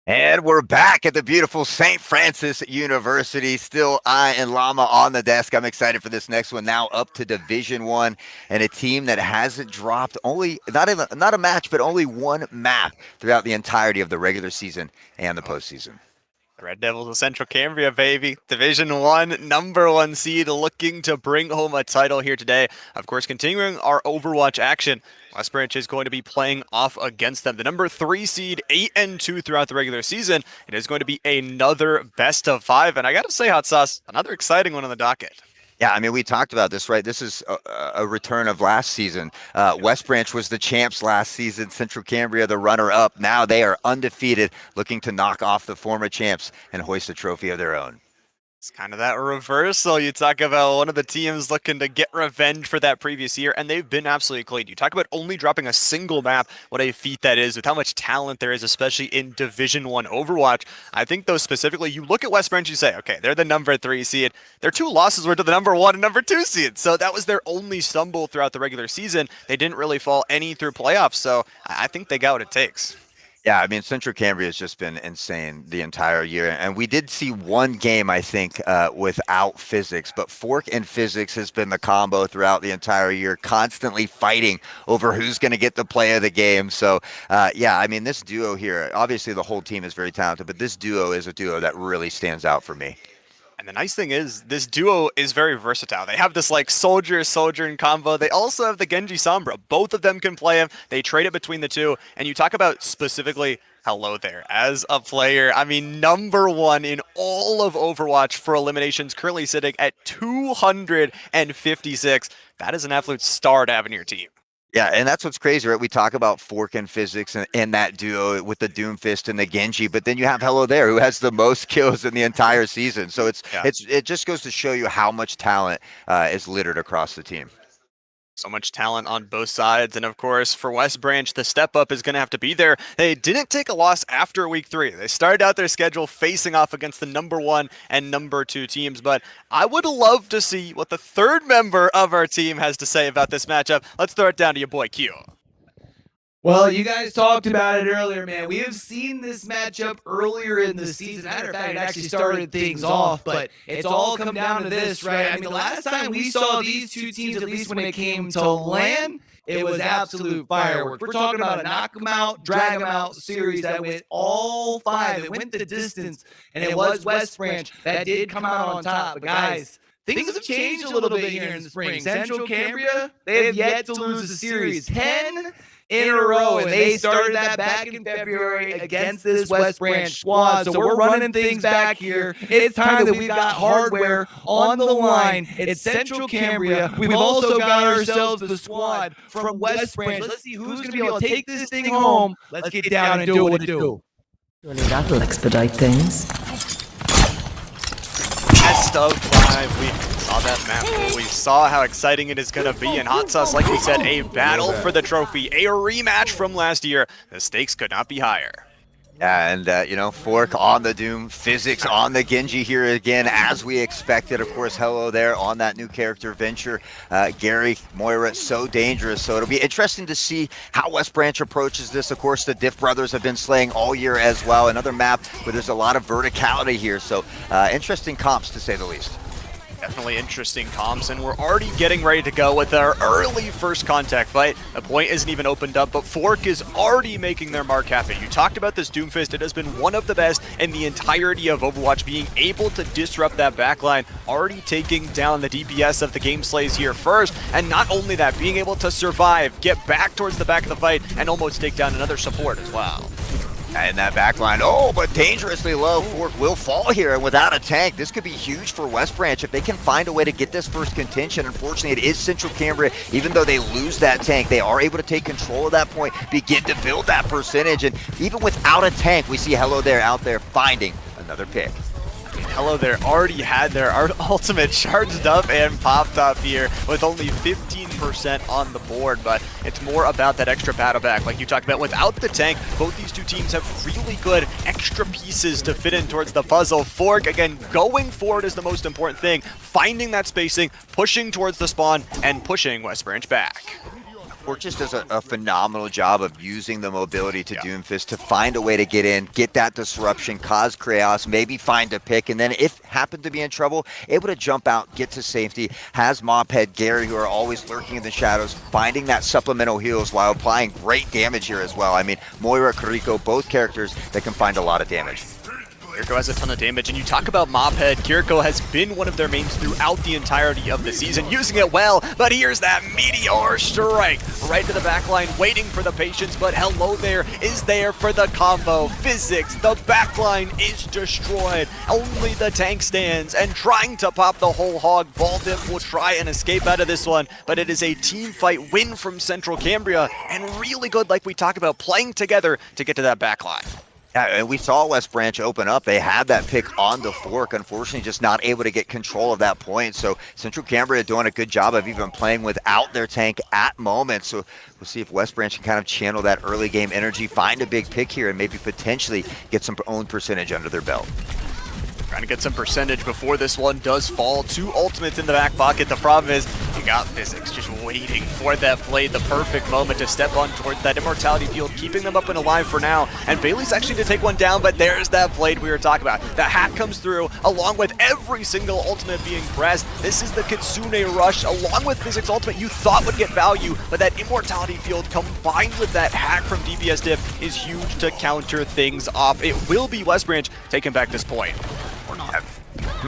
And we're back at the beautiful St. Francis University. Still I and Llama on the desk. I'm excited for this next one. Now up to Division One, and a team that hasn't dropped only not a match, but only one map throughout the entirety of the regular season and the postseason. The Red Devils of Central Cambria, baby. Division 1, number 1 seed, looking to bring home a title here today. Of course, continuing our Overwatch action, West Branch is going to be playing off against them. The number 3 seed, 8-2 throughout the regular season. It is going to be another best of 5. And I got to say, Hot Sauce, another exciting one on the docket. Yeah, I mean, we talked about this, right? This is a return of last season. West Branch was the champs last season. Central Cambria, the runner-up. Now they are undefeated, looking to knock off the former champs and hoist a trophy of their own. It's kind of that reversal. You talk about one of the teams looking to get revenge for that previous year, and they've been absolutely clean. You talk about only dropping a single map, what a feat that is, with how much talent there is, especially in Division 1 Overwatch. I think, though, specifically, you look at West Branch, you say, okay, they're the number 3 seed. Their 2 losses were to the number 1 and number 2 seed, so that was their only stumble throughout the regular season. They didn't really fall any through playoffs, so I think they got what it takes. Yeah, I mean, Central Cambria has just been insane the entire year. And we did see one game, I think, without physics. But Fork and physics has been the combo throughout the entire year, constantly fighting over who's going to get the play of the game. So, yeah, I mean, this duo here, obviously the whole team is very talented, but this duo is a duo that really stands out for me. And the nice thing is, this duo is very versatile. They have this like soldier in combo. They also have the Genji Sombra. Both of them can play him. They trade it between the two. And you talk about specifically Hello there. As a player, I mean, number 1 in all of Overwatch for eliminations, currently sitting at 256. That is an absolute star to have in your team. Yeah, and that's what's crazy, right? We talk about Fork and physics and that duo with the Doomfist and the Genji, but then you have Hello there, who has the most kills in the entire season. So it just goes to show you how much talent is littered across the team. So much talent on both sides, and of course, for West Branch, the step up is going to have to be there. They didn't take a loss after week 3. They started out their schedule facing off against the number 1 and number 2 teams, but I would love to see what the third member of our team has to say about this matchup. Let's throw it down to your boy Q. Well, you guys talked about it earlier, man. We have seen this matchup earlier in the season. Matter of fact, it actually started things off, but it's all come down to this, right? I mean, the last time we saw these two teams, at least when it came to LAN, it was absolute fireworks. We're talking about a knock 'em out, drag 'em out series that went all 5. It went the distance, and it was West Branch that did come out on top. But guys, things have changed a little bit here in the spring. Central Cambria, they have yet to lose a series. 10 in a row, and they started that back in February against this West Branch squad. So we're running things back here. It's time that we've got hardware on the line. It's Central Cambria. We've also got ourselves the squad from West Branch. Let's see who's going to be able to take this thing home. Let's get down and do what it do. Surely that'll expedite things. Best of 5. We saw that map. We saw how exciting it is going to be. And Hot Sauce, like we said, a battle for the trophy. A rematch from last year. The stakes could not be higher. Yeah, and, Fork on the Doom, physics on the Genji here again, as we expected. Of course, Hello there on that new character, Venture. Gary, Moira, so dangerous. So it'll be interesting to see how West Branch approaches this. Of course, the Diff brothers have been slaying all year as well. Another map where there's a lot of verticality here. So interesting comps, to say the least. Definitely interesting comps, and we're already getting ready to go with our early first contact fight. The point isn't even opened up, but Fork is already making their mark happen. You talked about this Doomfist. It has been one of the best in the entirety of Overwatch, being able to disrupt that backline, already taking down the DPS of the game slays here first, and not only that, being able to survive, get back towards the back of the fight, and almost take down another support as well. And that backline, but dangerously low. Fork will fall here, and without a tank, this could be huge for West Branch if they can find a way to get this first contention. Unfortunately, it is Central Cambria. Even though they lose that tank, they are able to take control of that point, begin to build that percentage, and even without a tank, we see Hello there out there finding another pick. Hello there already had their ultimate charged up and popped up here with only 15% on the board, but it's more about that extra battle back. Like you talked about, without the tank, both these two teams have really good extra pieces to fit in towards the puzzle. Fork, again, going forward is the most important thing, finding that spacing, pushing towards the spawn, and pushing West Branch back. Fork just does a phenomenal job of using the mobility to Doomfist to find a way to get in, get that disruption, cause chaos, maybe find a pick, and then if happened to be in trouble, able to jump out, get to safety, has Mophead, Gary, who are always lurking in the shadows, finding that supplemental heals while applying great damage here as well. I mean, Moira, Kuriko, both characters that can find a lot of damage. Kiriko has a ton of damage, and you talk about Mophead. Kiriko has been one of their mains throughout the entirety of the season, using it well, but here's that Meteor Strike right to the backline, waiting for the patience, but Hello There is there for the combo. Physics, the backline is destroyed. Only the tank stands, and trying to pop the whole hog. Baldiv will try and escape out of this one, but it is a team fight win from Central Cambria, and really good, like we talk about, playing together to get to that backline. Yeah, and we saw West Branch open up. They had that pick on the Fork, unfortunately just not able to get control of that point. So Central Cambria doing a good job of even playing without their tank at moments. So we'll see if West Branch can kind of channel that early game energy, find a big pick here, and maybe potentially get some own percentage under their belt. Trying to get some percentage before this one does fall. 2 ultimates in the back pocket. The problem is you got Physics just waiting for that blade, the perfect moment to step on towards that immortality field, keeping them up and alive for now. And Bailey's actually to take one down, but there's that blade we were talking about. The hack comes through along with every single ultimate being pressed. This is the Kitsune Rush along with Physics ultimate you thought would get value, but that immortality field combined with that hack from DPS Diff is huge to counter things off. It will be West Branch taking back this point.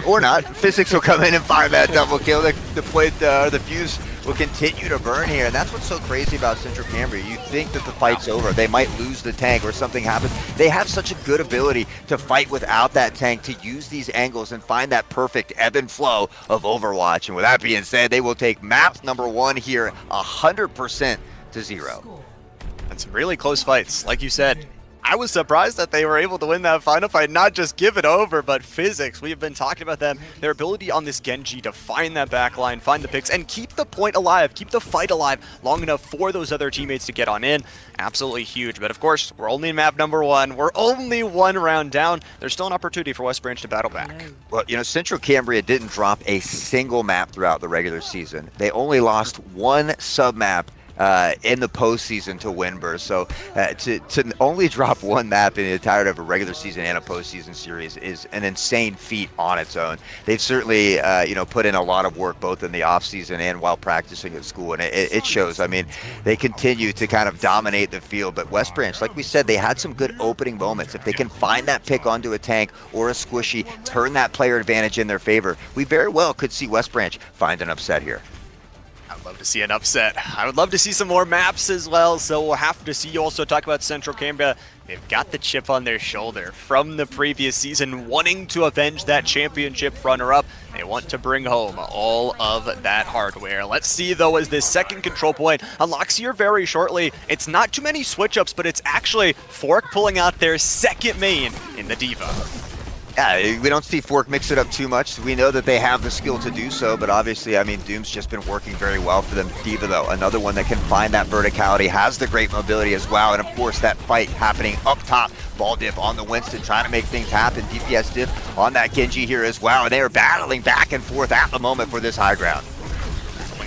Or not. Physics will come in and fire that double kill. The fuse will continue to burn here, and that's what's so crazy about Central Cambria. You think that the fight's over. They might lose the tank or something happens. They have such a good ability to fight without that tank, to use these angles and find that perfect ebb and flow of Overwatch. And with that being said, they will take map number 1 here 100% to 0. And some really close fights, like you said. I was surprised that they were able to win that final fight, not just give it over, but Physics. We've been talking about them, their ability on this Genji to find that backline, find the picks, and keep the point alive, keep the fight alive long enough for those other teammates to get on in. Absolutely huge. But of course, we're only in map number 1. We're only 1 round down. There's still an opportunity for West Branch to battle back. Well, you know, Central Cambria didn't drop a single map throughout the regular season. They only lost 1 sub-map in the postseason to Winburst. So to only drop 1 map in the entirety of a regular season and a postseason series is an insane feat on its own. They've certainly put in a lot of work both in the off season and while practicing at school, and it shows. I mean, they continue to kind of dominate the field, but West Branch, like we said, they had some good opening moments. If they can find that pick onto a tank or a squishy, turn that player advantage in their favor, we very well could see West Branch find an upset here. I'd love to see an upset. I would love to see some more maps as well, so we'll have to see. You also talk about Central Cambria. They've got the chip on their shoulder from the previous season, wanting to avenge that championship runner-up. They want to bring home all of that hardware. Let's see, though, as this second control point unlocks here very shortly. It's not too many switch-ups, but it's actually Fork pulling out their second main in the Diva. Yeah, we don't see Fork mix it up too much. We know that they have the skill to do so, but obviously, I mean, Doom's just been working very well for them. Diva, though, another one that can find that verticality, has the great mobility as well, and of course, that fight happening up top. Baldiv on the Winston, trying to make things happen. DPS Div on that Genji here as well, and they are battling back and forth at the moment for this high ground.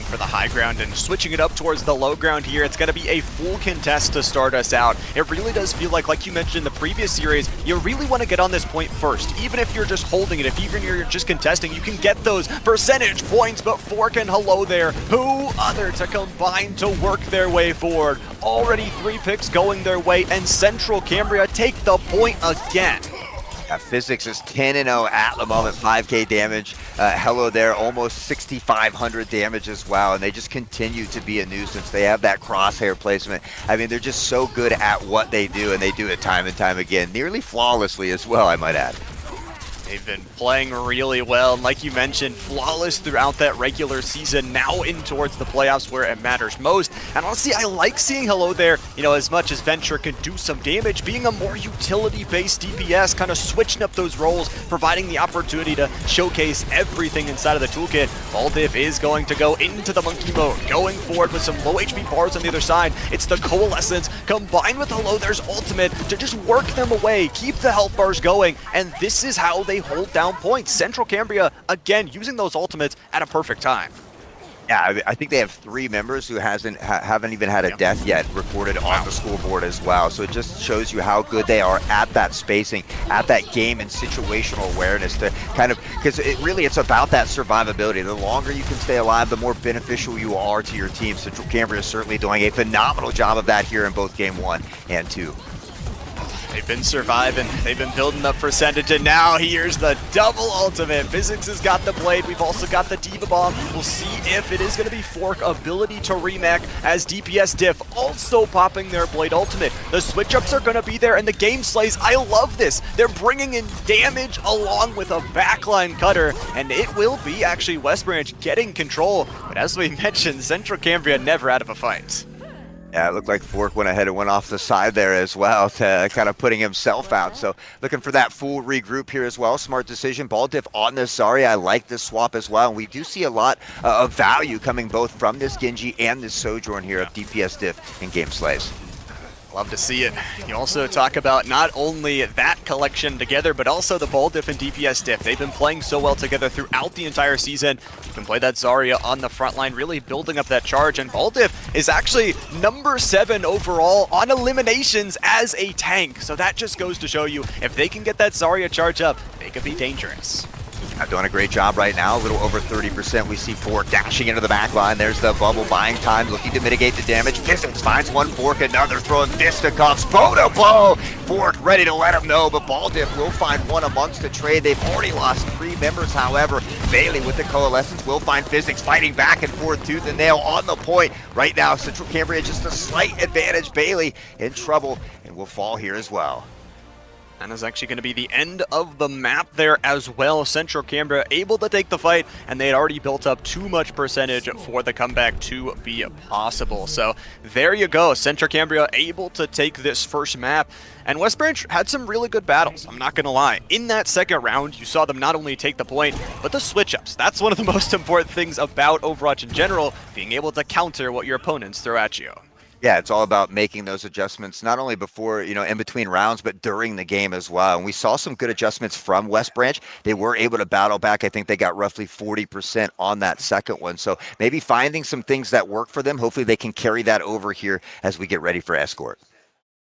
For the high ground and switching it up towards the low ground here. It's going to be a full contest to start us out. It really does feel like you mentioned in the previous series, you really want to get on this point first. Even if you're just holding it, if even you're just contesting, you can get those percentage points, but Fork and Hello There, who other to combine to work their way forward. Already 3 picks going their way, and Central Cambria take the point again. Physics is 10-0 at the moment, 5k damage. Hello There, almost 6,500 damage as well, and they just continue to be a nuisance. They have that crosshair placement. I mean, they're just so good at what they do, and they do it time and time again, nearly flawlessly as well, I might add. They've been playing really well, and like you mentioned, flawless throughout that regular season, now in towards the playoffs where it matters most. And honestly, I like seeing Hello There, you know, as much as Venture can do some damage, being a more utility-based DPS, kind of switching up those roles, providing the opportunity to showcase everything inside of the toolkit. Baldiv is going to go into the monkey mode, going forward with some low HP bars on the other side. It's the Coalescence combined with Hello There's ultimate to just work them away, keep the health bars going, and this is how they hold down points. Central Cambria, again, using those ultimates at a perfect time. Yeah, I think they have 3 members who haven't even had a death yet recorded on the scoreboard as well. So it just shows you how good they are at that spacing, at that game and situational awareness to kind of, because it's about that survivability. The longer you can stay alive, the more beneficial you are to your team. Central Cambria is certainly doing a phenomenal job of that here in both game 1 and 2. They've been surviving, they've been building up percentage, and now here's the double ultimate. Physics has got the blade, we've also got the Diva Bomb. We'll see if it is going to be Fork ability to remake as DPS Diff also popping their blade ultimate. The switch-ups are going to be there, and the game slays. I love this. They're bringing in damage along with a backline cutter, and it will be actually West Branch getting control. But as we mentioned, Central Cambria never out of a fight. Yeah, it looked like Fork went ahead and went off the side there as well to kind of putting himself out. So looking for that full regroup here as well. Smart decision. Ball diff on this Zarya. I like this swap as well. And we do see a lot of value coming both from this Genji and this Sojourn here of DPS diff and game slays. Love to see it. You also talk about not only that collection together, but also the Ball Diff and DPS Diff. They've been playing so well together throughout the entire season. You can play that Zarya on the front line, really building up that charge. And Ball Diff is actually number 7 overall on eliminations as a tank. So that just goes to show you, if they can get that Zarya charge up, they could be dangerous. Doing a great job right now, a little over 30%. We see Fork dashing into the back line. There's the bubble, buying time, looking to mitigate the damage. Pistons finds one Fork, another throwing fisticuffs. Bow to blow. Fork ready to let him know, but Ball Diff will find one amongst the trade. They've already lost 3 members, however. Bailey with the Coalescence will find Physics fighting back and forth, tooth and nail on the point. Right now, Central Cambria just a slight advantage. Bailey in trouble and will fall here as well. That is actually going to be the end of the map there as well. Central Cambria able to take the fight, and they had already built up too much percentage for the comeback to be possible. So there you go. Central Cambria able to take this first map. And West Branch had some really good battles, I'm not going to lie. In that second round, you saw them not only take the point, but the switch-ups. That's one of the most important things about Overwatch in general, being able to counter what your opponents throw at you. Yeah, it's all about making those adjustments, not only before, in between rounds, but during the game as well. And we saw some good adjustments from West Branch. They were able to battle back. I think they got roughly 40% on that second one. So maybe finding some things that work for them. Hopefully they can carry that over here as we get ready for Escort.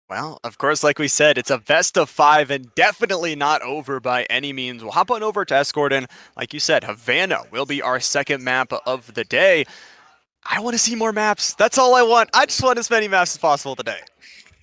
Well, of course, like we said, it's a best of 5 and definitely not over by any means. We'll hop on over to Escort, and like you said, Havana will be our second map of the day. I want to see more maps. That's all I want. I just want as many maps as possible today.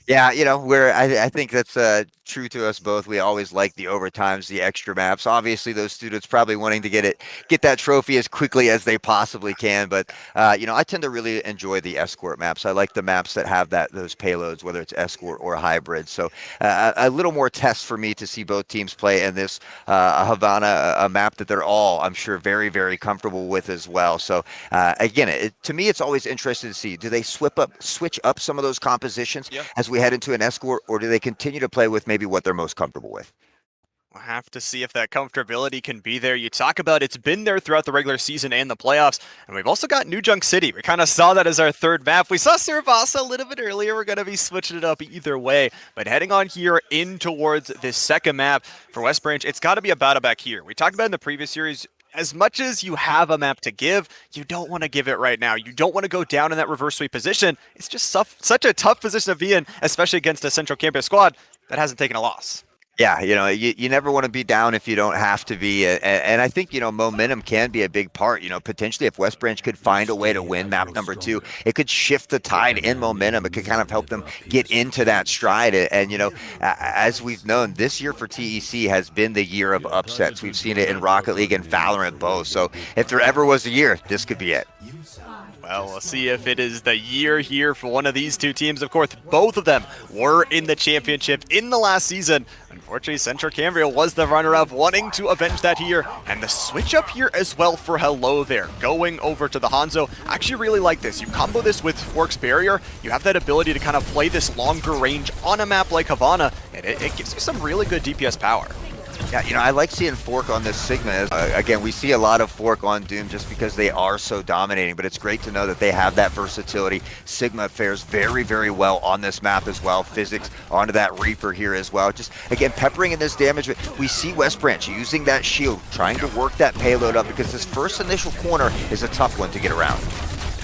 Yeah, I think that's true to us both. We always like the overtimes, the extra maps. Obviously, those students probably wanting to get that trophy as quickly as they possibly can. But I tend to really enjoy the Escort maps. I like the maps that have those payloads, whether it's Escort or hybrid. So a little more test for me to see both teams play in this Havana, a map that they're all, I'm sure, very, very comfortable with as well. So again, to me, it's always interesting to see, do they switch up some of those compositions as we head into an Escort, or do they continue to play with maybe what they're most comfortable with? We'll have to see if that comfortability can be there. You talk about it's been there throughout the regular season and the playoffs, and we've also got New Junk City. We kind of saw that as our third map. We saw Cervasa a little bit earlier. We're going to be switching it up either way, but heading on here in towards this second map for West Branch, it's got to be a battle back here. We talked about in the previous series, as much as you have a map to give, you don't want to give it right now. You don't want to go down in that reverse sweep position. It's just such a tough position to be in, especially against a Central Cambria squad that hasn't taken a loss. Yeah, you never want to be down if you don't have to be. And I think, momentum can be a big part. Potentially if West Branch could find a way to win map number 2, it could shift the tide in momentum. It could kind of help them get into that stride. And, as we've known, this year for TEC has been the year of upsets. We've seen it in Rocket League and Valorant both. So if there ever was a year, this could be it. Well, we'll see if it is the year here for one of these two teams. Of course, both of them were in the championship in the last season. Unfortunately, Central Cambria was the runner-up, wanting to avenge that here. And the switch up here as well for Hello there, going over to the Hanzo. I actually really like this. You combo this with Fork's Barrier, you have that ability to kind of play this longer range on a map like Havana, and it gives you some really good DPS power. Yeah, I like seeing Fork on this Sigma. Again, we see a lot of Fork on Doom just because they are so dominating, but it's great to know that they have that versatility. Sigma fares very, very well on this map as well. Physics onto that Reaper here as well. Just, again, peppering in this damage. We see West Branch using that shield, trying to work that payload up because this first initial corner is a tough one to get around.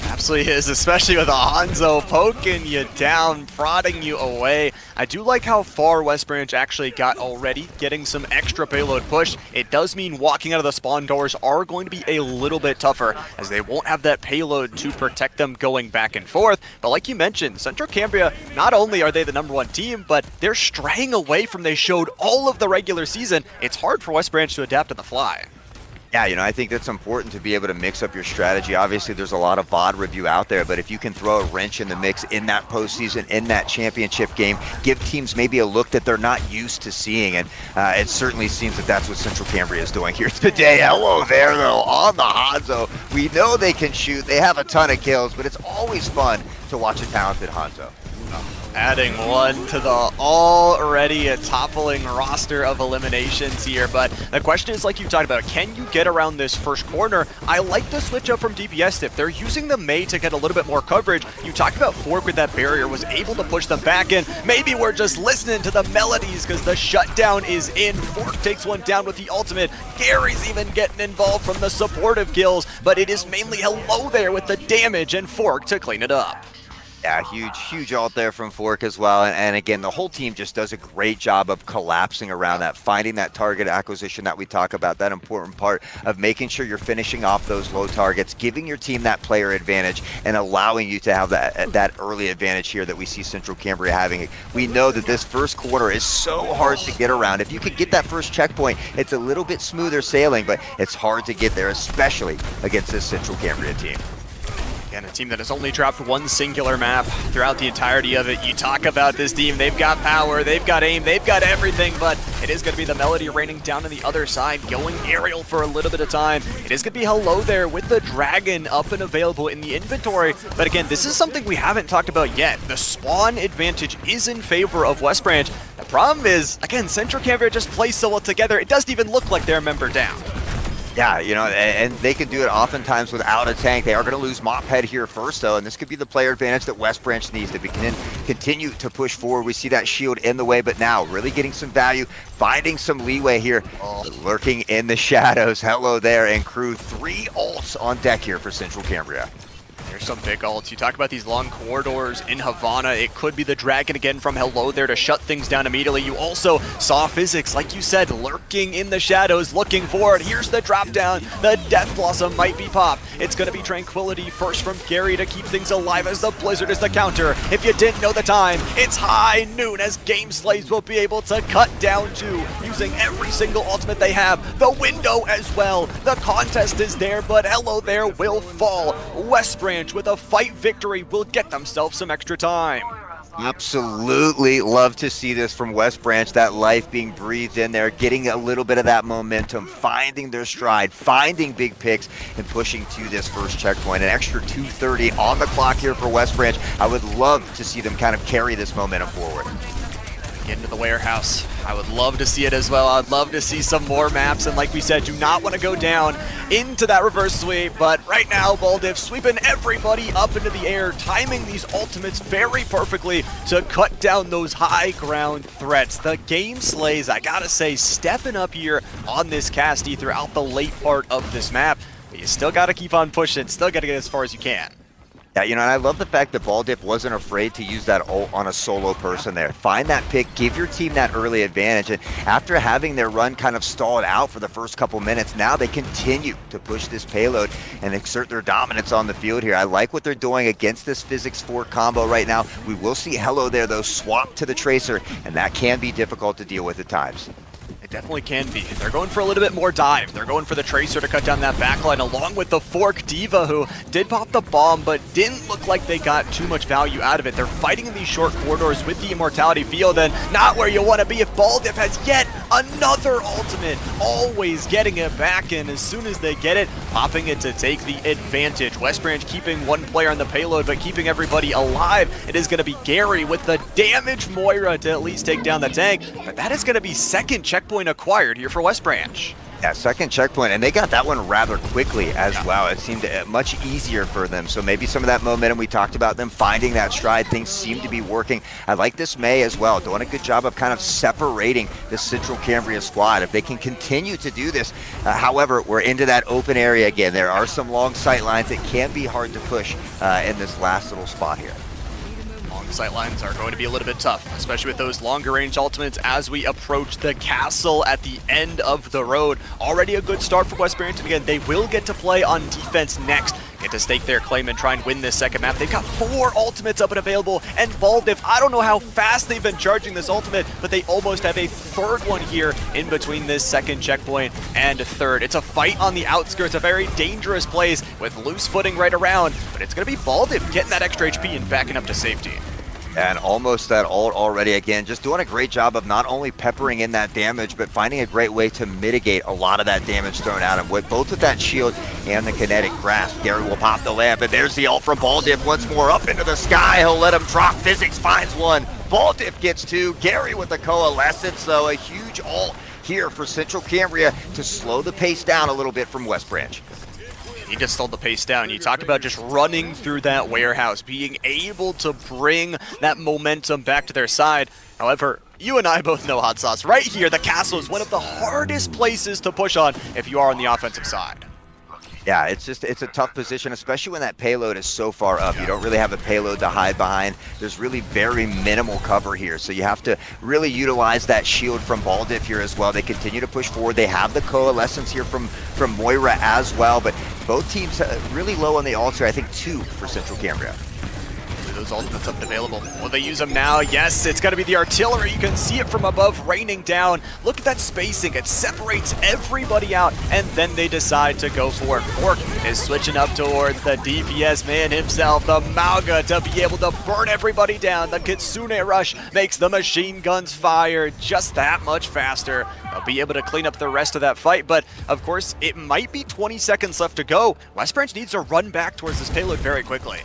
Absolutely is, especially with a Hanzo poking you down, prodding you away. I do like how far West Branch actually got already, getting some extra payload push. It does mean walking out of the spawn doors are going to be a little bit tougher, as they won't have that payload to protect them going back and forth. But like you mentioned, Central Cambria, not only are they the #1 team, but they're straying away from they showed all of the regular season. It's hard for West Branch to adapt on the fly. Yeah, I think that's important to be able to mix up your strategy. Obviously, there's a lot of VOD review out there, but if you can throw a wrench in the mix in that postseason, in that championship game, give teams maybe a look that they're not used to seeing, and it certainly seems that that's what Central Cambria is doing here today. Hello there, though, on the Hanzo. We know they can shoot. They have a ton of kills, but it's always fun to watch a talented Hanzo. Adding one to the already toppling roster of eliminations here, but the question is, like you talked about, can you get around this first corner? I like the switch up from DPS. If they're using the Mei to get a little bit more coverage, you talked about Fork with that barrier, was able to push them back in. Maybe we're just listening to the melodies because the shutdown is in. Fork takes one down with the ultimate. Gary's even getting involved from the supportive kills, but it is mainly Hello there with the damage and Fork to clean it up. Yeah, huge ult there from Fork as well. And again, the whole team just does a great job of collapsing around that, finding that target acquisition that we talk about, that important part of making sure you're finishing off those low targets, giving your team that player advantage, and allowing you to have that early advantage here that we see Central Cambria having. We know that this first quarter is so hard to get around. If you could get that first checkpoint, it's a little bit smoother sailing, but it's hard to get there, especially against this Central Cambria team. Again, a team that has only dropped one singular map throughout the entirety of it. You talk about this team, they've got power, they've got aim, they've got everything, but it is going to be the Melody raining down on the other side, going aerial for a little bit of time. It is going to be Hello there with the Dragon up and available in the inventory, but again, this is something we haven't talked about yet. The spawn advantage is in favor of West Branch. The problem is, again, Central Cambria just plays so well together, it doesn't even look like they're a member down. Yeah, and they can do it oftentimes without a tank. They are going to lose Mophead here first, though, and this could be the player advantage that West Branch needs to continue to push forward. We see that shield in the way, but now really getting some value, finding some leeway here, lurking in the shadows. Hello there, and crew, 3 ults on deck here for Central Cambria. There's some big ults. You talk about these long corridors in Havana. It could be the Dragon again from Hello there to shut things down immediately. You also saw Physics, like you said, lurking in the shadows, looking for it. Here's the drop down. The Death Blossom might be popped. It's going to be Tranquility first from Gary to keep things alive as the Blizzard is the counter. If you didn't know the time, it's high noon as Game Slaves will be able to cut down to using every single ultimate they have. The window as well. The contest is there, but Hello there will fall. West Branch with a fight victory will get themselves some extra time. Absolutely love to see this from West Branch, that life being breathed in there, getting a little bit of that momentum, finding their stride, finding big picks, and pushing to this first checkpoint. An extra 2:30 on the clock here for West Branch. I would love to see them kind of carry this momentum forward. Get into the warehouse. I would love to see it as well. I'd love to see some more maps, and like we said, do not want to go down into that reverse sweep, but right now, Baldiff sweeping everybody up into the air, timing these ultimates very perfectly to cut down those high ground threats. The Game Slays, I gotta say, stepping up here on this Casty throughout the late part of this map, but you still gotta keep on pushing, still gotta get as far as you can. Yeah, and I love the fact that Baldiff wasn't afraid to use that ult on a solo person there. Find that pick, give your team that early advantage, and after having their run kind of stalled out for the first couple minutes, now they continue to push this payload and exert their dominance on the field here. I like what they're doing against this Physics 4 combo right now. We will see Hello there, though, swap to the Tracer, and that can be difficult to deal with at times. It definitely can be. They're going for a little bit more dive. They're going for the Tracer to cut down that backline, along with the Fork Diva, who did pop the bomb, but didn't look like they got too much value out of it. They're fighting in these short corridors with the Immortality Field, and not where you want to be if Baldiff has yet Another ultimate, always getting it back in as soon as they get it, popping it to take the advantage. West Branch keeping one player on the payload, but keeping everybody alive. It is going to be Gary with the damage Moira to at least take down the tank, but that is going to be second checkpoint acquired here for West Branch. Yeah, second checkpoint, and they got that one rather quickly as well. It seemed much easier for them, so maybe some of that momentum we talked about, them finding that stride, things seem to be working. I like this May as well, doing a good job of kind of separating the Central Cambria squad. If they can continue to do this, however, we're into that open area again. There are some long sight lines. It can be hard to push in this last little spot here. Sight lines are going to be a little bit tough, especially with those longer range ultimates as we approach the castle at the end of the road. Already a good start for West Branch, and again, they will get to play on defense next. Get to stake their claim and try and win this second map. They've got 4 ultimates up and available, and Baldiff, I don't know how fast they've been charging this ultimate, but they almost have a third one here in between this second checkpoint and third. It's a fight on the outskirts, a very dangerous place with loose footing right around, but it's going to be Baldiff getting that extra HP and backing up to safety. And almost that ult already again, just doing a great job of not only peppering in that damage, but finding a great way to mitigate a lot of that damage thrown at him. With both with that shield and the kinetic grasp, Gary will pop the lamp, and there's the ult from Baldiff once more up into the sky. He'll let him drop. Physics finds one. Baldiff gets 2. Gary with the coalescence, though, a huge ult here for Central Cambria to slow the pace down a little bit from West Branch. He just slowed the pace down. You talk about just running through that warehouse, being able to bring that momentum back to their side. However, you and I both know hot sauce. Right here, the castle is one of the hardest places to push on if you are on the offensive side. Yeah, it's a tough position, especially when that payload is so far up. You don't really have a payload to hide behind. There's really very minimal cover here, so you have to really utilize that shield from Baldiff here as well. They continue to push forward. They have the coalescence here from Moira as well, but both teams really low on the altar. I think 2 for Central Cambria. Those ultimates up and available. Will they use them now? Yes, it's going to be the artillery. You can see it from above raining down. Look at that spacing. It separates everybody out, and then they decide to go for it. Fork is switching up towards the DPS man himself, the Mauga, to be able to burn everybody down. The Kitsune Rush makes the machine guns fire just that much faster. They'll be able to clean up the rest of that fight, but of course, it might be 20 seconds left to go. West Branch needs to run back towards this payload very quickly.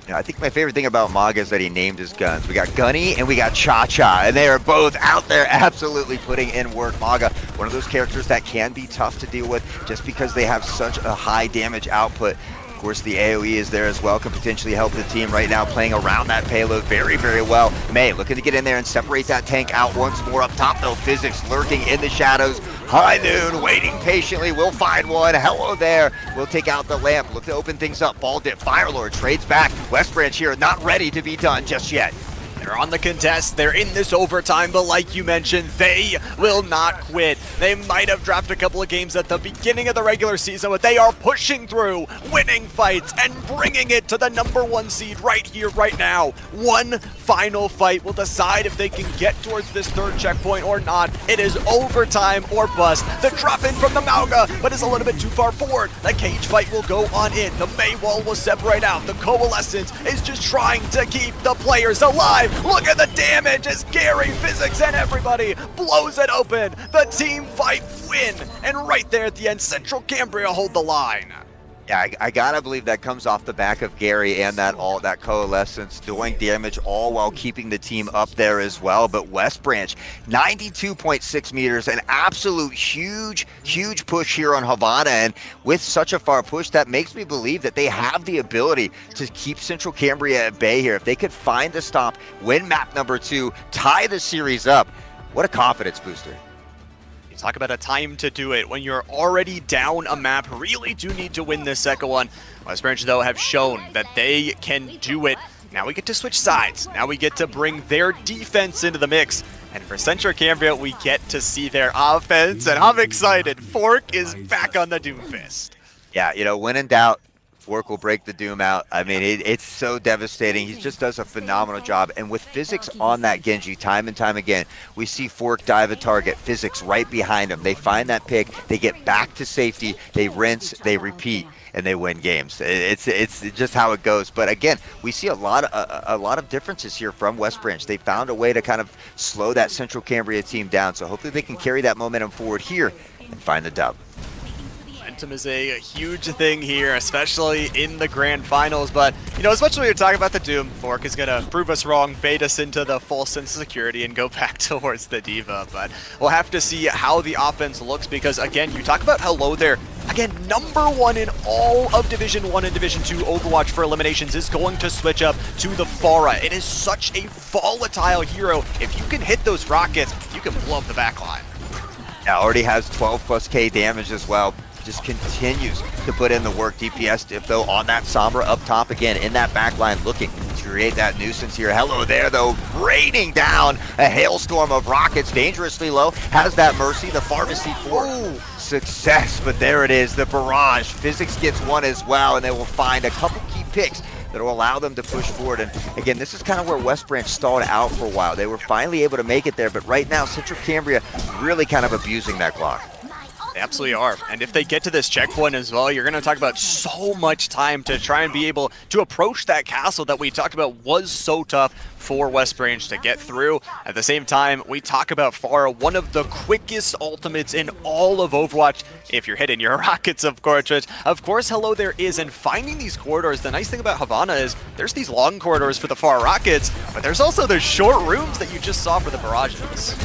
I think my favorite thing about Maga is that he named his guns. We got Gunny and we got Cha-Cha, and they are both out there absolutely putting in work. Maga, one of those characters that can be tough to deal with just because they have such a high damage output. Of course, the AoE is there as well, can potentially help the team right now, playing around that payload very, very well. May looking to get in there and separate that tank out once more. Up top, though, Physics lurking in the shadows. High Noon waiting patiently. We'll find one. Hello there. We'll take out the lamp. Look to open things up. Baldiff, Firelord trades back. West Branch here, not ready to be done just yet. They're on the contest, they're in this overtime, but like you mentioned, they will not quit. They might have dropped a couple of games at the beginning of the regular season, but they are pushing through, winning fights, and bringing it to the #1 seed right here, right now. One final fight will decide if they can get towards this third checkpoint or not. It is overtime or bust. The drop in from the Mauga, but is a little bit too far forward. The cage fight will go on in. The May wall will separate out. The Coalescence is just trying to keep the players alive. Look at the damage as Gary, Physics, and everybody blows it open. The team fight win. And right there at the end, Central Cambria hold the line. Yeah, I gotta believe that comes off the back of Gary and that Coalescence doing damage, all while keeping the team up there as well. But West Branch, 92.6 meters, an absolute huge push here on Havana. And with such a far push, that makes me believe that they have the ability to keep Central Cambria at bay here. If they could find the stop, win map #2, tie the series up, what a confidence booster. Talk about a time to do it when you're already down a map. Really do need to win this second one. West Branch, though, have shown that they can do it. Now we get to switch sides. Now we get to bring their defense into the mix. And for Central Cambria, we get to see their offense, and I'm excited. Fork is back on the Doomfist. Yeah, when in doubt, Fork will break the Doom out. I mean, it's so devastating. He just does a phenomenal job. And with Physics on that Genji time and time again, we see Fork dive a target, Physics right behind him. They find that pick, they get back to safety, they rinse, they repeat, and they win games. It's just how it goes. But again, we see a lot of differences here from West Branch. They found a way to kind of slow that Central Cambria team down. So hopefully they can carry that momentum forward here and find the dub. Momentum is a huge thing here, especially in the grand finals. But, you know, as much as we were talking about the Doom, Fork is going to prove us wrong, bait us into the false sense of security, and go back towards the Diva. But we'll have to see how the offense looks because, again, you talk about Hello there. Again, #1 in all of Division 1 and Division 2 Overwatch for eliminations is going to switch up to the Pharah. It is such a volatile hero. If you can hit those rockets, you can blow up the backline. Yeah, already has 12+K damage as well. Just continues to put in the work. DPS Diff though on that Sombra up top again in that backline looking to create that nuisance here. Hello there though, raining down a hailstorm of rockets dangerously low. Has that Mercy, the Pharmacy for success, but there it is, the barrage. Physics gets one as well, and they will find a couple key picks that will allow them to push forward. And again, this is kind of where West Branch stalled out for a while. They were finally able to make it there, but right now Central Cambria really kind of abusing that clock. They absolutely are. And if they get to this checkpoint as well, you're going to talk about so much time to try and be able to approach that castle that we talked about was so tough for West Branch to get through. At the same time, we talk about Pharah, one of the quickest ultimates in all of Overwatch, if you're hitting your rockets, of course, which, of course, Hello there is. And finding these corridors, the nice thing about Havana is there's these long corridors for the Pharah rockets, but there's also those short rooms that you just saw for the barrages.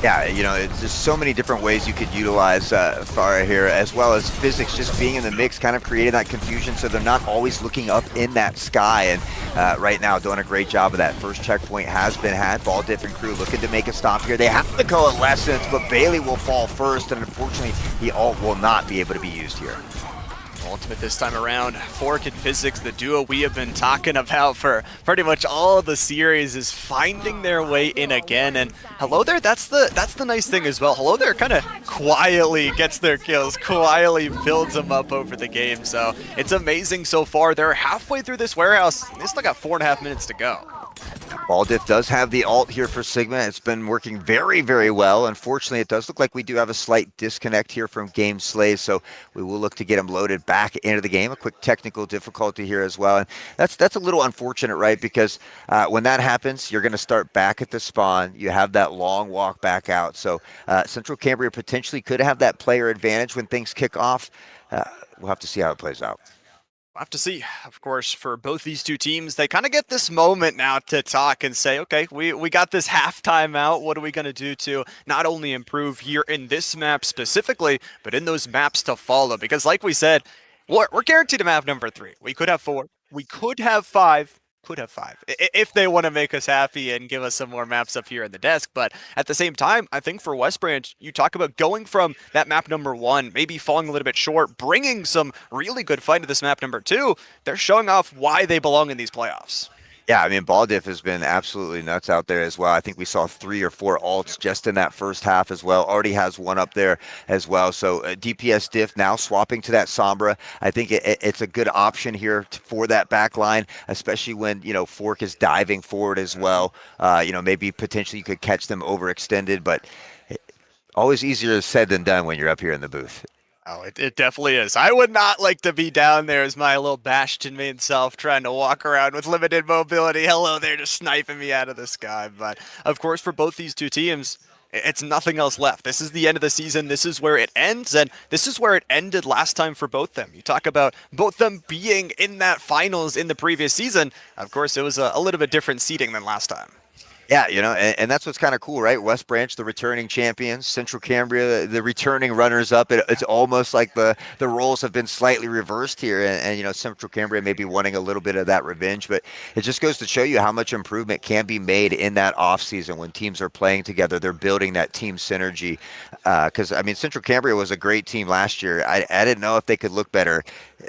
Yeah, you know, it's just so many different ways you could utilize Pharah here, as well as Physics just being in the mix, kind of creating that confusion so they're not always looking up in that sky. And right now, doing a great job of that. First checkpoint has been had. Ball Diff and crew looking to make a stop here. They have the coalescence, but Bailey will fall first, and unfortunately, the ult will not be able to be used here. Ultimate this time around. Fork and Physics, the duo we have been talking about for pretty much all of the series, is finding their way in again. And Hello there, that's the nice thing as well. Hello there kind of quietly gets their kills, quietly builds them up over the game. So it's amazing so far. They're halfway through this warehouse. They still got 4.5 minutes to go. Ball Diff does have the ult here for Sigma. It's been working very, very well. Unfortunately, it does look like we do have a slight disconnect here from Game Slays, so we will look to get him loaded back into the game. A quick technical difficulty here as well. And that's a little unfortunate, right? Because when that happens, you're going to start back at the spawn. You have that long walk back out. So Central Cambria potentially could have that player advantage when things kick off. We'll have to see how it plays out. We'll have to see. Of course, for both these two teams, they kind of get this moment now to talk and say, okay, we got this halftime out. What are we going to do to not only improve here in this map specifically, but in those maps to follow? Because like we said, we're guaranteed a map #3. We could have 4. We could have 5. Could have 5 if they want to make us happy and give us some more maps up here in the desk. But at the same time, I think for West Branch, you talk about going from that map #1, maybe falling a little bit short, bringing some really good fight to this map #2. They're showing off why they belong in these playoffs. Yeah, I mean, Ball Diff has been absolutely nuts out there as well. I think we saw 3 or 4 ults just in that first half as well. Already has one up there as well. So DPS Diff now swapping to that Sombra. I think it's a good option here for that back line, especially when, you know, Fork is diving forward as well. You know, maybe potentially you could catch them overextended, but always easier said than done when you're up here in the booth. Oh, it definitely is. I would not like to be down there as my little Bastion main self trying to walk around with limited mobility. Hello there, just sniping me out of the sky. But of course, for both these two teams, it's nothing else left. This is the end of the season. This is where it ends, and this is where it ended last time for both them. You talk about both them being in that finals in the previous season. Of course, it was a little bit different seeding than last time. Yeah, you know, and that's what's kind of cool, right? West Branch, the returning champions, Central Cambria, the returning runners-up. It's almost like the roles have been slightly reversed here, and you know, Central Cambria may be wanting a little bit of that revenge, but it just goes to show you how much improvement can be made in that offseason when teams are playing together. They're building that team synergy. Because, I mean, Central Cambria was a great team last year. I didn't know if they could look better.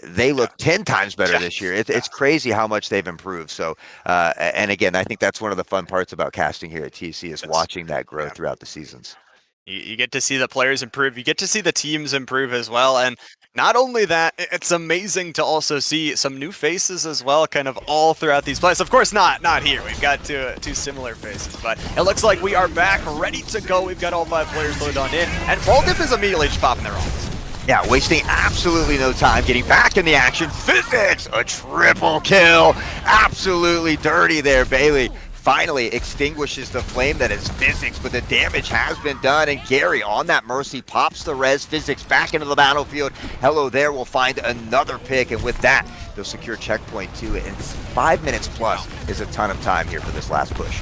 They look 10 times better this year. It's crazy how much they've improved. So, and again, I think that's one of the fun parts about casting here at TEC is watching that growth throughout the seasons. You get to see the players improve. You get to see the teams improve as well. And Not only that, it's amazing to also see some new faces as well, kind of all throughout these plays. Of course, not here. We've got two similar faces, but it looks like we are back, ready to go. We've got all 5 players loaded on in, and Baldiff is immediately just popping their ults. Yeah, wasting absolutely no time, getting back in the action. Physics, a triple kill. Absolutely dirty there, Bailey. Finally extinguishes the flame that is Physics, but the damage has been done, and Gary on that Mercy pops the res. Physics back into the battlefield. Hello there will find another pick, and with that, they'll secure checkpoint 2, and 5 minutes plus is a ton of time here for this last push.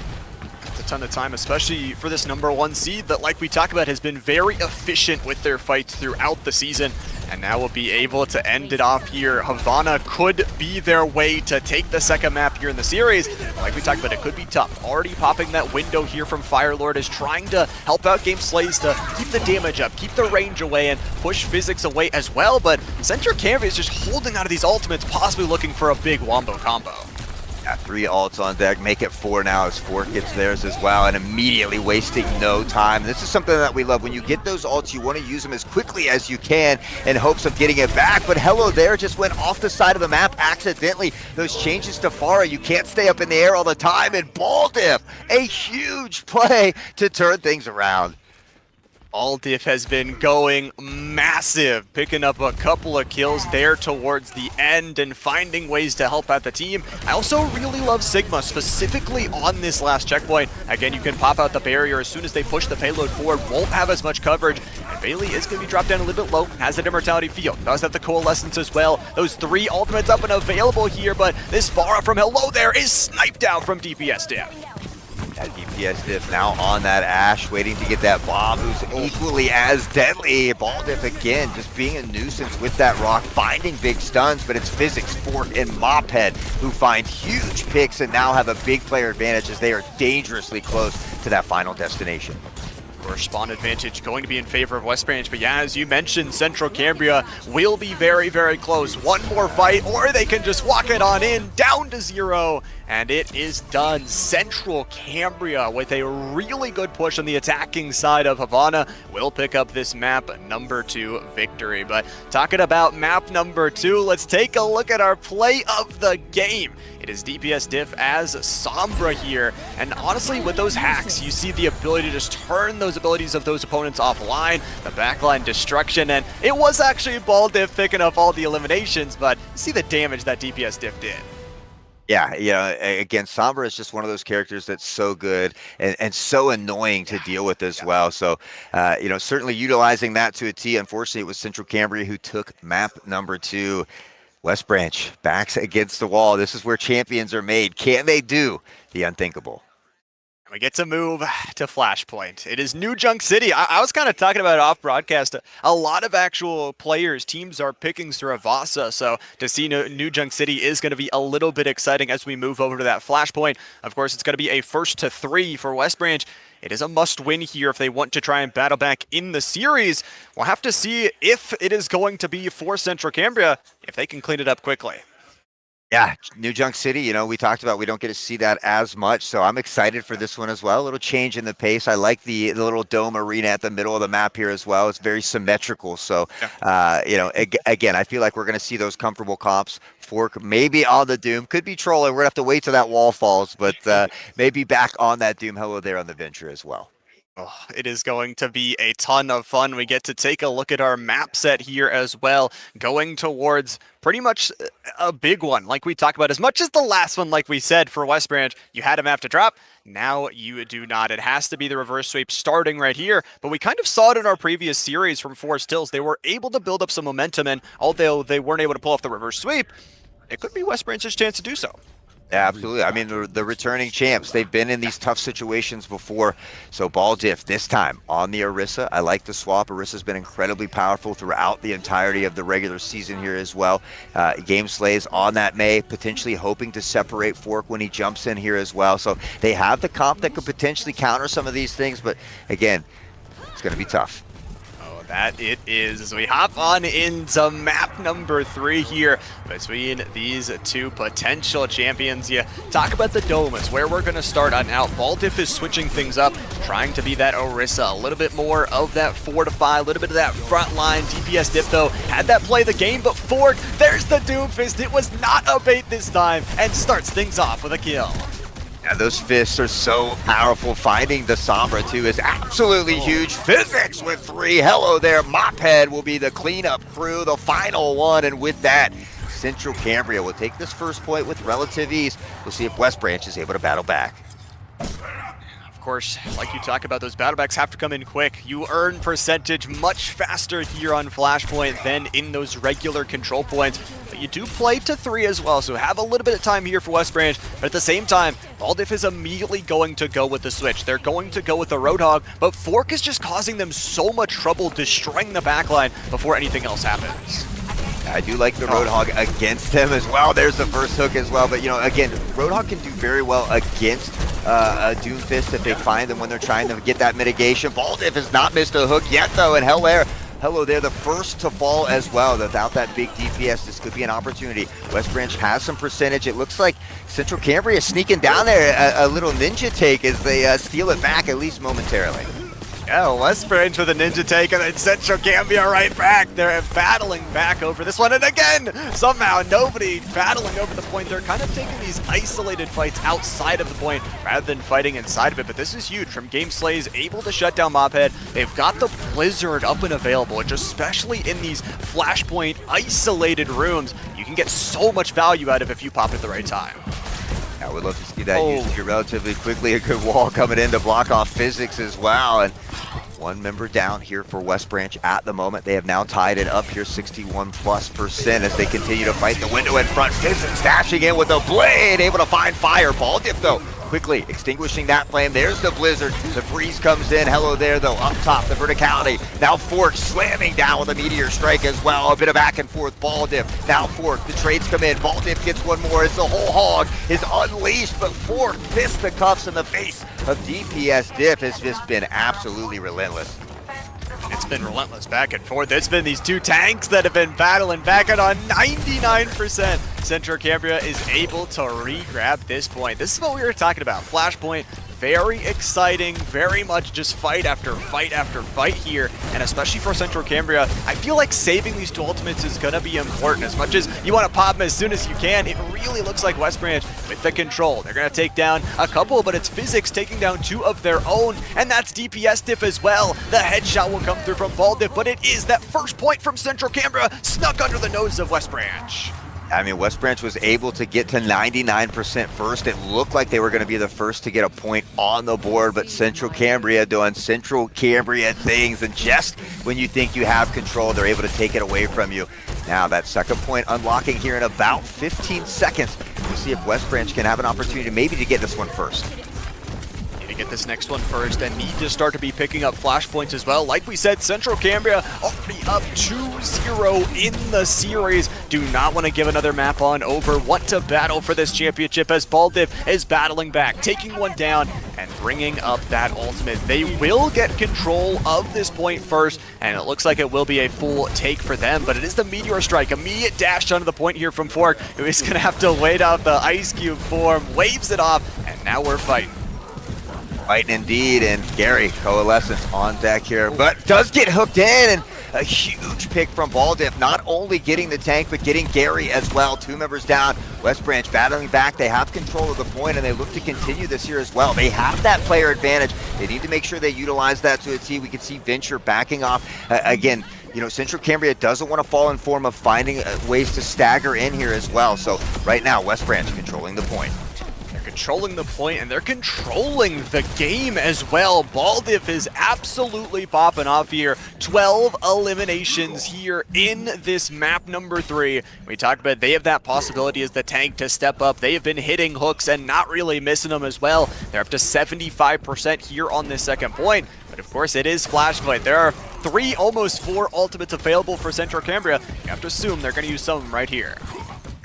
It's a ton of time, especially for this #1 seed that, like we talked about, has been very efficient with their fights throughout the season. And now we'll be able to end it off here. Havana could be their way to take the second map here in the series. Like we talked about, it could be tough. Already popping that window here from Firelord is trying to help out Game Slays to keep the damage up, keep the range away, and push Physics away as well. But Central Cambria is just holding out of these ultimates, possibly looking for a big wombo combo. Yeah, 3 ults on deck, make it 4 now as Fork gets theirs as well, and immediately wasting no time. This is something that we love. When you get those ults, you want to use them as quickly as you can in hopes of getting it back, but Hello there just went off the side of the map accidentally. Those changes to Pharah, you can't stay up in the air all the time, and Baldiff, a huge play to turn things around. Baldiff has been going massive, picking up a couple of kills there towards the end and finding ways to help out the team. I also really love Sigma, specifically on this last checkpoint. Again, you can pop out the barrier as soon as they push the payload forward, won't have as much coverage, and Bailey is going to be dropped down a little bit low, has that Immortality Field, does have the Coalescence as well. Those 3 ultimates up and available here, but this Pharah from Hello there is sniped out from DPS Diff. That DPS Diff now on that Ashe, waiting to get that bomb, who's equally as deadly. Baldiff again, just being a nuisance with that rock, finding big stuns, but it's Physics, Fork, and Mophead who find huge picks and now have a big player advantage as they are dangerously close to that final destination. Spawn advantage going to be in favor of West Branch, but yeah, as you mentioned, Central Cambria will be very, very close. One more fight, or they can just walk it on in, down to 0, and it is done. Central Cambria with a really good push on the attacking side of Havana will pick up this map #2 victory. But talking about map #2, let's take a look at our play of the game. It is DPS Diff as Sombra here, and honestly, with those hacks, you see the ability to just turn those abilities of those opponents offline, the backline destruction, and it was actually Baldiff picking up all the eliminations, but see the damage that DPS Diff did. Yeah, again, Sombra is just one of those characters that's so good and so annoying to deal with as well. So, certainly utilizing that to a T. Unfortunately, it was Central Cambria who took map #2. West Branch, backs against the wall. This is where champions are made. Can they do the unthinkable? We get to move to Flashpoint. It is New Junk City. I was kind of talking about it off broadcast. A lot of actual players, teams are picking Sravasa, so to see New Junk City is going to be a little bit exciting as we move over to that Flashpoint. Of course, it's going to be a 1-3 for West Branch. It is a must-win here if they want to try and battle back in the series. We'll have to see if it is going to be for Central Cambria, if they can clean it up quickly. Yeah, New Junk City, we talked about we don't get to see that as much, so I'm excited for this one as well. A little change in the pace. I like the little dome arena at the middle of the map here as well. It's very symmetrical, so, again, I feel like we're going to see those comfortable comps. Fork maybe on the Doom, could be trolling. We're going to have to wait till that wall falls, but maybe back on that Doom. Hello there on the Venture as well. Oh, it is going to be a ton of fun. We get to take a look at our map set here as well, going towards pretty much a big one like we talked about. As much as the last one, like we said, for West Branch, you had a map to drop. Now you do not. It has to be the reverse sweep starting right here, but we kind of saw it in our previous series from Forest Hills. They were able to build up some momentum, and although they weren't able to pull off the reverse sweep, it could be West Branch's chance to do so. Yeah, absolutely. I mean, the returning champs, they've been in these tough situations before. So Baldiff this time on the Orisa. I like the swap. Orisa's been incredibly powerful throughout the entirety of the regular season here as well. Game Slays on that May, potentially hoping to separate Fork when he jumps in here as well. So they have the comp that could potentially counter some of these things, but again, it's going to be tough. That it is. As we hop on into map number 3 here between these two potential champions. You talk about the dome is where we're going to start on out. Baldiff is switching things up, trying to be that Orisa. A little bit more of that fortify, a little bit of that front line. DPS Dip, though, had that play the game, but Fork, there's the Doomfist. It was not a bait this time, and starts things off with a kill. Yeah, those fists are so powerful. Finding the Sombra, too, is absolutely huge. Physics with 3. Hello there. Mophead will be the cleanup crew, the final one. And with that, Central Cambria will take this first point with relative ease. We'll see if West Branch is able to battle back. Of course, like you talk about, those battlebacks have to come in quick. You earn percentage much faster here on Flashpoint than in those regular control points. But you do play to 3 as well, so have a little bit of time here for West Branch. But at the same time, Baldiff is immediately going to go with the switch. They're going to go with the Roadhog, but Fork is just causing them so much trouble destroying the backline before anything else happens. I do like the Roadhog against them as well. There's the first hook as well. But, you know, again, Roadhog can do very well against a Doomfist if they find them when they're trying to get that mitigation. Baldiff has not missed a hook yet, though, and hello there, the first to fall as well. Without that big DPS, this could be an opportunity. West Branch has some percentage. It looks like Central Cambria is sneaking down there, a little ninja take as they steal it back, at least momentarily. Yeah, West Branch with a ninja take, and then Central Cambria right back. They're battling back over this one, and again, somehow nobody battling over the point. They're kind of taking these isolated fights outside of the point rather than fighting inside of it, but this is huge from Game Slays, able to shut down Mophead. They've got the Blizzard up and available, which especially in these Flashpoint isolated rooms, you can get so much value out of if you pop at the right time. I would love to see that used here relatively quickly. A good wall coming in to block off Physics as well. And one member down here for West Branch at the moment. They have now tied it up here 61+% as they continue to fight the window in front. Physics dashing in with a blade, able to find fire. Baldiff, though, quickly extinguishing that flame. There's the Blizzard. The freeze comes in. Hello there, though, up top, the verticality. Now Fork slamming down with a meteor strike as well. A bit of back and forth. Baldiff, now Fork. The trades come in. Baldiff gets one more as the whole hog is unleashed, but Fork fist the cuffs in the face of DPS Diff has just been absolutely relentless. It's been relentless back and forth. It's been these two tanks that have been battling back, and on 99%, Central Cambria is able to re-grab this point. This is what we were talking about. Flashpoint, very exciting, very much just fight after fight after fight here, and especially for Central Cambria, I feel like saving these two ultimates is going to be important. As much as you want to pop them as soon as you can, it really looks like West Branch with the control. They're going to take down a couple, but it's Physics taking down 2 of their own, and that's DPS Diff as well. The headshot will come through from Baldiff, but it is that first point from Central Cambria snuck under the nose of West Branch. I mean, West Branch was able to get to 99% first. It looked like they were going to be the first to get a point on the board, but Central Cambria doing Central Cambria things, and just when you think you have control, they're able to take it away from you. Now that second point unlocking here in about 15 seconds. We'll see if West Branch can have an opportunity maybe to get this one first. Get this next one first and need to start to be picking up flashpoints as well. Like we said, Central Cambria already up 2-0 in the series. Do not want to give another map on over. Want to battle for this championship as Baldiff is battling back, taking one down and bringing up that ultimate. They will get control of this point first, and it looks like it will be a full take for them, but it is the Meteor Strike. Immediate dash onto the point here from Fork, who is going to have to wait out the Ice Cube form, waves it off, and now we're fighting. Fighting indeed, and Gary Coalescence on deck here, but does get hooked in, and a huge pick from Baldiff, not only getting the tank, but getting Gary as well. 2 members down. West Branch battling back. They have control of the point, and they look to continue this here as well. They have that player advantage. They need to make sure they utilize that to a T. We can see Venture backing off. Again, you know, Central Cambria doesn't want to fall in form of finding ways to stagger in here as well. So right now, West Branch controlling the point. Controlling the point, and they're controlling the game as well. Baldiff is absolutely popping off here. 12 eliminations here in this map number 3. We talked about they have that possibility as the tank to step up. They have been hitting hooks and not really missing them as well. They're up to 75% here on this second point. But of course, it is Flashpoint. There are 3, almost 4 ultimates available for Central Cambria. You have to assume they're going to use some of them right here.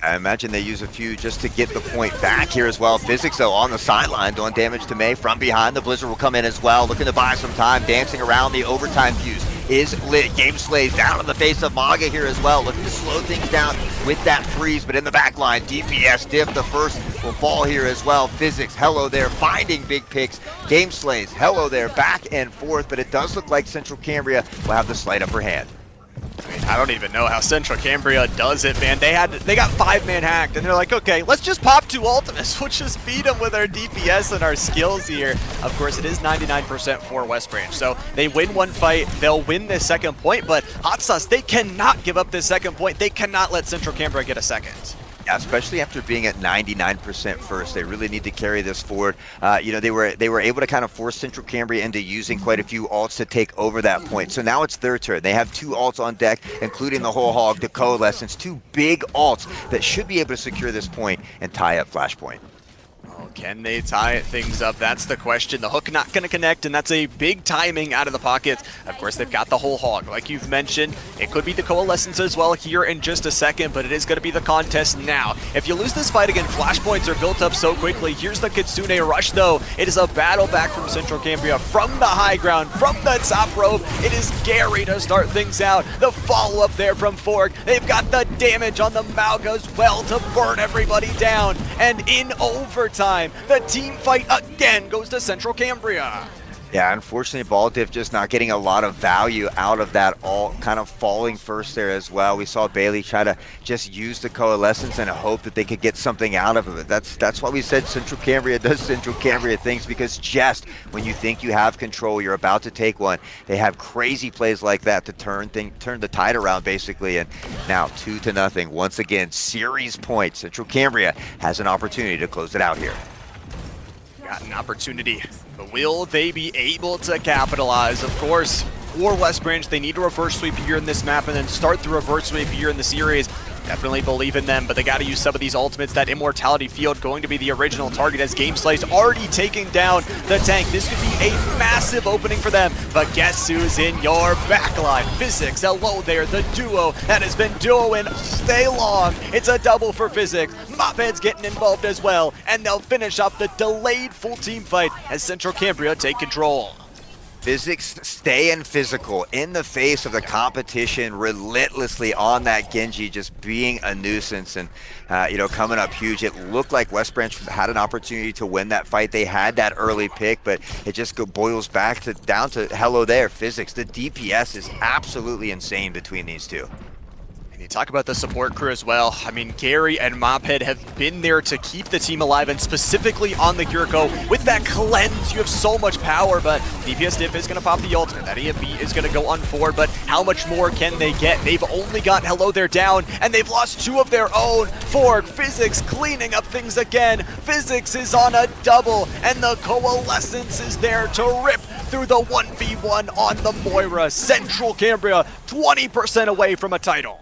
I imagine they use a few just to get the point back here as well. Physics, though, on the sideline doing damage to May from behind. The Blizzard will come in as well, looking to buy some time, dancing around the overtime fuse. is lit. Game Slays down in the face of Maga here as well, looking to slow things down with that freeze, but in the back line, DPS Diff, the first will fall here as well. Physics, hello there, finding big picks. Game Slays, hello there, back and forth, but it does look like Central Cambria will have the slight upper hand. I mean, I don't even know how Central Cambria does it, man. They got 5-man hacked, and they're like, okay, let's just pop 2 ultimates. We'll just beat them with our DPS and our skills here. Of course, it is 99% for West Branch, so they win one fight, they'll win this second point, but Hot Sauce, they cannot give up this second point. They cannot let Central Cambria get a second. Yeah, especially after being at 99% first, they really need to carry this forward. You know, they were able to kind of force Central Cambria into using quite a few ults to take over that point. So now it's their turn. They have 2 ults on deck, including the whole hog, the Coalescence, 2 big ults that should be able to secure this point and tie up Flashpoint. Oh, can they tie things up? That's the question. The hook not going to connect, and that's a big timing out of the pockets. Of course, they've got the whole hog, like you've mentioned. It could be the Coalescence as well here in just a second, but it is going to be the contest now. If you lose this fight again, flashpoints are built up so quickly. Here's the Kitsune rush, though. It is a battle back from Central Cambria, from the high ground, from the top rope. It is Gary to start things out. The follow-up there from Fork. They've got the damage on the Mauga as well to burn everybody down. And in overtime, the team fight again goes to Central Cambria. Yeah, unfortunately, Baldiff just not getting a lot of value out of that ult, kind of falling first there as well. We saw Bailey try to just use the Coalescence and hope that they could get something out of it. That's why we said Central Cambria does Central Cambria things, because just when you think you have control, you're about to take one, they have crazy plays like that to turn the tide around, basically. And now 2-0. Once again, series point. Central Cambria has an opportunity to close it out here. Got an opportunity, but will they be able to capitalize? Of course, for West Branch, they need to reverse sweep here in this map and then start the reverse sweep here in the series. Definitely believe in them, but they got to use some of these ultimates. That Immortality Field going to be the original target, as Game Slay's already taking down the tank. This could be a massive opening for them, but guess who's in your backline? Physics, hello there, the duo that has been duoing all day long. It's a double for Physics. Mophead's getting involved as well, and they'll finish off the delayed full team fight as Central Cambria take control. Physics staying physical in the face of the competition, relentlessly on that Genji, just being a nuisance and you know, coming up huge. It looked like West Branch had an opportunity to win that fight. They had that early pick, but it just boils back to down to hello there, Physics. The DPS is absolutely insane between these two. And you talk about the support crew as well. I mean, Gary and Mophead have been there to keep the team alive, and specifically on the Kiriko. With that cleanse, you have so much power, but DPS Diff is going to pop the ultimate. That EMP is going to go on forward, but how much more can they get? They've only got hello there down, and they've lost 2 of their own. Fork, Physics cleaning up things again. Physics is on a double, and the Coalescence is there to rip through the 1v1 on the Moira. Central Cambria 20% away from a title.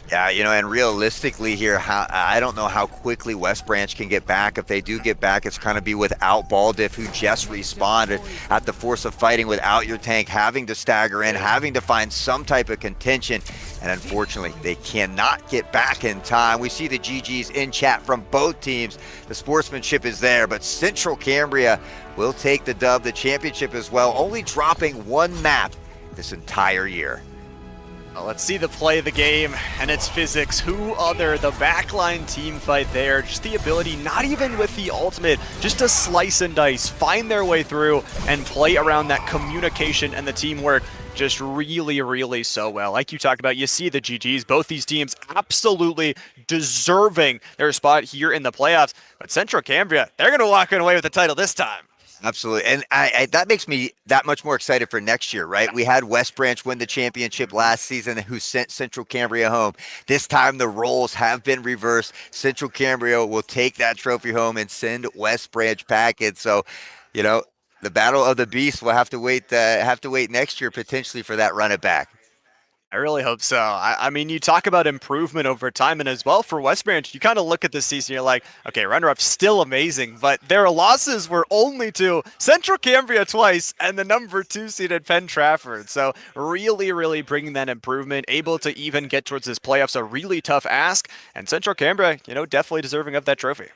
Yeah, you know, and realistically here, I don't know how quickly West Branch can get back. If they do get back, it's going to be without Baldiff, who just respawned at the force of fighting without your tank, having to stagger in, having to find some type of contention. And unfortunately, they cannot get back in time. We see the GGs in chat from both teams. The sportsmanship is there, but Central Cambria will take the dub, the championship as well, only dropping 1 map this entire year. Well, let's see the play of the game, and it's Physics. Who other? The backline team fight there. Just the ability, not even with the ultimate, just to slice and dice, find their way through, and play around that communication and the teamwork just really, really so well. Like you talked about, you see the GGs. Both these teams absolutely deserving their spot here in the playoffs. But Central Cambria, they're going to walk away with the title this time. Absolutely, and that makes me that much more excited for next year, right? We had West Branch win the championship last season, who sent Central Cambria home. This time the roles have been reversed. Central Cambria will take that trophy home and send West Branch packing. So, you know, the battle of the beasts will have to wait next year potentially for that run it back. I really hope so. I mean, you talk about improvement over time, and as well for West Branch, you kind of look at this season, you're like, okay, runner-up still amazing, but their losses were only to Central Cambria twice and the number 2 seeded Penn Trafford. So really, really bringing that improvement, able to even get towards this playoffs, a really tough ask, and Central Cambria, you know, definitely deserving of that trophy.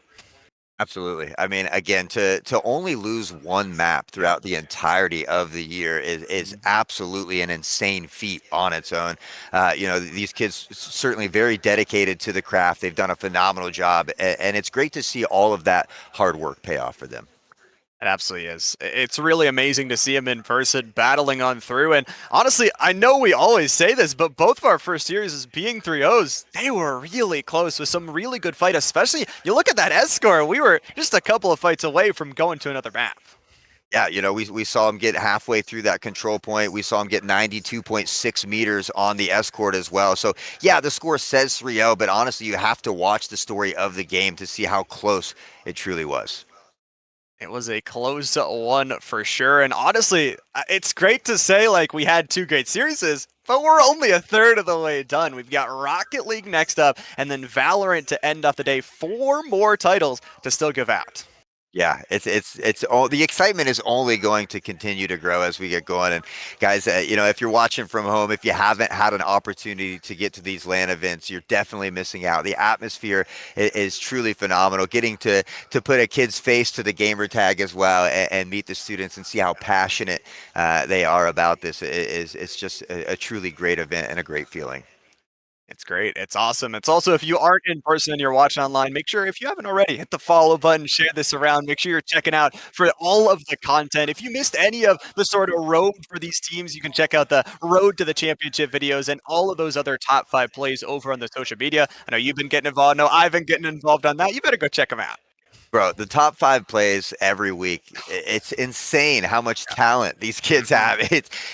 Absolutely. I mean, again, to only lose one map throughout the entirety of the year is absolutely an insane feat on its own. These kids certainly very dedicated to the craft. They've done a phenomenal job, and it's great to see all of that hard work pay off for them. It absolutely is. It's really amazing to see him in person battling on through. And honestly, I know we always say this, but both of our first series as being 3-0s, they were really close with some really good fight, especially you look at that S score. We were just a couple of fights away from going to another map. Yeah, we saw him get halfway through that control point. We saw him get 92.6 meters on the escort as well. So, yeah, the score says 3-0, but honestly, you have to watch the story of the game to see how close it truly was. It was a close one for sure. And honestly, it's great to say like we had two great series, but we're only a third of the way done. We've got Rocket League next up and then Valorant to end off the day. 4 more titles to still give out. Yeah, it's all the excitement is only going to continue to grow as we get going. And guys, if you're watching from home, if you haven't had an opportunity to get to these LAN events, you're definitely missing out. The atmosphere is truly phenomenal. Getting to put a kid's face to the gamer tag as well and meet the students and see how passionate they are about this it's just a truly great event and a great feeling. It's great. It's awesome. It's also, if you aren't in person and you're watching online, make sure, if you haven't already, hit the follow button, share this around. Make sure you're checking out for all of the content. If you missed any of the sort of road for these teams, you can check out the road to the championship videos and all of those other top 5 plays over on the social media. I know you've been getting involved. No, I've been getting involved on that. You better go check them out. Bro, the top 5 plays every week. It's insane how much talent these kids have.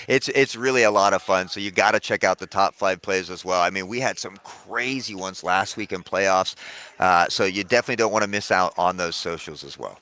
It's really a lot of fun. So you got to check out the top 5 plays as well. I mean, we had some crazy ones last week in playoffs. So you definitely don't want to miss out on those socials as well.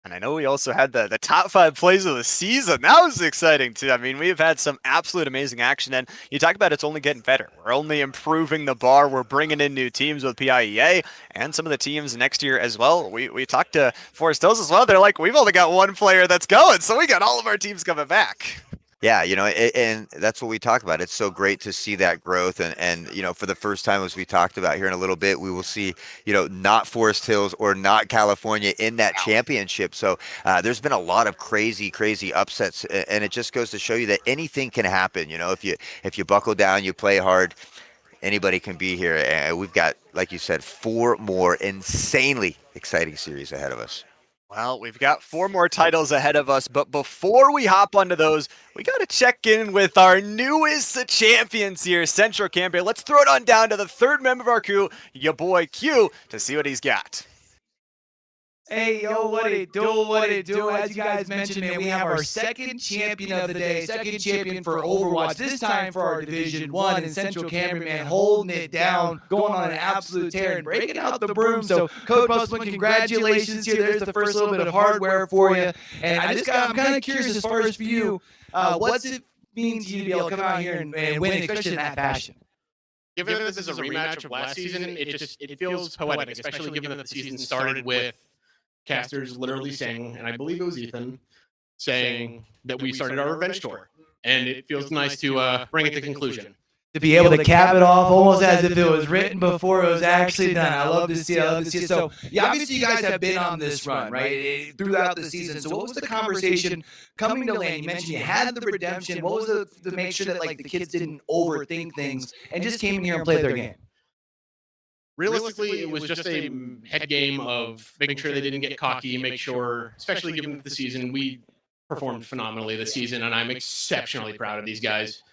And I know we also had the top 5 plays of the season. That was exciting too. I mean, we've had some absolute amazing action, and you talk about it's only getting better. We're only improving the bar. We're bringing in new teams with PIEA and some of the teams next year as well. We talked to Forest Hills as well. They're like, we've only got one player that's going, so we got all of our teams coming back. Yeah, and that's what we talk about. It's so great to see that growth. And for the first time, as we talked about here in a little bit, we will see, not Forest Hills or not California in that championship. So there's been a lot of crazy, crazy upsets. And it just goes to show you that anything can happen. If you buckle down, you play hard, anybody can be here. And we've got, like you said, 4 more insanely exciting series ahead of us. Well, we've got 4 more titles ahead of us, but before we hop onto those, we got to check in with our newest champions here, Central Cambria. Let's throw it on down to the 3rd member of our crew, your boy Q, to see what he's got. Hey, yo, what it do? As you guys mentioned, man, we have our 2nd champion of the day, 2nd champion for Overwatch, this time for our Division 1 in Central Cambria, man, holding it down, going on an absolute tear and breaking out the broom. So, Code Busman, congratulations here. There's the first little bit of hardware for you. And I'm kind of curious as far as for you, what's it mean to you to be able to come out here and win, especially in that fashion? Given that this is a rematch of last season, it feels poetic, especially given that the season started with casters literally saying, and I believe it was Ethan, saying that we started our revenge tour. And it feels nice to bring it to conclusion. To be able to cap it off almost as if it was written before it was actually done. I love to see it. So, yeah, obviously you guys have been on this run, right, throughout the season. So what was the conversation coming to LAN? You mentioned you had the redemption. What was the make sure that, like, the kids didn't overthink things and just came in here and played their game? Realistically, it was just a head game of making sure they didn't get cocky, make sure, especially given the season, we performed phenomenally this season, and I'm exceptionally proud of these guys.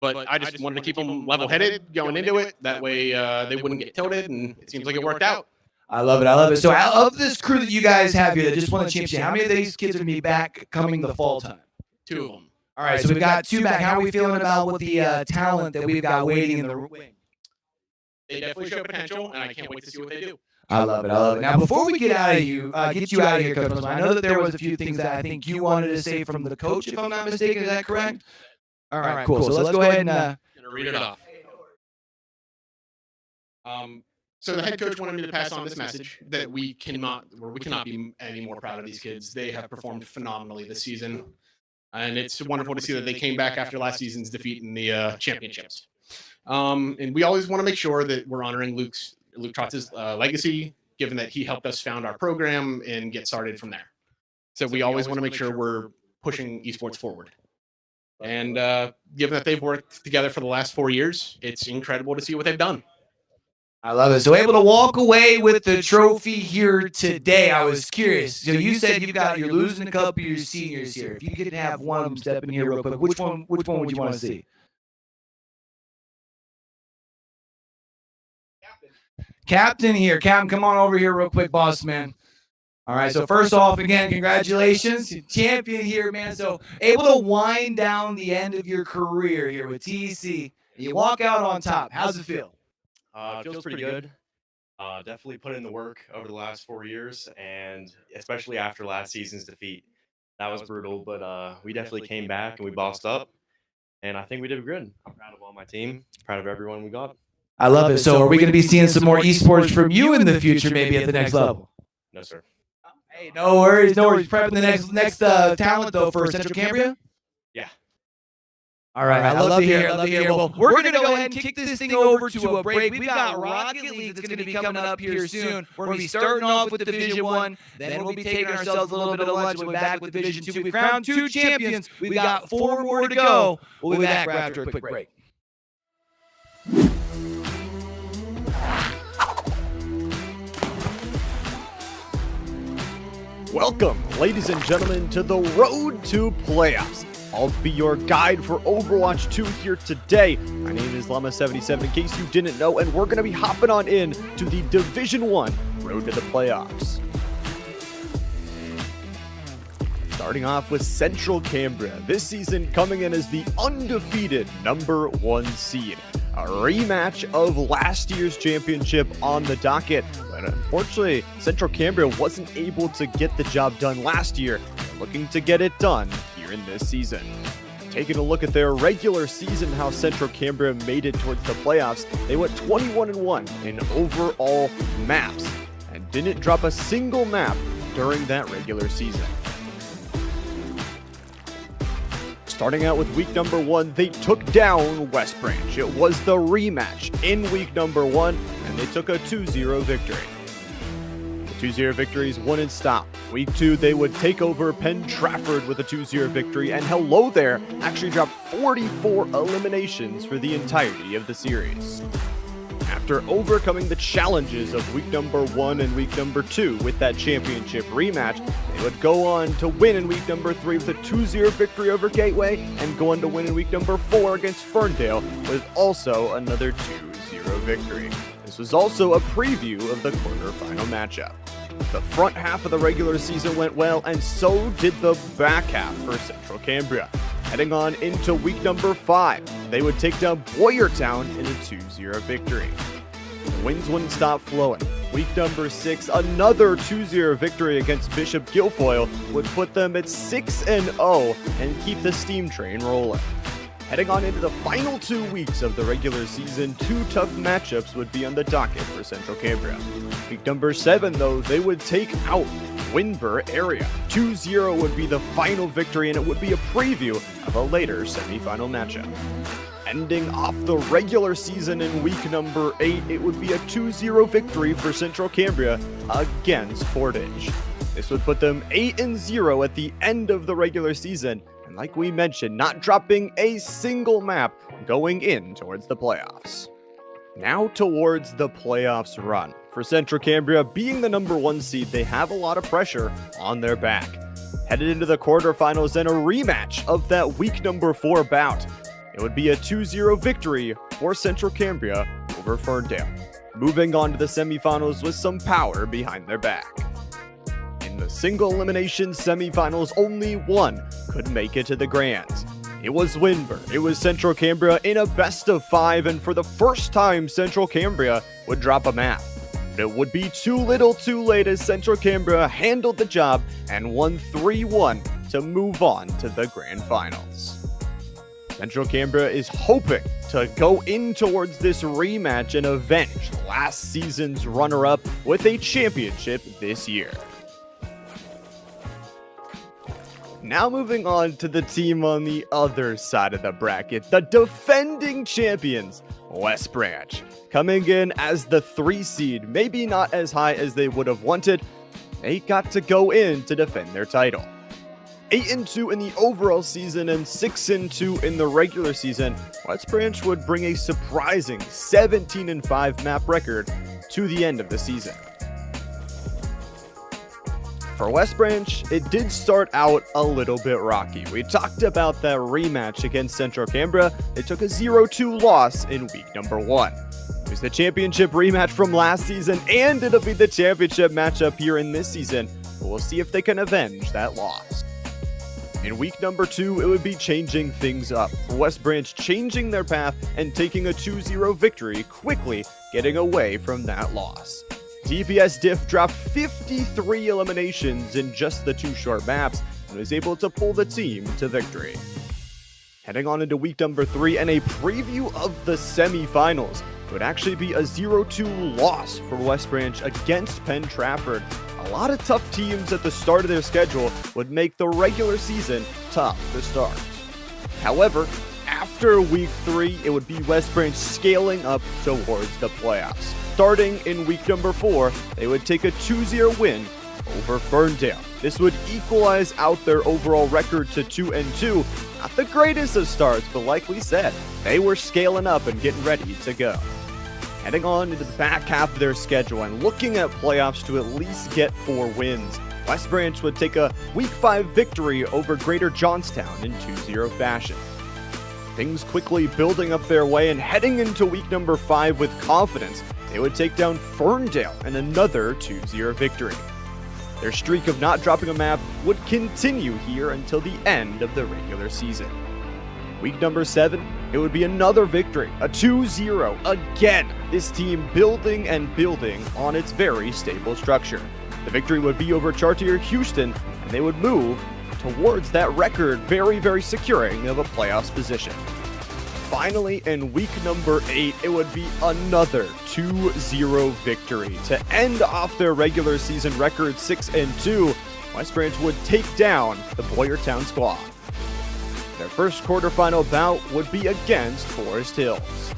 But I just wanted to keep them level-headed going into it. That way they wouldn't get tilted, and it seems like it worked out. I love it. So of this crew that you guys have here that just won the championship, how many of these kids are going to be back coming the fall time? 2 of them. All right, so we've got 2 back. How are we feeling about what the talent that we've got waiting in the wing? They definitely show potential, and I can't wait to see what they do. I love it. Now, before we get out of you, get you out of here, Coach Muslim, I know that there was a few things that I think you wanted to say from the coach, if I'm not mistaken. Is that correct? All right, cool. So let's go ahead and I'm gonna read it off. So the head coach wanted me to pass on this message that we cannot be any more proud of these kids. They have performed phenomenally this season, and it's wonderful to see that they came back after last season's defeat in the championships. And we always want to make sure that we're honoring Luke Trotz's legacy, given that he helped us found our program and get started from there. So we always want to make sure we're pushing esports forward. And given that they've worked together for the last 4 years, it's incredible to see what they've done. I love it. So able to walk away with the trophy here today. I was curious. So you said you're losing a couple of your seniors here. If you could have one of them step in here real quick, which one would you want to see? Captain here. Captain, come on over here real quick, boss man. All right, so first off, again, congratulations. Champion here, man. So able to wind down the end of your career here with TEC. You walk out on top. How's it feel? It feels pretty good. Definitely put in the work over the last 4 years, and especially after last season's defeat. That was brutal, but we definitely came back and we bossed up, and I think we did good. I'm proud of all my team, proud of everyone we got. I love it. So are we going to be seeing some more esports from you in the future, maybe at the next level? No, sir. Hey, no worries, no worries. Prepping the next talent though for Central Cambria. Yeah. All right, I love to hear. Well, we're going to go ahead and kick this thing over to a break. We've got Rocket League that's going to be coming up here soon. We're going to be starting off with Division 1, then we'll be taking ourselves a little bit of lunch. We'll be back with Division 2. We've crowned 2 champions. We've got 4 more to go. We'll be back after a quick break. Welcome, ladies and gentlemen, to the road to playoffs. I'll be your guide for Overwatch 2 here today. My name is Llama77 in case you didn't know, and we're going to be hopping on in to the Division 1 road to the playoffs. Starting off with Central Cambria, this season coming in as the undefeated #1 seed. A rematch of last year's championship on the docket, but unfortunately, Central Cambria wasn't able to get the job done last year. They're looking to get it done here in this season. Taking a look at their regular season, how Central Cambria made it towards the playoffs, they went 21-1 in overall maps and didn't drop a single map during that regular season. Starting out with week #1, they took down West Branch. It was the rematch in week #1, and they took a 2-0 victory. The 2-0 victories wouldn't stop. Week 2, they would take over Penn Trafford with a 2-0 victory, and Hello There actually dropped 44 eliminations for the entirety of the series. After overcoming the challenges of week #1 and week #2 with that championship rematch, they would go on to win in week #3 with a 2-0 victory over Gateway, and go on to win in week #4 against Ferndale with also another 2-0 victory. This was also a preview of the quarterfinal matchup. The front half of the regular season went well, and so did the back half for Central Cambria. Heading on into week #5, they would take down Boyertown in a 2-0 victory. The wins wouldn't stop flowing. Week #6, another 2-0 victory against Bishop Guilfoyle would put them at 6-0 and keep the steam train rolling. Heading on into the final 2 weeks of the regular season, 2 tough matchups would be on the docket for Central Cambria. Week #7, though, they would take out Winburn area. 2-0 would be the final victory, and it would be a preview of a later semifinal matchup. Ending off the regular season in week #8, it would be a 2-0 victory for Central Cambria against Portage. This would put them 8-0 at the end of the regular season, and like we mentioned, not dropping a single map going in towards the playoffs. Now towards the playoffs run. For Central Cambria, being the #1 seed, they have a lot of pressure on their back. Headed into the quarterfinals and a rematch of that week #4 bout. It would be a 2-0 victory for Central Cambria over Ferndale. Moving on to the semifinals with some power behind their back. In the single elimination semifinals, only one could make it to the Grands. It was Winburn. It was Central Cambria in a best-of-5, and for the first time, Central Cambria would drop a map. But it would be too little too late as Central Cambria handled the job and won 3-1 to move on to the Grand Finals. Central Cambria is hoping to go in towards this rematch and avenge last season's runner-up with a championship this year. Now moving on to the team on the other side of the bracket, the defending champions, West Branch. Coming in as the 3 seed, maybe not as high as they would have wanted, they got to go in to defend their title. 8-2 in the overall season and 6-2 in the regular season, West Branch would bring a surprising 17-5 map record to the end of the season. For West Branch, it did start out a little bit rocky. We talked about that rematch against Central Canberra. They took a 0-2 loss in week number 1. It was the championship rematch from last season, and it'll be the championship matchup here in this season, but we'll see if they can avenge that loss. In week number 2, it would be changing things up, for West Branch changing their path and taking a 2-0 victory, quickly getting away from that loss. TPS Diff dropped 53 eliminations in just the 2 short maps and was able to pull the team to victory. Heading on into week number 3 and a preview of the semifinals, it would actually be a 0-2 loss for West Branch against Penn Trafford. A lot of tough teams at the start of their schedule would make the regular season tough to start. However, after week 3, it would be West Branch scaling up towards the playoffs. Starting in week number 4, they would take a 2-0 win over Ferndale. This would equalize out their overall record to 2-2. Not the greatest of starts, but like we said, they were scaling up and getting ready to go. Heading on into the back half of their schedule and looking at playoffs to at least get 4 wins, West Branch would take a week 5 victory over Greater Johnstown in 2-0 fashion. Things quickly building up their way and heading into week number 5 with confidence, they would take down Ferndale in another 2-0 victory. Their streak of not dropping a map would continue here until the end of the regular season. Week number 7, it would be another victory, a 2-0 again, this team building and building on its very stable structure. The victory would be over Chartier Houston, and they would move towards that record very securing of a playoffs position. Finally, in week number 8, it would be another 2-0 victory. To end off their regular season record 6-2, West Branch would take down the Boyertown squad. Their first quarterfinal bout would be against Forest Hills.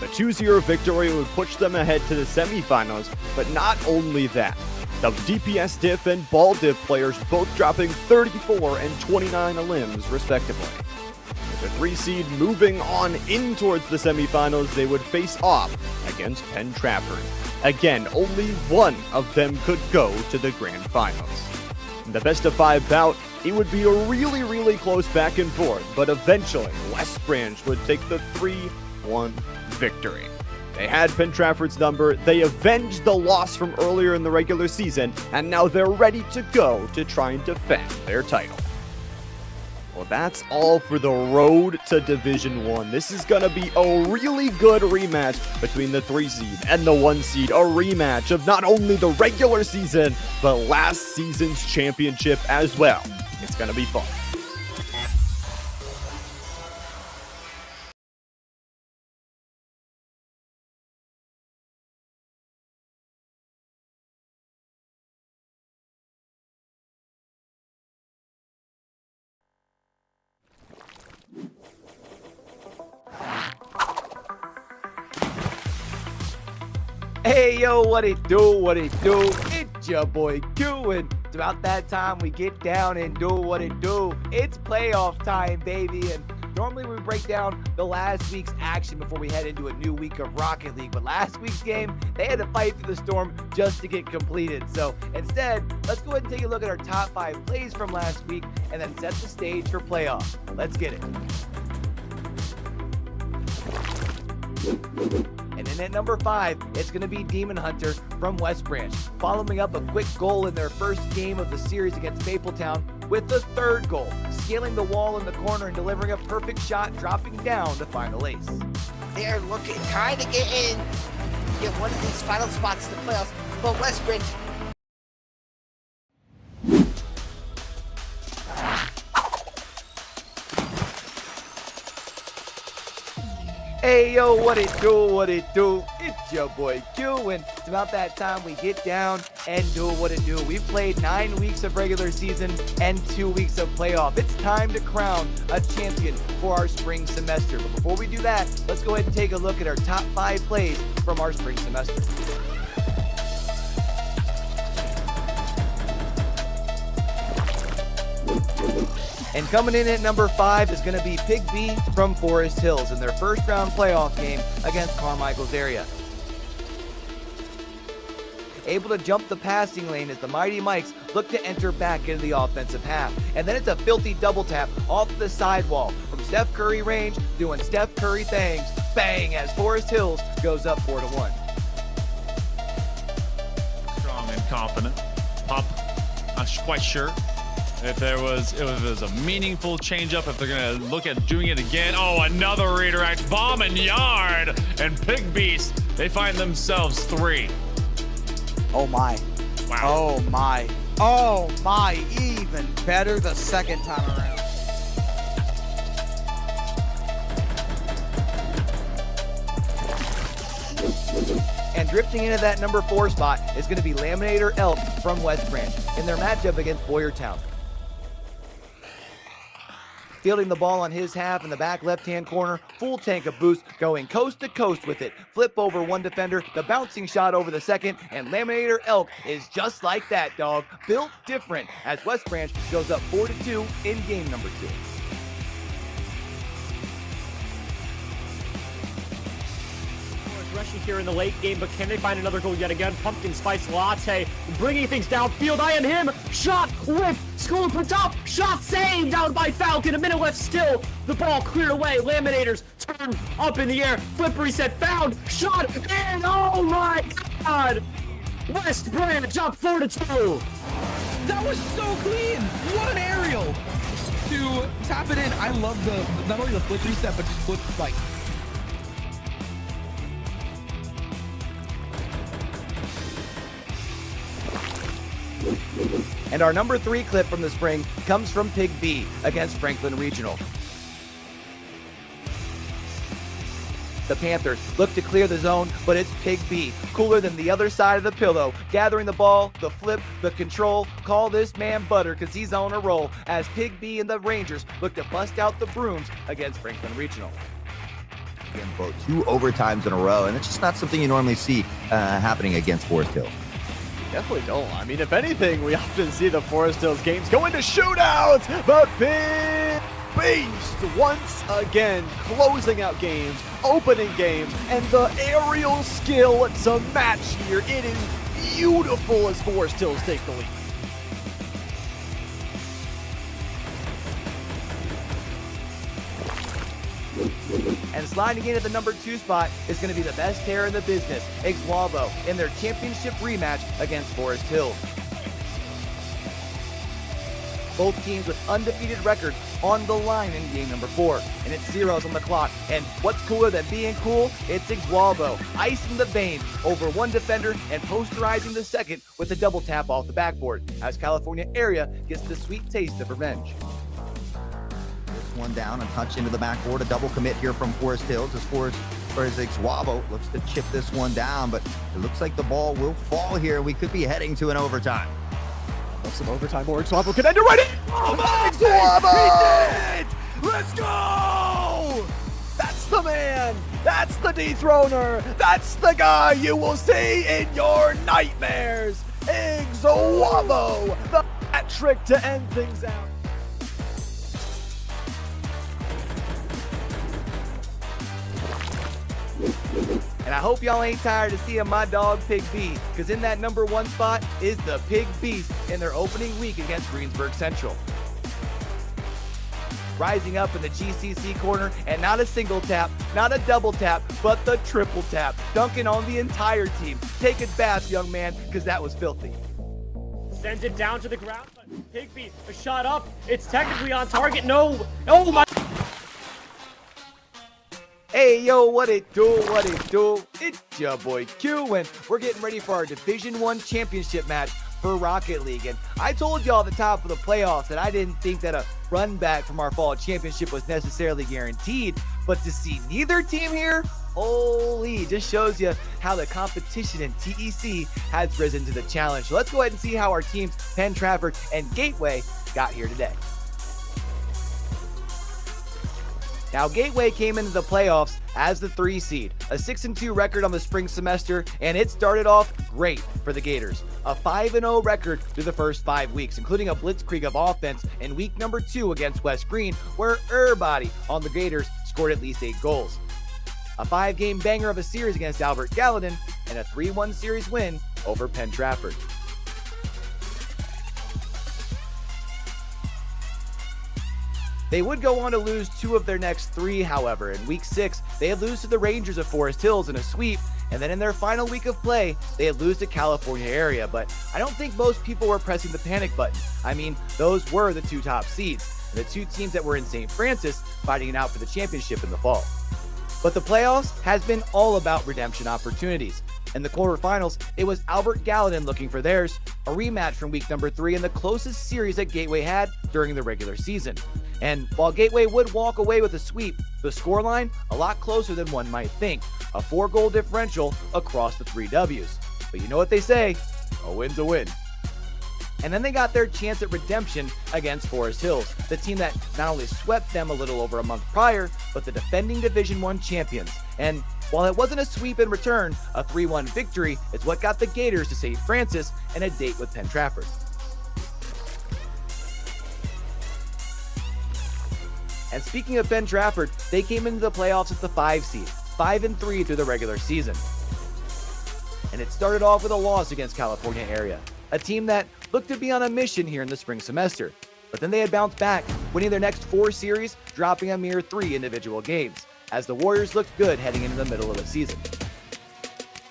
The 2-0 victory would push them ahead to the semifinals, but not only that. The DPS Diff and Ball Diff players both dropping 34 and 29 elims respectively. With the 3 seed moving on in towards the semifinals, they would face off against Penn Trafford. Again, only one of them could go to the grand finals. In the best of 5 bout, it would be a really close back and forth, but eventually West Branch would take the 3-1 victory. They had Penn Trafford's number, they avenged the loss from earlier in the regular season, and now they're ready to go to try and defend their title. Well, that's all for the road to Division 1. This is going to be a really good rematch between the 3 seed and the 1 seed. A rematch of not only the regular season, but last season's championship as well. It's going to be fun. Hey yo, what it do, it's your boy Q, and it's about that time we get down and do what it do. It's playoff time, baby, and normally we break down the last week's action before we head into a new week of Rocket League, but last week's game, they had to fight through the storm just to get completed. So instead, let's go ahead and take a look at our top 5 plays from last week and then set the stage for playoff. Let's get it. And then at number 5, it's going to be Demon Hunter from West Branch, following up a quick goal in their first game of the series against Mapletown with the 3rd goal, scaling the wall in the corner and delivering a perfect shot, dropping down to final ace. They are trying to get one of these final spots in the playoffs, but West Branch. Hey yo, what it do, it's your boy Q, and it's about that time we get down and do what it do. We've played 9 weeks of regular season and 2 weeks of playoff. It's time to crown a champion for our spring semester. But before we do that, let's go ahead and take a look at our top 5 plays from our spring semester. And coming in at number 5 is going to be Pig B from Forest Hills in their first round playoff game against Carmichael's area. Able to jump the passing lane as the Mighty Mikes look to enter back into the offensive half. And then it's a filthy double tap off the sidewall from Steph Curry range, doing Steph Curry things. Bang, as Forest Hills goes up 4-1. Strong and confident. Pop, not quite sure if it was a meaningful changeup, if they're gonna look at doing it again. Oh, another redirect, bomb and yard, and Pig Beast, they find themselves 3. Oh my. Wow. Oh my. Oh my. Even better the second time around. And drifting into that number 4 spot is going to be Laminator Elk from West Branch in their matchup against Boyertown. Fielding the ball on his half in the back left-hand corner, full tank of boost, going coast to coast with it. Flip over one defender, the bouncing shot over the second, and Laminator Elk is just like that, dog. Built different as West Branch goes up 4-2 in game number 2. Rushing here in the late game, but can they find another goal yet again? Pumpkin Spice Latte bringing things downfield. I am him. Shot whiffed. School puts up. Shot saved down by Falcon. A minute left still. The ball cleared away. Laminators turn up in the air. Flip reset found. Shot and oh my God! West Branch up 4-2. That was so clean. What an aerial to tap it in. I love not only the flip reset, but just flip like. And our number 3 clip from the spring comes from Pig B against Franklin Regional. The Panthers look to clear the zone, but it's Pig B, cooler than the other side of the pillow, gathering the ball, the flip, the control. Call this man butter because he's on a roll as Pig B and the Rangers look to bust out the brooms against Franklin Regional. Again, bro, 2 overtimes in a row, and it's just not something you normally see happening against Forest Hills. Definitely don't. I mean, if anything, we often see the Forest Hills games go into shootouts, but Big Beast once again closing out games, opening games, and the aerial skill to match here. It is beautiful as Forest Hills take the lead. And sliding into the number 2 spot is going to be the best pair in the business, Ixwalbo, in their championship rematch against Forest Hills. Both teams with undefeated records on the line in game number 4, and it's zeros on the clock. And what's cooler than being cool? It's Ixwalbo, icing the vein over one defender and posterizing the second with a double tap off the backboard, as California area gets the sweet taste of revenge. One down and touch into the backboard. A double commit here from Forest Hills as Ixwalbo looks to chip this one down, but it looks like the ball will fall here. We could be heading to an overtime. Some overtime more. Ixwalbo can end it right in. Oh my Ixwalbo! He did it! Let's go! That's the man. That's the dethroner. That's the guy you will see in your nightmares. Ixwalbo, the hat trick to end things out. And I hope y'all ain't tired of seeing my dog Pig B, because in that number 1 spot is the Pig Beast in their opening week against Greensburg Central. Rising up in the GCC corner, and not a single tap, not a double tap, but the triple tap, dunking on the entire team. Take a bath, young man, because that was filthy. Sends it down to the ground, but Pigby, a shot up. It's technically on target. No. Oh my. Hey, yo, what it do, what it do? It's your boy Q, and we're getting ready for our Division 1 championship match for Rocket League. And I told y'all at the top of the playoffs that I didn't think that a run back from our fall championship was necessarily guaranteed, But to see neither team here, holy, just shows you how the competition in TEC has risen to the challenge. So let's go ahead and see how our teams, Penn Trafford and Gateway, got here today. Now, Gateway came into the playoffs as the 3 seed, a 6-2 record on the spring semester, and it started off great for the Gators. A 5-0 record through the first 5 weeks, including a blitzkrieg of offense in week number 2 against West Green, where everybody on the Gators scored at least 8 goals. A 5-game banger of a series against Albert Gallatin, and a 3-1 series win over Penn Trafford. They would go on to lose 2 of their next 3, however. In week 6, they'd lose to the Rangers of Forest Hills in a sweep, and then in their final week of play, they'd lose to California Area. But I don't think most people were pressing the panic button. I mean, those were the 2 top seeds, and the 2 teams that were in St. Francis fighting it out for the championship in the fall. But the playoffs has been all about redemption opportunities. In the quarterfinals, it was Albert Gallatin looking for theirs, a rematch from week number 3 and the closest series that Gateway had during the regular season. And while Gateway would walk away with a sweep, the scoreline a lot closer than one might think, a 4-goal differential across the 3 W's. But you know what they say, a win's a win. And then they got their chance at redemption against Forest Hills, the team that not only swept them a little over a month prior, but the defending Division I champions. And while it wasn't a sweep in return, a 3-1 victory is what got the Gators to St. Francis and a date with Penn Trafford. And speaking of Penn Trafford, they came into the playoffs as the 5 seed, 5-3 through the regular season. And it started off with a loss against California Area, a team that looked to be on a mission here in the spring semester. But then they had bounced back, winning their next 4 series, dropping a mere 3 individual games, as the Warriors looked good heading into the middle of the season.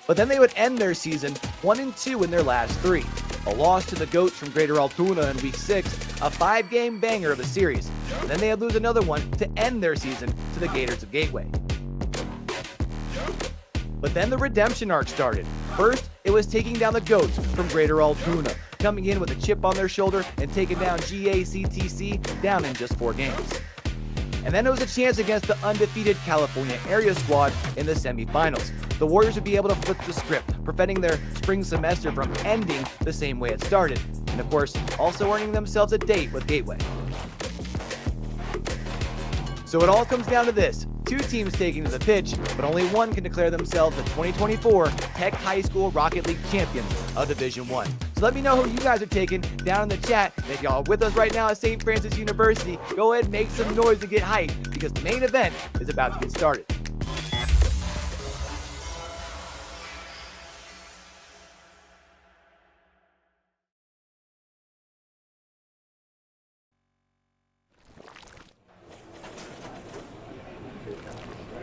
But then they would end their season 1-2 in their last 3. A loss to the Goats from Greater Altoona in week 6, a 5-game banger of a series. And then they'd lose another one to end their season to the Gators of Gateway. But then the redemption arc started. First, it was taking down the Goats from Greater Altoona, coming in with a chip on their shoulder and taking down GACTC down in just 4 games. And then it was a chance against the undefeated California Area squad in the semifinals. The Warriors would be able to flip the script, preventing their spring semester from ending the same way it started. And of course, also earning themselves a date with Gateway. So it all comes down to this. 2 teams taking to the pitch, but only one can declare themselves the 2024 TEC High School Rocket League champions of Division I. So let me know who you guys are taking down in the chat. And if y'all are with us right now at St. Francis University, go ahead and make some noise and get hyped, because the main event is about to get started.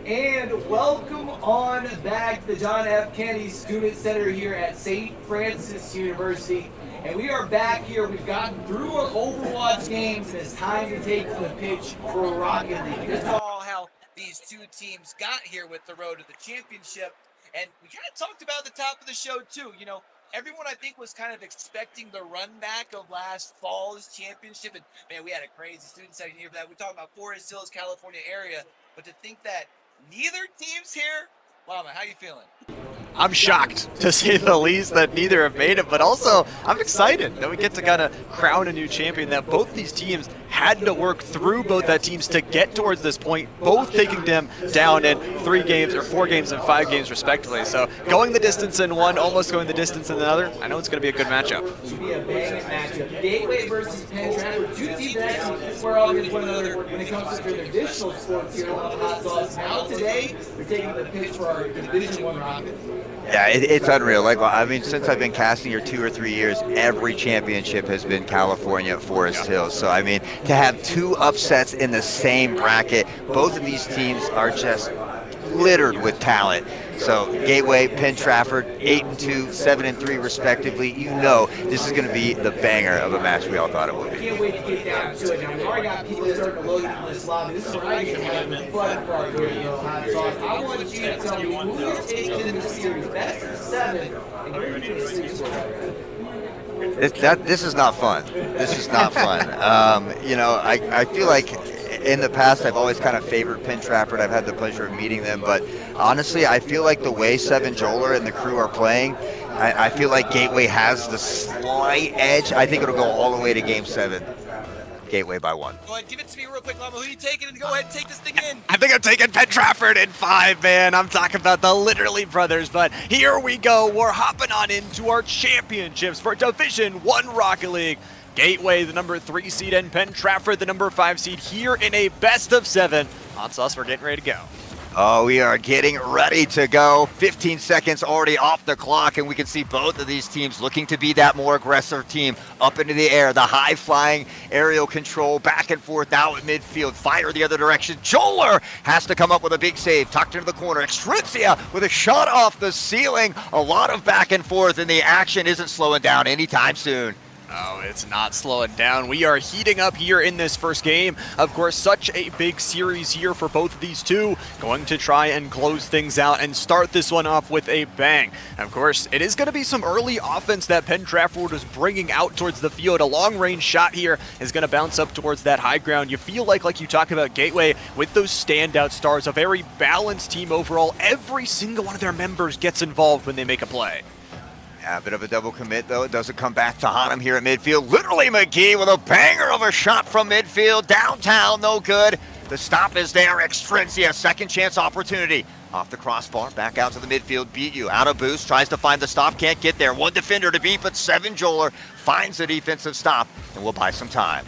And welcome on back to the John F. Kennedy Student Center here at St. Francis University. And we are back here. We've gotten through our Overwatch games, and it's time to take to the pitch for Rocket League. You saw how these 2 teams got here with the road to the championship. And we kind of talked about at the top of the show, too. You know, everyone, I think, was kind of expecting the run back of last fall's championship. And, man, we had a crazy student section here for that. We're talking about Forest Hills, California Area. But to think that neither team's here, wow, man, how you feeling? I'm shocked, to say the least, that neither have made it, but also I'm excited that we get to kind of crown a new champion, that both these teams had to work through both that teams to get towards this point, both taking them down in 3 games or 4 games and 5 games respectively. So going the distance in one, almost going the distance in another, I know it's going to be a good matchup. It should be a banging matchup. Gateway versus Penn Trafford, 2 teams that actually square off against one another when it comes to their traditional sports here on the Hot Sauce. Now today, they're taking the pitch for our Division I Rocket. Yeah, it's unreal. Like, I mean, since I've been casting here 2 or 3 years, every championship has been California Forest Hills. So, I mean, to have 2 upsets in the same bracket, both of these teams are just littered with talent. So, Gateway, Penn Trafford, 8-2, 7-3 respectively. You know this is going to be the banger of a match we all thought it would be. Can't wait to get down to it. Now, we already got people starting to load into this lobby. This is where I get to have fun for our video Hot Sauce. I want you to tell me who you're taking in this series, best of 7, and who you're taking the series for right now. This is not fun. This is not fun. You know, I feel like in the past, I've always kind of favored Penn Trafford. I've had the pleasure of meeting them, but honestly, I feel like the way Seven Joler and the crew are playing, I feel like Gateway has the slight edge. I think it'll go all the way to Game 7. Gateway by 1. Go ahead, give it to me real quick, Llama. Who are you taking? And go ahead and take this thing in. I think I'm taking Penn Trafford in 5, man. I'm talking about the literally brothers, but here we go. We're hopping on into our championships for Division 1 Rocket League. Gateway, the number 3 seed, and Penn Trafford, the number 5 seed, here in a best of 7. Hot sauce, we're getting ready to go. Oh, we are getting ready to go. 15 seconds already off the clock, and we can see both of these teams looking to be that more aggressive team. Up into the air, the high-flying aerial control, back and forth now at midfield. Fire the other direction. Joler has to come up with a big save. Tucked into the corner. Extrinsia with a shot off the ceiling. A lot of back and forth, and the action isn't slowing down anytime soon. Oh, it's not slowing down. We are heating up here in this first game. Of course, such a big series here for both of these two. Going to try and close things out and start this one off with a bang. Of course, it is going to be some early offense that Penn Trafford is bringing out towards the field. A long-range shot here is going to bounce up towards that high ground. You feel like you talk about Gateway, with those standout stars, a very balanced team overall. Every single one of their members gets involved when they make a play. Yeah, a bit of a double commit, though. It doesn't come back to Hanum here at midfield. Literally McGee with a banger of a shot from midfield. Downtown, no good. The stop is there. Extrinsia, second chance opportunity. Off the crossbar, back out to the midfield. Beat you. Out of boost, tries to find the stop, can't get there. One defender to beat, but Seven Joler finds the defensive stop, and we'll buy some time.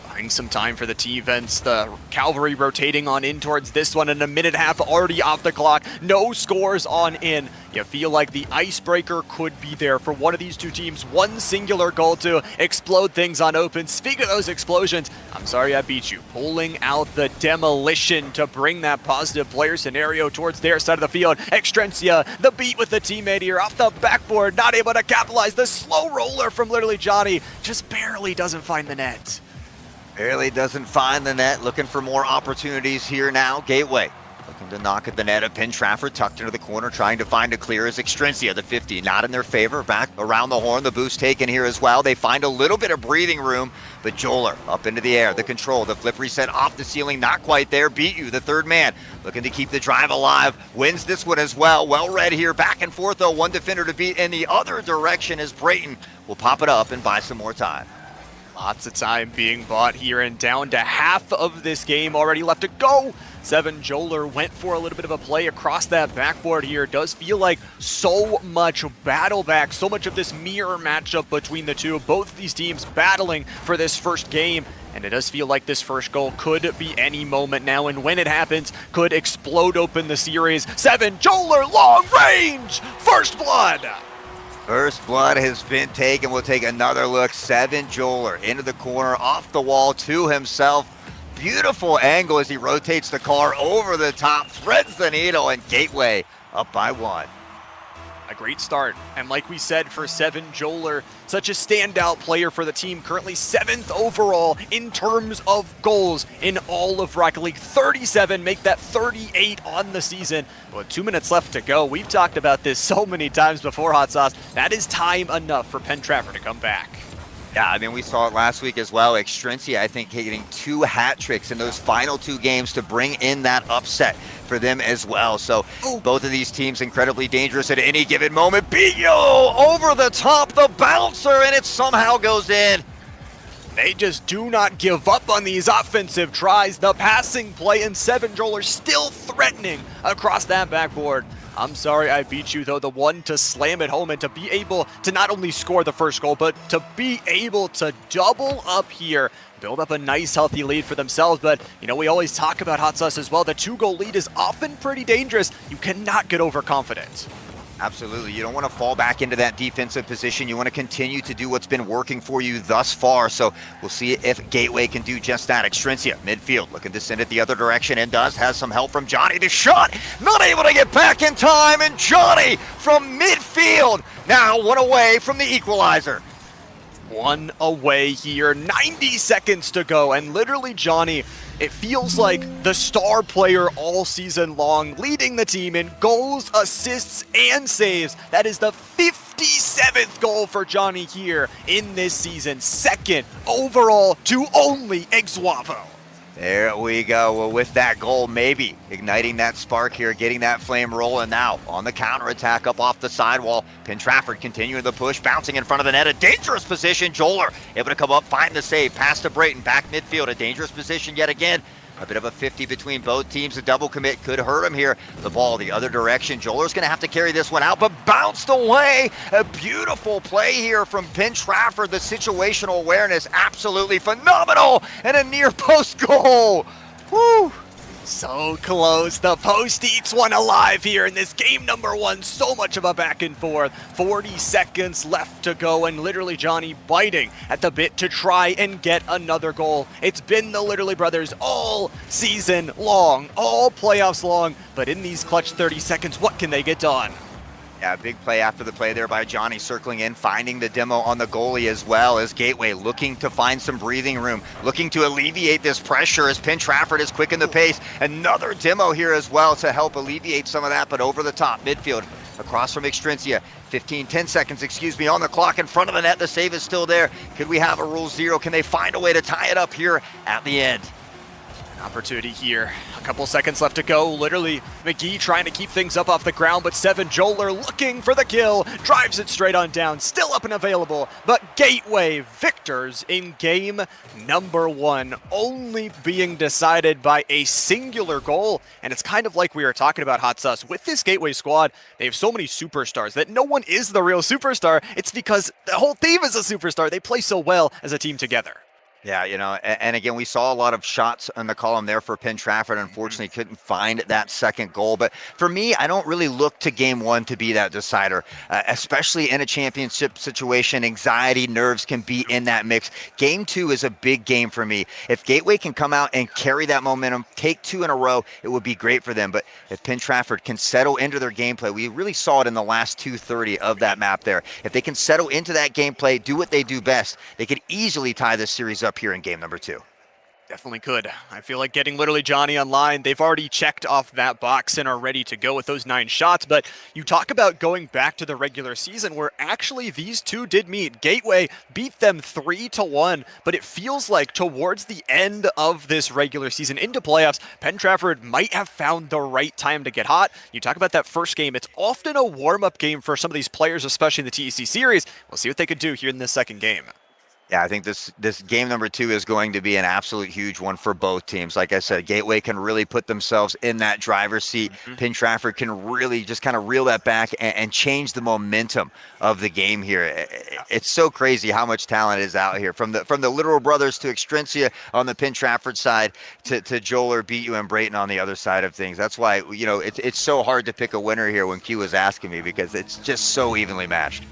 Buying some time for the T-Vents. The Cavalry rotating on in towards this one, and a minute and a half already off the clock. No scores on in. You feel like the icebreaker could be there for one of these two teams. One singular goal to explode things on open. Speaking of those explosions, I'm sorry I beat you. Pulling out the demolition to bring that positive player scenario towards their side of the field. Extrinsia, the beat with the teammate here off the backboard. Not able to capitalize. The slow roller from literally Johnny just barely doesn't find the net. Barely doesn't find the net. Looking for more opportunities here now. Gateway looking to knock at the net of Penn Trafford, tucked into the corner, trying to find a clear as Extrinsia, the 50, not in their favor. Back around the horn, the boost taken here as well. They find a little bit of breathing room, but Joler up into the air, the control, the flip reset off the ceiling, not quite there. Beat you, the third man, looking to keep the drive alive. Wins this one as well. Well read here, back and forth though. One defender to beat in the other direction as Brayton will pop it up and buy some more time. Lots of time being bought here, and down to half of this game already left to go. Seven Joler went for a little bit of a play across that backboard here. Does feel like so much battle back, so much of this mirror matchup between the two. Both of these teams battling for this first game, and it does feel like this first goal could be any moment now, and when it happens, could explode open the series. Seven Joler, long range, first blood. First blood has been taken. We'll take another look. Seven Joler into the corner, off the wall to himself. Beautiful angle as he rotates the car over the top, threads the needle, and Gateway up by 1. A great start, and like we said, for Seven Joler, such a standout player for the team, currently 7th overall in terms of goals in all of Rocket League. 37, make that 38 on the season. With 2 minutes left to go, we've talked about this so many times before, Hot Sauce. That is time enough for Penn Trafford to come back. Yeah, I mean, we saw it last week as well. Extrinsia, I think, getting 2 hat tricks in those final 2 games to bring in that upset for them as well. So both of these teams incredibly dangerous at any given moment. Bio over the top, the bouncer, and it somehow goes in. They just do not give up on these offensive tries. The passing play, and Seven Joler still threatening across that backboard. I'm sorry I beat you, though. The one to slam it home and to be able to not only score the first goal, but to be able to double up here, build up a nice, healthy lead for themselves. But, you know, we always talk about Hot Sauce as well. The 2-goal lead is often pretty dangerous. You cannot get overconfident. Absolutely. You don't want to fall back into that defensive position. You want to continue to do what's been working for you thus far. So we'll see if Gateway can do just that. Extrinsia, midfield, looking to send it the other direction, and has some help from Johnny. The shot, not able to get back in time, and Johnny from midfield, now 1 away from the equalizer. 1 away here, 90 seconds to go, and literally Johnny, it feels like the star player all season long, leading the team in goals, assists, and saves. That is the 57th goal for Johnny here in this season. 2nd overall to only Exuavo. There we go. Well, with that goal, maybe igniting that spark here, getting that flame rolling now on the counterattack up off the sidewall. Pin Trafford continuing the push, bouncing in front of the net. A dangerous position. Joler able to come up, find the save, pass to Brayton, back midfield. A dangerous position yet again. A bit of a 50 between both teams. A double commit could hurt him here. The ball the other direction. Joler's going to have to carry this one out, but bounced away. A beautiful play here from Pin Trafford. The situational awareness, absolutely phenomenal. And a near post goal. Woo! So close. The post eats one alive here in this game number 1. So much of a back and forth. 40 seconds left to go, and literally Johnny biting at the bit to try and get another goal. It's been the Literally Brothers all season long, all playoffs long, but in these clutch 30 seconds, what can they get done? Yeah, big play after the play there by Johnny, circling in, finding the demo on the goalie as well as Gateway looking to find some breathing room, looking to alleviate this pressure as Pin Trafford is quickened the pace. Another demo here as well to help alleviate some of that, but over the top, midfield, across from Extrencia. 10 seconds, on the clock in front of the net. The save is still there. Could we have a Rule 0? Can they find a way to tie it up here at the end? Opportunity here. A couple seconds left to go. Literally, McGee trying to keep things up off the ground, but Seven Joler looking for the kill. Drives it straight on down. Still up and available, but Gateway victors in game number 1, only being decided by a singular goal. And it's kind of like we were talking about, Hot Sauce. With this Gateway squad, they have so many superstars that no one is the real superstar. It's because the whole team is a superstar. They play so well as a team together. Yeah, and again, we saw a lot of shots on the column there for Pin Trafford. Unfortunately, couldn't find that second goal. But for me, I don't really look to game 1 to be that decider, especially in a championship situation. Anxiety, nerves can be in that mix. Game 2 is a big game for me. If Gateway can come out and carry that momentum, take 2 in a row, it would be great for them. But if Pin Trafford can settle into their gameplay, we really saw it in the last 2:30 of that map there. If they can settle into that gameplay, do what they do best, they could easily tie this series up here in game number 2. Definitely could. I feel like getting literally Johnny online, they've already checked off that box and are ready to go with those 9 shots. But you talk about going back to the regular season where actually these two did meet. Gateway beat them 3-1, but it feels like towards the end of this regular season into playoffs, Pin Trafford might have found the right time to get hot. You talk about that first game, it's often a warm-up game for some of these players, especially in the TEC series. We'll see what they could do here in this second game. Yeah, I think this game number 2 is going to be an absolute huge one for both teams. Like I said, Gateway can really put themselves in that driver's seat. Pin Trafford can really just kind of reel that back and change the momentum of the game here. It's so crazy how much talent is out here. From the Literal Brothers to Extrencia on the Pin Trafford side to Joler, BU, and Brayton on the other side of things. That's why, it's so hard to pick a winner here when Q was asking me, because it's just so evenly matched.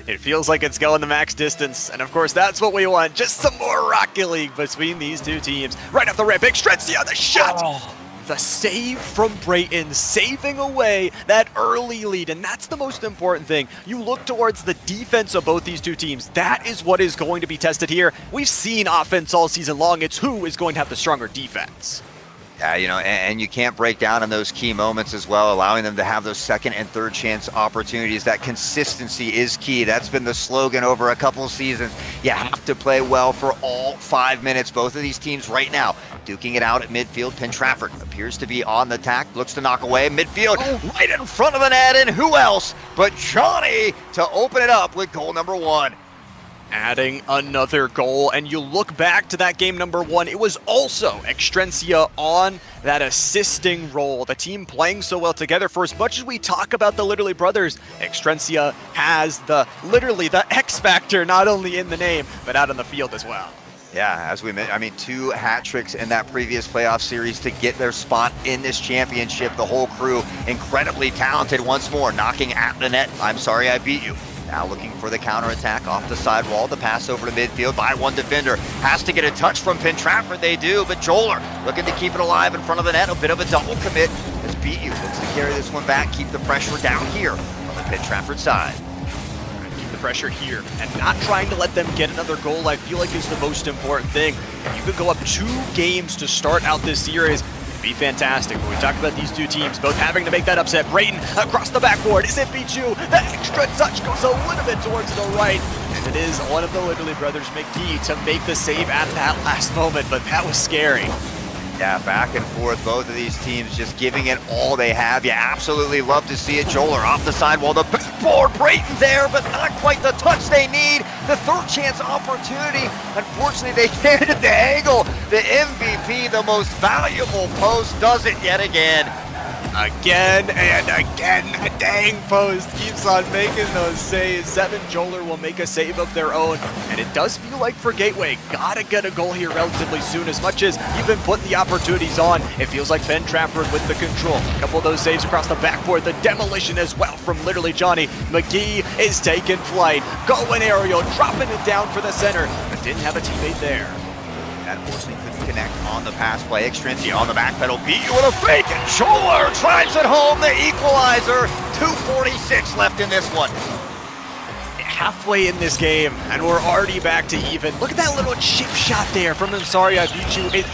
It feels like it's going the max distance, and of course that's what we want. Just some more Rocket League between these two teams. Right off the rip, Extrencia, the shot! Oh. The save from Brayton, saving away that early lead, and that's the most important thing. You look towards the defense of both these two teams. That is what is going to be tested here. We've seen offense all season long. It's who is going to have the stronger defense. Yeah, and you can't break down in those key moments as well, allowing them to have those second and third chance opportunities. That consistency is key. That's been the slogan over a couple seasons. You have to play well for all 5 minutes. Both of these teams right now duking it out at midfield. Pin Trafford appears to be on the attack, looks to knock away midfield, right in front of the net, and who else but Johnny to open it up with goal number 1. Adding another goal, and you look back to that game number 1, it was also Extrencia on that assisting role. The team playing so well together. For as much as we talk about the Literally Brothers, Extrencia has literally the X factor, not only in the name, but out on the field as well. Yeah, as we mentioned, 2 hat tricks in that previous playoff series to get their spot in this championship. The whole crew incredibly talented once more, knocking at the net. I'm sorry I beat you. Now looking for the counterattack off the side wall. The pass over to midfield by one defender. Has to get a touch from Pin Trafford. They do, but Joler looking to keep it alive in front of the net. A bit of a double commit as BU looks to carry this one back, keep the pressure down here on the Pin Trafford side. Keep the pressure here and not trying to let them get another goal, I feel like is the most important thing. If you could go up 2 games to start out this series, be fantastic. When we talk about these two teams both having to make that upset, Brayton across the backboard. Is it Pichu? The extra touch goes a little bit towards the right. And it is one of the Literally brothers, McGee, to make the save at that last moment, but that was scary. Yeah, back and forth, both of these teams just giving it all they have. You absolutely love to see it. Joler off the side while the backboard, Brayton there, but not quite the touch they need. The third chance opportunity. Unfortunately, they handed the angle. The MVP, the most valuable post, does it yet again. Again and again, the dang post keeps on making those saves. Seven Joler will make a save of their own, and it does feel like for Gateway, gotta get a goal here relatively soon. As much as you've been putting the opportunities on, it feels like Ben Trafford with the control. A couple of those saves across the backboard, the demolition as well from literally Johnny. McGee is taking flight, going aerial, dropping it down for the center, but didn't have a teammate there. That unfortunately couldn't connect on the pass play. Extrinsia on the back pedal, beat you with a fake, and Joler drives it home, the equalizer. 2:46 left in this one. Halfway in this game, and we're already back to even. Look at that little chip shot there from him. Sorry, I beat you.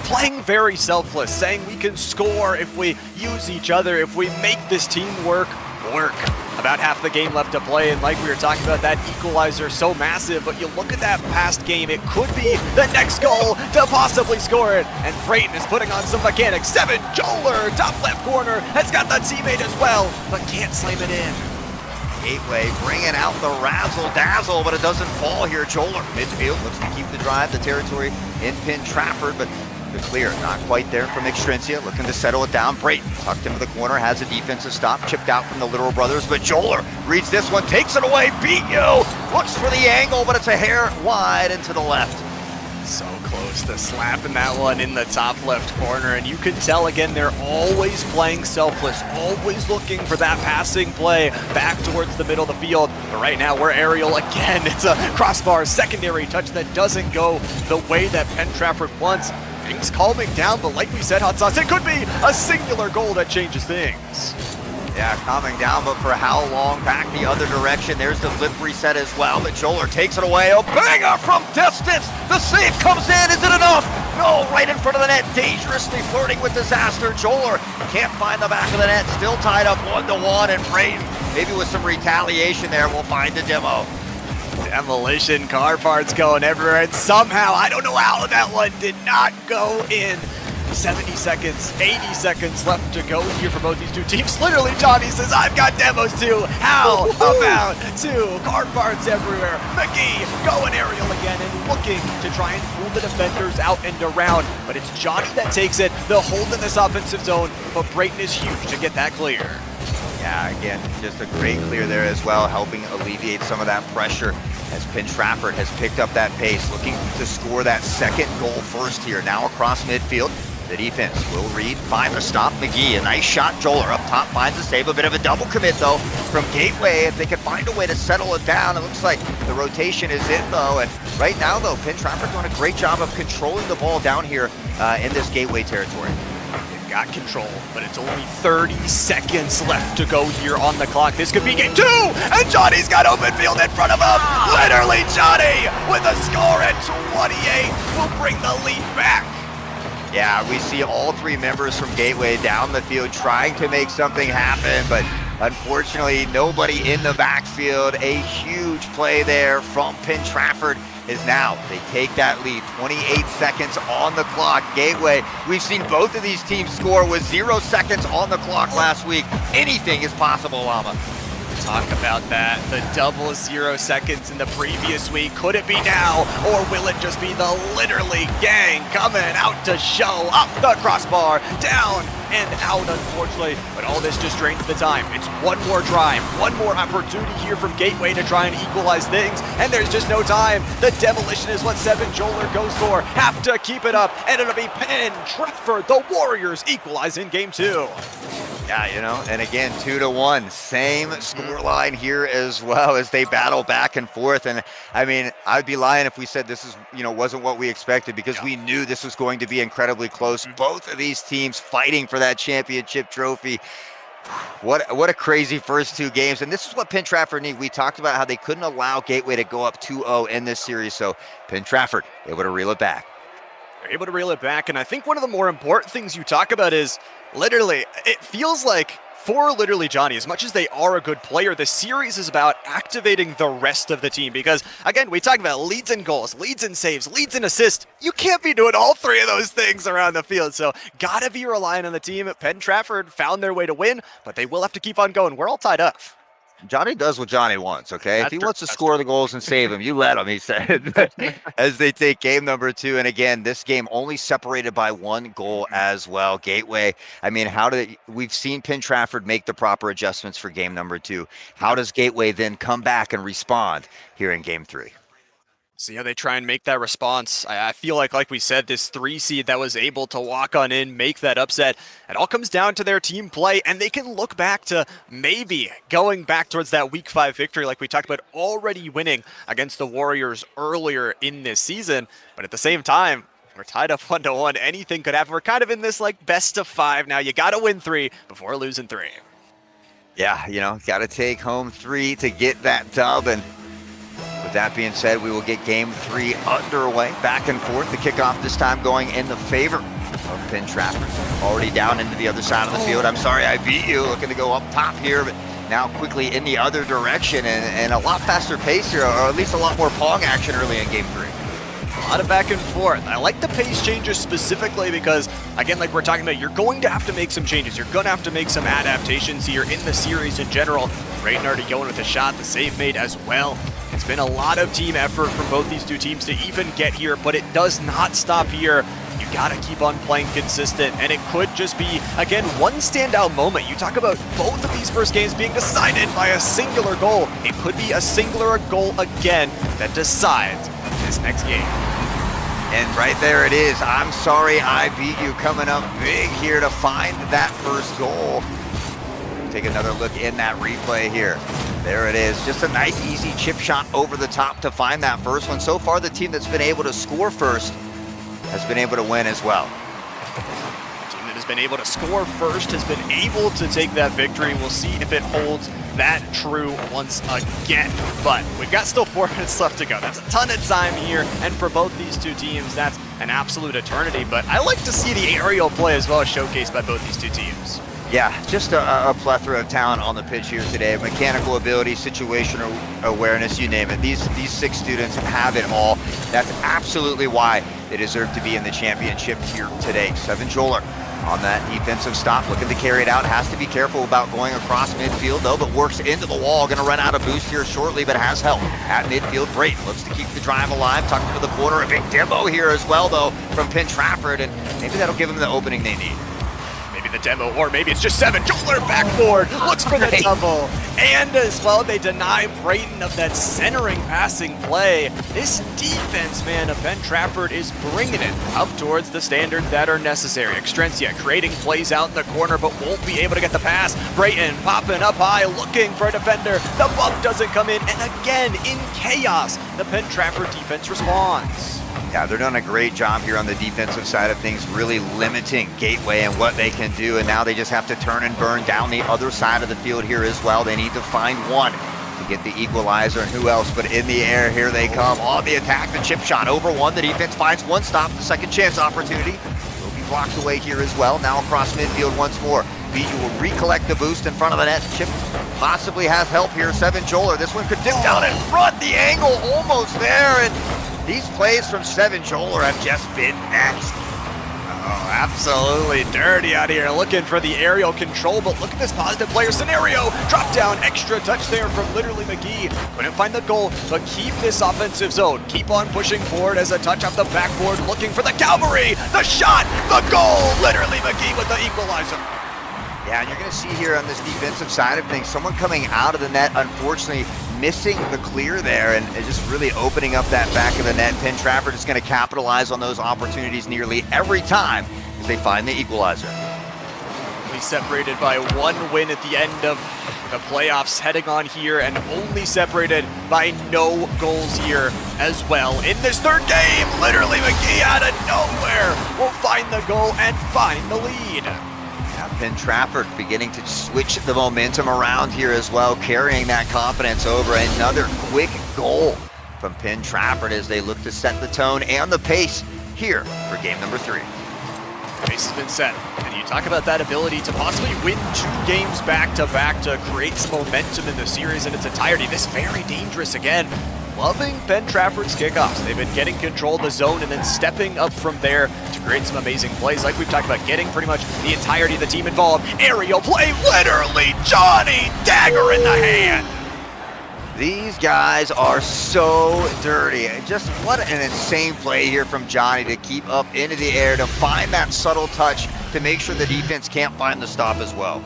Playing very selfless, saying we can score if we use each other, if we make this teamwork work. About half the game left to play, and like we were talking about, that equalizer so massive, but you look at that past game, it could be the next goal to possibly score it, and Brayton is putting on some mechanics. Seven Joler, top left corner, has got the teammate as well, but can't slam it in. Gateway bringing out the razzle-dazzle, but it doesn't fall here. Joler, midfield, looks to keep the drive, the territory in Pin Trafford, but the clear, not quite there from Extrinsia, looking to settle it down. Brayton tucked into the corner, has a defensive stop, chipped out from the Literal brothers, but Joler reads this one, takes it away, beat you, looks for the angle, but it's a hair wide and to the left. So close to slapping that one in the top left corner, and you can tell again they're always playing selfless, always looking for that passing play back towards the middle of the field. But right now we're aerial again. It's a crossbar secondary touch that doesn't go the way that Penn Trafford wants. Things calming down, but like we said, Hot Sauce, it could be a singular goal that changes things. Yeah, calming down, but for how long? Back the other direction. There's the flip reset as well, but Joler takes it away. A banger from distance. The save comes in. Is it enough? No, right in front of the net. Dangerously flirting with disaster. Joler can't find the back of the net. Still tied up 1-1, and Brayton, maybe with some retaliation there, we'll find the demo. Demolition, car parts going everywhere, and somehow, I don't know how that one did not go in. 70 seconds, 80 seconds left to go here for both these two teams. Literally, Johnny says, I've got demos too. How about two? Car parts everywhere. McGee going aerial again and looking to try and pull the defenders out and around. But it's Johnny that takes it. The hold in this offensive zone, but Brayton is huge to get that clear. Yeah, again, just a great clear there as well, helping alleviate some of that pressure as Penn Trafford has picked up that pace, looking to score that second goal first here. Now across midfield, the defense will read, find the stop. McGee, a nice shot. Joler up top finds the save. A bit of a double commit though from Gateway. If they can find a way to settle it down, it looks like the rotation is in though. And right now though, Penn Trafford doing a great job of controlling the ball down here in this Gateway territory. Got control, but it's only 30 seconds left to go here on the clock. This could be game two, and Johnny's got open field in front of him. Literally Johnny with a score at 28 will bring the lead back. Yeah, we see all three members from Gateway down the field trying to make something happen, but unfortunately nobody in the backfield. A huge play there from Penn Trafford is now they take that lead. 28 seconds on the clock. Gateway, we've seen both of these teams score with 0 seconds on the clock last week. Anything is possible, Llama. Talk about that. The double 0 seconds in the previous week. Could it be now, or will it just be the literally gang coming out to show up the crossbar, down and out, unfortunately. But all this just drains the time. It's one more drive, one more opportunity here from Gateway to try and equalize things, and there's just no time. The demolition is what Seven Joler goes for. Have to keep it up, and it'll be Penn Trafford. The Warriors equalize in game two. Yeah, you know, and again, 2-1, same scoreline here as well as they battle back and forth. And I mean, I'd be lying if we said this is, wasn't what we expected, because we knew this was going to be incredibly close. Both of these teams fighting for that championship trophy. What a crazy first two games. And this is what Penn Trafford need. We talked about how they couldn't allow Gateway to go up 2-0 in this series. So Penn Trafford able to reel it back. They're able to reel it back. And I think one of the more important things you talk about is literally, it feels like for literally Johnny, as much as they are a good player, the series is about activating the rest of the team. Because, again, we talk about leads and goals, leads and saves, leads and assists. You can't be doing all three of those things around the field. So, gotta be relying on the team. Penn Trafford found their way to win, but they will have to keep on going. We're all tied up. Johnny does what Johnny wants, okay? If he wants to score the goals and save them, you let him, he said. As they take game number 2. And again, this game only separated by 1 goal as well. Gateway, I mean, we've seen Penn Trafford make the proper adjustments for game number 2. How does Gateway then come back and respond here in game 3? See how they try and make that response. I feel like we said, this 3 seed that was able to walk on in, make that upset, it all comes down to their team play, and they can look back to maybe going back towards that week 5 victory like we talked about, already winning against the Warriors earlier in this season. But at the same time, we're tied up 1-1. Anything could happen. We're kind of in this like best of 5 now. You got to win 3 before losing 3. Yeah, you know, got to take home 3 to get that dub. And with that being said, we will get game 3 underway. Back and forth. The kickoff this time going in the favor of Penn Trafford. Already down into the other side of the field. I'm sorry I beat you. Looking to go up top here, but now quickly in the other direction, and a lot faster pace here, or at least a lot more Pong action early in game 3. A lot of back and forth. I like the pace changes specifically because, again, like we're talking about, you're going to have to make some changes. You're going to have to make some adaptations here in the series in general. Brayton already going with a shot, the save made as well. It's been a lot of team effort from both these two teams to even get here, but it does not stop here. You got to keep on playing consistent, and it could just be, again, one standout moment. You talk about both of these first games being decided by a singular goal. It could be a singular goal again that decides this next game. And right there it is. I'm sorry I beat you, coming up big here to find that first goal. Take another look in that replay here. There it is. Just a nice, easy chip shot over the top to find that first one. So far, the team that's been able to score first has been able to win as well. The team that has been able to score first has been able to take that victory. We'll see if it holds that true once again. But we've got still 4 minutes left to go. That's a ton of time here. And for both these two teams, that's an absolute eternity. But I like to see the aerial play as well showcased by both these two teams. Yeah, just a plethora of talent on the pitch here today. Mechanical ability, situational awareness, you name it. These 6 students have it all. That's absolutely why they deserve to be in the championship here today. Seven Joler on that defensive stop, looking to carry it out. Has to be careful about going across midfield, though, but works into the wall. Going to run out of boost here shortly, but has help at midfield. Brayton looks to keep the drive alive. Tucked into the corner. A big demo here as well, though, from Penn Trafford, and maybe that'll give them the opening they need. Maybe the demo, or maybe it's just 7. Joler backboard, looks for the double. And as well, they deny Brayton of that centering passing play. This defense, man, of Penn Trafford is bringing it up towards the standards that are necessary. Extrencia creating plays out in the corner, but won't be able to get the pass. Brayton popping up high, looking for a defender. The bump doesn't come in, and again, in chaos, the Penn Trafford defense responds. Yeah, they're doing a great job here on the defensive side of things, really limiting Gateway and what they can do, and now they just have to turn and burn down the other side of the field here as well. They need to find one to get the equalizer, and who else but in the air, here they come. On the attack, the chip shot over one. The defense finds one stop, the second chance opportunity will be blocked away here as well. Now across midfield once more. BU will recollect the boost in front of the net. Chip possibly has help here. 7 Joler, this one could dip down in front. The angle almost there, and these plays from 7 Joler have just been next. Oh, absolutely dirty out here, looking for the aerial control, but look at this positive player scenario. Drop down, extra touch there from literally McGee. Couldn't find the goal, but keep this offensive zone. Keep on pushing forward as a touch off the backboard, looking for the cavalry. The shot, the goal, literally McGee with the equalizer. Yeah, and you're going to see here on this defensive side of things, someone coming out of the net, unfortunately, missing the clear there and just really opening up that back of the net. Penn Trafford is going to capitalize on those opportunities nearly every time as they find the equalizer. Only separated by 1 win at the end of the playoffs heading on here, and only separated by no goals here as well. In this third game, literally McGee out of nowhere will find the goal and find the lead. Penn Trafford beginning to switch the momentum around here as well, carrying that confidence over. Another quick goal from Penn Trafford as they look to set the tone and the pace here for game number 3. Base has been set, and you talk about that ability to possibly win 2 games back-to-back to create some momentum in the series in its entirety. This very dangerous again. Loving Ben Trafford's kickoffs. They've been getting control of the zone and then stepping up from there to create some amazing plays. Like we've talked about, getting pretty much the entirety of the team involved. Aerial play, literally, Johnny, dagger in the hand. These guys are so dirty. Just what an insane play here from Johnny to keep up into the air, to find that subtle touch to make sure the defense can't find the stop as well.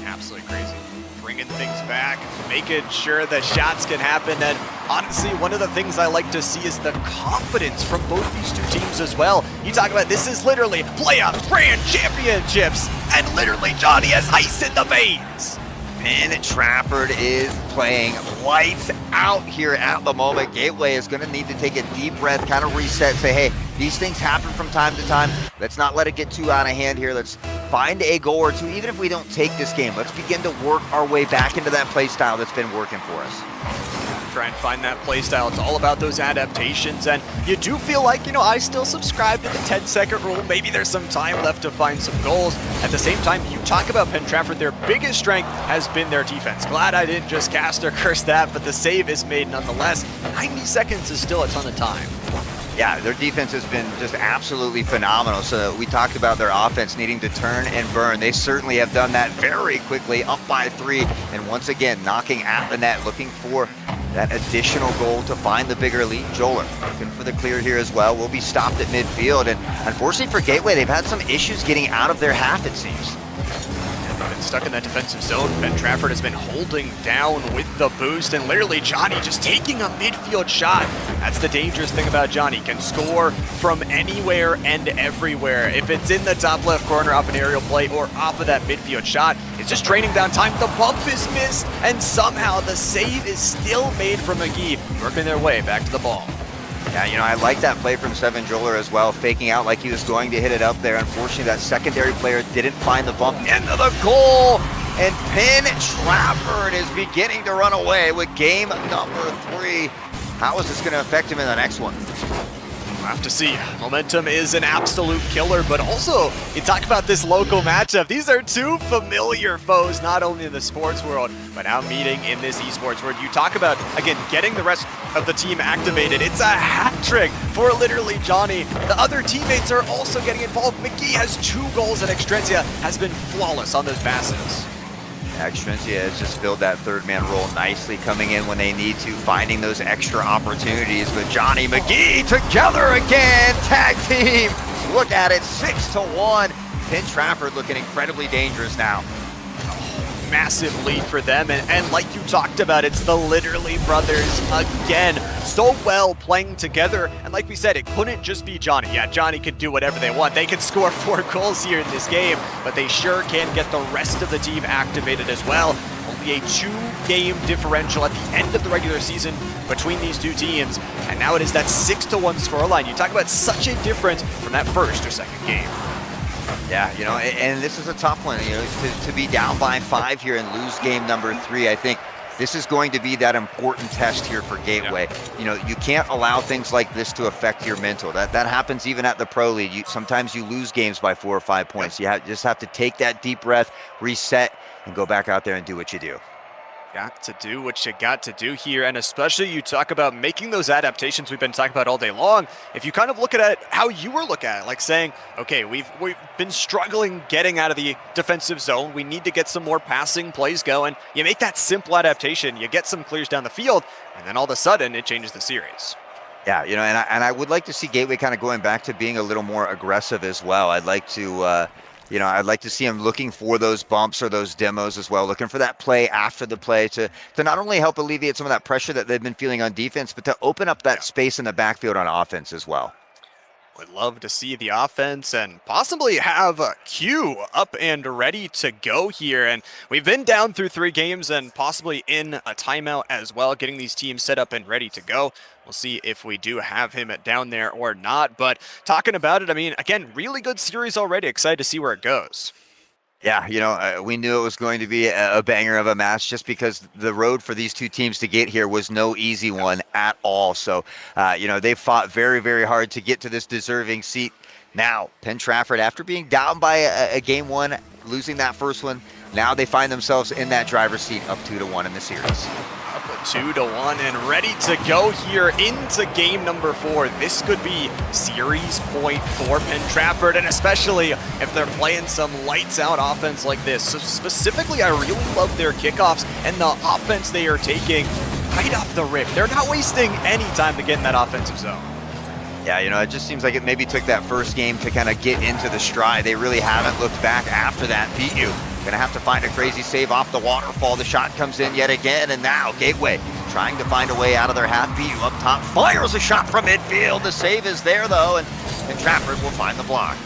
Absolutely crazy. Bringing things back, making sure the shots can happen. And honestly, one of the things I like to see is the confidence from both these two teams as well. You talk about this is literally playoffs, grand championships, and literally Johnny has ice in the veins. Ben Trafford is playing lights out here at the moment. Gateway is going to need to take a deep breath, kind of reset, say, hey, these things happen from time to time. Let's not let it get too out of hand here. Let's find a goal or two. Even if we don't take this game, let's begin to work our way back into that play style that's been working for us. Try and find that play style. It's all about those adaptations, and you do feel like, you know, I still subscribe to the 10-second rule. Maybe there's some time left to find some goals. At the same time, you talk about Ben Trafford, their biggest strength has been their defense. Glad I didn't just cast or curse that, but the save is made nonetheless. 90 seconds is still a ton of time. Yeah, their defense has been just absolutely phenomenal. So we talked about their offense needing to turn and burn. They certainly have done that very quickly, up by 3, and once again, knocking at the net, looking for that additional goal to find the bigger lead. Joler looking for the clear here as well. Will be stopped at midfield, and unfortunately for Gateway, they've had some issues getting out of their half, it seems. They've been stuck in that defensive zone. Ben Trafford has been holding down with the boost, and literally Johnny just taking a midfield shot. That's the dangerous thing about Johnny. Can score from anywhere and everywhere. If it's in the top left corner off an aerial play or off of that midfield shot, it's just draining down time. The bump is missed, and somehow the save is still made from McGee, working their way back to the ball. Yeah, you know, I like that play from Seven Joler as well, faking out like he was going to hit it up there. Unfortunately, that secondary player didn't find the bump into the goal, and Ben Trafford is beginning to run away with game number 3. How is this going to affect him in the next one? We'll have to see. Momentum is an absolute killer, but also, you talk about this local matchup. These are two familiar foes, not only in the sports world, but now meeting in this esports world. You talk about, again, getting the rest of the team activated. It's a hat trick for literally Johnny. The other teammates are also getting involved. McGee has 2 goals, and Extrencia has been flawless on those passes. Extrencia has just filled that third man role nicely, coming in when they need to, finding those extra opportunities. But Johnny McGee together again, tag team. Look at it, 6-1. Ben Trafford looking incredibly dangerous now. Massive lead for them, and like you talked about, it's the literally brothers again, so well playing together. And like we said, it couldn't just be Johnny. Yeah, Johnny could do whatever they want. They could score 4 goals here in this game, but they sure can get the rest of the team activated as well. Only a 2-game differential at the end of the regular season between these two teams, and now it is that 6-1 scoreline. You talk about such a difference from that first or second game. Yeah, you know, and this is a tough one, you know, to be down by 5 here and lose game number 3. I think this is going to be that important test here for Gateway. Yeah. You know, you can't allow things like this to affect your mental. That happens even at the Pro League. Sometimes you lose games by 4 or 5 points. You just have to take that deep breath, reset, and go back out there and do what you do. Got to do what you got to do here, and especially you talk about making those adaptations we've been talking about all day long. If you kind of look at it how you were looking at it, like saying, okay, we've been struggling getting out of the defensive zone. We need to get some more passing plays going. You make that simple adaptation, you get some clears down the field, and then all of a sudden it changes the series. Yeah, you know, and I would like to see Gateway kind of going back to being a little more aggressive as well. I'd like to you know, I'd like to see him looking for those bumps or those demos as well, looking for that play after the play to not only help alleviate some of that pressure that they've been feeling on defense, but to open up that space in the backfield on offense as well. Would love to see the offense and possibly have a Q up and ready to go here. And we've been down through 3 games and possibly in a timeout as well, getting these teams set up and ready to go. We'll see if we do have him down there or not. But talking about it, I mean, again, really good series already. Excited to see where it goes. Yeah, you know, we knew it was going to be a banger of a match just because the road for these two teams to get here was no easy one at all. So, you know, they fought very, very hard to get to this deserving seat Now, Penn Trafford, after being down by a game one, losing that first one, now they find themselves in that driver's seat up 2-1 in the series. Up 2-1 and ready to go here into game number 4. This could be series point for Penn Trafford, and especially if they're playing some lights out offense like this. So specifically, I really love their kickoffs and the offense they are taking right off the rip. They're not wasting any time to get in that offensive zone. Yeah, you know, it just seems like it maybe took that first game to kind of get into the stride. They really haven't looked back after that. Beat you. Gonna have to find a crazy save off the waterfall. The shot comes in yet again, and now Gateway trying to find a way out of their half. Beat you up top, fires a shot from midfield. The save is there though, and Trafford will find the block.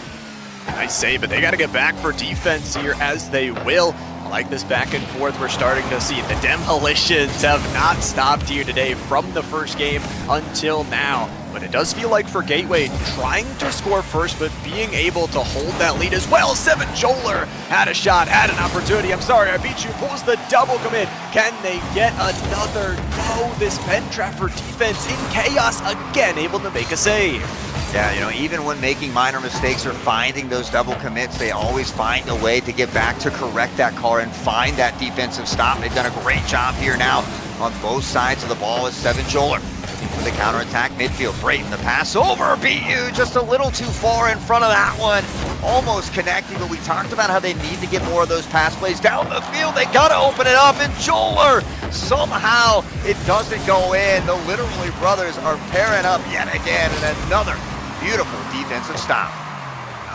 Nice save, but they got to get back for defense here, as they will. I like this back and forth we're starting to see. The demolitions have not stopped here today from the first game until now. But it does feel like for Gateway, trying to score first, but being able to hold that lead as well. 7 Joler had a shot, had an opportunity. I'm sorry, I beat you. Pulls the double commit. Can they get another? No, this Penn Trafford defense in chaos again, able to make a save. Yeah, you know, even when making minor mistakes or finding those double commits, they always find a way to get back to correct that call and find that defensive stop. They've done a great job here now on both sides of the ball as 7 Joler. For the counterattack midfield, Brayton, the pass over, beat you just a little too far in front of that one. Almost connecting, but we talked about how they need to get more of those pass plays down the field. They gotta open it up, and Joler, somehow it doesn't go in. The Literally brothers are pairing up yet again, and another beautiful defensive stop.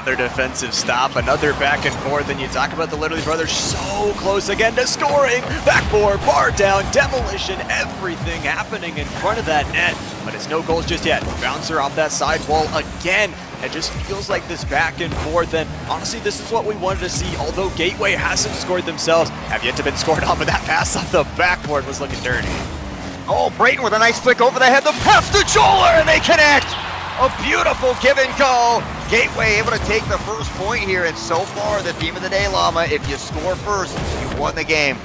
Another defensive stop, another back and forth, and you talk about the Literally brothers so close again to scoring. Backboard, bar down, demolition, everything happening in front of that net, but it's no goals just yet. Bouncer off that side wall again. It just feels like this back and forth, and honestly, this is what we wanted to see. Although Gateway hasn't scored themselves, have yet to been scored on, but that pass off the backboard was looking dirty. Oh, Brayton with a nice flick over the head, the pass to Joler, and they connect. A beautiful give and go. Gateway able to take the first point here, and so far the theme of the day, Llama, if you score first, you won the game.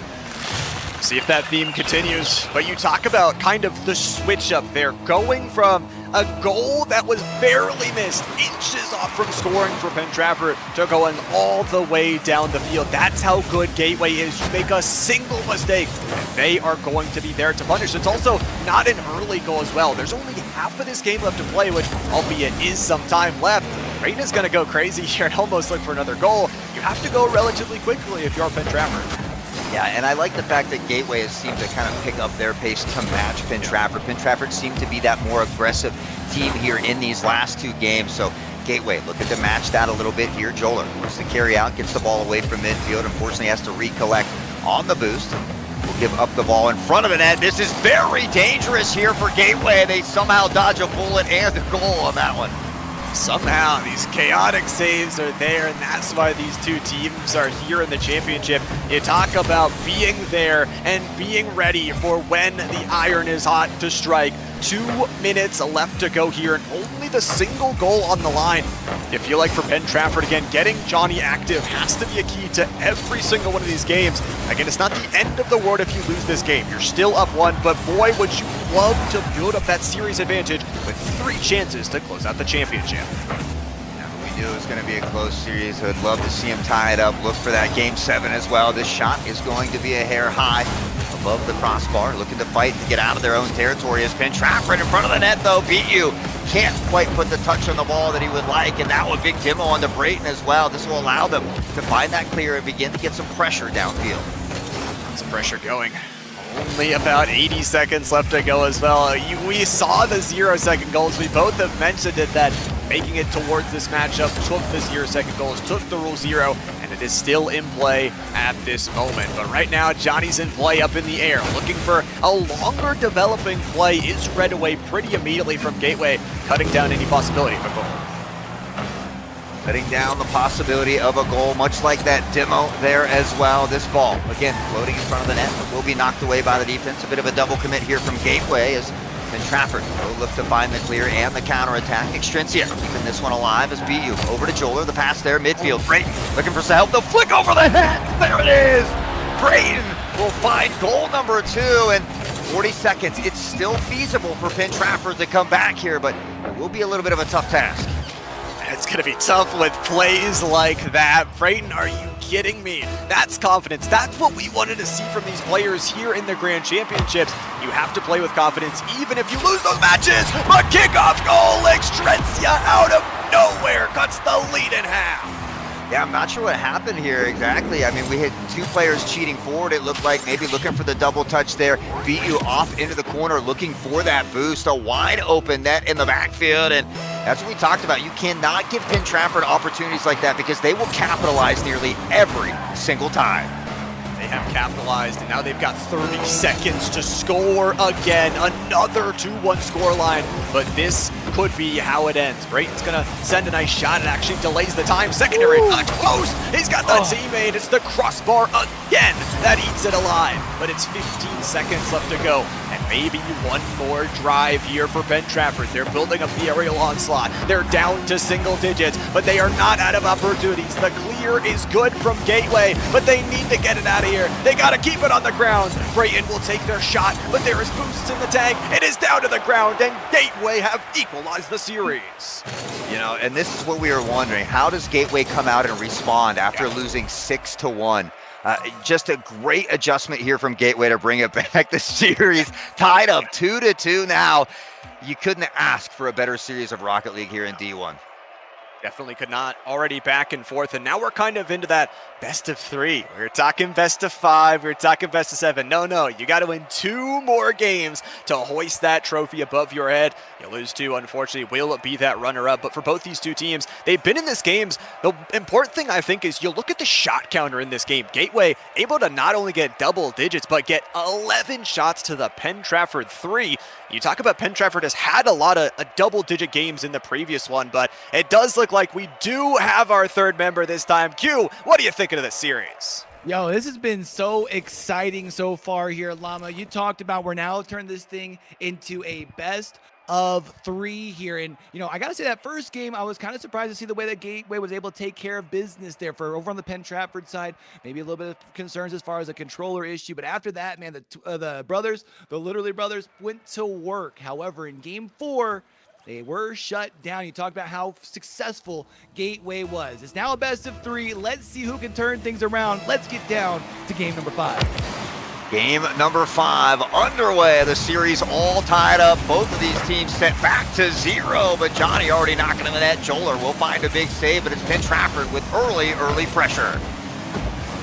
See if that theme continues. But you talk about kind of the switch up there, going from a goal that was barely missed, inches off from scoring for Penn Trafford, to going all the way down the field. That's how good Gateway is. You make a single mistake, and they are going to be there to punish. It's also not an early goal as well. There's only half of this game left to play, which, albeit is some time left, Brayton is going to go crazy here and almost look for another goal. You have to go relatively quickly if you're Penn Trafford. Yeah, and I like the fact that Gateway has seemed to kind of pick up their pace to match Penn Trafford. Penn Trafford seemed to be that more aggressive team here in these last 2 games. So Gateway looking to match that a little bit here. Joler wants to carry out, gets the ball away from midfield. Unfortunately, has to recollect on the boost. Will give up the ball in front of the net. This is very dangerous here for Gateway. They somehow dodge a bullet and a goal on that one. Somehow these chaotic saves are there, and that's why these 2 teams are here in the championship. You talk about being there and being ready for when the iron is hot to strike. 2 minutes left to go here, and only the single goal on the line. You feel like for Penn Trafford, again, getting Johnny active has to be a key to every single one of these games. Again, it's not the end of the world if you lose this game. You're still up 1, but boy, would you love to build up that series advantage with 3 chances to close out the championship. We knew it was going to be a close series. I'd love to see him tie it up. Look for that game 7 as well. This shot is going to be a hair high above the crossbar, looking to fight to get out of their own territory as Penn Trafford in front of the net, though. Beat you. Can't quite put the touch on the ball that he would like, and that one big demo onto Brayton as well. This will allow them to find that clear and begin to get some pressure downfield. Some pressure going. Only about 80 seconds left to go as well. We saw the 0-second goals. We both have mentioned it, that making it towards this matchup took the 0-second goals, took the rule 0, and it is still in play at this moment. But right now, Johnny's in play up in the air, looking for a longer developing play. Is read away pretty immediately from Gateway, cutting down any possibility of a goal. Cutting down the possibility of a goal, much like that demo there as well. This ball, again, floating in front of the net, but will be knocked away by the defense. A bit of a double commit here from Gateway as Penn Trafford will look to find the clear and the counterattack. Extrencia keeping this one alive as BU over to Joler. The pass there, midfield. Brayton looking for some help. The flick over the head. There it is. Brayton will find goal number 2 in 40 seconds. It's still feasible for Penn Trafford to come back here, but it will be a little bit of a tough task. It's going to be tough with plays like that. Brayton, are you kidding me? That's confidence. That's what we wanted to see from these players here in the Grand Championships. You have to play with confidence even if you lose those matches. But kickoff goal, Extrencia out of nowhere cuts the lead in half. Yeah, I'm not sure what happened here exactly. I mean, we hit 2 players cheating forward. It looked like maybe looking for the double touch there. Beat you off into the corner, looking for that boost. A wide open net in the backfield, and that's what we talked about. You cannot give Penn Trafford opportunities like that because they will capitalize nearly every single time. They have capitalized, and now they've got 30 seconds to score again. Another 2-1 scoreline, but this could be how it ends. Brayton's gonna send a nice shot. It actually delays the time. Secondary touch post. He's got the teammate. It's the crossbar again that eats it alive, but it's 15 seconds left to go. And maybe one more drive here for Penn Trafford. They're building up the aerial onslaught. They're down to single digits, but they are not out of opportunities. The clear is good from Gateway, but they need to get it out of here. They got to keep it on the ground. Brayton will take their shot, but there is boosts in the tank. It is down to the ground, and Gateway have equalized the series. You know, and this is what we were wondering. How does Gateway come out and respond after losing 6-1? Just a great adjustment here from Gateway to bring it back. The series tied up 2-2 now. You couldn't ask for a better series of Rocket League here in D1. Definitely could not. Already back and forth, and now we're kind of into that best of 3. We were talking best of 5. We were talking best of 7. No, you got to win 2 more games to hoist that trophy above your head. You lose 2, unfortunately, will be that runner-up. But for both these 2 teams, they've been in this games. The important thing, I think, is you look at the shot counter in this game. Gateway able to not only get double digits, but get 11 shots to the Penn Trafford 3. You talk about Penn Trafford has had a lot of double-digit games in the previous one, but it does look like we do have our 3rd member this time. Q, what are you thinking of this series? Yo, this has been so exciting so far here, Llama. You talked about we're now turning this thing into a best of 3 here. And, you know, I got to say that first game, I was kind of surprised to see the way that Gateway was able to take care of business there for over on the Penn Trafford side. Maybe a little bit of concerns as far as a controller issue. But after that, man, the brothers, the literally brothers, went to work. However, in game 4, they were shut down. You talked about how successful Gateway was. It's now a best of 3. Let's see who can turn things around. Let's get down to game number 5. Game number 5 underway. The series all tied up. Both of these teams set back to 0, but Johnny already knocking him in that Joler will find a big save, but it's Penn Trafford with early pressure.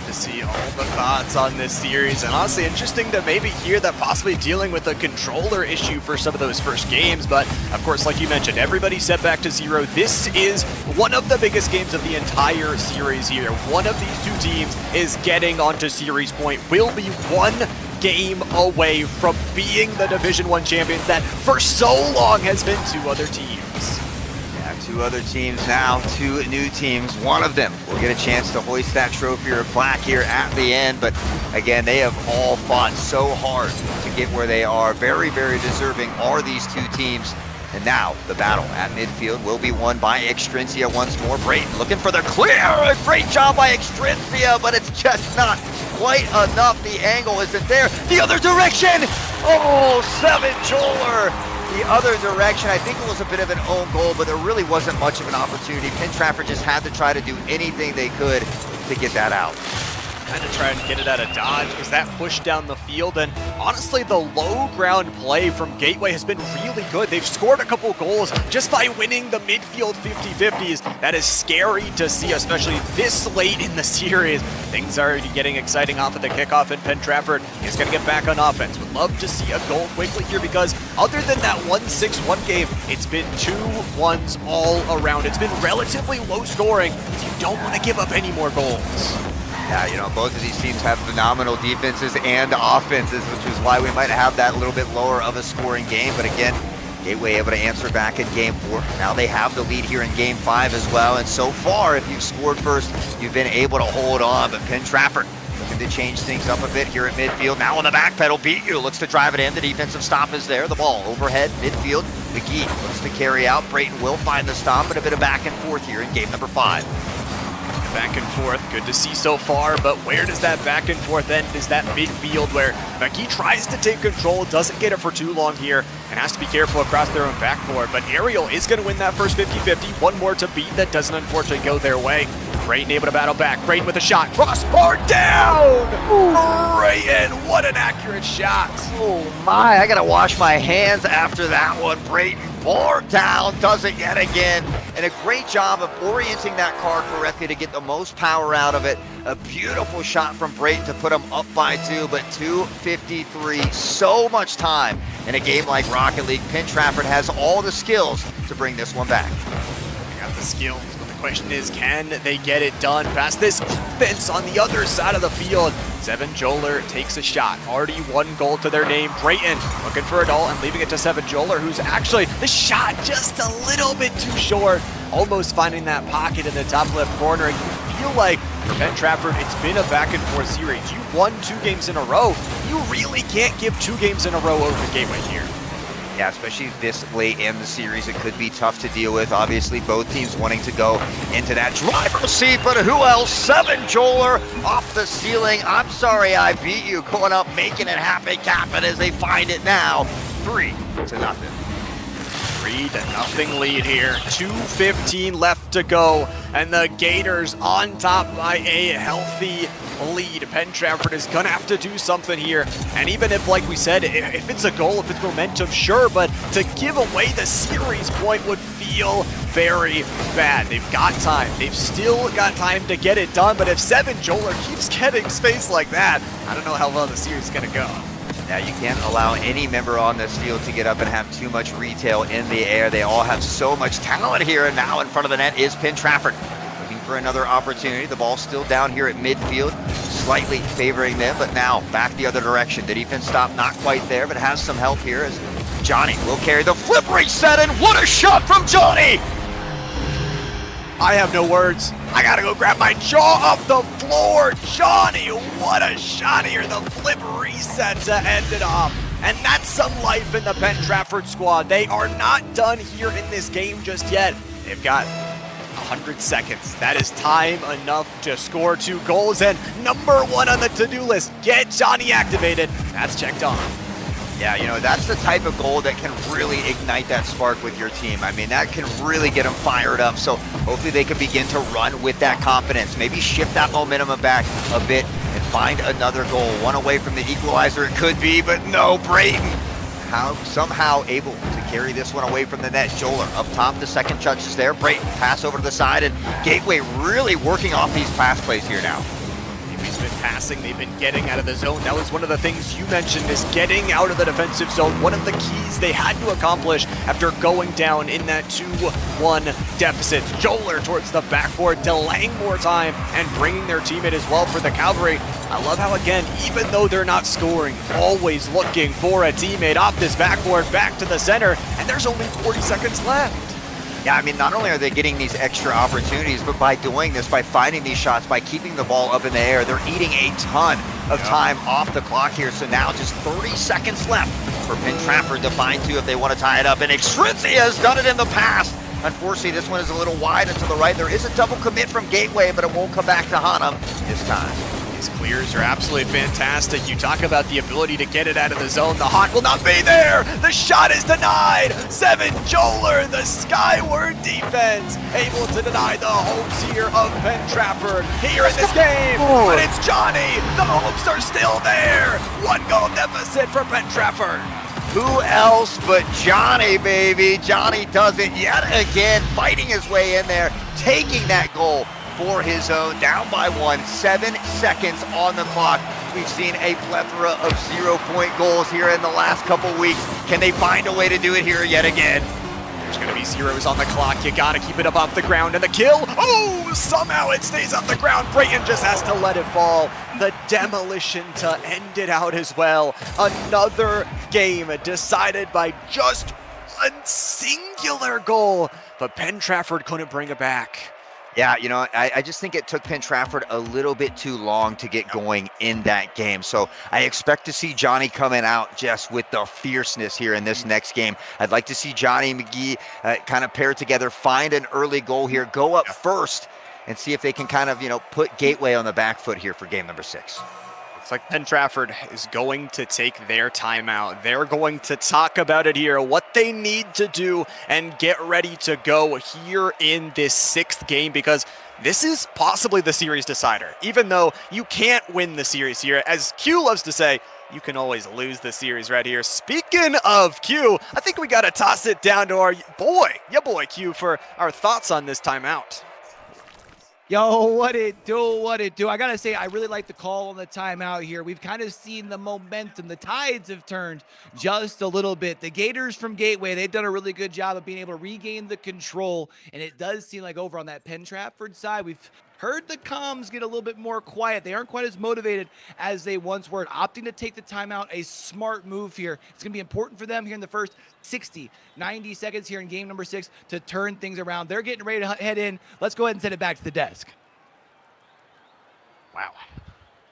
To see all the thoughts on this series, and honestly interesting to maybe hear that possibly dealing with a controller issue for some of those first games. But of course, like you mentioned, everybody set back to 0. This is one of the biggest games of the entire series here. One of these 2 teams is getting onto series point, will be 1 game away from being the Division 1 champions that for so long has been 2 other teams. 2 other teams now, 2 new teams. One of them will get a chance to hoist that trophy or plaque here at the end. But again, they have all fought so hard to get where they are. Very deserving are these 2 teams. And now the battle at midfield will be won by Extrencia once more. Brayton looking for the clear. A great job by Extrencia, but it's just not quite enough. The angle isn't there. The other direction. Oh, 7 Joler. The other direction. I think it was a bit of an own goal, but there really wasn't much of an opportunity. Penn Trafford just had to try to do anything they could to get that out. Kind of try and get it out of dodge because that pushed down the field, and honestly the low ground play from Gateway has been really good. They've scored a couple goals just by winning the midfield 50-50s. That is scary to see, especially this late in the series. Things are already getting exciting off of the kickoff, and Penn Trafford is going to get back on offense. Would love to see a goal quickly here because other than that 1-6-1 game, it's been 2-1s all around. It's been relatively low scoring, so you don't want to give up any more goals. Yeah, you know, both of these teams have phenomenal defenses and offenses, which is why we might have that a little bit lower of a scoring game. But again, Gateway able to answer back in game 4. Now they have the lead here in game 5 as well. And so far, if you've scored first, you've been able to hold on. But Penn Trafford looking to change things up a bit here at midfield. Now on the back pedal, Beat You looks to drive it in. The defensive stop is there. The ball overhead, midfield. McGee looks to carry out. Brayton will find the stop, but a bit of back and forth here in game number 5. Back and forth, good to see so far, but where does that back and forth end? Is that midfield where McGee tries to take control, doesn't get it for too long here. and has to be careful across their own backboard. But Aerial is going to win that first 50-50. One more to beat that doesn't unfortunately go their way. Brayton able to battle back. Brayton with a shot. Crossbar down! Brayton, what an accurate shot. Oh my, I gotta wash my hands after that one. Brayton bore down, does it yet again. And a great job of orienting that car correctly to get the most power out of it. A beautiful shot from Brayton to put him up by 2, but 2:53, so much time. In a game like Rocket League, Penn Trafford has all the skills to bring this one back. They got the skills. Question is, can they get it done past this defense on the other side of the field? Seven Joler takes a shot. Already 1 goal to their name. Brayton looking for it all and leaving it to Seven Joler, who's actually the shot just a little bit too short. Almost finding that pocket in the top left corner. And you feel like for Penn Trafford, it's been a back and forth series. You won 2 games in a row. You really can't give 2 games in a row over to Gateway here. Yeah, especially this late in the series, it could be tough to deal with. Obviously, both teams wanting to go into that driver's seat, but who else? Seven Joler off the ceiling. I'm sorry I beat you. Going up, making it happen, capping as they find it now. 3-0. 3-0 lead here. 2:15 left to go, and the Gators on top by a healthy lead. Penn Trafford is gonna have to do something here, and even if, like we said, if it's a goal, if it's momentum, sure, but to give away the series point would feel very bad. They've got time. They've still got time to get it done, but if Seven Joler keeps getting space like that, I don't know how well the series is gonna go. Now, you can't allow any member on this field to get up and have too much retail in the air. They all have so much talent here, and now in front of the net is Penn Trafford. Looking for another opportunity. The ball's still down here at midfield, slightly favoring them, but now back the other direction. The defense stop not quite there, but has some help here as Johnny will carry the flip reset, and what a shot from Johnny! I have no words. I gotta go grab my jaw off the floor. Johnny, what a shot here. The flip reset to end it off. And that's some life in the Penn Trafford squad. They are not done here in this game just yet. They've got 100 seconds. That is time enough to score 2 goals. And number 1 on the to-do list, get Johnny activated. That's checked off. Yeah, you know, that's the type of goal that can really ignite that spark with your team. I mean, that can really get them fired up. So hopefully they can begin to run with that confidence. Maybe shift that momentum back a bit and find another goal. One away from the equalizer it could be, but no, Brayton somehow able to carry this one away from the net. Joler up top, the second touch is there. Brayton pass over to the side, and Gateway really working off these pass plays here now. He's been passing, they've been getting out of the zone. That was one of the things you mentioned, is getting out of the defensive zone. One of the keys they had to accomplish after going down in that 2-1 deficit. Joler towards the backboard, delaying more time and bringing their teammate as well for the Cavalry. I love how, again, even though they're not scoring, always looking for a teammate off this backboard, back to the center, and there's only 40 seconds left. Yeah, I mean, not only are they getting these extra opportunities, but by doing this, by finding these shots, by keeping the ball up in the air, they're eating a ton of time off the clock here. So now just 30 seconds left for Penn Trafford to find 2 if they want to tie it up. And Extrinsia has done it in the past. Unfortunately, this one is a little wide and to the right. There is a double commit from Gateway, but it won't come back to Hanum this time. These clears are absolutely fantastic. You talk about the ability to get it out of the zone. The haunt will not be there. The shot is denied. Seven Joler, the skyward defense, able to deny the hopes here of Penn Trafford here in this game. But it's Johnny. The hopes are still there. 1 goal deficit for Penn Trafford. Who else but Johnny, baby? Johnny does it yet again, fighting his way in there, taking that goal for his own, down by 1, 7 seconds on the clock. We've seen a plethora of 0-point goals here in the last couple weeks. Can they find a way to do it here yet again? There's gonna be 0s on the clock. You gotta keep it up off the ground, and the kill, oh, somehow it stays off the ground. Brayton just has to let it fall. The demolition to end it out as well. Another game decided by just one singular goal, but Penn Trafford couldn't bring it back. Yeah, you know, I just think it took Penn Trafford a little bit too long to get going in that game. So I expect to see Johnny coming out just with the fierceness here in this next game. I'd like to see Johnny McGee kind of pair together, find an early goal here, go up first, and see if they can kind of, you know, put Gateway on the back foot here for game number 6. Looks like Penn Trafford is going to take their timeout. They're going to talk about it here, what they need to do, and get ready to go here in this 6th game, because this is possibly the series decider. Even though you can't win the series here, as Q loves to say, you can always lose the series right here. Speaking of Q, I think we got to toss it down to our boy Q, for our thoughts on this timeout. Yo, what it do? I gotta say, I really like the call on the timeout here. We've kind of seen the momentum. The tides have turned just a little bit. The Gators from Gateway, they've done a really good job of being able to regain the control, and it does seem like over on that Penn Trafford side, we've heard the comms get a little bit more quiet. They aren't quite as motivated as they once were. Opting to take the timeout, a smart move here. It's going to be important for them here in the first 60, 90 seconds here in game number 6 to turn things around. They're getting ready to head in. Let's go ahead and send it back to the desk. Wow.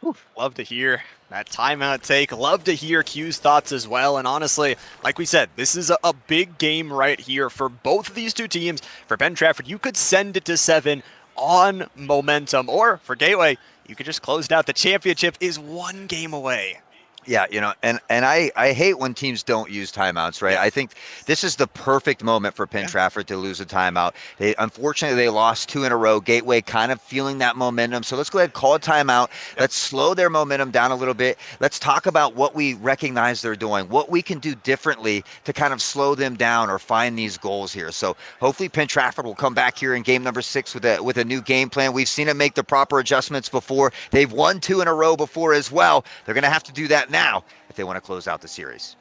Whew. Love to hear that timeout take. Love to hear Q's thoughts as well. And honestly, like we said, this is a big game right here for both of these two teams. For Penn Trafford, you could send it to 7 on momentum, or for Gateway, you could just close it out. The championship is 1 game away. Yeah, you know, and I hate when teams don't use timeouts, right? I think this is the perfect moment for Penn Trafford to lose a timeout. Unfortunately, they lost 2 in a row. Gateway kind of feeling that momentum. So let's go ahead and call a timeout. Let's slow their momentum down a little bit. Let's talk about what we recognize they're doing, what we can do differently to kind of slow them down or find these goals here. So hopefully Penn Trafford will come back here in game number 6 with a new game plan. We've seen them make the proper adjustments before. They've won 2 in a row before as well. They're going to have to do that now if they want to close out the series.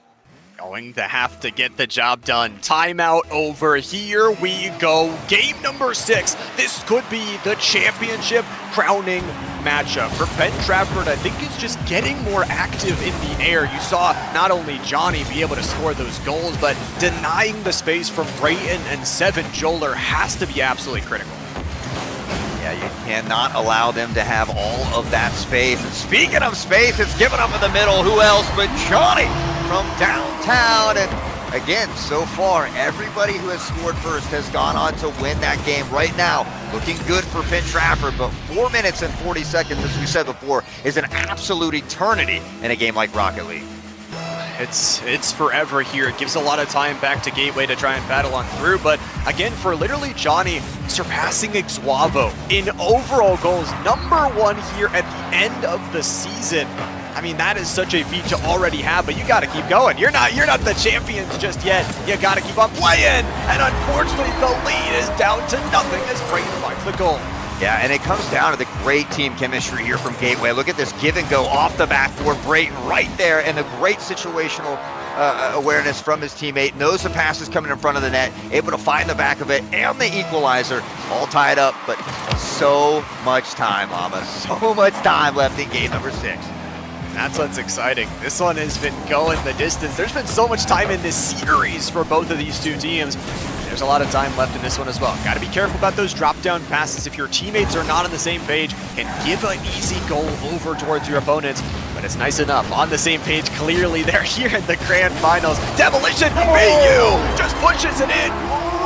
Going to have to get the job done. Timeout over. Here we go. Game number 6. This could be the championship crowning matchup. For Penn Trafford, I think it's just getting more active in the air. You saw not only Johnny be able to score those goals, but denying the space from Brayton and 7 Joler has to be absolutely critical. Yeah, you cannot allow them to have all of that space. And speaking of space, it's given up in the middle. Who else but Johnny from downtown? And again, so far, everybody who has scored first has gone on to win that game right now. Looking good for Penn Trafford, but 4 minutes and 40 seconds, as we said before, is an absolute eternity in a game like Rocket League. It's forever here. It gives a lot of time back to Gateway to try and battle on through, but again, for literally Johnny surpassing Ixuavo in overall goals, #1 here at the end of the season. I mean, that is such a feat to already have, but you got to keep going. You're not the champions just yet. You got to keep on playing, and unfortunately, the lead is down to nothing as Brayton finds the goal. Yeah, and it comes down to the great team chemistry here from Gateway. Look at this give and go off the backboard. Brayton right there, and the great situational awareness from his teammate. Knows the pass is coming in front of the net, able to find the back of it, and the equalizer. All tied up, but so much time, Llama. So much time left in game number 6. That's what's exciting. This one has been going the distance. There's been so much time in this series for both of these two teams. There's a lot of time left in this one as well. Got to be careful about those drop-down passes. If your teammates are not on the same page, can give an easy goal over towards your opponents, but it's nice enough. On the same page, clearly they're here in the grand finals. Demolition, BU just pushes it in.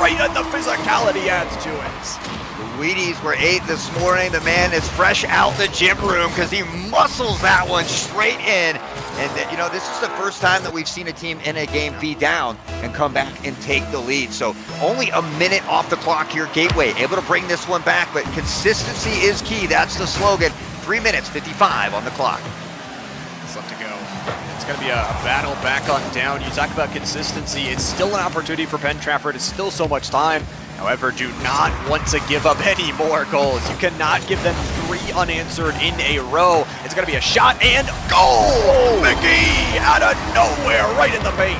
Right, and the physicality adds to it. The Wheaties were 8 this morning. The man is fresh out the gym room because he muscles that one straight in. And, you know, this is the first time that we've seen a team in a game be down and come back and take the lead. So only a minute off the clock here. Gateway able to bring this one back, but consistency is key. That's the slogan. 3 minutes, 55 on the clock. It's left to go. It's going to be a battle back on down. You talk about consistency. It's still an opportunity for Penn Trafford. It's still so much time. However, do not want to give up any more goals. You cannot give them 3 unanswered in a row. It's going to be a shot and goal! McGee out of nowhere, right in the paint.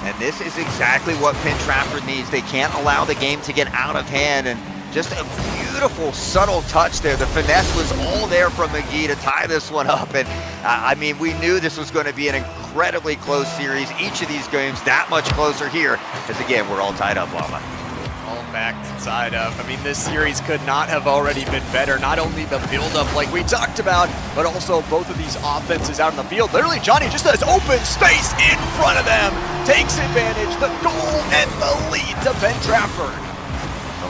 And this is exactly what Penn Trafford needs. They can't allow the game to get out of hand, and just a beautiful, subtle touch there. The finesse was all there from McGee to tie this one up. And I mean, we knew this was going to be an incredibly close series. Each of these games that much closer here, as again, we're all tied up, Llama. All back to tied up. I mean, this series could not have already been better. Not only the build-up like we talked about, but also both of these offenses out in the field. Literally, Johnny just has open space in front of them. Takes advantage, the goal and the lead to Penn Trafford.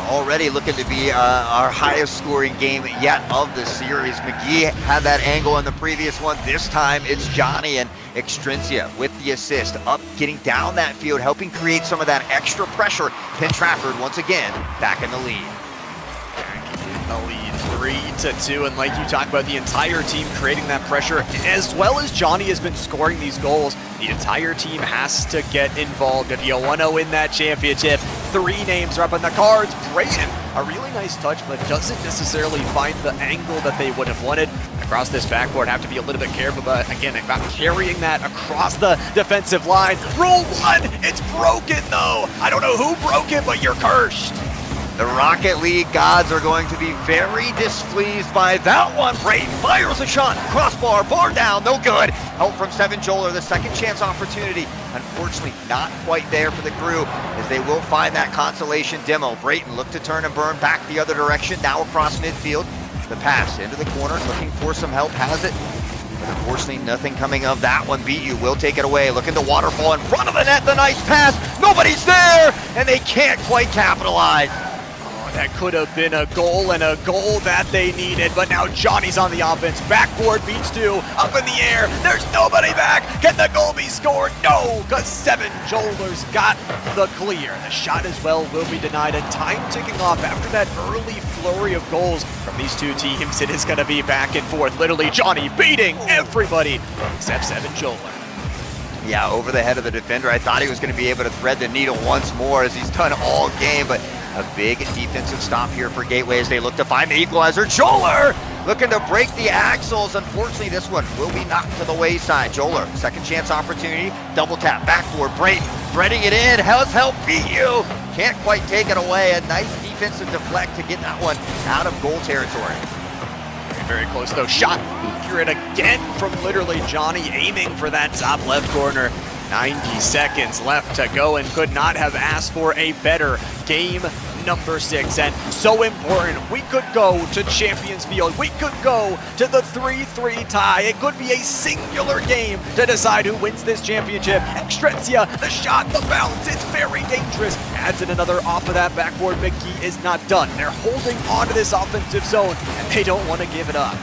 already looking to be our highest scoring game yet of the series. McGee had that angle in the previous one. This time it's Johnny and Extrinsia with the assist, up, getting down that field, helping create some of that extra pressure. Penn Trafford once again back in the lead. The lead 3-2, and like you talk about, the entire team creating that pressure, as well as Johnny has been scoring these goals. The entire team has to get involved if you want to win that championship. 3 names are up on the cards. Brayden, a really nice touch, but doesn't necessarily find the angle that they would have wanted. Across this backboard, have to be a little bit careful, but again, about carrying that across the defensive line. Rule 1, it's broken though. I don't know who broke it, but you're cursed. The Rocket League gods are going to be very displeased by that one. Brayden fires a shot, crossbar, bar down, no good. Help from Seven Joler, the second chance opportunity. Unfortunately, not quite there for the crew, as they will find that consolation demo. Brayden looked to turn and burn back the other direction, now across midfield. The pass into the corner, looking for some help, has it. But unfortunately, nothing coming of that one. BU will take it away, looking to waterfall in front of the net, the nice pass. Nobody's there, and they can't quite capitalize. That could have been a goal, and a goal that they needed, but now Johnny's on the offense. Backboard beats 2, up in the air, there's nobody back. Can the goal be scored? No, because Seven Joler's got the clear. The shot as well will be denied, and time ticking off after that early flurry of goals from these two teams. It is going to be back and forth. Literally, Johnny beating everybody except Seven Joler. Yeah, over the head of the defender. I thought he was going to be able to thread the needle once more, as he's done all game, but a big defensive stop here for Gateway as they look to find the equalizer. Joler looking to break the axles. Unfortunately, this one will be knocked to the wayside. Joler, second chance opportunity, double tap, backboard, Brayden, threading it in. How's help beat you? Can't quite take it away. A nice defensive deflect to get that one out of goal territory. Very close though. Shot accurate again from literally Johnny, aiming for that top left corner. 90 seconds left to go, and could not have asked for a better game number 6. And so important, we could go to Champions Field. We could go to the 3-3 tie. It could be a singular game to decide who wins this championship. Extrinsia, the shot, the bounce, it's very dangerous. Adds in another off of that backboard. McGee is not done. They're holding on to this offensive zone, and they don't want to give it up.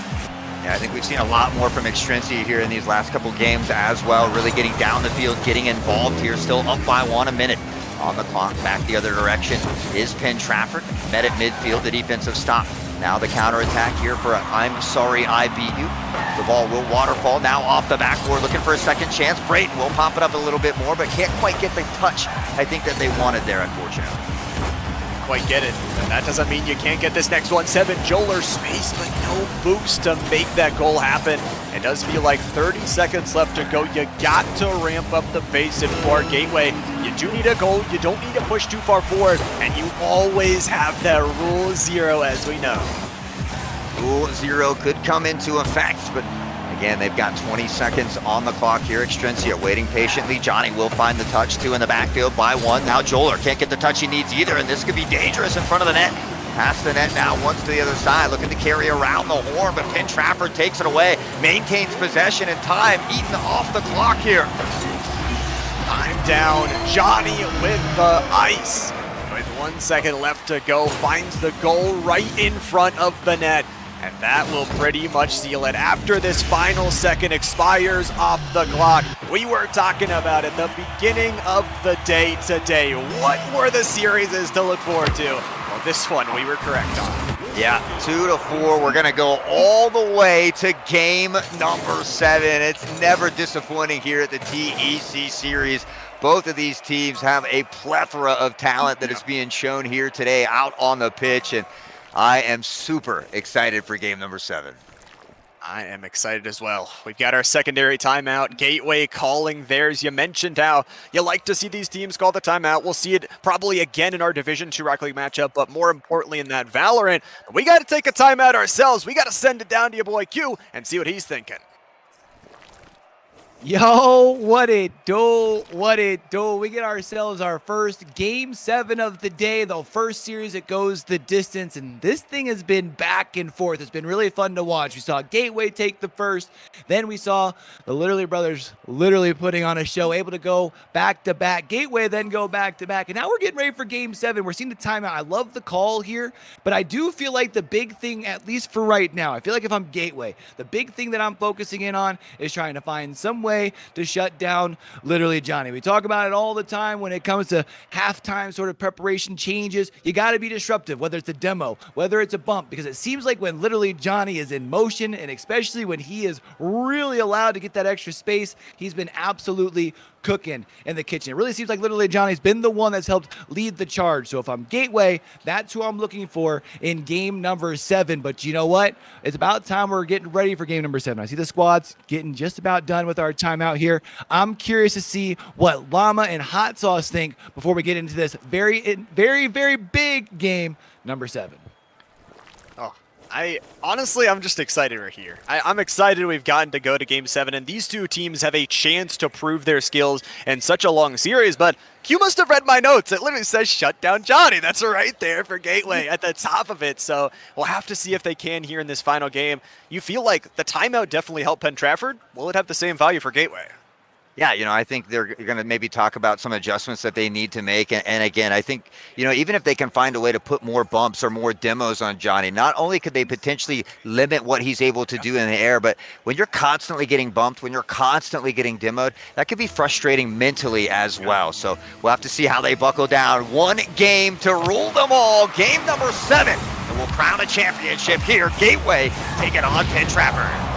Yeah, I think we've seen a lot more from Extrinsia here in these last couple games as well. Really getting down the field, getting involved here. Still up by 1, a minute on the clock. Back the other direction is Penn Trafford. Met at midfield, the defensive stop. Now the counterattack here for I'm sorry I beat you. The ball will waterfall now off the backboard, looking for a second chance. Brayden will pop it up a little bit more, but can't quite get the touch I think that they wanted there, unfortunately. Quite get it. And that doesn't mean you can't get this next one. Seven Joler space, but no boost to make that goal happen. It does feel like 30 seconds left to go. You got to ramp up the pace if you are Gateway. You do need a goal. You don't need to push too far forward, and you always have that Rule 0, as we know. Rule 0 could come into effect, but again, they've got 20 seconds on the clock here. Extrinsia waiting patiently. Johnny will find the touch, 2 in the backfield by 1. Now Joler can't get the touch he needs either, and this could be dangerous in front of the net. Past the net now, once to the other side, looking to carry around the horn, but Penn Trafford takes it away, maintains possession, and time eaten off the clock here. Time down, Johnny with the ice. With 1 second left to go, finds the goal right in front of the net. And that will pretty much seal it. After this final second expires off the clock, we were talking about at the beginning of the day today. What were the series to look forward to? Well, this one we were correct on. Yeah, 2-4. We're going to go all the way to game number 7. It's never disappointing here at the TEC series. Both of these teams have a plethora of talent that is being shown here today out on the pitch, and I am super excited for game number 7. I am excited as well. We've got our secondary timeout. Gateway calling theirs. You mentioned how you like to see these teams call the timeout. We'll see it probably again in our Division 2 Rocket League matchup, but more importantly in that Valorant, we got to take a timeout ourselves. We got to send it down to your boy Q and see what he's thinking. Yo, what it do? What it do? We get ourselves our first Game 7 of the day, the first series that goes the distance, and this thing has been back and forth. It's been really fun to watch. We saw Gateway take the first, then we saw the Literally brothers literally putting on a show, able to go back-to-back. Gateway then go back-to-back, and now we're getting ready for Game 7. We're seeing the timeout. I love the call here, but I do feel like the big thing, at least for right now, I feel like if I'm Gateway, the big thing that I'm focusing in on is trying to find some way to shut down Literally Johnny. We talk about it all the time when it comes to halftime sort of preparation changes. You got to be disruptive, whether it's a demo, whether it's a bump, because it seems like when Literally Johnny is in motion, and especially when he is really allowed to get that extra space, he's been absolutely cooking in the kitchen. It really seems like Literally Johnny's been the one that's helped lead the charge. So if I'm Gateway, that's who I'm looking for in game number 7. But you know what? It's about time we're getting ready for game number 7. I see the squads getting just about done with our timeout here. I'm curious to see what Llama and Hot Sauce think before we get into this very, very big game number 7. I'm just excited we're here. I'm excited we've gotten to go to Game 7, and these two teams have a chance to prove their skills in such a long series, but Q must have read my notes. It literally says shut down Johnny. That's right there for Gateway at the top of it, so we'll have to see if they can here in this final game. You feel like the timeout definitely helped Penn Trafford. Will it have the same value for Gateway? Yeah, I think they're going to maybe talk about some adjustments that they need to make. And again, I think, even if they can find a way to put more bumps or more demos on Johnny, not only could they potentially limit what he's able to do in the air, but when you're constantly getting bumped, when you're constantly getting demoed, that could be frustrating mentally as well. So we'll have to see how they buckle down. One game to rule them all. Game number 7. And we'll crown a championship here. Gateway taking on Penn Trafford.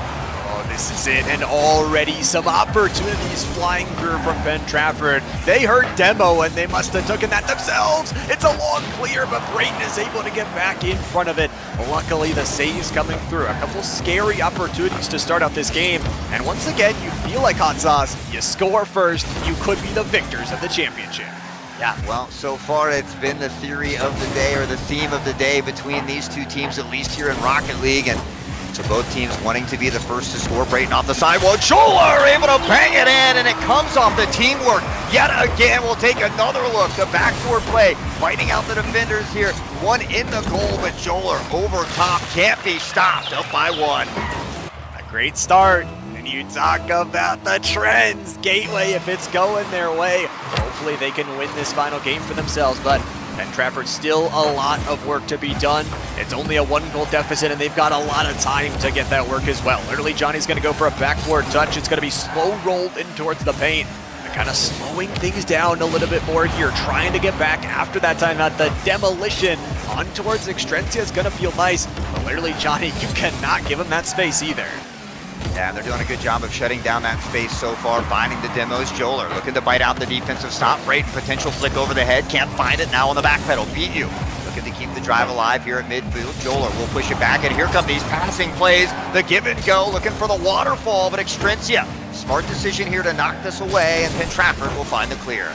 This is it, and already some opportunities flying through from Penn Trafford. They heard demo, and they must have taken that themselves. It's a long clear, but Brayton is able to get back in front of it. Luckily, the saves coming through. A couple scary opportunities to start out this game. And once again, you feel like Hot Sauce. You score first, you could be the victors of the championship. Yeah, well, so far it's been the theory of the day, or the theme of the day between these two teams, at least here in Rocket League. And so both teams wanting to be the first to score. Brayton off the sidewalk. Joler able to bang it in, and it comes off the teamwork. Yet again, we'll take another look. The backdoor play, fighting out the defenders here. One in the goal, but Joler over top can't be stopped. Up by 1. A great start. And you talk about the trends. Gateway, if it's going their way, hopefully they can win this final game for themselves. But Penn Trafford still a lot of work to be done. It's only a 1-goal deficit, and they've got a lot of time to get that work as well. Literally, Johnny's going to go for a backboard touch. It's going to be slow rolled in towards the paint. They're kind of slowing things down a little bit more here, trying to get back after that timeout. The demolition on towards Extrencia is going to feel nice, but literally, Johnny, you cannot give him that space either. Yeah, they're doing a good job of shutting down that space so far, finding the demos. Joler looking to bite out the defensive stop. Brayton, potential flick over the head, can't find it. Now on the back pedal, beat you. Looking to keep the drive alive here at midfield. Joler will push it back, and here come these passing plays. The give and go, looking for the waterfall, but Extrencia, smart decision here to knock this away, and Penn Trafford will find the clear.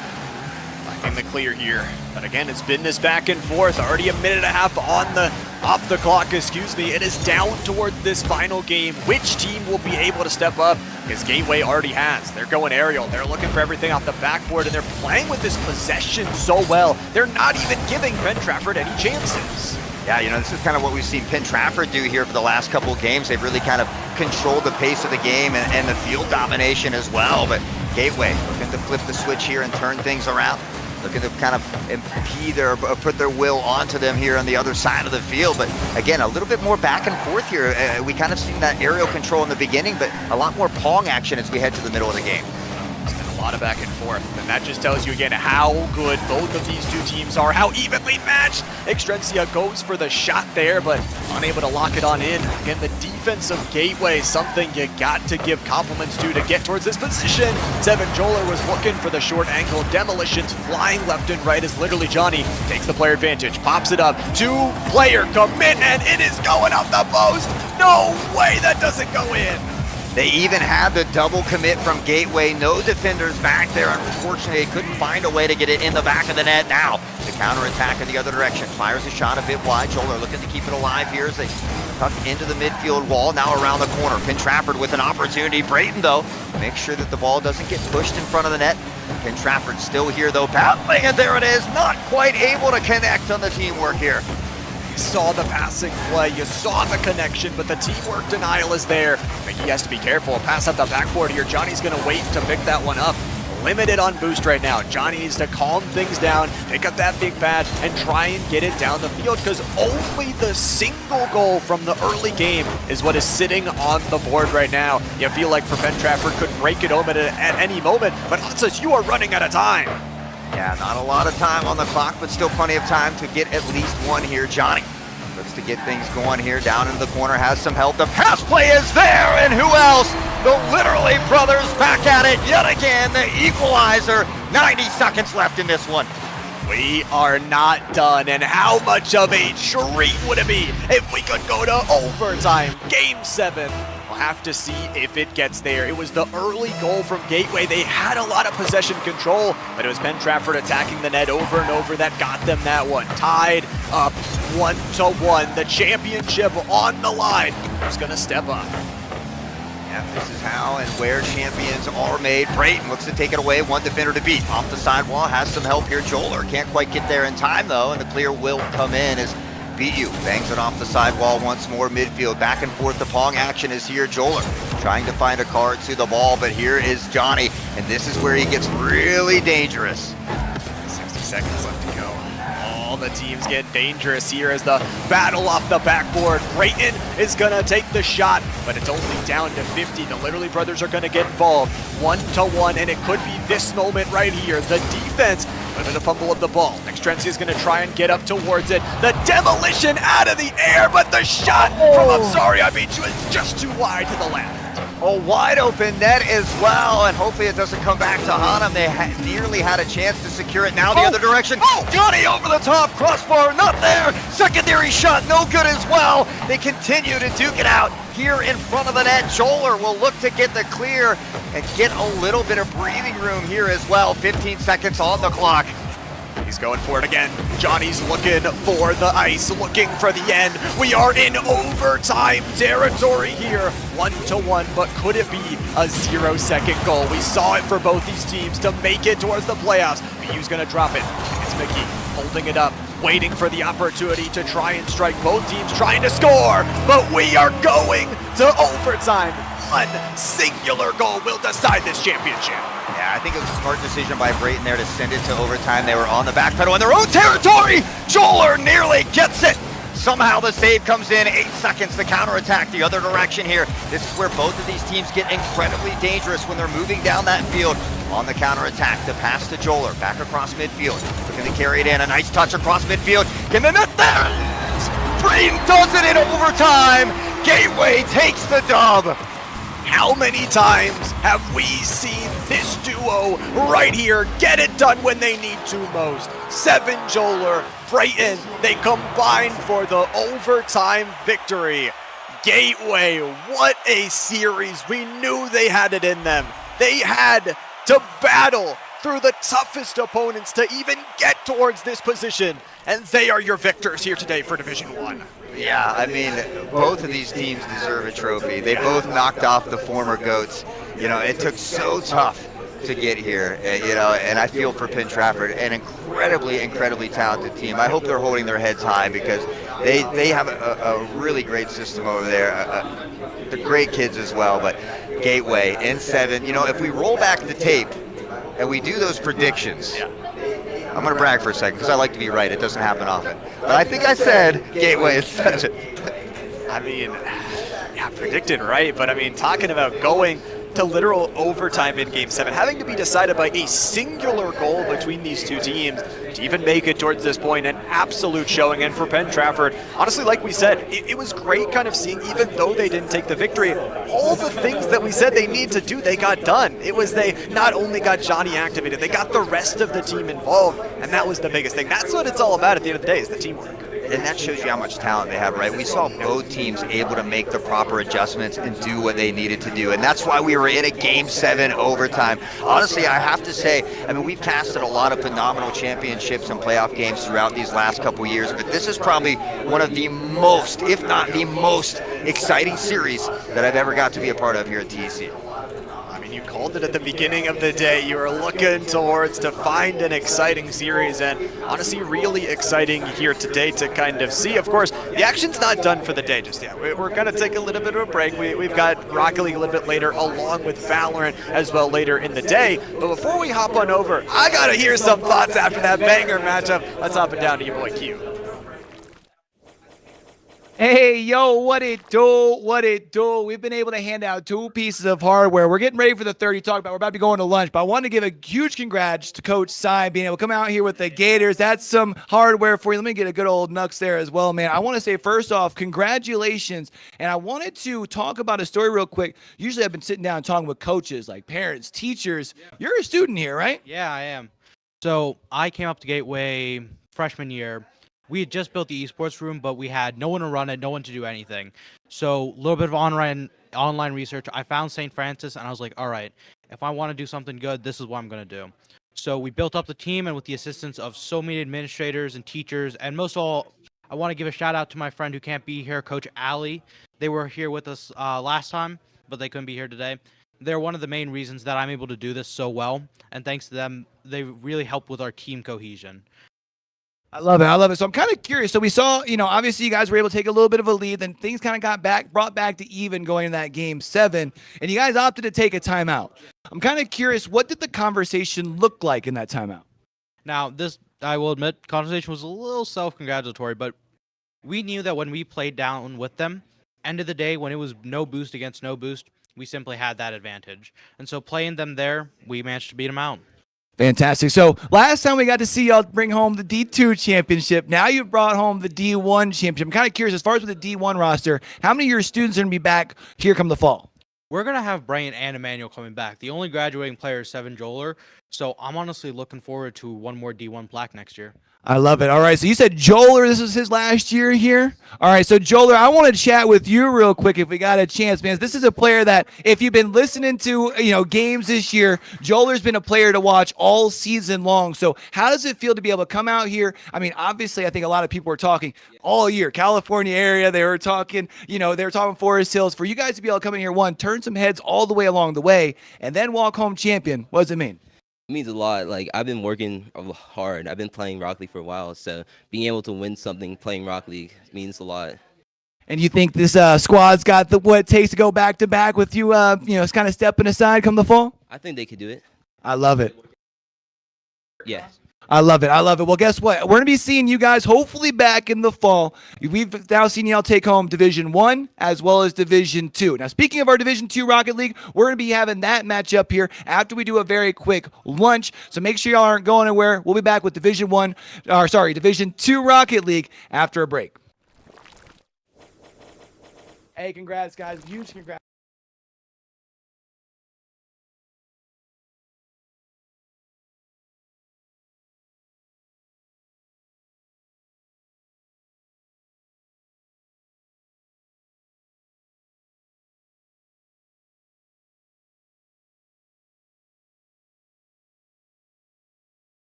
Finding the clear here. But again, it's been this back and forth. Already a minute and a half off the clock, excuse me. It is down towards this final game. Which team will be able to step up? Because Gateway already has. They're going aerial. They're looking for everything off the backboard, and they're playing with this possession so well. They're not even giving Penn Trafford any chances. Yeah, this is kind of what we've seen Penn Trafford do here for the last couple of games. They've really kind of controlled the pace of the game and the field domination as well. But Gateway looking to flip the switch here and turn things around. Looking to kind of impede or put their will onto them here on the other side of the field. But again, a little bit more back and forth here. We kind of seen that aerial control in the beginning, but a lot more pong action as we head to the middle of the game. It's been a lot of back and forth, and that just tells you again how good both of these two teams are, how evenly matched. Extrencia goes for the shot there, but unable to lock it on in. Again, the defense of Gateway, something you got to give compliments to get towards this position. Seven Joler was looking for the short angle. Demolitions flying left and right as literally Johnny takes the player advantage, pops it up. 2-player commit, and it is going off the post. No way that doesn't go in. They even had the double commit from Gateway. No defenders back there. Unfortunately, they couldn't find a way to get it in the back of the net. Now, the counterattack in the other direction. Fires a shot a bit wide. Joler looking to keep it alive here as they tucked into the midfield wall, now around the corner. Pin Trafford with an opportunity. Brayton, though, make sure that the ball doesn't get pushed in front of the net. Pin Trafford still here, though, battling, and there it is. Not quite able to connect on the teamwork here. You saw the passing play, you saw the connection, but the teamwork denial is there. I think he has to be careful. Pass up the backboard here. Johnny's going to wait to pick that one up. Limited on boost right now. Johnny needs to calm things down, pick up that big pad, and try and get it down the field, because only the single goal from the early game is what is sitting on the board right now. You feel like for Penn Trafford could break it open at any moment, but Hansas, you are running out of time. Yeah, not a lot of time on the clock, but still plenty of time to get at least one here. Johnny looks to get things going here. Down into the corner, has some help. The pass play is there, and who else? The Literally brothers back at it yet again. The equalizer. 90 seconds left in this one. We are not done, and how much of a treat would it be if we could go to overtime? Game 7. We'll have to see if it gets there. It was the early goal from Gateway. They had a lot of possession control, but it was Penn Trafford attacking the net over and over that got them that one. Tied up 1-1. The championship on the line. Who's going to step up? Yeah, this is how and where champions are made. Brayton looks to take it away. One defender to beat. Off the sidewall, has some help here. Joler can't quite get there in time, though, and the clear will come in as BU bangs it off the sidewall once more. Midfield, back and forth. The Pong action is here. Joler trying to find a card to the ball, but here is Johnny, and this is where he gets really dangerous. 60 seconds left to go. All the teams get dangerous here as the battle off the backboard. Brayton is gonna take the shot, but it's only down to 50. The Literally brothers are gonna get involved. 1-1, and it could be this moment right here. The defense, a fumble of the ball. Extrency is gonna try and get up towards it. The demolition out of the air, but the shot from I'm sorry I beat you is just too wide to the left. A wide open net as well, and hopefully it doesn't come back to Hanum. They nearly had a chance to secure it. Now the other direction. Oh, Johnny over the top, crossbar, not there. Secondary shot, no good as well. They continue to duke it out here in front of the net. Joler will look to get the clear and get a little bit of breathing room here as well. 15 seconds on the clock. He's going for it again. Johnny's looking for the ice, looking for the end. We are in overtime territory here. 1-1, but could it be a 0-second goal? We saw it for both these teams to make it towards the playoffs. BU's gonna drop it. It's Mickey holding it up, waiting for the opportunity to try and strike. Both teams trying to score, but we are going to overtime. One singular goal will decide this championship. Yeah, I think it was a smart decision by Brayton there to send it to overtime. They were on the back pedal in their own territory. Joler nearly gets it. Somehow the save comes in. 8 seconds to counterattack the other direction here. This is where both of these teams get incredibly dangerous when they're moving down that field. On the counterattack, the pass to Joler, back across midfield. Looking to carry it in. A nice touch across midfield. In the net there. Brayton does it in overtime. Gateway takes the dub. How many times have we seen this duo right here get it done when they need to most? 7 Joler, Brayton, they combine for the overtime victory. Gateway, what a series. We knew they had it in them. They had to battle through the toughest opponents to even get towards this position. And they are your victors here today for Division 1. Yeah, I mean, both of these teams deserve a trophy. They both knocked off the former GOATs. You know, it took so tough to get here, you know, and I feel for Penn Trafford, an incredibly talented team. I hope they're holding their heads high because they have a really great system over there. The great kids as well, but Gateway in 7. You know, if we roll back the tape and we do those predictions, I'm going to brag for a second because I like to be right. It doesn't happen often. But I think I said Gateway in 7. I mean, yeah, predicted right, but I mean, talking about going to literal overtime in Game 7, having to be decided by a singular goal between these two teams to even make it towards this point, an absolute showing. And for Penn Trafford, honestly, like we said, it was great kind of seeing, even though they didn't take the victory, all the things that we said they need to do, they got done. It was they not only got Johnny activated, they got the rest of the team involved, and that was the biggest thing. That's what it's all about at the end of the day, is the teamwork. and that shows you how much talent they have, right? We saw both teams able to make the proper adjustments and do what they needed to do, and that's why we were in a Game 7 overtime. Honestly, I have to say, I mean, we've casted a lot of phenomenal championships and playoff games throughout these last couple years, but this is probably one of the most, if not the most, exciting series that I've ever got to be a part of here at TEC. I mean, you called it at the beginning of the day. You were looking towards to find an exciting series, and honestly, really exciting here today to kind of see. Of course, the action's not done for the day just yet. We're going to take a little bit of a break. We've got Rocket League a little bit later, along with Valorant as well later in the day. But before we hop on over, I got to hear some thoughts after that banger matchup. Let's hop it down to your boy Q. Hey, yo, what it do? What it do? We've been able to hand out 2 pieces of hardware. We're getting ready for the 30 talk about. We're about to be going to lunch, but I want to give a huge congrats to Coach Sy being able to come out here with the Gators. That's some hardware for you. Let me get a good old Nux there as well, man. I want to say, first off, congratulations. And I wanted to talk about a story real quick. Usually I've been sitting down and talking with coaches, like parents, teachers. You're a student here, right? Yeah, I am. So I came up to Gateway freshman year. We had just built the esports room, but we had no one to run it, no one to do anything. So a little bit of online research. I found St. Francis, and I was like, all right, if I want to do something good, this is what I'm going to do. So we built up the team, and with the assistance of so many administrators and teachers, and most of all, I want to give a shout out to my friend who can't be here, Coach Allie. They were here with us last time, but they couldn't be here today. They're one of the main reasons that I'm able to do this so well, and thanks to them, they really help with our team cohesion. I love it. I love it. So I'm kind of curious. So we saw, obviously you guys were able to take a little bit of a lead. Then things kind of brought back to even going in that Game 7. And you guys opted to take a timeout. I'm kind of curious, what did the conversation look like in that timeout? Now, this, I will admit, conversation was a little self-congratulatory, but we knew that when we played down with them, end of the day, when it was no boost against no boost, we simply had that advantage. And so playing them there, we managed to beat them out. Fantastic. So last time we got to see y'all bring home the D2 championship. Now you brought home the D1 championship. I'm kind of curious, as far as with the D1 roster, how many of your students are going to be back here come the fall? We're going to have Brian and Emmanuel coming back. The only graduating player is Seven Joler, so I'm honestly looking forward to one more D1 plaque next year. I love it. All right, so you said Joler, this was his last year here? All right, so Joler, I want to chat with you real quick if we got a chance, man. This is a player that, if you've been listening to, games this year, Joler's been a player to watch all season long. So how does it feel to be able to come out here? I mean, obviously, I think a lot of people were talking all year, California area, they were talking, they were talking Forest Hills. For you guys to be able to come in here, turn some heads all the way along the way, and then walk home champion, what does it mean? It means a lot. Like, I've been working hard. I've been playing Rocket League for a while, so being able to win something playing Rocket League means a lot. And you think this squad's got what it takes to go back to back with you, it's kind of stepping aside come the fall? I think they could do it. I love it. Yeah. I love it. I love it. Well, guess what? We're going to be seeing you guys hopefully back in the fall. We've now seen y'all take home Division 1 as well as Division 2. Now, speaking of our Division 2 Rocket League, we're going to be having that matchup here after we do a very quick lunch. So make sure y'all aren't going anywhere. We'll be back with Division 2 Rocket League after a break. Hey, congrats, guys. Huge congrats.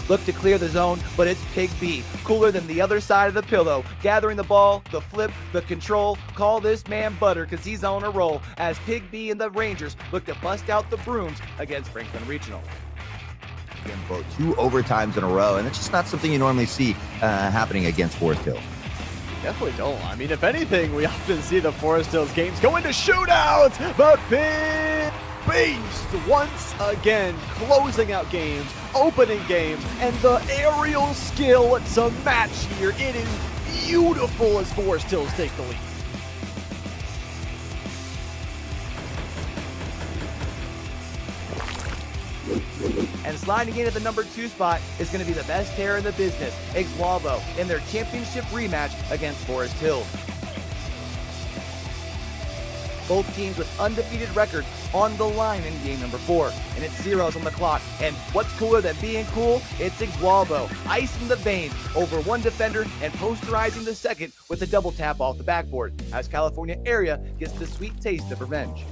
Look to clear the zone, but it's Pig B, cooler than the other side of the pillow. Gathering the ball, the flip, the control. Call this man butter, cause he's on a roll. As Pig B and the Rangers look to bust out the brooms against Franklin Regional. Again, bro, 2 overtimes in a row, and it's just not something you normally see happening against Forest Hills. Definitely don't. I mean, if anything, we often see the Forest Hills games go into shootouts, but Big Beast once again closing out games, opening games, and the aerial skill to match here. It is beautiful as Forest Hills take the lead. And sliding in at the number 2 spot is going to be the best pair in the business, Iguavo, in their championship rematch against Forest Hills. Both teams with undefeated records on the line in game number 4. And it's zeros on the clock. And what's cooler than being cool? It's Iguavo, icing the veins over one defender and posterizing the second with a double tap off the backboard, as California area gets the sweet taste of revenge.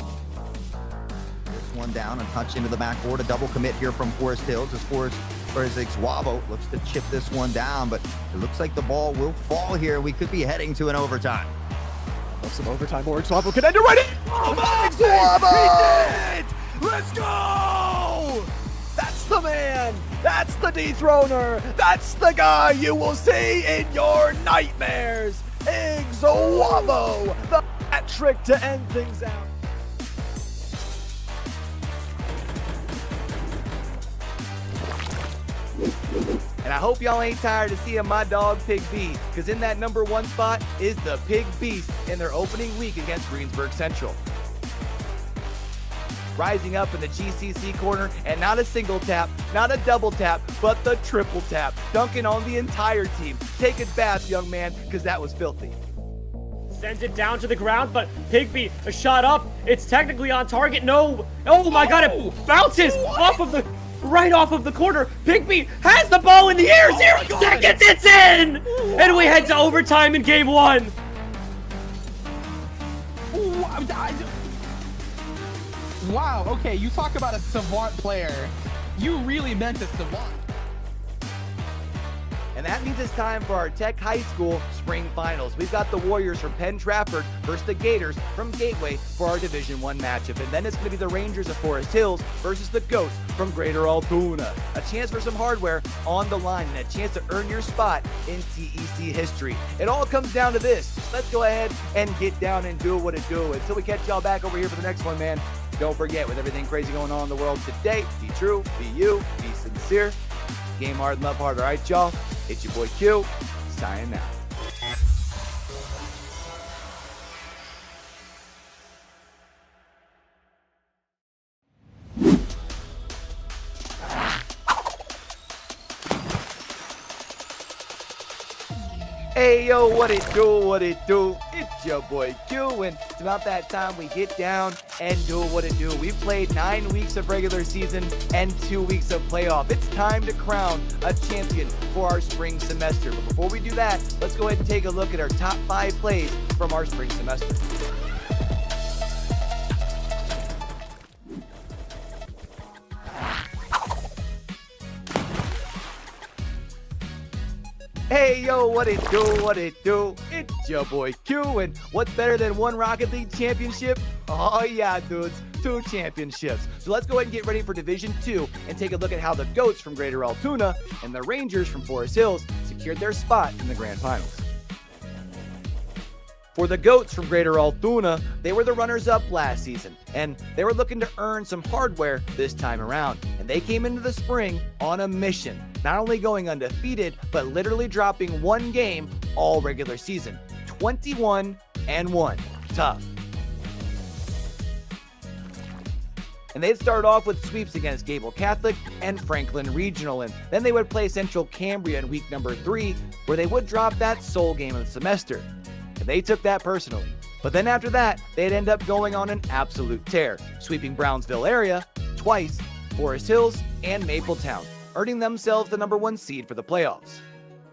One down and punch into the backboard. A double commit here from Forest Hills as Iguavo looks to chip this one down, but it looks like the ball will fall here. We could be heading to an overtime. Love some overtime more. Iguavo can end it right in. Oh my Iguavo! He did! Let's go! That's the man. That's the dethroner. That's the guy you will see in your nightmares. Iguavo, the hat trick to end things out. And I hope y'all ain't tired of seeing my dog Pig B, because in that number 1 spot is the Pig Beast in their opening week against Greensburg Central. Rising up in the GCC corner, and not a single tap, not a double tap, but the triple tap, dunking on the entire team. Take it fast, young man, because that was filthy. Sends it down to the ground, but Pigby, a shot up. It's technically on target. No. Oh my God, it bounces right off of the corner. Pigby has the ball in the air. 0 seconds, it's in! And we head to overtime in game 1. Wow, okay, you talk about a savant player. You really meant a savant. And that means it's time for our Tech High School Spring Finals. We've got the Warriors from Penn Trafford versus the Gators from Gateway for our Division I matchup. And then it's going to be the Rangers of Forest Hills versus the Goats from Greater Altoona. A chance for some hardware on the line and a chance to earn your spot in TEC history. It all comes down to this. Let's go ahead and get down and do what it do. Until we catch y'all back over here for the next one, man. Don't forget, with everything crazy going on in the world today, be true, be you, be sincere. Game hard and love hard. All right, y'all? It's your boy Q, signing out. Hey yo, what it do, what it do? It's your boy Q, and it's about that time we get down and do what it do. We've played 9 weeks of regular season and 2 weeks of playoff. It's time to crown a champion for our spring semester. But before we do that, let's go ahead and take a look at our top 5 plays from our spring semester. Hey yo, what it do, what it do? It's your boy Q, and what's better than 1 Rocket League championship? Oh yeah, dudes, 2 championships. So let's go ahead and get ready for Division 2 and take a look at how the Goats from Greater Altoona and the Rangers from Forest Hills secured their spot in the Grand Finals. For the Goats from Greater Altoona, they were the runners-up last season, and they were looking to earn some hardware this time around. And they came into the spring on a mission, not only going undefeated, but literally dropping 1 game all regular season. 21-1. Tough. And they'd start off with sweeps against Gable Catholic and Franklin Regional, and then they would play Central Cambria in week number 3, where they would drop that sole game of the semester. And they took that personally. But then after that, they'd end up going on an absolute tear, sweeping Brownsville area twice, Forest Hills, and Mapletown, earning themselves the number 1 seed for the playoffs.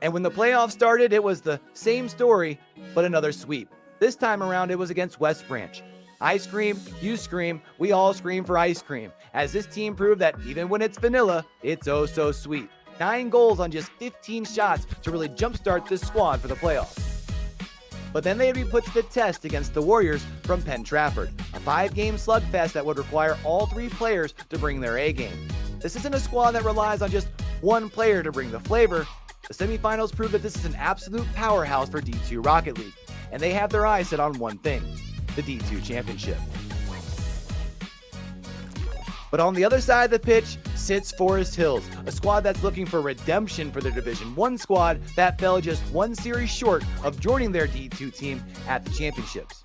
And when the playoffs started, it was the same story, but another sweep. This time around, it was against West Branch. I scream, you scream, we all scream for ice cream, as this team proved that even when it's vanilla, it's oh so sweet. 9 goals on just 15 shots to really jumpstart this squad for the playoffs. But then they'd be put to the test against the Warriors from Penn Trafford, a 5-game slugfest that would require all 3 players to bring their A game. This isn't a squad that relies on just one player to bring the flavor. The semifinals prove that this is an absolute powerhouse for D2 Rocket League, and they have their eyes set on one thing: the D2 Championship. But on the other side of the pitch sits Forest Hills, a squad that's looking for redemption for their Division 1 squad that fell just 1 series short of joining their D2 team at the championships.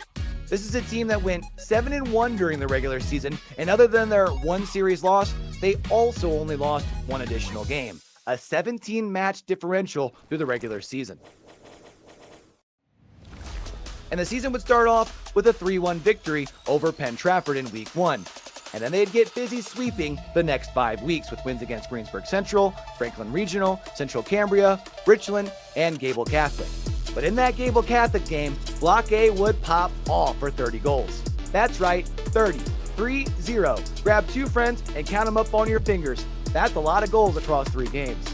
This is a team that went 7-1 during the regular season, and other than their 1 series loss, they also only lost 1 additional game, a 17-match differential through the regular season. And the season would start off with a 3-1 victory over Penn Trafford in Week 1. And then they'd get busy sweeping the next 5 weeks with wins against Greensburg Central, Franklin Regional, Central Cambria, Richland, and Gable Catholic. But in that Gable Catholic game, Block A would pop off for 30 goals. That's right, 30. 3-0. Grab 2 friends and count them up on your fingers. That's a lot of goals across 3 games.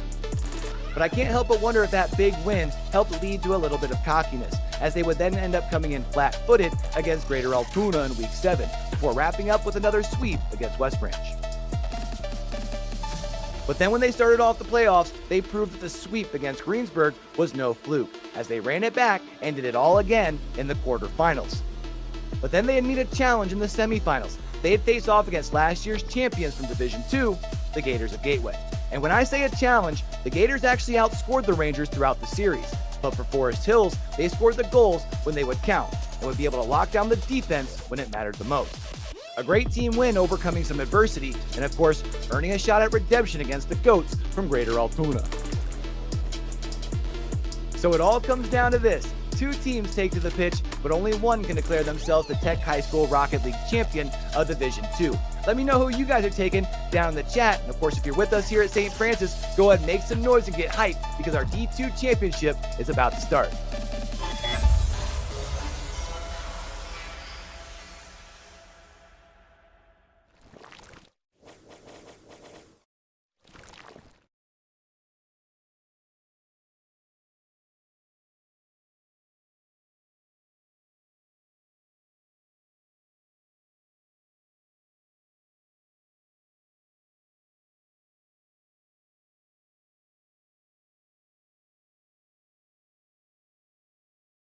But I can't help but wonder if that big win helped lead to a little bit of cockiness, as they would then end up coming in flat-footed against Greater Altoona in Week 7, before wrapping up with another sweep against West Branch. But then when they started off the playoffs, they proved that the sweep against Greensburg was no fluke, as they ran it back and did it all again in the quarterfinals. But then they'd meet a challenge in the semifinals. They'd face off against last year's champions from Division 2, the Gators of Gateway. And when I say a challenge, the Gators actually outscored the Rangers throughout the series. But for Forest Hills, they scored the goals when they would count, and would be able to lock down the defense when it mattered the most. A great team win overcoming some adversity, and of course, earning a shot at redemption against the GOATs from Greater Altoona. So it all comes down to this. 2 teams take to the pitch, but only one can declare themselves the TEC High School Rocket League champion of Division 2. Let me know who you guys are taking down in the chat. And of course, if you're with us here at St. Francis, go ahead and make some noise and get hyped, because our D2 championship is about to start.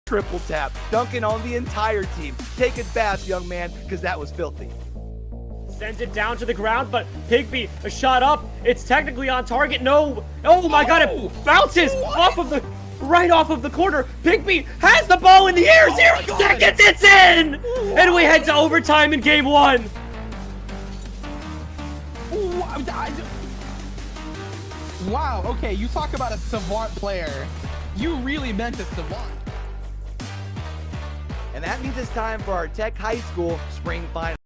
Triple tap, dunking on the entire team. Take a bath, young man, because that was filthy. Sends it down to the ground, but Pigby, a shot up. It's technically on target. No. Oh my God, it bounces off of the, right off of the corner. Pigby has the ball in the air. 0 seconds, it's in! And we head to overtime in game 1. Wow, okay, you talk about a savant player. You really meant a savant. And that means it's time for our TEC High School Spring Final.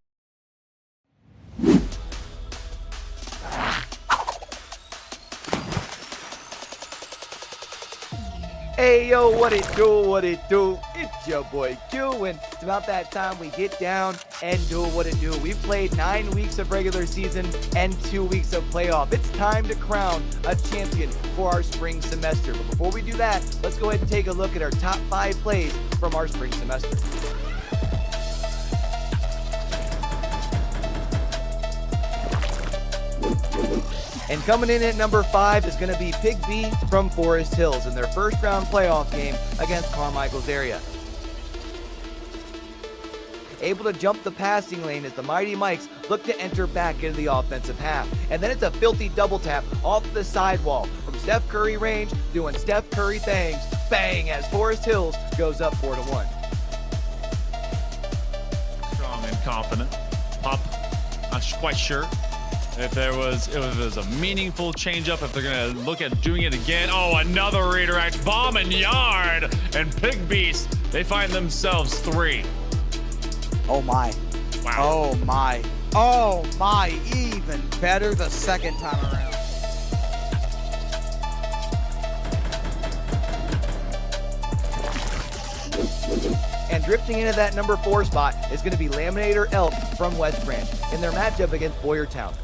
Hey yo, what it do? It's your boy Q, and it's about that time we get down and do what it do. We've played 9 weeks of regular season and 2 weeks of playoff. It's time to crown a champion for our spring semester. But before we do that, let's go ahead and take a look at our top 5 plays from our spring semester. And coming in at number 5 is going to be Pig B from Forest Hills in their first round playoff game against Carmichael's area. Able to jump the passing lane as the Mighty Mikes look to enter back into the offensive half. And then it's a filthy double tap off the sidewall from Steph Curry range, doing Steph Curry things. Bang, as Forest Hills goes up 4-1. Strong and confident. Pop, not quite sure if there was a meaningful changeup, if they're gonna look at doing it again. Oh, another redirect, bomb and yard, and Pig Beast, they find themselves 3. Oh my. Wow. Oh my. Oh my, even better the second time around. And drifting into that number 4 spot is going to be Laminator Elk from West Branch in their matchup against Boyertown.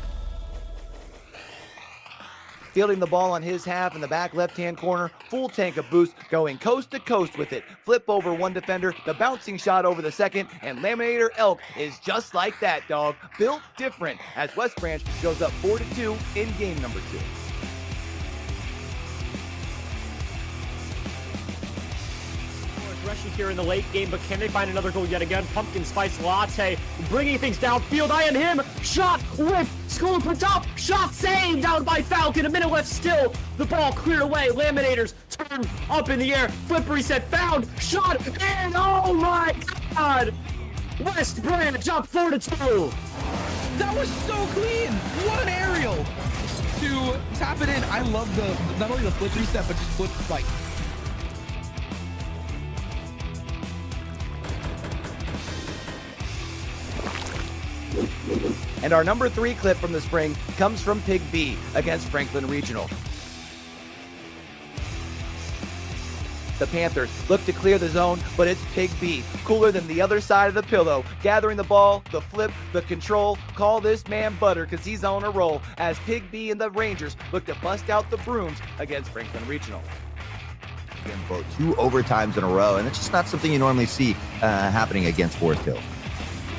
fielding the ball on his half in the back left-hand corner, full tank of boost, going coast to coast with it. Flip over one defender, the bouncing shot over the second, and Laminator Elk is just like that, dog. Built different as West Branch goes up 4-2 in game number 2. Rushing here in the late game, but can they find another goal yet again? Pumpkin Spice Latte bringing things downfield. I am him. Shot whiffed. School put up. Shot saved down by Falcon. A minute left still. The ball cleared away. Laminators turn up in the air. Flip reset found. Shot in. Oh my God. West Branch up 4-2. That was so clean. What an aerial to tap it in. I love the not only the flip reset, but just flip like. And our number 3 clip from the spring comes from Pig B against Franklin Regional. The Panthers look to clear the zone, but it's Pig B, cooler than the other side of the pillow, gathering the ball, the flip, the control. Call this man butter because he's on a roll as Pig B and the Rangers look to bust out the brooms against Franklin Regional. Again, both 2 overtimes in a row, and it's just not something you normally see happening against Forest Hills.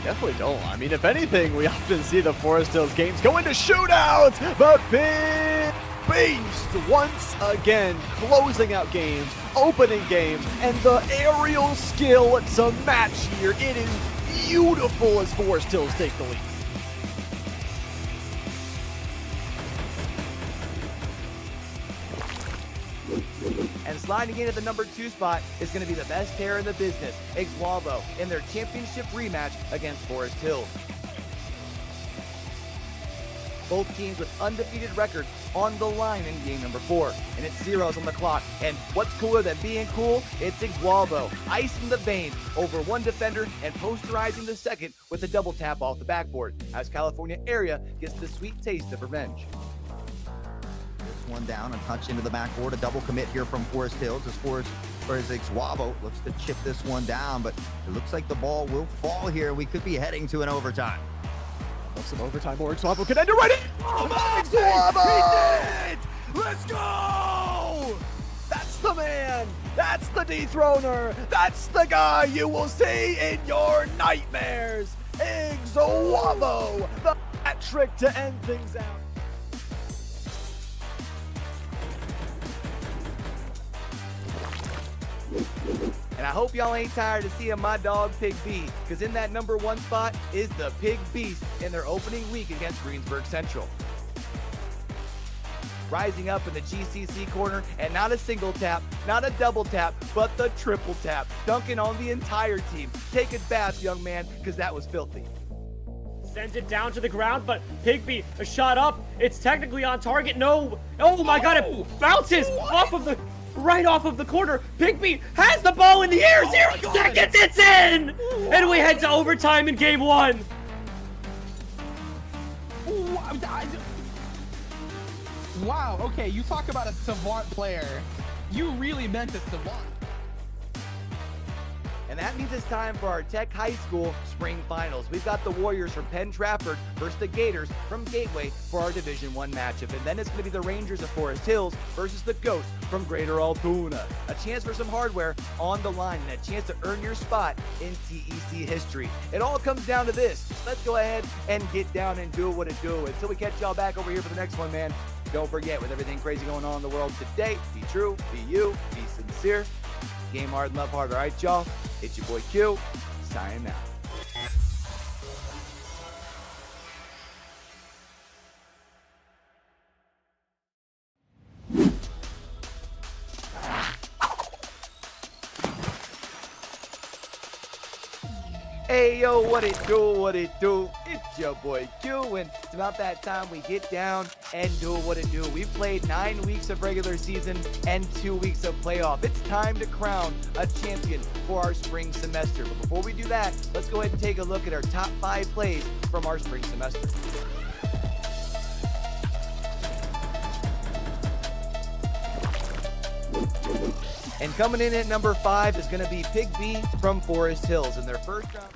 Definitely don't. I mean, if anything, we often see the Forest Hills games go into shootouts, but Big Beast once again closing out games, opening games, and the aerial skill to match here. It is beautiful as Forest Hills take the lead. And sliding in at the number 2 spot is going to be the best pair in the business, Ixwalbo, in their championship rematch against Forest Hills. Both teams with undefeated records on the line in game number 4. And it's zeros on the clock. And what's cooler than being cool? It's Ixwalbo, icing the veins over one defender and posterizing the second with a double tap off the backboard as California area gets the sweet taste of revenge. One down and touch into the backboard. A double commit here from Forest Hills as Ixwalbo looks to chip this one down, but it looks like the ball will fall here. We could be heading to an overtime. Love some overtime more. Ixwalbo could end it right in. Oh my Ixwalbo! Let's go! That's the man. That's the dethroner. That's the guy you will see in your nightmares. Ixwalbo, the hat trick to end things out. And I hope y'all ain't tired of seeing my dog Pig B, because in that number 1 spot is the Pig Beast in their opening week against Greensburg Central. Rising up in the GCC corner, and not a single tap, not a double tap, but the triple tap, dunking on the entire team. Take it back, young man, because that was filthy. Sends it down to the ground, but Pigby, a shot up. It's technically on target. No. Oh my God, it bounces right off of the corner. Pigby has the ball in the air. 0 seconds, it's in! And we head to overtime in game 1. Wow, okay, you talk about a savant player. You really meant a savant. And that means it's time for our Tech High School Spring Finals. We've got the Warriors from Penn Trafford versus the Gators from Gateway for our Division I matchup. And then it's going to be the Rangers of Forest Hills versus the Goats from Greater Altoona. A chance for some hardware on the line and a chance to earn your spot in TEC history. It all comes down to this. Let's go ahead and get down and do what it do. Until we catch y'all back over here for the next one, man. Don't forget, with everything crazy going on in the world today, be true, be you, be sincere. Game hard and love hard. All right, y'all? It's your boy Q, signing out. Hey yo, what it do, what it do? It's your boy Q, and it's about that time we get down and do what it do. We've played 9 weeks of regular season and 2 weeks of playoff. It's time to crown a champion for our spring semester. But before we do that, let's go ahead and take a look at our top 5 plays from our spring semester. And coming in at number 5 is going to be Pig B from Forest Hills in their first round.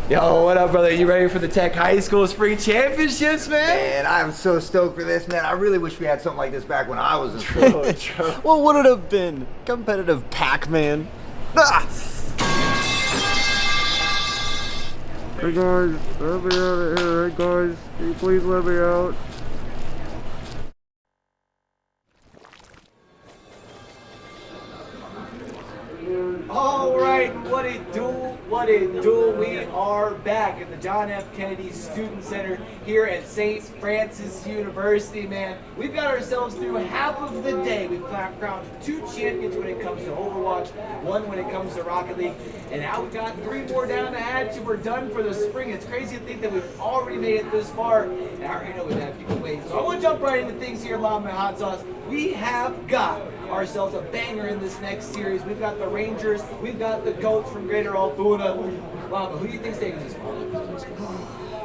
Yo, what up, brother? You ready for the Tech High School Spring Championships, man? Man, I'm so stoked for this, man. I really wish we had something like this back when I was in school. What would it have been? Competitive Pac-Man? Ah! Hey guys, let me out of here. Hey guys, can you please let me out? All right, what it do, what it do. We are back at the John F. Kennedy Student Center here at St. Francis University, man. We've got ourselves through half of the day. We've crowned 2 champions when it comes to Overwatch, 1 when it comes to Rocket League, and now we've got 3 more down the hatch and we're done for the spring. It's crazy to think that we've already made it this far, and I already know we've had people waiting. So I want to jump right into things here, Llama Hot Sauce. We have got ourselves a banger in this next series. We've got the Rangers, we've got the GOATs from Greater Altoona. Llama, who do you think's taking this one?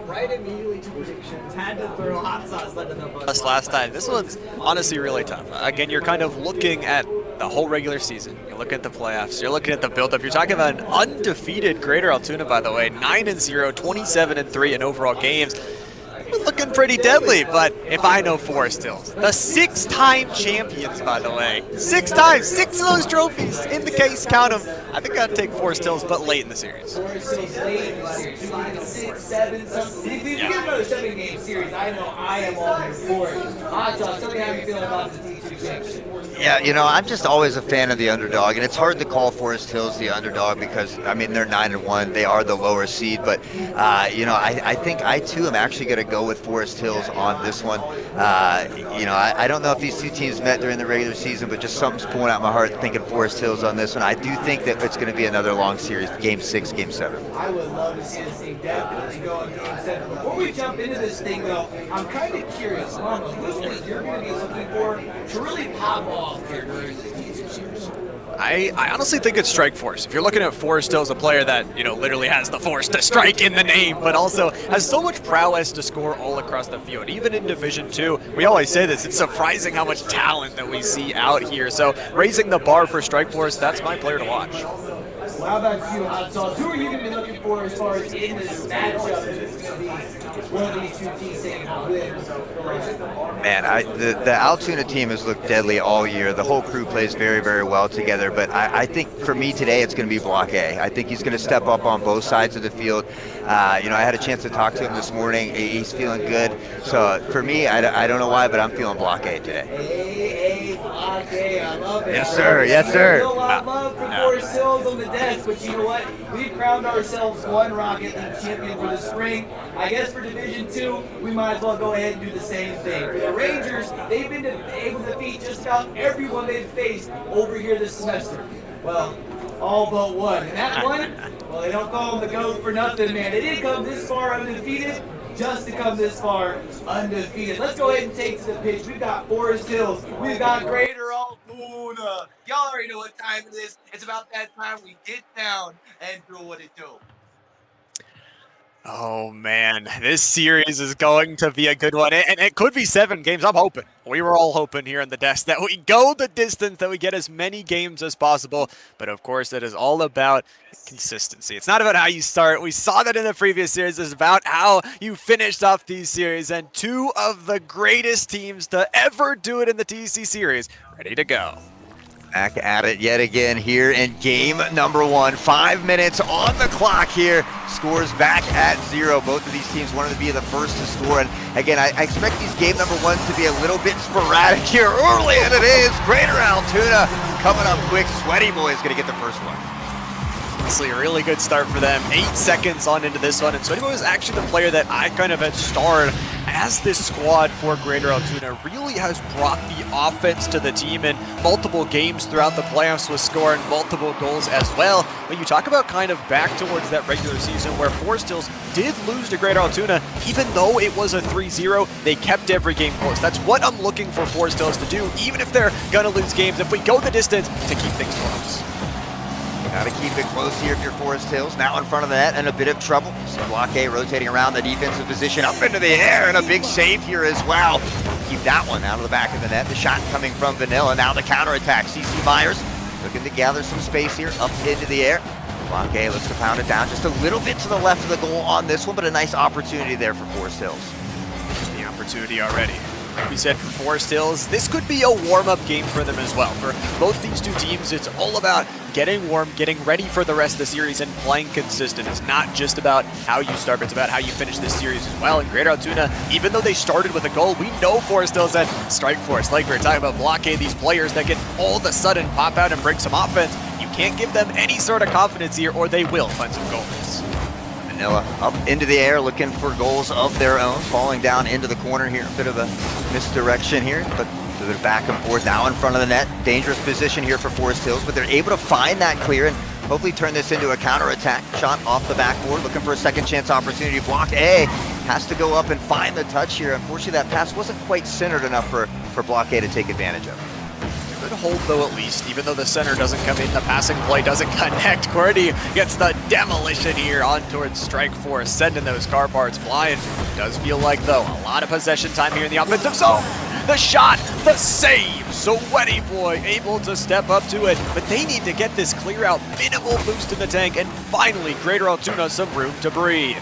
Right immediately to predictions. Had to throw hot sauce under the bus. Last time. This one's honestly really tough. Again, you're kind of looking at the whole regular season. You're looking at the playoffs. You're looking at the build-up. You're talking about an undefeated Greater Altoona, by the way. 9-0, 27-3 in overall games. Looking pretty deadly, but if I know Forest Hills, the 6-time champions, by the way, 6 times, 6 of those trophies in the case, count them. I think I'd take Forest Hills, but late in the series. Forest Hills late in the series. 6, 7, something. If we get another 7-game series, I know I am all here for it. Hot Sauce, tell me how you feel about the T2 championship. Yeah, you know, I'm just always a fan of the underdog, and it's hard to call Forest Hills the underdog because, I mean, they're 9-1. They are the lower seed, but, you know, I think I, too, am actually going to go with Forest Hills on this one. You know, I don't know if these 2 teams met during the regular season, but just something's pulling out my heart thinking Forest Hills on this one. I do think that it's going to be another long series, Game 6, Game 7. I would love to see this thing definitely go in Game 7. Before we jump into this thing, though, I'm kind of curious, Mama, who's what you're going to be looking for to really pop off here during this T2 series? I honestly think it's Strike Force. If you're looking at Forest Hills, a player that, you know, literally has the force to strike in the name, but also has so much prowess to score all across the field. Even in Division 2, we always say this, it's surprising how much talent that we see out here. So raising the bar for Strike Force, that's my player to watch. Well, how about you, Hot Sauce? Who are you going to be looking for as far as in this matchup? If it's going to be one of these 2 teams taking a win? Man, the Altoona team has looked deadly all year. The whole crew plays very, very well together, but I think for me today it's going to be Block A. I think he's going to step up on both sides of the field. You know, I had a chance to talk to him this morning. He's feeling good. So for me, I don't know why, but I'm feeling Block A today. Block A, I love it. Yes, sir. Yes, sir. Still a lot of love for Forest Hills on the desk, but you know what? We've crowned ourselves 1 Rocket League champion for the spring. I guess for Division 2, we might as well go ahead and do the same thing. For the Rangers, they've been able to defeat just about everyone they've faced over here this semester. Well, all but one. And that one, well, they don't call him the GOAT for nothing, man. They didn't come this far undefeated just to come this far undefeated. Let's go ahead and take to the pitch. We've got Forest Hills. We've got Greater Altoona. Y'all already know what time it is. It's about that time we get down and do what it do. Oh, man, this series is going to be a good one, and it could be 7 games. I'm hoping. We were all hoping here in the desk that we go the distance, that we get as many games as possible, but of course, it is all about consistency. It's not about how you start. We saw that in the previous series. It's about how you finished off these series, and 2 of the greatest teams to ever do it in the TEC series ready to go. Back at it yet again here in game number 1. 5 minutes on the clock here. Scores back at 0. Both of these teams wanted to be the first to score. And again, I expect these game number 1s to be a little bit sporadic here early, and it is. Greater Altoona coming up quick. Sweaty Boy is going to get the first one. Honestly, a really good start for them. 8 seconds on into this one, and Sweaty Boy was actually the player that I kind of had starred as this squad for Greater Altoona. Really has brought the offense to the team in multiple games throughout the playoffs, with scoring multiple goals as well. But you talk about kind of back towards that regular season where Forest Hills did lose to Greater Altoona, even though it was a 3-0, they kept every game close. That's what I'm looking for Forest Hills to do, even if they're gonna lose games, if we go the distance, to keep things close. Got to keep it close here if you're Forest Hills. Now in front of the net and a bit of trouble. So Block A rotating around the defensive position up into the air, and a big save here as well. Keep that one out of the back of the net. The shot coming from Vanilla. Now the counterattack. CC Myers looking to gather some space here up into the air. Blockade looks to pound it down just a little bit to the left of the goal on this one, but a nice opportunity there for Forest Hills. The opportunity already. Like we said, for Forest Hills, this could be a warm-up game for them as well. For both these two teams, it's all about getting warm, getting ready for the rest of the series, and playing consistent. It's not just about how you start, but it's about how you finish this series as well. And Greater Altoona, even though they started with a goal, we know Forest Hills had Strike Force. Like we were talking about, Blockade, these players that can all of a sudden pop out and bring some offense. You can't give them any sort of confidence here, or they will find some goals. Vanilla up into the air, looking for goals of their own, falling down into the corner here. A bit of a misdirection here, but a bit back and forth now in front of the net. Dangerous position here for Forest Hills, but they're able to find that clear and hopefully turn this into a counter-attack. Shot off the backboard, looking for a second chance opportunity. Block A has to go up and find the touch here. Unfortunately, that pass wasn't quite centered enough for Block A to take advantage of. Good hold though, at least, even though the center doesn't come in, the passing play doesn't connect. QWERTY gets the demolition here on towards Strike Force, sending those car parts flying. Does feel like, though, a lot of possession time here in the offensive zone. The shot, the save. Sweaty Boy able to step up to it, but they need to get this clear out. Minimal boost in the tank, and finally, Greater Altoona some room to breathe.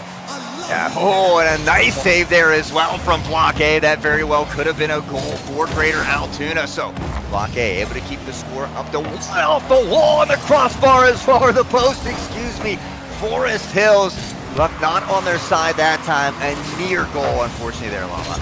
Yeah, oh, and a nice save there as well from Block A. That very well could have been a goal for Greater Altoona. So Block A able to keep the score up the off the wall and the crossbar as far the post, excuse me. Forest Hills, luck not on their side that time. A near goal, unfortunately, there, Llama.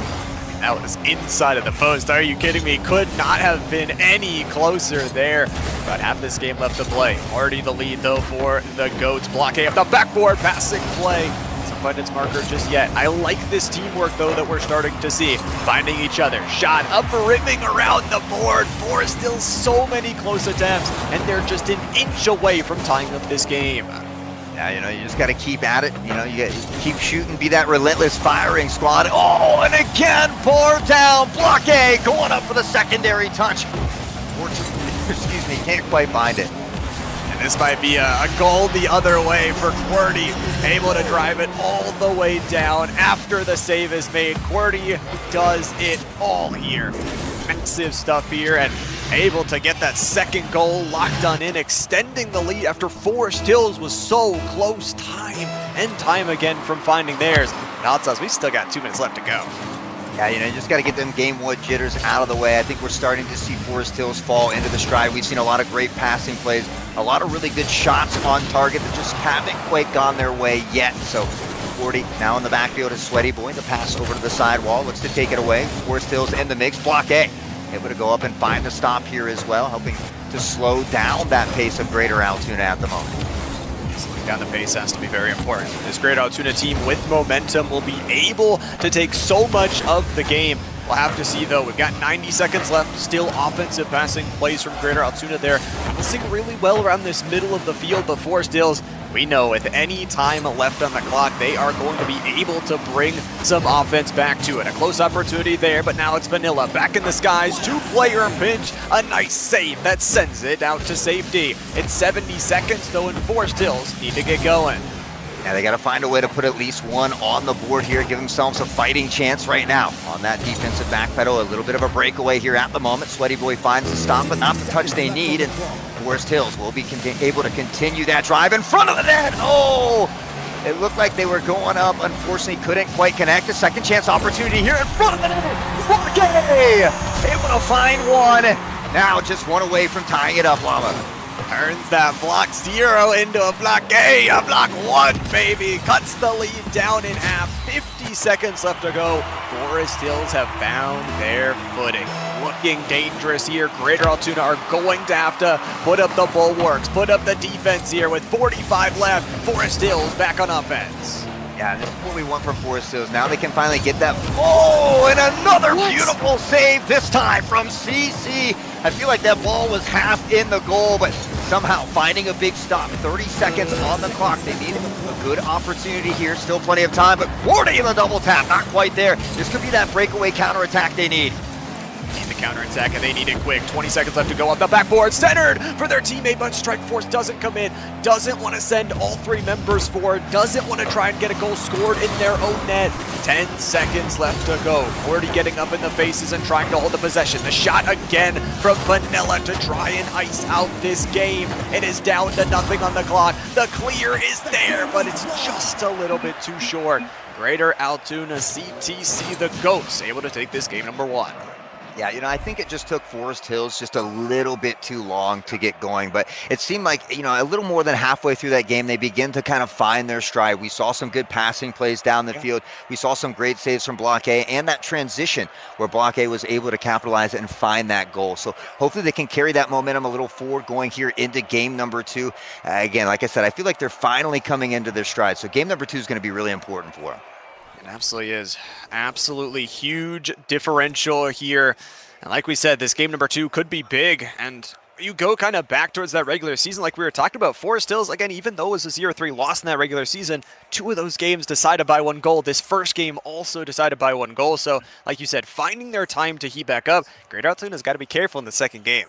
That was inside of the post. Are you kidding me? Could not have been any closer there. About half this game left to play. Already the lead, though, for the Goats. Block A off the backboard, passing play. Find its marker just yet. I like this teamwork, though, that we're starting to see. Finding each other. Shot up, rimming around the board. Forest still so many close attempts, and they're just an inch away from tying up this game. Yeah, you know, you just got to keep at it. You know, you keep shooting, be that relentless firing squad. Oh, and again, pour down. Block A going up for the secondary touch. Unfortunately, excuse me, can't quite find it. This might be a goal the other way for QWERTY, able to drive it all the way down after the save is made. QWERTY does it all here. Massive stuff here, and able to get that second goal locked on in, extending the lead after Forest Hills was so close time and time again from finding theirs. Odds us, we still got 2 minutes left to go. Yeah, you know, you just got to get them game one jitters out of the way. I think we're starting to see Forest Hills fall into the stride. We've seen a lot of great passing plays, a lot of really good shots on target that just haven't quite gone their way yet. So 40 now in the backfield is Sweaty Boy. The pass over to the sidewall, looks to take it away. Forest Hills in the mix. Block A able to go up and find the stop here as well, helping to slow down that pace of Greater Altoona at the moment. Slowing down the pace has to be very important. This Greater Altoona team with momentum will be able to take so much of the game. We'll have to see, though. We've got 90 seconds left. Still offensive passing plays from Greater Altoona there. Passing really well around this middle of the field, but Forest Hills, we know with any time left on the clock, they are going to be able to bring some offense back to it. A close opportunity there, but now it's Vanilla back in the skies. Two-player pinch, a nice save that sends it out to safety. It's 70 seconds, though, and Forest Hills need to get going. Yeah, they got to find a way to put at least one on the board here, give themselves a fighting chance right now on that defensive backpedal. A little bit of a breakaway here at the moment. Sweaty Boy finds the stop, but not the touch they need, and Forest Hills will be able to continue that drive in front of the net. Oh, it looked like they were going up. Unfortunately, couldn't quite connect. A second chance opportunity here in front of the net. Block A, able to find one. Now just one away from tying it up, Llama. Turns that block 0 into a block A, a block 1, baby. Cuts the lead down in half. 50 seconds left to go. Forest Hills have found their footing. Looking dangerous here. Greater Altoona are going to have to put up the bulwarks, put up the defense here with 45 left. Forest Hills back on offense. Yeah, this is what we want from Forest Hills. Now they can finally get that. Oh, and another beautiful save, this time from CC. I feel like that ball was half in the goal, but somehow finding a big stop. 30 seconds on the clock. They need a good opportunity here. Still plenty of time, but QWERTY in the double tap. Not quite there. This could be that breakaway counterattack they need. Need the counterattack, and they need it quick. 20 seconds left to go up the backboard. Centered for their teammate, but Strike Force doesn't come in. Doesn't want to send all 3 members forward. Doesn't want to try and get a goal scored in their own net. 10 seconds left to go. Already getting up in the faces and trying to hold the possession. The shot again from Vanilla to try and ice out this game. It is down to nothing on the clock. The clear is there, but it's just a little bit too short. Greater Altoona CTC, the GOATs, able to take this game number 1. Yeah, I think it just took Forest Hills just a little bit too long to get going, but it seemed like, a little more than halfway through that game, they begin to kind of find their stride. We saw some good passing plays down the field. We saw some great saves from Block A and that transition where Block A was able to capitalize and find that goal. So hopefully they can carry that momentum a little forward going here into game number 2. Again, like I said, I feel like they're finally coming into their stride. So game number 2 is going to be really important for them. It absolutely is. Absolutely huge differential here. And like we said, this game number 2 could be big. And you go kind of back towards that regular season like we were talking about. Forest Hills, again, even though it was a 0-3 loss in that regular season, 2 of those games decided by 1 goal. This first game also decided by 1 goal. So, like you said, finding their time to heat back up. Greater Altoona's got to be careful in the second game.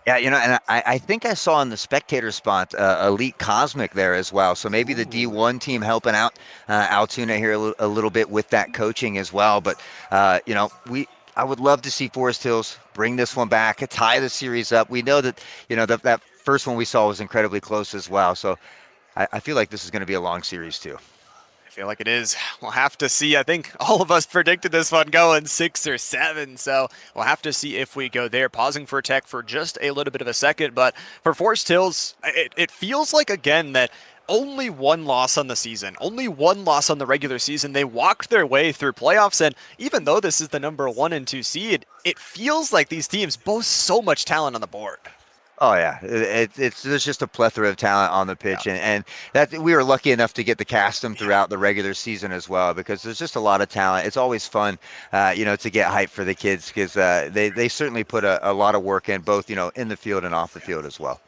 Yeah, and I think I saw in the spectator spot Elite Cosmic there as well. So maybe the D1 team helping out Altoona here a little bit with that coaching as well. But, I would love to see Forest Hills bring this one back, tie the series up. We know that, that first one we saw was incredibly close as well. So I feel like this is going to be a long series too. I feel like it is. We'll have to see. I think all of us predicted this one going 6 or 7, so we'll have to see if we go there. Pausing for Tech for just a little bit of a second, but for Forest Hills, it feels like, again, that only 1 loss on the season, only 1 loss on the regular season. They walked their way through playoffs, and even though this is the number 1 and 2 seed, it feels like these teams boast so much talent on the board. Oh yeah, there's just a plethora of talent on the pitch, and that we were lucky enough to get to cast them throughout the regular season as well, because there's just a lot of talent. It's always fun, to get hyped for the kids, because they certainly put a lot of work in, both in the field and off the field as well.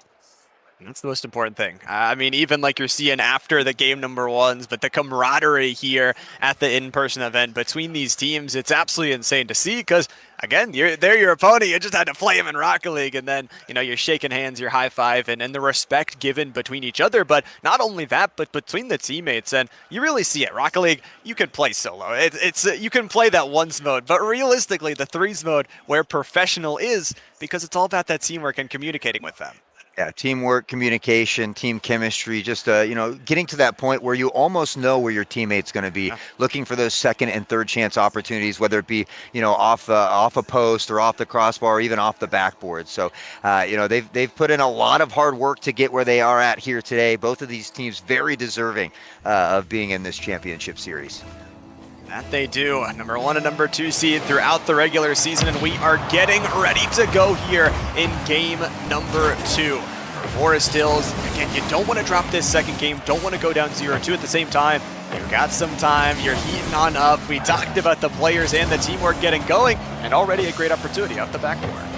That's the most important thing. I mean, even like you're seeing after the game number 1s, but the camaraderie here at the in-person event between these teams, it's absolutely insane to see because, again, they're your opponent. You just had to play them in Rocket League, and then, you're shaking hands, you're high-fiving, and the respect given between each other. But not only that, but between the teammates, and you really see it. Rocket League, you can play solo. It's you can play that 1s mode, but realistically, the 3s mode where professional is, because it's all about that teamwork and communicating with them. Yeah, teamwork, communication, team chemistry, just, getting to that point where you almost know where your teammate's going to be, looking for those second and third chance opportunities, whether it be, off a post or off the crossbar or even off the backboard. So, they've put in a lot of hard work to get where they are at here today. Both of these teams very deserving of being in this championship series. That they do. Number 1 and number 2 seed throughout the regular season, and we are getting ready to go here in game number 2. For Forest Hills, again, you don't want to drop this second game, don't want to go down 0-2 at the same time. You've got some time, you're heating on up. We talked about the players and the teamwork getting going, and already a great opportunity off the backboard.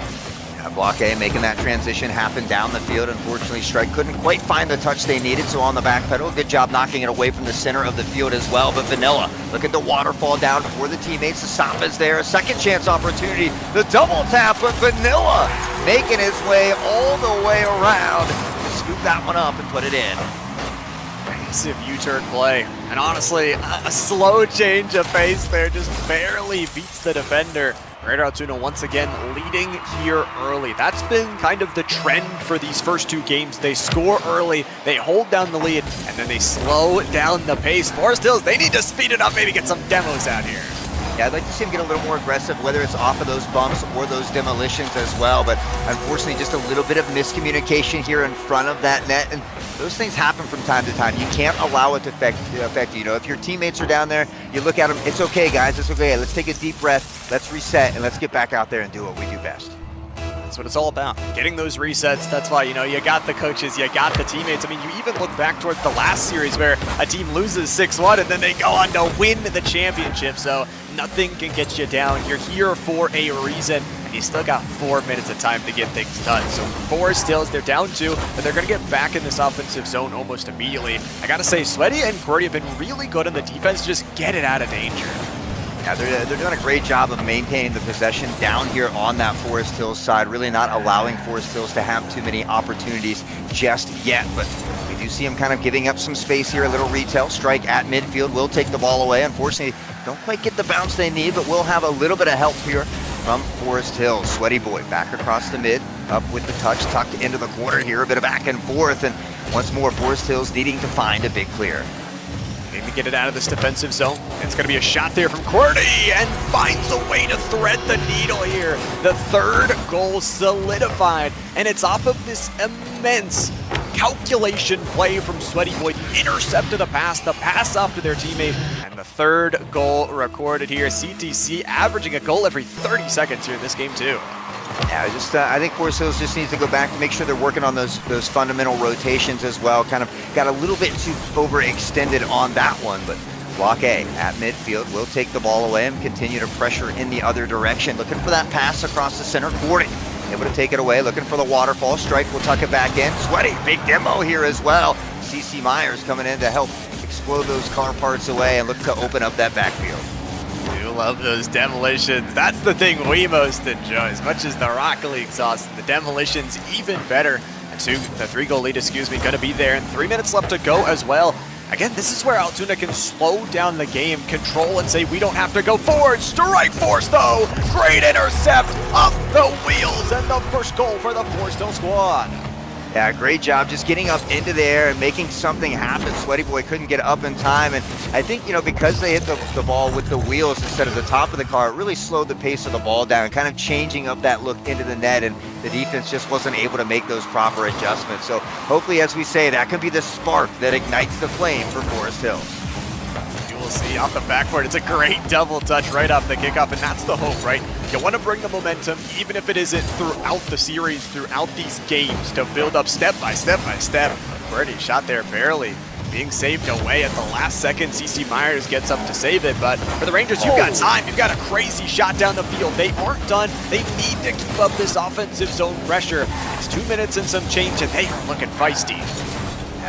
Block A making that transition happen down the field. Unfortunately, Strike couldn't quite find the touch they needed, so on the back pedal, good job knocking it away from the center of the field as well. But Vanilla, look at the waterfall down before the teammates. The stop is there, a second chance opportunity. The double tap, but Vanilla making his way all the way around to scoop that one up and put it in. Massive U-turn play, and honestly, a slow change of pace there just barely beats the defender. Greater Altoona once again leading here early. That's been kind of the trend for these first 2 games. They score early, they hold down the lead, and then they slow down the pace. Forest Hills, they need to speed it up, maybe get some demos out here. Yeah, I'd like to see him get a little more aggressive, whether it's off of those bumps or those demolitions as well. But unfortunately, just a little bit of miscommunication here in front of that net. And those things happen from time to time. You can't allow it to affect you. If your teammates are down there, you look at them, it's okay, guys, it's okay. Let's take a deep breath, let's reset, and let's get back out there and do what we do best. That's what it's all about, getting those resets. That's why, you got the coaches, you got the teammates. I mean, you even look back towards the last series where a team loses 6-1 and then they go on to win the championship. So nothing can get you down. You're here for a reason, and you still got 4 minutes of time to get things done. So for Forest Hills, they're down 2, but they're going to get back in this offensive zone almost immediately. I got to say, Sweaty and Cordy have been really good on the defense. Just get it out of danger. Yeah, they're doing a great job of maintaining the possession down here on that Forest Hills side, really not allowing Forest Hills to have too many opportunities just yet. But we do see them kind of giving up some space here, a little retail. Strike at midfield will take the ball away. Unfortunately, don't quite get the bounce they need, but we'll have a little bit of help here from Forest Hills. Sweaty Boy back across the mid, up with the touch, tucked into the corner here, a bit of back and forth, and once more Forest Hills needing to find a big clear. Maybe get it out of this defensive zone. It's going to be a shot there from Qwerty, and finds a way to thread the needle here. The third goal solidified, and it's off of this immense calculation play from Sweaty Boy. The intercept of the pass off to their teammate, and the third goal recorded here. CTC averaging a goal every 30 seconds here in this game too. Yeah, I think Forest Hills just needs to go back to make sure they're working on those fundamental rotations as well. Kind of got a little bit too overextended on that one, but Block A at midfield will take the ball away and continue to pressure in the other direction. Looking for that pass across the center. Qwerty able to take it away, looking for the waterfall. Strike will tuck it back in. Sweaty, big demo here as well. CC Myers coming in to help explode those car parts away and look to open up that backfield. Do love those demolitions. That's the thing we most enjoy. As much as the Rocket League's awesome, the demolitions even better. And the 3-goal lead, going to be there. And 3 minutes left to go as well. Again, this is where Altoona can slow down the game, control, and say we don't have to go forward. Strike Force, though. Great intercept off the wheels, and the first goal for the Forest Hill squad. Yeah, great job just getting up into there and making something happen. Sweaty Boy couldn't get up in time, and I think, because they hit the ball with the wheels instead of the top of the car, it really slowed the pace of the ball down, kind of changing up that look into the net, and the defense just wasn't able to make those proper adjustments. So hopefully, as we say, that can be the spark that ignites the flame for Forest Hills. We'll see off the backboard. It's a great double touch right off the kickoff, and that's the hope, right? You want to bring the momentum, even if it isn't throughout the series, throughout these games, to build up step by step by step. Qwerty shot there barely, being saved away at the last second. CC Myers gets up to save it, but for the Rangers, you've got time. You've got a crazy shot down the field. They aren't done. They need to keep up this offensive zone pressure. It's 2 minutes and some change, and they are looking feisty.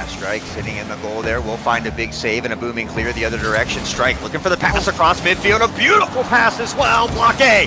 Strike sitting in the goal there. We'll find a big save and a booming clear the other direction. Strike looking for the pass across midfield. A beautiful pass as well. Block A.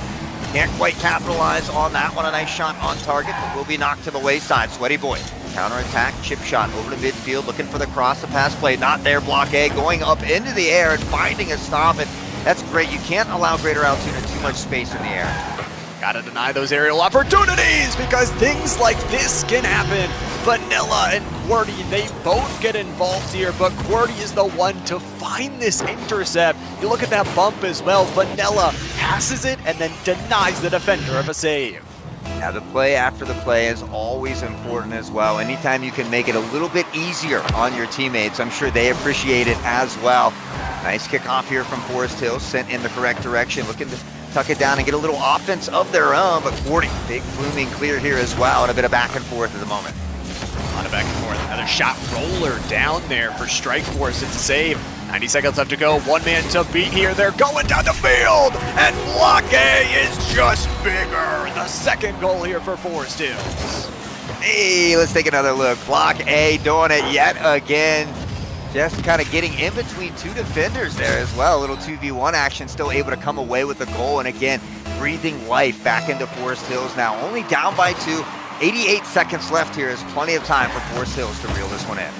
Can't quite capitalize on that one. A nice shot on target, but will be knocked to the wayside. Sweaty Boy. Counterattack, chip shot over to midfield. Looking for the cross, the pass play. Not there. Block A going up into the air and finding a stop. And that's great. You can't allow Greater Altoona too much space in the air. Gotta deny those aerial opportunities, because things like this can happen. Vanilla and Qwerty, they both get involved here, but Qwerty is the one to find this intercept. You look at that bump as well. Vanilla passes it and then denies the defender of a save. Now, the play after the play is always important as well. Anytime you can make it a little bit easier on your teammates, I'm sure they appreciate it as well. Nice kickoff here from Forest Hills, sent in the correct direction, looking to tuck it down and get a little offense of their own, but Qwerty, big booming clear here as well, and a bit of back and forth at the moment. A lot of back and forth. Another shot roller down there for Strike Force. It's a save. 90 seconds left to go. One man to beat here. They're going down the field, and Block A is just bigger. The second goal here for Forest Hills. Hey, let's take another look. Block A doing it yet again. Just kind of getting in between two defenders there as well. A little 2v1 action, still able to come away with the goal. And again, breathing life back into Forest Hills now. Only down by 2. 88 seconds left here is plenty of time for Forest Hills to reel this one in.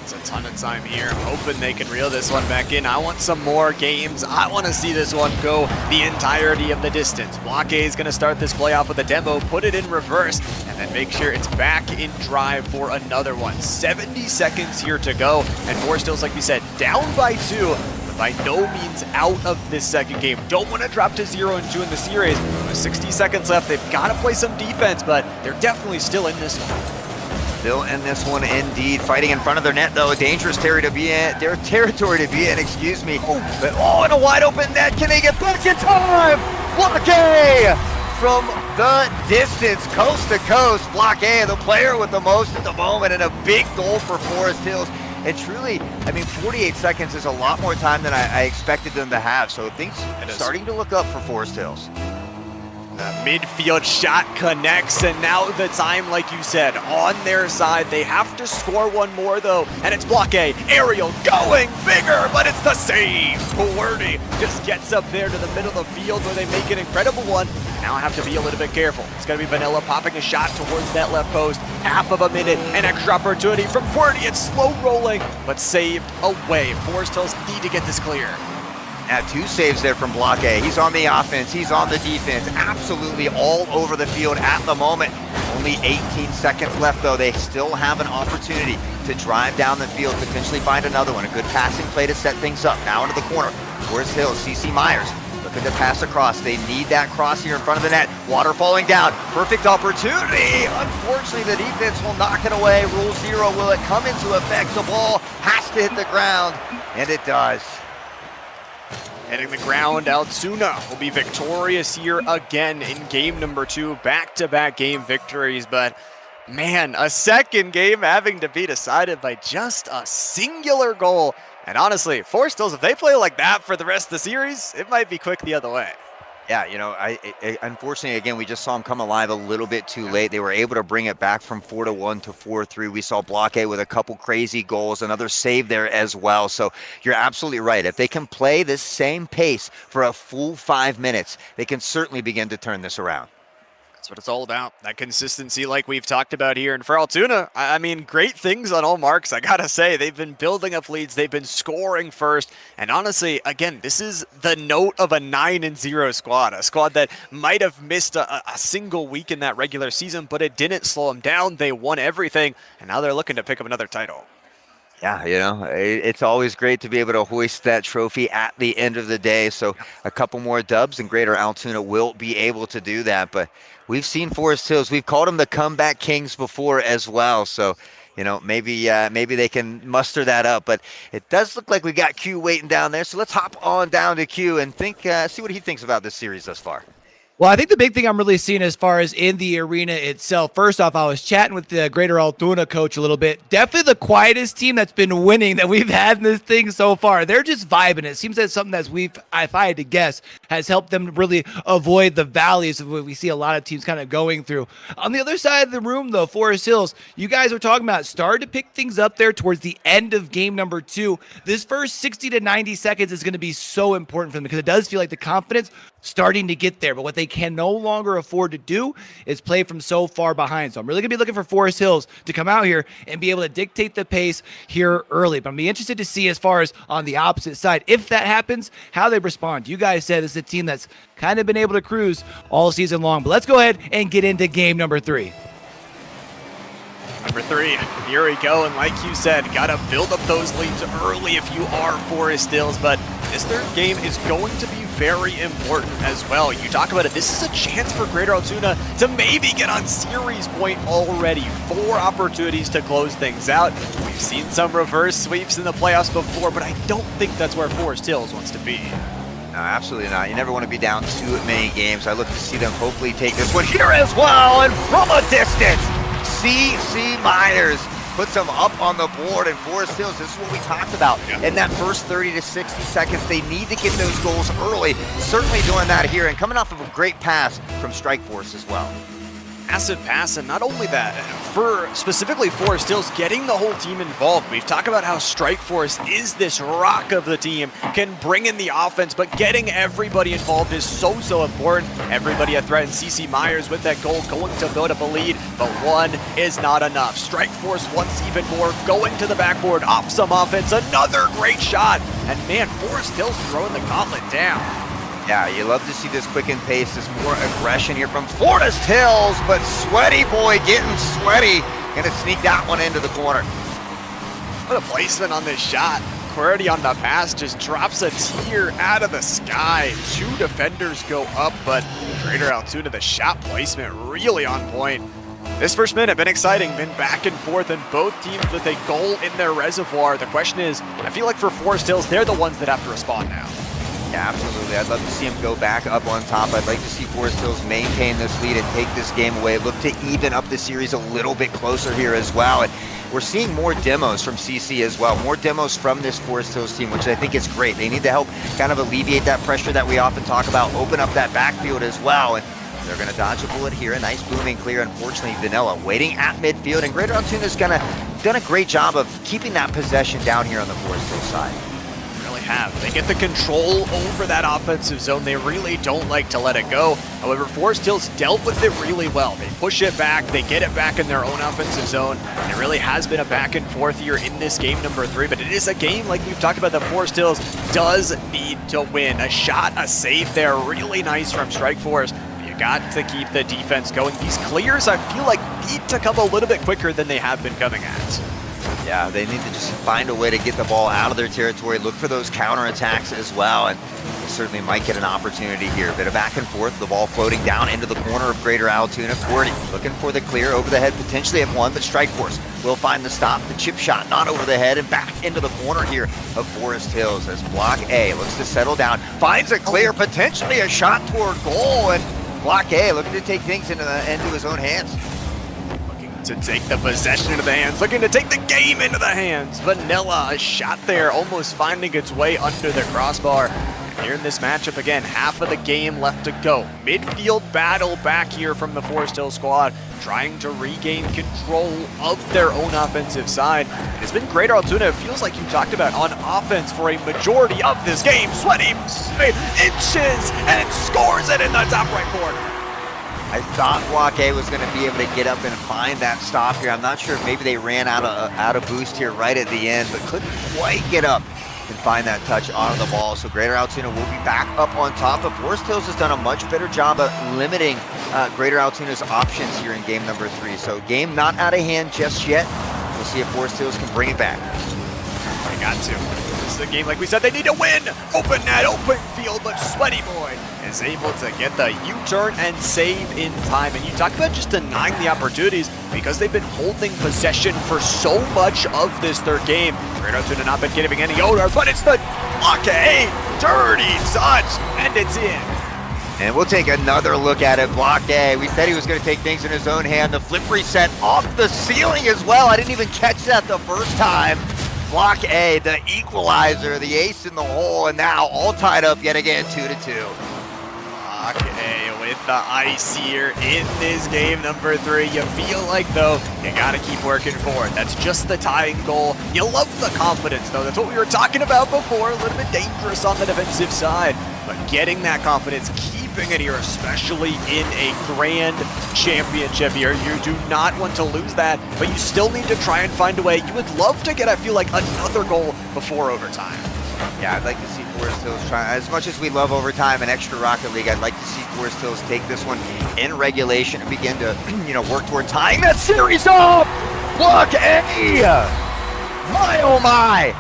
It's a ton of time here. I'm hoping they can reel this one back in. I want some more games. I want to see this one go the entirety of the distance. Block A is going to start this play off with a demo, put it in reverse, and then make sure it's back in drive for another one. 70 seconds here to go, and Forest Hills, like we said, down by 2, but by no means out of this second game. Don't want to drop to 0-2 in the series. With 60 seconds left, they've got to play some defense, but they're definitely still in this one. Still in this one indeed. Fighting in front of their net though. A dangerous territory to be in, excuse me. But and a wide open net. Can they get back in time? Block A from the distance, coast to coast. Block A, the player with the most at the moment, and a big goal for Forest Hills. And truly, 48 seconds is a lot more time than I expected them to have. So things are starting to look up for Forest Hills. Midfield shot connects, and now the time, like you said, on their side. They have to score one more, though, and it's Block A. Aerial going bigger, but it's the save. Puerty just gets up there to the middle of the field where they make an incredible one. Now have to be a little bit careful. It's going to be Vanilla popping a shot towards that left post. Half of a minute, an extra opportunity from Puerty. It's slow rolling, but saved away. Forest Hills need to get this clear. Now 2 saves there from Block A. He's on the offense, he's on the defense, absolutely all over the field at the moment. Only 18 seconds left though. They still have an opportunity to drive down the field, potentially find another one. A good passing play to set things up. Now into the corner. Forest Hills, CC Myers looking to pass across. They need that cross here in front of the net. Water falling down. Perfect opportunity. Unfortunately, the defense will knock it away. Rule 0, will it come into effect? The ball has to hit the ground, and it does. Hitting the ground, Altoona will be victorious here again in game number 2. Back-to-back game victories, but man, a second game having to be decided by just a singular goal. And honestly, Forest Hills, if they play like that for the rest of the series, it might be quick the other way. Yeah, you know, unfortunately, again, we just saw them come alive a little bit too late. They were able to bring it back from 4-1 to 4-3. We saw Block A with a couple crazy goals, another save there as well. So you're absolutely right. If they can play this same pace for a full 5 minutes, they can certainly begin to turn this around. That's what it's all about, that consistency like we've talked about here. And for Altoona, I mean, great things on all marks, I gotta say. They've been building up leads, they've been scoring first, and honestly, again, this is the note of a 9-0 squad, a squad that might have missed a single week in that regular season, but it didn't slow them down. They won everything, and now they're looking to pick up another title. Yeah, you know, it's always great to be able to hoist that trophy at the end of the day. So a couple more dubs and Greater Altoona will be able to do that. But we've seen Forest Hills. We've called them the comeback kings before as well. So, you know, maybe they can muster that up. But it does look like we got Q waiting down there. So let's hop on down to Q and see what he thinks about this series thus far. Well, I think the big thing I'm really seeing as far as in the arena itself, first off, I was chatting with the Greater Altoona coach a little bit. Definitely the quietest team that's been winning that we've had in this thing so far. They're just vibing. It seems that's something that if I had to guess, has helped them really avoid the valleys of what we see a lot of teams kind of going through. On the other side of the room, though, Forest Hills, you guys were talking about started to pick things up there towards the end of game number 2. This first 60 to 90 seconds is going to be so important for them because it does feel like the confidence starting to get there, but what they can no longer afford to do is play from so far behind. So I'm really gonna be looking for Forest Hills to come out here and be able to dictate the pace here early. But I'm gonna be interested to see as far as on the opposite side, if that happens, how they respond. You guys said this is a team that's kind of been able to cruise all season long, but let's go ahead and get into game number 3. Number 3, here we go, and like you said, gotta build up those leads early if you are Forest Hills, but this third game is going to be very important as well. You talk about it, this is a chance for Greater Altoona to maybe get on series point already. 4 opportunities to close things out. We've seen some reverse sweeps in the playoffs before, but I don't think that's where Forest Hills wants to be. No, absolutely not. You never want to be down too many games. I look to see them hopefully take this one here as well, and from a distance, CC Myers puts them up on the board, and Forest Hills, this is what we talked about. In that first 30 to 60 seconds, they need to get those goals early. Certainly doing that here, and coming off of a great pass from Strikeforce as well. Massive pass, and not only that, for specifically Forest Hills, getting the whole team involved. We've talked about how Strikeforce is this rock of the team, can bring in the offense, but getting everybody involved is so important. Everybody a threat, and CC Myers with that goal going to build up a lead, but one is not enough. Strikeforce wants even more, going to the backboard, off some offense, another great shot, and man, Forest Hills throwing the gauntlet down. Yeah, you love to see this quickened pace, this more aggression here from Forest Hills, but Sweaty Boy getting sweaty. Gonna sneak that one into the corner. What a placement on this shot. Querity on the pass just drops a tear out of the sky. 2 defenders go up, but Greater Altoona, the shot placement really on point. This first minute been exciting, been back and forth, and both teams with a goal in their reservoir. The question is, I feel like for Forest Hills, they're the ones that have to respond now. Yeah, absolutely. I'd love to see him go back up on top. I'd like to see Forest Hills maintain this lead and take this game away. Look to even up the series a little bit closer here as well. And we're seeing more demos from CC as well. More demos from this Forest Hills team, which I think is great. They need to help kind of alleviate that pressure that we often talk about, open up that backfield as well. And They're going to dodge a bullet here. A nice booming clear. Unfortunately, Vanilla waiting at midfield, and Greater Altoonah's done a great job of keeping that possession down here on the Forest Hill side. Really have. They get the control over that offensive zone. They really don't like to let it go. However, Forest Hills dealt with it really well. They push it back, they get it back in their own offensive zone. It really has been a back and forth here in this game number 3, but it is a game like we've talked about that Forest Hills does need to win. A shot, a save there, really nice from Strikeforce. You got to keep the defense going. These clears, I feel like, need to come a little bit quicker than they have been coming at. Yeah, they need to just find a way to get the ball out of their territory, look for those counterattacks as well, and they certainly might get an opportunity here. A bit of back and forth, the ball floating down into the corner of Greater Altoona. Cordy looking for the clear over the head, potentially at one, but Strikeforce will find the stop. The chip shot not over the head and back into the corner here of Forest Hills as Block A looks to settle down, finds a clear, potentially a shot toward goal, and Block A looking to take things into his own hands. To take the possession into the hands, looking to take the game into the hands. Vanilla, a shot there, almost finding its way under the crossbar. And here in this matchup again, half of the game left to go. Midfield battle back here from the Forest Hill squad, trying to regain control of their own offensive side. It's been Greater Altoona, it feels like you talked about, on offense for a majority of this game. Sweaty inches and scores it in the top right corner. I thought Block A was going to be able to get up and find that stop here. I'm not sure if maybe they ran out of boost here right at the end, but couldn't quite get up and find that touch on the ball. So Greater Altoona will be back up on top. But Forest Hills has done a much better job of limiting Greater Altoona's options here in game number 3. So game not out of hand just yet. We'll see if Forest Hills can bring it back. They got to. This is a game, like we said, they need to win. Open net, open field, but Sweaty Boy is able to get the U-turn and save in time. And you talk about just denying the opportunities because they've been holding possession for so much of this third game. Greater Altoona not been giving any odor, but it's the Block A dirty touch, and it's in. And we'll take another look at it. Block A, we said he was going to take things in his own hand. The flip reset off the ceiling as well. I didn't even catch that the first time. Block A, the equalizer, the ace in the hole, and now all tied up yet again, 2-2. Block A with the ice here in this game number 3. You feel like, though, you got to keep working forward. That's just the tying goal. You love the confidence, though. That's what we were talking about before. A little bit dangerous on the defensive side. But getting that confidence, keeping it here, especially in a grand championship here. You do not want to lose that, but you still need to try and find a way. You would love to get, I feel like, another goal before overtime. Yeah, I'd like to see Forest Hills try. As much as we love overtime and extra Rocket League, I'd like to see Forest Hills take this one in regulation and begin to, work toward tying that series up. Block A. My, oh my.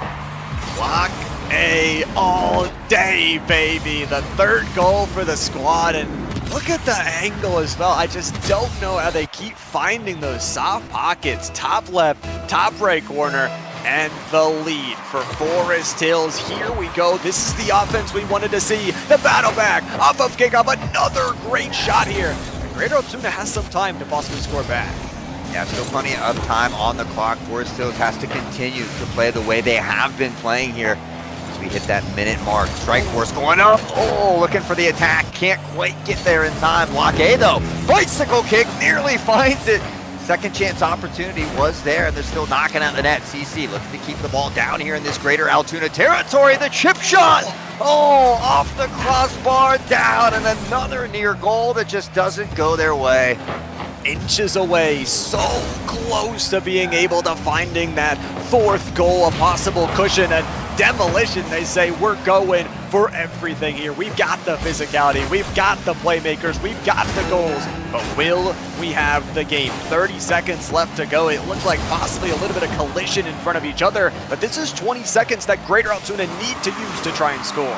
Block A all day, baby. The third goal for the squad, and look at the angle as well. I just don't know how they keep finding those soft pockets. Top left, top right corner. And the lead for Forest Hills. Here we go. This is the offense we wanted to see. The battle back off of kickoff. Another great shot here. And Greater Altoona has some time to possibly score back. Yeah, still plenty of time on the clock. Forest Hills has to continue to play the way they have been playing here as we hit that minute mark. Strikeforce going up. Oh, looking for the attack. Can't quite get there in time. Block A, though. Bicycle kick nearly finds it. Second chance opportunity was there, and they're still knocking out the net. CC looking to keep the ball down here in this Greater Altoona territory. The chip shot, off the crossbar, down, and another near goal that just doesn't go their way. Inches away, so close to being able to finding that fourth goal, a possible cushion, and demolition. They say we're going for everything here. We've got the physicality, we've got the playmakers, we've got the goals, but will we have the game? 30 seconds left to go. It looked like possibly a little bit of collision in front of each other, but this is 20 seconds that Greater Altoona need to use to try and score.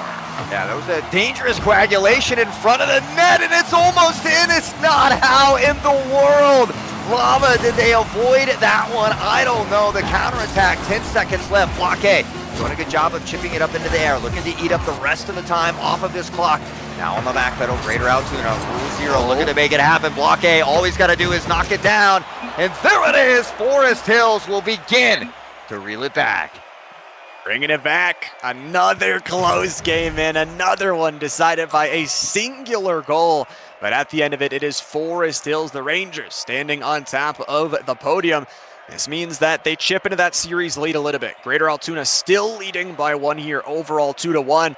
Yeah, that was a dangerous coagulation in front of the net, and it's almost in. It's not. How in the world, Lava, did they avoid that one? I don't know. The counterattack, 10 seconds left. Block A doing a good job of chipping it up into the air, looking to eat up the rest of the time off of this clock. Now on the back pedal, Greater Altoona, rule 0, looking to make it happen. Block A, all he's got to do is knock it down, and there it is. Forest Hills will begin to reel it back. Bringing it back, another close game in, another one decided by a singular goal. But at the end of it, it is Forest Hills, the Rangers, standing on top of the podium. This means that they chip into that series lead a little bit. Greater Altoona still leading by 1 here, overall 2-1.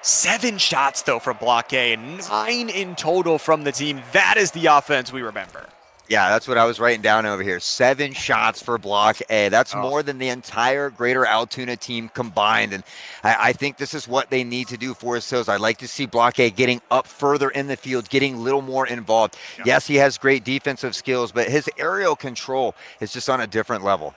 7 shots, though, from Block A, 9 in total from the team. That is the offense we remember. Yeah, that's what I was writing down over here. 7 shots for Block A. That's more than the entire Greater Altoona team combined. And I think this is what they need to do, Forest Hills. I'd like to see Block A getting up further in the field, getting a little more involved. Yeah. Yes, he has great defensive skills, but his aerial control is just on a different level.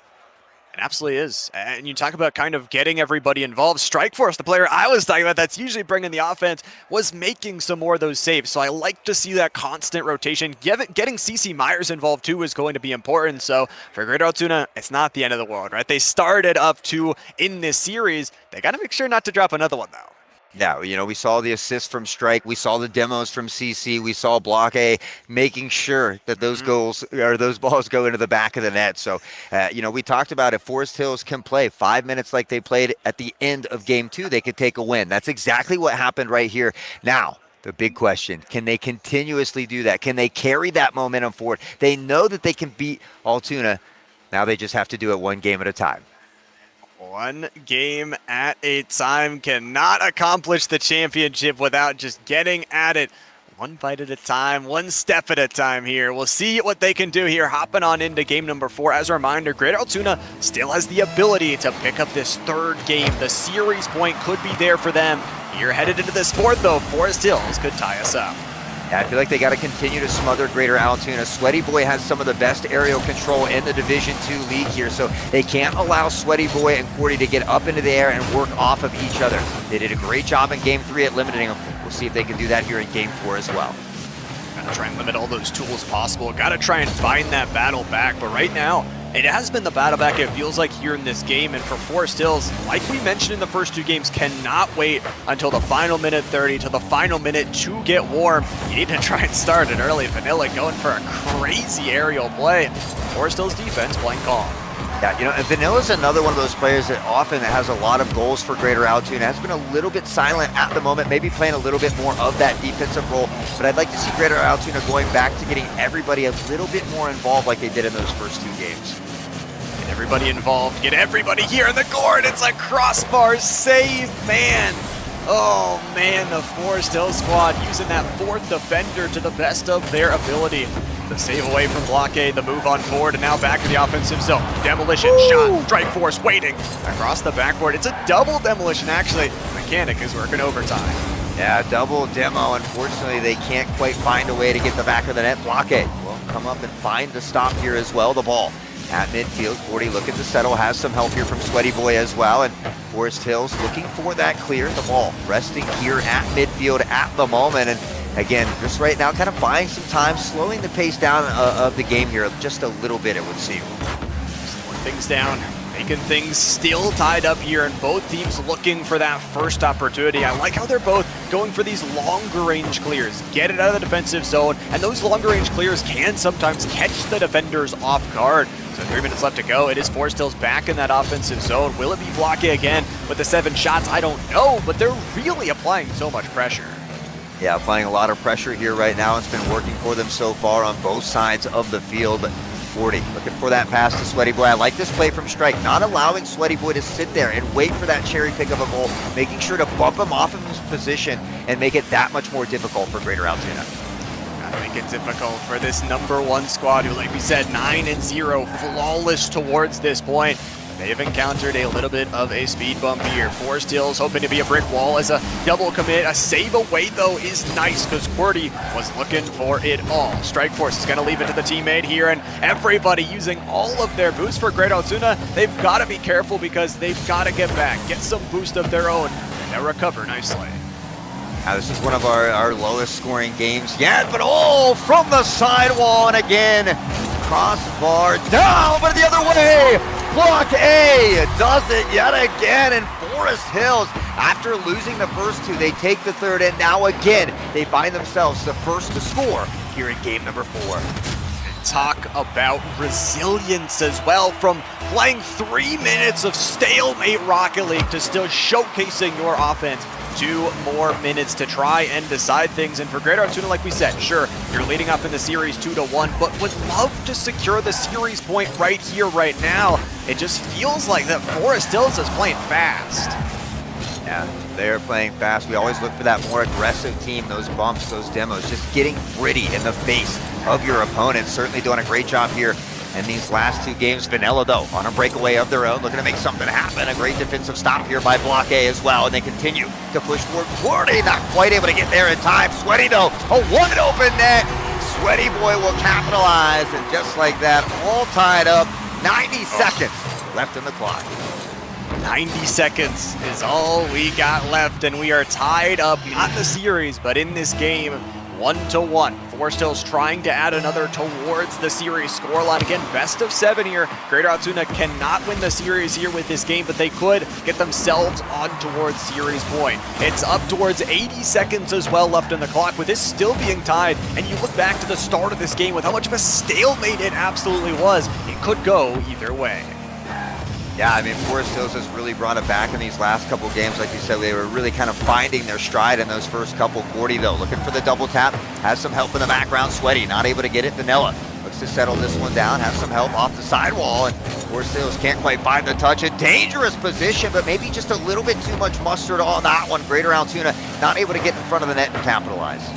It absolutely is. And you talk about kind of getting everybody involved. Strikeforce, the player I was talking about that's usually bringing the offense, was making some more of those saves. So I like to see that constant rotation. Getting CC Myers involved too is going to be important. So for Greater Altoona, it's not the end of the world, right? They started up 2 in this series. They got to make sure not to drop another one, though. Yeah, you know, we saw the assists from Strike. We saw the demos from CC. We saw Block A making sure that those goals or those balls go into the back of the net. So, you know, we talked about if Forest Hills can play 5 minutes like they played at the end of Game 2, they could take a win. That's exactly what happened right here. Now, the big question, can they continuously do that? Can they carry that momentum forward? They know that they can beat Altoona. Now they just have to do it 1 game at a time. 1 game at a time. Cannot accomplish the championship without just getting at it 1 bite at a time, 1 step at a time here. We'll see what they can do here, hopping on into game number 4. As a reminder, Greater Altoona still has the ability to pick up this 3rd game. The series point could be there for them. Here headed into this 4th, though, Forest Hills could tie us up. Yeah, I feel like they got to continue to smother Greater Altoona. Sweaty Boy has some of the best aerial control in the Division II league here, so they can't allow Sweaty Boy and Cordy to get up into the air and work off of each other. They did a great job in Game 3 at limiting them. We'll see if they can do that here in Game 4 as well. Gotta try and limit all those tools possible. Gotta try and find that battle back, but right now, it has been the battle back, it feels like, here in this game. And for Forest Hills, like we mentioned in the first 2 games, cannot wait until the final minute 30, to the final minute to get warm. You need to try and start it early. Vanilla going for a crazy aerial play. Forest Hills defense playing calm. Yeah, you know, and Vanilla's another one of those players that often has a lot of goals for Greater Altoona. Has been a little bit silent at the moment, maybe playing a little bit more of that defensive role. But I'd like to see Greater Altoona going back to getting everybody a little bit more involved like they did in those first 2 games. Get everybody involved, get everybody here in the court. It's a crossbar save, man. Oh man, the Forest Hills squad using that 4th defender to the best of their ability. The save away from Block A, the move on forward, and now back to the offensive zone. Demolition shot, Strikeforce waiting across the backboard. It's a double demolition, actually. Mechanic is working overtime. Yeah, double demo. Unfortunately, they can't quite find a way to get the back of the net. Block A will come up and find the stop here as well. The ball at midfield. 40 looking to settle, has some help here from Sweaty Boy as well. And Forest Hills looking for that clear. The ball resting here at midfield at the moment. And again, just right now, kind of buying some time, slowing the pace down of the game here just a little bit, it would seem. Slowing things down, making things still tied up here, and both teams looking for that first opportunity. I like how they're both going for these longer range clears. Get it out of the defensive zone, and those longer range clears can sometimes catch the defenders off guard. So 3 minutes left to go. It is Forest Hills back in that offensive zone. Will it be Block A again with the 7 shots? I don't know, but they're really applying so much pressure. Yeah, applying a lot of pressure here right now. It's been working for them so far on both sides of the field. But 40 looking for that pass to Sweaty Boy. I like this play from Strike, not allowing Sweaty Boy to sit there and wait for that cherry pick of a goal, making sure to bump him off of his position and make it that much more difficult for Greater Altoona. Gotta make it difficult for this number 1 squad who, like we said, 9-0, flawless towards this point. They've encountered a little bit of a speed bump here. Forest Hills hoping to be a brick wall as a double commit. A save away, though, is nice because QWERTY was looking for it all. Strikeforce is going to leave it to the teammate here, and everybody using all of their boosts for Greater Altoona. They've got to be careful because they've got to get back, get some boost of their own, and they'll recover nicely. Now, this is one of our lowest scoring games yet, but from the sidewall, and again, crossbar down, but the other way. Block A does it yet again, and Forest Hills, after losing the first 2, they take the 3rd, and now again, they find themselves the first to score here in game number 4. Talk about resilience as well, from playing 3 minutes of stalemate Rocket League to still showcasing your offense 2 more minutes to try and decide things. And for Greater Altoona, like we said, sure, you're leading up in the series 2-1, but would love to secure the series point right here, right now. It just feels like that Forest Hills is playing fast. Yeah, they're playing fast. We always look for that more aggressive team, those bumps, those demos, just getting gritty in the face of your opponents. Certainly doing a great job here in these last 2 games. Vanilla, though, on a breakaway of their own, looking to make something happen. A great defensive stop here by Block A as well, and they continue to push forward. Sweaty not quite able to get there in time. Sweaty, though, a wide open net. Sweaty Boy will capitalize, and just like that, all tied up. 90 seconds left in the clock. 90 seconds is all we got left, and we are tied up, not in the series, but in this game, 1-1. Forest Hills trying to add another towards the series scoreline. Again, best of 7 here. Greater Altoona cannot win the series here with this game, but they could get themselves on towards series point. It's up towards 80 seconds as well left in the clock, with this still being tied. And you look back to the start of this game with how much of a stalemate it absolutely was. It could go either way. Yeah, I mean, Forest Hills has really brought it back in these last couple games. Like you said, they were really kind of finding their stride in those first couple. 40, though, looking for the double tap. Has some help in the background. Sweaty, not able to get it. Vanilla looks to settle this one down. Has some help off the sidewall, and Forest Hills can't quite find the touch. A dangerous position, but maybe just a little bit too much mustard on that one. Greater Altoona not able to get in front of the net and capitalize.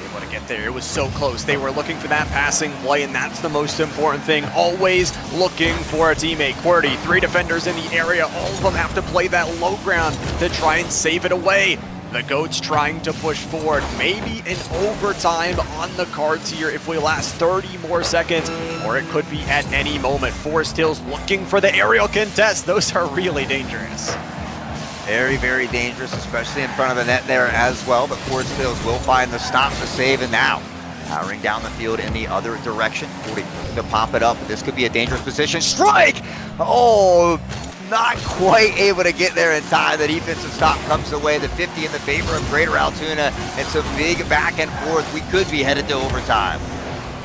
Able to get there. It was so close. They were looking for that passing play, and that's the most important thing. Always looking for a teammate. QWERTY, 3 defenders in the area. All of them have to play that low ground to try and save it away. The Goats trying to push forward. Maybe an overtime on the cards here if we last 30 more seconds, or it could be at any moment. Forest Hills looking for the aerial contest. Those are really dangerous. Very, very dangerous, especially in front of the net there as well. But Forest Hills will find the stop to save, and now powering down the field in the other direction. 40 to pop it up. This could be a dangerous position. Strike! Oh, not quite able to get there in time. The defensive stop comes away. The 50 in the favor of Greater Altoona. It's a big back and forth. We could be headed to overtime.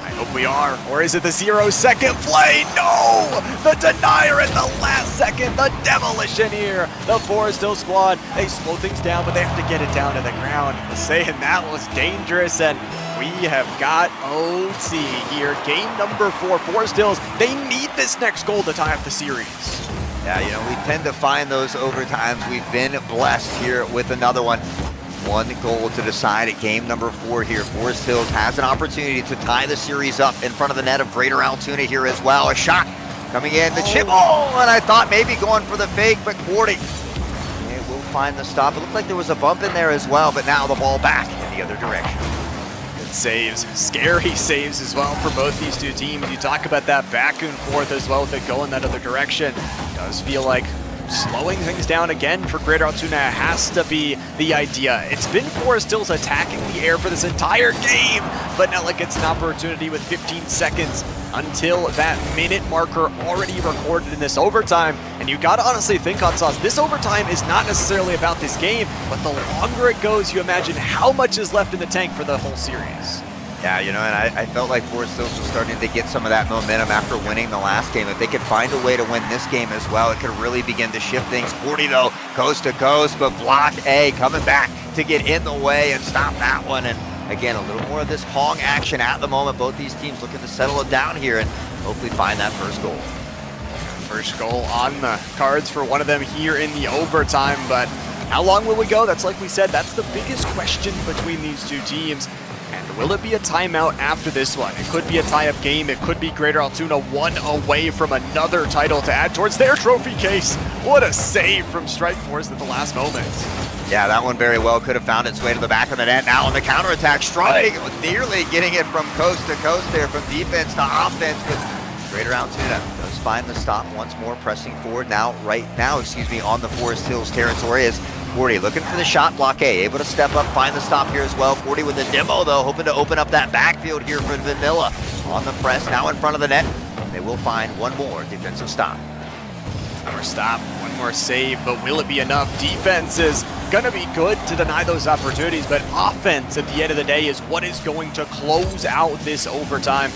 I hope we are. Or is it the 0-second play? No! The denier in the last second. The demolition here. The Forest Hill squad, they slow things down, but they have to get it down to the ground. Saying that was dangerous, and we have got OT here. Game number 4. Forest Hills, they need this next goal to tie up the series. Yeah, you know, we tend to find those overtimes. We've been blessed here with another one. 1 goal to decide at game number 4 here. Forest Hills has an opportunity to tie the series up in front of the net of Greater Altoona here as well. A shot coming in, the chip. Oh, and I thought maybe going for the fake, but QWERTY, it will find the stop. It looked like there was a bump in there as well, but now the ball back in the other direction. Good saves, scary saves as well for both these 2 teams. You talk about that back and forth as well with it going that other direction. It does feel like slowing things down again for Greater Altoona has to be the idea. It's been Forest Hills attacking the air for this entire game, but Nella gets an opportunity with 15 seconds until that minute marker already recorded in this overtime. And you gotta honestly think, Hot Sauce, this overtime is not necessarily about this game, but the longer it goes, you imagine how much is left in the tank for the whole series. Yeah, you know, and I felt like Forest Hills was starting to get some of that momentum after winning the last game. If they could find a way to win this game as well, it could really begin to shift things. 40, though, coast to coast, but Block A coming back to get in the way and stop that one. And again, a little more of this Pong action at the moment. Both these teams looking to settle it down here and hopefully find that first goal. First goal on the cards for one of them here in the overtime, but how long will we go? That's like we said, that's the biggest question between these 2 teams. And will it be a timeout after this one? It could be a tie-up game. It could be Greater Altoona 1 away from another title to add towards their trophy case. What a save from Strikeforce at the last moment. Yeah, that one very well could have found its way to the back of the net. Now on the counterattack, Strike nearly getting it from coast to coast there, from defense to offense, but Greater Altoona does find the stop once more, pressing forward now, on the Forest Hills territory as QWERTY looking for the shot. Block A, able to step up, find the stop here as well. QWERTY with the demo, though, hoping to open up that backfield here for Vanilla. On the press, now in front of the net. They will find one more defensive stop. One more stop, one more save, but will it be enough? Defense is gonna be good to deny those opportunities, but offense at the end of the day is what is going to close out this overtime.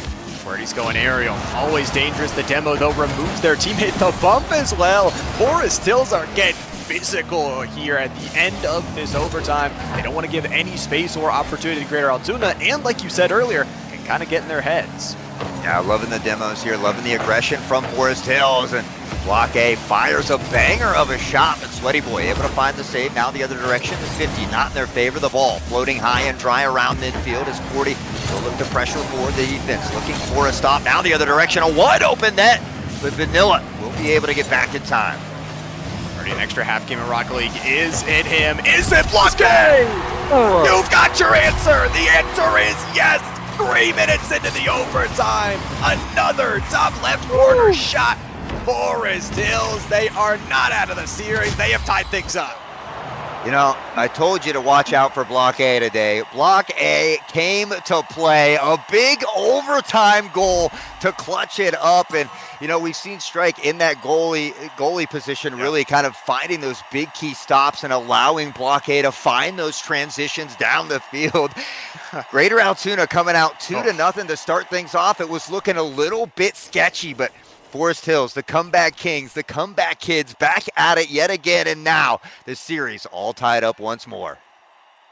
QWERTY's going aerial, always dangerous. The demo, though, removes their teammate. The bump as well. Forest Hills are getting physical here at the end of this overtime. They don't want to give any space or opportunity to Greater Altoona, and like you said earlier, can kind of get in their heads. Yeah, loving the demos here, loving the aggression from Forest Hills, and Block A fires a banger of a shot, but Sweaty Boy able to find the save. Now the other direction, the 50 not in their favor. The ball floating high and dry around midfield as Cordy will look to pressure for the defense, looking for a stop. Now the other direction, a wide open net, but Vanilla will be able to get back in time. Already an extra half game in Rocket League. Is it him? Is it Block A? You've got your answer. The answer is yes. 3 minutes into the overtime, another top left corner shot. Forest Hills, they are not out of the series. They have tied things up. You know, I told you to watch out for Block A today. Block A came to play, a big overtime goal to clutch it up. And, you know, we've seen Strike in that goalie position really kind of finding those big key stops and allowing Block A to find those transitions down the field. Greater Altoona coming out 2-0 to start things off. It was looking a little bit sketchy, but Forest Hills, the comeback kings, the comeback kids back at it yet again, and now the series all tied up once more.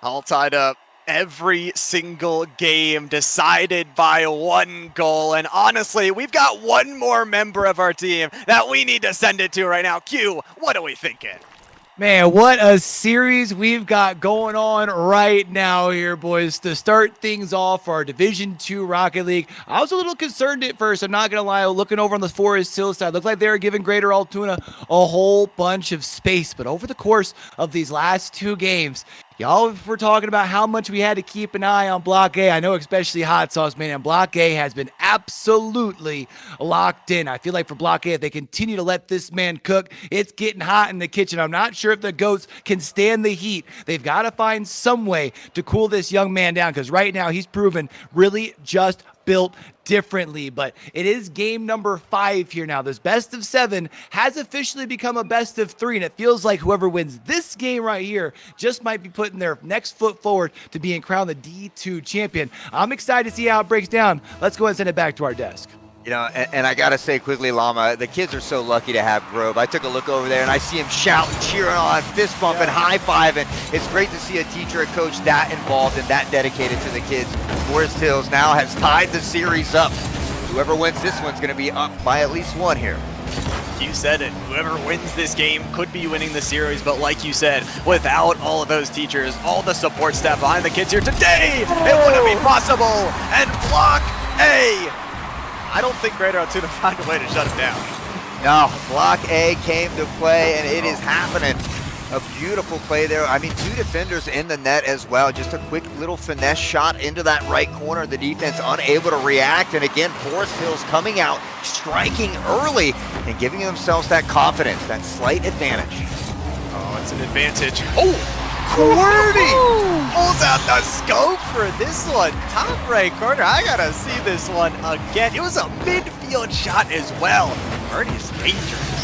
All tied up. Every single game decided by one goal, and honestly, we've got one more member of our team that we need to send it to right now. Q, what are we thinking? Man, what a series we've got going on right now here, boys. To start things off for our Division II Rocket League, I was a little concerned at first, I'm not going to lie. Looking over on the Forest Hills side, looked like they were giving Greater Altoona a whole bunch of space. But over the course of these last 2 games, y'all were talking about how much we had to keep an eye on Block A. I know especially Hot Sauce, man, and Block A has been absolutely locked in. I feel like for Block A, if they continue to let this man cook, it's getting hot in the kitchen. I'm not sure if the GOATs can stand the heat. They've got to find some way to cool this young man down, because right now he's proven really just built differently. But it is game number 5 here now. This best of 7 has officially become a best of 3, and it feels like whoever wins this game right here just might be putting their next foot forward to being crowned the D2 champion. I'm excited to see how it breaks down. Let's go ahead and send it back to our desk. You know, and I got to say quickly, Llama, the kids are so lucky to have Grove. I took a look over there, and I see him shouting, cheering on, fist bumping, high-fiving. It's great to see a teacher, a coach that involved and that dedicated to the kids. Forest Hills now has tied the series up. Whoever wins this one's going to be up by at least 1 here. You said it. Whoever wins this game could be winning the series, but like you said, without all of those teachers, all the support staff behind the kids here today, it wouldn't be possible. And Block A, I don't think Greater Altoona found a way to shut him down. No, Block A came to play, and it is happening. A beautiful play there. I mean, 2 defenders in the net as well. Just a quick little finesse shot into that right corner. The defense unable to react. And again, Forest Hills coming out, striking early, and giving themselves that confidence, that slight advantage. Oh, it's an advantage. Oh, Cordy pulls out the scope for this one. Top right corner. I gotta see this one again. It was a midfield shot as well. Cordy's dangerous.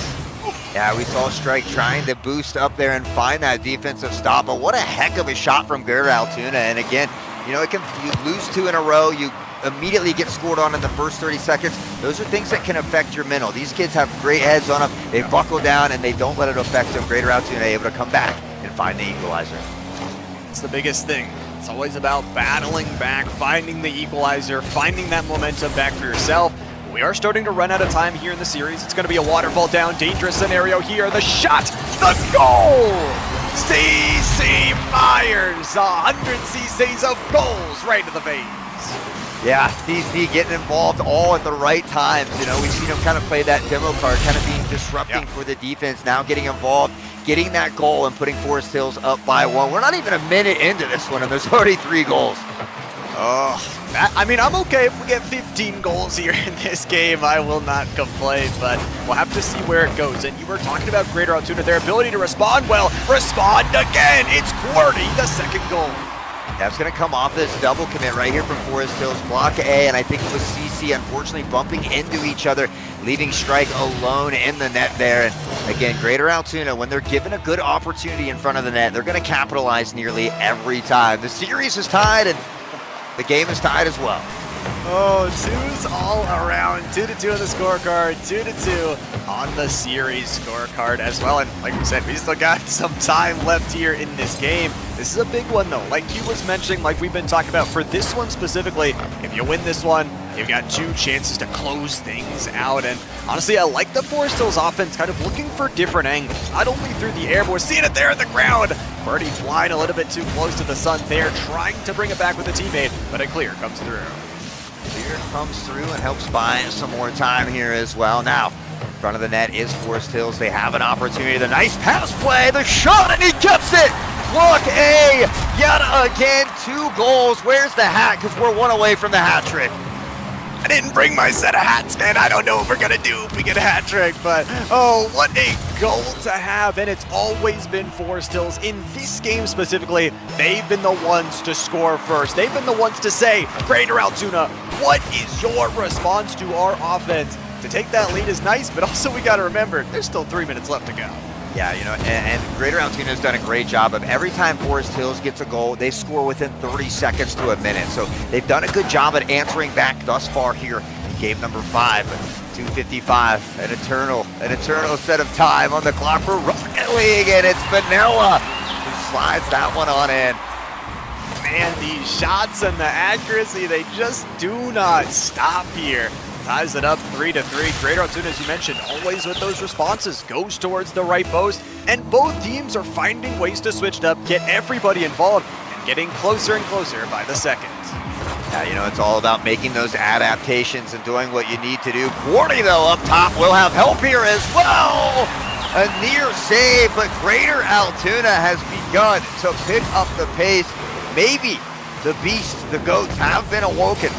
Yeah, we saw Strike trying to boost up there and find that defensive stop, but what a heck of a shot from Greater Altoona. And again, you know, you lose 2 in a row, you immediately get scored on in the first 30 seconds. Those are things that can affect your mental. These kids have great heads on them. They buckle down and they don't let it affect them. Greater Altoona able to come back and find the equalizer. It's the biggest thing. It's always about battling back, finding the equalizer, finding that momentum back for yourself. We are starting to run out of time here in the series. It's going to be a waterfall down, dangerous scenario here. The shot, the goal! CC Myers, 100 CCs of goals right to the veins. Yeah, CC getting involved all at the right times. You know, we've seen him kind of play that demo card, kind of being disrupting for the defense, now getting involved, getting that goal and putting Forest Hills up by 1. We're not even a minute into this one, and there's already 3 goals. Oh, I mean, I'm okay if we get 15 goals here in this game. I will not complain, but we'll have to see where it goes. And you were talking about Greater Altoona, their ability to respond. Well, respond again. It's Qwerty, the 2nd goal. That's going to come off this double commit right here from Forest Hills. Block A, and I think it was CC unfortunately bumping into each other, leaving Strike alone in the net there. And again, Greater Altoona, when they're given a good opportunity in front of the net, they're going to capitalize nearly every time. The series is tied, and the game is tied as well. Oh, 2s all around. 2-2 on the scorecard, 2-2 on the series scorecard as well. And like we said, we still got some time left here in this game. This is a big one though. Like you was mentioning, like we've been talking about for this one specifically, if you win this one, you've got 2 chances to close things out. And honestly, I like the Forest Hills offense kind of looking for different angles. Not only through the air, but we're seeing it there in the ground. Birdie flying a little bit too close to the sun there, trying to bring it back with a teammate, but a clear comes through. Clear comes through and helps buy some more time here as well. Now, in front of the net is Forest Hills. They have an opportunity. The nice pass play, the shot, and he gets it! Block A, yet again, 2 goals. Where's the hat? Because we're 1 away from the hat trick. I didn't bring my set of hats, man. I don't know what we're gonna do if we get a hat trick, but oh, what a goal to have. And it's always been Forest Hills. In this game specifically, they've been the ones to score first. They've been the ones to say, Greater Altoona, what is your response to our offense? To take that lead is nice, but also we gotta remember, there's still 3 minutes left to go. Yeah, you know, and Greater Altoona has done a great job of every time Forest Hills gets a goal, they score within 30 seconds to a minute. So they've done a good job at answering back thus far here in game number 5. 2:55, an eternal set of time on the clock for Rocket League, and it's Vanilla who slides that one on in. Man, these shots and the accuracy, they just do not stop here. Ties it up 3-3. Greater Altoona, as you mentioned, always with those responses, goes towards the right post, and both teams are finding ways to switch it up, get everybody involved, and getting closer and closer by the second. Yeah, you know, it's all about making those adaptations and doing what you need to do. Quarty, though, up top will have help here as well. A near save, but Greater Altoona has begun to pick up the pace. Maybe the beast, the goats, have been awoken.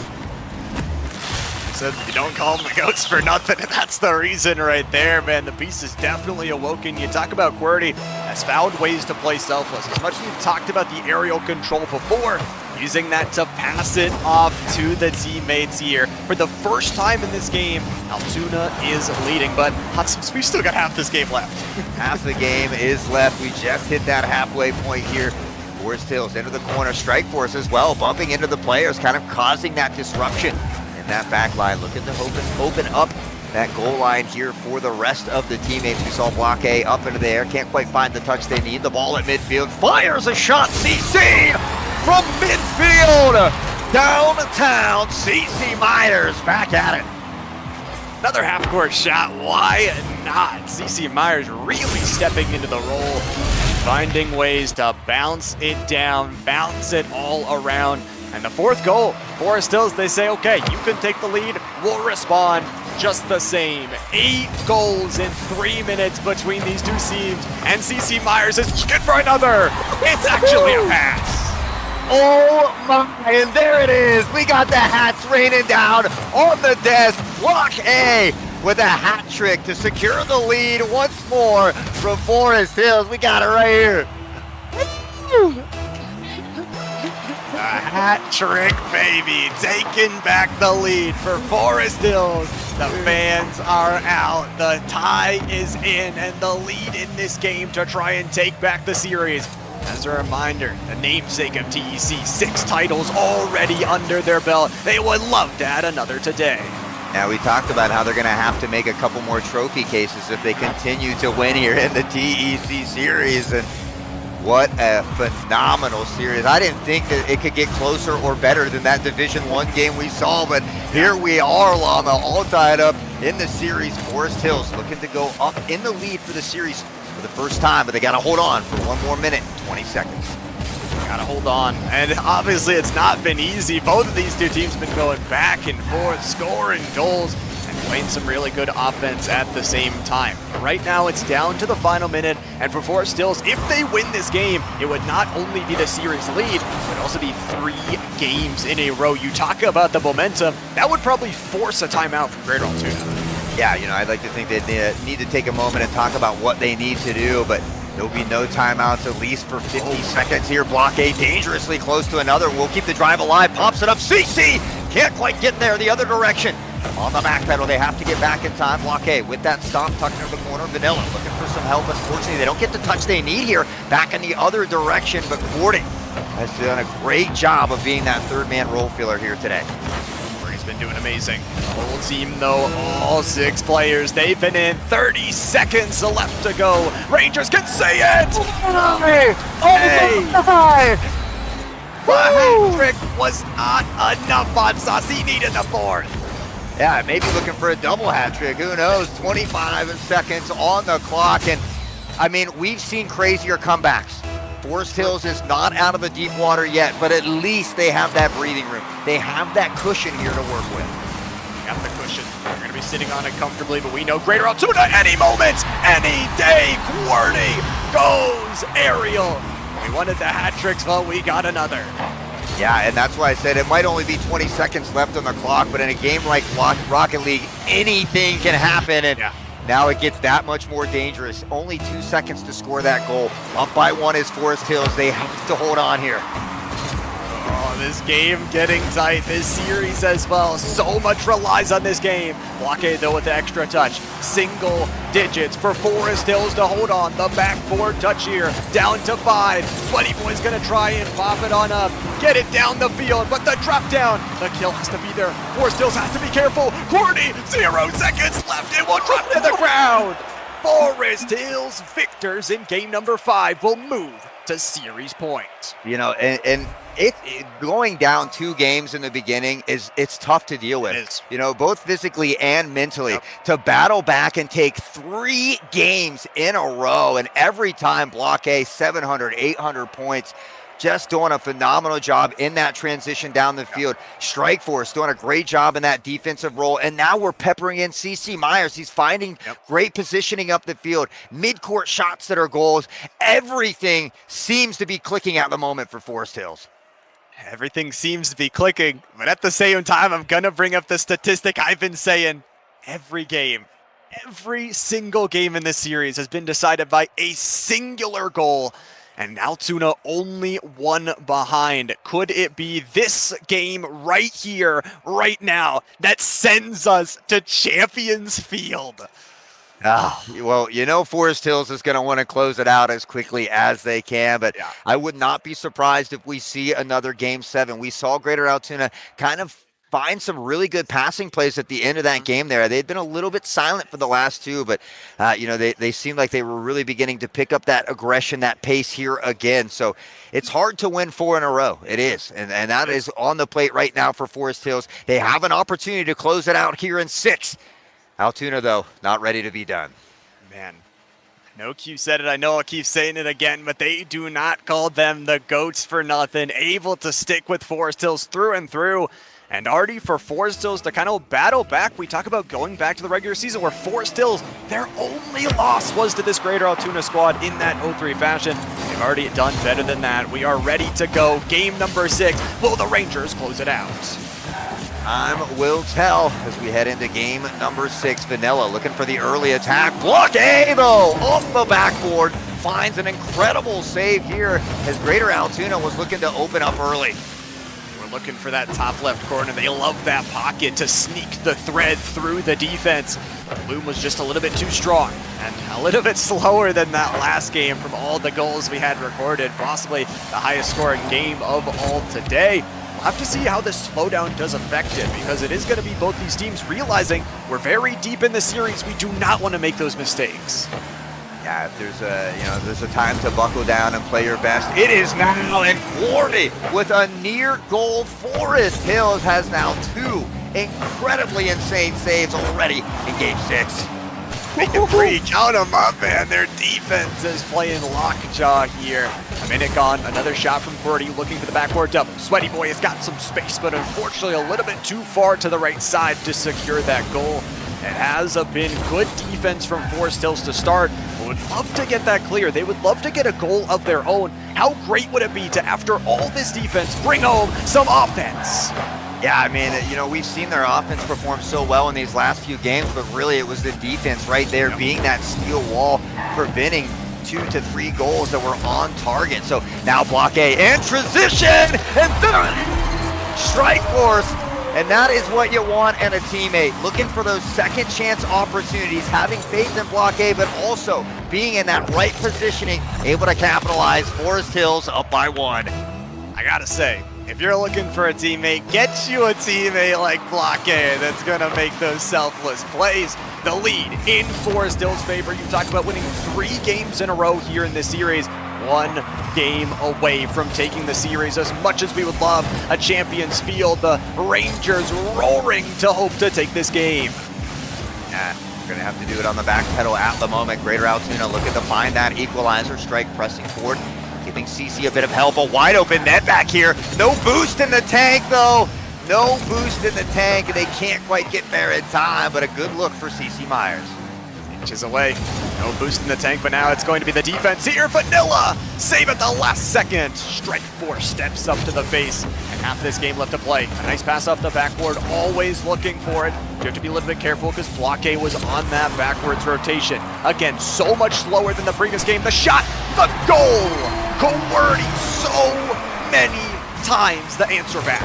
So you don't call them the goats for nothing, and that's the reason right there, man. The beast is definitely awoken. You talk about QWERTY has found ways to play selfless. As much as you've talked about the aerial control before, using that to pass it off to the teammates here. For the first time in this game, Altoona is leading, but Hudson's, we've still got half this game left. Half the game is left. We just hit that halfway point here. Forest Hills into the corner, Strike Force as well, bumping into the players, kind of causing that disruption in that back line. Looking to open up that goal line here for the rest of the teammates. We saw Block A up into the air, can't quite find the touch they need. The ball at midfield, fires a shot, CC from midfield, downtown, CC Myers back at it. Another half-court shot, why not? CC Myers really stepping into the role, finding ways to bounce it down, bounce it all around. And the 4th goal, Forest Hills, they say, okay, you can take the lead, we'll respond just the same. 8 goals in 3 minutes between these two teams, and CC Myers is looking for another. It's actually a pass. Oh my, and there it is. We got the hats raining down on the desk. Block A with a hat trick to secure the lead once more from Forest Hills. We got it right here. A hat trick, baby, taking back the lead for Forest Hills. The fans are out, the tie is in, and the lead in this game to try and take back the series. As a reminder, the namesake of TEC, 6 titles already under their belt. They would love to add another today. Now, we talked about how they're going to have to make a couple more trophy cases if they continue to win here in the TEC series. And what a phenomenal series. I didn't think that it could get closer or better than that Division 1 game we saw, but here we are, Llama, all tied up in the series. Forest Hills looking to go up in the lead for the series for the first time, but they got to hold on for 1 more minute, 20 seconds. Gotta hold on, and obviously it's not been easy. Both of these two teams have been going back and forth, scoring goals, and playing some really good offense at the same time. Right now it's down to the final minute, and for Forest Hills, if they win this game, it would not only be the series lead, it would also be 3 games in a row. You talk about the momentum, that would probably force a timeout from Greater Altoona. Yeah, you know, I'd like to think they need to take a moment and talk about what they need to do, but there'll be no timeouts, at least for 50 seconds here. Block A dangerously close to another. We'll keep the drive alive. Pops it up. CC can't quite get there the other direction. On the back pedal, they have to get back in time. Block A with that stop, tucked into the corner. Vanilla looking for some help. Unfortunately, they don't get the touch they need here. Back in the other direction, but QWERTY has done a great job of being that 3rd man role filler here today. been doing amazing. The whole team, though, all 6 players, they've been in. 30 seconds left to go. Rangers can say it! Hey! The hat trick was not enough on Sauce. He needed the 4th. Yeah, maybe looking for a double hat trick. Who knows? 25 seconds on the clock. And I mean, we've seen crazier comebacks. Forest Hills is not out of the deep water yet, but at least they have that breathing room. They have that cushion here to work with. Got the cushion. They're going to be sitting on it comfortably, but we know Greater Altoona any moment, any day. Quirny goes aerial. We wanted the hat tricks, well, we got another. Yeah, and that's why I said it might only be 20 seconds left on the clock, but in a game like Rocket League, anything can happen, and now it gets that much more dangerous. Only 2 seconds to score that goal. Up by 1 is Forest Hills. They have to hold on here. Oh, this game getting tight. This series as well. So much relies on this game. Blockade, though, with the extra touch. Single digits for Forest Hills to hold on. The backboard touch here. Down to 5. Sweaty Boy's going to try and pop it on up. Get it down the field, but the drop down. The kill has to be there. Forest Hills has to be careful. Courtney, 0 seconds left. It will drop to the ground. Forest Hills victors in game number 5 will move to series point. You know, and it going down 2 games in the beginning it's tough to deal with. You know, both physically and mentally. To battle back and take 3 games in a row, and every time Block A 700, 800 points. Just doing a phenomenal job in that transition down the field. Strike Force doing a great job in that defensive role. And now we're peppering in CC Myers. He's finding great positioning up the field. Mid-court shots that are goals. Everything seems to be clicking at the moment for Forest Hills. Everything seems to be clicking, but at the same time, I'm going to bring up the statistic I've been saying. Every game, every single game in this series has been decided by a singular goal. And Altoona only 1 behind. Could it be this game right here, right now, that sends us to Champions Field? Well, you know Forest Hills is going to want to close it out as quickly as they can, but I would not be surprised if we see another Game 7. We saw Greater Altoona kind of find some really good passing plays at the end of that game there. They'd been a little bit silent for the last 2, but, you know, they seemed like they were really beginning to pick up that aggression, that pace here again. So it's hard to win 4 in a row. It is. And that is on the plate right now for Forest Hills. They have an opportunity to close it out here in 6. Altoona, though, not ready to be done. Man. I know Q said it, I know I'll keep saying it again, but they do not call them the GOATs for nothing. Able to stick with Forest Hills through and through. And already for Forest Hills to kind of battle back, we talk about going back to the regular season where Forest Hills, their only loss was to this Greater Altoona squad in that 0-3 fashion. They've already done better than that. We are ready to go. Game number 6. Will the Rangers close it out? Time will tell as we head into game number 6. Vanilla looking for the early attack. Block A, though, off the backboard. Finds an incredible save here as Greater Altoona was looking to open up early. Looking for that top left corner. They love that pocket to sneak the thread through the defense. Bloom was just a little bit too strong and a little bit slower than that last game from all the goals we had recorded. Possibly the highest scoring game of all today. We'll have to see how this slowdown does affect it, because it is going to be both these teams realizing we're very deep in the series. We do not want to make those mistakes. Yeah, if there's a time to buckle down and play your best, it is now. And Quarry with a near goal. Forest Hills has now 2 incredibly insane saves already in game 6. Make it free, count them up, man. Their defense is playing lockjaw here. A minute gone, another shot from Qwerty looking for the backboard double. Sweaty Boy has got some space, but unfortunately a little bit too far to the right side to secure that goal. It has been good defense from Forest Hills to start. Would love to get that clear. They would love to get a goal of their own. How great would it be to, after all this defense, bring home some offense? Yeah, I mean, you know, we've seen their offense perform so well in these last few games, but really it was the defense right there being that steel wall, preventing 2 to 3 goals that were on target. So now Block A in transition, and Strike Force. And that is what you want in a teammate. Looking for those second chance opportunities, having faith in Block A, but also being in that right positioning, able to capitalize. Forest Hills up by 1. I gotta say, If you're looking for a teammate, get you a teammate like Blockade that's going to make those selfless plays. The lead in Forestill's favor. You talked about winning 3 games in a row here in this series. 1 game away from taking the series as much as we would love a Champions Field. The Rangers roaring to hope to take this game. Yeah, we're going to have to do it on the back pedal at the moment. Greater Altoona looking to find that equalizer. Strike pressing forward, giving CC a bit of help. A wide open net back here. No boost in the tank though. No boost in the tank, and they can't quite get there in time, but a good look for CC Myers. Inches away. No boost in the tank, but now it's going to be the defense here. Vanilla save at the last second. Strike Force steps up to the face, and half this game left to play. A nice pass off the backboard, always looking for it. You have to be a little bit careful because Blockade was on that backwards rotation. Again, so much slower than the previous game. The shot, the goal, converting so many times the answer back.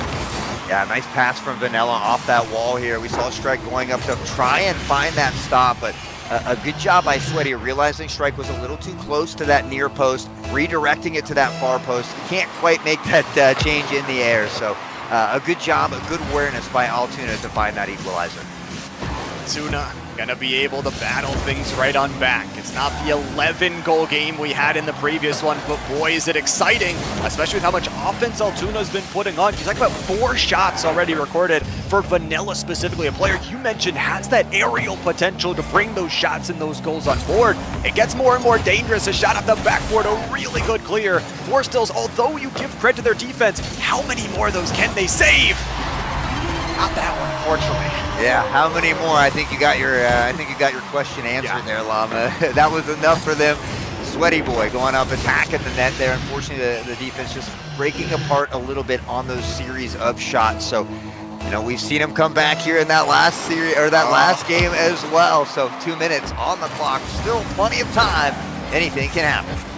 Yeah, nice pass from Vanilla off that wall here. We saw Strike going up to try and find that stop, but a good job by Sweaty realizing Strike was a little too close to that near post, redirecting it to that far post. Can't quite make that change in the air, so a good job, a good awareness by Altoona to find that equalizer. Altoona gonna be able to battle things right on back. It's not the 11-goal game we had in the previous one, but boy, is it exciting, especially with how much offense Altoona's been putting on. He's like about 4 shots already recorded for Vanilla specifically, a player you mentioned has that aerial potential to bring those shots and those goals on board. It gets more and more dangerous. A shot off the backboard, a really good clear. Forestills, although you give credit to their defense, how many more of those can they save? Not that one, unfortunately. Yeah, how many more? I think you got your question answered there, Llama. That was enough for them. Sweaty Boy going up, attacking the net there. Unfortunately, the defense just breaking apart a little bit on those series of shots. So, you know, we've seen him come back here in that last series or that last game as well. So 2 minutes on the clock, still plenty of time. Anything can happen.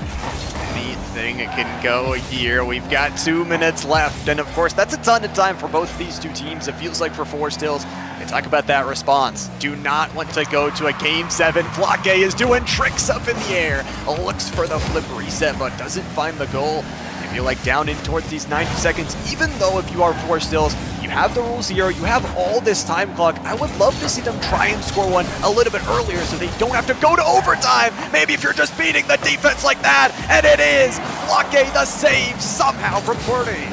Anything can go here. We've got 2 minutes left, and of course, that's a ton of time for both of these two teams. It feels like for Forestills. They talk about that response. Do not want to go to a Game 7. Blockade is doing tricks up in the air. Looks for the flip reset, but doesn't find the goal. I feel like down in towards these 90 seconds, even though if you are Forestills, you have the rule 0, you have all this time clock. I would love to see them try and score one a little bit earlier so they don't have to go to overtime. Maybe if you're just beating the defense like that, and it is Blockade the save somehow from Purdy.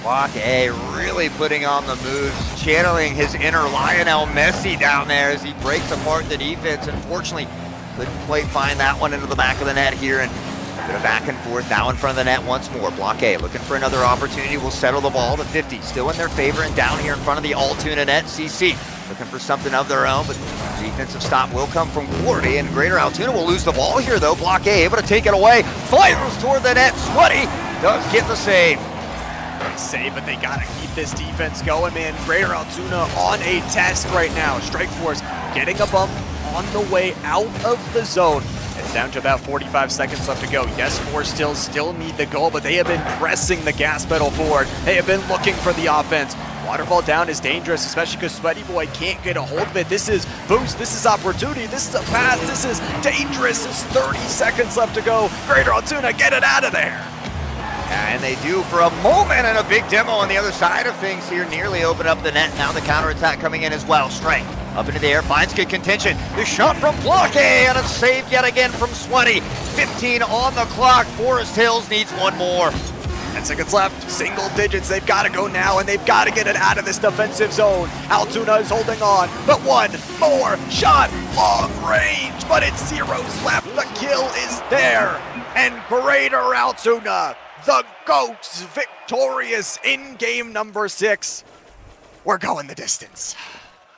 Blockade really putting on the moves, channeling his inner Lionel Messi down there as he breaks apart the defense. Unfortunately, couldn't quite find that one into the back of the net here, and a bit of back and forth now in front of the net once more. Blockade looking for another opportunity, will settle the ball to 50, still in their favor, and down here in front of the Altoona net, CC looking for something of their own, but the defensive stop will come from Quarty, and Greater Altoona will lose the ball here though. Blockade able to take it away, fires toward the net. Sweaty does get the save. Nice save, but they gotta keep this defense going, man. Greater Altoona on a test right now. Strike Force getting a bump on the way out of the zone. It's down to about 45 seconds left to go. Yes, Forestills still need the goal, but they have been pressing the gas pedal forward. They have been looking for the offense. Waterfall down is dangerous, especially because Sweaty Boy can't get a hold of it. This is boost, this is opportunity, this is a pass, this is dangerous. There's 30 seconds left to go. Greater Altoona, get it out of there. And they do for a moment, and a big demo on the other side of things here. Nearly open up the net. Now the counterattack coming in as well. Strike up into the air, finds good contention. The shot from Blockade, and a save yet again from Sweaty. 15 on the clock. Forest Hills needs one more. 10 seconds left, single digits. They've got to go now, and they've got to get it out of this defensive zone. Altoona is holding on, but one more shot, long range, but it's zeros left. The kill is there, and Greater Altoona, the GOATs, victorious in game number 6. We're going the distance.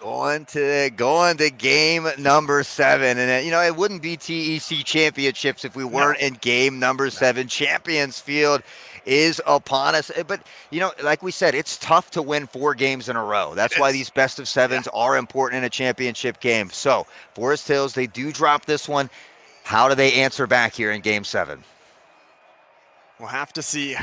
Going to game number 7, and you know, it wouldn't be TEC championships if we weren't in game number 7. Champions Field is upon us, but you know, like we said, it's tough to win 4 games in a row. That's why these best of 7s are important in a championship game. So Forest Hills, they do drop this one. How do they answer back here in game 7? We'll have to see.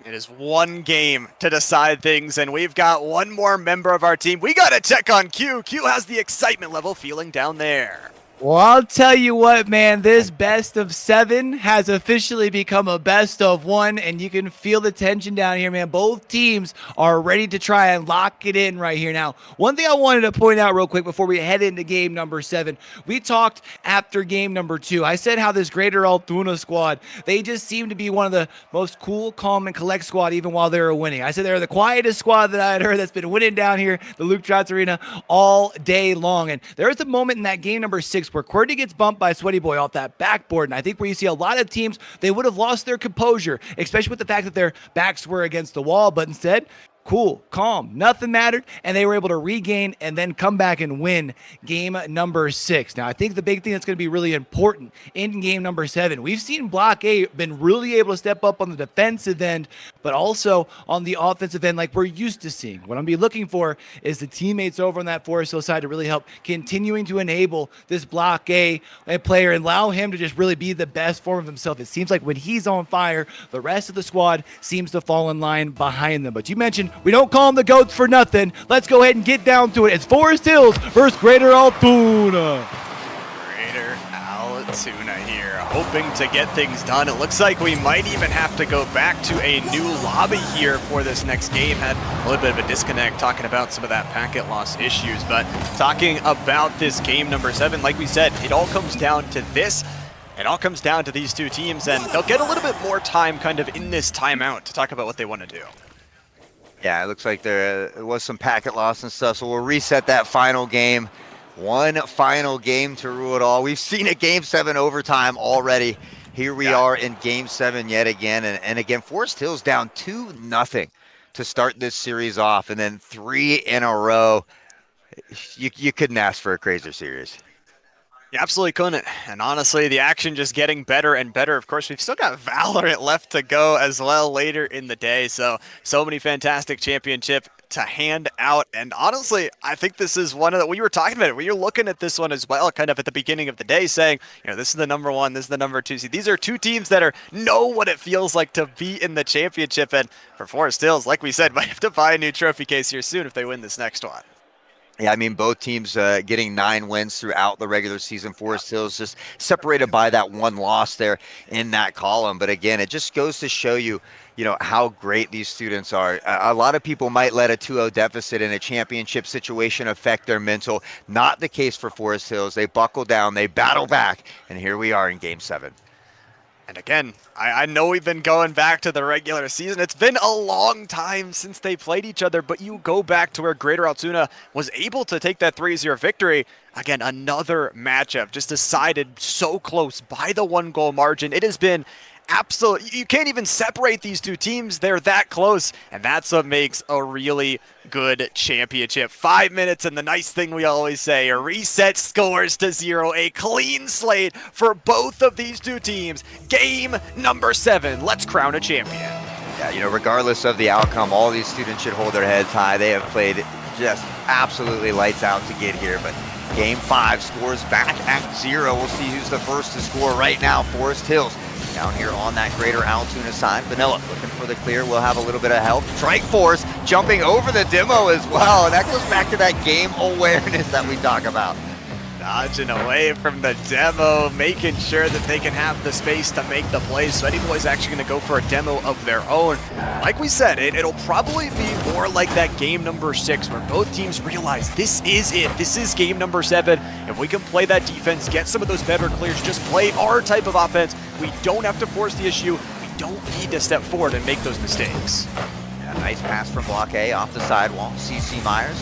It is one game to decide things, and we've got one more member of our team. We got to check on Q. Q has the excitement level feeling down there. Well, I'll tell you what, man, this best of 7 has officially become a best of 1, and you can feel the tension down here, man. Both teams are ready to try and lock it in right here. Now, one thing I wanted to point out real quick before we head into game number 7, we talked after game number 2. I said how this Greater Altoona squad, they just seem to be one of the most cool, calm, and collect squad even while they were winning. I said they're the quietest squad that I had heard that's been winning down here, the Luke Trotz Arena, all day long. And there was a moment in that game number 6 where Quirty gets bumped by Sweaty Boy off that backboard, and I think where you see a lot of teams, they would have lost their composure, especially with the fact that their backs were against the wall, but instead, cool, calm, nothing mattered, and they were able to regain and then come back and win game number 6. Now, I think the big thing that's going to be really important in game number 7, we've seen Block A been really able to step up on the defensive end, but also on the offensive end like we're used to seeing. What I'm going to be looking for is the teammates over on that Forest Hill side to really help continuing to enable this Block A player and allow him to just really be the best form of himself. It seems like when he's on fire, the rest of the squad seems to fall in line behind them. But you mentioned we don't call them the GOATs for nothing. Let's go ahead and get down to it. It's Forest Hills versus Greater Altoona. Greater Altoona here, hoping to get things done. It looks like we might even have to go back to a new lobby here for this next game. Had a little bit of a disconnect talking about some of that packet loss issues, but talking about this game number 7, like we said, it all comes down to this. It all comes down to these two teams, and they'll get a little bit more time kind of in this timeout to talk about what they want to do. Yeah, it looks like there was some packet loss and stuff, so we'll reset that final game. One final game to rule it all. We've seen a Game 7 overtime already. Here we are in Game 7 yet again, and again, Forest Hill's down 2-0 to start this series off, and then 3 in a row. You couldn't ask for a crazier series. You absolutely couldn't. And honestly, the action just getting better and better. Of course, we've still got Valorant left to go as well later in the day. So many fantastic championship to hand out. And honestly, I think this is one of the, we were talking about it, when you're looking at this one as well, kind of at the beginning of the day saying, you know, this is the number 1, this is the number 2 seed. These are two teams that know what it feels like to be in the championship. And for Forest Hills, like we said, might have to buy a new trophy case here soon if they win this next one. Yeah, I mean, both teams getting 9 wins throughout the regular season. Forest Hills just separated by that 1 loss there in that column. But again, it just goes to show you, how great these students are. A lot of people might let a 2-0 deficit in a championship situation affect their mental. Not the case for Forest Hills. They buckle down, they battle back, and here we are in Game 7. And again, I know we've been going back to the regular season. It's been a long time since they played each other, but you go back to where Greater Altoona was able to take that 3-0 victory. Again, another matchup just decided so close by the 1-goal margin. It has been absolutely, you can't even separate these two teams. They're that close, and that's what makes a really good championship. 5 minutes, and the nice thing we always say, a reset scores to 0, a clean slate for both of these two teams. Game number 7, let's crown a champion. Yeah, regardless of the outcome, all these students should hold their heads high. They have played just absolutely lights out to get here, but Game 5 scores back at 0. We'll see who's the first to score right now. Forest Hills down here on that Greater Altoona side. Vanilla looking for the clear. We'll have a little bit of help. Strike Force jumping over the demo as well. And that goes back to that game awareness that we talk about. Dodging away from the demo, making sure that they can have the space to make the plays. Sweaty Boy's actually going to go for a demo of their own. Like we said, it'll probably be more like that game number 6 where both teams realize this is it. This is game number 7. If we can play that defense, get some of those better clears, just play our type of offense, we don't have to force the issue. We don't need to step forward and make those mistakes. Yeah, nice pass from Block A off the sidewall. CC Myers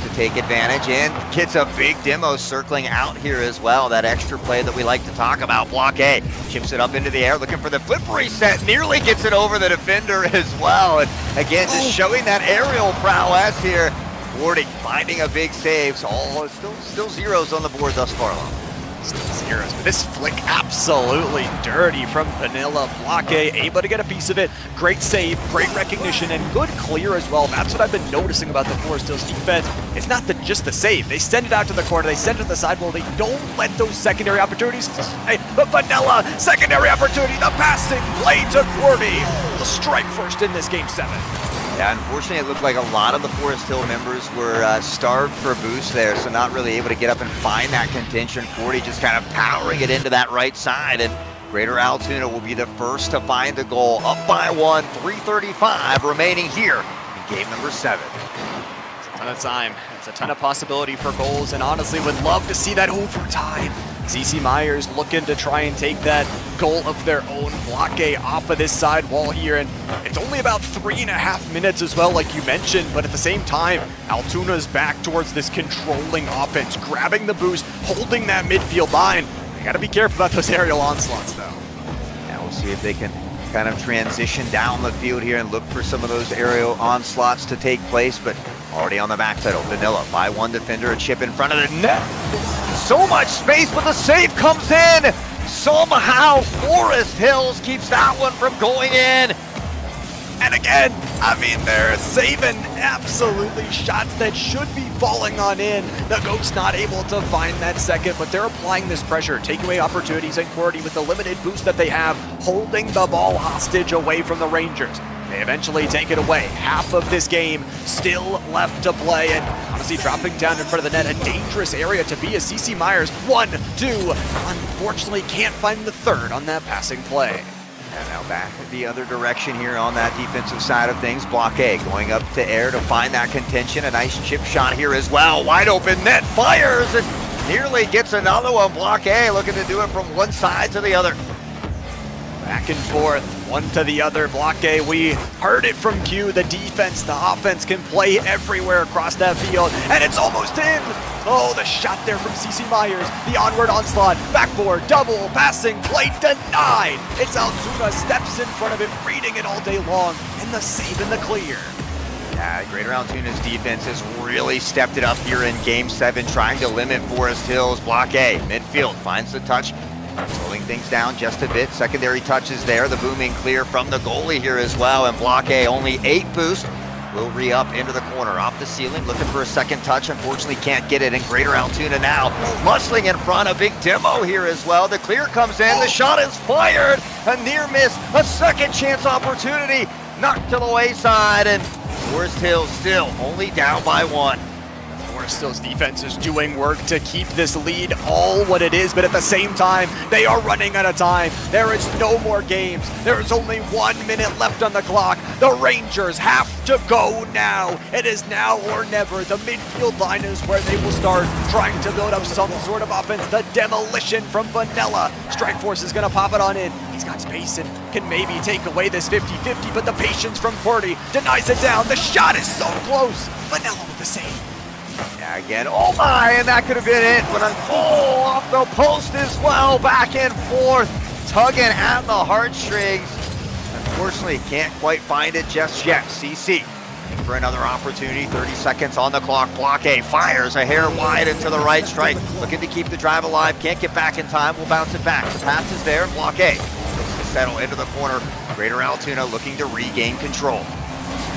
to take advantage and gets a big demo circling out here as well. That extra play that we like to talk about. Block A chips it up into the air, looking for the flip reset, nearly gets it over the defender as well. And again, just showing that aerial prowess here. Warding, finding a big save. So all still zeros on the board thus far along. Still zeros, but this flick absolutely dirty from Vanilla. Block A, able to get a piece of it. Great save, great recognition, and good clear as well. That's what I've been noticing about the Forest Hills defense. It's not just the save. They send it out to the corner, they send it to the sidewall. They don't let those secondary opportunities fly. But Vanilla, secondary opportunity, the passing play to Qwerty. The strike first in this Game 7. Yeah, unfortunately, it looked like a lot of the Forest Hill members were starved for a boost there, so not really able to get up and find that contention. 40 just kind of powering it into that right side, and Greater Altoona will be the first to find the goal. Up by 1, 3:35 remaining here in game number 7. It's a ton of time. It's a ton of possibility for goals, and honestly would love to see that overtime. CC Myers looking to try and take that goal of their own. Block A off of this side wall here, and it's only about 3.5 minutes as well, like you mentioned, but at the same time, Altoona's back towards this controlling offense, grabbing the boost, holding that midfield line. You gotta be careful about those aerial onslaughts, though. Now we'll see if they can kind of transition down the field here and look for some of those aerial onslaughts to take place, but already on the back pedal. Vanilla by one defender, a chip in front of the net. So much space, but the save comes in. Somehow Forest Hills keeps that one from going in. And again, I mean, they're saving absolutely shots that should be falling on in. The Goats not able to find that second, but they're applying this pressure, taking away opportunities, and Cordy with the limited boost that they have, holding the ball hostage away from the Rangers. They eventually take it away. Half of this game still left to play, and honestly dropping down in front of the net, a dangerous area to be as CC Myers. 1, 2, unfortunately can't find the third on that passing play. And now back the other direction here on that defensive side of things. Block A going up to air to find that contention. A nice chip shot here as well. Wide open net, fires, and nearly gets another one. Block A looking to do it from one side to the other. Back and forth, one to the other. Block A, we heard it from Q. The defense, the offense can play everywhere across that field, and it's almost in. Oh, the shot there from CC Myers. The onward onslaught, backboard, double, passing, play denied. It's Altoona, steps in front of it, reading it all day long, and the save in the clear. Yeah, Greater Altoona's defense has really stepped it up here in Game 7, trying to limit Forest Hills. Block A, midfield, finds the touch, slowing things down just a bit. Secondary touches there, the booming clear from the goalie here as well, and Block A only 8 boost. Will re-up into the corner, off the ceiling, looking for a second touch. Unfortunately can't get it, and Greater Altoona now muscling in front. A big demo here as well. The clear comes in, the shot is fired. A near miss, a second chance opportunity, knocked to the wayside, and Forest Hills still only down by 1. Forest Hills defense is doing work to keep this lead all what it is, but at the same time, they are running out of time. There is no more games. There is only 1 minute left on the clock. The Rangers have to go now. It is now or never. The midfield line is where they will start trying to build up some sort of offense. The demolition from Vanilla. Strikeforce is going to pop it on in. He's got space and can maybe take away this 50-50, but the patience from Purdy denies it down. The shot is so close. Vanilla with the save. Yeah, again, oh my, and that could have been it, but off the post as well, back and forth, tugging at the heartstrings. Unfortunately, can't quite find it just yet. CC for another opportunity, 30 seconds on the clock. Block A fires a hair wide into the right strike, looking to keep the drive alive, can't get back in time, will bounce it back. The pass is there, Block A looks to settle into the corner. Greater Altoona looking to regain control.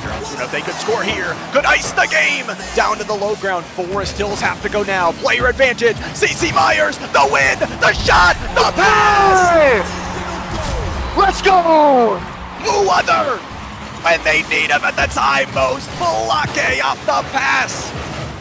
Altoona, if they could score here, could ice the game. Down to the low ground, Forest Hills have to go now. Player advantage, CC Myers, the win, the shot, the pass! Let's go! Who other? When they need him at the time most, Block A off the pass.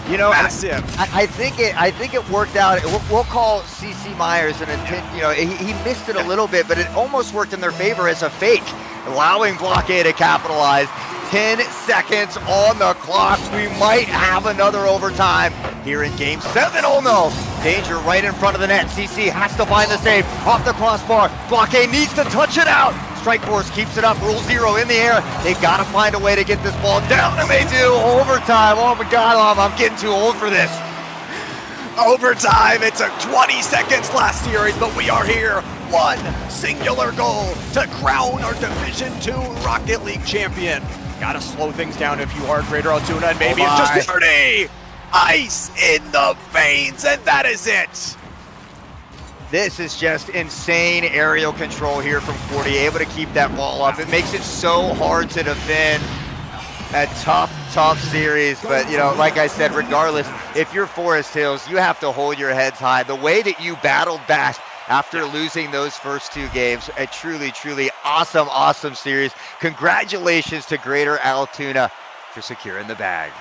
You know, massive. I think it worked out. We'll call CC Myers an intent. You know, he missed it a little bit, but it almost worked in their favor as a fake, allowing Block A to capitalize. 10 seconds on the clock. We might have another overtime here in Game 7. Oh no! Danger right in front of the net. CC has to find the save. Off the crossbar. Block A needs to touch it out. Strikeforce keeps it up. Rule 0 in the air. They gotta find a way to get this ball down, and they do. Overtime. Oh my God, I'm getting too old for this. Overtime. It took 20 seconds last series, but we are here. One singular goal to crown our Division II Rocket League champion. Gotta slow things down if you are Greater Altoona, and maybe it's just dirty. Ice in the veins, and that is it. This is just insane aerial control here from 40, able to keep that ball up. It makes it so hard to defend. A tough series, but you know, like I said, regardless, if you're Forest Hills, you have to hold your heads high. The way that you battled back after losing those first 2 games. A truly, truly awesome series. Congratulations to Greater Altoona for securing the bag.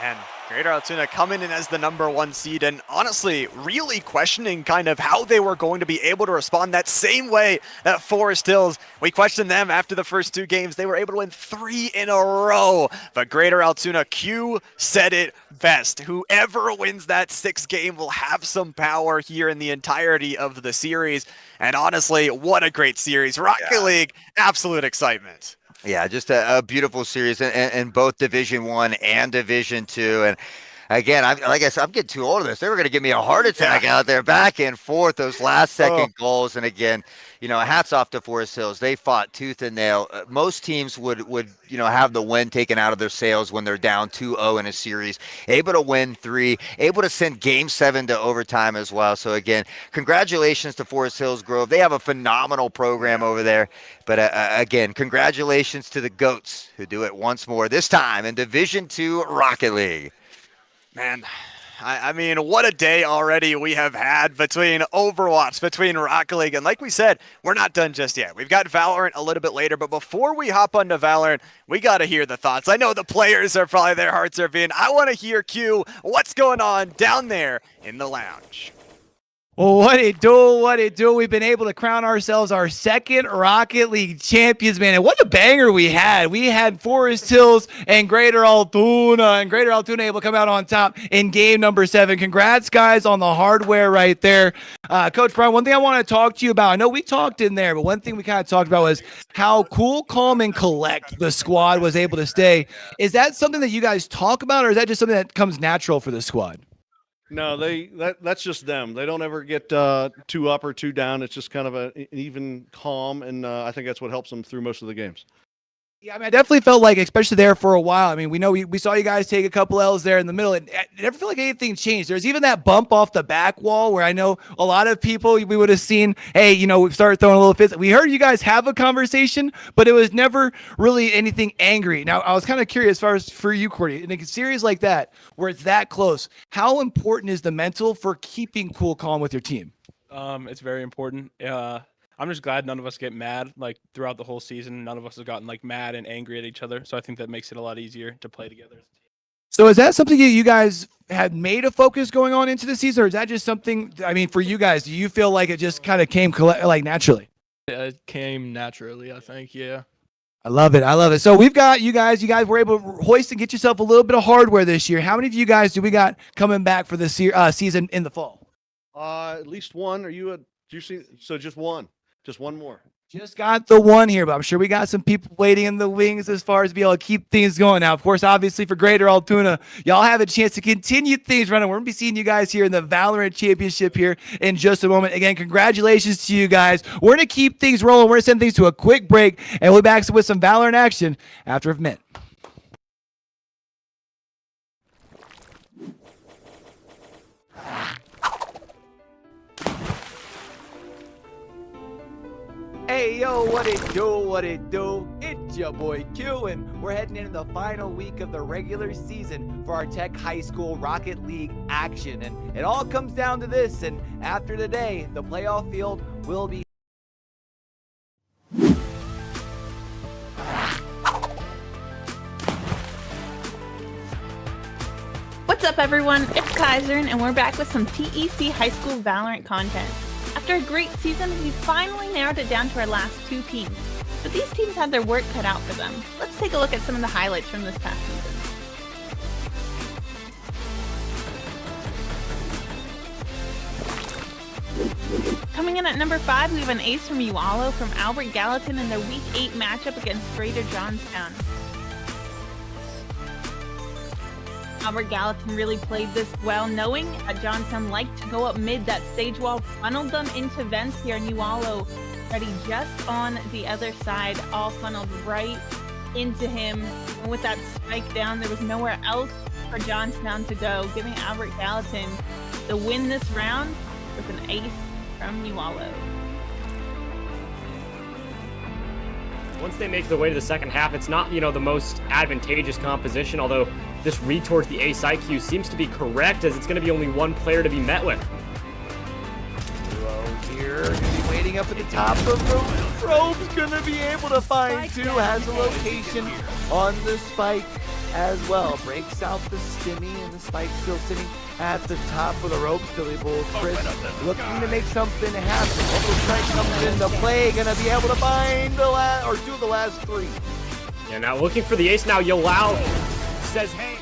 And Greater Altoona coming in as the #1 seed and honestly really questioning kind of how they were going to be able to respond that same way that Forest Hills. We questioned them after the first 2 games. They were able to win 3 in a row. But Greater Altoona, Q said it best. Whoever wins that 6th game will have some power here in the entirety of the series. And honestly, what a great series. Rocket League, absolute excitement. Yeah, just a beautiful series in both Division 1 and Division 2. And again, like I said, I'm getting too old of this. They were going to give me a heart attack out there, back and forth, those last second goals. And again, hats off to Forest Hills. They fought tooth and nail. Most teams would have the win taken out of their sails when they're down 2-0 in a series. Able to win 3, able to send Game 7 to overtime as well. So again, congratulations to Forest Hills Grove. They have a phenomenal program over there. But again, congratulations to the GOATs who do it once more, this time in Division 2 Rocket League. Man, I mean, what a day already we have had between Overwatch, between Rocket League, and like we said, we're not done just yet. We've got Valorant a little bit later, but before we hop onto Valorant, we got to hear the thoughts. I know the players are probably, their hearts are beating. I want to hear, Q, what's going on down there in the lounge? Well, what it do? We've been able to crown ourselves our 2nd Rocket League champions, man. And what a banger we had. We had Forest Hills and Greater Altoona, able to come out on top in game number 7. Congrats, guys, on the hardware right there. Coach Brown, one thing I want to talk to you about, I know we talked in there, but one thing we kind of talked about was how cool, calm, and collect the squad was able to stay. Is that something that you guys talk about, or is that just something that comes natural for the squad? No, that's just them. They don't ever get 2 up or 2 down. It's just kind of an even calm, and I think that's what helps them through most of the games. Yeah, I mean, I definitely felt like, especially there for a while. I mean, we know we saw you guys take a couple L's there in the middle, and it never felt like anything changed. There's even that bump off the back wall where I know a lot of people we would have seen, hey, we've started throwing a little fits. We heard you guys have a conversation, but it was never really anything angry. Now, I was kind of curious as far as for you, Cordy, in a series like that, where it's that close, how important is the mental for keeping cool, calm with your team? It's very important. I'm just glad none of us get mad throughout the whole season. None of us have gotten mad and angry at each other. So I think that makes it a lot easier to play together. So is that something you guys had made a focus going on into the season, or is that just something, I mean, for you guys, do you feel like it just kind of came naturally? It came naturally, I think, yeah. I love it. So we've got you guys were able to hoist and get yourself a little bit of hardware this year. How many of you guys do we got coming back for this season in the fall? At least one. So just one. Just one more. Just got the one here, but I'm sure we got some people waiting in the wings as far as be able to keep things going. Now, of course, obviously for Greater Altoona, y'all have a chance to continue things running. We're going to be seeing you guys here in the Valorant Championship here in just a moment. Again, congratulations to you guys. We're going to keep things rolling. We're going to send things to a quick break, and we'll be back with some Valorant action after a minute. Hey, yo, what it do? It's your boy Q, and we're heading into the final week of the regular season for our TEC High School Rocket League action. And it all comes down to this, and after today, the playoff field will be... What's up, everyone? It's Kaiser, and we're back with some TEC High School Valorant content. After a great season, we finally narrowed it down to our last 2 teams. But these teams had their work cut out for them. Let's take a look at some of the highlights from this past season. Coming in at number 5, we have an ace from Ualo from Albert Gallatin in their Week 8 matchup against Greater Johnstown. Albert Gallatin really played this well, knowing that Johnstown liked to go up mid. That stage wall funneled them into vents here, and Ualo ready just on the other side, all funneled right into him. And with that spike down, there was nowhere else for Johnstown to go, giving Albert Gallatin the win this round with an ace from Ualo. Once they make their way to the second half, it's not, the most advantageous composition, although this read towards the ace IQ seems to be correct, as it's going to be only one player to be met with. here. Gonna be waiting up at the top of the rope's gonna be able to find two. Has a location on the spike as well. Breaks out the stimmy, and the spike still sitting at the top of the rope. Still able, Chris looking to make something happen. Local strike comes into play. Gonna be able to find the last, or two of the last three. Yeah, now looking for the ace now. Yolau says, hey.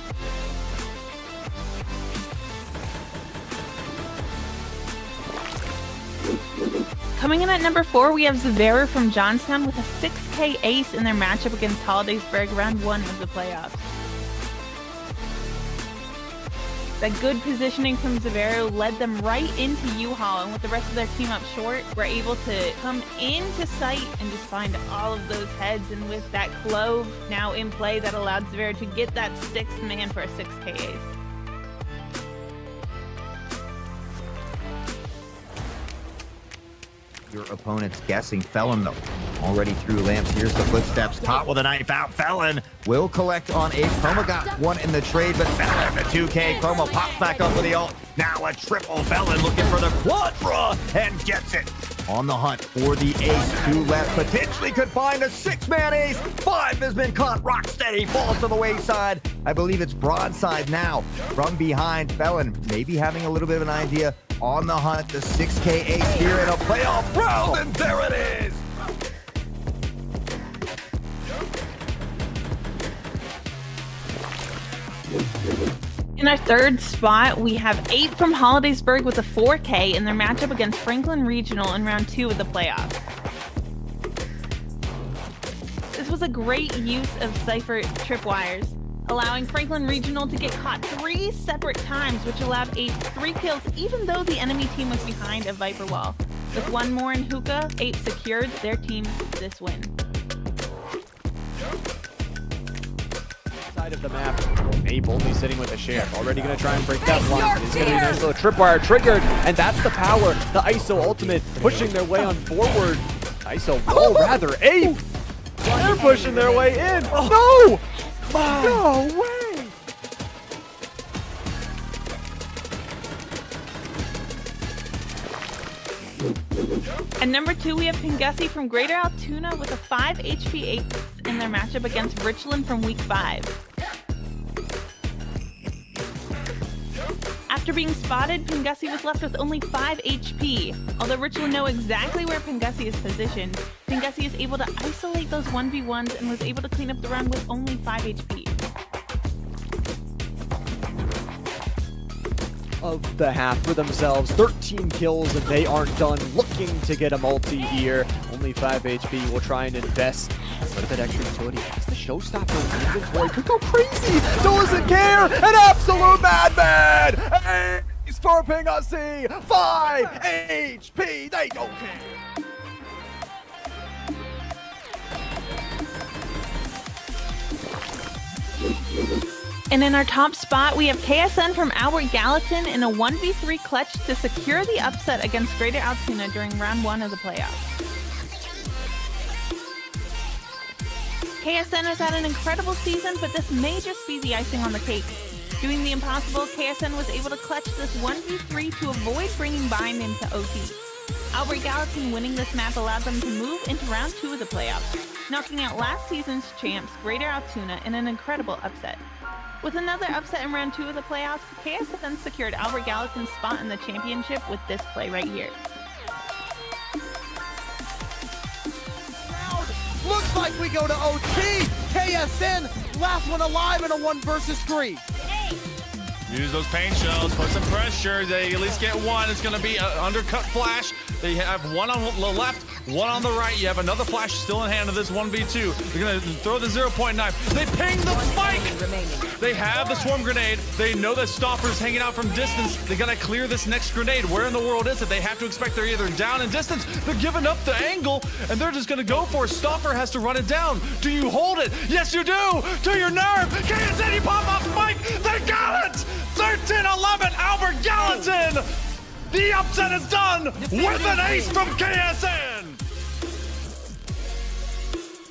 Coming in at number 4, we have Zavera from Johnstown with a 6K ace in their matchup against Hollidaysburg, round 1 of the playoffs. That good positioning from Zavera led them right into U-Haul, and with the rest of their team up short, were able to come into sight and just find all of those heads. And with that Clove now in play, that allowed Zavera to get that 6th man for a 6K ace. Your opponent's guessing. Felon, though, already through lamps. Here's the footsteps. Top with a knife out. Felon will collect on Ace. Chroma got one in the trade, but Felon, the 2K. Chroma pops back up with the ult. Now a triple. Felon looking for the quadra and gets it. On the hunt for the ace. 2 left. Potentially could find a 6-man ace. 5 has been caught. Rock steady. Falls to the wayside. I believe it's broadside now. From behind, Felon maybe having a little bit of an idea. On the hunt, the 6K ace here in a playoff round, and there it is! In our 3rd spot, we have 8 from Hollidaysburg with a 4K in their matchup against Franklin Regional in round 2 of the playoffs. This was a great use of Cypher tripwires, allowing Franklin Regional to get caught 3 separate times, which allowed 8 3 kills, even though the enemy team was behind a Viper wall. With 1 more in hookah, 8 secured their team this win. Side of the map, Ape only sitting with a share. Already going to try and break that block. It's going to be a nice little tripwire triggered, and that's the power. The ISO ultimate pushing their way on forward. ISO, rather, Ape! They're pushing their way in. No! No way! At number 2, we have Pingussy from Greater Altoona with a 5 HP ace in their matchup against Richland from week 5. After being spotted, Pingussy was left with only 5 HP. Although Richland know exactly where Pingussy is positioned, Pingussy is able to isolate those 1v1s and was able to clean up the round with only 5 HP. Of the half for themselves, 13 kills, and they aren't done. Looking to get a multi here. Only 5 HP. Will try and invest a little bit extra utility. It's the showstopper. Inventory could go crazy. Doesn't care. An absolute madman. Ace for Pingussy. 5 HP. They don't care. And in our top spot, we have KSN from Albert Gallatin in a 1v3 clutch to secure the upset against Greater Altoona during round 1 of the playoffs. KSN has had an incredible season, but this may just be the icing on the cake. Doing the impossible, KSN was able to clutch this 1v3 to avoid bringing Bind into OT. Albert Gallatin winning this map allowed them to move into round 2 of the playoffs, knocking out last season's champs Greater Altoona in an incredible upset. With another upset in round 2 of the playoffs, KSN secured Albert Gallatin's spot in the championship with this play right here. Looks like we go to OT. KSN, last one alive in a 1 versus 3. Use those paint shells, put some pressure. They at least get one. It's going to be an undercut flash. They have one on the left, one on the right. You have another flash still in hand of this 1v2. They're going to throw the 0-point knife. They ping the spike. They have the swarm grenade. They know that Stopper's hanging out from distance. They got to clear this next grenade. Where in the world is it? They have to expect they're either down in distance. They're giving up the angle, and they're just going to go for it. Stopper has to run it down. Do you hold it? Yes, you do. To your nerve. KSN, he pop off spike. They got it. 13-11, Albert Gallatin! The upset is done with an ace from KSN!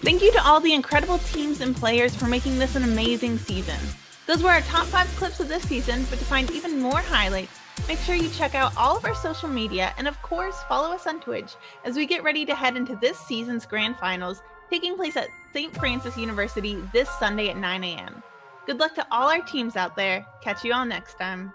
Thank you to all the incredible teams and players for making this an amazing season. Those were our top 5 clips of this season, but to find even more highlights, Make sure you check out all of our social media and of course follow us on Twitch as we get ready to head into this season's grand finals taking place at St. Francis University this Sunday at 9 a.m. Good luck to all our teams out there. Catch you all next time.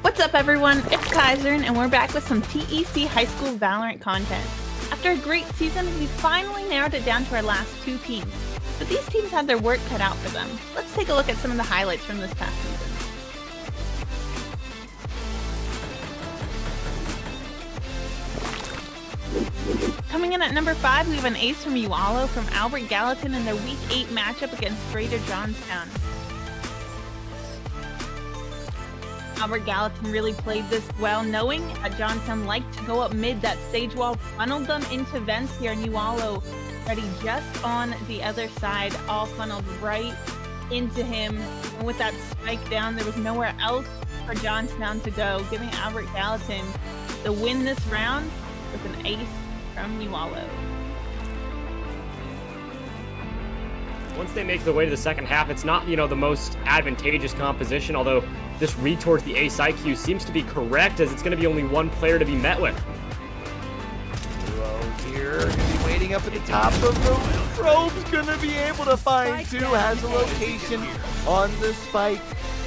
What's up everyone, it's Kaisern and we're back with some TEC High School Valorant content. After a great season, we finally narrowed it down to our last 2 teams. But these teams had their work cut out for them. Let's take a look at some of the highlights from this past season. Coming in at number 5, we have an ace from Ualo from Albert Gallatin in their Week 8 matchup against Greater Johnstown. Albert Gallatin really played this well, knowing that Johnstown liked to go up mid. That stage wall funneled them into vents here. Ualo ready just on the other side, all funneled right into him. And with that spike down, there was nowhere else for Johnstown to go, giving Albert Gallatin the win this round with an ace from Ualo. Once they make their way to the second half, it's not, the most advantageous composition, although this read towards the ace IQ seems to be correct, as it's going to be only one player to be met with. Duo here, gonna be waiting up at the top of the rope's gonna be able to find 2, has a location on the spike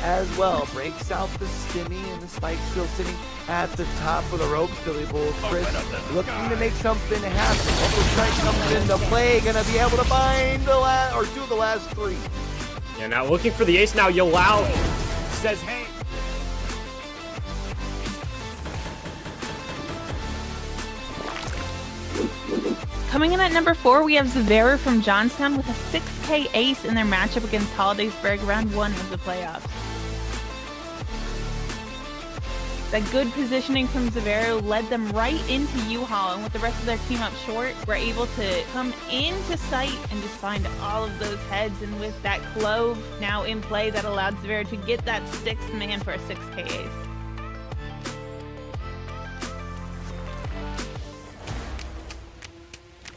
as well. Breaks out the stimmy, and the spike still sitting at the top of the ropes. Billy Bull Chris looking to make something happen. Local strike comes into play, gonna be able to find the last, or 2 of the last 3. Yeah, now looking for the ace now. Yolau says, hey. Coming in at number 4, we have Zavera from Johnstown with a 6K ace in their matchup against Hollidaysburg, round 1 of the playoffs. That good positioning from Zavero led them right into U-Haul, and with the rest of their team up short, were able to come into sight and just find all of those heads. And with that Clove now in play, that allowed Zavero to get that 6th man for a 6K ace.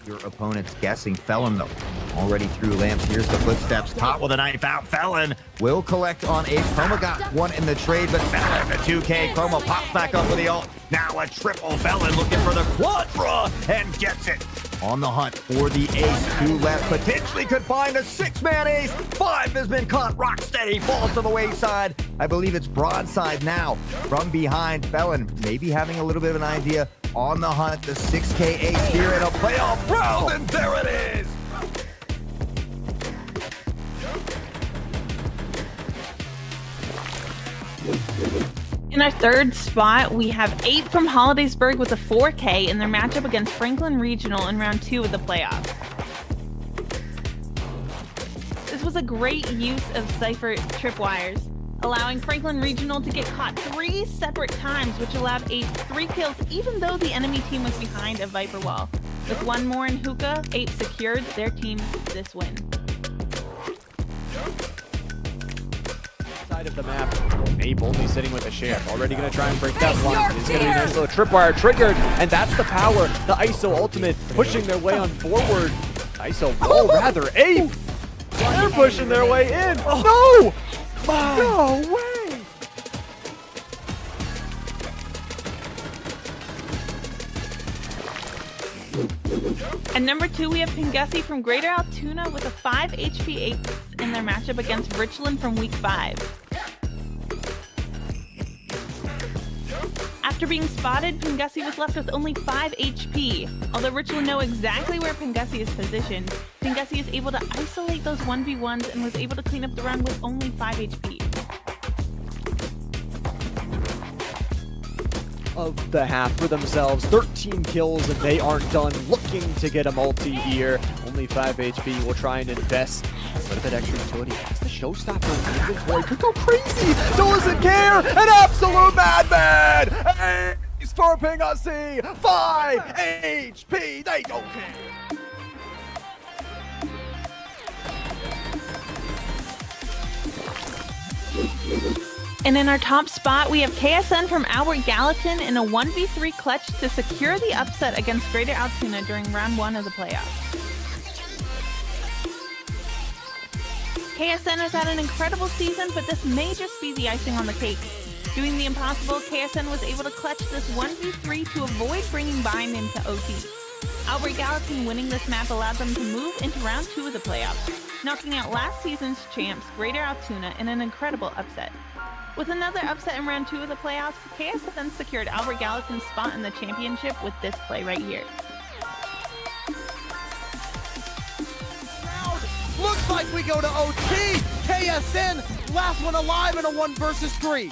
Your opponent's guessing. Felon, though, already through lamps. Here's the footsteps. Caught with a knife out. Felon will collect on ace. Chroma got 1 in the trade, but better the 2K. Chroma pops back up with the ult. Now a triple. Felon looking for the quadra and gets it. On the hunt for the ace. 2 left. Potentially could find a 6-man ace. 5 has been caught. Rock steady. Falls to the wayside. I believe it's broadside now. From behind, Felon maybe having a little bit of an idea. On the hunt, the 6K ace here in a playoff round, and there it is! In our 3rd spot, we have 8 from Hollidaysburg with a 4K in their matchup against Franklin Regional in round 2 of the playoffs. This was a great use of Cypher tripwires, allowing Franklin Regional to get caught 3 separate times, which allowed 8 3 kills, even though the enemy team was behind a Viper wall. With 1 more in hookah, 8 secured their team this win. Side of the map, Ape only sitting with a shift, already going to try and break that block. It's going to be a nice little tripwire triggered, and that's the power. The ISO ultimate pushing their way on forward. ISO, rather, Ape! They're pushing their way in. No! No way! At number 2, we have Pingussy from Greater Altoona with a 5 HP ace in their matchup against Richland from Week 5. After being spotted, Pingussy was left with only 5 HP. Although Richland know exactly where Pingussy is positioned, Pingussy is able to isolate those 1v1s and was able to clean up the round with only 5 HP. Of the half for themselves, 13 kills, and they aren't done. Looking to get a multi here. Only 5 HP. Will try and invest a little bit extra utility. That's the showstopper. Inventory could go crazy. Doesn't care. An absolute madman. Ace for Pingussy. 5 HP. They don't care. And in our top spot, we have KSN from Albert Gallatin in a 1v3 clutch to secure the upset against Greater Altoona during round 1 of the playoffs. KSN has had an incredible season, but this may just be the icing on the cake. Doing the impossible, KSN was able to clutch this 1v3 to avoid bringing Bind into OT. Albert Gallatin winning this map allowed them to move into round 2 of the playoffs, knocking out last season's champs Greater Altoona in an incredible upset. With another upset in round 2 of the playoffs, KSN secured Albert Gallatin's spot in the championship with this play right here. Looks like we go to OT. KSN, last one alive in a 1 versus 3.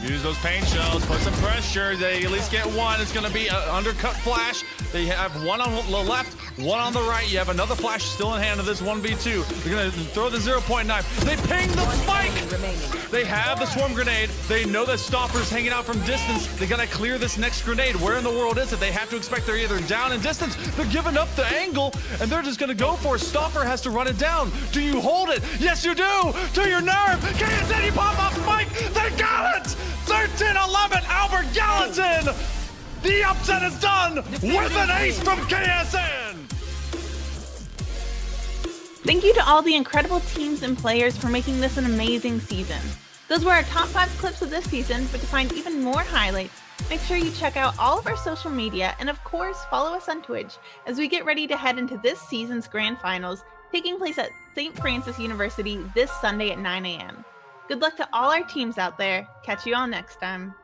Use those paint shells, put some pressure. They at least get one. It's going to be an undercut flash. They have one on the left, one on the right. You have another flash still in hand of this 1v2. They're going to throw the 0.9. They ping the spike. They have the swarm grenade. They know that Stopper's hanging out from distance. They got to clear this next grenade. Where in the world is it? They have to expect they're either down in distance. They're giving up the angle, and they're just going to go for it. Stopper has to run it down. Do you hold it? Yes, you do. To your nerve. KSN, you pop off spike. They got it. 13-11, Albert Gallatin! The upset is done with an ace from KSN! Thank you to all the incredible teams and players for making this an amazing season. Those were our top 5 clips of this season, but to find even more highlights, make sure you check out all of our social media and of course follow us on Twitch as we get ready to head into this season's grand finals taking place at St. Francis University this Sunday at 9 a.m. Good luck to all our teams out there. Catch you all next time.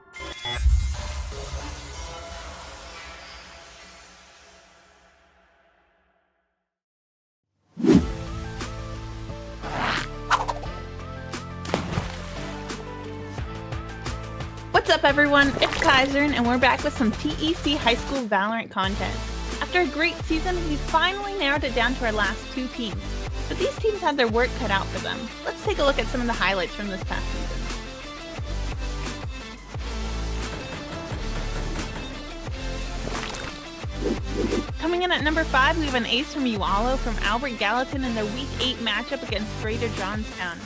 What's up everyone, it's Kaisern and we're back with some TEC High School Valorant content. After a great season, we finally narrowed it down to our last 2 teams. But these teams had their work cut out for them. Let's take a look at some of the highlights from this past season. Coming in at number 5, we have an ace from Ualo from Albert Gallatin in their Week 8 matchup against Greater Johnstown.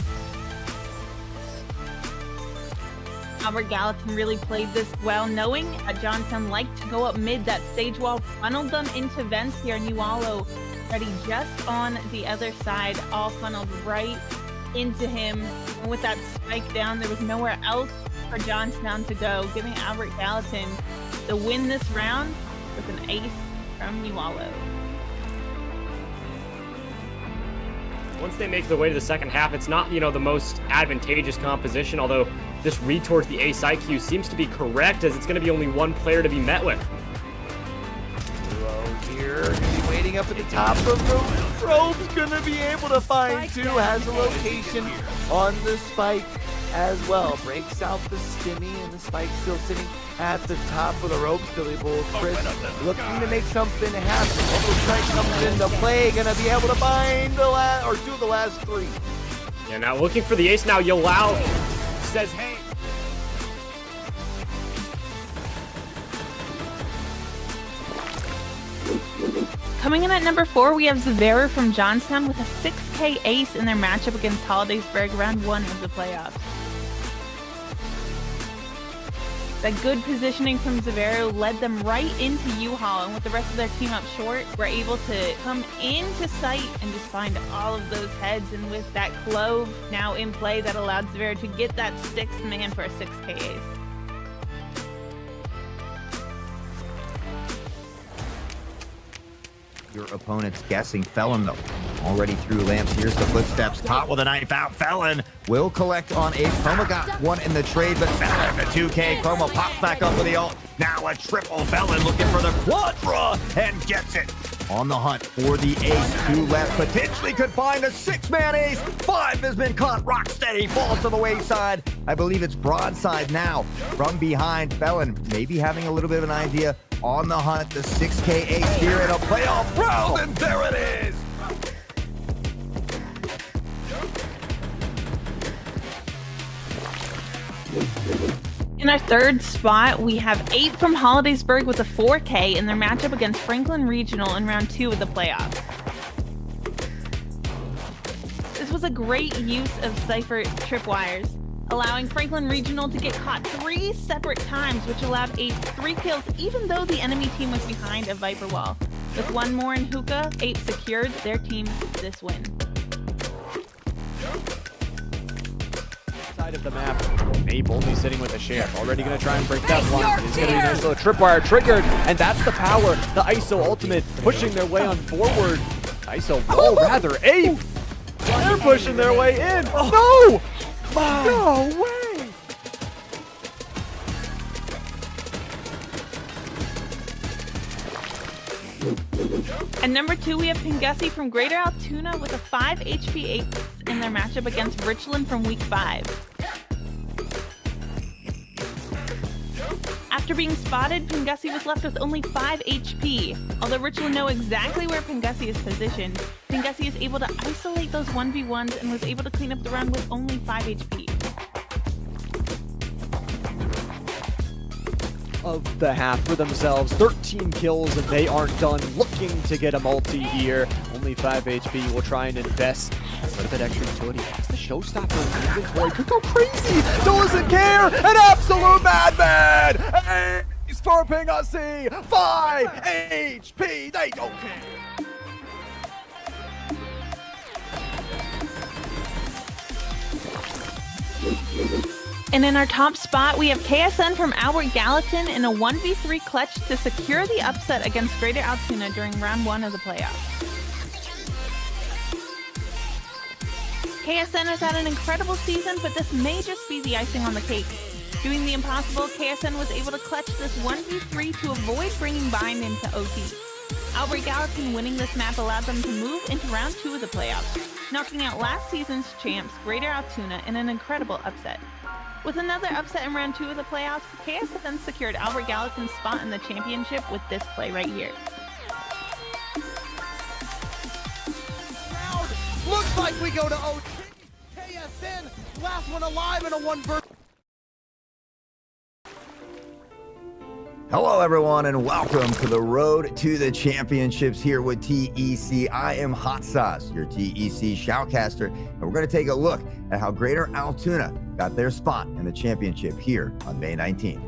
Albert Gallatin really played this well, knowing that Johnstown liked to go up mid. That stage wall funneled them into vents here, and Ualo ready just on the other side, all funneled right into him. And with that spike down, there was nowhere else for Johnstown to go, giving Albert Gallatin the win this round with an ace from Ualo. Once they make their way to the second half, it's not, the most advantageous composition, although this read towards the ace IQ seems to be correct, as it's going to be only one player to be met with. Here, gonna be waiting up at the top of Rope. Rope's gonna be able to find 2, has a location on the spike as well. Breaks out the stimmy, and the spike still sitting at the top of the Rope. Billy Bull, Chris looking to make something happen. Bubble Strike comes into play, gonna be able to bind the last, or 2 of the last 3. Yeah, now looking for the ace now. Yalau says, hey. Coming in at number 4, we have Zavera from Johnstown with a 6K ace in their matchup against Hollidaysburg, round 1 of the playoffs. That good positioning from Zavera led them right into U-Haul, and with the rest of their team up short, were able to come into sight and just find all of those heads. And with that Clove now in play, that allowed Zavera to get that 6th man for a 6K ace. Your opponent's guessing. Felon, though, already through lamps. Here's the footsteps. Caught with a knife out. Felon will collect on ace. Chroma got one in the trade, but better the 2K. Chroma pops back up with the ult. Now a triple. Felon looking for the quadra and gets it. On the hunt for the ace. 2 left. Potentially could find a 6-man ace. 5 has been caught. Rock steady. Falls to the wayside. I believe it's broadside now. From behind, Felon maybe having a little bit of an idea. On the hunt, the 6K ace here in a playoff round, and there it is! In our third spot, we have 8 from Hollidaysburg with a 4K in their matchup against Franklin Regional in round 2 of the playoffs. This was a great use of Cypher tripwires. allowing Franklin Regional to get caught 3 separate times, which allowed 3 kills even though the enemy team was behind a Viper wall. With 1 more in hookah, 8 secured their team this win. Side of the map, Nape only sitting with a share. Already going to try and break that block. It's going to be a nice little tripwire triggered, and that's the power. The ISO ultimate pushing their way on forward. ISO wall, rather, Ape! They're pushing their way in. No! No way! At number 2, we have Pingussy from Greater Altoona with a 5 HP ace in their matchup against Richland from Week 5. After being spotted, Pingussy was left with only 5 HP. Although Richland know exactly where Pingussy is positioned, Pingussy is able to isolate those 1v1s and was able to clean up the round with only 5 HP. Of the half for themselves, 13 kills, and they aren't done. Looking to get a multi here. Only 5 HP. Will try and invest a little bit extra utility. That's the showstopper in the inventory. Could go crazy. Doesn't care. An absolute madman. Ace for Pingussy. 5 HP. They don't care. And in our top spot, we have KSN from Albert Gallatin in a 1v3 clutch to secure the upset against Greater Altoona during round 1 of the playoffs. KSN has had an incredible season, but this may just be the icing on the cake. Doing the impossible, KSN was able to clutch this 1v3 to avoid bringing Bind into OT. Albert Gallatin winning this map allowed them to move into round 2 of the playoffs, knocking out last season's champs Greater Altoona in an incredible upset. With another upset in round 2 of the playoffs, KSN secured Albert Gallatin's spot in the championship with this play right here. Looks like we go to OT. KSN, last one alive in a 1v. Hello, everyone, and welcome to the road to the championships here with TEC. I am Hot Sauce, your TEC shoutcaster, and we're going to take a look at how Greater Altoona got their spot in the championship here on May 19th.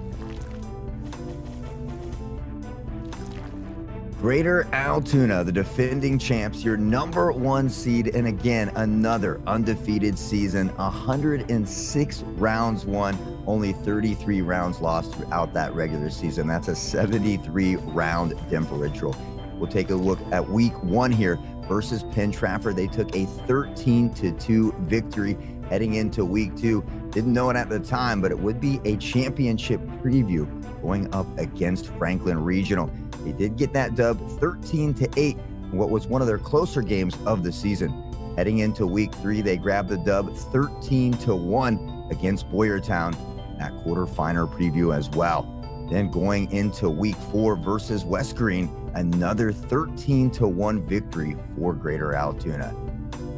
Greater Altoona, the defending champs, your number 1 seed, and again, another undefeated season, 106 rounds won, only 33 rounds lost throughout that regular season. That's a 73 round differential. We'll take a look at week 1 here versus Penn Trafford. They took a 13-2 victory heading into week 2. Didn't know it at the time, but it would be a championship preview going up against Franklin Regional. They did get that dub 13-8 in what was one of their closer games of the season. Heading into week 3, they grabbed the dub 13-1 against Boyertown, that quarterfinal preview as well. Then going into week 4 versus West Green, another 13-1 victory for Greater Altoona.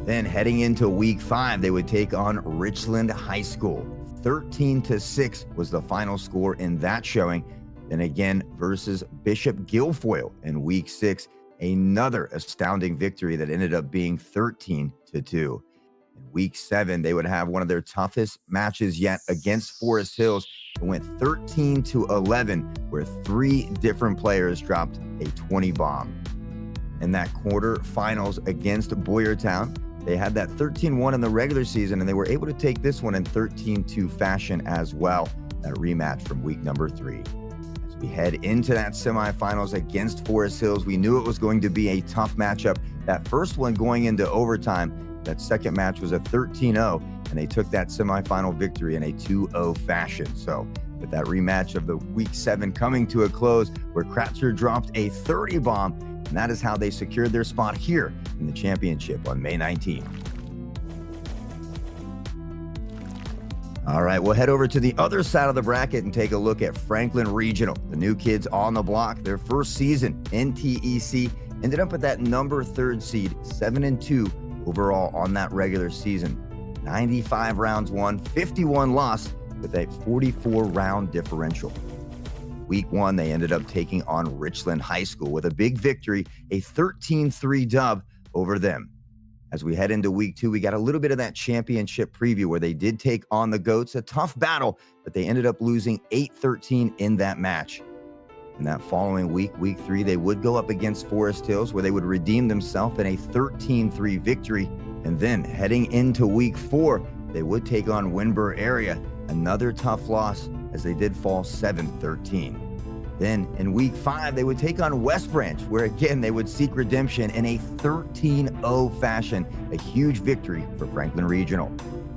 Then heading into week 5, they would take on Richland High School. 13-6 was the final score in that showing. Then again versus Bishop Guilfoyle in week 6, another astounding victory that ended up being 13-2. In week 7, they would have one of their toughest matches yet against Forest Hills. It went 13-11, where 3 different players dropped a 20 bomb. In that quarterfinals against Boyertown, they had that 13-1 in the regular season, and they were able to take this one in 13-2 fashion as well. That rematch from week number 3. We head into that semifinals against Forest Hills. We knew it was going to be a tough matchup. That first one going into overtime, that second match was a 13-0, and they took that semifinal victory in a 2-0 fashion. So with that rematch of the week 7 coming to a close, where Kratzer dropped a 30 bomb, and that is how they secured their spot here in the championship on May 19th. All right, we'll head over to the other side of the bracket and take a look at Franklin Regional. The new kids on the block, their first season in TEC, ended up at that number 3rd seed, 7-2 overall on that regular season. 95 rounds won, 51 lost with a 44 round differential. Week 1, they ended up taking on Richland High School with a big victory, a 13-3 dub over them. As we head into week 2, we got a little bit of that championship preview where they did take on the GOATs, a tough battle, but they ended up losing 8-13 in that match. In that following week, week 3, they would go up against Forest Hills where they would redeem themselves in a 13-3 victory. And then heading into week 4, they would take on Winburn Area, another tough loss as they did fall 7-13. Then in week 5, they would take on West Branch, where again they would seek redemption in a 13-0 fashion, a huge victory for Franklin Regional.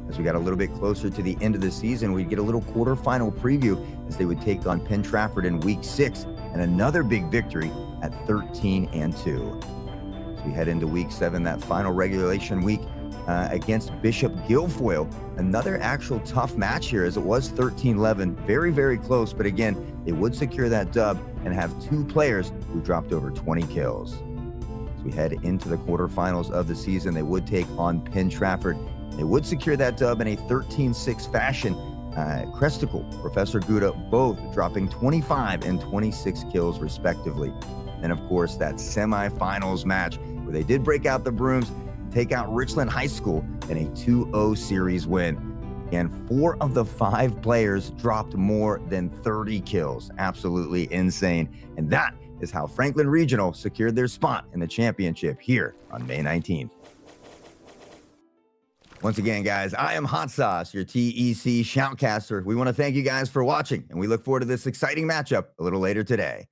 As we got a little bit closer to the end of the season, we'd get a little quarterfinal preview as they would take on Penn Trafford in week 6, and another big victory at 13-2. As we head into week 7, that final regulation week against Bishop Guilfoyle, another actual tough match here as it was 13-11, very, very close, but again, they would secure that dub and have 2 players who dropped over 20 kills. As we head into the quarterfinals of the season, they would take on Penn Trafford. They would secure that dub in a 13-6 fashion. Cresticle, Professor Gouda, both dropping 25 and 26 kills respectively. And of course, that semifinals match where they did break out the brooms, take out Richland High School in a 2-0 series win. And 4 of the 5 players dropped more than 30 kills. Absolutely insane. And that is how Franklin Regional secured their spot in the championship here on May 19th. Once again, guys, I am Hot Sauce, your TEC shoutcaster. We want to thank you guys for watching, and we look forward to this exciting matchup a little later today.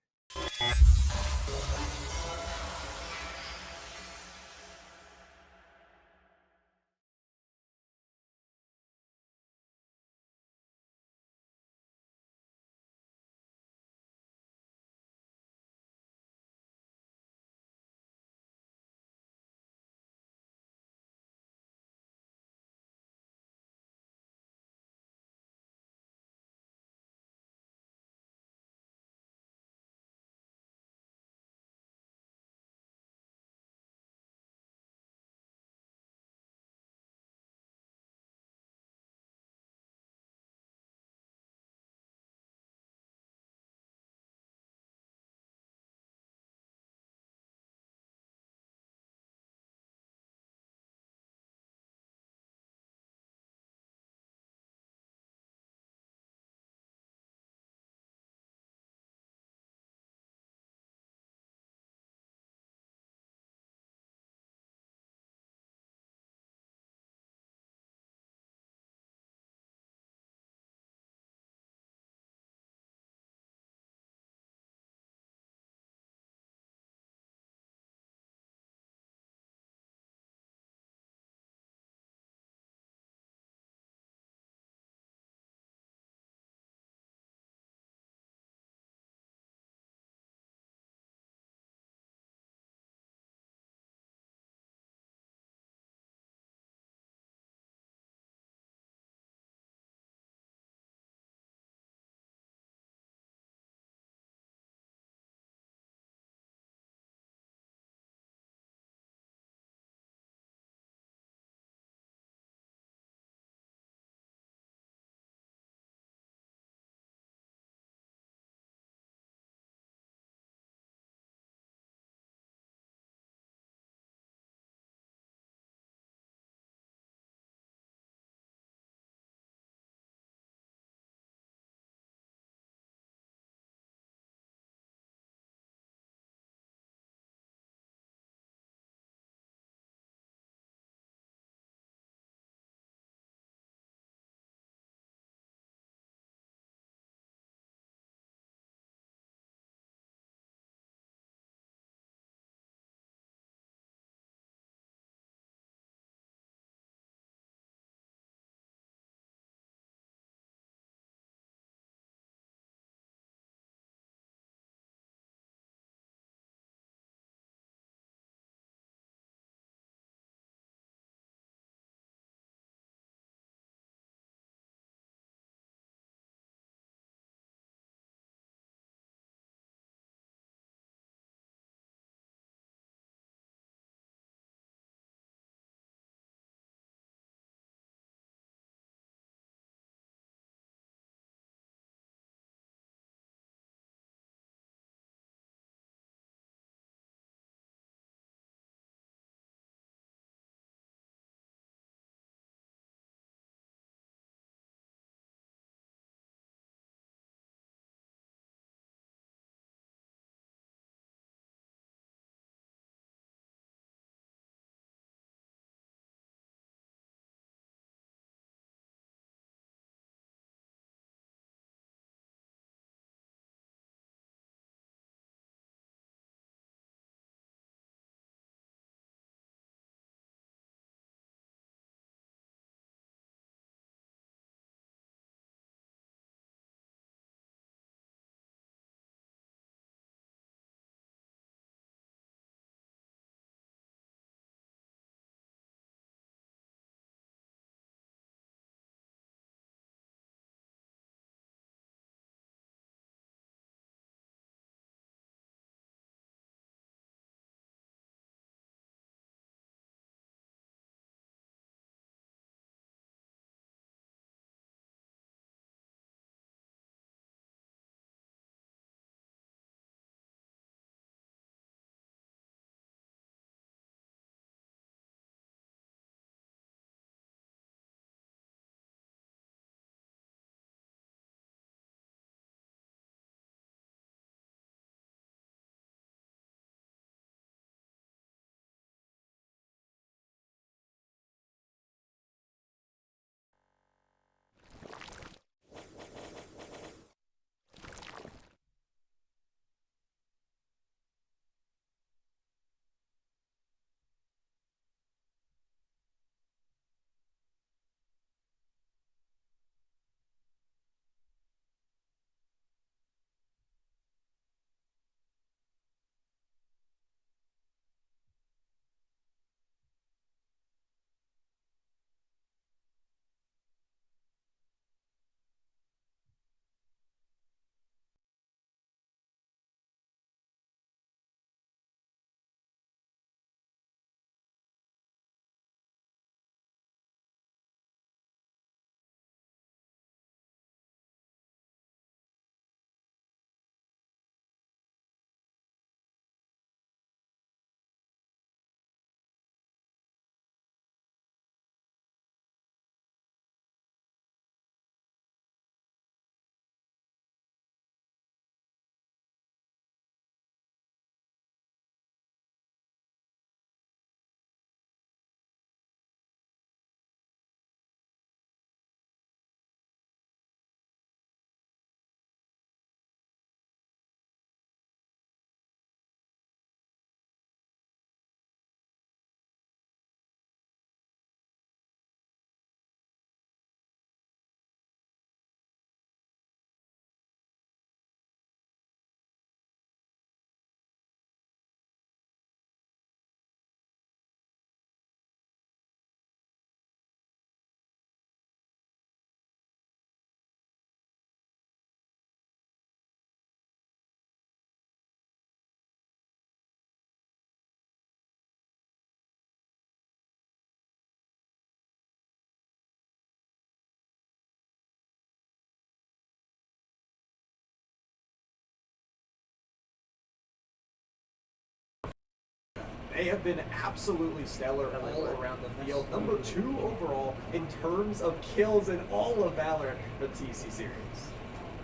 They have been absolutely stellar all around the field. Number 2 overall in terms of kills in all of Valorant, the TC series.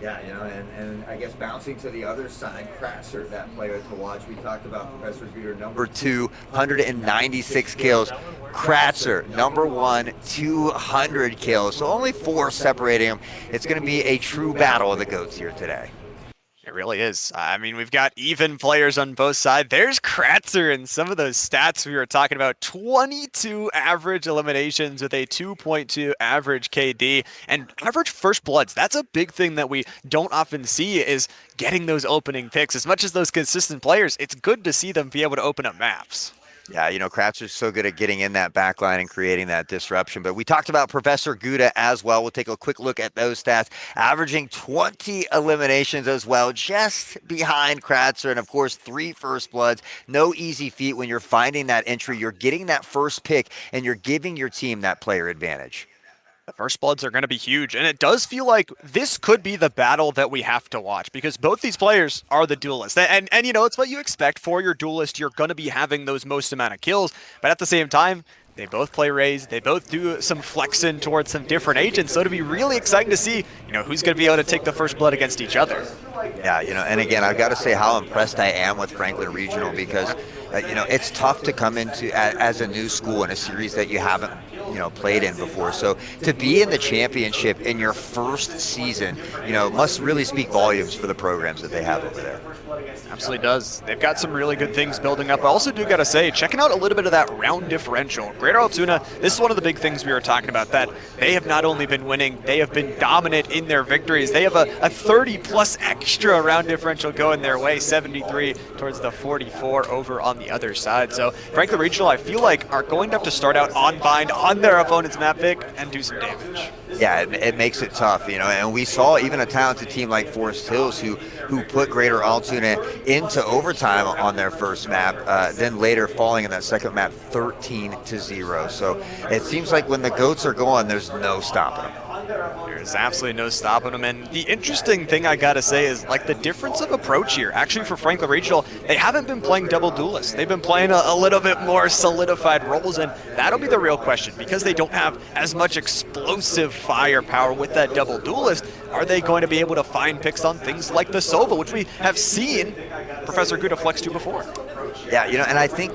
Yeah, you know, and I guess bouncing to the other side, Kratzer, that player to watch. We talked about Professor Guter, number 2, 196 kills. Kratzer, number 1, 200 kills. So only 4 separating them. It's going to be a true battle of the GOATs here today. It really is. I mean, we've got even players on both sides. There's Kratzer and some of those stats we were talking about. 22 average eliminations with a 2.2 average KD and average first bloods. That's a big thing that we don't often see, is getting those opening picks. As much as those consistent players, it's good to see them be able to open up maps. Yeah, you know, Kratzer's so good at getting in that back line and creating that disruption. But we talked about Professor Guda as well. We'll take a quick look at those stats. Averaging 20 eliminations as well, just behind Kratzer. And, of course, 3 first bloods. No easy feat when you're finding that entry. You're getting that first pick, and you're giving your team that player advantage. The first bloods are going to be huge, and it does feel like this could be the battle that we have to watch, because both these players are the duelists. And you know, it's what you expect for your duelist. You're going to be having those most amount of kills, but at the same time, they both play Raze. They both do some flexing towards some different agents, so it'll be really exciting to see, you know, who's going to be able to take the first blood against each other. Yeah, you know, and again, I've got to say how impressed I am with Franklin Regional, because, you know, it's tough to come into as a new school in a series that you haven't, you know, played in before. So to be in the championship in your first season, you know, must really speak volumes for the programs that they have over there. Absolutely does. They've got some really good things building up. I also do got to say, checking out a little bit of that round differential. Greater Altoona, this is one of the big things we were talking about, that they have not only been winning, they have been dominant in their victories. They have a 30-plus extra round differential going their way, 73 towards the 44 over on the other side. So Franklin Regional, I feel like, are going to have to start out on bind on their opponent's map pick and do some damage. Yeah, it makes it tough, you know, and we saw even a talented team like Forest Hills who put Greater Altoona into overtime on their first map, then later falling in that second map 13-0. So it seems like when the GOATs are going, there's no stopping them. There's absolutely no stopping them. And the interesting thing I gotta say is, like, the difference of approach here. Actually, for Franklin Regional, they haven't been playing double duelists. They've been playing a little bit more solidified roles, and that'll be the real question, because they don't have as much explosive firepower with that double duelist. Are they going to be able to find picks on things like the Sova, which we have seen Professor Guda flex to before? Yeah, you know, and I think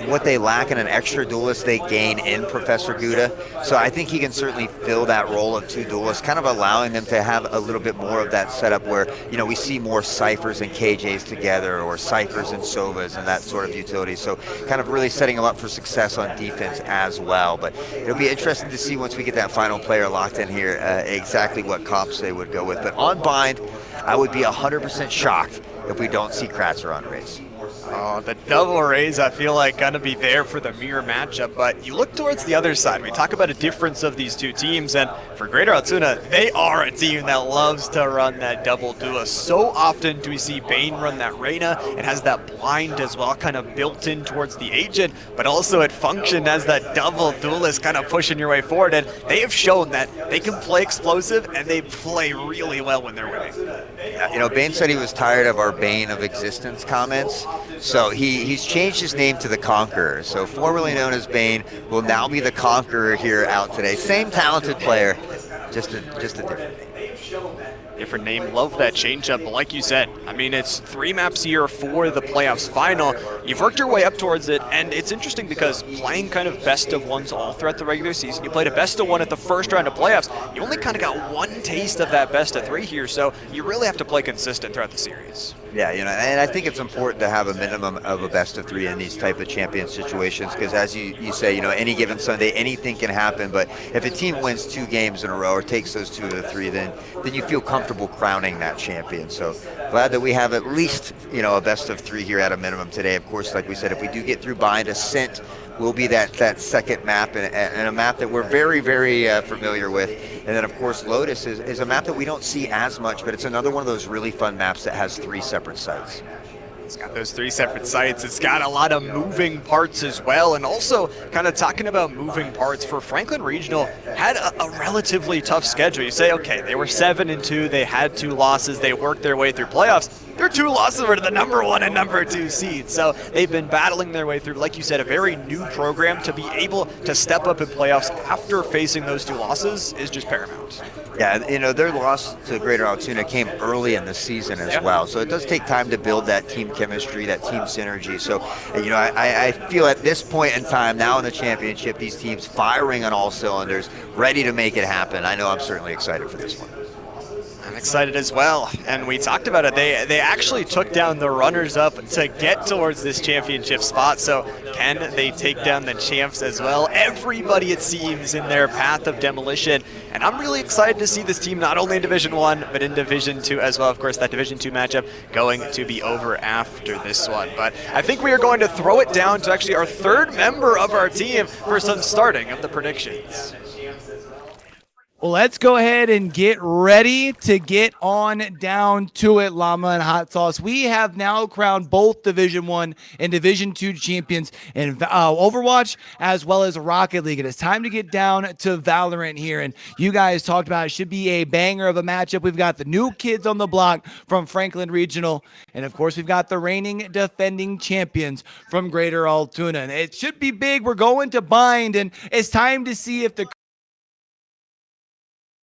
what they lack in an extra duelist, they gain in Professor Guda. So I think he can certainly fill that role of 2 duelists, kind of allowing them to have a little bit more of that setup where, you know, we see more Cyphers and KJs together, or Cyphers and Sovas and that sort of utility. So kind of really setting them up for success on defense as well. But it'll be interesting to see once we get that final player locked in here exactly what comps they would go with. But on bind, I would be 100% shocked if we don't see Kratzer on Raze. Oh, the double Raze, I feel like, gonna be there for the mirror matchup, but you look towards the other side. We talk about a difference of these two teams, and for Greater Altoona, they are a team that loves to run that double duelist. So often do we see Bane run that Reyna. It has that blind as well, kind of built in towards the agent, but also it functioned as that double duelist kind of pushing your way forward, and they have shown that they can play explosive, and they play really well when they're winning. You know, Bane said he was tired of our Bane of existence comments. So he's changed his name to the Conqueror. So formerly known as Bane will now be the Conqueror here out today. Same talented player, just a different name. Different name. Love that changeup. But like you said, I mean, it's 3 maps here for the playoffs final. You've worked your way up towards it, and it's interesting because playing kind of best of ones all throughout the regular season, you played a best of 1 at the first round of playoffs. You only kind of got 1 taste of that best of 3 here, so you really have to play consistent throughout the series. Yeah, you know, and I think it's important to have a minimum of a best of 3 in these type of champion situations, because as you say, you know, any given Sunday, anything can happen. But if a team wins 2 games in a row or takes those 2 of the 3, then you feel comfortable crowning that champion. So glad that we have at least, you know, a best of 3 here at a minimum today. Of course, like we said, if we do get through Bind, Ascent will be that second map, and a map that we're very, very familiar with. And then, of course, Lotus is a map that we don't see as much, but it's another one of those really fun maps that has 3 separate sites. It's got those 3 separate sites. It's got a lot of moving parts as well. And also, kind of talking about moving parts, for Franklin Regional, had a relatively tough schedule. You say, okay, they were 7-2, they had 2 losses, they worked their way through playoffs. their 2 losses were to the #1 and #2 seeds. So they've been battling their way through, like you said, a very new program. To be able to step up in playoffs after facing those 2 losses is just paramount. Yeah, you know, their loss to Greater Altoona came early in the season as well. So it does take time to build that team chemistry, that team synergy. So, you know, I feel at this point in time, now in the championship, these teams firing on all cylinders, ready to make it happen. I know I'm certainly excited for this one. I'm excited as well, and we talked about it. They actually took down the runners-up to get towards this championship spot, so can they take down the champs as well? Everybody, it seems, in their path of demolition, and I'm really excited to see this team not only in Division 1, but in Division 2 as well. Of course, that Division 2 matchup going to be over after this one, but I think we are going to throw it down to actually our 3rd member of our team for some starting of the predictions. Well, let's go ahead and get ready to get on down to it, Llama and Hot Sauce. We have now crowned both Division 1 and Division 2 champions in Overwatch as well as Rocket League. And it's time to get down to Valorant here. And you guys talked about it should be a banger of a matchup. We've got the new kids on the block from Franklin Regional. And, of course, we've got the reigning defending champions from Greater Altoona. And it should be big. We're going to bind. And it's time to see if the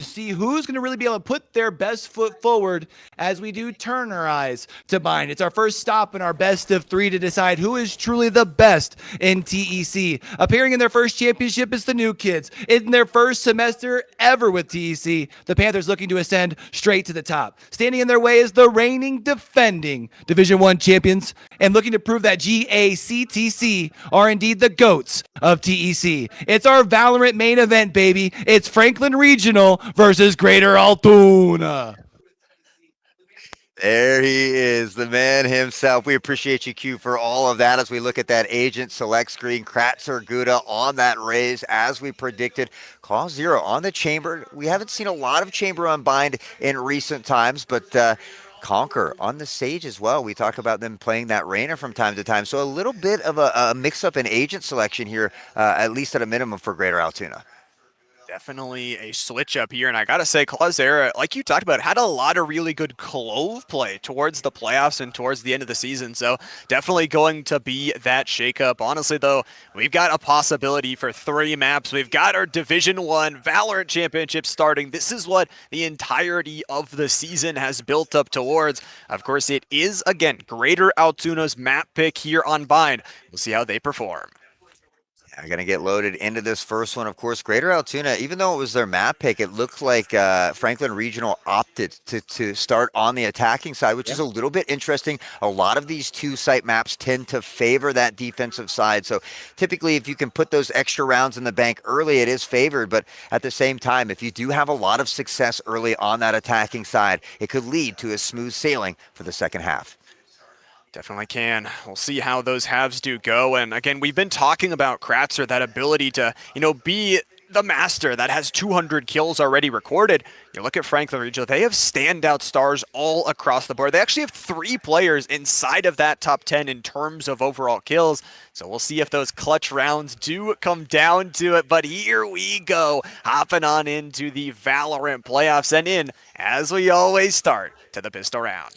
see who's going to really be able to put their best foot forward as we do turn our eyes to bind. It's our first stop in our best of 3 to decide who is truly the best in TEC. Appearing in their first championship is the new kids. In their first semester ever with TEC, the Panthers looking to ascend straight to the top. Standing in their way is the reigning defending Division 1 champions and looking to prove that GACTC are indeed the GOATs of TEC. It's our Valorant main event, baby. It's Franklin Regional versus Greater Altoona. There he is, the man himself. We appreciate you, Q, for all of that as we look at that agent select screen. Kratzer Guda on that raise as we predicted. Claw 0 on the chamber. We haven't seen a lot of chamber unbind in recent times, but Conquer on the Sage as well. We talk about them playing that Reyna from time to time. So a little bit of a mix-up in agent selection here, at least at a minimum for Greater Altoona. Definitely a switch up here, and I gotta say, Clausera, like you talked about, had a lot of really good Clove play towards the playoffs and towards the end of the season, so definitely going to be that shakeup. Honestly, though, we've got a possibility for 3 maps. We've got our Division 1 Valorant Championship starting. This is what the entirety of the season has built up towards. Of course, it is, again, Greater Altoona's map pick here on Bind. We'll see how they perform. I'm going to get loaded into this first one. Of course, Greater Altoona, even though it was their map pick, it looked like Franklin Regional opted to start on the attacking side, which is a little bit interesting. A lot of these 2-site maps tend to favor that defensive side. So typically, if you can put those extra rounds in the bank early, it is favored. But at the same time, if you do have a lot of success early on that attacking side, it could lead to a smooth sailing for the second half. Definitely can. We'll see how those halves do go. And again, we've been talking about Kratzer, that ability to, be the master that has 200 kills already recorded. You look at Franklin Regional, they have standout stars all across the board. They actually have 3 players inside of that top 10 in terms of overall kills. So we'll see if those clutch rounds do come down to it. But here we go, hopping on into the Valorant playoffs and in, as we always start, to the pistol round.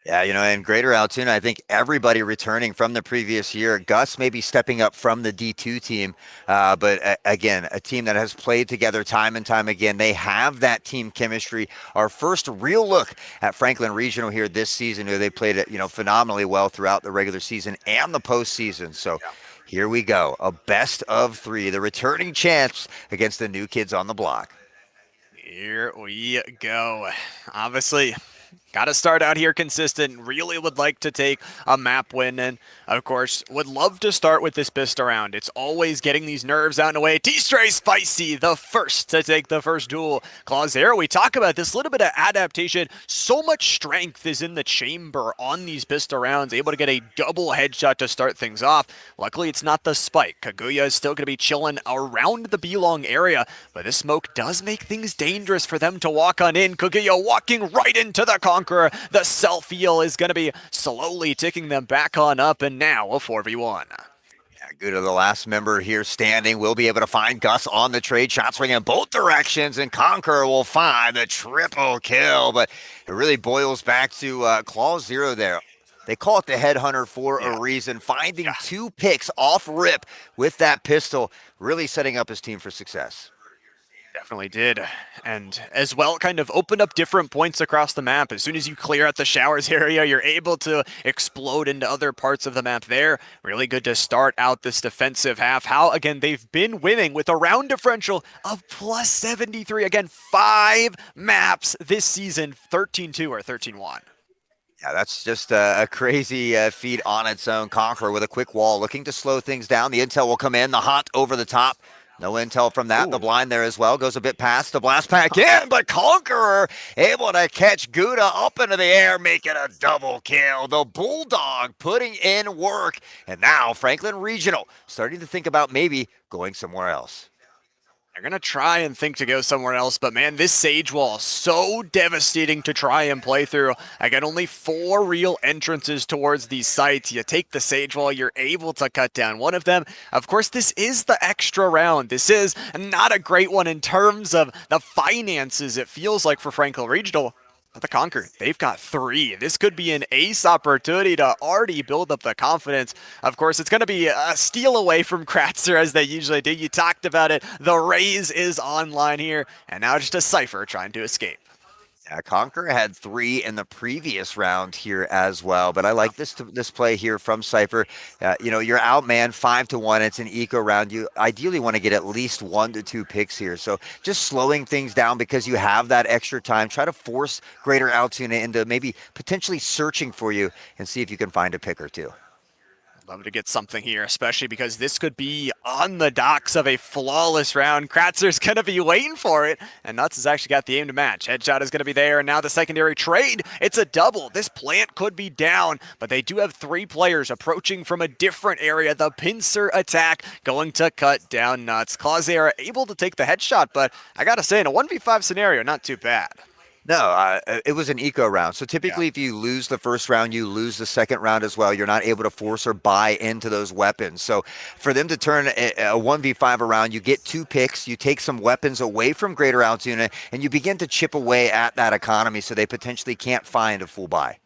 Yeah, in Greater Altoona, I think everybody returning from the previous year. Gus may be stepping up from the D2 team, but again, a team that has played together time and time again. They have that team chemistry. Our first real look at Franklin Regional here this season, who they played it, phenomenally well throughout the regular season and the postseason. So here we go, a best of 3, the returning champs against the new kids on the block. Here we go. Obviously, got to start out here consistent. Really would like to take a map win, and of course, would love to start with this pistol round. It's always getting these nerves out and away. T-Stray Spicy, the first to take the first duel. Clausera, we talk about this little bit of adaptation. So much strength is in the chamber on these pistol rounds, able to get a double headshot to start things off. Luckily, it's not the spike. Kaguya is still going to be chilling around the B-long area, but this smoke does make things dangerous for them to walk on in. Kaguya walking right into the Conqueror. The self-heal is going to be slowly ticking them back on up, and now a 4v1. Good to the last member here standing. We'll be able to find Gus on the trade. Shots ring in both directions, and Conqueror will find the triple kill. But it really boils back to Claw Zero there. They call it the Headhunter for a reason. Finding 2 picks off rip with that pistol, really setting up his team for success. Definitely did. And as well, kind of opened up different points across the map. As soon as you clear out the showers area, you're able to explode into other parts of the map there. Really good to start out this defensive half. How, again, they've been winning with a round differential of plus 73. Again, 5 maps this season, 13-2 or 13-1. Yeah, that's just a crazy feat on its own. Conqueror with a quick wall, looking to slow things down. The intel will come in, the hunt over the top. No intel from that. Ooh. The blind there as well. Goes a bit past the blast pack in, but Conqueror able to catch Gouda up into the air, making a double kill. The Bulldog putting in work. And now Franklin Regional starting to think about maybe going somewhere else. They're going to try and think to go somewhere else, but man, this Sage Wall, so devastating to try and play through. I got only 4 real entrances towards these sites. You take the Sage Wall, you're able to cut down one of them. Of course, this is the extra round. This is not a great one in terms of the finances, it feels like, for Franklin Regional. But the Conquer, they've got 3. This could be an ace opportunity to already build up the confidence. Of course, it's going to be a steal away from Kratzer as they usually do. You talked about it. The Raze is online here, and now just a Cypher trying to escape. Yeah, Conqueror had 3 in the previous round here as well, but I like this play here from Cypher. You know, you're out, man, 5-1. It's an eco round. You ideally want to get at least 1 to 2 picks here. So just slowing things down because you have that extra time. Try to force Greater Altoona into maybe potentially searching for you and see if you can find a pick or 2. Love to get something here, especially because this could be on the docks of a flawless round. Kratzer's going to be waiting for it, and Nuts has actually got the aim to match. Headshot is going to be there, and now the secondary trade. It's a double. This plant could be down, but they do have 3 players approaching from a different area. The pincer attack going to cut down Nuts. Claws are able to take the headshot, but I got to say, in a 1v5 scenario, not too bad. No, it was an eco round. So typically if you lose the first round, you lose the second round as well. You're not able to force or buy into those weapons. So for them to turn a 1v5 around, you get 2 picks, you take some weapons away from Greater Altoona, and you begin to chip away at that economy so they potentially can't find a full buy.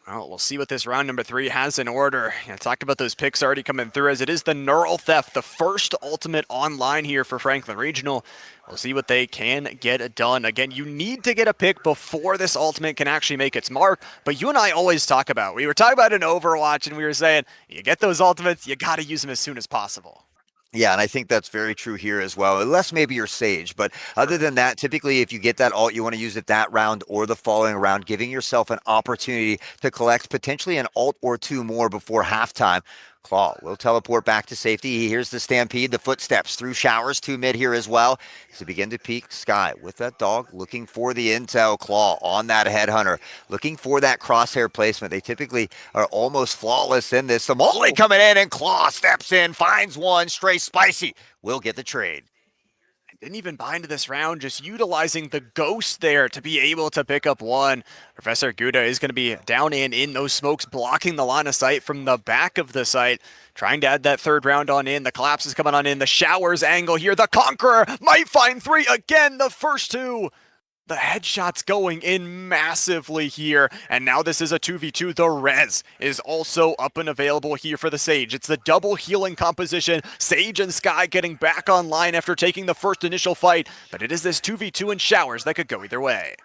Well, we'll see what this round number 3 has in order. I talked about those picks already coming through, as it is the Neural Theft, the first ultimate online here for Franklin Regional. We'll see what they can get done. Again, you need to get a pick before this ultimate can actually make its mark, but you and I always talk about, we were talking about in Overwatch, and we were saying, you get those ultimates, you got to use them as soon as possible. Yeah, and I think that's very true here as well, unless maybe you're Sage. But other than that, typically if you get that ult, you want to use it that round or the following round, giving yourself an opportunity to collect potentially an ult or 2 more before halftime. Claw will teleport back to safety. He hears the stampede, the footsteps through showers to mid here as well. As they begin to peek Sky with that dog, looking for the intel. Claw on that headhunter, looking for that crosshair placement. They typically are almost flawless in this. The molly coming in, and Claw steps in, finds one. Stray Spicy will get the trade. Didn't even buy into this round, just utilizing the ghost there to be able to pick up one. Professor Gouda is going to be down and in those smokes, blocking the line of sight from the back of the site, trying to add that 3rd round on in. The collapse is coming on in. The showers angle here. The Conqueror might find 3 again. The first 2. The headshots going in massively here, and now this is a 2v2. The res is also up and available here for the Sage. It's the double healing composition. Sage and Sky getting back online after taking the first initial fight, but it is this 2v2 in showers that could go either way.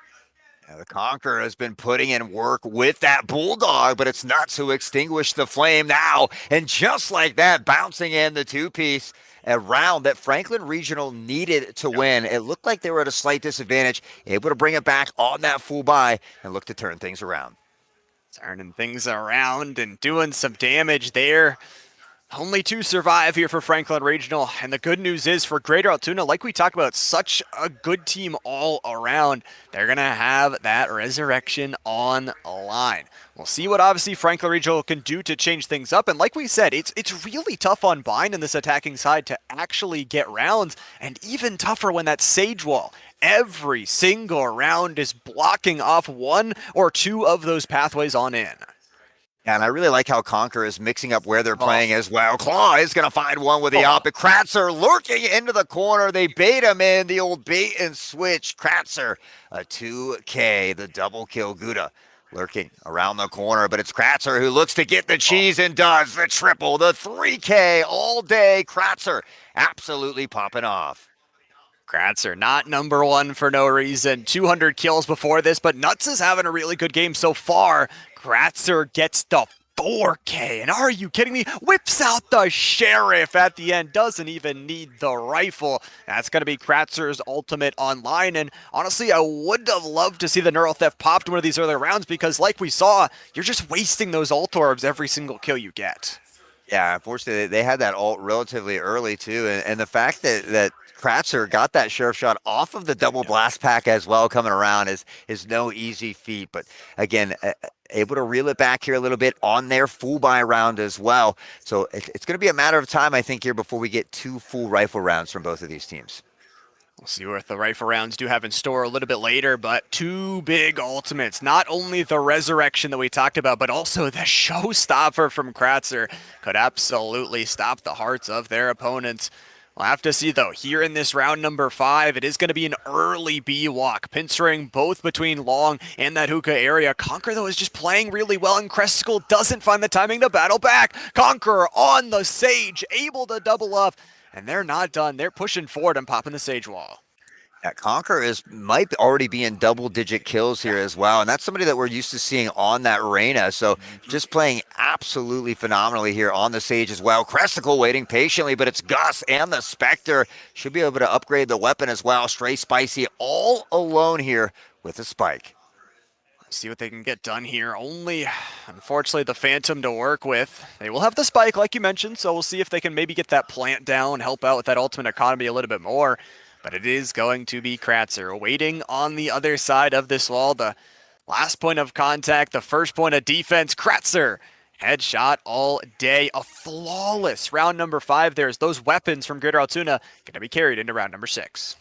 Yeah, the Conqueror has been putting in work with that Bulldog, but it's not to extinguish the flame now. And just like that, bouncing in the 2-piece, a round that Franklin Regional needed to win. It looked like they were at a slight disadvantage, able to bring it back on that full buy and look to turn things around. Turning things around and doing some damage there. Only 2 survive here for Franklin Regional, and the good news is for Greater Altoona, like we talked about, such a good team all around. They're going to have that resurrection online. We'll see what obviously Franklin Regional can do to change things up, and like we said, it's really tough on Bind in this attacking side to actually get rounds, and even tougher when that Sage Wall every single round is blocking off 1 or 2 of those pathways on in. Yeah, and I really like how Conquer is mixing up where they're playing as well. Claw is going to find one with the op. Kratzer lurking into the corner. They bait him in, the old bait and switch. Kratzer, a 2K, the double kill. Gouda lurking around the corner, but it's Kratzer who looks to get the cheese and does the triple, the 3K all day. Kratzer absolutely popping off. Kratzer, not number one for no reason. 200 kills before this, but Nuts is having a really good game so far. Kratzer gets the 4K, and are you kidding me? Whips out the Sheriff at the end, doesn't even need the rifle. That's going to be Kratzer's ultimate online, and honestly, I would have loved to see the Neural Theft popped in one of these earlier rounds, because like we saw, you're just wasting those ult orbs every single kill you get. Yeah, unfortunately, they had that ult relatively early, too, and the fact that Kratzer got that Sheriff shot off of the double blast pack as well coming around is no easy feat. But again, able to reel it back here a little bit on their full buy round as well. So it's going to be a matter of time, I think, here before we get 2 full rifle rounds from both of these teams. We'll see what the rifle rounds do have in store a little bit later, but 2 big ultimates. Not only the resurrection that we talked about, but also the showstopper from Kratzer could absolutely stop the hearts of their opponents. We'll have to see, though. Here in this round number 5, it is going to be an early B walk, pinstering both between Long and that hookah area. Conquer, though, is just playing really well, and Cresticle doesn't find the timing to battle back. Conquer on the Sage, able to double up, and they're not done. They're pushing forward and popping the Sage wall. Yeah, Conquer might already be in double-digit kills here as well, and that's somebody that we're used to seeing on that Reyna. So just playing absolutely phenomenally here on the Sage as well. Cresticle waiting patiently, but it's Gus and the Spectre. Should be able to upgrade the weapon as well. Stray Spicy all alone here with a spike. See what they can get done here. Only, unfortunately, the Phantom to work with. They will have the spike, like you mentioned, so we'll see if they can maybe get that plant down, help out with that ultimate economy a little bit more. But it is going to be Kratzer waiting on the other side of this wall. The last point of contact, the first point of defense. Kratzer, headshot all day. A flawless round number 5. There's those weapons from Greater Altoona going to be carried into round number 6.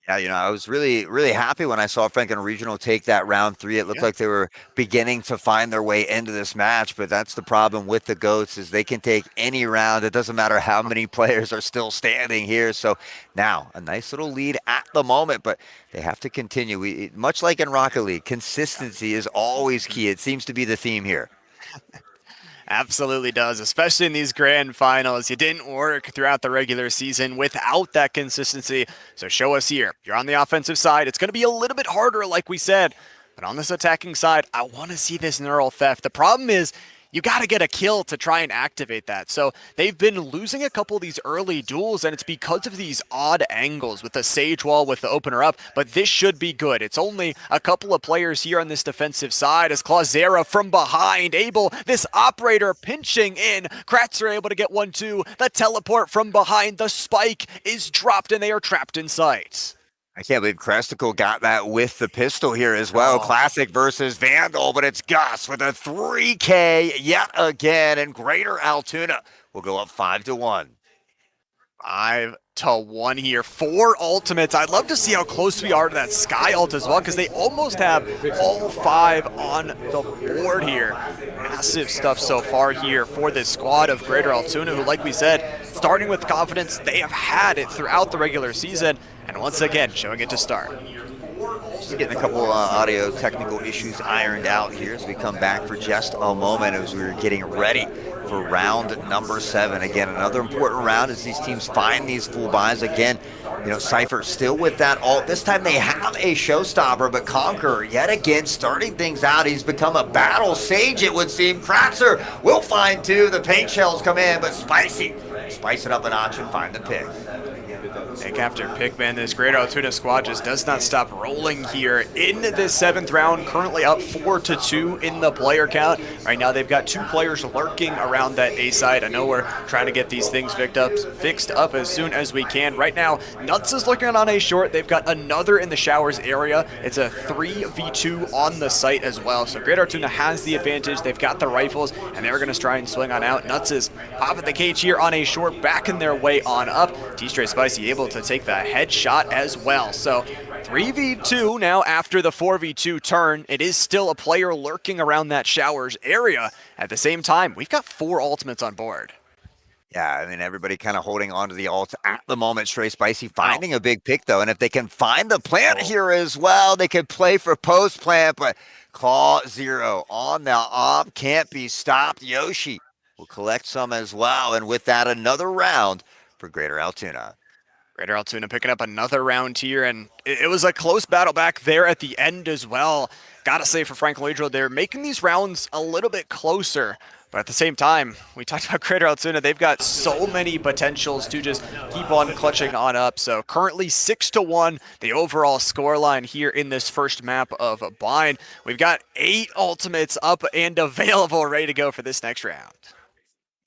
Yeah, I was really happy when I saw Franklin Regional take that round 3. It looked like they were beginning to find their way into this match, but that's the problem with the GOATs is they can take any round. It doesn't matter how many players are still standing here. So now a nice little lead at the moment, but they have to continue. Much like in Rocket League, consistency is always key. It seems to be the theme here. Absolutely does, especially in these grand finals. You didn't work throughout the regular season without that consistency. So show us here. You're on the offensive side. It's going to be a little bit harder, like we said. But on this attacking side, I want to see this Neural Theft. The problem is you got to get a kill to try and activate that. So they've been losing a couple of these early duels, and it's because of these odd angles with the Sage Wall, with the opener up, but this should be good. It's only a couple of players here on this defensive side as Clawzera from behind, able, this operator pinching in. Kratzer able to get 1-2. The teleport from behind, the spike is dropped, and they are trapped in sight. I can't believe Cresticle got that with the pistol here as well. Classic versus Vandal, but it's Gus with a 3K yet again, and Greater Altoona will go up 5-1. 5-1 here. 4 ultimates. I'd love to see how close we are to that Sky ult as well, because they almost have all 5 on the board here. Massive stuff so far here for this squad of Greater Altoona, who, like we said, starting with confidence, they have had it throughout the regular season, and once again, showing it to start. Just getting a couple audio technical issues ironed out here as we come back for just a moment as we're getting ready for round number 7. Again, another important round as these teams find these full buys. Again, Cypher still with that ult. This time they have a showstopper, but Conqueror yet again starting things out. He's become a battle sage, it would seem. Kratzer will find 2. The paint shells come in, but Spicy spice it up a notch and find the pick. Pick after pick, man. This Greater Altoona squad just does not stop rolling here in this 7th round. Currently up 4-2 in the player count. Right now they've got 2 players lurking around that A side. I know we're trying to get these things fixed up as soon as we can. Right now, Nuts is looking on A short. They've got another in the showers area. It's a 3v2 on the site as well. So Greater Altoona has the advantage. They've got the rifles, and they're going to try and swing on out. Nuts is popping the cage here on A short, backing their way on up. T-Stray Spicy able to take the headshot as well. So 3v2 now after the 4v2 turn. It is still a player lurking around that showers area. At the same time, we've got 4 ultimates on board. Yeah, I mean, everybody kind of holding on to the ult at the moment. Stray Spicy finding a big pick, though. And if they can find the plant here as well, they could play for post plant. But Claw 0 on the op can't be stopped. Yoshi will collect some as well. And with that, another round for Greater Altoona. Greater Altoona picking up another round here, and it was a close battle back there at the end as well. Gotta say for Franklin Ledro, they're making these rounds a little bit closer. But at the same time, we talked about Greater Altoona. They've got so many potentials to just keep on clutching on up. So currently 6-1, the overall scoreline here in this first map of Bind. We've got 8 ultimates up and available, ready to go for this next round.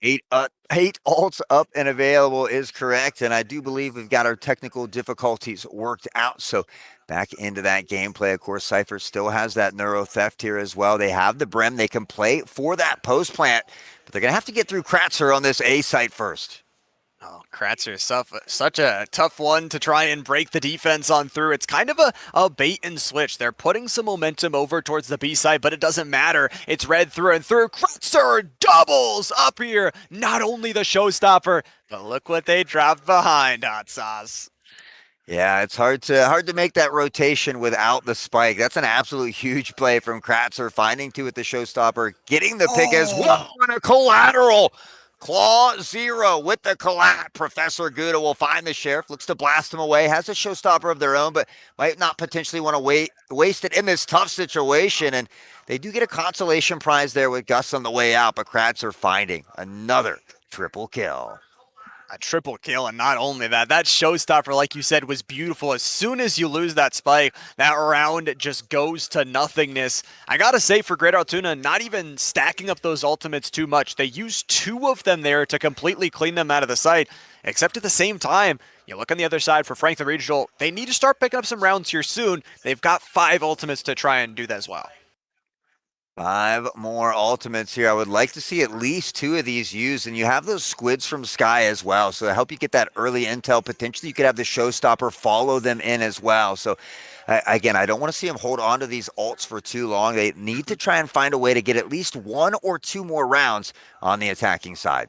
8 ults up and available is correct, and I do believe we've got our technical difficulties worked out. So back into that gameplay. Of course, Cypher still has that neuro theft here as well. They have the Brim. They can play for that post plant, but they're going to have to get through Kratzer on this A site first. Oh, Kratzer is such a tough one to try and break the defense on through. It's kind of a bait and switch. They're putting some momentum over towards the B side, but it doesn't matter. It's red through and through. Kratzer doubles up here. Not only the showstopper, but look what they dropped behind, Hot Sauce. Yeah, it's hard to make that rotation without the spike. That's an absolute huge play from Kratzer, finding 2 at the showstopper, getting the pick as well, and a collateral. Claw 0 with the collat. Professor Gouda will find the Sheriff, looks to blast him away, has a showstopper of their own, but might not potentially want to waste it in this tough situation. And they do get a consolation prize there with Gus on the way out, but Kratzer finding another triple kill. A triple kill, and not only that, that showstopper, like you said, was beautiful. As soon as you lose that spike, that round just goes to nothingness. I gotta say, for Greater Altoona, not even stacking up those ultimates too much. They used 2 of them there to completely clean them out of the site, except at the same time, you look on the other side for Franklin Regional, they need to start picking up some rounds here soon. They've got 5 ultimates to try and do that as well. 5 more ultimates here. I would like to see at least 2 of these used, and you have those squids from Sky as well. So to help you get that early intel, potentially you could have the showstopper follow them in as well. So again, I don't want to see them hold on to these ults for too long. They need to try and find a way to get at least 1 or 2 more rounds on the attacking side.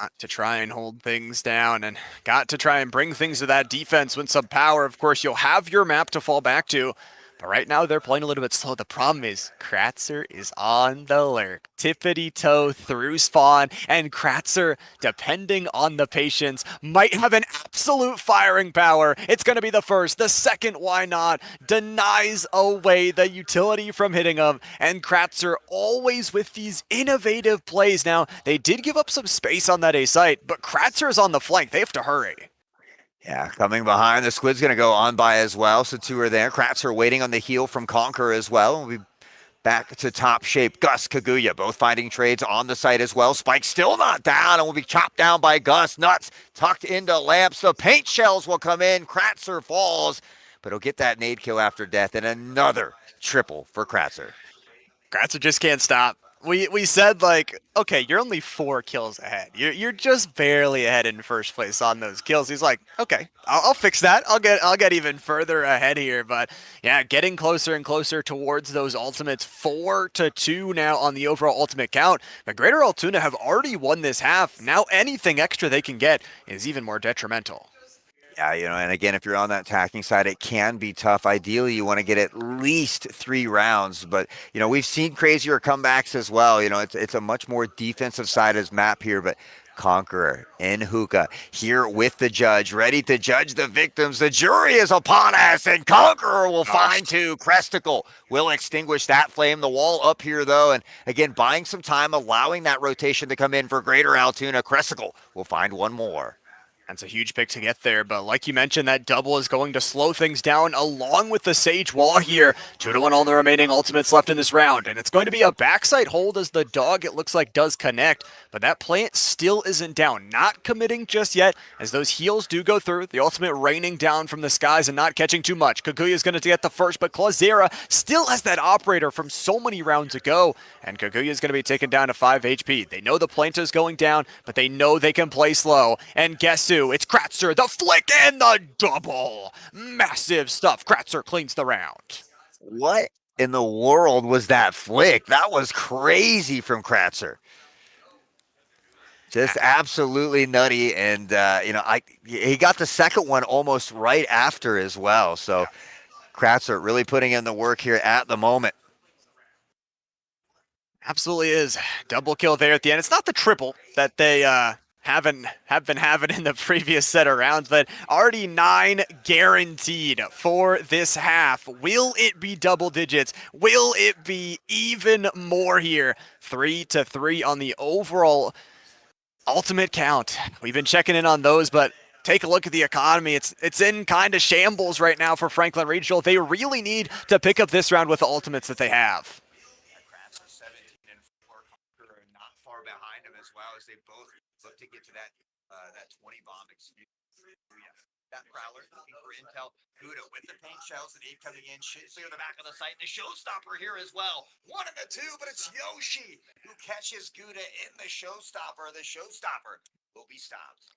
Got to try and hold things down and got to try and bring things to that defense with some power. Of course, you'll have your map to fall back to. But right now, they're playing a little bit slow. The problem is Kratzer is on the lurk. Tippity-toe through spawn, and Kratzer, depending on the patience, might have an absolute firing power. It's going to be the first. The second, why not? Denies away the utility from hitting him, and Kratzer always with these innovative plays. Now, they did give up some space on that A site, but Kratzer is on the flank. They have to hurry. Yeah, coming behind, the Squid's going to go on by as well, so 2 are there. Kratzer waiting on the heal from Conqueror as well. We'll be back to top shape. Gus, Kaguya, both finding trades on the site as well. Spike still not down and will be chopped down by Gus. Nuts tucked into lamps. The paint shells will come in. Kratzer falls, but he'll get that nade kill after death, and another triple for Kratzer. Kratzer just can't stop. We said, like, okay, you're only 4 kills ahead. You're just barely ahead in first place on those kills. He's like, okay, I'll fix that. I'll get even further ahead here. But yeah, getting closer and closer towards those ultimates. 4-2 now on the overall ultimate count. But Greater Altoona have already won this half. Now anything extra they can get is even more detrimental. Yeah, and again, if you're on that attacking side, it can be tough. Ideally, you want to get at least 3 rounds, but, we've seen crazier comebacks as well. It's a much more defensive side as map here, but Conqueror in hookah here with the judge, ready to judge the victims. The jury is upon us, and Conqueror will find 2. Cresticle will extinguish that flame. The wall up here, though, and again, buying some time, allowing that rotation to come in for Greater Altoona. Cresticle will find 1 more. That's a huge pick to get there, but like you mentioned, that double is going to slow things down along with the Sage Wall here. 2-1 all the remaining ultimates left in this round, and it's going to be a backside hold as the dog, it looks like, does connect, but that plant still isn't down. Not committing just yet, as those heals do go through. The ultimate raining down from the skies and not catching too much. Kaguya is going to get the first, but Clawzera still has that operator from so many rounds ago, and Kaguya is going to be taken down to 5 HP. They know the plant is going down, but they know they can play slow, and guess who? 2. It's Kratzer, the flick and the double. Massive stuff. Kratzer cleans the round. What in the world was that flick? That was crazy from Kratzer. Just absolutely nutty, and he got the second one almost right after as well. So Kratzer really putting in the work here at the moment. Absolutely is. Double kill there at the end. It's not the triple that they have been having in the previous set of rounds, but already 9 guaranteed for this half. Will it be double digits? Will it be even more here? 3-3 on the overall ultimate count. We've been checking in on those, but take a look at the economy. It's in kind of shambles right now for Franklin Regional. They really need to pick up this round with the ultimates that they have. Not far behind him as well, as they both look to get to that 20 bomb. That Prowler looking for intel. Gouda with the paint shells, the nade coming in. Shitzler in the back of the site. The showstopper here as well. 1 and a 2, but it's Yoshi who catches Gouda in the showstopper. The showstopper will be stopped.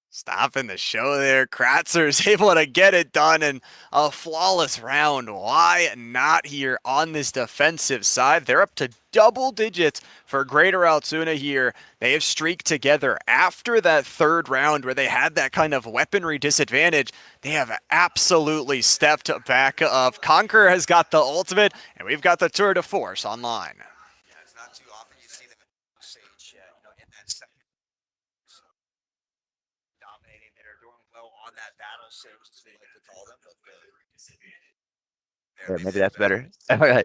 Stopping the show there. Kratzer is able to get it done in a flawless round. Why not here on this defensive side? They're up to double digits for Greater Altoona here. They have streaked together after that third round where they had that kind of weaponry disadvantage. They have absolutely stepped back up. Conquer has got the ultimate, and we've got the tour de force online. Yeah, it's not too often you see them Sage in that second. Dominating there, doing well on that battle stage, as they like to call them. But maybe that's better. All right.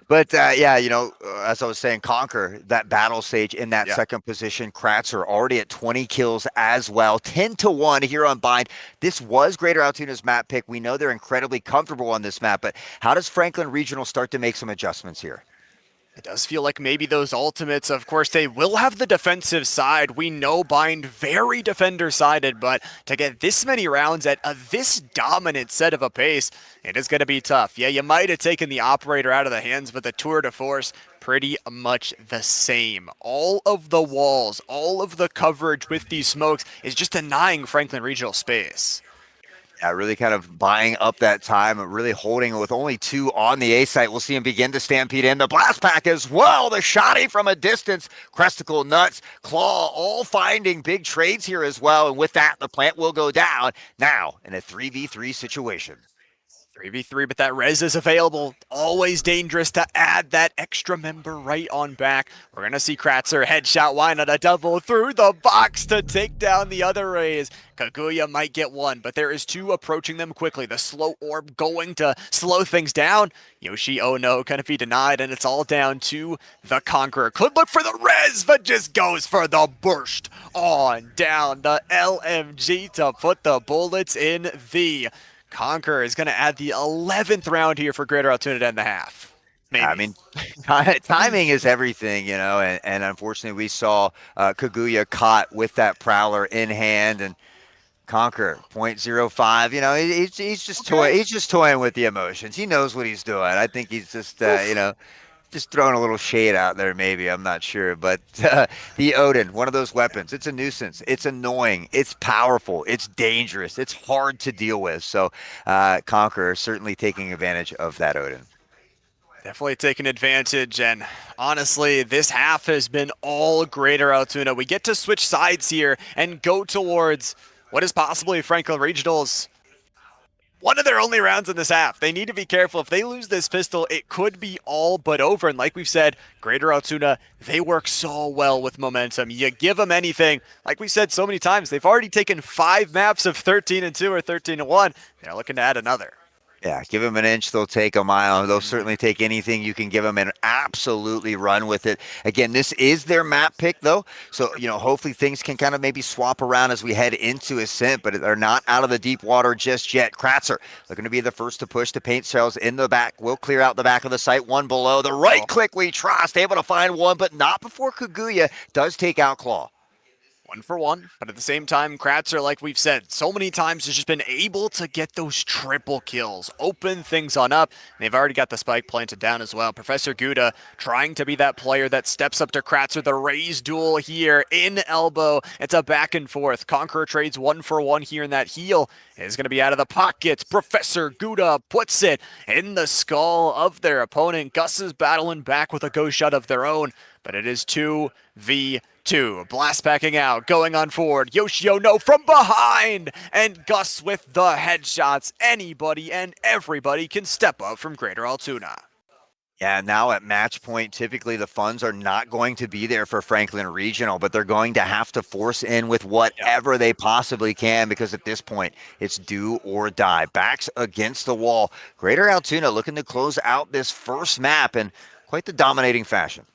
But as I was saying, Conquer, that battle stage in that second position. Kratzer already at 20 kills as well. 10-1 here on Bind. This was Greater Altoona's map pick. We know they're incredibly comfortable on this map, but how does Franklin Regional start to make some adjustments here? It does feel like maybe those ultimates, of course, they will have the defensive side. We know Bind very defender-sided, but to get this many rounds at this dominant set of a pace, it is going to be tough. Yeah, you might have taken the operator out of the hands, but the tour de force, pretty much the same. All of the walls, all of the coverage with these smokes is just denying Franklin Regional space. Yeah, really kind of buying up that time, really holding with only 2 on the A site. We'll see him begin to stampede in. The blast pack as well. The shotty from a distance. Cresticle, Nuts, Claw, all finding big trades here as well. And with that, the plant will go down now in a 3v3 situation. 3v3, but that res is available. Always dangerous to add that extra member right on back. We're going to see Kratzer headshot. Why not a double through the box to take down the other rays? Kaguya might get 1, but there is 2 approaching them quickly. The slow orb going to slow things down. Yoshi, oh no, going to be denied, and it's all down to the Conqueror. Could look for the res, but just goes for the burst on down. The LMG to put the bullets in the Conquer is going to add the 11th round here for Greater Altoona to end the half. Maybe. I mean, timing is everything, and unfortunately we saw Kaguya caught with that Prowler in hand, and Conquer 0.05. He's just he's just toying with the emotions. He knows what he's doing. I think he's just just throwing a little shade out there, maybe. I'm not sure. But the Odin, one of those weapons, it's a nuisance. It's annoying. It's powerful. It's dangerous. It's hard to deal with. So Conqueror certainly taking advantage of that Odin. Definitely taking advantage, and honestly, this half has been all Greater Altoona. We get to switch sides here and go towards what is possibly Franklin Regional's one of their only rounds in this half. They need to be careful. If they lose this pistol, it could be all but over. And like we've said, Greater Altoona, they work so well with momentum. You give them anything. Like we said so many times, they've already taken 5 maps of 13-2 or 13-1. They're looking to add another. Yeah, give them an inch, they'll take a mile. They'll certainly take anything you can give them and absolutely run with it. Again, this is their map pick, though. So, hopefully things can kind of maybe swap around as we head into Ascent, but they're not out of the deep water just yet. Kratzer looking to be the first to push the paint cells in the back. We'll clear out the back of the site, 1 below. The right click we trust, able to find 1, but not before Kaguya does take out Claw. 1-for-1, but at the same time, Kratzer, like we've said so many times, has just been able to get those triple kills, open things on up. And they've already got the spike planted down as well. Professor Gouda trying to be that player that steps up to Kratzer. The raise duel here in elbow. It's a back and forth. Conqueror trades 1-for-1 here, and that heal is going to be out of the pockets. Professor Gouda puts it in the skull of their opponent. Gus is battling back with a ghost shot of their own, but it is 2v2. Blast backing out, going on forward. Yoshio no from behind, and Gus with the headshots. Anybody and everybody can step up from Greater Altoona. Yeah, now at match point, typically the funds are not going to be there for Franklin Regional, but they're going to have to force in with whatever they possibly can, because at this point, it's do or die. Backs against the wall. Greater Altoona looking to close out this first map in quite the dominating fashion.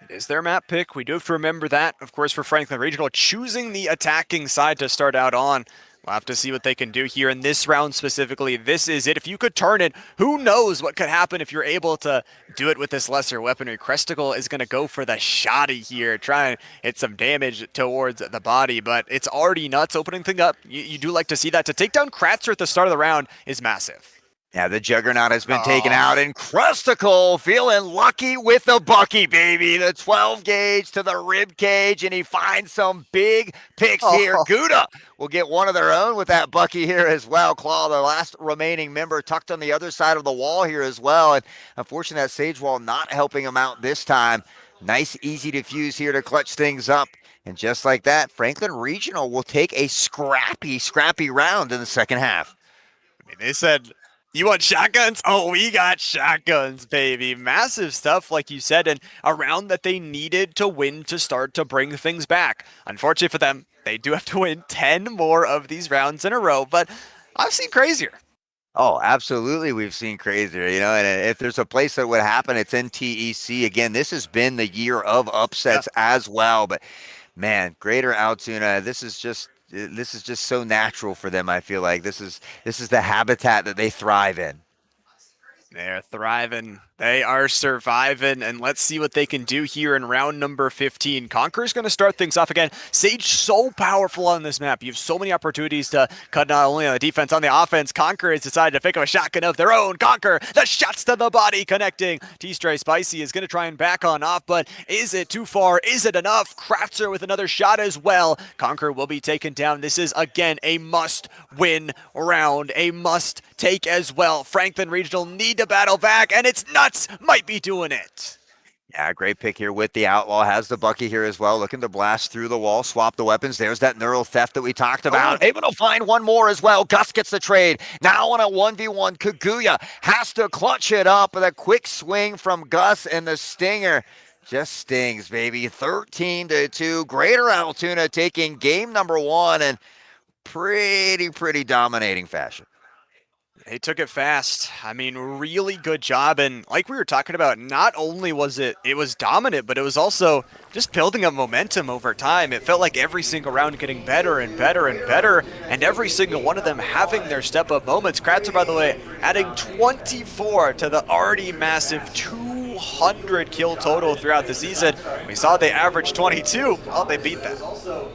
It is their map pick. We do have to remember that, of course, for Franklin Regional, choosing the attacking side to start out on. We'll have to see what they can do here in this round specifically. This is it. If you could turn it, who knows what could happen if you're able to do it with this lesser weaponry. Cresticle is going to go for the shotty here, try and hit some damage towards the body, but it's already nuts opening thing up. You do like to see that. To take down Kratzer at the start of the round is massive. Yeah, the Juggernaut has been taken out, and Cresticle feeling lucky with the Bucky, baby. The 12 gauge to the rib cage, and he finds some big picks here. Gouda will get one of their own with that Bucky here as well. Claw, the last remaining member, tucked on the other side of the wall here as well. And unfortunately, that Sage Wall not helping him out this time. Nice, easy defuse here to clutch things up. And just like that, Franklin Regional will take a scrappy round in the second half. I mean, they said, you want shotguns? Oh, we got shotguns, baby. Massive stuff, like you said, and a round that they needed to win to start to bring things back. Unfortunately for them, they do have to win 10 more of these rounds in a row, but I've seen crazier. Oh, absolutely. We've seen crazier, and if there's a place that would happen, it's in TEC. Again, this has been the year of upsets as well, but man, Greater Altoona, this is just so natural for them. I feel like this is the habitat that they thrive in. They're thriving. They are surviving, and let's see what they can do here in round number 15. Conqueror's going to start things off again. Sage so powerful on this map. You have so many opportunities to cut not only on the defense, on the offense. Conqueror has decided to pick up a shotgun of their own. Conqueror, the shots to the body connecting. T-Stray Spicy is going to try and back on off, but is it too far? Is it enough? Kratzer with another shot as well. Conqueror will be taken down. This is, again, a must-win round, a must-take as well. Franklin Regional need to battle back, and it's nuts. Might be doing it. Yeah, great pick here with the Outlaw. Has the Bucky here as well, looking to blast through the wall, swap the weapons. There's that neural theft that we talked about. Able to find one more as well. Gus gets the trade. Now on a 1v1, Kaguya has to clutch it up with a quick swing from Gus, and the stinger just stings, baby. 13-2. Greater Altoona taking game number 1 in pretty dominating fashion. They took it fast. I mean, really good job. And like we were talking about, not only was it was dominant, but it was also just building up momentum over time. It felt like every single round getting better and better and better, and every single one of them having their step-up moments. Kratzer, by the way, adding 24 to the already massive 200 kill total throughout the season. We saw they averaged 22. Well, they beat that.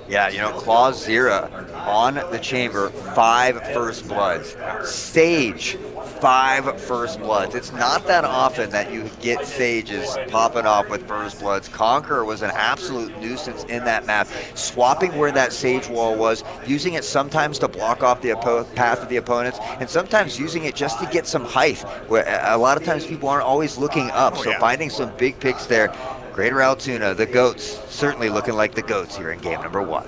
Yeah, Claw Zera on the chamber, 5 first bloods. Sage, 5 first bloods. It's not that often that you get Sages popping off with first bloods. Conqueror was an absolute nuisance in that map, swapping where that Sage wall was, using it sometimes to block off the path of the opponents, and sometimes using it just to get some height, where a lot of times people aren't always looking up, so finding some big picks there. Greater Altoona, the GOATs, certainly looking like the GOATs here in game number 1.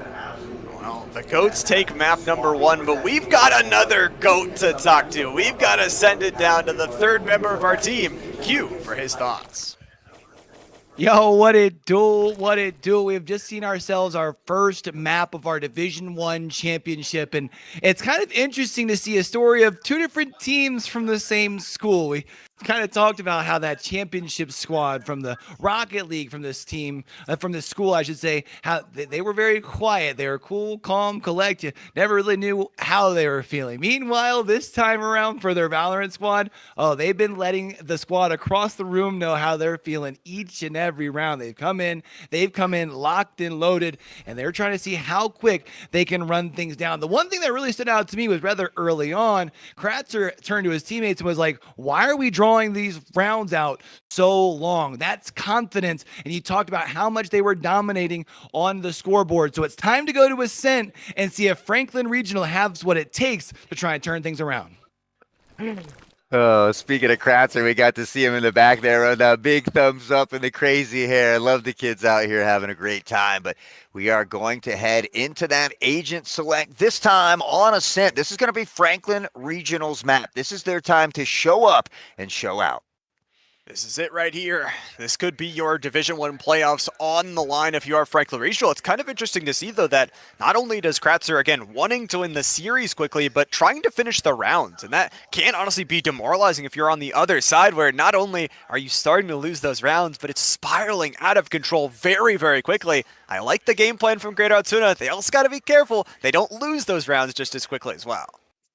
Well, the GOATs take map number 1, but we've got another GOAT to talk to. We've got to send it down to the third member of our team, Q, for his thoughts. Yo, what it do? What it do? We've just seen ourselves our first map of our Division 1 championship, and it's kind of interesting to see a story of 2 different teams from the same school. We kind of talked about how that championship squad from the Rocket League, from this team, from this school, I should say, how they were very quiet. They were cool, calm, collected. Never really knew how they were feeling. Meanwhile, this time around for their Valorant squad, oh, they've been letting the squad across the room know how they're feeling each and every round. They've come in locked and loaded, and they're trying to see how quick they can run things down. The one thing that really stood out to me was rather early on, Kratzer turned to his teammates and was like, why are we drawing these rounds out so long? That's confidence. And he talked about how much they were dominating on the scoreboard. So it's time to go to Ascent and see if Franklin Regional has what it takes to try and turn things around. Oh, speaking of Kratzer, we got to see him in the back there on that big thumbs up and the crazy hair. I love the kids out here having a great time, but we are going to head into that agent select this time on Ascent. This is going to be Franklin Regional's map. This is their time to show up and show out. This is it right here. This could be your Division 1 playoffs on the line if you are Franklin Regional. It's kind of interesting to see, though, that not only does Kratzer, again, wanting to win the series quickly, but trying to finish the rounds. And that can honestly be demoralizing if you're on the other side, where not only are you starting to lose those rounds, but it's spiraling out of control very, very quickly. I like the game plan from Greater Altoona. They also got to be careful they don't lose those rounds just as quickly as well.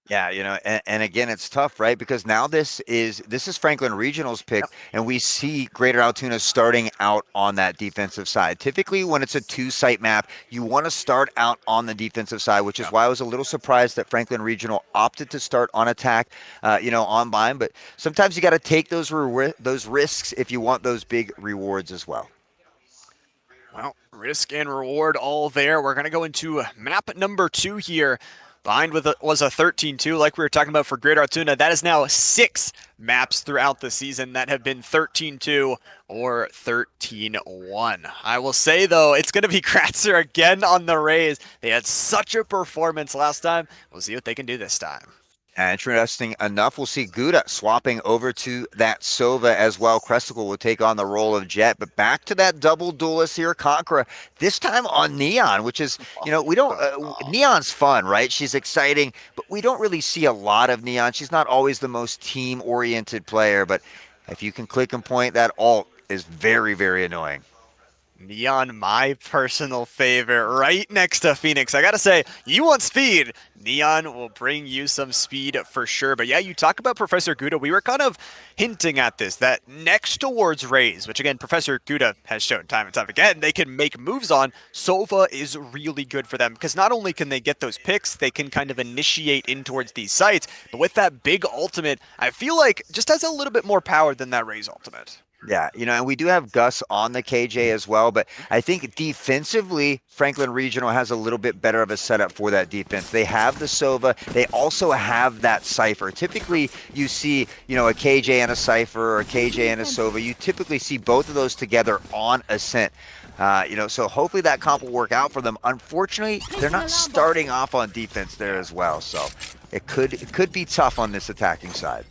Yeah, you know, and again, it's tough, right? Because now this is Franklin Regional's pick, and we see Greater Altoona starting out on that defensive side. Typically, when it's a two-site map, you want to start out on the defensive side, which is why I was a little surprised that Franklin Regional opted to start on attack, on bind. But sometimes you got to take those risks if you want those big rewards as well. Well, risk and reward all there. We're going to go into map number 2 here. Bind was a 13-2, like we were talking about for Greater Altoona. That is now 6 maps throughout the season that have been 13-2 or 13-1. I will say, though, it's going to be Kratzer again on the Rays. They had such a performance last time. We'll see what they can do this time. Interesting enough, we'll see Gouda swapping over to that Sova as well. Cresticle will take on the role of Jet, but back to that double duelist here, Conqueror, this time on Neon, which is, we don't, Neon's fun, right? She's exciting, but we don't really see a lot of Neon. She's not always the most team-oriented player, but if you can click and point, that ult is very, very annoying. Neon, my personal favorite, right next to Phoenix. I gotta say, you want speed. Neon will bring you some speed for sure. But yeah, you talk about Professor Gouda. We were kind of hinting at this, that next towards Rays, which again, Professor Gouda has shown time and time again, they can make moves on. Sova is really good for them because not only can they get those picks, they can kind of initiate in towards these sites. But with that big ultimate, I feel like just has a little bit more power than that Rays ultimate. Yeah, and we do have Gus on the KJ as well, but I think defensively, Franklin Regional has a little bit better of a setup for that defense. They have the Sova. They also have that Cypher. Typically, you see, a KJ and a Cypher or a KJ and a Sova. You typically see both of those together on Ascent. So hopefully that comp will work out for them. Unfortunately, they're not starting off on defense there as well, so it could be tough on this attacking side.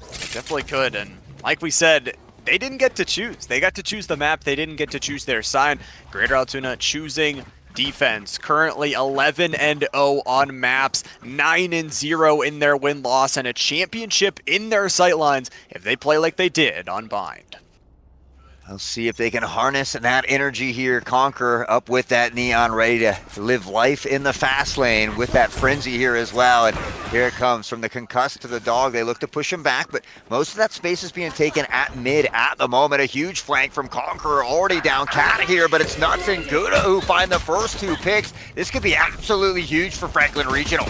It definitely could, and like we said, they didn't get to choose. They got to choose the map. They didn't get to choose their side. Greater Altoona choosing defense. Currently 11-0 on maps, 9-0 in their win-loss, and a championship in their sightlines if they play like they did on Bind. I'll see if they can harness that energy here. Conqueror up with that Neon, ready to live life in the fast lane with that Frenzy here as well. And here it comes from the concussed to the dog. They look to push him back, but most of that space is being taken at mid at the moment. A huge flank from Conqueror, already down Cat here, but it's Nuts and Gouda who find the first 2 picks. This could be absolutely huge for Franklin Regional.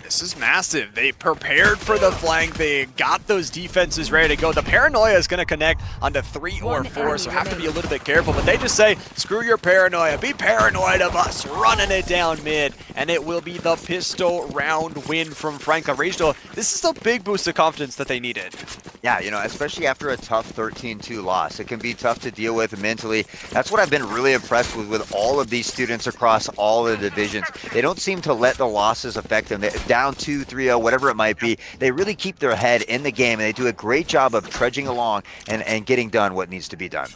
This is massive. They prepared for the flank. They got those defenses ready to go. The paranoia is going to connect onto 3 or 4, so have to be a little bit careful. But they just say, screw your paranoia. Be paranoid of us running it down mid. And it will be the pistol round win from Franklin Regional. This is a big boost of confidence that they needed. Yeah, especially after a tough 13-2 loss. It can be tough to deal with mentally. That's what I've been really impressed with all of these students across all the divisions. They don't seem to let the losses affect them. Down 2-3-0, whatever it might be. They really keep their head in the game, and they do a great job of trudging along and getting done what needs to be done.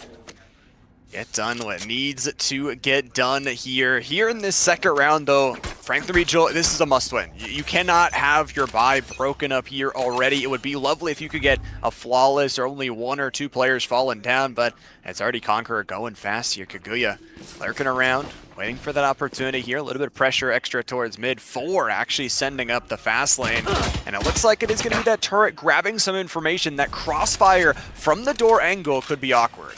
Get done what needs to get done here. Here in this second round, though, Franklin Regional, this is a must-win. You cannot have your bye broken up here already. It would be lovely if you could get a flawless or only 1 or 2 players falling down, but it's already Conqueror going fast here. Kaguya lurking around, waiting for that opportunity here. A little bit of pressure extra towards mid. 4 actually sending up the fast lane, and it looks like it is going to be that turret grabbing some information. That crossfire from the door angle could be awkward.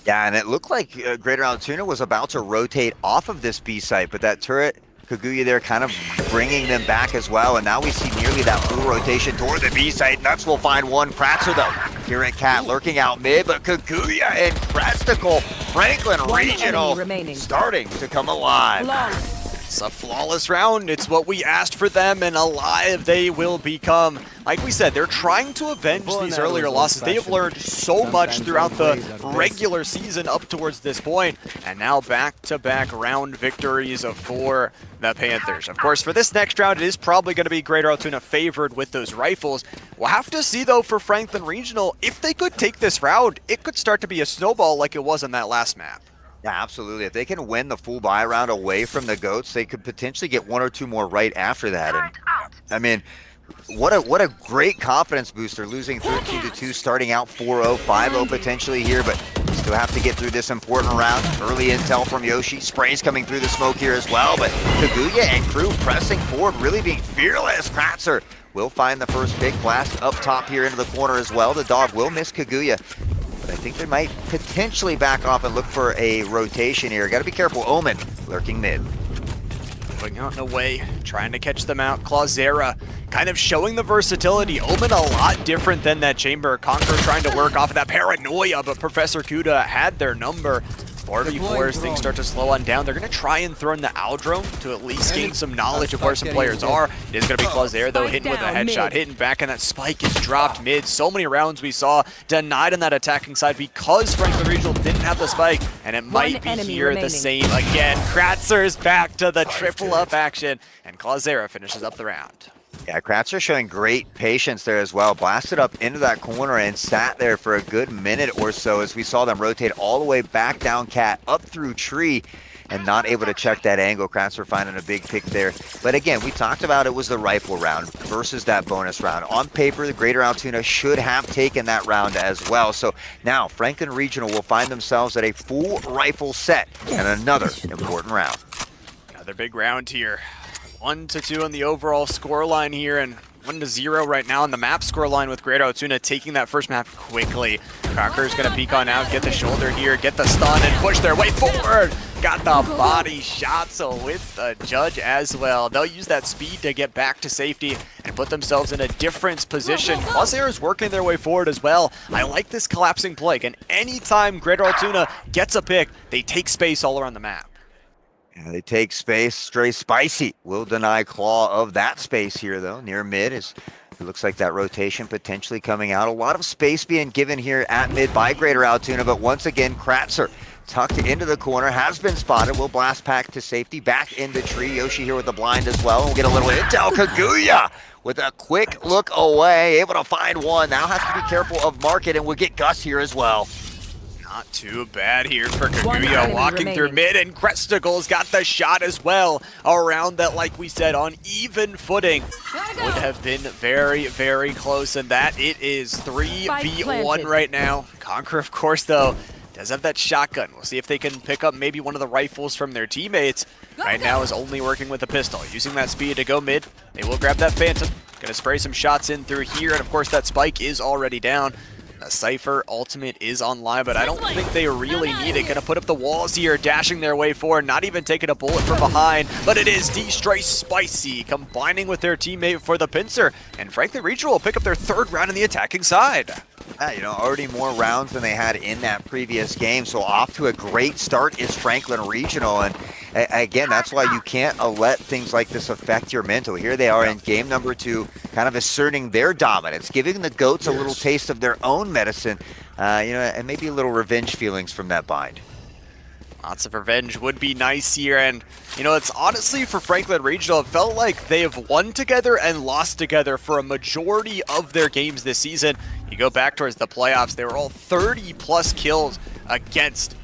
Yeah, and it looked like Greater Altoona was about to rotate off of this B site, but that turret, Kaguya there kind of bringing them back as well, and now we see nearly that full rotation toward the B site. Nuts will find one. Kratzer though, here at Cat lurking out mid, but Kaguya and Cresticle, Franklin Regional starting to come alive. It's a flawless round. It's what we asked for them, and alive they will become. Like we said, they're trying to avenge these earlier losses. They have learned so much throughout the regular season up towards this point, and now back-to-back round victories for the Panthers. Of course, for this next round, it is probably going to be Greater Altoona favored with those rifles. We'll have to see, though, for Franklin Regional, if they could take this round, it could start to be a snowball like it was on that last map. Yeah, absolutely. If they can win the full buy round away from the GOATs, they could potentially get 1 or 2 more right after that. And I mean, what a great confidence booster, losing 13-2, starting out 4-0, 5-0 potentially here, but still have to get through this important round. Early intel from Yoshi. Sprays coming through the smoke here as well, but Kaguya and crew pressing forward, really being fearless. Kratzer will find the first pick. Blast up top here into the corner as well. The dog will miss Kaguya, but I think they might potentially back off and look for a rotation here. Got to be careful. Omen lurking mid. Moving out and away, trying to catch them out. Clawzera kind of showing the versatility. Omen a lot different than that chamber. Conqueror trying to work off of that paranoia, but Professor Kuda had their number. 4v4 as things start to slow on down. They're going to try and throw in the Aldrome to at least gain some knowledge of where some players are. It is going to be Clawzera though, hitting with a headshot, hitting back, and that spike is dropped mid. So many rounds we saw denied on that attacking side because Franklin Regional didn't have the spike, and it might be here the same again. Kratzer is back to the triple up action, and Clawzera finishes up the round. Yeah, Kratzer showing great patience there as well. Blasted up into that corner and sat there for a good minute or so as we saw them rotate all the way back down Cat, up through tree, and not able to check that angle. Kratzer finding a big pick there. But again, we talked about it was the rifle round versus that bonus round. On paper, the Greater Altoona should have taken that round as well. So now Franklin Regional will find themselves at a full rifle set and another important round. Another big round here. 1-2 on the overall score line here, and 1-0 right now on the map score line with Greater Altoona taking that first map quickly. Conqueror's gonna peek on out, get the shoulder here, get the stun, and push their way forward. Got the body shot, so with the judge as well. They'll use that speed to get back to safety and put themselves in a different position. Clawzera is working their way forward as well. I like this collapsing play, and anytime Greater Altoona gets a pick, they take space all around the map. Yeah, they take space. Stray Spicy will deny Claw of that space here, though. Near mid is, it looks like that rotation potentially coming out. A lot of space being given here at mid by Greater Altoona, but once again, Kratzer tucked into the corner, has been spotted. Will blast pack to safety, back into tree. Yoshi here with the blind as well. We'll get a little intel. Kaguya with a quick look away, able to find one. Now has to be careful of Market, and we'll get Gus here as well. Not too bad here for Kaguya, walking through mid, and Cresticle's got the shot as well around that, like we said, on even footing. Would have been very, very close, and that it is 3v1 right now. Conqueror, of course, though, does have that shotgun. We'll see if they can pick up maybe one of the rifles from their teammates. Right now is only working with a pistol, using that speed to go mid. They will grab that Phantom, gonna spray some shots in through here, and of course that spike is already down. The Cypher ultimate is online, but I don't think they really need it. Gonna put up the walls here, dashing their way forward, not even taking a bullet from behind, but it is Stray Spicy combining with their teammate for the pincer, and Franklin Regional will pick up their 3rd round on the attacking side. Yeah, you know, already more rounds than they had in that previous game, so off to a great start is Franklin Regional, and again, that's why you can't let things like this affect your mental. Here they are in game number 2, kind of asserting their dominance, giving the GOATs a little taste of their own medicine, you know, and maybe a little revenge feelings from that bind. Lots of revenge would be nice here, and you know, it's honestly for Franklin Regional, it felt like they have won together and lost together for a majority of their games this season. You go back towards the playoffs, they were all 30+ kills against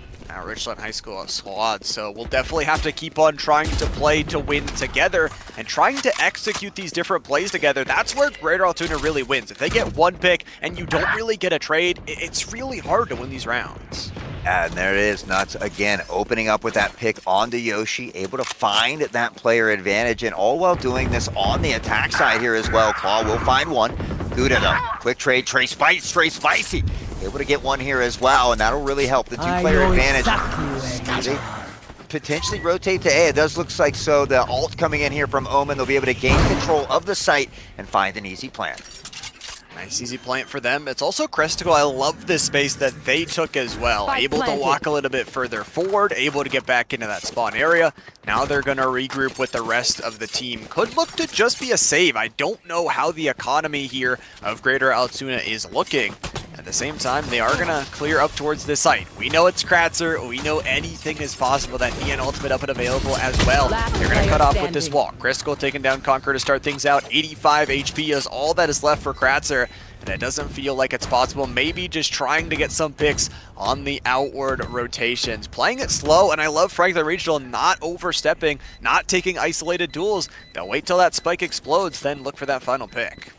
Richland High School squad, so we'll definitely have to keep on trying to play to win together and trying to execute these different plays together. That's where Greater Altoona really wins. If they get one pick and you don't really get a trade, it's really hard to win these rounds. And there it is, Nuts again opening up with that pick onto Yoshi, able to find that player advantage, and all while doing this on the attack side here as well. Claw will find one. Gouda though, quick trade, Trey Spicy. Able to get one here as well, and that'll really help the two-player advantage. They potentially rotate to A. It does look like so. The ult coming in here from Omen, they'll be able to gain control of the site and find an easy plant. Nice easy plant for them. It's also Crestical. I love this space that they took as well. Able to walk a little bit further forward, able to get back into that spawn area. Now they're going to regroup with the rest of the team. Could look to just be a save. I don't know how the economy here of Greater Altoona is looking. At the same time, they are going to clear up towards this site. We know it's Kratzer. We know anything is possible. That Neon ultimate up and available as well. They're going to cut off with this wall. Crystal taking down Conquer to start things out. 85 HP is all that is left for Kratzer. And it doesn't feel like it's possible. Maybe just trying to get some picks on the outward rotations. Playing it slow, and I love Franklin Regional not overstepping, not taking isolated duels. They'll wait till that spike explodes, then look for that final pick.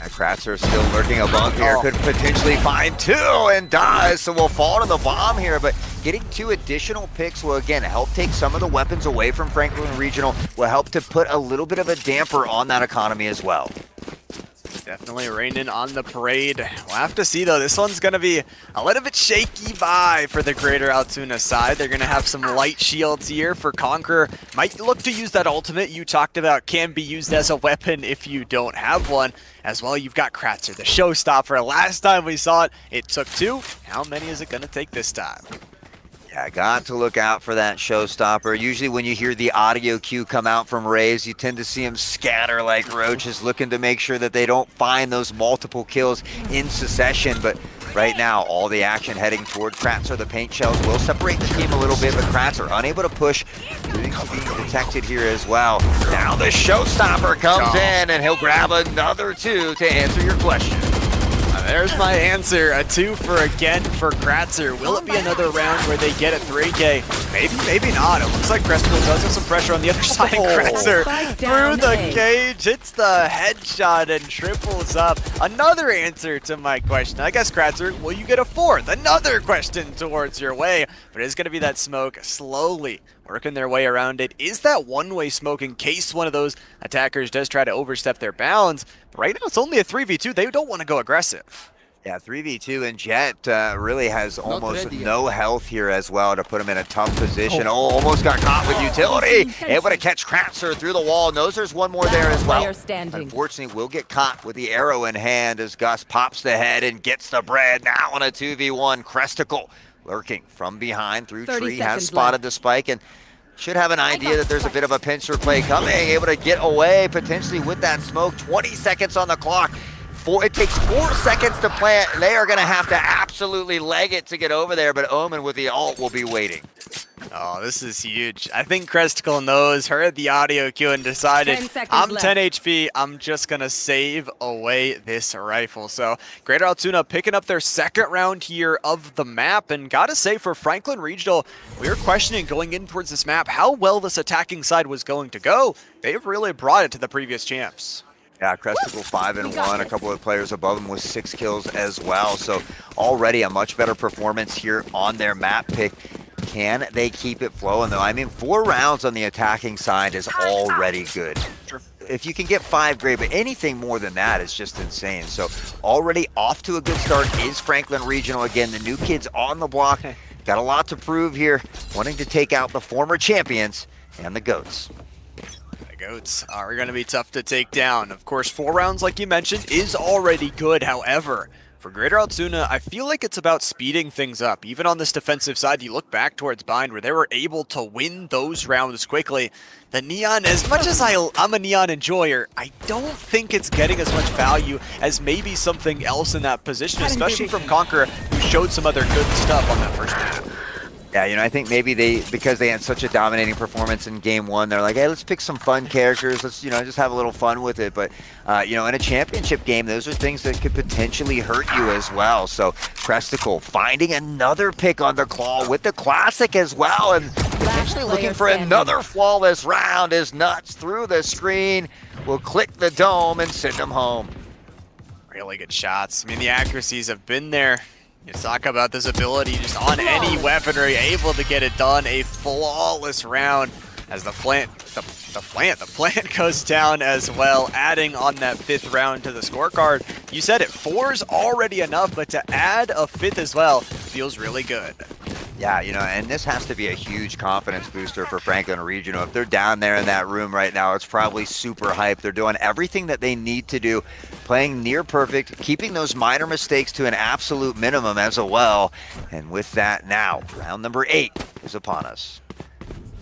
Kratzer still lurking above here, could potentially find two and dies, so we'll fall to the bomb here, but getting 2 additional picks will again help take some of the weapons away from Franklin Regional, will help to put a little bit of a damper on that economy as well. Definitely raining on the parade. We'll have to see though. This one's going to be a little bit shaky vibe for the Greater Altoona side. They're going to have some light shields here for Conqueror. Might look to use that ultimate you talked about. Can be used as a weapon if you don't have one. As well, you've got Kratzer, the showstopper. Last time we saw it, it took 2. How many is it going to take this time? Yeah, got to look out for that showstopper. Usually when you hear the audio cue come out from Rays, you tend to see them scatter like roaches, looking to make sure that they don't find those multiple kills in succession. But right now, all the action heading toward Kratzer. The paint shells will separate the team a little bit, but Kratzer unable to push. Being detected here as well. Now the showstopper comes in, and he'll grab another 2 to answer your question. There's my answer, a 2 for Kratzer. Will it be another round where they get a 3K? Maybe, maybe not. It looks like Crestical does have some pressure on the other side. Kratzer through the cage, hits the headshot and triples up. Another answer to my question. I guess Kratzer, will you get a 4th? Another question towards your way, but it's going to be that smoke slowly working their way around it. Is that one-way smoke in case one of those attackers does try to overstep their bounds? But right now it's only a 3v2. They don't want to go aggressive. Yeah, 3v2, and Jet really has almost no health here as well to put him in a tough position. Oh, almost got caught with utility. Able to catch Kratzer through the wall. Knows there's one more there as well. Unfortunately, will get caught with the arrow in hand as Gus pops the head and gets the bread. Now on a 2v1, Crestical lurking from behind through tree, has spotted the spike and should have an idea that there's a bit of a pincer play coming. Able to get away potentially with that smoke. 20 seconds on the clock. It takes 4 seconds to plant. They are going to have to absolutely leg it to get over there, but Omen with the ult will be waiting. Oh, this is huge. I think Crestical knows, heard the audio cue and decided, I'm 10 HP, I'm just going to save away this rifle. So Greater Altoona picking up their 2nd round here of the map, and gotta say for Franklin Regional, we were questioning going in towards this map how well this attacking side was going to go. They've really brought it to the previous champs. Yeah, Crestical 5-1, a couple of players above him with 6 kills as well. So already a much better performance here on their map pick. Can they keep it flowing though? I mean, 4 rounds on the attacking side is already good. Sure. If you can get 5, great, but anything more than that is just insane. So already off to a good start is Franklin Regional. Again, the new kids on the block. Got a lot to prove here, wanting to take out the former champions and the GOATs. Goats are going to be tough to take down. Of course, 4 rounds, like you mentioned, is already good. However, for Greater Altoona, I feel like it's about speeding things up. Even on this defensive side, you look back towards Bind, where they were able to win those rounds quickly. The Neon, as much as I'm a Neon enjoyer, I don't think it's getting as much value as maybe something else in that position, especially from Conqueror, who showed some other good stuff on that first map. Yeah, I think maybe because they had such a dominating performance in game one, they're like, hey, let's pick some fun characters. Let's, just have a little fun with it. But, in a championship game, those are things that could potentially hurt you as well. So Presticle finding another pick on the claw with the classic as well. And potentially looking for another flawless round as Nuts through the screen will click the dome and send them home. Really good shots. I mean, the accuracies have been there. You talk about this ability just on any weaponry, able to get it done. A flawless round as the plant goes down as well, adding on that 5th round to the scorecard. You said it, 4's already enough, but to add a 5th as well feels really good. Yeah, and this has to be a huge confidence booster for Franklin Regional. If they're down there in that room right now, it's probably super hyped. They're doing everything that they need to do, playing near perfect, keeping those minor mistakes to an absolute minimum as well. And with that now, round number 8 is upon us.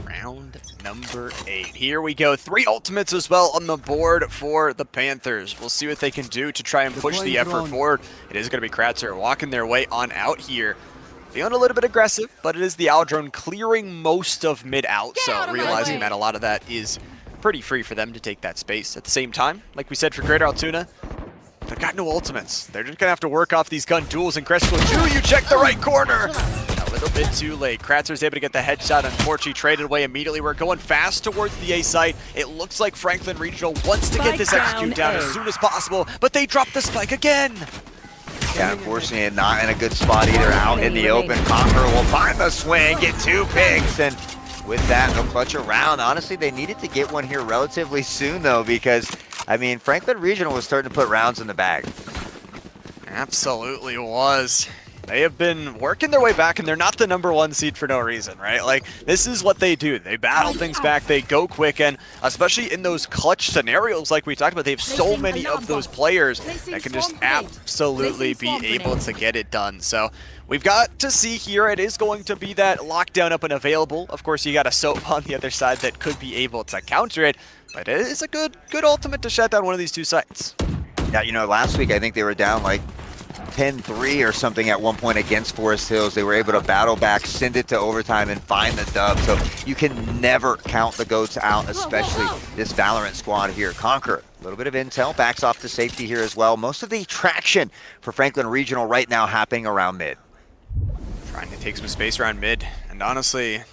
Round number 8. Here we go. 3 ultimates as well on the board for the Panthers. We'll see what they can do to try and push the effort forward. It is going to be Kratzer walking their way on out here. Feeling a little bit aggressive, but it is the Aldrone clearing most of mid out, so realizing that a lot of that is pretty free for them to take that space. At the same time, like we said for Greater Altoona, they've got no ultimates. They're just going to have to work off these gun duels, and Crestical, you check the right corner! A little bit too late. Kratzer's able to get the headshot, unfortunately traded away immediately. We're going fast towards the A site. It looks like Franklin Regional wants to get this execute down as soon as possible, but they drop the spike again! Yeah, unfortunately, not in a good spot either. Out in the open, Conqueror will find the swing, get 2 picks, and with that, they'll clutch a round. Honestly, they needed to get one here relatively soon, though, because, Franklin Regional was starting to put rounds in the bag. Absolutely was. They have been working their way back, and they're not the #1 seed for no reason, right? Like, this is what they do. They battle things back, they go quick, and especially in those clutch scenarios like we talked about, they have so many of those players that can just absolutely be able to get it done. So we've got to see here. It is going to be that lockdown up and available. Of course, you got a Soap on the other side that could be able to counter it, but it is a good ultimate to shut down one of these 2 sites. Yeah, last week I think they were down like 10-3 or something at one point against Forest Hills. They were able to battle back, send it to overtime, and find the dub. So you can never count the GOATs out, especially this Valorant squad here. Conquer, a little bit of intel, backs off to safety here as well. Most of the traction for Franklin Regional right now happening around mid. Trying to take some space around mid, and honestly,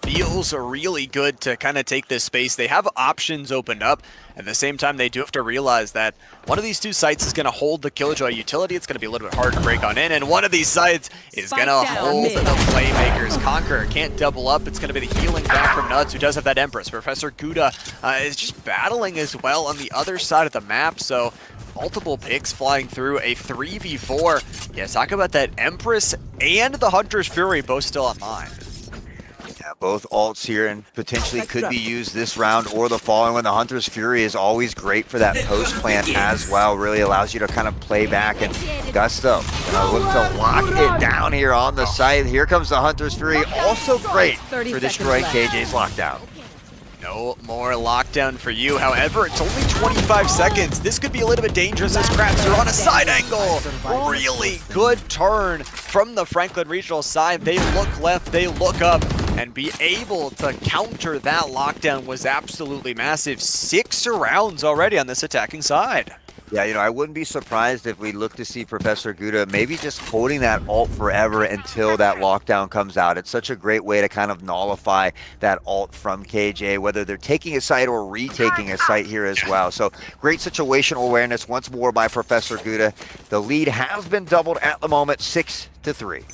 feels really good to kind of take this space. They have options opened up. At the same time, they do have to realize that one of these 2 sites is going to hold the Killjoy utility. It's going to be a little bit hard to break on in, and one of these sites is going to hold the Playmakers. Conqueror can't double up. It's going to be the healing back from Nuts, who does have that Empress. Professor Gouda is just battling as well on the other side of the map, so multiple picks flying through a 3v4. Yeah, talk about that Empress and the Hunter's Fury both still online. Yeah, both ults here and potentially could be used this round or the following one. The Hunter's Fury is always great for that post plant as well. Really allows you to kind of play back, and Gusto gonna look to lock it down here on the site. Here comes the Hunter's Fury, also great for destroying KJ's lockdown. No more lockdown for you. However, it's only 25 seconds. This could be a little bit dangerous as Kratzer on a side angle. Really good turn from the Franklin Regional side. They look left, they look up, and be able to counter that lockdown was absolutely massive. 6 rounds already on this attacking side. Yeah, I wouldn't be surprised if we look to see Professor Gouda maybe just holding that ult forever until that lockdown comes out. It's such a great way to kind of nullify that ult from KJ, whether they're taking a site or retaking a site here as well. So great situational awareness once more by Professor Gouda. The lead has been doubled at the moment, 6-3.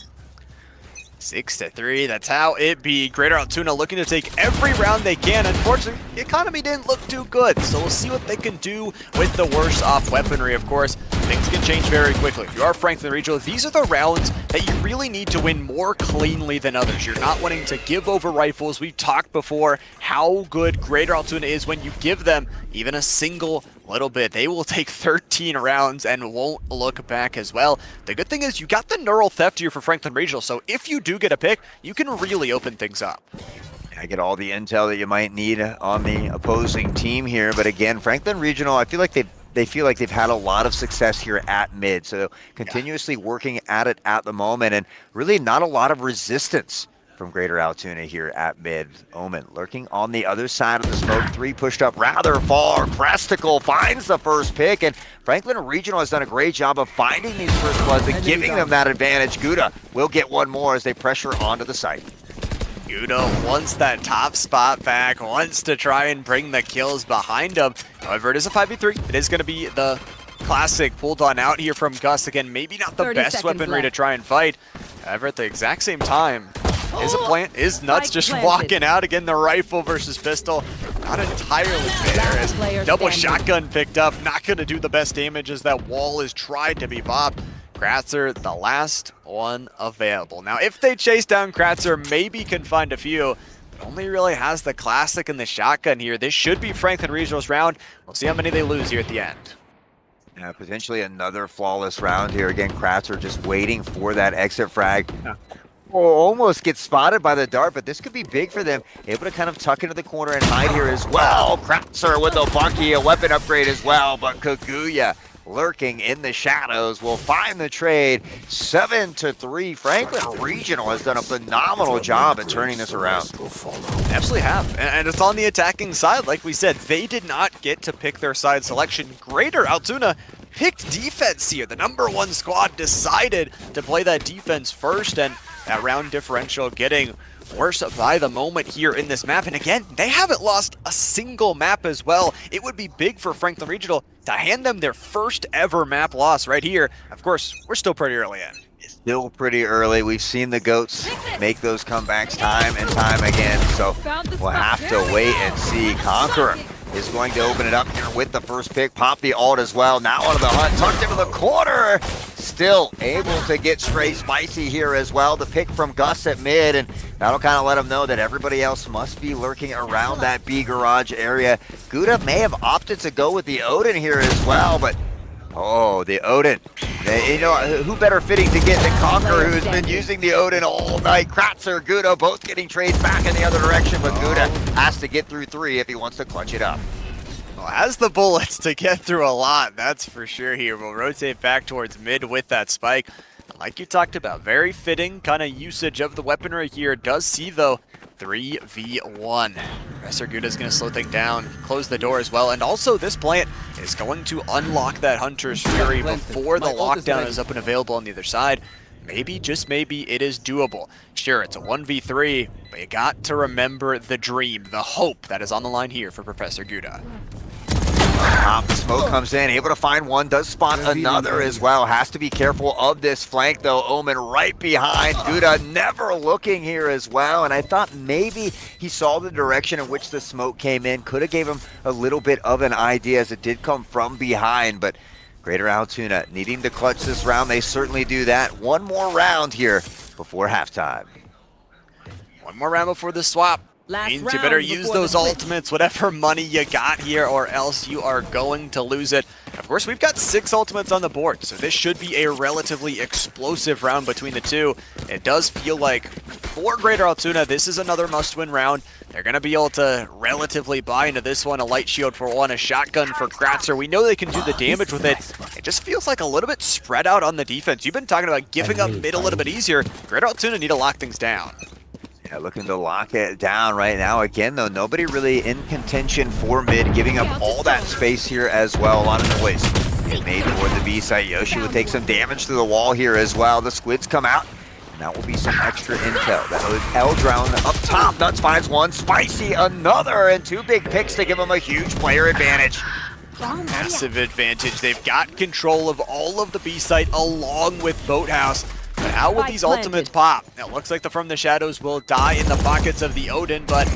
6-3, that's how it be. Greater Altoona looking to take every round they can. Unfortunately, the economy didn't look too good, so we'll see what they can do with the worse off weaponry. Of course, things can change very quickly. If you are Franklin Regional, these are the rounds that you really need to win more cleanly than others. You're not wanting to give over rifles. We've talked before how good Greater Altoona is when you give them even a single little bit. They will take 13 rounds and won't look back as well. The good thing is you got the neural theft here for Franklin Regional, so if you do get a pick, you can really open things up. I get all the intel that you might need on the opposing team here, but again, Franklin Regional, I feel like they feel like they've had a lot of success here at mid, so continuously working at it at the moment, and really not a lot of resistance from Greater Altoona here at mid. Omen lurking on the other side of the smoke. 3 pushed up rather far. Presticle finds the first pick, and Franklin Regional has done a great job of finding these first bloods and giving them that advantage. Gouda will get one more as they pressure onto the site. Gouda wants that top spot back, wants to try and bring the kills behind him. However, it is a 5v3. It is going to be the classic pulled on out here from Gus. Again, maybe not the best weaponry to try and fight. However, at the exact same time, is Nuts just walking out again. The rifle versus pistol, not entirely fair. As double shotgun picked up, not going to do the best damage as that wall is tried to be popped. Kratzer, the last one available. Now, if they chase down Kratzer, maybe can find a few, but only really has the classic and the shotgun here. This should be Franklin Regional's round. We'll see how many they lose here at the end. Yeah, potentially another flawless round here. Again, Kratzer just waiting for that exit frag. Almost gets spotted by the dart, but this could be big for them. Able to kind of tuck into the corner and hide here as well. Kratzer with the bunkie, a weapon upgrade as well, but Kaguya lurking in the shadows will find the trade. 7-3. Franklin Regional has done a phenomenal job at turning this around. Absolutely have, and it's on the attacking side. Like we said, they did not get to pick their side selection. Greater Altoona picked defense here. The #1 squad decided to play that defense first, and that round differential getting worse by the moment here in this map. And again, they haven't lost a single map as well. It would be big for Franklin Regional to hand them their first ever map loss right here. Of course, we're still pretty early in. Still pretty early. We've seen the GOATs make those comebacks time and time again, so we'll have to wait and see. Conqueror is going to open it up here with the first pick. Pop the ult as well. Now onto the hunt, tucked into the corner. Still able to get straight spicy here as well. The pick from Gus at mid, and that'll kind of let them know that everybody else must be lurking around that B garage area. Gouda may have opted to go with the Odin here as well, but oh, the Odin. You know, who better fitting to get than Conqueror, who's been using the Odin all night. Kratzer, Gouda, both getting trades back in the other direction, but Gouda has to get through 3 if he wants to clutch it up. Well, has the bullets to get through a lot, that's for sure here. We'll rotate back towards mid with that spike. Like you talked about, very fitting kind of usage of the weaponry here. Does see, though, 3v1. Professor Gouda is going to slow things down, close the door as well, and also this plant is going to unlock that Hunter's Fury before the lockdown is up and available on the other side. Maybe, just maybe, it is doable. Sure, it's a 1v3, but you got to remember the dream, the hope that is on the line here for Professor Gouda. Smoke comes in, able to find one, does spot another as well. Has to be careful of this flank though. Omen right behind. Gouda never looking here as well, and I thought maybe he saw the direction in which the smoke came in. Could have gave him a little bit of an idea as it did come from behind, but Greater Altoona needing to clutch this round. They certainly do that. One more round here before halftime. One more round before the swap. Means you better use those ultimates, whatever money you got here, or else you are going to lose it. Of course, we've got 6 ultimates on the board, so this should be a relatively explosive round between the two. It does feel like for Greater Altoona, this is another must-win round. They're going to be able to relatively buy into this one. A light shield for one, a shotgun for Kratzer. We know they can do the damage with it. It just feels like a little bit spread out on the defense. You've been talking about giving up mid a little bit easier. Greater Altoona need to lock things down. Yeah, looking to lock it down right now. Again, though, nobody really in contention for mid, giving up all that space here as well. A lot of noise made toward the B site. Yoshi would take some damage through the wall here as well. The squids come out, and that will be some extra intel. That L drown up top. Nuts finds one, Spicy another, and 2 big picks to give him a huge player advantage. Massive advantage. They've got control of all of the B site along with Boathouse. But how will these ultimates pop? It looks like the From the Shadows will die in the pockets of the Odin, but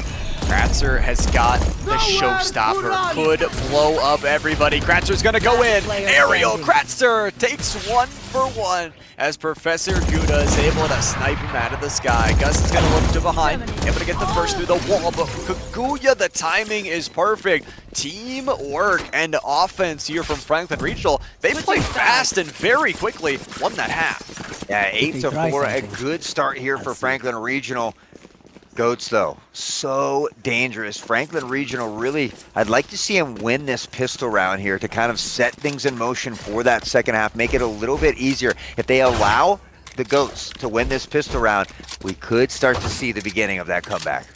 Kratzer has got the showstopper. Could blow up everybody. Kratzer's gonna go in. Aerial Kratzer takes 1 for 1 as Professor Gouda is able to snipe him out of the sky. Gus is gonna look to behind, able to get the first through the wall, but Kaguya, the timing is perfect. Teamwork and offense here from Franklin Regional. They play fast and very quickly won that half. Yeah, 8-4, a good start here for Franklin Regional. Goats, though, so dangerous. Franklin Regional really, I'd like to see him win this pistol round here to kind of set things in motion for that second half, make it a little bit easier. If they allow the GOATs to win this pistol round, we could start to see the beginning of that comeback.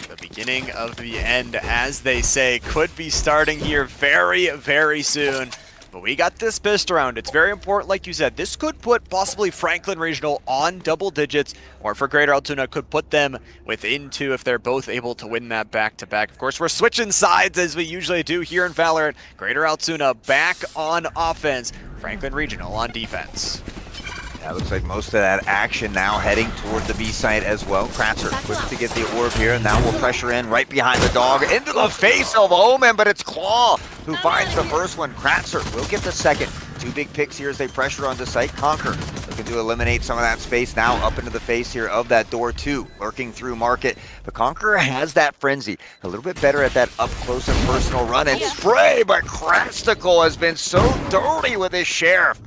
The beginning of the end, as they say, could be starting here very, very soon. But we got this pistol round. It's very important, like you said. This could put possibly Franklin Regional on double digits, or for Greater Altoona, could put them within 2 if they're both able to win that back-to-back. Of course, we're switching sides as we usually do here in Valorant. Greater Altoona back on offense. Franklin Regional on defense. Yeah, looks like most of that action now heading toward the B site as well. Kratzer quick to get the orb here, and now we'll pressure in right behind the dog into the face of Omen, but it's Claw who finds the first one. Kratzer will get the second. 2 big picks here as they pressure onto site. Conquer looking to eliminate some of that space now up into the face here of that door 2, lurking through market. But Conqueror has that frenzy, a little bit better at that up close and personal run and spray, but Crastical has been so dirty with his sheriff.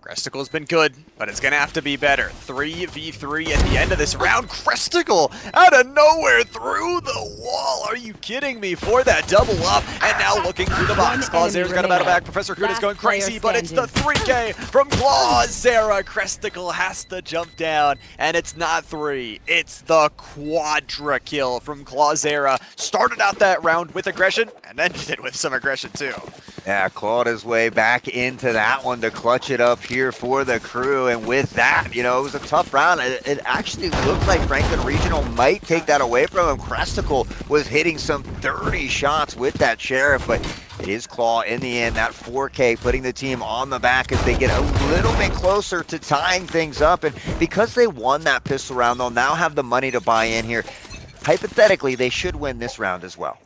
Crastical been good, but it's gonna have to be better. 3v3 at the end of this round. Crastical out of nowhere through the wall. Are you kidding me? For that double up, and now looking through the box. Clawzera's got a battle back. Professor Kuda's going crazy, but it's the 3K from Clawzera. Crastical has to jump down, and it's not 3. It's the quadra kill from Clawzera. Started out that round with aggression, and ended it with some aggression too. Yeah, clawed his way back into that one to clutch it up here for the crew. And with that, you know, it was a tough round. It actually looked like Franklin Regional might take that away from him. Crastical was hitting some dirty shots with that sheriff, but it is Claw in the end. That 4K putting the team on the back as they get a little bit closer to tying things up. And because they won that pistol round, they'll now have the money to buy in here. Hypothetically, they should win this round as well.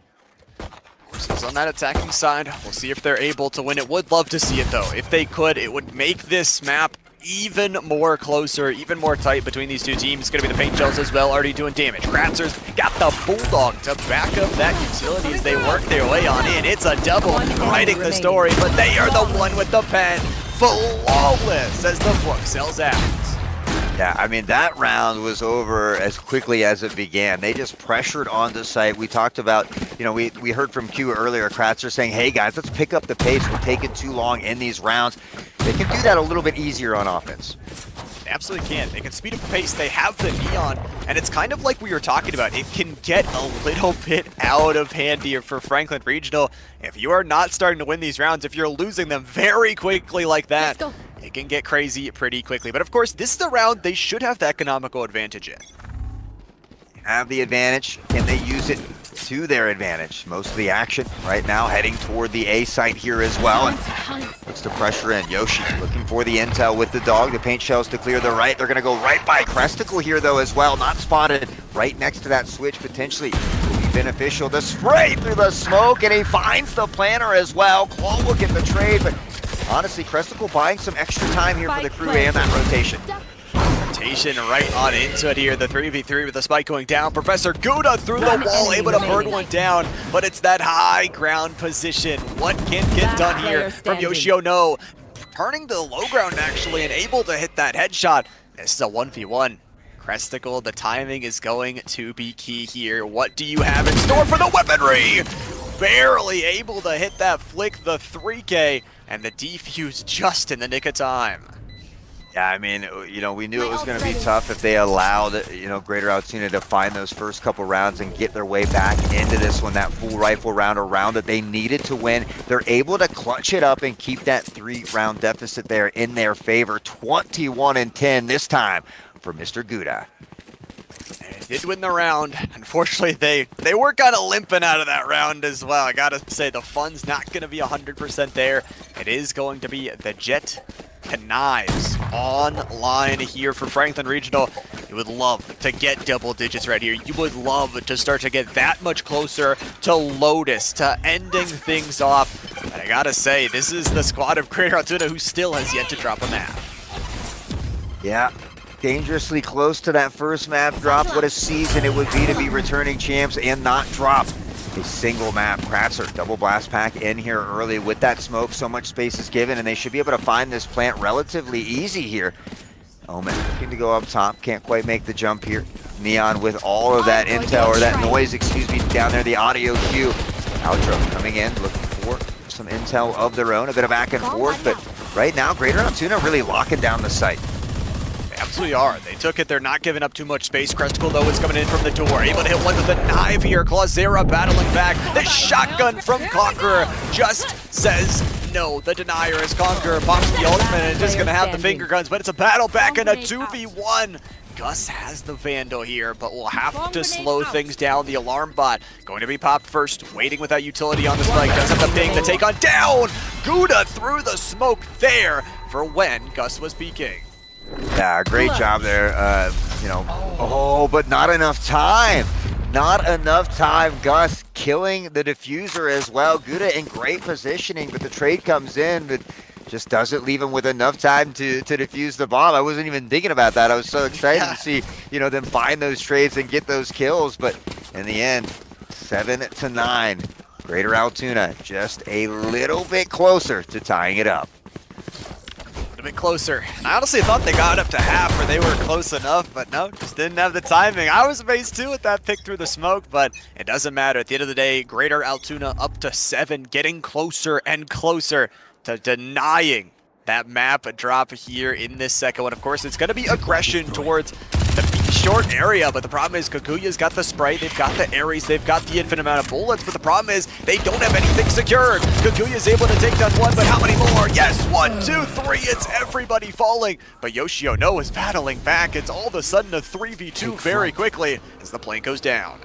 Horses on that attacking side. We'll see if they're able to win it. Would love to see it though. If they could, it would make this map even more closer, even more tight between these two teams. It's going to be the paint shells as well, already doing damage. Kratzer's got the Bulldog to back up that utility as they work their way on in. It's a double, writing the story, but they are the one with the pen. Flawless as the book sells out. Yeah, I mean, that round was over as quickly as it began. They just pressured onto site. We talked about, you know, we heard from Q earlier, Kratzer saying, hey guys, let's pick up the pace. We're taking too long in these rounds. They can do that a little bit easier on offense. They absolutely can. They can speed up the pace. They have the Neon, and it's kind of like we were talking about. It can get a little bit out of hand here for Franklin Regional. If you are not starting to win these rounds, if you're losing them very quickly like that, it can get crazy pretty quickly. But of course, this is the round they should have the economical advantage in. Have the advantage. Can they use it to their advantage? Most of the action right now heading toward the A site here as well. And looks to pressure in. Yoshi looking for the intel with the dog. The paint shells to clear the right. They're going to go right by Cresticle here though as well. Not spotted. Right next to that switch potentially will be beneficial. The spray through the smoke, and he finds the planter as well. Claw will get the trade, but honestly, Cresticle buying some extra time here for the crew and that rotation. Rotation right on into it here. The 3v3 with the spike going down. Professor Gouda through the wall, able to burn one down, but it's that high ground position. What can get done here from Yoshio? No, turning to the low ground actually and able to hit that headshot. This is a 1v1. Cresticle, the timing is going to be key here. What do you have in store for the weaponry? Barely able to hit that flick, the 3K, and the defuse just in the nick of time. Yeah, I mean, you know, we knew it was going to be tough if they allowed, you know, Greater Altoona to find those first couple rounds and get their way back into this one, that full rifle round, a round that they needed to win. They're able to clutch it up and keep that 3-round deficit there in their favor. 21-10 this time for Mr. Gouda. They did win the round. Unfortunately, they were kind of limping out of that round as well. I gotta say, the fun's not going to be 100% there. It is going to be the Jet Knives online here for Franklin Regional. You would love to get double digits right here. You would love to start to get that much closer to Lotus, to ending things off. And I gotta say, this is the squad of Greater Altoona who still has yet to drop a map. Yeah, dangerously close to that first map drop. What a season it would be to be returning champs and not drop a single map. Kratzer, double blast pack in here early with that smoke. So much space is given, and they should be able to find this plant relatively easy here. Omen looking to go up top, can't quite make the jump here. Neon with all of that intel, or that noise, excuse me, down there, the audio cue. Outro coming in, looking for some intel of their own, a bit of back and forth, but right now, Greater Altoona really locking down the site. Absolutely are. They took it. They're not giving up too much space. Crestical, though, is coming in from the door. Able to hit one with a knife here. Clawzera battling back. The shotgun from Conqueror just says no. The denier is Conqueror. Pops the ultimate and just going to have the finger guns, but it's a battle back in a 2v1. Gus has the Vandal here, but will have to slow things down. The alarm bot going to be popped first, waiting with that utility on the spike. Does have the ping to take on down. Gouda through the smoke there for when Gus was peeking. Yeah, great job there. But not enough time. Not enough time. Gus killing the diffuser as well. Gouda in great positioning, but the trade comes in, but just doesn't leave him with enough time to defuse the bomb. I wasn't even thinking about that. I was so excited to see, them find those trades and get those kills, but in the end, 7-9. Greater Altoona just a little bit closer to tying it up. A bit closer. And I honestly thought they got up to half or they were close enough, but no, just didn't have the timing. I was amazed too with that pick through the smoke, but it doesn't matter. At the end of the day, Greater Altoona up to 7, getting closer and closer to denying that map drop here in this second one. Of course, it's going to be aggression towards the short area, but the problem is Kaguya's got the spray, they've got the Ares, they've got the infinite amount of bullets, but the problem is they don't have anything secured. Kaguya's able to take down one, but how many more? Yes, 1, 2, 3, it's everybody falling. But Yoshio No is battling back. It's all of a sudden a 3v2 very quickly as the plane goes down.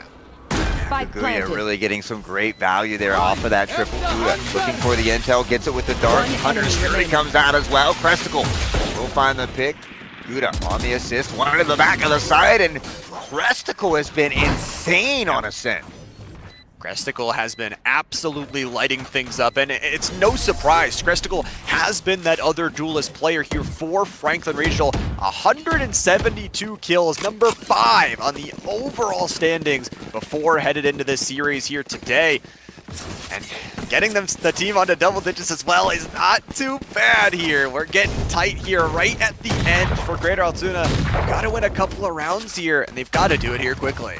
Kaguya really getting some great value there off of that triple Gouda. Looking for the intel, gets it with the dart. Hunter's Fury comes out as well. Crestical will find the pick. Gouda on the assist, one in the back of the side, and Crestical has been insane on Ascent. Crestical has been absolutely lighting things up, and it's no surprise. Crestical has been that other duelist player here for Franklin Regional. 172 kills, number 5 on the overall standings before headed into this series here today. And getting the team onto double digits as well is not too bad here. We're getting tight here right at the end for Greater Altoona. They've got to win a couple of rounds here, and they've got to do it here quickly.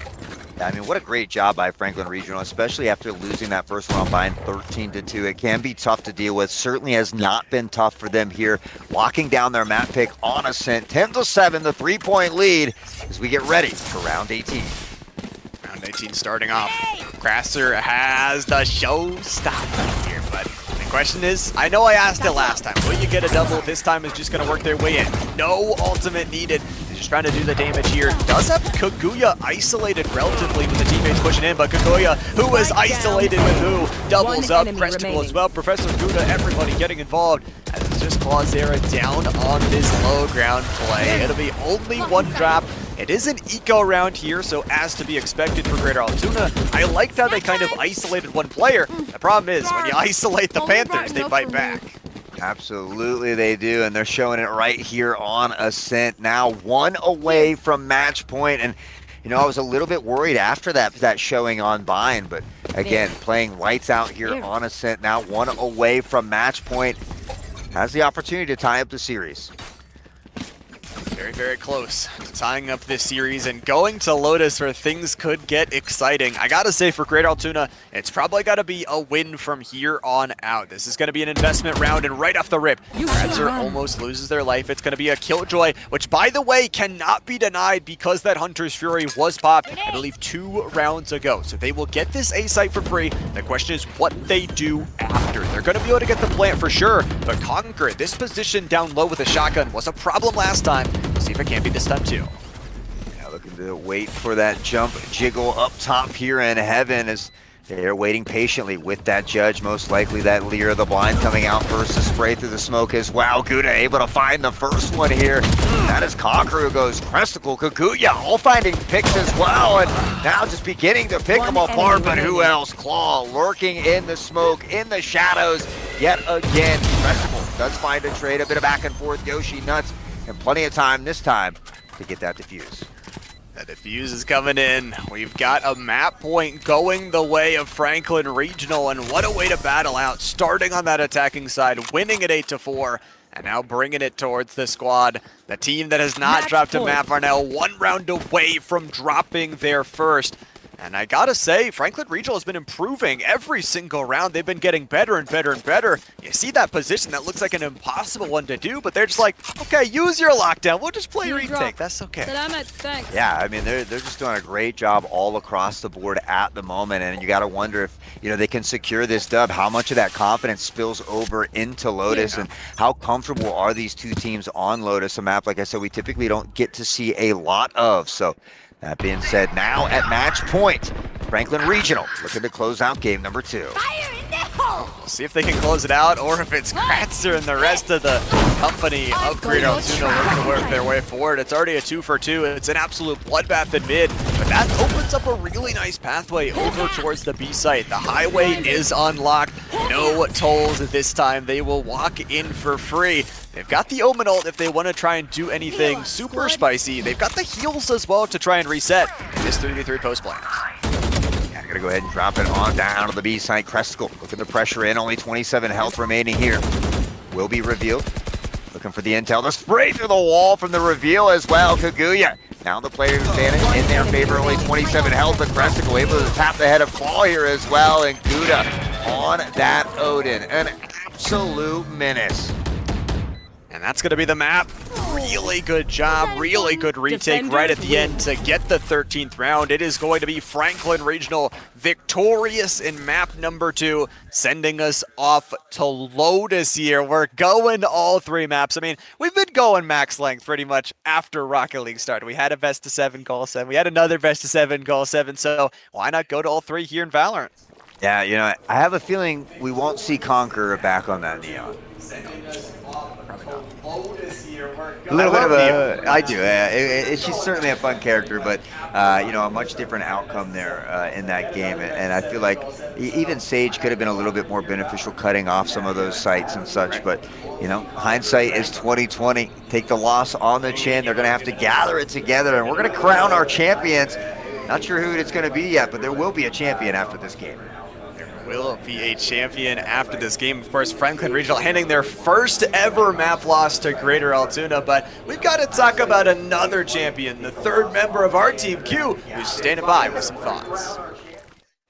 I mean, what a great job by Franklin Regional, especially after losing that first round by 13-2. It can be tough to deal with. Certainly has not been tough for them here. Locking down their map pick on Ascent. 10-7, the 3-point lead as we get ready for round 18. Round 18 starting off. Crasser has the showstopper here, but the question is, I know I asked it last time, will you get a double? This time is just going to work their way in. No ultimate needed. They're just trying to do the damage here. Does have Kaguya isolated relatively with the teammates pushing in, but Kaguya, who was isolated with who, doubles up. Crestical as well. Professor Gouda, everybody getting involved. And it's just Clawzera down on this low ground play. It'll be only one drop. It is an eco round here, so as to be expected for Greater Altoona. I liked how they kind of isolated one player. The problem is, when you isolate the Panthers, they fight back. Absolutely they do, and they're showing it right here on Ascent. Now 1 away from match point, and I was a little bit worried after that showing on Bind, but again, playing lights out here on Ascent. Now 1 away from match point. Has the opportunity to tie up the series. Very, very close to tying up this series and going to Lotus where things could get exciting. I gotta say, for Greater Altoona, it's probably gotta be a win from here on out. This is gonna be an investment round, and right off the rip, Redzer almost loses their life. It's gonna be a Killjoy, which, by the way, cannot be denied because that Hunter's Fury was popped, I believe, 2 rounds ago. So they will get this A site for free. The question is what they do after. They're gonna be able to get the plant for sure, but Conquer, this position down low with a shotgun was a problem last time. See if it can be this time too. Now looking to wait for that jump jiggle up top here in heaven as they're waiting patiently with that judge. Most likely that Leer of the Blind coming out first to spray through the smoke as well. Gouda able to find the first one here. That is Conqueror who goes Crestical, Kaguya all finding picks as well, and now just beginning to pick them apart, but who else? Claw lurking in the smoke, in the shadows yet again. Crestical does find a trade, a bit of back and forth. Yoshi nuts, and plenty of time this time to get that defuse. The defuse is coming in. We've got a map point going the way of Franklin Regional, and what a way to battle out. Starting on that attacking side, winning at 8-4, and now bringing it towards the squad. The team that has not dropped a map are now 1 round away from dropping their first. And I gotta say, Franklin Regional has been improving every single round. They've been getting better and better and better. You see that position that looks like an impossible one to do, but they're just like, okay, use your lockdown. We'll just play retake. That's okay. Yeah, I mean, they're just doing a great job all across the board at the moment, and you got to wonder if, they can secure this dub. How much of that confidence spills over into Lotus, and how comfortable are these two teams on Lotus, a map, like I said, we typically don't get to see a lot of. So that being said, now at match point, Franklin Regional looking to close out game number 2. We'll see if they can close it out, or if it's Kratzer and the rest of the company of Greater Altoona looking to work their way forward. It's already a 2-for-2. It's an absolute bloodbath in mid, but that opens up a really nice pathway over towards the B site. The highway is unlocked. No tolls this time. They will walk in for free. They've got the Omen ult if they want to try and do anything super spicy. They've got the heals as well to try and reset this 3v3 post play. Gonna go ahead and drop it on down to the B side. Crestical looking to pressure in, only 27 health remaining here. Will be revealed. Looking for the intel. The spray through the wall from the reveal as well. Kaguya. Now the player's advantage in their favor, only 27 health, but Crestical able to tap the head of Claw here as well. And Gouda on that Odin. An absolute menace. And that's going to be the map. Really good job, really good retake right at the end to get the 13th round. It is going to be Franklin Regional victorious in map number 2, sending us off to Lotus here. We're going all 3 maps. I mean, we've been going max length pretty much after Rocket League started. We had a best of 7 call 7. We had another best of 7 call 7. So why not go to all 3 here in Valorant? Yeah, I have a feeling we won't see Conqueror back on that Neon. A little bit of a, I do. She's certainly a fun character, but a much different outcome there in that game. And I feel like even Sage could have been a little bit more beneficial, cutting off some of those sites and such. But hindsight is 2020. Take the loss on the chin. They're going to have to gather it together, and we're going to crown our champions. Not sure who it's going to be yet, but there will be a champion after this game. Will be a champion after this game. Of course, Franklin Regional handing their first ever map loss to Greater Altoona, but we've got to talk about another champion, the 3rd member of our team, Q, who's standing by with some thoughts.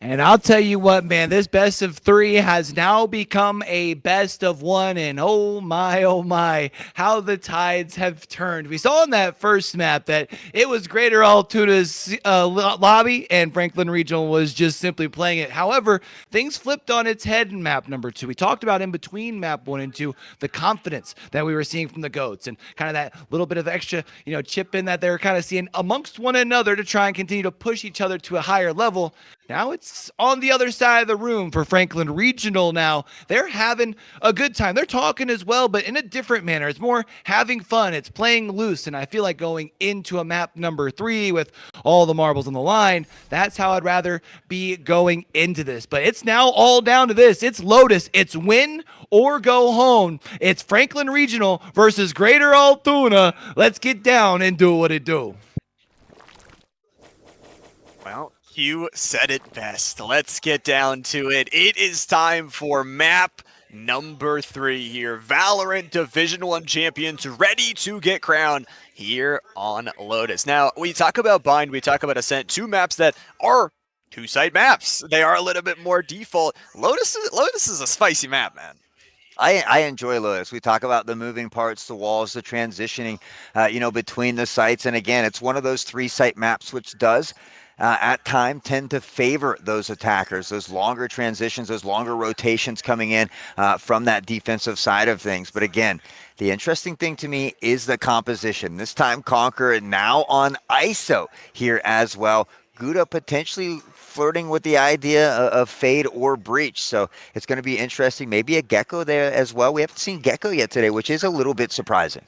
And I'll tell you what, man, this best of 3 has now become a best of 1, and oh my, how the tides have turned. We saw in that first map that it was Greater Altoona's lobby, and Franklin Regional was just simply playing it. However, things flipped on its head in map number 2. We talked about in between map 1 and 2, the confidence that we were seeing from the GOATs, and kind of that little bit of extra, chip in that they were kind of seeing amongst one another to try and continue to push each other to a higher level. Now it's on the other side of the room for Franklin Regional now. They're having a good time. They're talking as well, but in a different manner. It's more having fun. It's playing loose, and I feel like going into a map number 3 with all the marbles on the line, that's how I'd rather be going into this. But it's now all down to this. It's Lotus. It's win or go home. It's Franklin Regional versus Greater Altoona. Let's get down and do what it do. Well, Q said it best. Let's get down to it. It is time for map number 3 here. Valorant Division 1 champions ready to get crowned here on Lotus. Now, we talk about Bind, we talk about Ascent, 2 maps that are 2-site maps. They are a little bit more default. Lotus is a spicy map, man. I enjoy Lotus. We talk about the moving parts, the walls, the transitioning, between the sites. And again, it's one of those 3-site maps which does at time tend to favor those attackers, those longer transitions, those longer rotations coming in from that defensive side of things. But again, the interesting thing to me is the composition. This time Conqueror now on ISO here as well. Gouda potentially flirting with the idea of Fade or Breach. So it's going to be interesting. Maybe a Gecko there as well. We haven't seen Gecko yet today, which is a little bit surprising.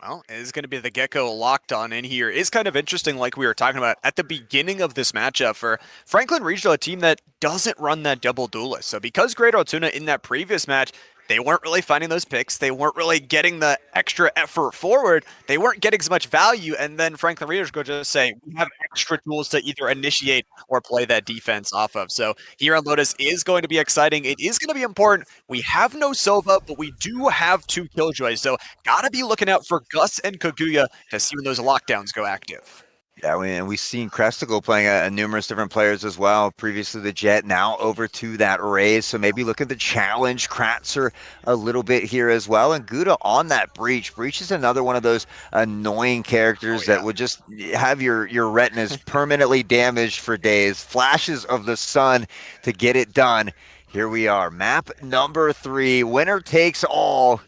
Well, it is going to be the Gecko locked on in here. It's kind of interesting, like we were talking about at the beginning of this matchup for Franklin Regional, a team that doesn't run that double duelist. So because Greater Altoona in that previous match, they weren't really finding those picks. They weren't really getting the extra effort forward. They weren't getting as much value. And then Franklin Regional go just say, we have extra tools to either initiate or play that defense off of. So here on Lotus is going to be exciting. It is going to be important. We have no Sova, but we do have 2 Killjoys. So got to be looking out for Gus and Kaguya to see when those lockdowns go active. Yeah, and we've seen Cresticle playing numerous different players as well. Previously the Jet, now over to that Raze. So maybe looking to challenge Kratzer a little bit here as well. And Gouda on that Breach. Breach is another one of those annoying characters that would just have your retinas permanently damaged for days. Flashes of the sun to get it done. Here we are, map number 3. Winner takes all.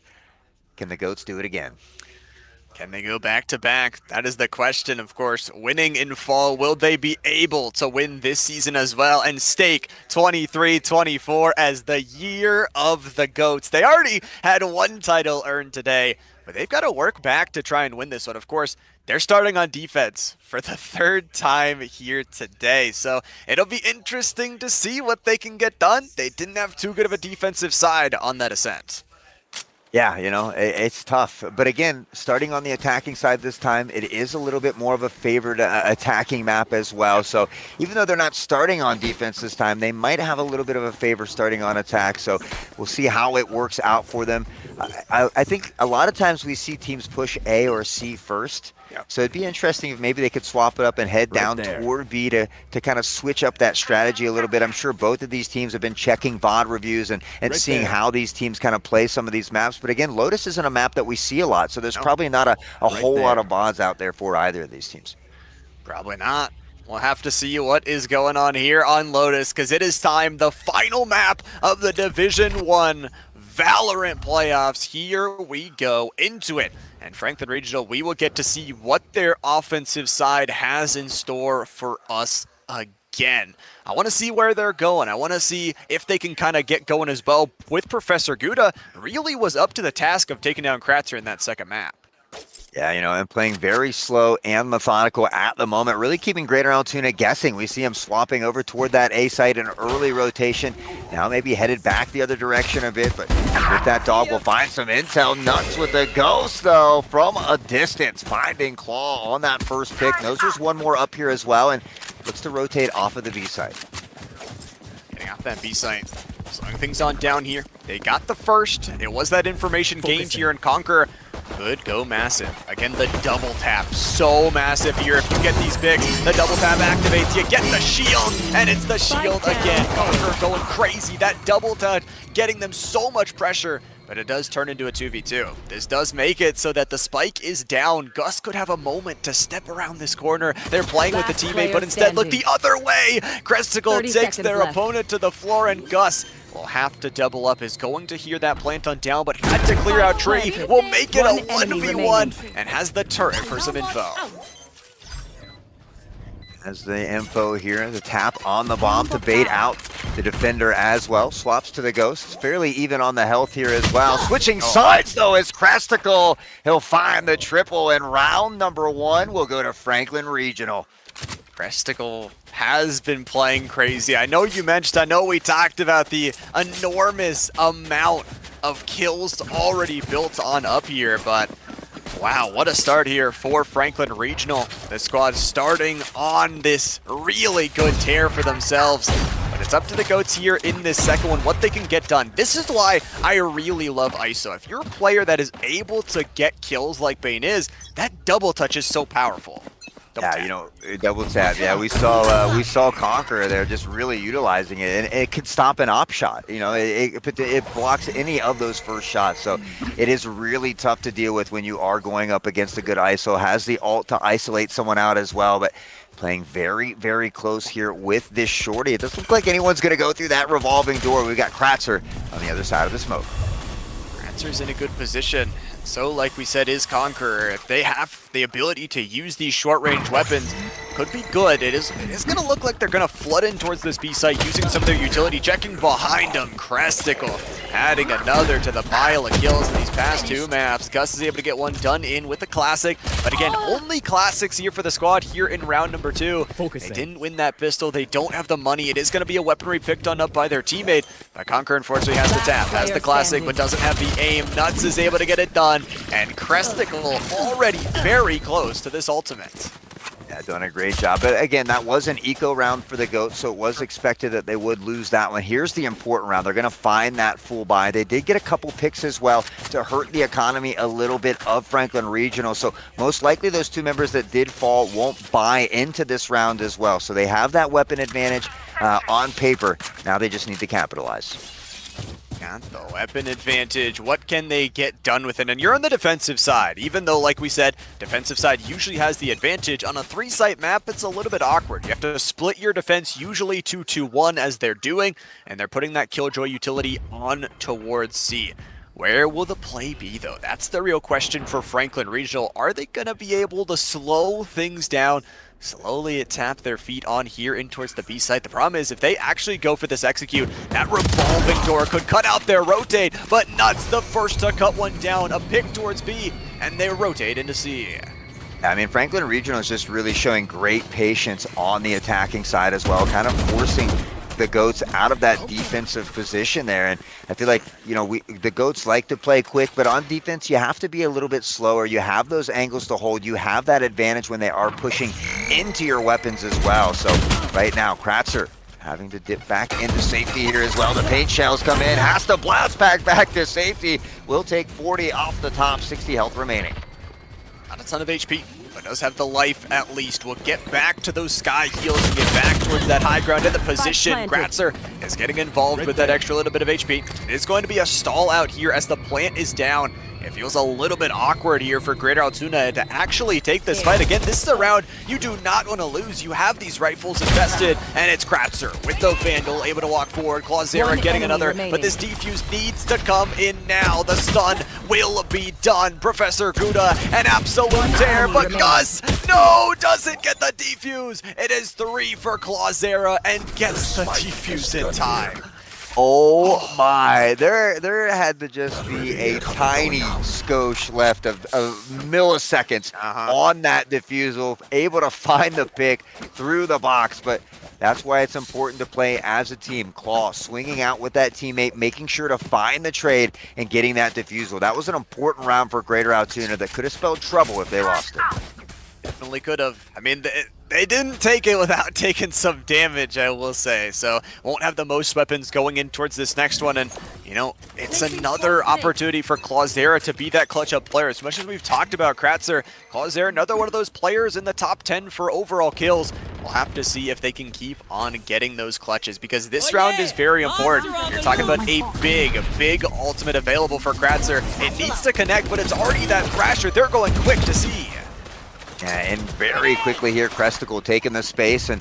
Can the GOATs do it again? Can they go back to back? That is the question, of course. Winning in fall, will they be able to win this season as well and stake 23-24 as the year of the GOATs? They already had one title earned today, but they've got to work back to try and win this one. Of course, they're starting on defense for the 3rd time here today, so it'll be interesting to see what they can get done. They didn't have too good of a defensive side on that ascent. Yeah, you know, it's tough. But again, starting on the attacking side this time, it is a little bit more of a favored attacking map as well. So even though they're not starting on defense this time, they might have a little bit of a favor starting on attack. So we'll see how it works out for them. I think a lot of times we see teams push A or C first. So it'd be interesting if maybe they could swap it up and head down toward B to kind of switch up that strategy a little bit. I'm sure both of these teams have been checking VOD reviews and seeing how these teams kind of play some of these maps. But again, Lotus isn't a map that we see a lot, so there's probably not a whole lot of VODs out there for either of these teams. Probably not. We'll have to see what is going on here on Lotus, because it is time, the final map of the Division 1 Valorant playoffs. Here we go into it. And Franklin Regional, we will get to see what their offensive side has in store for us again. I want to see where they're going. I want to see if they can kind of get going as well. With Professor Gouda, really was up to the task of taking down Kratzer in that second map. Yeah, you know, and playing very slow and methodical at the moment, really keeping Greater Altoona guessing. We see him swapping over toward that A site in early rotation. Now maybe headed back the other direction a bit, but with that dog, we'll find some intel. Nuts with the ghost, though, from a distance. Finding Claw on that first pick. Knows there's one more up here as well, and looks to rotate off of the B site. Getting off that B site. Slowing things on down here. They got the first. It was that information gained here in Conquer. Could go massive. Again, the double tap. So massive here. If you get these picks, the double tap activates. You get the shield, and it's the shield again. Conquer going crazy. That double touch getting them so much pressure, but it does turn into a 2v2. This does make it so that the spike is down. Gus could have a moment to step around this corner. They're playing with the teammate, but instead look the other way. Cresticle takes their opponent to the floor, and Gus will have to double up. Is going to hear that plant on down, but had to clear out Tree. Will make it a 1v1 and has the turret for some info. As the info here, the tap on the bomb to bait out the defender as well. Swaps to the Ghost. Fairly even on the health here as well. Switching sides, though, is Cresticle. He'll find the triple, and round number 1 will go to Franklin Regional. Cresticle has been playing crazy. I know you mentioned, I know we talked about the enormous amount of kills already built on up here, but wow, what a start here for Franklin Regional. The squad starting on this really good tear for themselves. But it's up to the GOATs here in this second one, what they can get done. This is why I really love ISO. If you're a player that is able to get kills like Bane is, that double touch is so powerful. You know, double tap. Yeah, we saw Conqueror there just really utilizing it, and it can stop an op shot. You know, it blocks any of those first shots. So it is really tough to deal with when you are going up against a good ISO. Has the ult to isolate someone out as well, but playing very, very close here with this shorty. It doesn't look like anyone's going to go through that revolving door. We've got Kratzer on the other side of the smoke. Kratzer's in a good position. So, like we said, is Conqueror. If they have the ability to use these short-range weapons, could be good. It is going to look like they're going to flood in towards this B site using some of their utility. Checking behind them, Cresticle adding another to the pile of kills in these past 2 maps. Gus is able to get one done in with the Classic. But again, only Classics here for the squad here in round number 2. They didn't win that pistol. They don't have the money. It is going to be a weaponry picked on up by their teammate. But Conqueror unfortunately has the tap, has the Classic, but doesn't have the aim. Nuts is able to get it done. And Cresticle already very close to this ultimate. Yeah, doing a great job. But again, that was an eco round for the GOAT, so it was expected that they would lose that one. Here's the important round. They're going to find that full buy. They did get a couple picks as well to hurt the economy a little bit of Franklin Regional. So most likely those two members that did fall won't buy into this round as well. So they have that weapon advantage on paper. Now they just need to capitalize. Got the weapon advantage. What can they get done with it? And you're on the defensive side. Even though, like we said, defensive side usually has the advantage. On a 3-site map, it's a little bit awkward. You have to split your defense, usually 2-2-1 as they're doing, and they're putting that Killjoy utility on towards C. Where will the play be, though? That's the real question for Franklin Regional. Are they going to be able to slow things down? Slowly tap their feet on here in towards the B site. The problem is if they actually go for this execute, that revolving door could cut out their rotate, but Nuts the first to cut one down. A pick towards B, and they rotate into C. I mean, Franklin Regional is just really showing great patience on the attacking side as well, kind of forcing the GOATs out of that defensive position there. And I feel like, you know, the GOATs like to play quick, but on defense, you have to be a little bit slower. You have those angles to hold. You have that advantage when they are pushing into your weapons as well. So right now, Kratzer having to dip back into safety here as well. The paint shells come in, has to blast back to safety. Will take 40 off the top, 60 health remaining. Not a ton of HP, but does have the life at least. We'll get back to those sky heals and get back towards that high ground in the position. Kratzer is getting involved with that extra little bit of HP. It's going to be a stall out here as the plant is down. It feels a little bit awkward here for Greater Altoona to actually take this fight. Again, this is a round you do not want to lose. You have these rifles invested, and it's Kratzer with the Vandal able to walk forward. Clawzera getting another, but this defuse needs to come in now. The stun will be done. Professor Gouda, an absolute tear, but Gus, no, doesn't get the defuse. It is 3 for Clawzera and gets the defuse in time. Oh my, there had to just be a tiny skosh left of milliseconds on that defusal, able to find the pick through the box, but that's why it's important to play as a team. Claw swinging out with that teammate, making sure to find the trade and getting that defusal. That was an important round for Greater Altoona that could have spelled trouble if they lost it. Definitely could have. I mean, they didn't take it without taking some damage, I will say. So won't have the most weapons going in towards this next one. And, you know, it's another opportunity for Clawzera to be that clutch-up player. As much as we've talked about Kratzer, Clawzera, another one of those players in the top 10 for overall kills. We'll have to see if they can keep on getting those clutches, because this round is very important. You're talking about a big ultimate available for Kratzer. It needs to connect, but it's already that thrasher. They're going quick to see. Yeah, and very quickly here, Cresticle taking the space and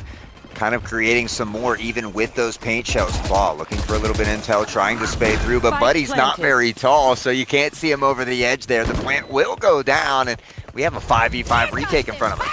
kind of creating some more even with those paint shells. Claw looking for a little bit of intel, trying to spay through, but Buddy's not very tall, so you can't see him over the edge there. The plant will go down, and we have a 5v5 retake in front of us.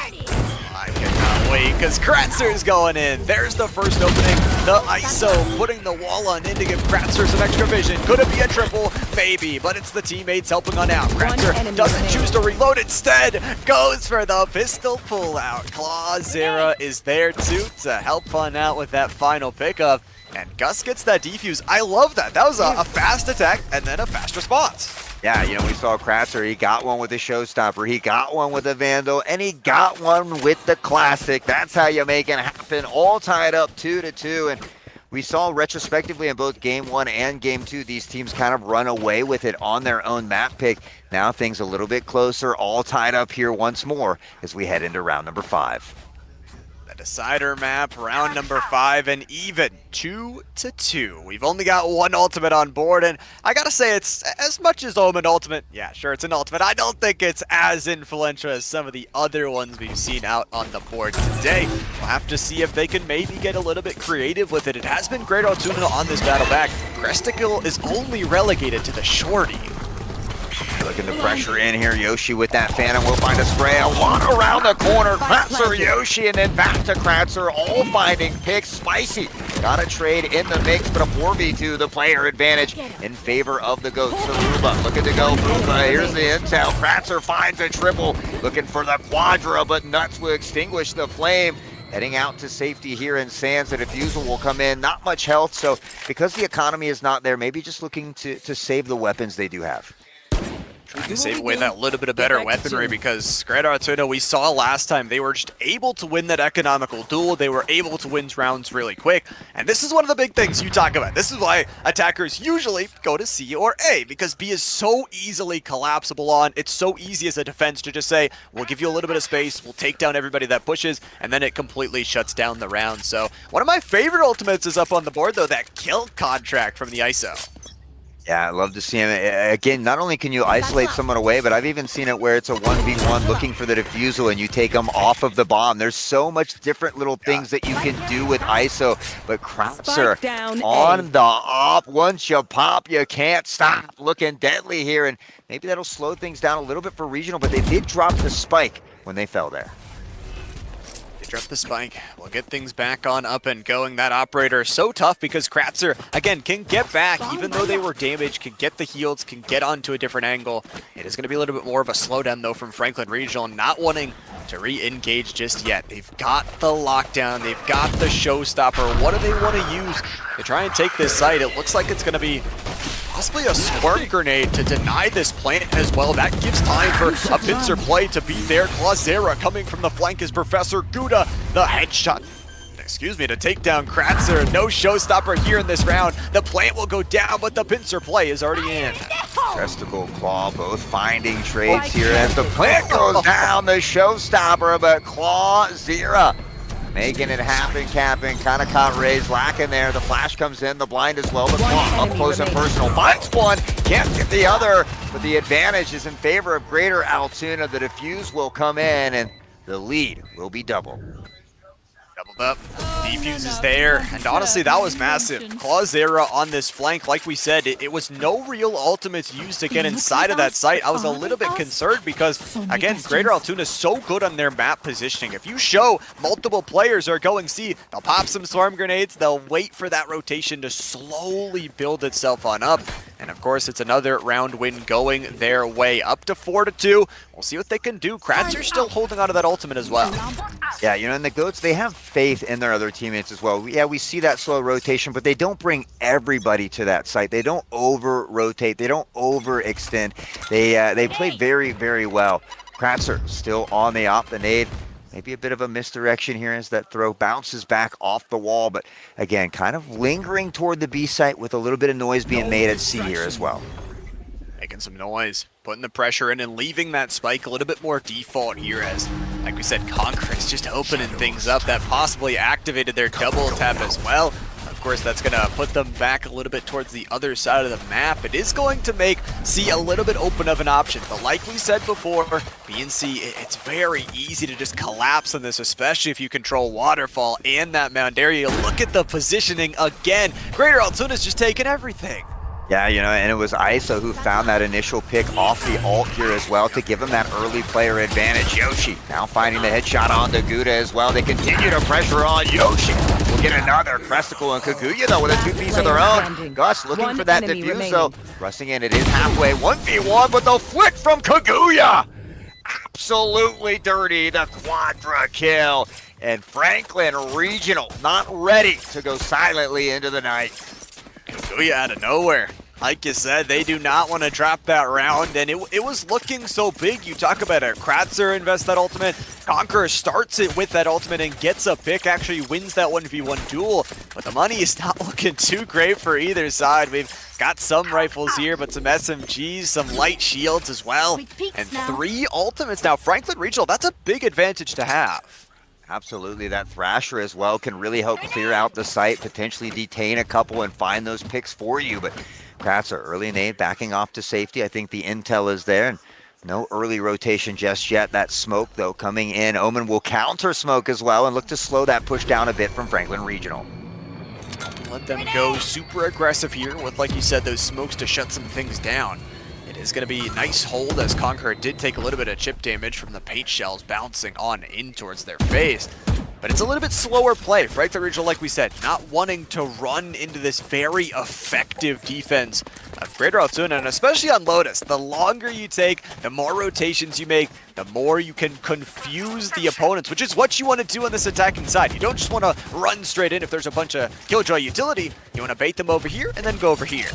I cannot wait, because Kratzer's going in. There's the first opening. The ISO putting the wall on in to give Kratzer some extra vision. Could it be a triple? Maybe, but it's the teammates helping on out. Kratzer doesn't choose to reload, instead goes for the pistol pullout. Clawzera is there too to help fun out with that final pickup. And Gus gets that defuse. I love that. That was a fast attack and then a fast response. Yeah, you know, we saw Kratzer, he got one with the showstopper, he got one with the Vandal, and he got one with the classic. That's how you make it happen. All tied up 2-2, and we saw retrospectively in both Game 1 and Game 2, these teams kind of run away with it on their own map pick. Now things a little bit closer, all tied up here once more as we head into round number 5. Decider map, round number 5, and even 2-2. We've only got one ultimate on board, and I gotta say, it's as much as an ultimate. Yeah, sure, it's an ultimate. I don't think it's as influential as some of the other ones we've seen out on the board today. We'll have to see if they can maybe get a little bit creative with it. It has been Greater Altoona on this battle back. Cresticle is only relegated to the shorty. Looking to pressure in here. Yoshi with that Phantom will find a spray. A one around the corner. Kratzer, Yoshi, and then back to Kratzer. All finding picks. Spicy got a trade in the mix, but a 4v2, the player advantage in favor of the GOAT. So Ruba looking to go. Ruba, here's the intel. Kratzer finds a triple. Looking for the quadra, but Nuts will extinguish the flame. Heading out to safety here in Sands. The defusal will come in. Not much health, so because the economy is not there, maybe just looking to save the weapons they do have. Trying to save away that little bit of better weaponry because Greater Altoona, we saw last time, they were just able to win that economical duel. They were able to win rounds really quick. And this is one of the big things you talk about. This is why attackers usually go to C or A, because B is so easily collapsible on. It's so easy as a defense to just say, we'll give you a little bit of space, we'll take down everybody that pushes, and then it completely shuts down the round. So one of my favorite ultimates is up on the board, though, that kill contract from the ISO. Yeah, I love to see him. Again, not only can you isolate someone away, but I've even seen it where it's a 1v1 looking for the defusal and you take them off of the bomb. There's so much different little things that you can do with ISO, but Kratzer on the op. Once you pop, you can't stop. Looking deadly here, and maybe that'll slow things down a little bit for Regional, but they did drop the spike when they fell there. Drop the spike. We'll get things back on up and going. That operator is so tough because Kratzer, again, can get back, even though they were damaged, can get the heals, can get onto a different angle. It is going to be a little bit more of a slowdown, though, from Franklin Regional, not wanting to re-engage just yet. They've got the lockdown. They've got the showstopper. What do they want to use to try and take this site? It looks like it's going to be possibly a swarm grenade to deny this plant as well. That gives time for a pincer play to be there. Clawzera coming from the flank is Professor Gouda. The headshot, excuse me, to take down Kratzer. No showstopper here in this round. The plant will go down, but the pincer play is already in. Testicle, Claw, both finding trades here as the plant goes down. The showstopper, but Clawzera making it happen, Captain. Kind of caught Ray's lacking there. The flash comes in, the blind as well. The Claw up close and personal. Finds one, can't get the other, but the advantage is in favor of Greater Altoona. The defuse will come in, and the lead will be double. Doubled up. Defuse is there, and honestly, that was massive. Clawzera on this flank, like we said, it was no real ultimates used to get inside of that site. I was a little bit concerned because, again, Greater Altoona is so good on their map positioning. If you show multiple players are going C, they'll pop some swarm grenades, they'll wait for that rotation to slowly build itself on up. And of course, it's another round win going their way, up to 4-2. We'll see what they can do. Kratzer's still holding on to that ultimate as well. Yeah, you know, and the GOATs, they have faith in their other teammates as well. Yeah, we see that slow rotation, but they don't bring everybody to that site. They don't over-rotate. They don't overextend. They play very, very well. Kratzer still on the op, the nade. Maybe a bit of a misdirection here as that throw bounces back off the wall, but again, kind of lingering toward the B site with a little bit of noise being made at C here as well. Making some noise, putting the pressure in and leaving that spike a little bit more default here as, like we said, Conquer is just opening things up. That possibly activated their double tap as well. Of course, that's going to put them back a little bit towards the other side of the map. It is going to make C a little bit open of an option, but like we said before, B and C, it's very easy to just collapse on this, especially if you control Waterfall and that mound area. Look at the positioning again. Greater Altoona's just taking everything. Yeah, you know, and it was ISO who found that initial pick off the ult here as well to give him that early player advantage. Yoshi now finding the headshot on the Gouda as well. They continue to pressure on Yoshi. We'll get another Cresticle and Kaguya though with a two-piece of their own. Gus looking for that defuse though. Rushing in, it is halfway, 1v1, but the flick from Kaguya. Absolutely dirty, the quadra kill. And Franklin Regional not ready to go silently into the night. Kaguya out of nowhere. Like you said, they do not want to drop that round, and it was looking so big. You talk about it. Kratzer invests that ultimate. Conqueror starts it with that ultimate and gets a pick, actually wins that 1v1 duel, but the money is not looking too great for either side. We've got some rifles here, but some SMGs, some light shields as well, and 3 ultimates now. Franklin Regional, that's a big advantage to have. Absolutely, that Thrasher as well can really help clear out the site, potentially detain a couple and find those picks for you. But Kratzer, early nade, backing off to safety. I think the intel is there, and no early rotation just yet. That smoke, though, coming in. Omen will counter smoke as well and look to slow that push down a bit from Franklin Regional. Let them go super aggressive here with, like you said, those smokes to shut some things down. It is going to be a nice hold as Conqueror did take a little bit of chip damage from the paint shells bouncing on in towards their face. But it's a little bit slower play. Franklin Regional, like we said, not wanting to run into this very effective defense of Greater Altoona, and especially on Lotus. The longer you take, the more rotations you make, the more you can confuse the opponents, which is what you want to do on this attacking side. You don't just want to run straight in if there's a bunch of Killjoy utility. You want to bait them over here and then go over here.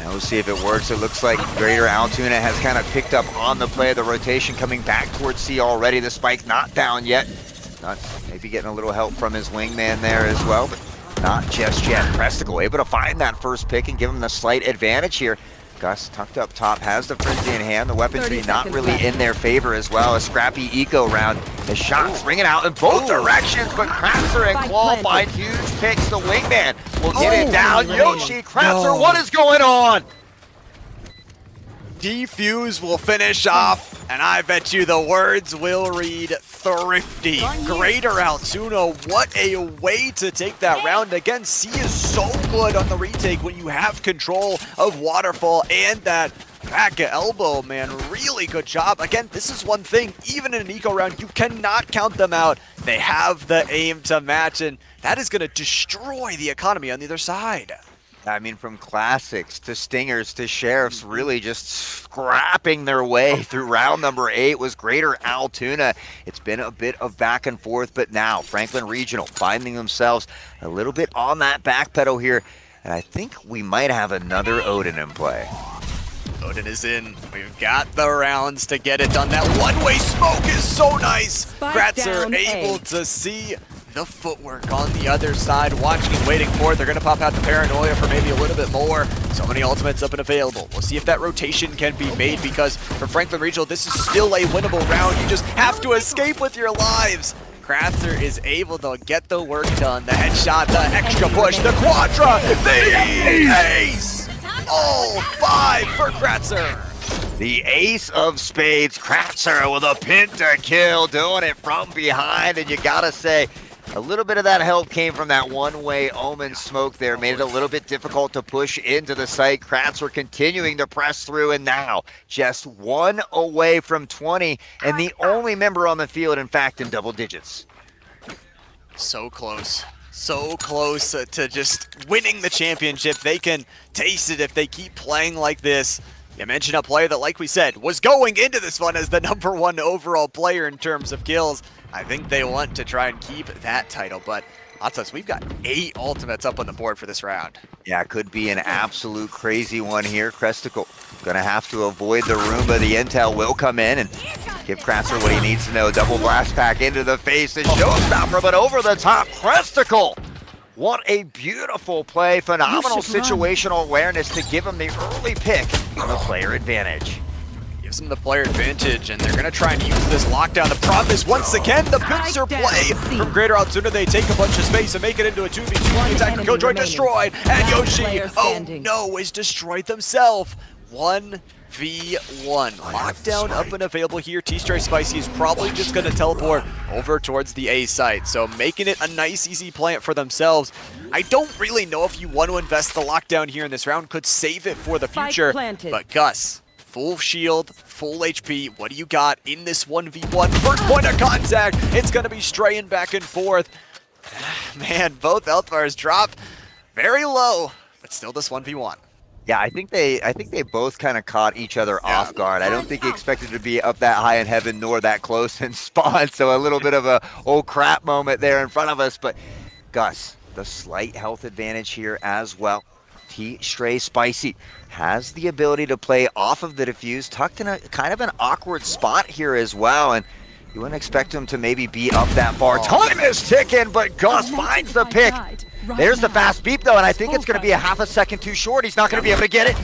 And we'll see if it works. It looks like Greater Altoona has kind of picked up on the play of the rotation, coming back towards C already. The spike not down yet. Not maybe getting a little help from his wingman there as well, but not just yet. Presticle able to find that first pick and give him the slight advantage here. Gus tucked up top, has the frenzy in hand. The weaponry not really in their favor as well. A scrappy eco round. The shots ringing out in both directions, but Kratzer and Claw find huge picks. The wingman will get it down. Yoshi, Kratzer, what is going on? Defuse will finish off, and I bet you the words will read thrifty. Greater Altoona, what a way to take that round. Again, C is so good on the retake when you have control of Waterfall and that back elbow, man. Really good job. Again, this is one thing, even in an eco round, you cannot count them out. They have the aim to match, and that is going to destroy the economy on the other side. I mean, from classics to stingers to sheriffs, really just scrapping their way through round number 8 was Greater Altoona. It's been a bit of back and forth, but now Franklin Regional finding themselves a little bit on that back pedal here, and I think we might have another Odin in play. Odin is in. We've got the rounds to get it done. That one-way smoke is so nice. Kratzer able to see the footwork on the other side, watching and waiting for it. They're going to pop out the paranoia for maybe a little bit more. So many ultimates up and available. We'll see if that rotation can be made, because for Franklin Regional, this is still a winnable round. You just have to escape with your lives. Kratzer is able to get the work done. The headshot, the extra push, the quadra, the ace! All 5 for Kratzer. The ace of spades, Kratzer with a pentakill, doing it from behind, and you gotta say, a little bit of that help came from that one-way Omen smoke there. Made it a little bit difficult to push into the site. Kratzer continuing to press through, and now just 1 away from 20, and the only member on the field, in fact, in double digits. So close. So close to just winning the championship. They can taste it if they keep playing like this. You mentioned a player that, like we said, was going into this one as the #1 overall player in terms of kills. I think they want to try and keep that title, but Atas, we've got 8 ultimates up on the board for this round. Yeah, it could be an absolute crazy one here. Cresticle gonna have to avoid the Roomba. The intel will come in and give Kratzer what he needs to know. Double blast pack into the face. The showstopper, but over the top. Cresticle! What a beautiful play. Phenomenal situational awareness to give him the early pick on the player advantage. Gives them the player advantage, and they're going to try and use this lockdown. The problem is, once again, the pincer play from Greater Altoona. They take a bunch of space and make it into a 2v2. Attacker Killjoy destroyed, and Yoshi, oh no, is destroyed themselves. 1v1. Lockdown up and available here. T-Stray Spicy is probably just going to teleport over towards the A site, so making it a nice, easy plant for themselves. I don't really know if you want to invest the lockdown here in this round. Could save it for the future, but Gus, full shield, full HP. What do you got in this 1v1? First point of contact. It's going to be straying back and forth. Man, both health bars drop very low, but still this 1v1. Yeah, I think they both kind of caught each other off guard. I don't think he expected to be up that high in heaven nor that close in spawn. So a little bit of a oh crap moment there in front of us. But Gus, the slight health advantage here as well. T-Stray Spicy has the ability to play off of the defuse, tucked in a kind of an awkward spot here as well. And you wouldn't expect him to maybe be up that far. Time is ticking, but Gus finds the pick. There's the fast beep though, and I think it's going to be a half a second too short. He's not going to be able to get it.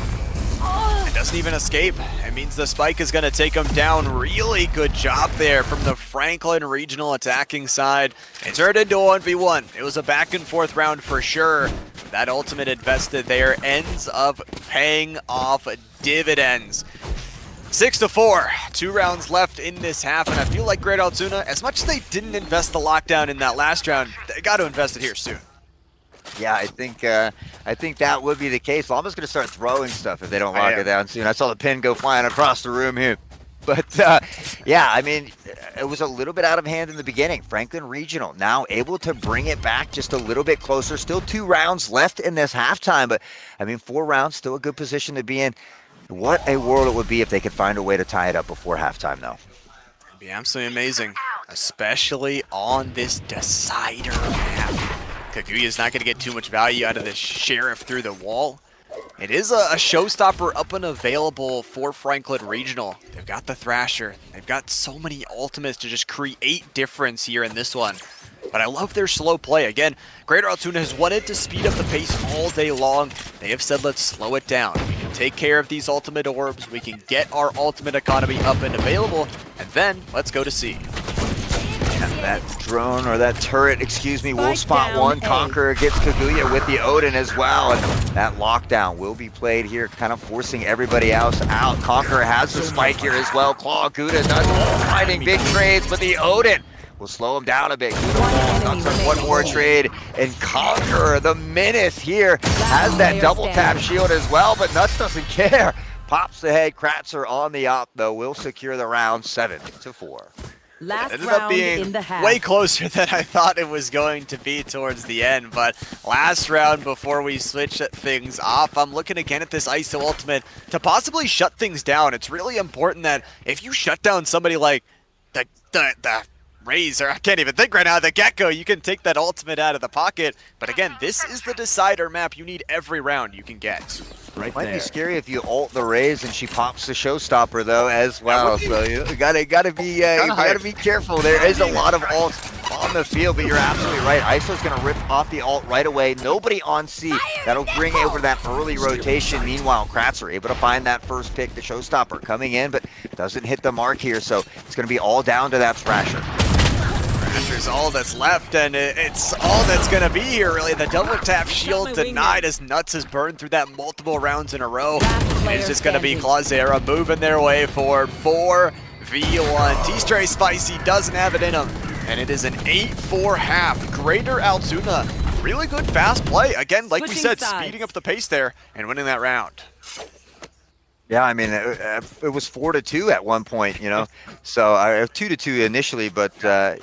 It doesn't even escape. It means the spike is going to take him down. Really good job there from the Franklin Regional attacking side. It turned into a 1v1. It was a back and forth round for sure. That ultimate invested there ends up paying off dividends. 6-4, 2 rounds left in this half, and I feel like Great Altoona, as much as they didn't invest the lockdown in that last round, they got to invest it here soon. Yeah, I think that would be the case. Llama's going to start throwing stuff if they don't lock it down soon. I saw the pin go flying across the room here. But, yeah, I mean, it was a little bit out of hand in the beginning. Franklin Regional now able to bring it back just a little bit closer. Still 2 rounds left in this halftime, but, I mean, 4 rounds, still a good position to be in. What a world it would be if they could find a way to tie it up before halftime, though. It'd be absolutely amazing, especially on this decider map. Kaguya's not going to get too much value out of this Sheriff through the wall. It is a showstopper up and available for Franklin Regional. They've got the Thrasher. They've got so many ultimates to just create difference here in this one. But I love their slow play. Again, Greater Altoona has wanted to speed up the pace all day long. They have said, let's slow it down. We can take care of these ultimate orbs. We can get our ultimate economy up and available. And then, let's go to C. And that drone, or that turret, excuse me, will spot one. Conqueror gets Kaguya with the Odin as well. And that lockdown will be played here, kind of forcing everybody else out. Conqueror has the spike here as well. Claw Gouda does finding big trades, but the Odin will slow him down a bit. Nuts on one more trade, and Conqueror, the menace here, has that double tap shield as well, but Nuts doesn't care. Pops the head. Kratzer on the op, though, will secure the round 7-4. Last Ended up round being in the half. way closer than I thought it was going to be towards the end, but last round before we switch things off, I'm looking again at this ISO ultimate to possibly shut things down. It's really important that if you shut down somebody like the Razor, I can't even think right now, the Gecko, you can take that ultimate out of the pocket. But again, this is the decider map you need every round you can get. Right Might be scary if you ult the Raze and she pops the showstopper though as well. So you gotta be careful. There is a lot of ults on the field, but you're absolutely right. ISO's gonna rip off the ult right away. Nobody on C. That'll bring over that early rotation. Meanwhile, Kratzer able to find that first pick. The showstopper coming in, but doesn't hit the mark here. So it's gonna be all down to that Thrasher. Thrasher's all that's left, and it's all that's going to be here, really. The double tap shield denied as Nuts has burned through that multiple rounds in a row. It's just going to be Clawzera moving their way forward. 4v1. T-Stray Spicy doesn't have it in him, and it is an 8-4 half. Greater Altoona, really good fast play. Again, like we said, speeding up the pace there and winning that round. Yeah, I mean, it was 4-2 at one point, you know. So 2-2 initially, but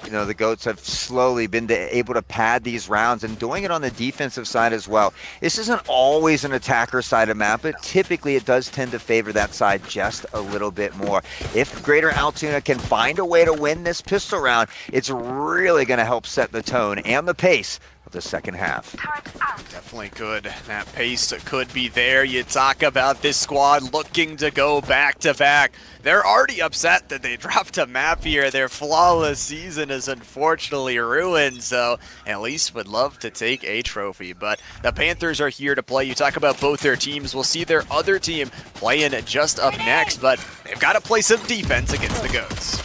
you know, the Goats have slowly been able to pad these rounds and doing it on the defensive side as well. This isn't always an attacker side of map, but typically it does tend to favor that side just a little bit more. If Greater Altoona can find a way to win this pistol round, it's really going to help set the tone and the pace of the second half. Definitely good. That pace could be there. You talk about this squad looking to go back-to-back. They're already upset that they dropped a map here. Their flawless season is unfortunately ruined, so at least would love to take a trophy. But the Panthers are here to play. You talk about both their teams. We'll see their other team playing just up next, but they've got to play some defense against the Goats.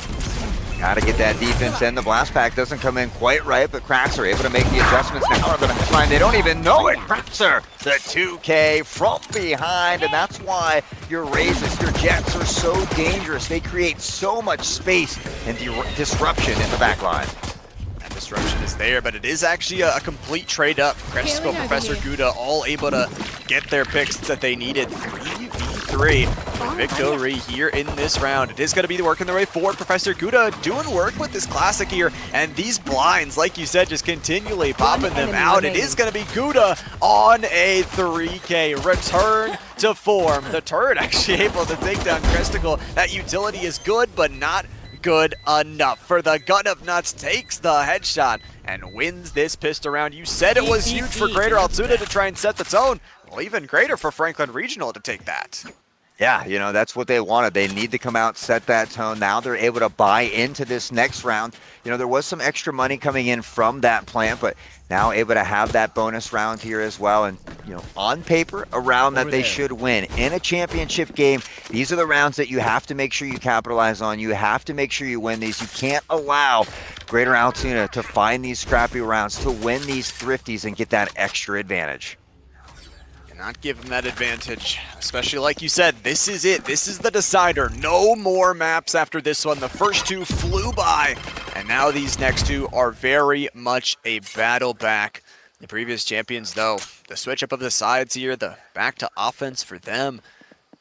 Got to get that defense in. The blast pack doesn't come in quite right, but Kratzer able to make the adjustments now on the headline. They don't even know it. Kratzer, the 2K from behind, and that's why your Razes, your Jets are so dangerous. They create so much space and disruption in the back line. That disruption is there, but it is actually a complete trade up. Cresco, Professor Gouda all able to get their picks that they needed. 3v3 victory here in this round. It is going to be working their way forward. Professor Gouda doing work with this classic here, and these blinds, like you said, just continually popping them out. It is going to be Gouda on a 3K. Return to form. The turret actually able to take down Cresticle. That utility is good, but not good enough. For the Gun of Nuts takes the headshot and wins this pistol round. You said it was huge for Greater Altoona to try and set the tone. Well, even greater for Franklin Regional to take that. Yeah, you know, that's what they wanted. They need to come out, set that tone. Now they're able to buy into this next round. You know, there was some extra money coming in from that plant, but now able to have that bonus round here as well. And, you know, on paper, a round that they should win. In a championship game, these are the rounds that you have to make sure you capitalize on. You have to make sure you win these. You can't allow Greater Altoona to find these scrappy rounds, to win these thrifties and get that extra advantage. Not give them that advantage, especially like you said, this is it. This is the decider. No more maps after this one. The first two flew by, and now these next two are very much a battle back. The previous champions, though, the switch up of the sides here, the back to offense for them.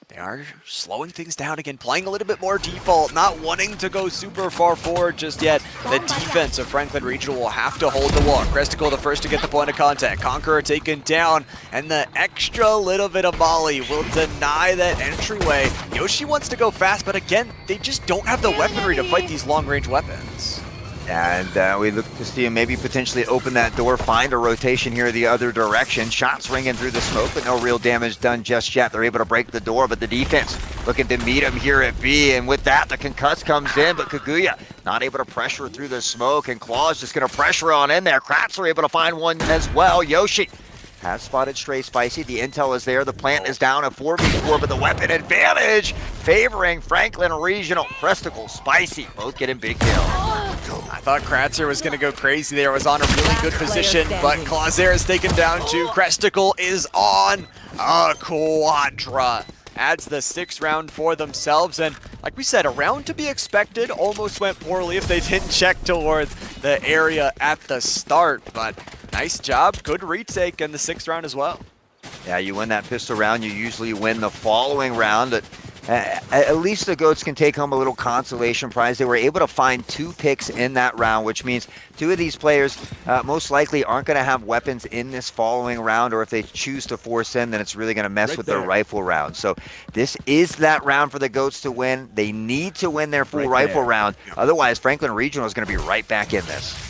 They are slowing things down again, playing a little bit more default, not wanting to go super far forward just yet. The defense of Franklin Regional will have to hold the wall. Cresticle the first to get the point of contact. Conqueror taken down, and the extra little bit of volley will deny that entryway. Yoshi wants to go fast, but again, they just don't have the weaponry to fight these long-range weapons. And we look to see him maybe potentially open that door, find a rotation here the other direction. Shots ringing through the smoke, but no real damage done just yet. They're able to break the door, but the defense looking to meet him here at B. And with that, the concuss comes in, but Kaguya not able to pressure through the smoke, and Claw's just going to pressure on in there. Kratz are able to find one as well. Yoshi has spotted Stray Spicy. The intel is there. The plant is down at 4v4, but the weapon advantage favoring Franklin Regional. Presticle, Spicy, both getting big kills. I thought Kratzer was going to go crazy there. Was on a really good position, but Clauser is taken down too. Cresticle is on a Quadra. Adds the 6th round for themselves, and like we said, a round to be expected. Almost went poorly if they didn't check towards the area at the start, but nice job, good retake in the 6th round as well. Yeah, you win that pistol round, you usually win the following round. At least the GOATs can take home a little consolation prize. They were able to find 2 picks in that round, which means 2 of these players most likely aren't going to have weapons in this following round, or if they choose to force in, then it's really going to mess with their rifle round. So this is that round for the GOATs to win. They need to win their full rifle round. Otherwise, Franklin Regional is going to be right back in this.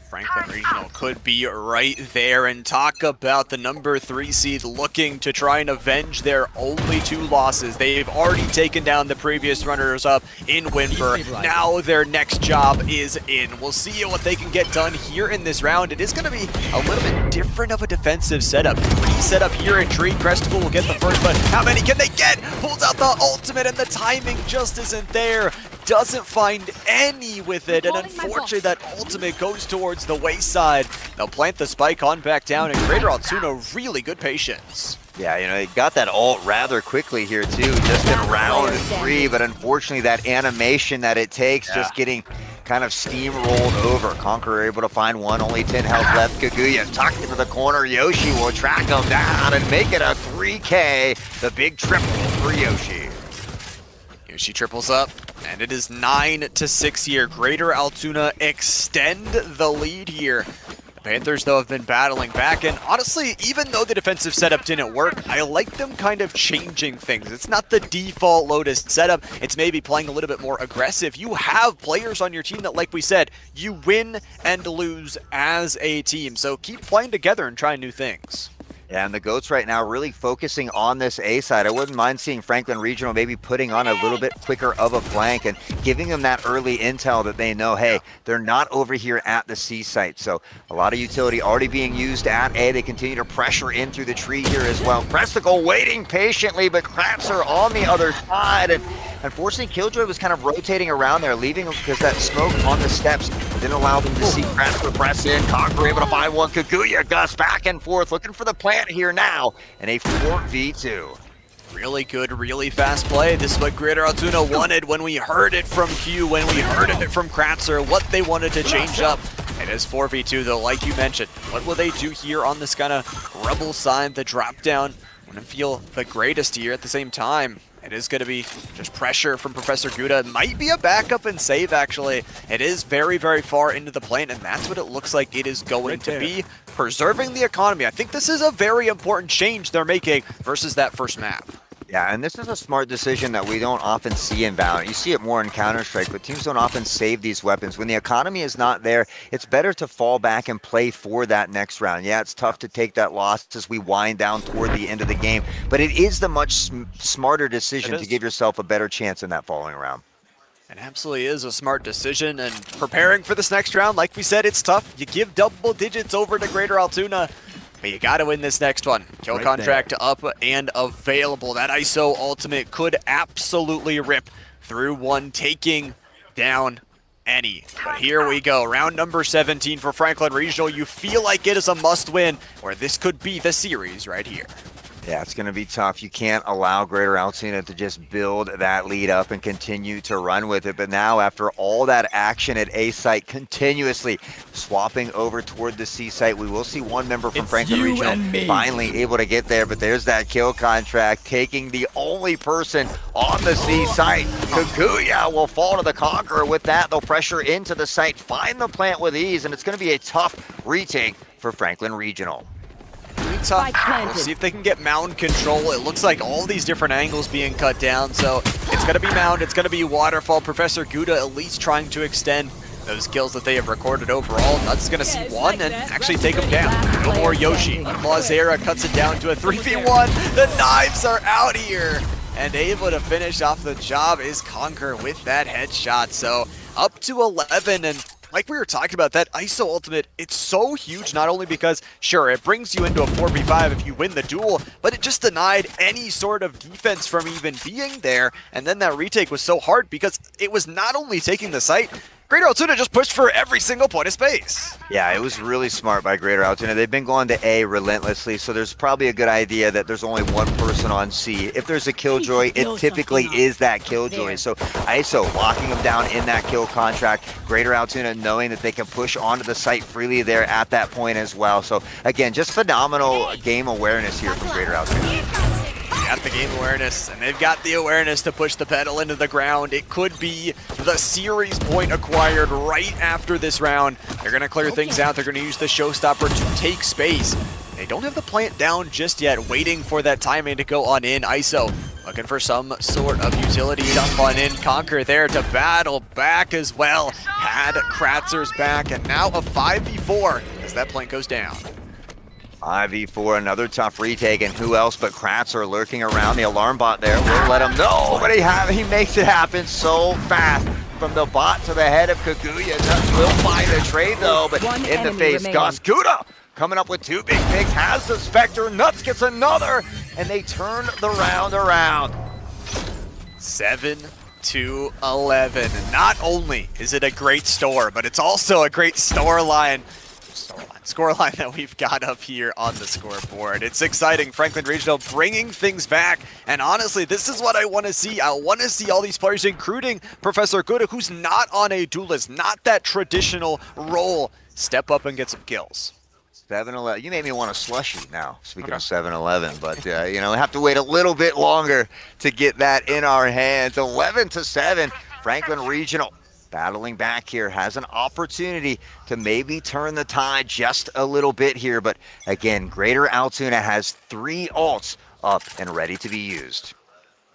Franklin Regional could be right there, and talk about the number 3 seed looking to try and avenge their only 2 losses. They've already taken down the previous runners-up in Winver. Now their next job is in. We'll see what they can get done here in this round. It is going to be a little bit different of a defensive setup. 3 set up here in Tree. Cresticle will get the first, but how many can they get? Pulls out the ultimate, and the timing just isn't there. Doesn't find any with it, and unfortunately that ultimate goes towards the wayside. They'll plant the spike on back down, and Greater Altoona, really good patience. Yeah, you know, he got that ult rather quickly here too, just in round 3, but unfortunately that animation that it takes just getting kind of steamrolled over. Conqueror able to find one, only 10 health left. Kaguya tucked into the corner. Yoshi will track him down and make it a 3K. The big triple for Yoshi. Yoshi triples up, and it is 9-6 here. Greater Altoona extend the lead here. The Panthers, though, have been battling back, and honestly, even though the defensive setup didn't work, I like them kind of changing things. It's not the default Lotus setup. It's maybe playing a little bit more aggressive. You have players on your team that, like we said, you win and lose as a team. So keep playing together and trying new things. Yeah, and the GOATs right now really focusing on this A side. I wouldn't mind seeing Franklin Regional maybe putting on a little bit quicker of a flank and giving them that early intel that they know, hey, they're not over here at the C site. So a lot of utility already being used at A. They continue to pressure in through the tree here as well. Presticle waiting patiently, but Kratzer on the other side. And unfortunately, Killjoy was kind of rotating around there, leaving because that smoke on the steps didn't allow them to see Kratzer press in. Conqueror able to find one. Kaguya, Gus back and forth, looking for the plant here now in a 4v2. Really good, really fast play. This is what Greater Altoona wanted when we heard it from Q, when we heard it from Kratzer, what they wanted to change up. It is 4v2 though, like you mentioned. What will they do here on this kind of rebel side? The drop down wouldn't feel the greatest here. At the same time, it is going to be just pressure from Professor Gouda. It might be a backup and save, actually. It is very, very far into the plant, and that's what it looks like it is going to be. Preserving the economy. I think this is a very important change they're making versus that first map. Yeah, and this is a smart decision that we don't often see in Valorant. You see it more in Counter-Strike, but teams don't often save these weapons. When the economy is not there, it's better to fall back and play for that next round. Yeah, it's tough to take that loss as we wind down toward the end of the game, but it is the much smarter decision to give yourself a better chance in that following round. It absolutely is a smart decision, and preparing for this next round, like we said, it's tough. You give double digits over to Greater Altoona, but you got to win this next one. Kill contract up and available. That ISO ultimate could absolutely rip through one, taking down any. But here we go. Round number 17 for Franklin Regional. You feel like it is a must win, or this could be the series right here. Yeah, it's going to be tough. You can't allow Greater Altoona to just build that lead up and continue to run with it. But now, after all that action at A site, continuously swapping over toward the C site, we will see one member from Franklin Regional finally able to get there. But there's that kill contract, taking the only person on the C site. Kaguya will fall to the Conqueror. With that, they'll pressure into the site, find the plant with ease, and it's going to be a tough retake for Franklin Regional. Tough. We'll see if they can get mound control. It looks like all these different angles being cut down, so it's going to be mound, it's going to be waterfall. Professor Gouda at least trying to extend those kills that they have recorded overall. Nuts going to see one and actually take him down. No more Yoshi, but Clausera cuts it down to a 3v1. The knives are out here, and able to finish off the job is Conquer with that headshot. So up to 11, and like we were talking about, that ISO ultimate, it's so huge, not only because, sure, it brings you into a 4v5 if you win the duel, but it just denied any sort of defense from even being there. And then that retake was so hard because it was not only taking the site, Greater Altoona just pushed for every single point of space. Yeah, it was really smart by Greater Altoona. They've been going to A relentlessly, so there's probably a good idea that there's only one person on C. If there's a Killjoy, it typically is that Killjoy. So ISO locking them down in that kill contract. Greater Altoona knowing that they can push onto the site freely there at that point as well. So again, just phenomenal game awareness here from Greater Altoona. Got the game awareness, and they've got the awareness to push the pedal into the ground. It could be the series point acquired right after this round. They're going to clear things out. They're going to use the showstopper to take space. They don't have the plant down just yet, waiting for that timing to go on in. ISO looking for some sort of utility dump on in. Conquer there to battle back as well. Had Kratzer's back, and now a 5v4 as that plant goes down. 5v4, another tough retake, and who else but Kratzer lurking around the alarm bot there. We'll let him know, but he makes it happen so fast. From the bot to the head of Kaguya. Nuts will find a trade though, but in the face, Gus Gouda coming up with two big picks, has the Spectre, Nuts gets another, and they turn the round around. 7-11. Not only is it a great store, but it's also a great scoreline that we've got up here on the scoreboard. It's exciting. Franklin Regional bringing things back, and honestly, this is what I want to see. I want to see all these players, including Professor Gouda, who's not on a duelist, not that traditional role, step up and get some kills. 7-11. You made me want a slushie now, speaking of 7-11, but you know, have to wait a little bit longer to get that in our hands. 11-7, Franklin Regional battling back here, has an opportunity to maybe turn the tide just a little bit here, but again, Greater Altoona has 3 ults up and ready to be used.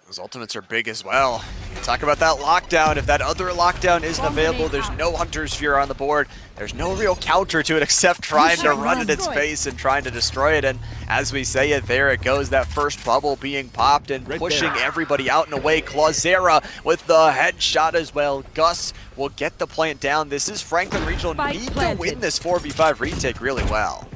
Those ultimates are big as well. Talk about that lockdown. If that other lockdown isn't available, there's no Hunter's Fear on the board. There's no real counter to it except trying to run in its face and trying to destroy it. And as we say it, there it goes. That first bubble being popped and pushing everybody out and away. Clausera with the headshot as well. Gus will get the plant down. This is Franklin Regional need to win this 4v5 retake really well.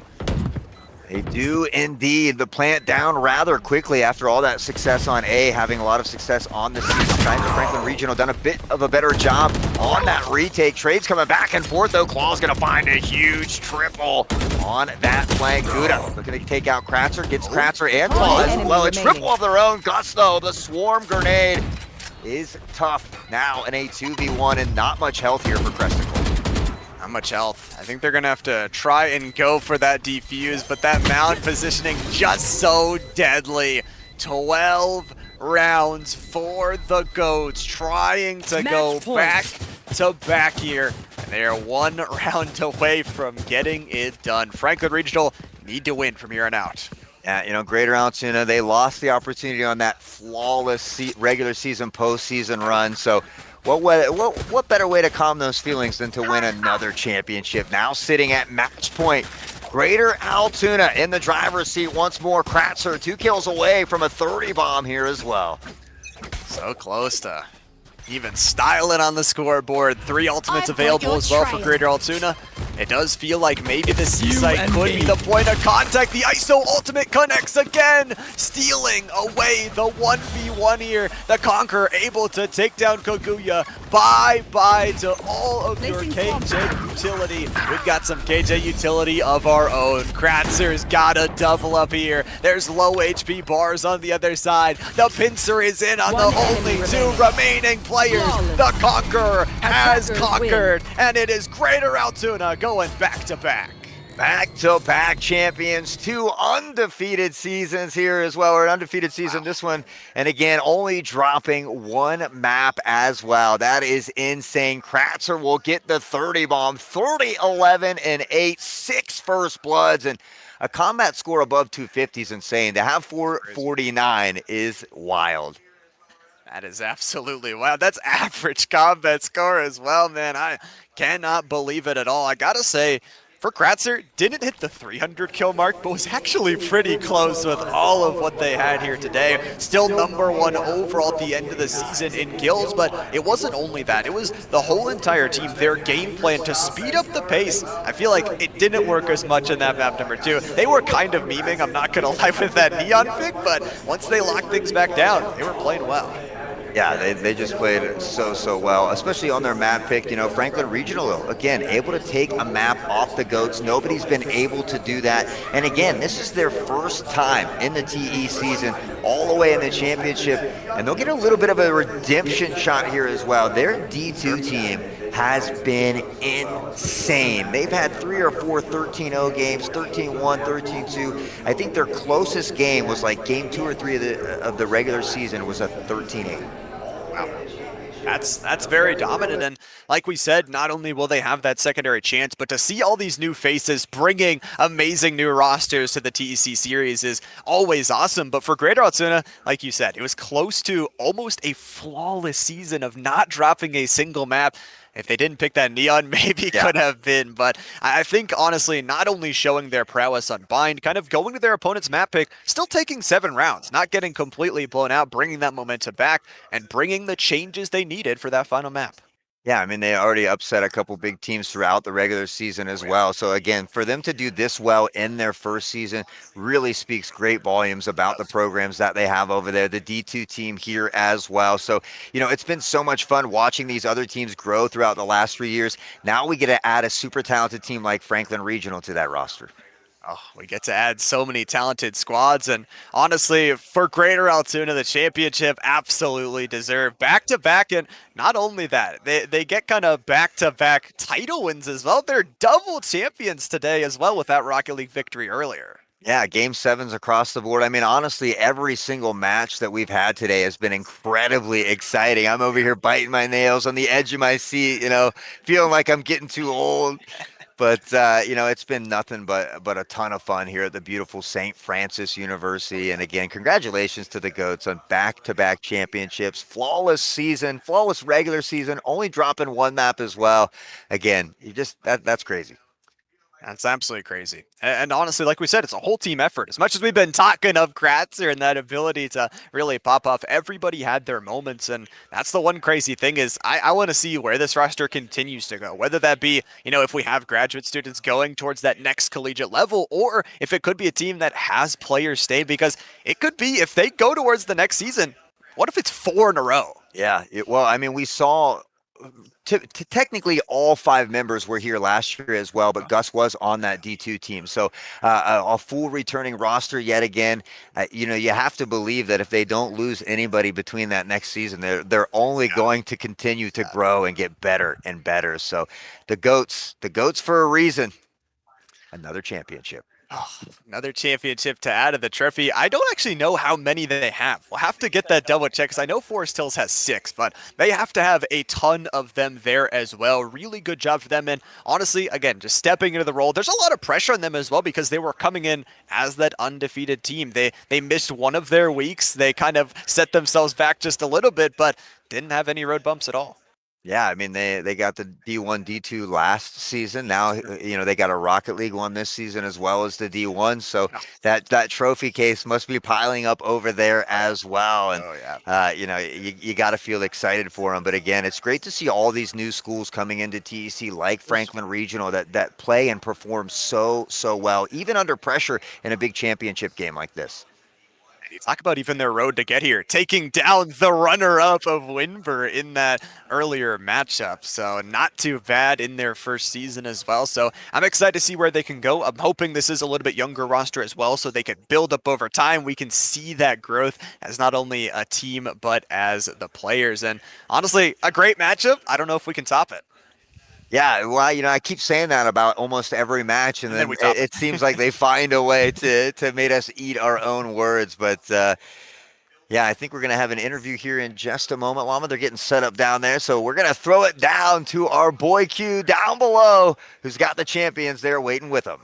They do indeed. The plant down rather quickly after all that success on A, having a lot of success on the season. Franklin Regional done a bit of a better job on that retake. Trades coming back and forth though. Claw's gonna find a huge triple on that flank. Gouda looking to take out Kratzer, gets Kratzer and Claw as well. A triple of their own. Gus though, the swarm grenade is tough now in a 2v1 and not much health here for Crescent. Not much health. I think they're gonna have to try and go for that defuse, but that mount positioning just so deadly. 12 rounds for the Goats, trying to go back to back here. And they are 1 round away from getting it done. Franklin Regional need to win from here on out. Yeah, you know, Greater Altoona, they lost the opportunity on that flawless regular season, postseason run. So what better way to calm those feelings than to win another championship? Now sitting at match point. Greater Altoona in the driver's seat once more. Kratzer 2 kills away from a 30 bomb here as well. So close to even styling on the scoreboard. 3 ultimates available as well for Greater Altoona. It does feel like maybe the C-Site could be the point of contact. The ISO ultimate connects again, stealing away the 1v1 here. The Conqueror able to take down Kaguya. Bye-bye to all of your KJ utility. We've got some KJ utility of our own. Kratzer's got a double up here. There's low HP bars on the other side. The pincer is in on the only 2 remaining players. The Conqueror has conquered, and it is Greater Altoona going back-to-back. Back-to-back champions, 2 undefeated seasons here as well, or an undefeated season this one, and again, only dropping 1 map as well. That is insane. Kratzer will get the 30 bomb, 30, 11, and 8, 6 first bloods, and a combat score above 250 is insane. To have 449 is wild. That is absolutely wow. That's average combat score as well, man. I cannot believe it at all. I gotta say, for Kratzer, didn't hit the 300 kill mark, but was actually pretty close with all of what they had here today. Still #1 overall at the end of the season in kills, but it wasn't only that. It was the whole entire team, their game plan to speed up the pace. I feel like it didn't work as much in that map #2. They were kind of memeing, I'm not gonna lie, with that Neon pick, but once they locked things back down, they were playing well. Yeah, they just played so well, especially on their map pick. You know, Franklin Regional, again, able to take a map off the GOATs. Nobody's been able to do that. And again, this is their first time in the TE season, all the way in the championship. And they'll get a little bit of a redemption shot here as well. Their D2 team has been insane. They've had 3 or 4 13-0 games, 13-1, 13-2. I think their closest game was like game 2 or 3 of the regular season was a 13-8. Wow. That's very dominant, and like we said, not only will they have that secondary chance, but to see all these new faces bringing amazing new rosters to the TEC series is always awesome. But for Greater Altoona, like you said, it was close to almost a flawless season of not dropping a single map. If they didn't pick that Neon, maybe could have been. But I think, honestly, not only showing their prowess on Bind, kind of going to their opponent's map pick, still taking 7 rounds, not getting completely blown out, bringing that momentum back, and bringing the changes they needed for that final map. Yeah, I mean, they already upset a couple big teams throughout the regular season as well. So again, for them to do this well in their first season really speaks great volumes about the programs that they have over there, the D2 team here as well. So, you know, it's been so much fun watching these other teams grow throughout the last 3 years. Now we get to add a super talented team like Franklin Regional to that roster. Oh, we get to add so many talented squads, and honestly, for Greater Altoona, the championship absolutely deserved back-to-back, and not only that, they get kind of back-to-back title wins as well. They're double champions today as well with that Rocket League victory earlier. Yeah, game 7s across the board. I mean, honestly, every single match that we've had today has been incredibly exciting. I'm over here biting my nails on the edge of my seat, you know, feeling like I'm getting too old. But, you know, it's been nothing but a ton of fun here at the beautiful St. Francis University. And again, congratulations to the GOATs on back-to-back championships, flawless season, flawless regular season, only dropping 1 map as well. Again, that's crazy. That's absolutely crazy. And honestly, like we said, it's a whole team effort. As much as we've been talking of Kratzer and that ability to really pop off, everybody had their moments. And that's the one crazy thing is I want to see where this roster continues to go. Whether that be, you know, if we have graduate students going towards that next collegiate level, or if it could be a team that has players stay, because it could be if they go towards the next season, what if it's 4 in a row? Yeah, well, I mean, we saw technically all 5 members were here last year as well, but Gus was on that D2 team. So a full returning roster yet again. You know, you have to believe that if they don't lose anybody between that next season, they're only going to continue to grow and get better and better. So the GOATs for a reason. Another championship. Oh, another championship to add to the trophy. I don't actually know how many they have. We'll have to get that double check because I know Forest Hills has 6, but they have to have a ton of them there as well. Really good job for them. And honestly, again, just stepping into the role, there's a lot of pressure on them as well because they were coming in as that undefeated team. They missed one of their weeks. They kind of set themselves back just a little bit, but didn't have any road bumps at all. Yeah, I mean, they got the D1, D2 last season. Now, you know, they got a Rocket League one this season as well as the D1. So that trophy case must be piling up over there as well. And, you know, you got to feel excited for them. But again, it's great to see all these new schools coming into TEC like Franklin Regional that play and perform so well, even under pressure in a big championship game like this. You talk about even their road to get here, taking down the runner-up of Winver in that earlier matchup. So not too bad in their first season as well. So I'm excited to see where they can go. I'm hoping this is a little bit younger roster as well, so they could build up over time. We can see that growth as not only a team, but as the players. And honestly, a great matchup. I don't know if we can top it. Yeah, well, you know, I keep saying that about almost every match, and then it seems like they find a way to make us eat our own words. But, yeah, I think we're going to have an interview here in just a moment. Llama, they're getting set up down there, so we're going to throw it down to our boy Q down below, who's got the champions there waiting with them.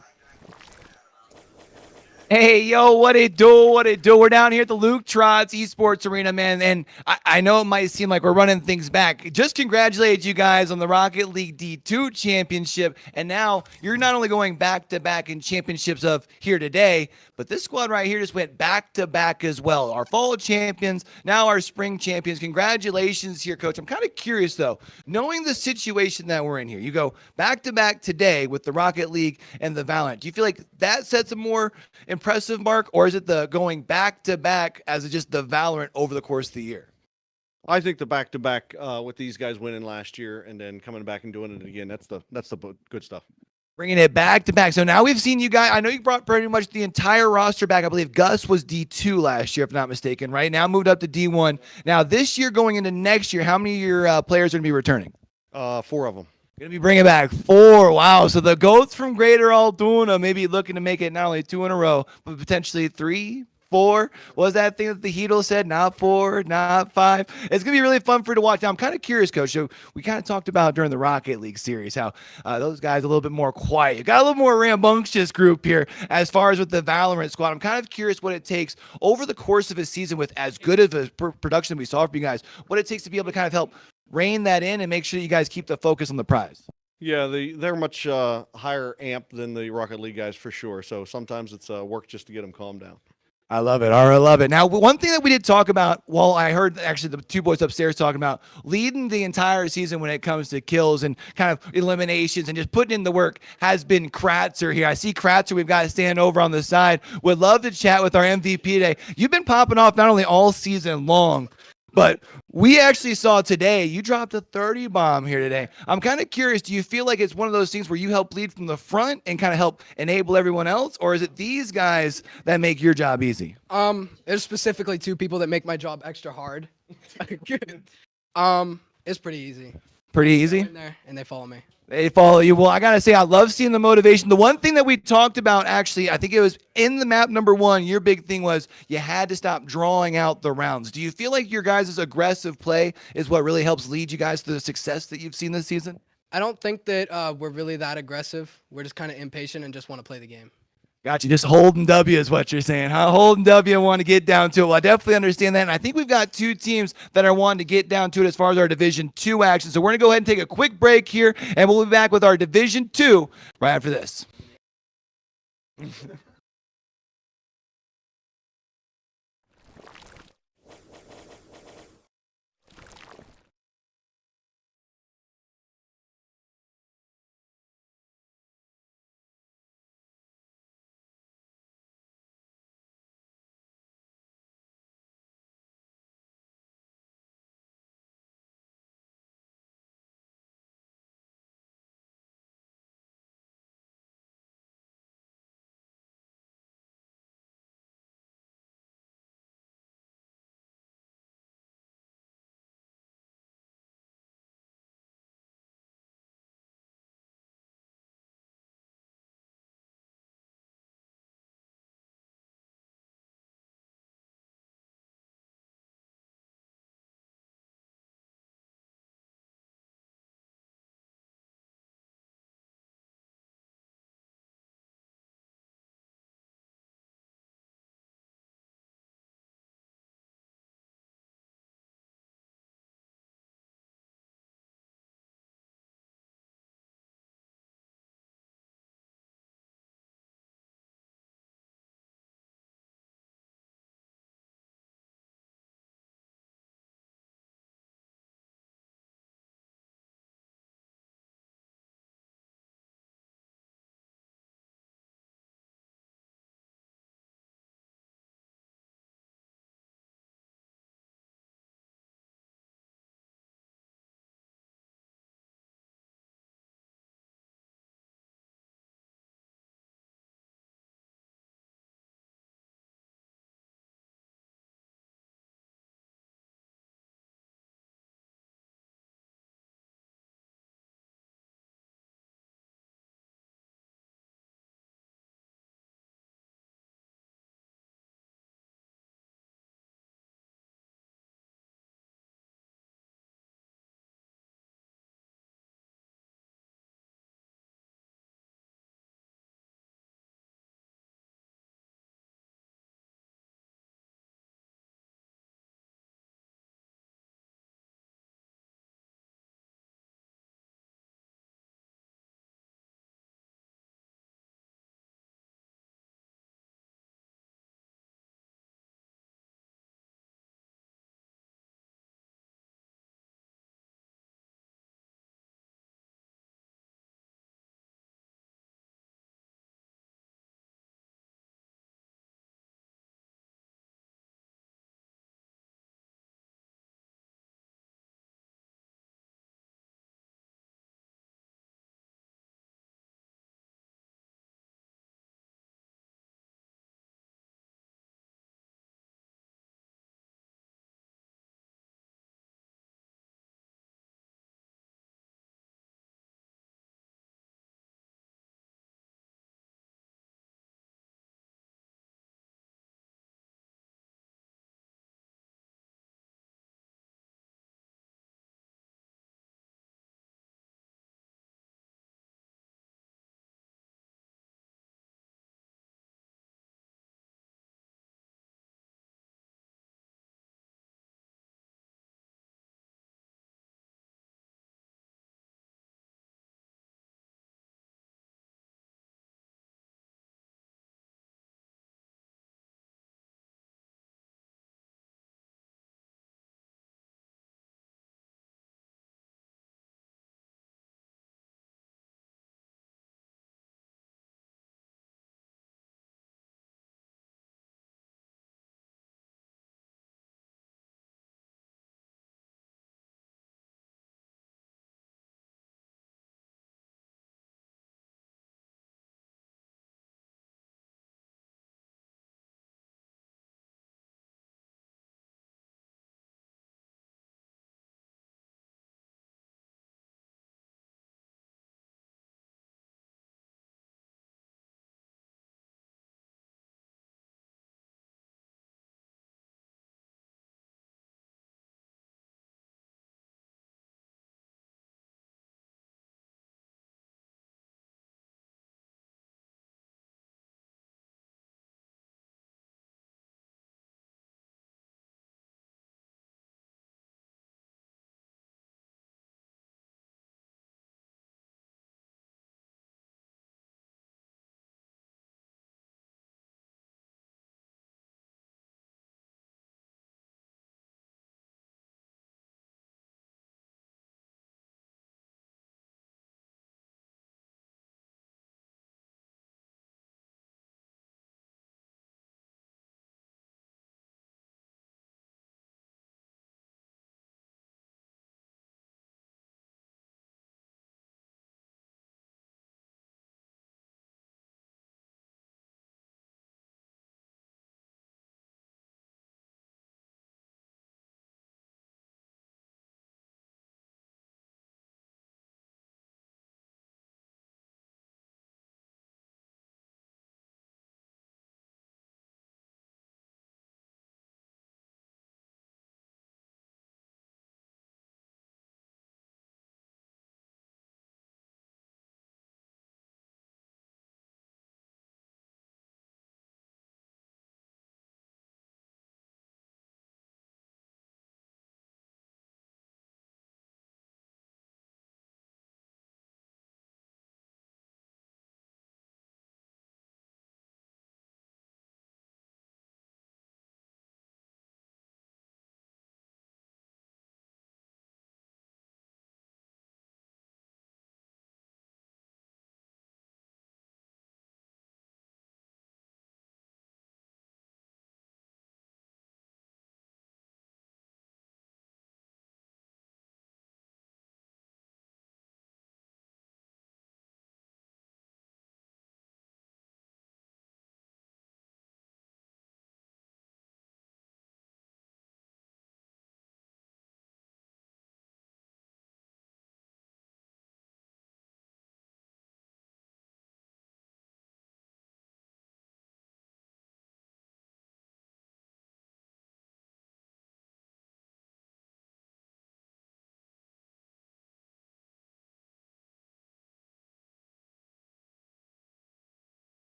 Hey, yo, what it do? What it do? We're down here at the Luke Trotz Esports Arena, man. And I know it might seem like we're running things back. Just congratulate you guys on the Rocket League D2 championship. And now you're not only going back to back in championships of here today, but this squad right here just went back to back as well. Our fall champions, now our spring champions. Congratulations here, coach. I'm kind of curious, though, knowing the situation that we're in here. You go back to back today with the Rocket League and the Valorant. Do you feel like that sets a more impressive mark, or is it the going back to back as just the Valorant over the course of the year? I think the back to back with these guys winning last year and then coming back and doing it again. That's the good stuff. Bringing it back to back. So now we've seen you guys. I know you brought pretty much the entire roster back. I believe Gus was D2 last year, if not mistaken, right? Now moved up to D1. Now this year going into next year, how many of your players are going to be returning? 4 of them. Going to be bringing back 4. Wow. So the GOATs from Greater Altoona maybe looking to make it not only 2 in a row, but potentially 3, 4. What was that thing that the Heedle said? Not 4, not 5. It's going to be really fun for you to watch. Now, I'm kind of curious, Coach. So we kind of talked about during the Rocket League series how those guys are a little bit more quiet. You got a little more rambunctious group here as far as with the Valorant squad. I'm kind of curious what it takes over the course of a season with as good of a production we saw from you guys, what it takes to be able to kind of help rein that in and make sure that you guys keep the focus on the prize. Yeah, they're much higher amp than the Rocket League guys for sure. So sometimes it's work just to get them calmed down. I love it. All right, I love it. Now, one thing that we did talk about, well, I heard actually the 2 boys upstairs talking about leading the entire season when it comes to kills and kind of eliminations and just putting in the work has been Kratzer here. I see Kratzer. We've got to stand over on the side. Would love to chat with our MVP today. You've been popping off not only all season long, but we actually saw today, you dropped a 30 bomb here today. I'm kind of curious, do you feel like it's one of those things where you help lead from the front and kind of help enable everyone else? Or is it these guys that make your job easy? There's specifically 2 people that make my job extra hard. It's pretty easy. Pretty easy? In there and they follow me. They follow you. Well, I got to say, I love seeing the motivation. The one thing that we talked about, actually, I think it was in the map number 1, your big thing was you had to stop drawing out the rounds. Do you feel like your guys' aggressive play is what really helps lead you guys to the success that you've seen this season? I don't think that we're really that aggressive. We're just kind of impatient and just want to play the game. Got you. Just holding W is what you're saying, huh? Holding W and want to get down to it. Well, I definitely understand that. And I think we've got 2 teams that are wanting to get down to it as far as our Division 2 action. So we're going to go ahead and take a quick break here, and we'll be back with our Division 2 right after this.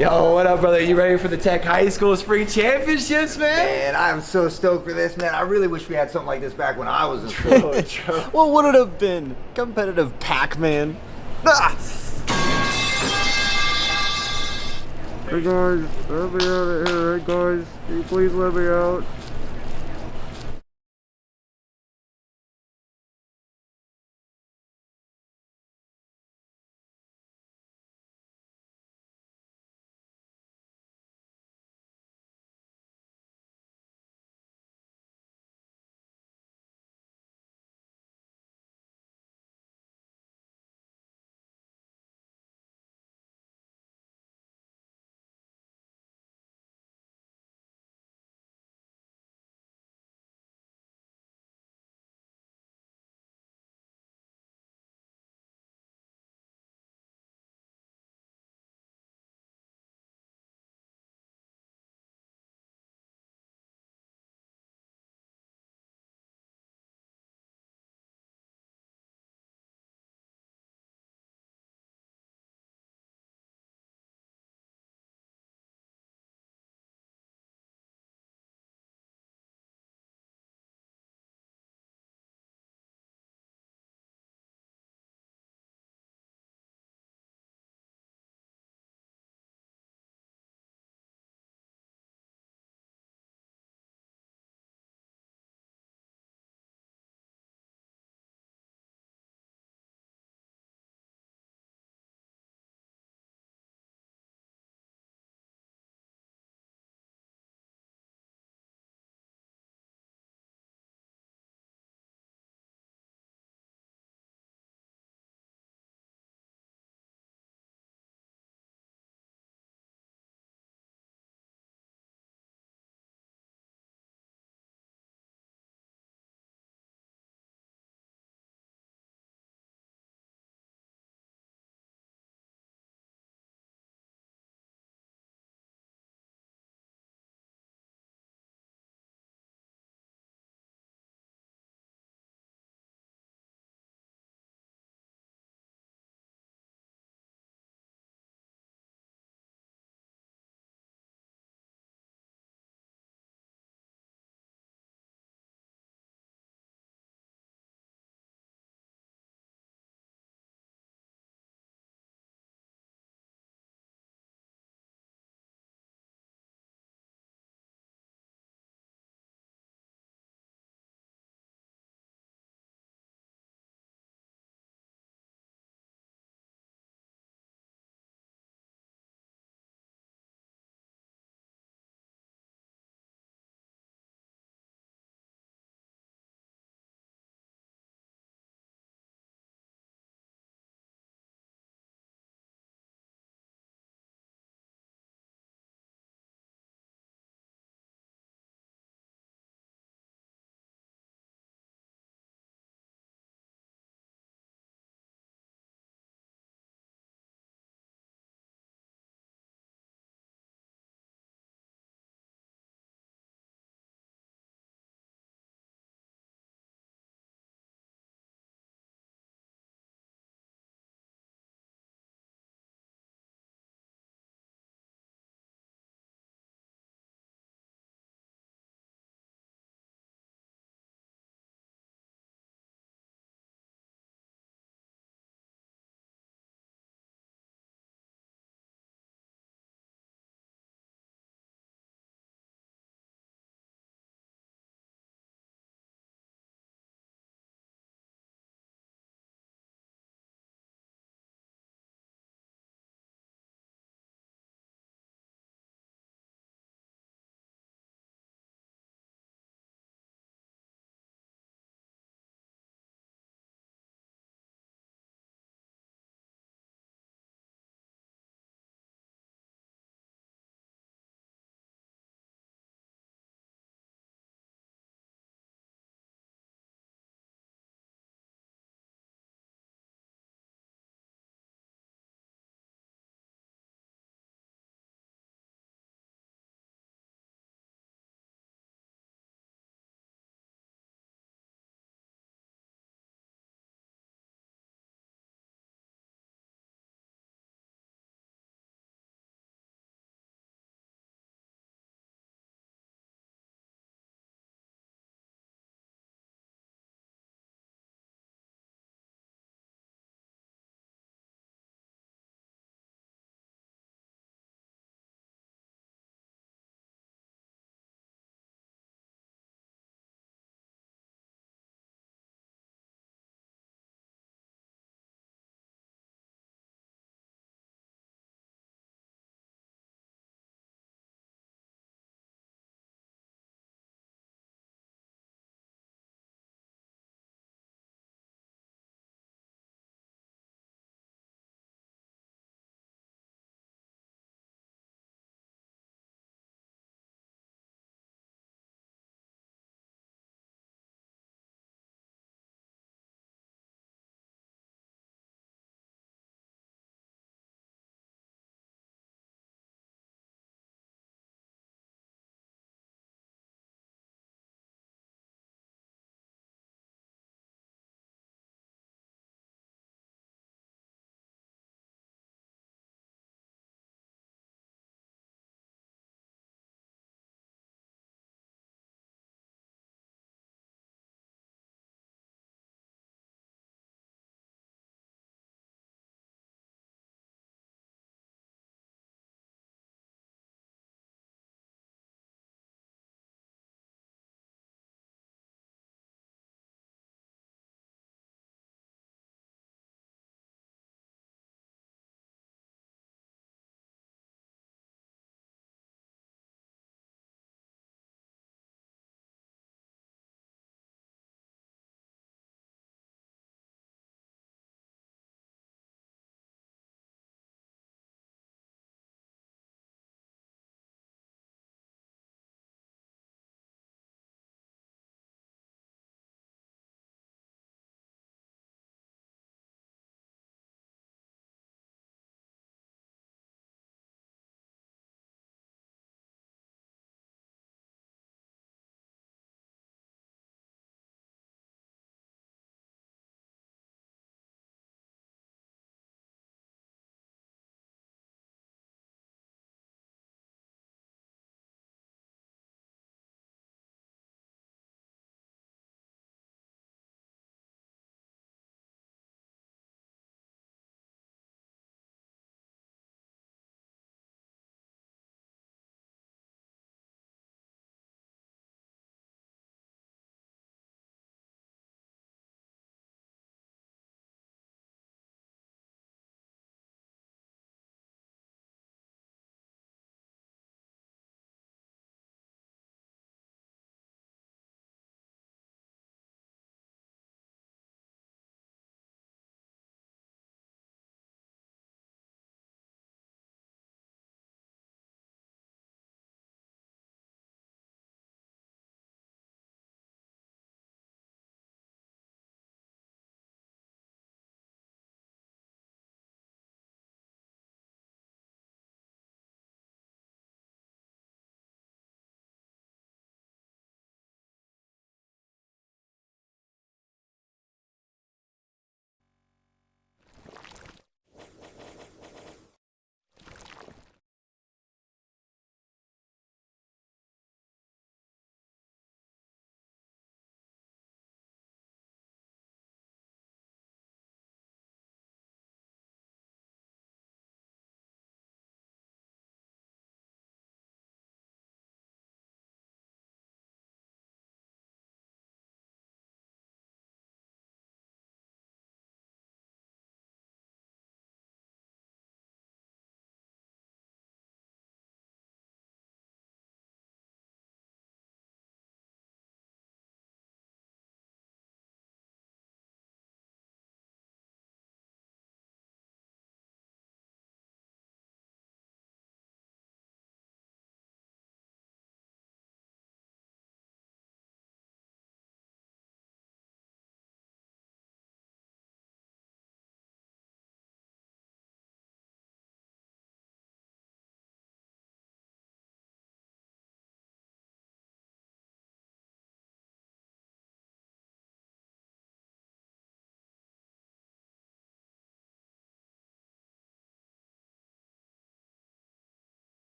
Yo, what up, brother? You ready for the Tech High School Spring Championships, man? Man, I'm so stoked for this, man. I really wish we had something like this back when I was in school. What would it have been? Competitive Pac-Man? Ah! Hey guys, let me out of here. Hey guys, can you please let me out?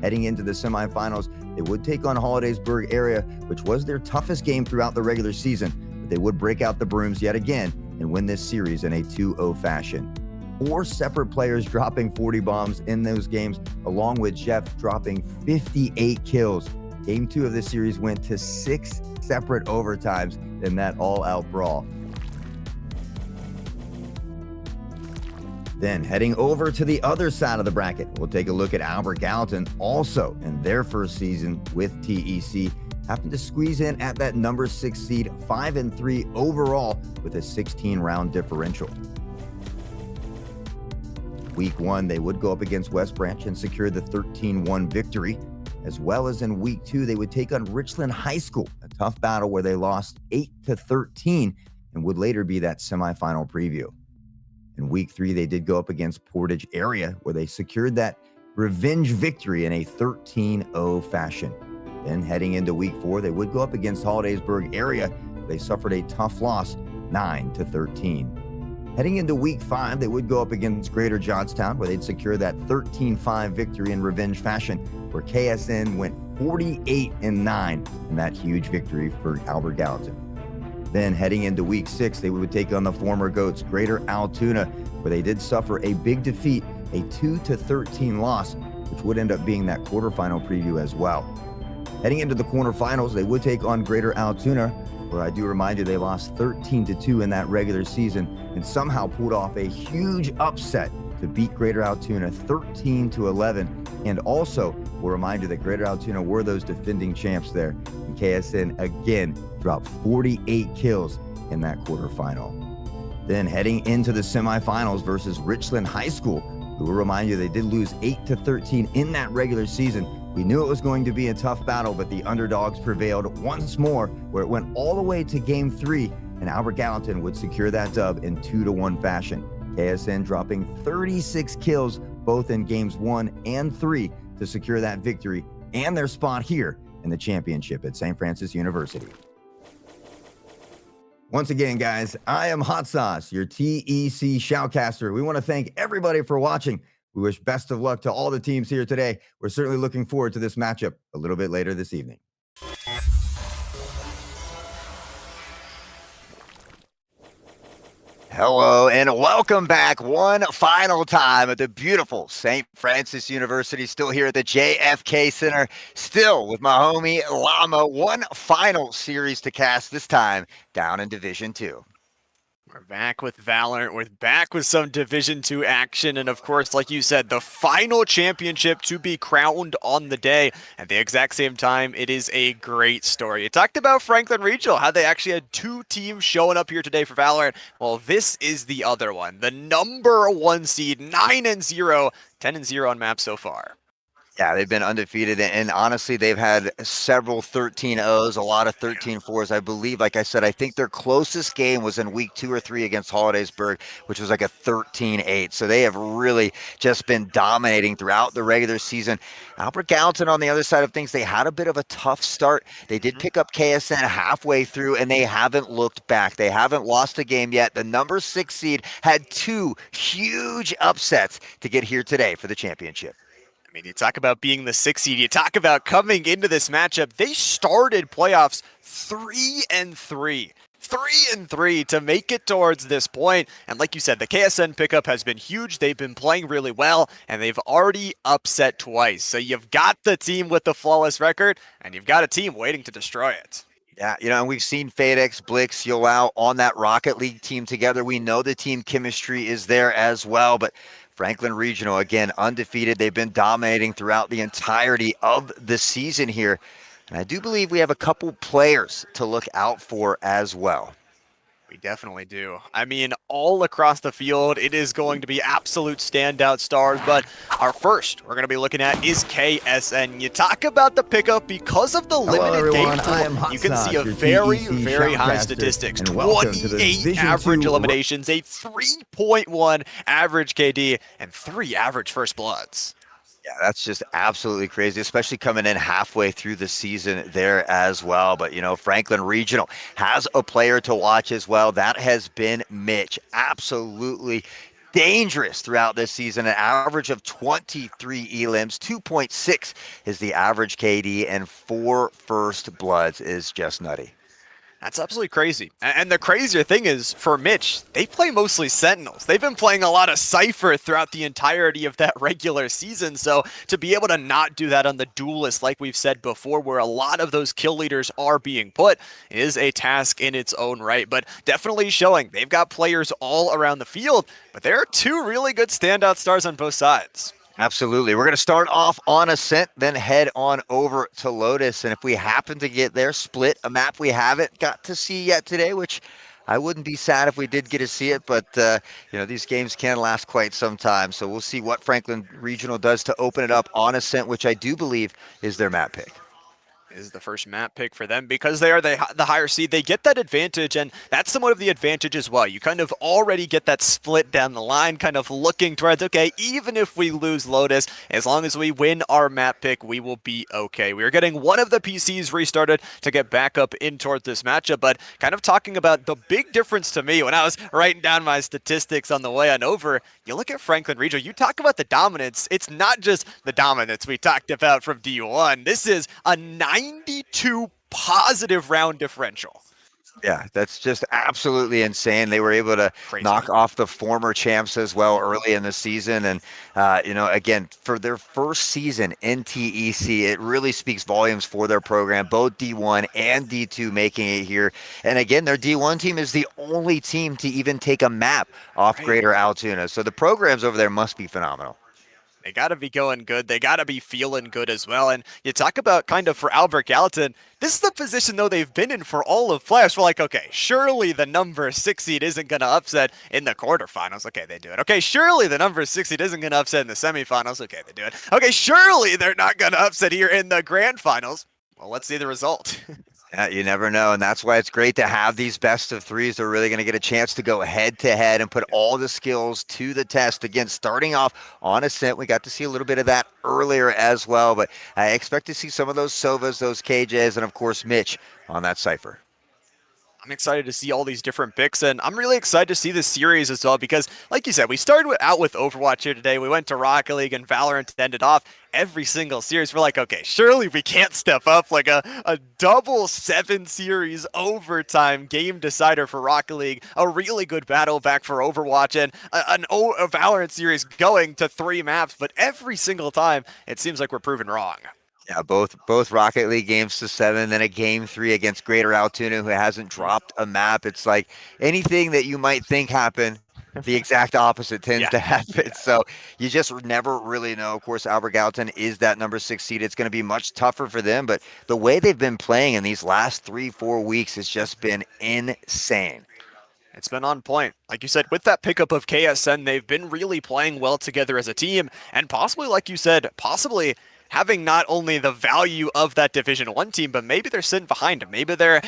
Heading into the semifinals, they would take on Hollidaysburg area, which was their toughest game throughout the regular season, but they would break out the brooms yet again and win this series in a 2-0 fashion. 4 separate players dropping 40 bombs in those games, along with Jeff dropping 58 kills. Game 2 of this series went to 6 separate overtimes in that all-out brawl. Then heading over to the other side of the bracket, we'll take a look at Albert Gallatin, also in their first season with TEC, happened to squeeze in at that number 6 seed, 5-3 overall with a 16-round differential. Week 1, they would go up against West Branch and secure the 13-1 victory, as well as in Week 2, they would take on Richland High School, a tough battle where they lost 8-13 and would later be that semifinal preview. In Week 3, they did go up against Portage area, where they secured that revenge victory in a 13-0 fashion. Then heading into Week 4, they would go up against Hollidaysburg area. They suffered a tough loss, 9-13. Heading into Week 5, they would go up against Greater Johnstown, where they'd secure that 13-5 victory in revenge fashion, where KSN went 48-9 in that huge victory for Albert Gallatin. Then heading into Week 6, they would take on the former GOATs, Greater Altoona, where they did suffer a big defeat, a 2-13 loss, which would end up being that quarterfinal preview as well. Heading into the quarterfinals, they would take on Greater Altoona, where I do remind you they lost 13-2 in that regular season and somehow pulled off a huge upset to beat Greater Altoona 13-11. And also, we'll remind you that Greater Altoona were those defending champs there. And KSN again dropped 48 kills in that quarterfinal. Then heading into the semifinals versus Richland High School, we will remind you they did lose 8-13 in that regular season. We knew it was going to be a tough battle, but the underdogs prevailed once more, where it went all the way to Game 3, and Albert Gallatin would secure that dub in 2-1 fashion. KSN dropping 36 kills both in Games 1 and 3 to secure that victory and their spot here in the championship at St. Francis University. Once again, guys, I am Hot Sauce, your TEC shoutcaster. We want to thank everybody for watching. We wish best of luck to all the teams here today. We're certainly looking forward to this matchup a little bit later this evening. Hello and welcome back one final time at the beautiful St. Francis University, still here at the JFK Center, still with my homie Llama. One final series to cast, this time down in Division 2. We're back with Valorant. We're back with some Division 2 action. And of course, like you said, the final championship to be crowned on the day. At the exact same time, it is a great story. You talked about Franklin Regional, how they actually had 2 teams showing up here today for Valorant. Well, this is the other one. The number 1 seed, 9-0, 10-0 on map so far. Yeah, they've been undefeated, and honestly, they've had several 13-0s, a lot of 13-4s. I believe, like I said, I think their closest game was in week 2 or 3 against Hollidaysburg, which was like a 13-8. So they have really just been dominating throughout the regular season. Albert Gallatin, on the other side of things, they had a bit of a tough start. They did pick up KSN halfway through, and they haven't looked back. They haven't lost a game yet. The number 6 seed had 2 huge upsets to get here today for the championship. I mean, you talk about being the 6th seed, you talk about coming into this matchup. They started playoffs 3-3. 3-3 to make it towards this point. And like you said, the KSN pickup has been huge. They've been playing really well, and they've already upset twice. So you've got the team with the flawless record, and you've got a team waiting to destroy it. Yeah, you know, and we've seen Fadex, Blix, Yolau on that Rocket League team together. We know the team chemistry is there as well, but Franklin Regional, again, undefeated. They've been dominating throughout the entirety of the season here. And I do believe we have a couple players to look out for as well. We definitely do. I mean, all across the field, it is going to be absolute standout stars. But our first we're going to be looking at is KSN. You talk about the pickup because of the limited game pool. You can see a very high statistics. 28 average eliminations, a 3.1 average KD, and 3 average first bloods. Yeah, that's just absolutely crazy, especially coming in halfway through the season there as well. But, you know, Franklin Regional has a player to watch as well. That has been Mitch. Absolutely dangerous throughout this season, an average of 23 elims, 2.6 is the average KD, and 4 first bloods is just nutty. That's absolutely crazy. And the crazier thing is, for Mitch, they play mostly Sentinels. They've been playing a lot of Cypher throughout the entirety of that regular season, so to be able to not do that on the Duelist, like we've said before, where a lot of those kill leaders are being put, is a task in its own right. But definitely showing they've got players all around the field, but there are two really good standout stars on both sides. Absolutely. We're going to start off on Ascent, then head on over to Lotus. And if we happen to get there, split a map we haven't got to see yet today, which I wouldn't be sad if we did get to see it, but these games can last quite some time. So we'll see what Franklin Regional does to open it up on Ascent, which I do believe is their map pick. Is the first map pick for them because they are the higher seed. They get that advantage, and that's somewhat of the advantage as well. You kind of already get that split down the line, kind of looking towards, okay, even if we lose Lotus, as long as we win our map pick, we will be okay. We are getting one of the PCs restarted to get back up in towards this matchup, but kind of talking about the big difference to me when I was writing down my statistics on the way on over, you look at Franklin Regional, you talk about the dominance. It's not just the dominance we talked about from D1. This is a 92 positive round differential. Yeah, that's just absolutely insane. They were able to knock off the former champs as well early in the season. And, again, for their first season in TEC, it really speaks volumes for their program, both D1 and D2 making it here. And again, their D1 team is the only team to even take a map off Greater Altoona. So the programs over there must be phenomenal. They got to be going good. They got to be feeling good as well. And you talk about kind of for Albert Gallatin, this is the position, though, they've been in for all of playoffs. We're like, okay, surely the number 6 seed isn't going to upset in the quarterfinals. Okay, they do it. Okay, surely the number 6 seed isn't going to upset in the semifinals. Okay, they do it. Okay, surely they're not going to upset here in the grand finals. Well, let's see the result. Yeah, you never know, and that's why it's great to have these best of threes. They're really going to get a chance to go head-to-head and put all the skills to the test. Again, starting off on Ascent, we got to see a little bit of that earlier as well, but I expect to see some of those Sovas, those KJs, and of course Mitch on that Cypher. I'm excited to see all these different picks, and I'm really excited to see this series as well because, like you said, we started out with Overwatch here today. We went to Rocket League and Valorant ended off every single series. We're like, okay, surely we can't step up like a double 7 series overtime game decider for Rocket League, a really good battle back for Overwatch, and a Valorant series going to 3 maps, but every single time it seems like we're proven wrong. Yeah, both Rocket League games to 7, then a game 3 against Greater Altoona, who hasn't dropped a map. It's like anything that you might think happened, the exact opposite tends to happen. So you just never really know. Of course, Albert Gallatin is that number 6 seed. It's going to be much tougher for them, but the way they've been playing in these last 3-4 weeks has just been insane. It's been on point. Like you said, with that pickup of KSN, they've been really playing well together as a team, and possibly, like you said, possibly having not only the value of that Division 1 team, but maybe they're sitting behind them. Maybe their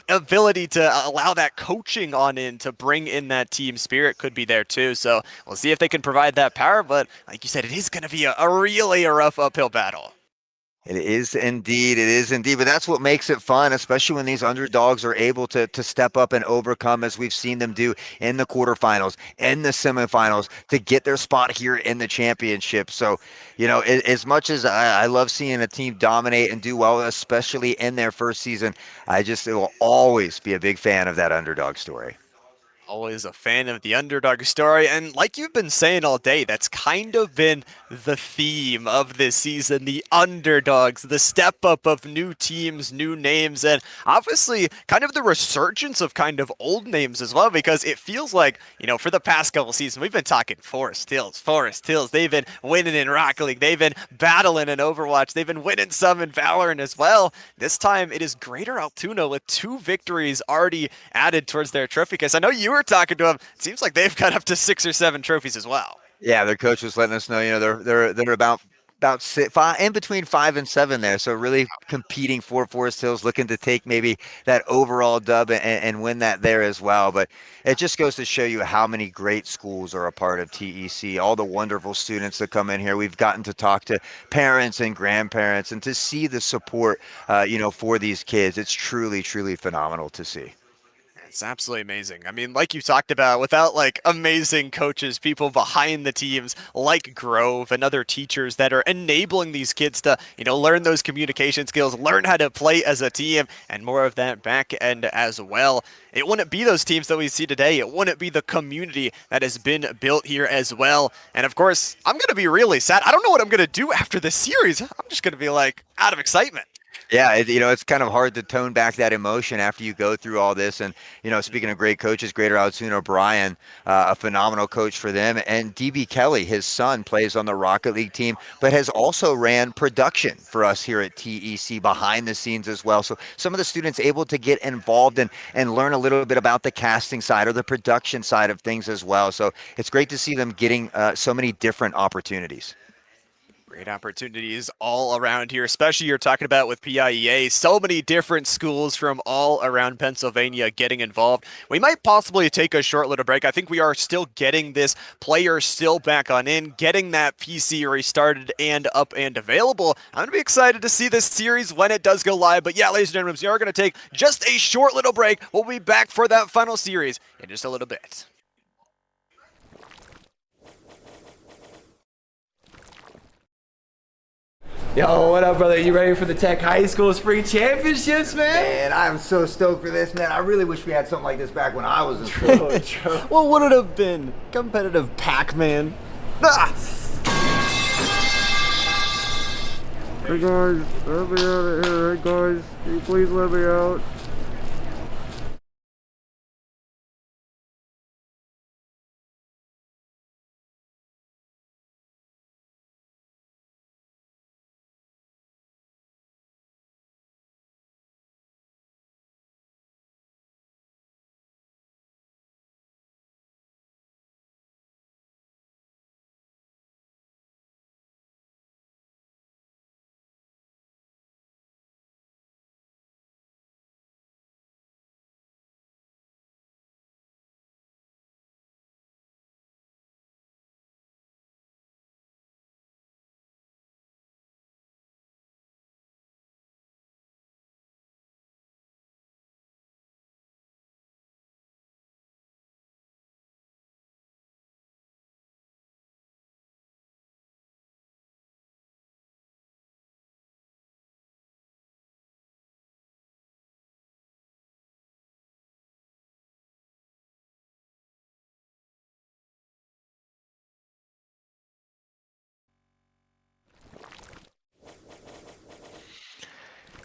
ability to allow that coaching on in to bring in that team spirit could be there too. So we'll see if they can provide that power. But like you said, it is going to be a really rough uphill battle. It is indeed. It is indeed. But that's what makes it fun, especially when these underdogs are able to step up and overcome, as we've seen them do in the quarterfinals, in the semifinals, to get their spot here in the championship. So, as much as I love seeing a team dominate and do well, especially in their first season, I just will always be a big fan of that underdog story. Always a fan of the underdog story, and like you've been saying all day, that's kind of been the theme of this season, the underdogs, the step up of new teams, new names, and obviously kind of the resurgence of kind of old names as well, because it feels like, for the past couple seasons, we've been talking Forest Hills. They've been winning in Rocket League, they've been battling in Overwatch, they've been winning some in Valorant as well. This time it is Greater Altoona with 2 victories already added towards their trophy case. I know you were talking to them. It seems like they've got up to 6 or 7 trophies as well. Yeah, their coach was letting us know, they're about 5, in between 5 and 7 there. So really competing for Forest Hills, looking to take maybe that overall dub and win that there as well. But it just goes to show you how many great schools are a part of TEC, all the wonderful students that come in here. We've gotten to talk to parents and grandparents and to see the support, for these kids. It's truly, truly phenomenal to see. It's absolutely amazing. I mean, like you talked about, without like amazing coaches, people behind the teams like Grove and other teachers that are enabling these kids to, learn those communication skills, learn how to play as a team, and more of that back end as well. It wouldn't be those teams that we see today. It wouldn't be the community that has been built here as well. And of course, I'm going to be really sad. I don't know what I'm going to do after this series. I'm just going to be like out of excitement. Yeah, it's kind of hard to tone back that emotion after you go through all this. And, speaking of great coaches, Greater Altoona O'Brien, a phenomenal coach for them. And DB Kelly, his son, plays on the Rocket League team, but has also ran production for us here at TEC behind the scenes as well. So some of the students able to get involved and learn a little bit about the casting side or the production side of things as well. So it's great to see them getting so many different opportunities. Great opportunities all around here, especially you're talking about with PIEA. So many different schools from all around Pennsylvania getting involved. We might possibly take a short little break. I think we are still getting this player still back on in, getting that PC restarted and up and available. I'm going to be excited to see this series when it does go live. But yeah, ladies and gentlemen, we are going to take just a short little break. We'll be back for that final series in just a little bit. Yo, what up, brother? You ready for the Tech High School Spring Championships, man? Man, I'm so stoked for this, man. I really wish we had something like this back when I was in school. What would it have been? Competitive Pac-Man? Ah! Hey guys, let me out of here. Hey guys, can you please let me out?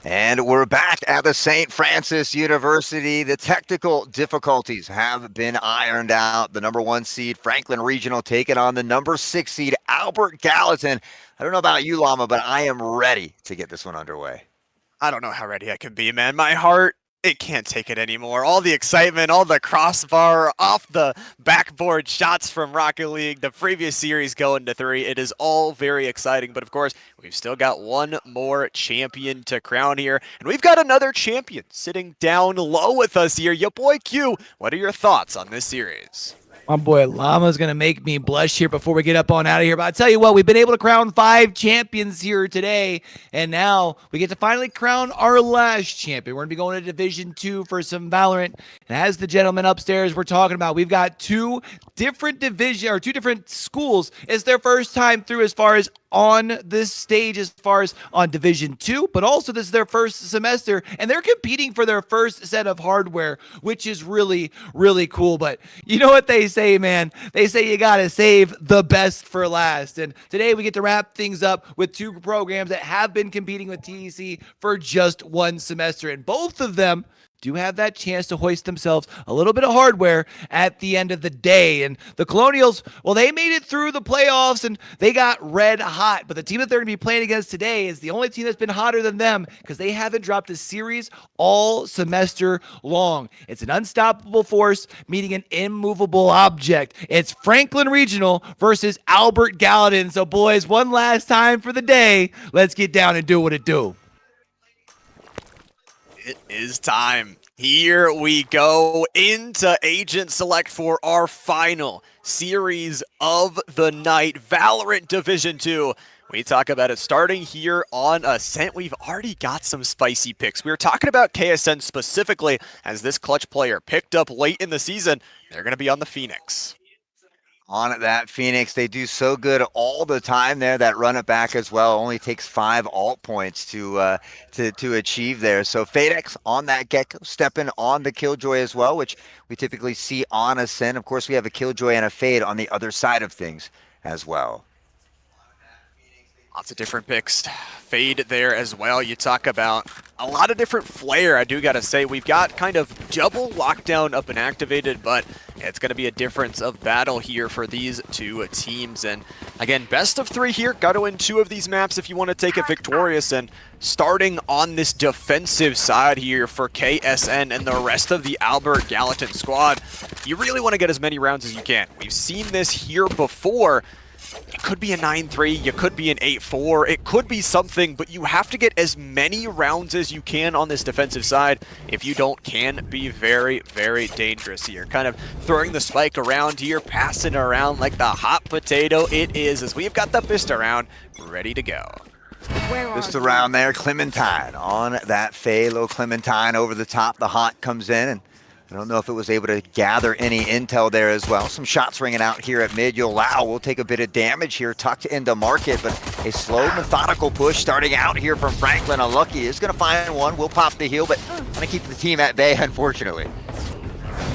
And we're back at the St. Francis University. The technical difficulties have been ironed out. The number 1 seed, Franklin Regional, taking on the number 6 seed, Albert Gallatin. I don't know about you, Llama, but I am ready to get this one underway. I don't know how ready I can be, man. My heart, it can't take it anymore. All the excitement, all the crossbar, off the backboard shots from Rocket League, the previous series going to 3. It is all very exciting, but of course, we've still got one more champion to crown here, and we've got another champion sitting down low with us here. Your boy Q, what are your thoughts on this series? My boy Llama's going to make me blush here before we get up on out of here. But I tell you what, we've been able to crown 5 champions here today. And now we get to finally crown our last champion. We're going to be going to Division 2 for some Valorant. And as the gentleman upstairs we're talking about, we've got 2 different schools. It's their first time through as far as on this stage, as far as on Division 2, but also this is their first semester, and they're competing for their first set of hardware, which is really, really cool. But you know what they say, man? They say you gotta save the best for last. And today we get to wrap things up with 2 programs that have been competing with TEC for just 1 semester, and both of them do have that chance to hoist themselves a little bit of hardware at the end of the day. And the Colonials, well, they made it through the playoffs and they got red hot. But the team that they're going to be playing against today is the only team that's been hotter than them because they haven't dropped a series all semester long. It's an unstoppable force meeting an immovable object. It's Franklin Regional versus Albert Gallatin. So, boys, one last time for the day. Let's get down and do what it do. It is time. Here we go into Agent Select for our final series of the night. Valorant Division 2. We talk about it starting here on Ascent. We've already got some spicy picks. We were talking about KSN specifically as this clutch player picked up late in the season. They're going to be on the Phoenix. On that Phoenix, they do so good all the time there. That run it back as well only takes 5 alt points to achieve there. So Fadex on that Gecko, stepping on the Killjoy as well, which we typically see on Ascent. Of course, we have a Killjoy and a Fade on the other side of things as well. Lots of different picks. Fade there as well. You talk about a lot of different flair. I do got to say, we've got kind of double lockdown up and activated, but it's going to be a difference of battle here for these two teams. And again, best of 3 here. Got to win 2 of these maps if you want to take it victorious. And starting on this defensive side here for KSN and the rest of the Albert Gallatin squad, you really want to get as many rounds as you can. We've seen this here before. It could be a 9-3, you could be an 8-4, it could be something, but you have to get as many rounds as you can on this defensive side. If you don't, can be very, very dangerous here. Kind of throwing the spike around here, passing it around like the hot potato it is, as we've got the fist around ready to go. Just around there, Clementine on that Phalo. Clementine over the top, the hot comes in, and I don't know if it was able to gather any intel there as well. Some shots ringing out here at mid. Yolau will take a bit of damage here, tucked into market, but a slow, methodical push starting out here from Franklin. Unlucky is going to find one. Will pop the heal, but going to keep the team at bay, unfortunately.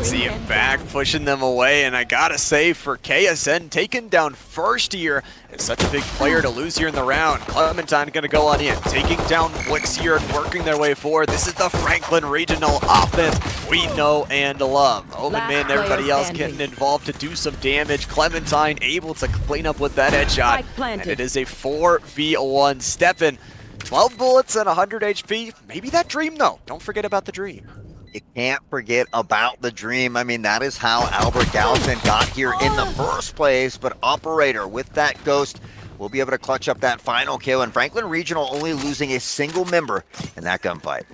See him back, pushing them away, and I gotta say, for KSN, taken down first here, it's such a big player to lose here in the round. Clementine gonna go on in, taking down Blix here and working their way forward. This is the Franklin Regional offense we know and love. Omen Man and everybody else getting involved to do some damage. Clementine able to clean up with that headshot, and it is a 4v1 Steppen. 12 bullets and 100 HP. Maybe that dream, though. Don't forget about the dream. You can't forget about the dream. I mean, that is how Albert Gallatin got here in the first place. But Operator with that Ghost will be able to clutch up that final kill. And Franklin Regional only losing a single member in that gunfight.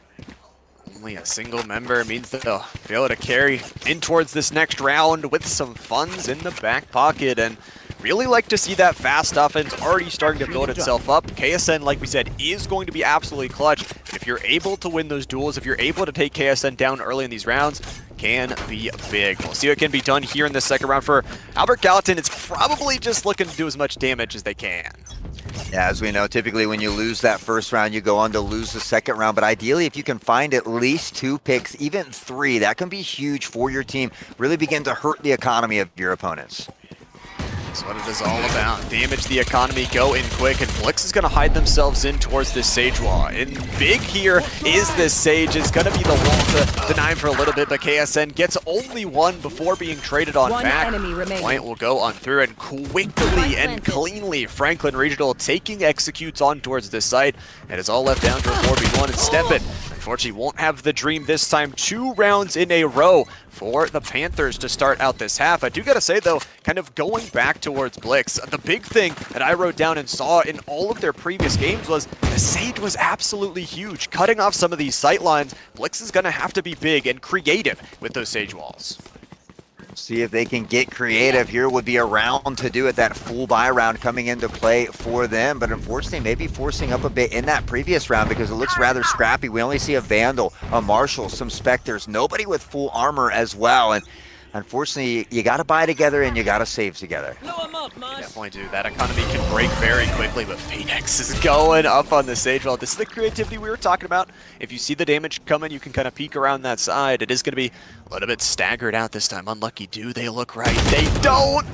Only a single member means that they'll be able to carry in towards this next round with some funds in the back pocket. And really like to see that fast offense already starting to build itself up. KSN, like we said, is going to be absolutely clutch. If you're able to win those duels, if you're able to take KSN down early in these rounds, can be big. We'll see what can be done here in the second round for Albert Gallatin. It's probably just looking to do as much damage as they can. Yeah, as we know, typically when you lose that first round, you go on to lose the second round. But ideally, if you can find at least 2 picks, even 3, that can be huge for your team. Really begin to hurt the economy of your opponents. That's what it is all about. Damage the economy, go in quick, and Blix is going to hide themselves in towards this Sage wall. And big here is this Sage. It's going to be the wall to deny for a little bit, but KSN gets only 1 before being traded on back. Point will go on through, and quickly and cleanly, Franklin Regional taking executes on towards this site. And it's all left down to a 4v1, and Steppen, unfortunately, won't have the dream this time. 2 rounds in a row for the Panthers to start out this half. I do gotta say though, kind of going back towards Blix, the big thing that I wrote down and saw in all of their previous games was the Sage was absolutely huge. Cutting off some of these sight lines, Blix is gonna have to be big and creative with those Sage walls. See if they can get creative. Here would be a round to do it, that full buy round coming into play for them. But unfortunately, maybe forcing up a bit in that previous round because it looks rather scrappy. We only see a Vandal, a Marshal, some Spectres, nobody with full armor as well. And unfortunately, you got to buy together and you got to save together. Definitely do. That economy can break very quickly, but Phoenix is going up on the Sage wall. This is the creativity we were talking about. If you see the damage coming, you can kind of peek around that side. It is going to be a little bit staggered out this time. Unlucky. Do they look right? They don't!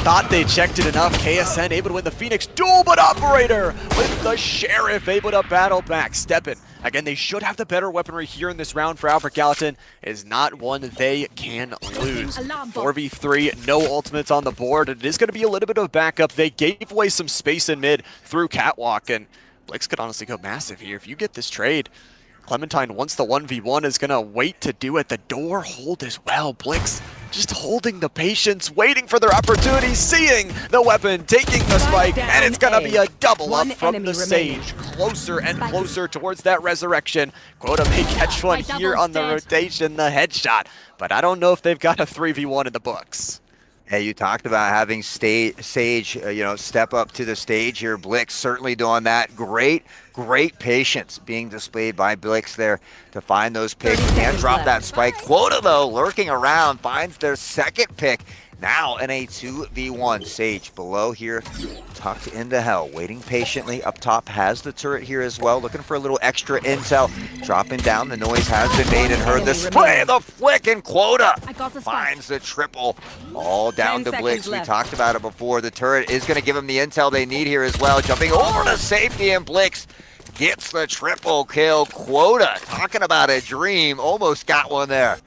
Thought they checked it enough. KSN able to win the Phoenix duel, but Operator with the Sheriff able to battle back. Steppen. Again, they should have the better weaponry here in this round for Albert Gallatin. Is not one they can lose. 4v3, no ultimates on the board. It is going to be a little bit of backup. They gave away some space in mid through Catwalk, and Blix could honestly go massive here. If you get this trade, Clementine, once the 1v1, is going to wait to do it. The door hold as well. Blix just holding the patience, waiting for their opportunity, seeing the weapon, taking the spike, and it's going to be a double up from the Sage. Closer and closer towards that resurrection. Quota may catch one here on the rotation, the headshot, but I don't know if they've got a 3v1 in the books. Hey, you talked about having Sage, step up to the stage here. Blix certainly doing that. Great patience being displayed by Blix there to find those picks. Can't drop that spike. Quota, though, lurking around, finds their second pick. Now in a 2v1. Sage below here, tucked into hell, waiting patiently. Up top has the turret here as well, looking for a little extra intel. Dropping down, the noise has been made and heard. The spray, the flick, and Quota finds the triple. All down to Blix. We talked about it before. The turret is going to give him the intel they need here as well. Jumping over to safety, and Blix gets the triple kill. Quota, talking about a dream, almost got one there.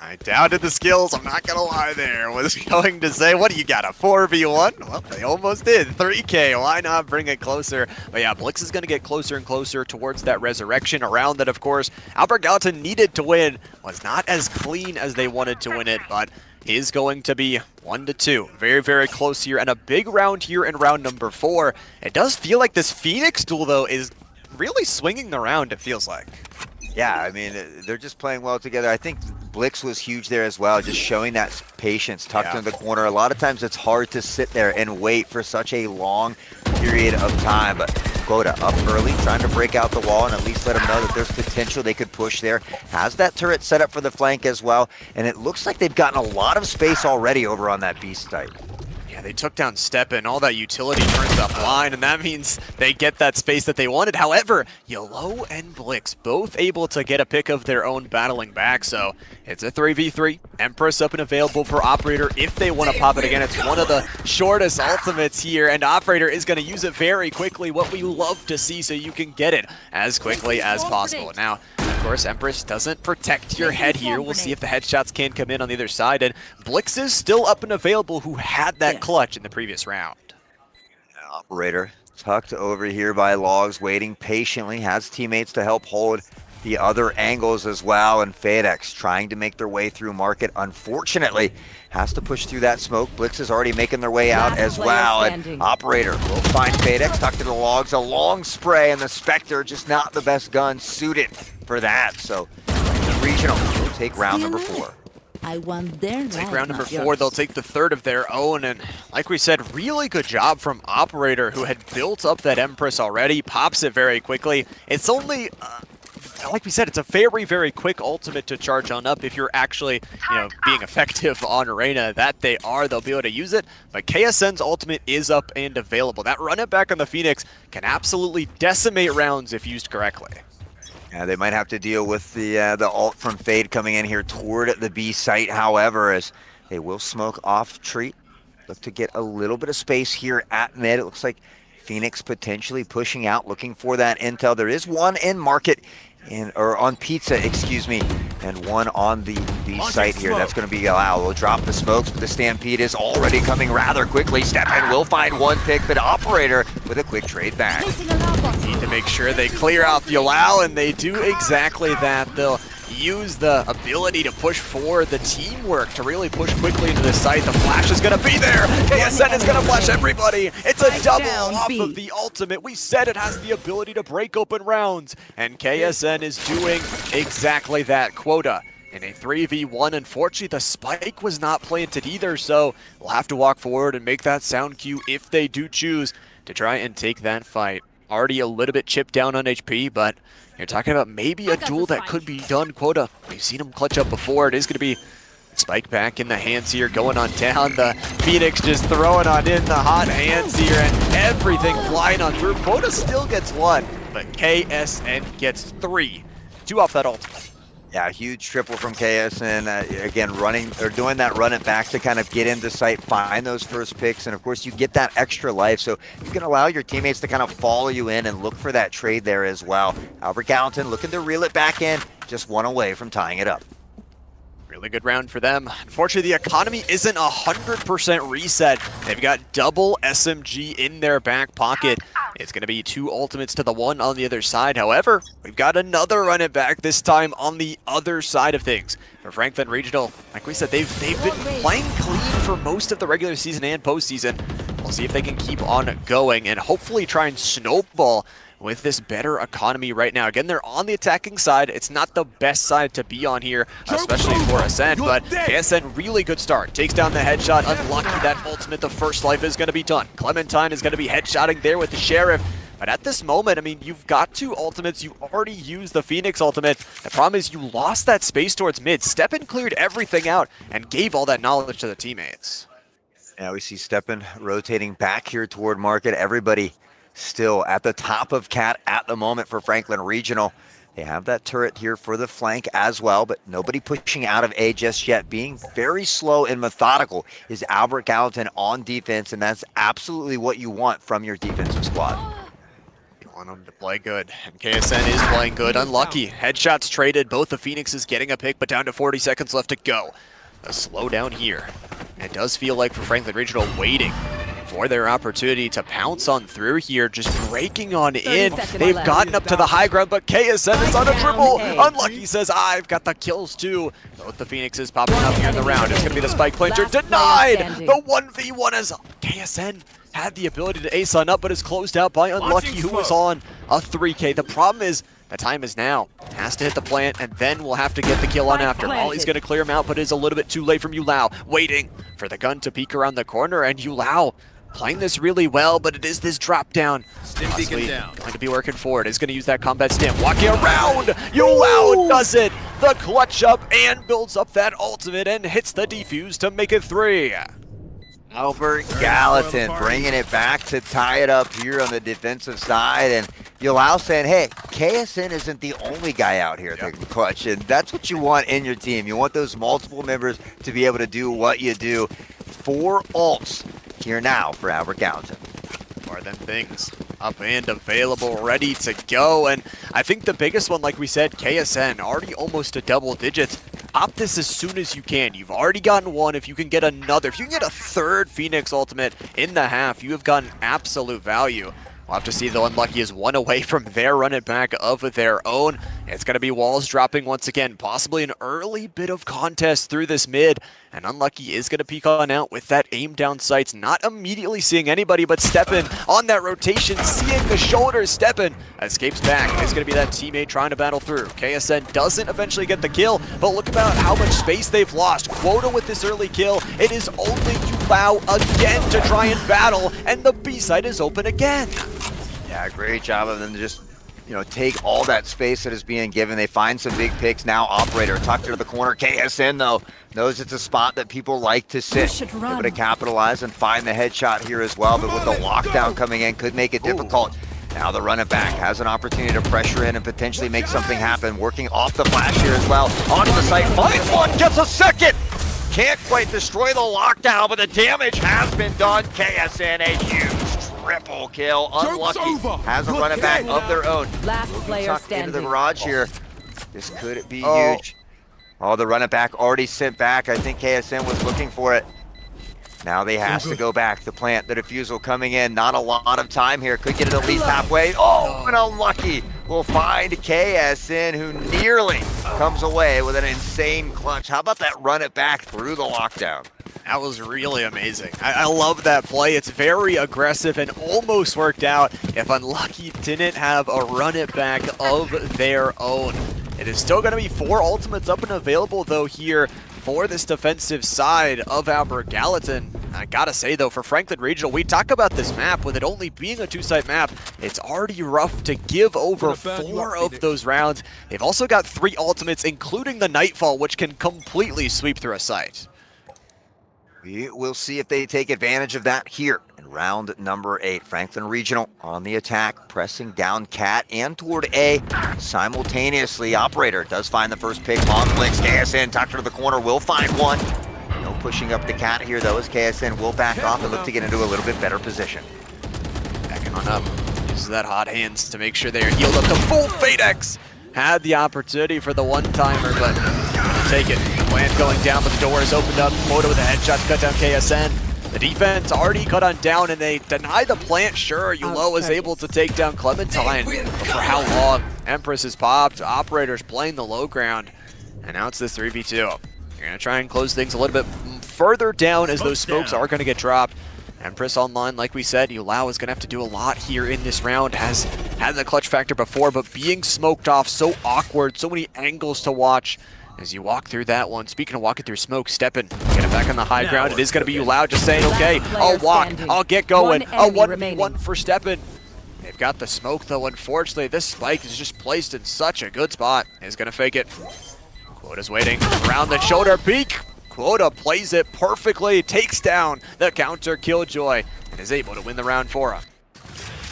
I doubted the skills, I'm not gonna lie there. Was going to say, what do you got, a 4v1? Well, they almost did. 3K, why not bring it closer? But yeah, Blix is gonna get closer and closer towards that resurrection. Around that, of course, Albert Gallatin needed to win. Was not as clean as they wanted to win it, but is going to be 1-2. Very, very close here, and a big round here in round number 4. It does feel like this Phoenix duel, though, is really swinging the round, it feels like. Yeah, I mean, they're just playing well together. I think Blix was huge there as well, just showing that patience tucked in the corner. A lot of times it's hard to sit there and wait for such a long period of time, but Quota up early, trying to break out the wall and at least let them know that there's potential they could push there. Has that turret set up for the flank as well, and it looks like they've gotten a lot of space already over on that beast site. Yeah, they took down Steppen, all that utility turns offline, and that means they get that space that they wanted. However, Yellow and Blix both able to get a pick of their own battling back, so it's a 3v3. Empress up and available for Operator if they want to pop it again. It's one of the shortest ultimates here, and Operator is going to use it very quickly, what we love to see, so you can get it as quickly as possible. Now, of course, Empress doesn't protect your head here. We'll see if the headshots can come in on the other side, and Blix is still up and available, who had that clutch in the previous round. Operator tucked over here by Logs, waiting patiently, has teammates to help hold the other angles as well, and FedEx trying to make their way through market. Unfortunately, has to push through that smoke. Blix is already making their way out as well, and Operator will find FedEx tucked into Logs. A long spray, and the Spectre just not the best gun suited for that. So the Regional will take round number 4. I want their Take round number 4, they'll take the third of their own, and like we said, really good job from Operator, who had built up that Empress already, pops it very quickly. It's only, like we said, it's a very, very quick ultimate to charge on up if you're actually, being effective on Arena. That they are, they'll be able to use it, but KSN's ultimate is up and available. That run it back on the Phoenix can absolutely decimate rounds if used correctly. Yeah, they might have to deal with the ult from Fade coming in here toward the B site, however, as they will smoke off Treat. Look to get a little bit of space here at mid. It looks like Phoenix potentially pushing out, looking for that intel. There is one in market, or on Pizza, excuse me, and one on the B site here. That's going to be allowed. We'll drop the smokes, but the Stampede is already coming rather quickly. Steppen will find one pick, but Operator with a quick trade back. Need to make sure they clear out Yulao, and they do exactly that. They'll use the ability to push forward, the teamwork to really push quickly into the site. The flash is going to be there. KSN is going to flash everybody. It's a double off of the ultimate. We said it has the ability to break open rounds, and KSN is doing exactly that. Quota in a 3v1. Unfortunately, the spike was not planted either, so we'll have to walk forward and make that sound cue if they do choose to try and take that fight. Already a little bit chipped down on HP, but you're talking about maybe a duel that could be done. Quota, we've seen him clutch up before. It is going to be spike back in the hands here, going on down. The Phoenix just throwing on in the hot hands here, and everything flying on through. Quota still gets 1, but KSN gets 3. 2 off that ultimate. Yeah, huge triple from KSN. Again, doing that run it back to kind of get into sight, find those first picks, and of course you get that extra life, so you can allow your teammates to kind of follow you in and look for that trade there as well. Albert Gallatin looking to reel it back in, just 1 away from tying it up. Really good round for them. Unfortunately, the economy isn't 100% reset. They've got double SMG in their back pocket. It's going to be 2 ultimates to the 1 on the other side. However, we've got another run it back, this time on the other side of things. For Franklin Regional, like we said, they've been playing clean for most of the regular season and postseason. We'll see if they can keep on going and hopefully try and snowball with this better economy right now. Again, they're on the attacking side. It's not the best side to be on here, especially for Ascent, but KSN, really good start. Takes down the headshot. Unlucky that ultimate, the first life is going to be done. Clementine is going to be headshotting there with the Sheriff. But at this moment, I mean, you've got 2 ultimates. You already used the Phoenix ultimate. The problem is you lost that space towards mid. Steppen cleared everything out and gave all that knowledge to the teammates. Now we see Steppen rotating back here toward Market. Everybody still at the top of Cat at the moment for Franklin Regional. They have that turret here for the flank as well, but nobody pushing out of A just yet. Being very slow and methodical is Albert Gallatin on defense, and that's absolutely what you want from your defensive squad. You want them to play good, and KSN is playing good. Unlucky. Headshots traded. Both the Phoenixes getting a pick, but down to 40 seconds left to go. A slowdown here. It does feel like for Franklin Regional waiting for their opportunity to pounce on through here, just breaking on in. They've gotten up to the high ground, but KSN is on a triple. Unlucky says, I've got the kills too. Both the Phoenixes popping up here in the round. It's going to be the spike planter. Denied! The 1v1 as KSN had the ability to ace on up, but is closed out by Unlucky, who was on a 3K. The problem is, the time is now. Has to hit the plant, and then we'll have to get the kill on after. Molly's going to clear him out, but it's a little bit too late from Yulau. Waiting for the gun to peek around the corner, and Yulau playing this really well, but it is this drop down. Possibly going to be working forward. Is going to use that combat stim. Walking around. Yulau does it. The clutch up and builds up that ultimate and hits the defuse to make it 3. Albert Gallatin bringing it back to tie it up here on the defensive side, and Yulau saying, hey, KSN isn't the only guy out here taking the clutch, and that's what you want in your team. You want those multiple members to be able to do what you do. 4 ults here now for Albert Gallatin. More than things up and available, ready to go, and I think the biggest one, like we said, KSN, already almost to double digits. Pop this as soon as you can. You've already gotten 1. If you can get another, if you can get a 3rd Phoenix ultimate in the half, you have gotten absolute value. We'll have to see, though. Unlucky is 1 away from their run it back of their own. It's going to be walls dropping once again. Possibly an early bit of contest through this mid. And Unlucky is going to peek on out with that aim down sights. Not immediately seeing anybody, but Steppen on that rotation, seeing the shoulders. Steppen escapes back. It's going to be that teammate trying to battle through. KSN doesn't eventually get the kill, but look about how much space they've lost. Quota with this early kill. It is only Yulau again to try and battle, and the B side is open again. Yeah, great job of them to just, take all that space that is being given. They find some big picks now. Operator tucked into the corner. KSN, though, knows it's a spot that people like to sit. Able to capitalize and find the headshot here as well, but with the lockdown coming in, could make it difficult. Now the run it back has an opportunity to pressure in and potentially make something happen. Working off the flash here as well. Onto the site, finds one, gets a second! Can't quite destroy the lockdown, but the damage has been done. KSN, a huge triple kill. Unlucky has a run it back of their own. Last player standing. Into the garage here. This could be huge. Oh, the run it back already sent back. I think KSN was looking for it. Now they have to go back. The plant, the defusal coming in. Not a lot of time here. Could get it at least halfway. Oh, and Unlucky will find KSN, who nearly comes away with an insane clutch. How about that run it back through the lockdown? That was really amazing. I love that play. It's very aggressive and almost worked out if Unlucky didn't have a run it back of their own. It is still going to be 4 ultimates up and available, though, here for this defensive side of Albert Gallatin. I gotta say, though, for Franklin Regional, we talk about this map, with it only being a 2-site map, it's already rough to give over 4 of those rounds. They've also got 3 ultimates, including the Nightfall, which can completely sweep through a site. We will see if they take advantage of that here in round number 8. Franklin Regional on the attack, pressing down Cat and toward A simultaneously. Operator does find the first pick on Flicks. KSN tucked to the corner, will find one. No pushing up the Cat here, though, as KSN will back off and look to get into a little bit better position. Backing on up. Uses that hot hands to make sure they are healed up to full Fadex. Had the opportunity for the one-timer, but take it. Plant going down, but the door is opened up. Quota with a headshot to cut down KSN. The defense already cut on down, and they deny the plant. Sure, Yulo is able to take down Clementine. But for how long? Empress is popped. Operators playing the low ground. And now it's this 3v2. You're going to try and close things a little bit further down, as those smokes are going to get dropped. Empress online, like we said, Yulau is going to have to do a lot here in this round. Has had the clutch factor before, but being smoked off, so awkward, so many angles to watch as you walk through that one. Speaking of walking through smoke, Steppin, get it back on the high ground. It is going to be Yulau just saying, okay, I'll walk, I'll get going. A 1v1 for Steppin. They've got the smoke though, unfortunately. This spike is just placed in such a good spot. He's going to fake it. Quota's waiting around the shoulder peek. Quota plays it perfectly, takes down the counter Killjoy, and is able to win the round for him.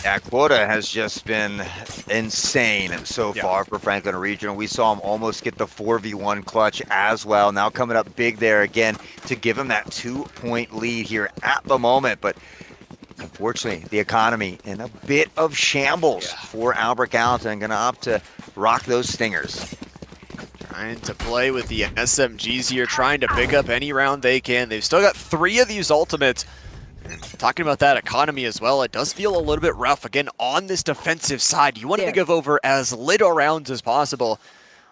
Yeah, Quota has just been insane so far for Franklin Regional. We saw him almost get the 4v1 clutch as well. Now coming up big there again to give him that 2-point lead here at the moment. But unfortunately, the economy in a bit of shambles for Albert Gallatin. Going to opt to rock those stingers. Trying to play with the SMGs here, trying to pick up any round they can. They've still got 3 of these ultimates. And talking about that economy as well, it does feel a little bit rough. Again, on this defensive side, you want to give over as little rounds as possible.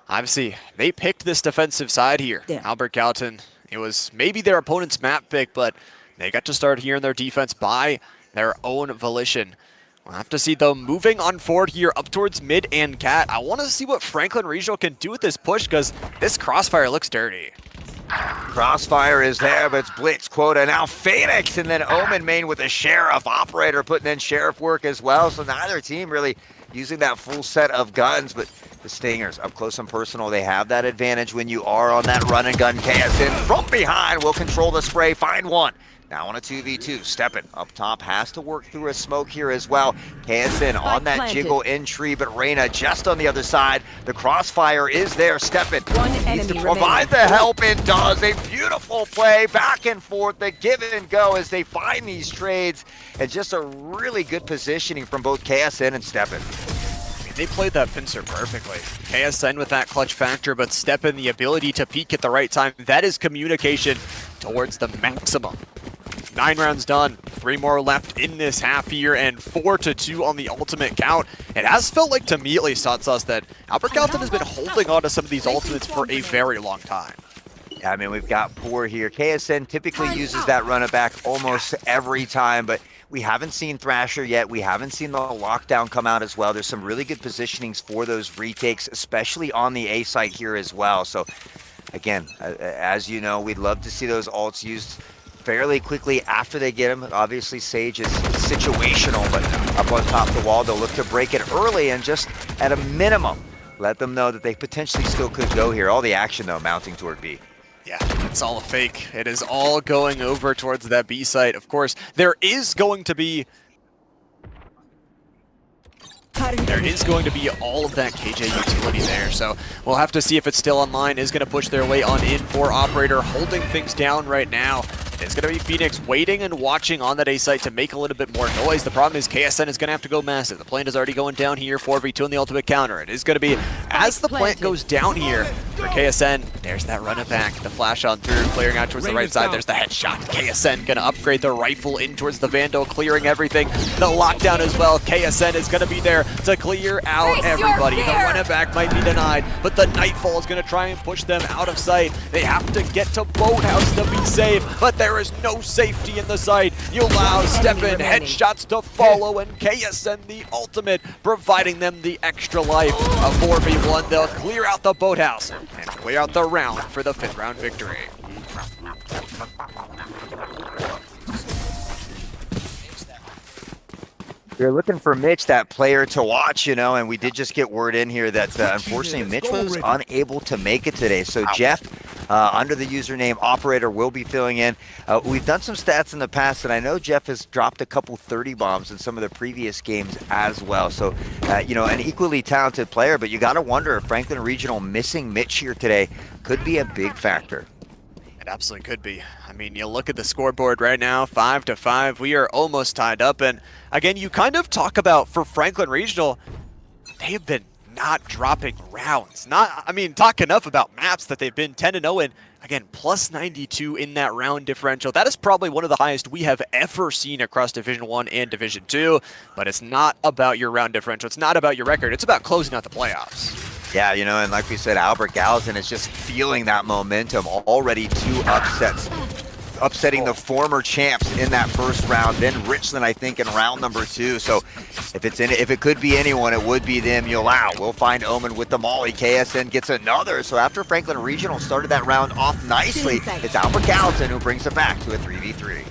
Obviously, they picked this defensive side here. Albert Gallatin, it was maybe their opponent's map pick, but they got to start here in their defense by their own volition. We'll have to see, though, moving on forward here up towards mid and cat. I want to see what Franklin Regional can do with this push, because this crossfire looks dirty. Crossfire is there, but it's Blitz, Quota, now Phoenix, and then Omen main with a Sheriff. Operator putting in Sheriff work as well, so neither team really using that full set of guns, but the Stingers up close and personal, they have that advantage when you are on that run and gun. KSN from behind will control the spray, find one. Now on a 2v2, Steppin up top has to work through a smoke here as well. KSN on that jiggle in tree, but Reyna just on the other side. The crossfire is there. Steppin needs to provide the help and does. A beautiful play back and forth, the give and go as they find these trades, and just a really good positioning from both KSN and Steppin. They played that pincer perfectly. KSN with that clutch factor, but Steppin the ability to peek at the right time. That is communication towards the maximum. 9 rounds done, 3 more left in this half here, and 4-2 on the ultimate count. It has felt like to me, at least, Satsus, that Albert Gallatin has been holding on to some of these ultimates for a very long time. Yeah, I mean, we've got 4 here. KSN typically uses that run it back almost every time, but we haven't seen Thrasher yet. We haven't seen the lockdown come out as well. There's some really good positionings for those retakes, especially on the A site here as well. So, again, as you know, we'd love to see those ults used fairly quickly after they get him. Obviously, Sage is situational, but up on top of the wall, they'll look to break it early and just at a minimum, let them know that they potentially still could go here. All the action, though, mounting toward B. Yeah, it's all a fake. It is all going over towards that B site. Of course, there is going to be all of that KJ utility there, so we'll have to see if it's still online. Is going to push their way on in for Operator, holding things down right now. It's going to be Phoenix waiting and watching on that A site to make a little bit more noise. The problem is KSN is going to have to go massive. The plant is already going down here, 4v2 on the ultimate counter. It is going to be, as the plant goes down here for KSN, there's that run it back. The flash on through, clearing out towards the right side. There's the headshot. KSN going to upgrade the rifle in towards the Vandal, clearing everything. The lockdown as well. KSN is going to be there to clear out everybody. The run it back might be denied, but the Nightfall is going to try and push them out of sight. They have to get to Boathouse to be safe, but there is no safety in the site. You allow Steppin headshots to follow, and KSN the ultimate, providing them the extra life. A 4v1, they'll clear out the Boathouse and clear out the round for the 5th round victory. You're looking for Mitch, that player to watch, you know, and we did just get word in here that unfortunately Mitch was unable to make it today. So Jeff, under the username Operator, will be filling in. We've done some stats in the past, and I know Jeff has dropped a couple 30 bombs in some of the previous games as well. So, you know, an equally talented player, but you got to wonder if Franklin Regional missing Mitch here today could be a big factor. It absolutely could be. I mean, you look at the scoreboard right now, 5-5. We are almost tied up. And again, you kind of talk about for Franklin Regional, they have been not dropping rounds. Talk enough about maps that they've been 10-0 and again, plus 92 in that round differential. That is probably one of the highest we have ever seen across Division 1 and Division 2. But it's not about your round differential. It's not about your record. It's about closing out the playoffs. Yeah, you know, and like we said, Albert Gallatin is just feeling that momentum. Already 2 upsets upsetting the former champs in that first round, then Richland, I think, in round number 2. So if it could be anyone, it would be them. Yolau will find Omen with the molly. KSN gets another. So after Franklin Regional started that round off nicely, it's Albert Gallatin who brings it back to a 3v3.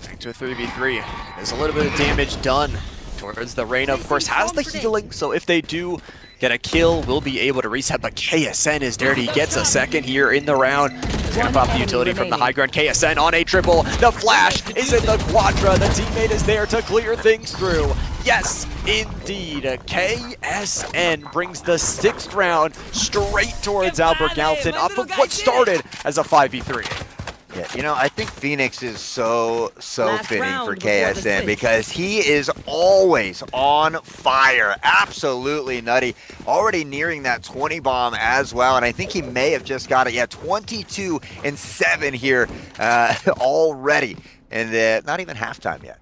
Back to a 3v3. There's a little bit of damage done towards the Reyna. Of course, has the healing, so if they do get a kill, we'll be able to reset, but KSN is dirty. Gets a second here in the round. He's gonna pop the utility from the high ground. KSN on a triple. The flash is in the quadra. The teammate is there to clear things through. Yes, indeed. KSN brings the 6th round straight towards Albert Gallatin off of what started as a 5v3. Yeah, you know, I think Phoenix is so fitting for KSN because he is always on fire. Absolutely nutty. Already nearing that 20 bomb as well, and I think he may have just got it. Yeah, 22 and 7 here already, and not even halftime yet.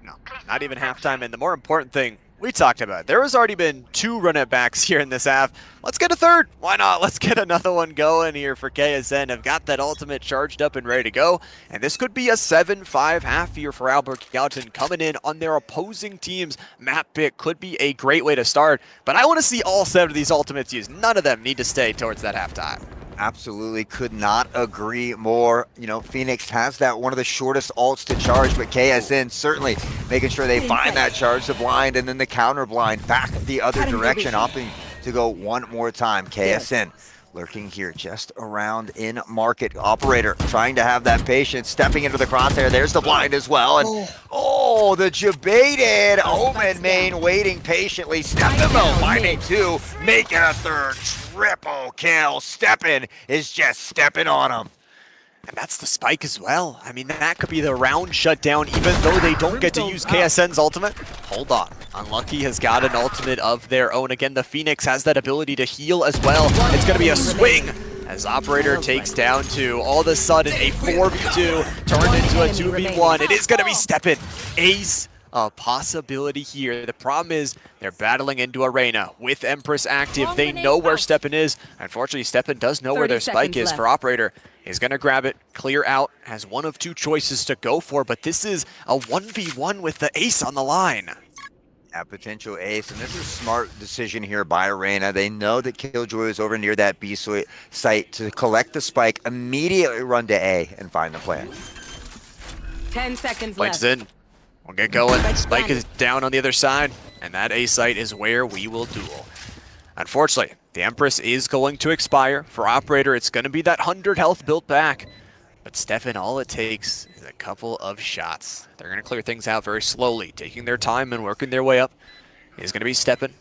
No, not even halftime, and the more important thing we talked about, there has already been 2 run-it-backs here in this half. Let's get a third. Why not? Let's get another one going here for KSN. Have got that ultimate charged up and ready to go. And this could be a 7-5 half here for Albert Gallatin coming in on their opposing team's map pick. Could be a great way to start. But I want to see all 7 of these ultimates used. None of them need to stay towards that halftime. Absolutely could not agree more. You know, Phoenix has that one of the shortest ults to charge, but KSN certainly making sure they find that charge to blind and then the counter blind back the other direction, opting to go one more time. KSN lurking here just around in market. Operator trying to have that patience, stepping into the crosshair. There's the blind as well. And the debated Omen main waiting patiently. Steppenmo finding 2, making a 3rd. Triple kill. Steppen is just stepping on him. And that's the spike as well. I mean, that could be the round shutdown, even though they don't get to use KSN's ultimate. Hold on. Unlucky has got an ultimate of their own. Again, the Phoenix has that ability to heal as well. It's going to be a swing as Operator takes down 2. All of a sudden, a 4v2 turned into a 2v1. It is going to be Steppen. Ace. A possibility here. The problem is they're battling into Arena with Empress active. They know where Steppen is. Unfortunately, Steppen does know where their spike is for Operator. He's going to grab it, clear out, has one of 2 choices to go for, but this is a 1v1 with the ace on the line. A potential ace, and this is a smart decision here by Arena. They know that Killjoy is over near that B site to collect the spike, immediately run to A and find the plan. 10 seconds Points left. in. We'll get going. Spike is down on the other side, and that A site is where we will duel. Unfortunately, the Empress is going to expire. For Operator, it's going to be that 100 health built back. But Steffen, all it takes is a couple of shots. They're going to clear things out very slowly, taking their time and working their way up. It's going to be Steppen.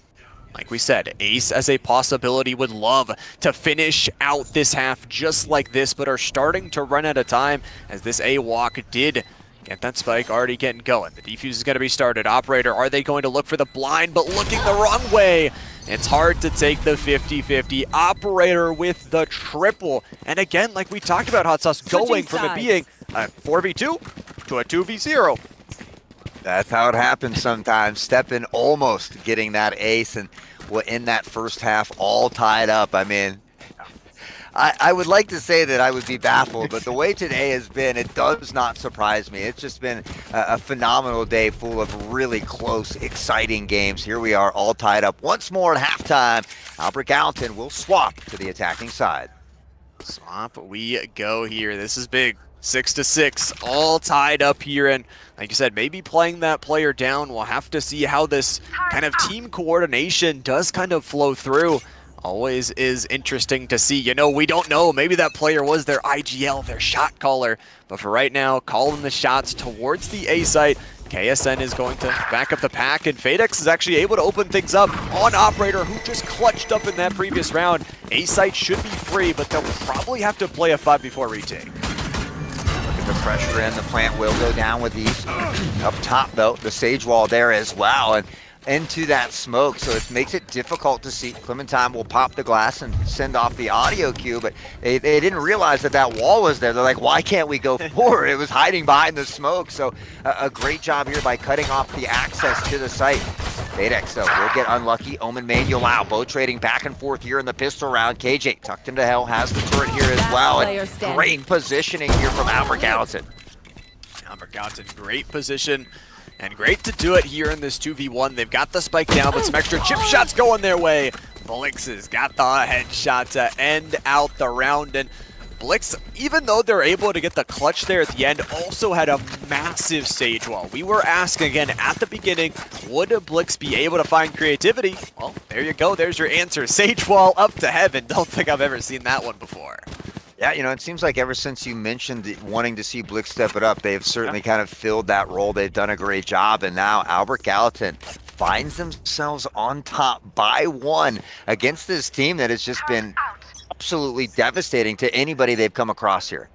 Like we said, Ace as a possibility would love to finish out this half just like this, but are starting to run out of time as this A walk did get that spike already getting going. The defuse is going to be started. Operator, are they going to look for the blind, but looking the wrong way? It's hard to take the 50-50. Operator with the triple. And again, like we talked about, Hot Sauce, going from it being a 4v2 to a 2v0. That's how it happens sometimes. Steppen almost getting that ace, and in that first half all tied up. I mean, I would like to say that I would be baffled, but the way today has been, it does not surprise me. It's just been a phenomenal day full of really close, exciting games. Here we are all tied up once more at halftime. Albert Gallatin will swap to the attacking side. Swap we go here. This is big. 6-6, all tied up here, and like you said, maybe playing that player down. We'll have to see how this kind of team coordination does kind of flow through. Always is interesting to see. You know, we don't know. Maybe that player was their IGL, their shot caller. But for right now, calling the shots towards the A site. KSN is going to back up the pack, and Fadex is actually able to open things up on Operator, who just clutched up in that previous round. A site should be free, but they'll probably have to play a 5 before retake. The pressure in, the plant will go down with these. Up top, though, the Sage Wall there as well, and into that smoke, so it makes it difficult to see. Clementine will pop the glass and send off the audio cue, but they didn't realize that that wall was there. They're like, why can't we go forward? It was hiding behind the smoke, so a great job here by cutting off the access to the site. Vadex, though, will get unlucky. Omen main, Yolau, both trading back and forth here in the pistol round. KJ tucked into hell, has the turret here as well. And great positioning here from Albert Gallatin. Albert Gallatin, great position. And great to do it here in this 2v1. They've got the spike down, but some extra chip shots going their way. Blix has got the headshot to end out the round. And Blix, even though they're able to get the clutch there at the end, also had a massive sage wall. We were asking again at the beginning, would Blix be able to find creativity? Well, there you go. There's your answer. Sage wall up to heaven. Don't think I've ever seen that one before. Yeah, you know, it seems like ever since you mentioned wanting to see Blix step it up, they've certainly kind of filled that role. They've done a great job, and now Albert Gallatin finds themselves on top by 1 against this team that has just been absolutely devastating to anybody they've come across here.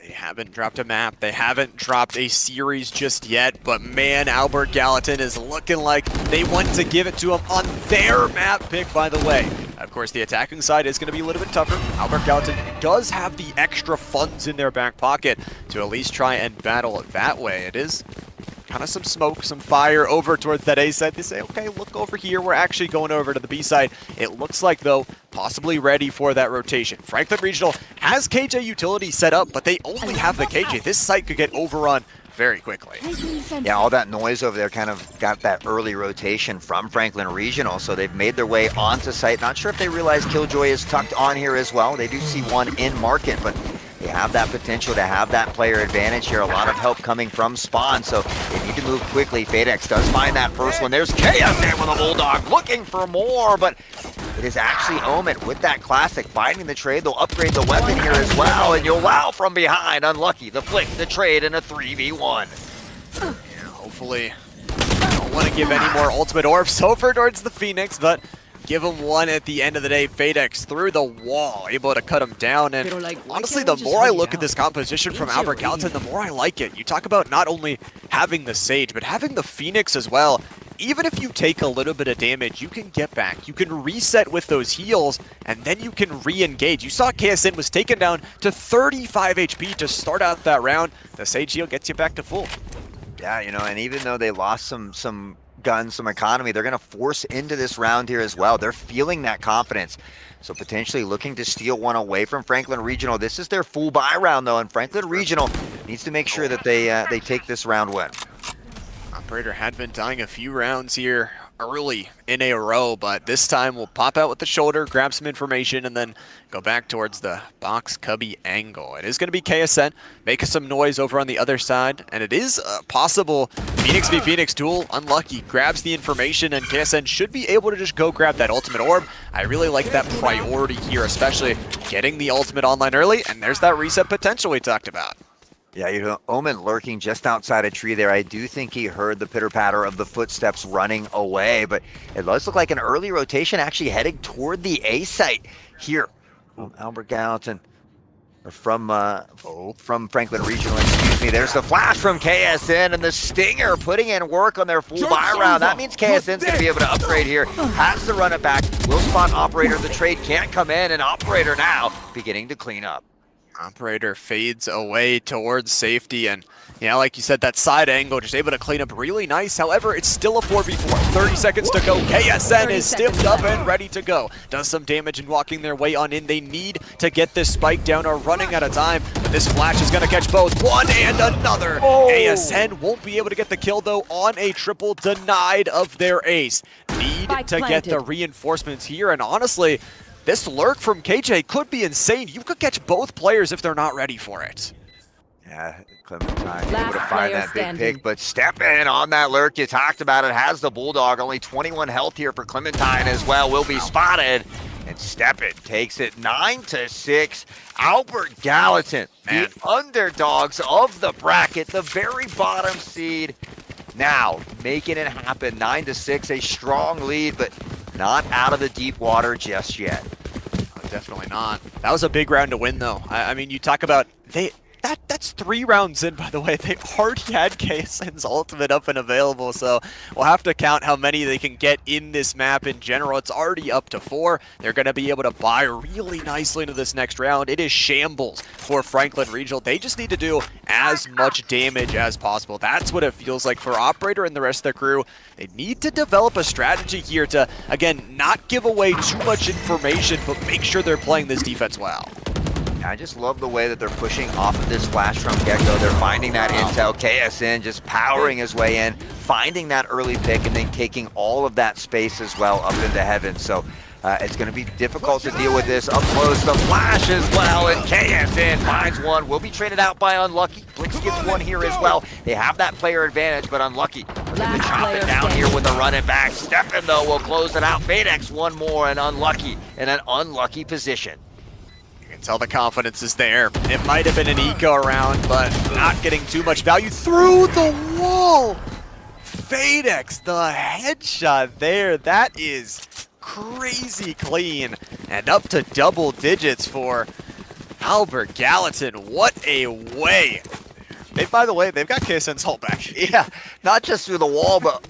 They haven't dropped a map. They haven't dropped a series just yet, but man, Albert Gallatin is looking like they want to give it to him on their map pick, by the way. Of course, the attacking side is going to be a little bit tougher. Albert Gallatin does have the extra funds in their back pocket to at least try and battle it that way. It is kind of some smoke, some fire over towards that A side. They say, okay, look over here. We're actually going over to the B side. It looks like, though, possibly ready for that rotation. Franklin Regional has KJ utility set up, but they only have the KJ. This site could get overrun very quickly. Yeah, all that noise over there kind of got that early rotation from Franklin Regional, so they've made their way onto site. Not sure if they realize Killjoy is tucked on here as well. They do see one in market, but they have that potential to have that player advantage here. A lot of help coming from spawn, so they need to move quickly. Fadex does find that first one. There's KSN with a Bulldog looking for more, but it is actually Omen with that classic binding the trade. They'll upgrade the weapon here as well, and Yolau from behind. Unlucky, the flick, the trade, and a 3v1. Yeah, hopefully, don't want to give any more ultimate orbs over towards the Phoenix, but give him one at the end of the day. Fadex through the wall, able to cut him down. And honestly, the more I look at this composition from Albert Gallatin, the more I like it. You talk about not only having the Sage, but having the Phoenix as well. Even if you take a little bit of damage, you can get back. You can reset with those heals, and then you can re-engage. You saw KSN was taken down to 35 HP to start out that round. The Sage heal gets you back to full. Yeah, you know, and even though they lost some guns, some economy, they're going to force into this round here as well. They're feeling that confidence. So potentially looking to steal one away from Franklin Regional. This is their full buy round, though, and Franklin Regional needs to make sure that they take this round win. Operator had been dying a few rounds here early in a row, but this time we'll pop out with the shoulder, grab some information, and then go back towards the box cubby angle. It is going to be KSN making some noise over on the other side, and it is a possible Phoenix v Phoenix duel. Unlucky, grabs the information, and KSN should be able to just go grab that ultimate orb. I really like that priority here, especially getting the ultimate online early, and there's that reset potential we talked about. Yeah, you know, Omen lurking just outside a tree there. I do think he heard the pitter-patter of the footsteps running away, but it does look like an early rotation actually heading toward the A site here. Albert Gallatin, or from Franklin Regional, excuse me. There's the flash from KSN, and the Stinger putting in work on their full buy round. That means KSN's going to be able to upgrade here. Has to run it back. Will spot Operator. The trade can't come in, and Operator now beginning to clean up. Operator fades away towards safety, and yeah, like you said, that side angle just able to clean up really nice. However, it's still a 4v4. 30 seconds to go. KSN is stiffed up and ready to go. Does some damage and walking their way on in. They need to get this spike down or running out of time, but this flash is going to catch both. One and another. KSN won't be able to get the kill, though, on a triple, denied of their ace. Need to get the reinforcements here, and honestly, this lurk from KJ could be insane. You could catch both players if they're not ready for it. Yeah, Clementine able to find that big pick, but step in on that lurk. You talked about it. Has the Bulldog. Only 21 health here for Clementine as well. Will be spotted. And Steppen takes it 9-6. Albert Gallatin, the underdogs of the bracket, the very bottom seed. Now making it happen. 9-6, a strong lead, but not out of the deep water just yet. Oh, definitely not. That was a big round to win, though. I mean, you talk about that That's 3 rounds in, by the way. They already had KSN's ultimate up and available, so we'll have to count how many they can get in this map in general. It's already up to 4. They're going to be able to buy really nicely into this next round. It is shambles for Franklin Regional. They just need to do as much damage as possible. That's what it feels like for Operator and the rest of their crew. They need to develop a strategy here to, again, not give away too much information, but make sure they're playing this defense well. I just love the way that they're pushing off of this flash from get-go. They're finding that intel. KSN just powering his way in, finding that early pick, and then taking all of that space as well up into heaven. So it's going to be difficult to deal with this up close. The flash as well, and KSN finds one. Will be traded out by Unlucky. Blitz gets one here as well. They have that player advantage, but Unlucky looking to chop it down here with a run it back. Steppen, though, will close it out. Fadex one more, and Unlucky in an unlucky position. Tell the confidence is there. It might have been an eco round, but not getting too much value through the wall. Fadex, the headshot there. That is crazy clean. And up to double digits for Albert Gallatin. What a way. By the way, they've got KSN's ult back. Yeah, not just through the wall, but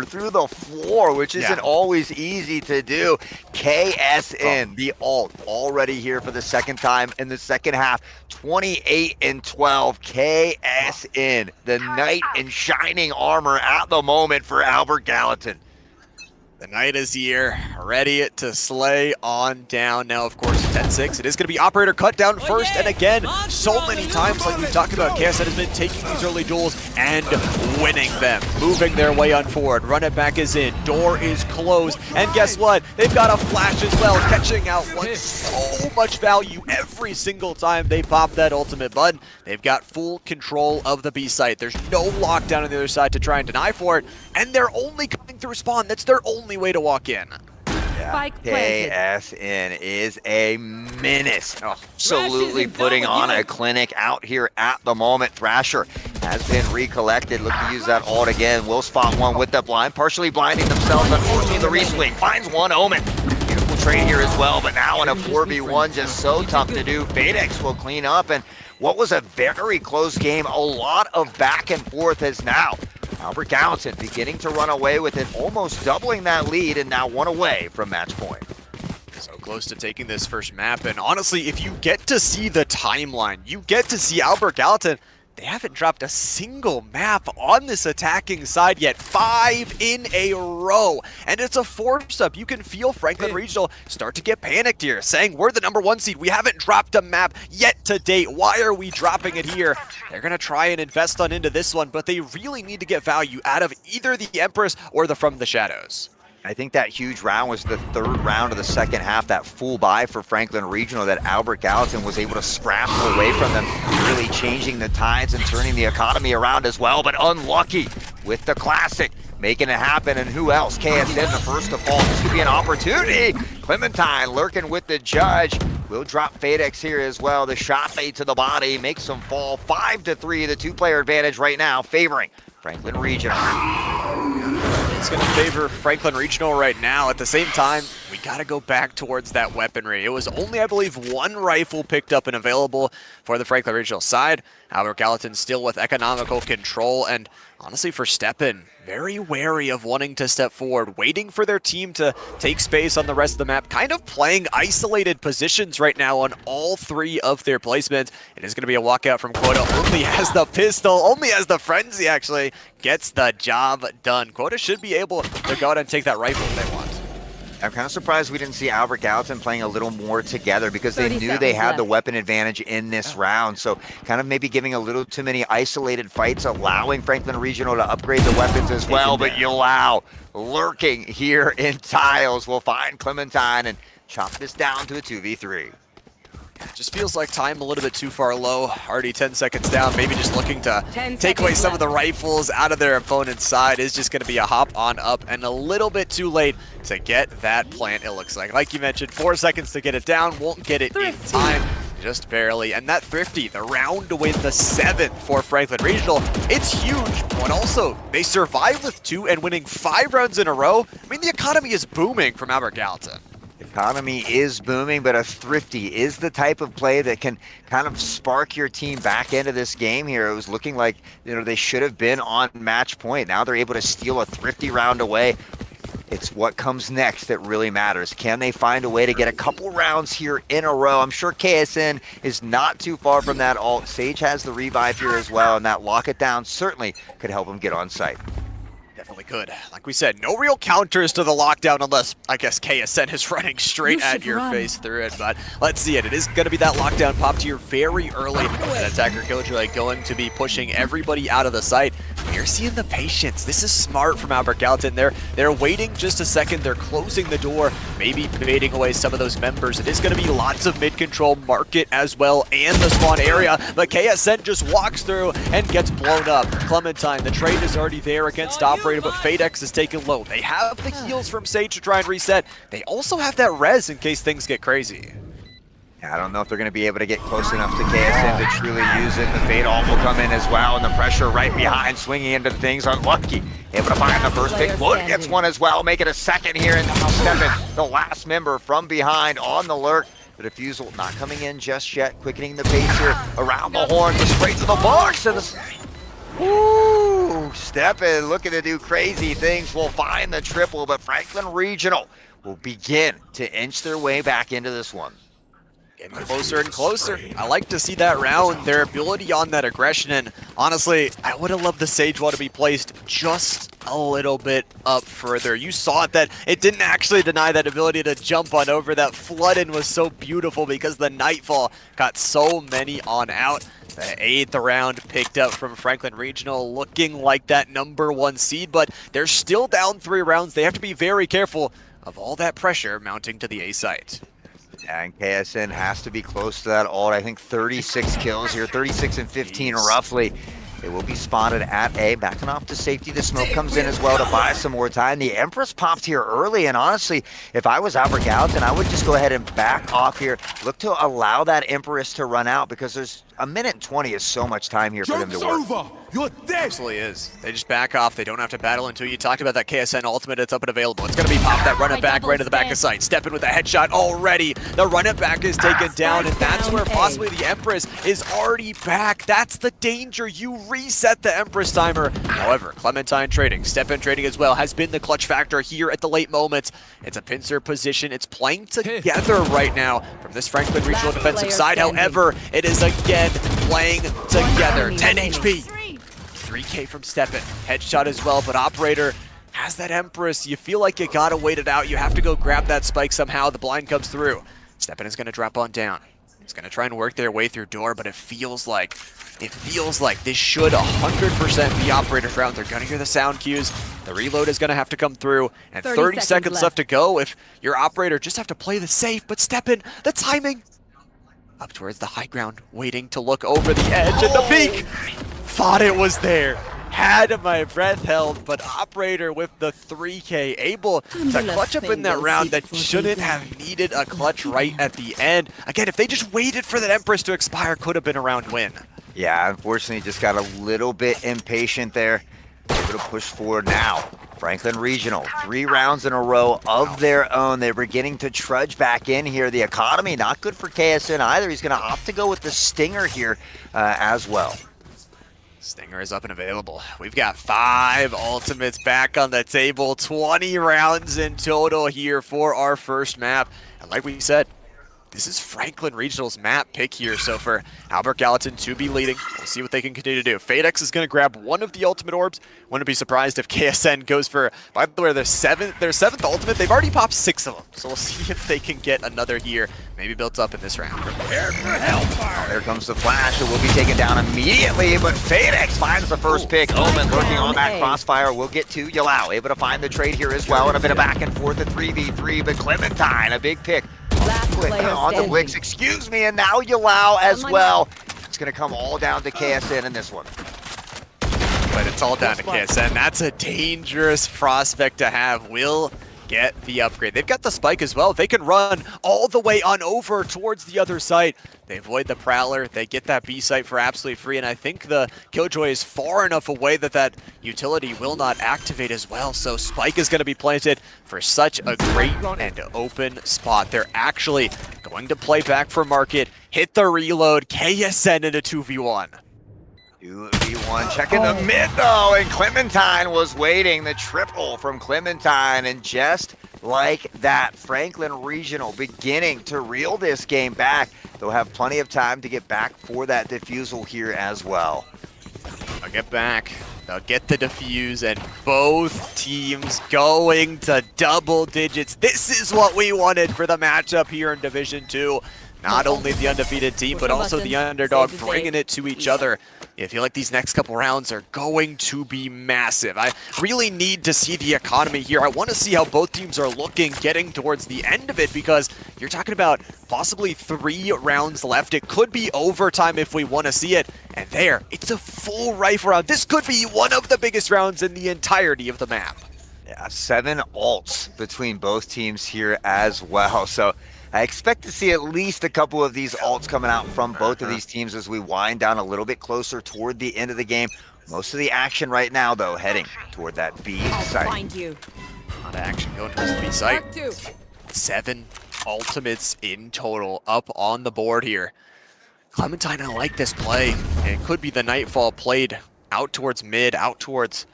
through the floor, which isn't always easy to do. KSN, the ult, already here for the second time in the second half. 28 and 12. KSN, the knight in shining armor at the moment for Albert Gallatin. The knight is here, ready to slay on down. Now, of course, 10-6. It is going to be Operator cut down first. And again, so many times, like we talked about, KSN has been taking these early duels and winning them. Moving their way on forward. Run it back is in. Door is closed. And guess what? They've got a flash as well, catching out so much value every single time they pop that ultimate button. They've got full control of the B site. There's no lockdown on the other side to try and deny for it. And they're only coming through spawn. That's their only way to walk in. Yeah. KSN is a menace. Absolutely putting on a clinic out here at the moment. Thrasher has been recollected. Look to use that ult again. Will spot one with the blind. Partially blinding themselves. Unfortunately, the reswing finds one Omen. Beautiful trade here as well, but now in a 4v1, just so tough to do. Fadex will clean up, and what was a very close game, a lot of back and forth as now Albert Gallatin beginning to run away with it, almost doubling that lead, and now one away from match point. So close to taking this first map, and honestly, if you get to see the timeline, you get to see Albert Gallatin, they haven't dropped a single map on this attacking side yet. 5 in a row. And it's a force-up. You can feel Franklin Regional start to get panicked here, saying, we're the #1 seed. We haven't dropped a map yet to date. Why are we dropping it here? They're going to try and invest on into this one, but they really need to get value out of either the Empress or the From the Shadows. I think that huge round was the third round of the second half, that full buy for Franklin Regional that Albert Gallatin was able to scramble away from them, really changing the tides and turning the economy around as well, but Unlucky with the classic, making it happen. And who else? KSN, the first to fall. This could be an opportunity. Clementine lurking with the judge. Will drop Fadex here as well. The shot fade to the body makes them fall. 5-3, the two-player advantage right now, favoring Franklin Regional. It's going to favor Franklin Regional right now. At the same time, we got to go back towards that weaponry. It was only, I believe, one rifle picked up and available for the Franklin Regional side. Albert Gallatin still with economical control, and honestly for Steppen, very wary of wanting to step forward, waiting for their team to take space on the rest of the map, kind of playing isolated positions right now on all 3 of their placements. It is going to be a walkout from Quota, only has the pistol, only has the frenzy actually, gets the job done. Quota should be able to go out and take that rifle if they want. I'm kind of surprised we didn't see Albert Gallatin playing a little more together, because they knew they had the weapon advantage in this round. So kind of maybe giving a little too many isolated fights, allowing Franklin Regional to upgrade the weapons as well. But Yulao lurking here in tiles will find Clementine and chop this down to a 2v3. Just feels like time a little bit too far low. Already 10 seconds down. Maybe just looking to take away some of the rifles out of their opponent's side is just going to be a hop on up, and a little bit too late to get that plant, it looks like. Like you mentioned, 4 seconds to get it down. Won't get it in time. Just barely. And that Thrifty, the round to win the 7th for Franklin Regional. It's huge, but also they survive with 2 and winning 5 rounds in a row. I mean, the economy is booming from Albert Gallatin. Economy is booming, but a Thrifty is the type of play that can kind of spark your team back into this game here. It was looking like, you know, they should have been on match point. Now they're able to steal a Thrifty round away. It's what comes next that really matters. Can they find a way to get a couple rounds here in a row? I'm sure KSN is not too far from that ult. Sage has the revive here as well, and that lock it down certainly could help him get on site. Definitely could. Like we said, no real counters to the lockdown unless, I guess, KSN is running straight at your face through it. But let's see it. It is going to be that lockdown pop tier very early. And Attacker Killjoy going to be pushing everybody out of the site. You're seeing the patience. This is smart from Albert Gallatin. They're waiting just a second. They're closing the door, maybe baiting away some of those members. It is going to be lots of mid-control market as well and the spawn area. But KSN just walks through and gets blown up. Clementine, the trade is already there against Operator, but FadeX is taken low. They have the heals from Sage to try and reset. They also have that res in case things get crazy. I don't know if they're going to be able to get close enough to KSN to truly use it. The Fade Ult will come in as well, and the pressure right behind, swinging into things. Unlucky. Able to find the first pick. Wood gets one as well, make it a second here, and now Stefan, the last member from behind on the lurk. The defusal not coming in just yet, quickening the pace here around the horn, just straight to the box, and ooh, Stefan looking to do crazy things. Will find the triple, but Franklin Regional will begin to inch their way back into this one. Getting closer and closer. I like to see that round, their ability on that aggression, and honestly, I would have loved the Sage Wall to be placed just a little bit up further. You saw it that it didn't actually deny that ability to jump on over. That flood-in was so beautiful because the Nightfall got so many on out. The 8th round picked up from Franklin Regional, looking like that #1 seed, but they're still down 3 rounds. They have to be very careful of all that pressure mounting to the A site. And KSN has to be close to that ult. I think 36 kills here, 36 and 15 roughly. It will be spotted at A, backing off to safety. The smoke comes in as well to buy some more time. The Empress popped here early, and honestly, if I was Albert Gallatin, I would just go ahead and back off here. Look to allow that Empress to run out, because there's a minute 20 is so much time here for them to work. You're dead. Absolutely is. They just back off. They don't have to battle until you talked about that KSN ultimate. It's up and available. It's going to be pop that run it back right to the back of sight. Step in with a headshot already. The run it back is taken down, and that's where possibly the Empress is already back. That's the danger. You reset the Empress timer. However, Clementine trading, Step in trading as well, has been the clutch factor here at the late moments. It's a pincer position. It's playing together right now from this Franklin Regional defensive side. However, it is again playing together. 10 HP. 3K from Steppen. Headshot as well, but Operator has that Empress. You feel like you gotta wait it out. You have to go grab that spike somehow. The blind comes through. Steppen is gonna drop on down. He's gonna try and work their way through door, but it feels like this should 100% be Operator's round. They're gonna hear the sound cues. The reload is gonna have to come through, and 30 seconds left to go. If you're Operator, just have to play the safe, but Steppen, the timing. Up towards the high ground, waiting to look over the edge, and the peak! Thought it was there. Had my breath held, but Operator with the 3K able to clutch up in that round that shouldn't have needed a clutch right at the end. Again, if they just waited for that Empress to expire, could have been a round win. Yeah, unfortunately just got a little bit impatient there. Able to push forward now. Franklin Regional, 3 rounds in a row of their own. They're beginning to trudge back in here. The economy not good for KSN either. He's going to opt to go with the Stinger here as well. Stinger is up and available. We've got 5 ultimates back on the table. 20 rounds in total here for our first map. And like we said, this is Franklin Regional's map pick here. So for Albert Gallatin to be leading, we'll see what they can continue to do. FadeX is going to grab one of the ultimate orbs. Wouldn't be surprised if KSN goes for, by the way, their seventh ultimate. They've already popped 6 of them. So we'll see if they can get another here. Maybe built up in this round. Prepare for hellfire. There comes the flash. It will be taken down immediately, but FadeX finds the first pick. Omen lurking on that crossfire. We'll get to Yalau. Able to find the trade here as well, and a bit of back and forth at 3v3, but Clementine, a big pick. On the Blix, excuse me, and now Yalau as well. It's going to come all down to KSN in this one. But it's all down to KSN. That's a dangerous prospect to have. Will get the upgrade. They've got the spike as well. They can run all the way on over towards the other site. They avoid the Prowler. They get that B site for absolutely free, and I think the Killjoy is far enough away that that utility will not activate as well. So spike is going to be planted for such a great and open spot. They're actually going to play back for market, hit the reload, KSN into 2v1. 2v1, checking the mid though, and Clementine was waiting. The triple from Clementine, and just like that, Franklin Regional beginning to reel this game back. They'll have plenty of time to get back for that defusal here as well. They'll get back, they'll get the defuse, and both teams going to double digits. This is what we wanted for the matchup here in Division 2. Not only the undefeated team, but also the underdog bringing it to each other. I feel like these next couple rounds are going to be massive. I really need to see the economy here. I want to see how both teams are looking getting towards the end of it, because you're talking about possibly 3 rounds left. It could be overtime if we want to see it. And there, it's a full rifle round. This could be one of the biggest rounds in the entirety of the map. Yeah, 7 ults between both teams here as well. So I expect to see at least a couple of these ults coming out from both of these teams as we wind down a little bit closer toward the end of the game. Most of the action right now, though, heading toward that B site. Find you. A lot of action going towards the B site. 7 ultimates in total up on the board here. Clementine, I like this play. It could be the Nightfall played out towards mid, out towards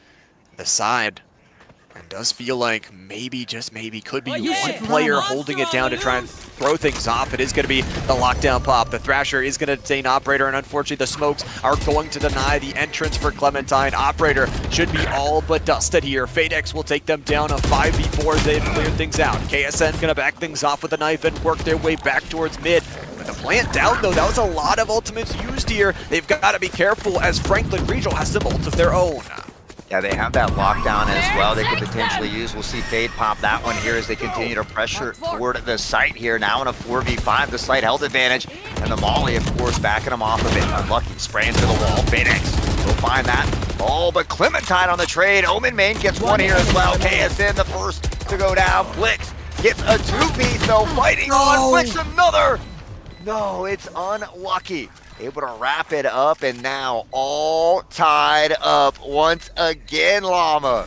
the side. And does feel like maybe, just maybe, could be one player holding it down to try and throw things off. It is going to be the lockdown pop. The Thrasher is going to detain Operator, and unfortunately the smokes are going to deny the entrance for Clementine. Operator should be all but dusted here. Fadex will take them down a 5v4 as they've cleared things out. KSN going to back things off with a knife and work their way back towards mid. With the plant down, though, that was a lot of ultimates used here. They've got to be careful as Franklin Regional has some ults of their own. Yeah, they have that lockdown as well they could potentially use. We'll see Fade pop that one here as they continue to pressure toward the site here. Now in a 4v5, the slight held advantage. And the Molly, of course, backing them off a bit. Unlucky, spraying to the wall. Fadex will find that. Oh, but Clementine on the trade. Omen Main gets one here as well. KSN the first to go down. Blix gets a 2-piece though. Fighting on. Blix another. No, it's unlucky. Able to wrap it up, and now all tied up once again, Llama.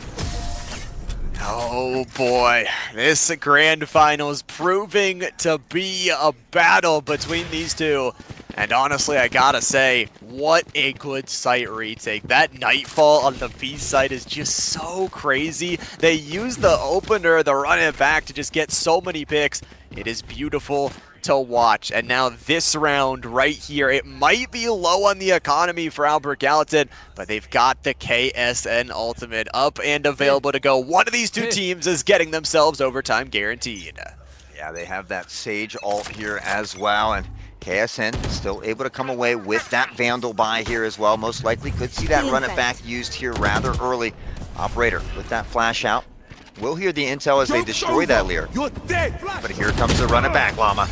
Oh boy, this grand final is proving to be a battle between these two. And honestly, I gotta say, what a good site retake. That Nightfall on the B side is just so crazy. They use the opener, the run it back to just get so many picks. It is beautiful to watch. And now this round right here, it might be low on the economy for Albert Gallatin, but they've got the KSN ultimate up and available to go. One of these two teams is getting themselves overtime guaranteed. Yeah, they have that Sage ult here as well, and KSN still able to come away with that Vandal buy here as well. Most likely could see that run it back used here rather early. Operator with that flash out. We'll hear the intel as they destroy that Lear. But here comes the run it back, Llama.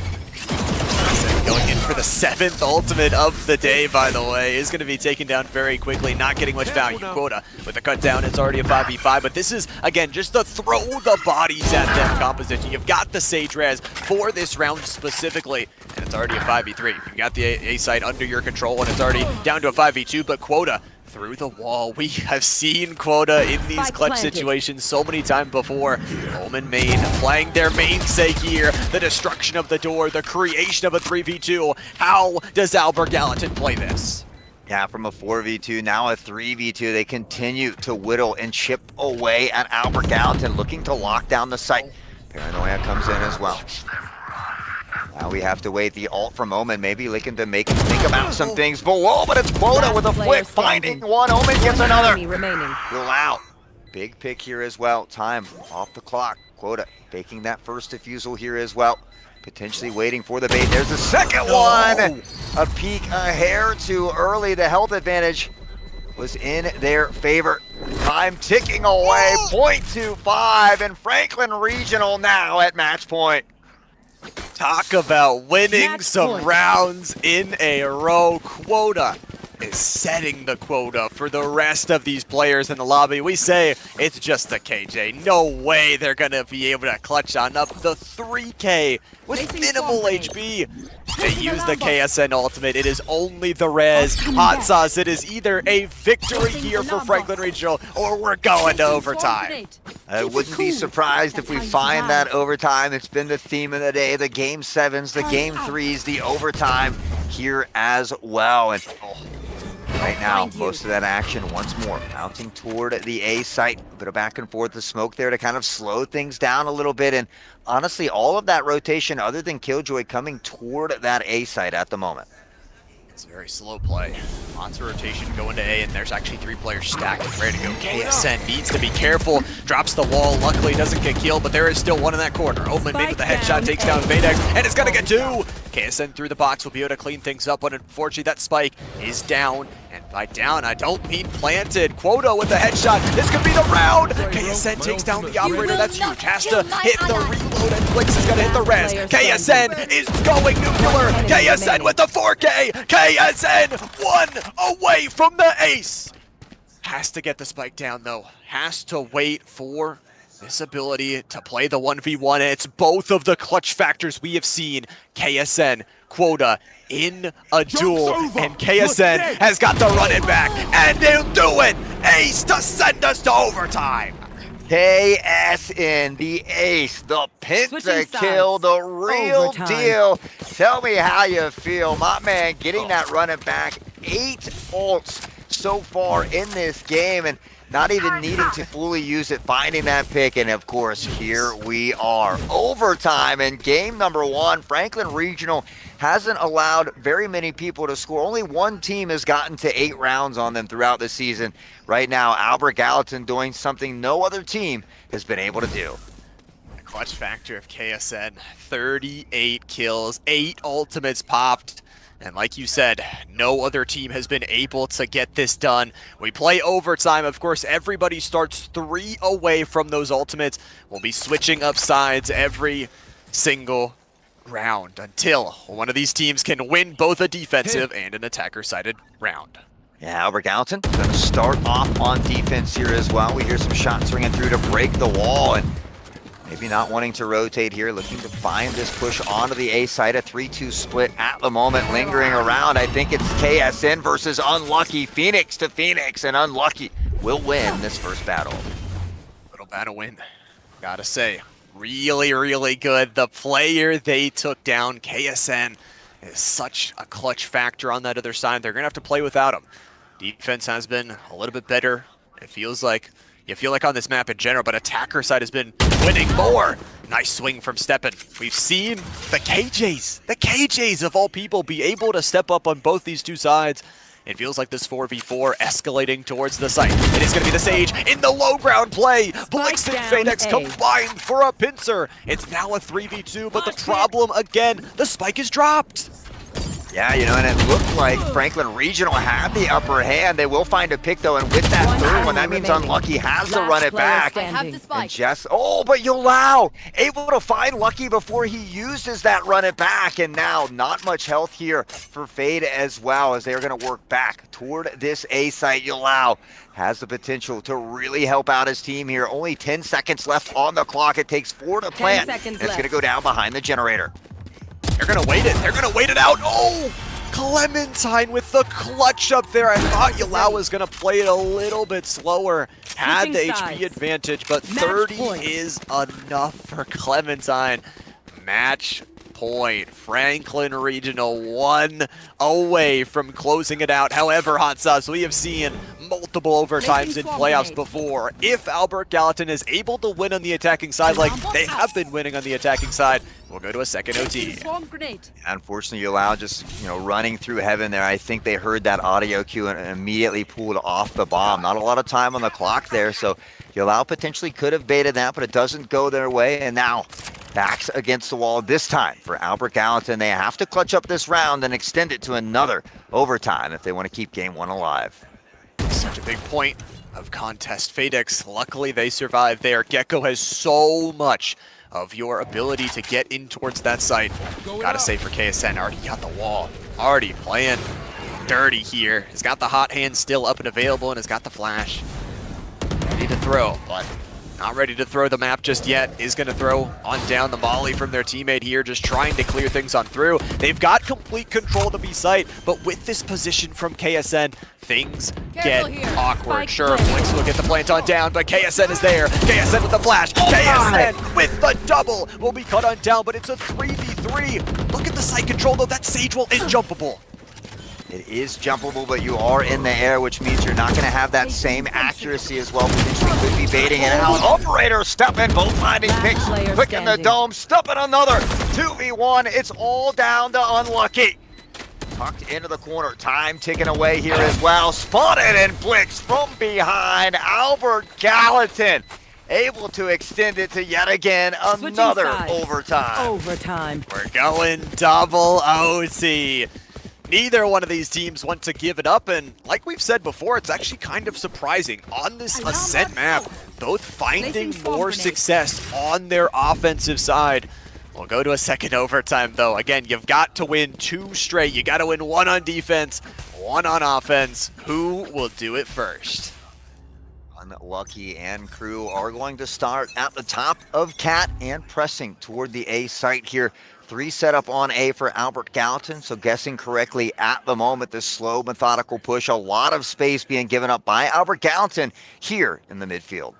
Going in for the 7th ultimate of the day, by the way, is going to be taken down very quickly, not getting much value. Quota with the cut down, it's already a 5v5, but this is, again, just the throw the bodies at them composition. You've got the Sage Res for this round specifically, and it's already a 5v3. You've got the A site under your control, and it's already down to a 5v2, but Quota through the wall. We have seen Quota in these clutch situations so many times before. Omen Main playing their mainstay here. The destruction of the door, the creation of a 3v2. How does Albert Gallatin play this? Yeah, from a 4v2, now a 3v2. They continue to whittle and chip away at Albert Gallatin, looking to lock down the site. Paranoia comes in as well. Now we have to wait the ult from Omen, maybe looking to make him think about some things below, but it's Quota with a flick, finding one. Omen gets another. Will out. Big pick here as well. Time off the clock. Quota taking that first defusal here as well. Potentially waiting for the bait. There's the second one. A peek a hair too early. The health advantage was in their favor. Time ticking away. 0.25, and Franklin Regional now at match point. Talk about winning some rounds in a row. Quota is setting the quota for the rest of these players in the lobby. We say it's just a KJ. No way they're going to be able to clutch on up the 3K with minimal HP. They use the KSN ultimate. It is only the res. Hot sauce. It is either a victory here for Franklin Regional or we're going to overtime. I wouldn't be surprised if we find that overtime. It's been the theme of the day. The game 7s, the game 3s, the overtime here as well. And right now, most of that action once more mounting toward the A site. A bit of back and forth, the smoke there to kind of slow things down a little bit. And honestly, all of that rotation other than Killjoy coming toward that A site at the moment. It's a very slow play. Lots of rotation going to A, and there's actually 3 players stacked and ready to go. KSN needs to be careful. Drops the wall. Luckily, doesn't get killed, but there is still one in that corner. Open made with the headshot, takes down Vadex, and it's going to get 2. KSN through the box will be able to clean things up, but unfortunately, that spike is down. And by down, I don't mean planted. Quota with the headshot. This could be the round. KSN takes down the operator. That's huge. Has to hit the reload, and Blix is going to hit the res. KSN is going nuclear. KSN with the 4K. KSN 1 away from the ace. Has to get the spike down, though. Has to wait for this ability to play the 1v1. It's both of the clutch factors we have seen. KSN, Quota in a duel, and KSN has got the run it back, and they'll do it. Ace to send us to overtime. KSN, the ace, the penta-kill, the real deal. Tell me how you feel. My man getting that run it back. 8 ults so far in this game, and not even needing to fully use it, finding that pick, and of course, here we are. Overtime in game number 1. Franklin Regional hasn't allowed very many people to score. Only one team has gotten to 8 rounds on them throughout the season. Right now, Albert Gallatin doing something no other team has been able to do. The clutch factor of KSN, 38 kills, 8 ultimates popped. And like you said, no other team has been able to get this done. We play overtime. Of course, everybody starts 3 away from those ultimates. We'll be switching up sides every single round until one of these teams can win both a defensive and an attacker-sided round. Yeah, Albert Gallatin going to start off on defense here as well. We hear some shots ringing through to break the wall, and maybe not wanting to rotate here, looking to find this push onto the A side. A 3-2 split at the moment, lingering around. I think it's KSN versus Unlucky. Phoenix to Phoenix, and Unlucky will win this first battle. Little battle win, gotta say. Really, really good. The player they took down, KSN, is such a clutch factor on that other side. They're going to have to play without him. Defense has been a little bit better. It feels like, you feel like on this map in general, but attacker side has been winning more. Nice swing from Steppen. We've seen the KJs of all people be able to step up on both these two sides. It feels like this 4v4 escalating towards the site. It is going to be the Sage in the low ground play. Blix and Fadex combined for a pincer. It's now a 3v2, but the problem again, the spike is dropped. Yeah, you know, and it looked like Franklin Regional had the upper hand. They will find a pick, though, and with that third one, that means Unlucky has to run it back. And Jess, oh, but Yolau able to find Lucky before he uses that run it back, and now not much health here for Fade as well, as they're going to work back toward this A site. Yolau has the potential to really help out his team here. Only 10 seconds left on the clock. It takes 4 to plant, and it's going to go down behind the generator. They're going to wait it. They're going to wait it out. Oh, Clementine with the clutch up there. I thought Yolau was going to play it a little bit slower. Had the HP advantage, but 30 is enough for Clementine. Match point. Franklin Regional 1 away from closing it out. However, Hot Sauce, we have seen multiple overtimes in playoffs before. If Albert Gallatin is able to win on the attacking side like they have been winning on the attacking side, we'll go to a second OT. Unfortunately, Yolau just, running through heaven there. I think they heard that audio cue and immediately pulled off the bomb. Not a lot of time on the clock there, so Yolau potentially could have baited that, but it doesn't go their way, and now backs against the wall this time for Albert Gallatin. They have to clutch up this round and extend it to another overtime if they want to keep game 1 alive. Such a big point of contest. Fadex, luckily they survived there. Gecko has so much of your ability to get in towards that site. Gotta say for KSN, already got the wall. Already playing dirty here. He's got the hot hand still up and available and has got the flash. Ready to throw, but not ready to throw the map just yet. Is going to throw on down the molly from their teammate here, just trying to clear things on through. They've got complete control of the B site, but with this position from KSN, things get awkward. Sure, Blix will get the plant on down, but KSN is there. KSN with the flash. KSN with the double will be cut on down, but it's a 3v3. Look at the site control, though. That Sage Wall is jumpable. It is jumpable, but you are in the air, which means you're not going to have that same accuracy as well. Potentially could be baiting it out. Operator stepping, both finding picks, quick in the dome, stepping another 2v1. It's all down to Unlucky. Tucked into the corner, time ticking away here as well. Spotted and Blix from behind. Albert Gallatin able to extend it to yet again another overtime. We're going double OT. Neither one of these teams want to give it up, and like we've said before, it's actually kind of surprising. On this Ascent map, both finding more success on their offensive side. We'll go to a second overtime, though. Again, you've got to win 2 straight. You got to win 1 on defense, 1 on offense. Who will do it first? Unlucky and crew are going to start at the top of Cat and pressing toward the A site here. 3 set up on A for Albert Gallatin, so guessing correctly at the moment, this slow, methodical push, a lot of space being given up by Albert Gallatin here in the midfield.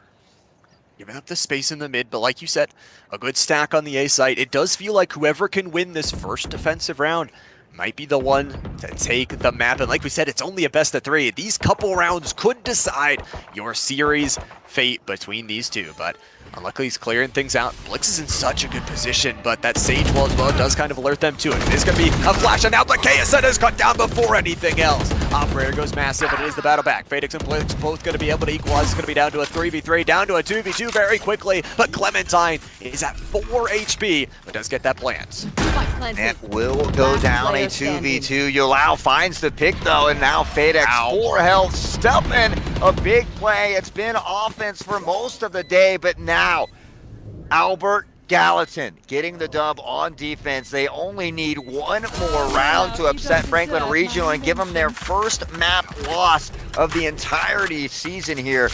Giving up the space in the mid, but like you said, a good stack on the A site. It does feel like whoever can win this first defensive round might be the one to take the map, and like we said, it's only a best of 3. These couple rounds could decide your series fate between these two, but Unluckily, he's clearing things out. Blix is in such a good position, but that Sage Wall as well does kind of alert them to it. It is going to be a flash on out, but KSN is cut down before anything else. Operator goes massive, and it is the battle back. Phoenix and Blix both going to be able to equalize. It's going to be down to a 3v3, down to a 2v2 very quickly, but Clementine is at 4 HP, but does get that plant. And will go down a 2v2. Yolau finds the pick though, and now Fadex 4 health, stepping a big play. It's been offense for most of the day, but now Albert Gallatin getting the dub on defense. They only need one more round to upset Franklin Regional and give them their first map loss of the entirety season here.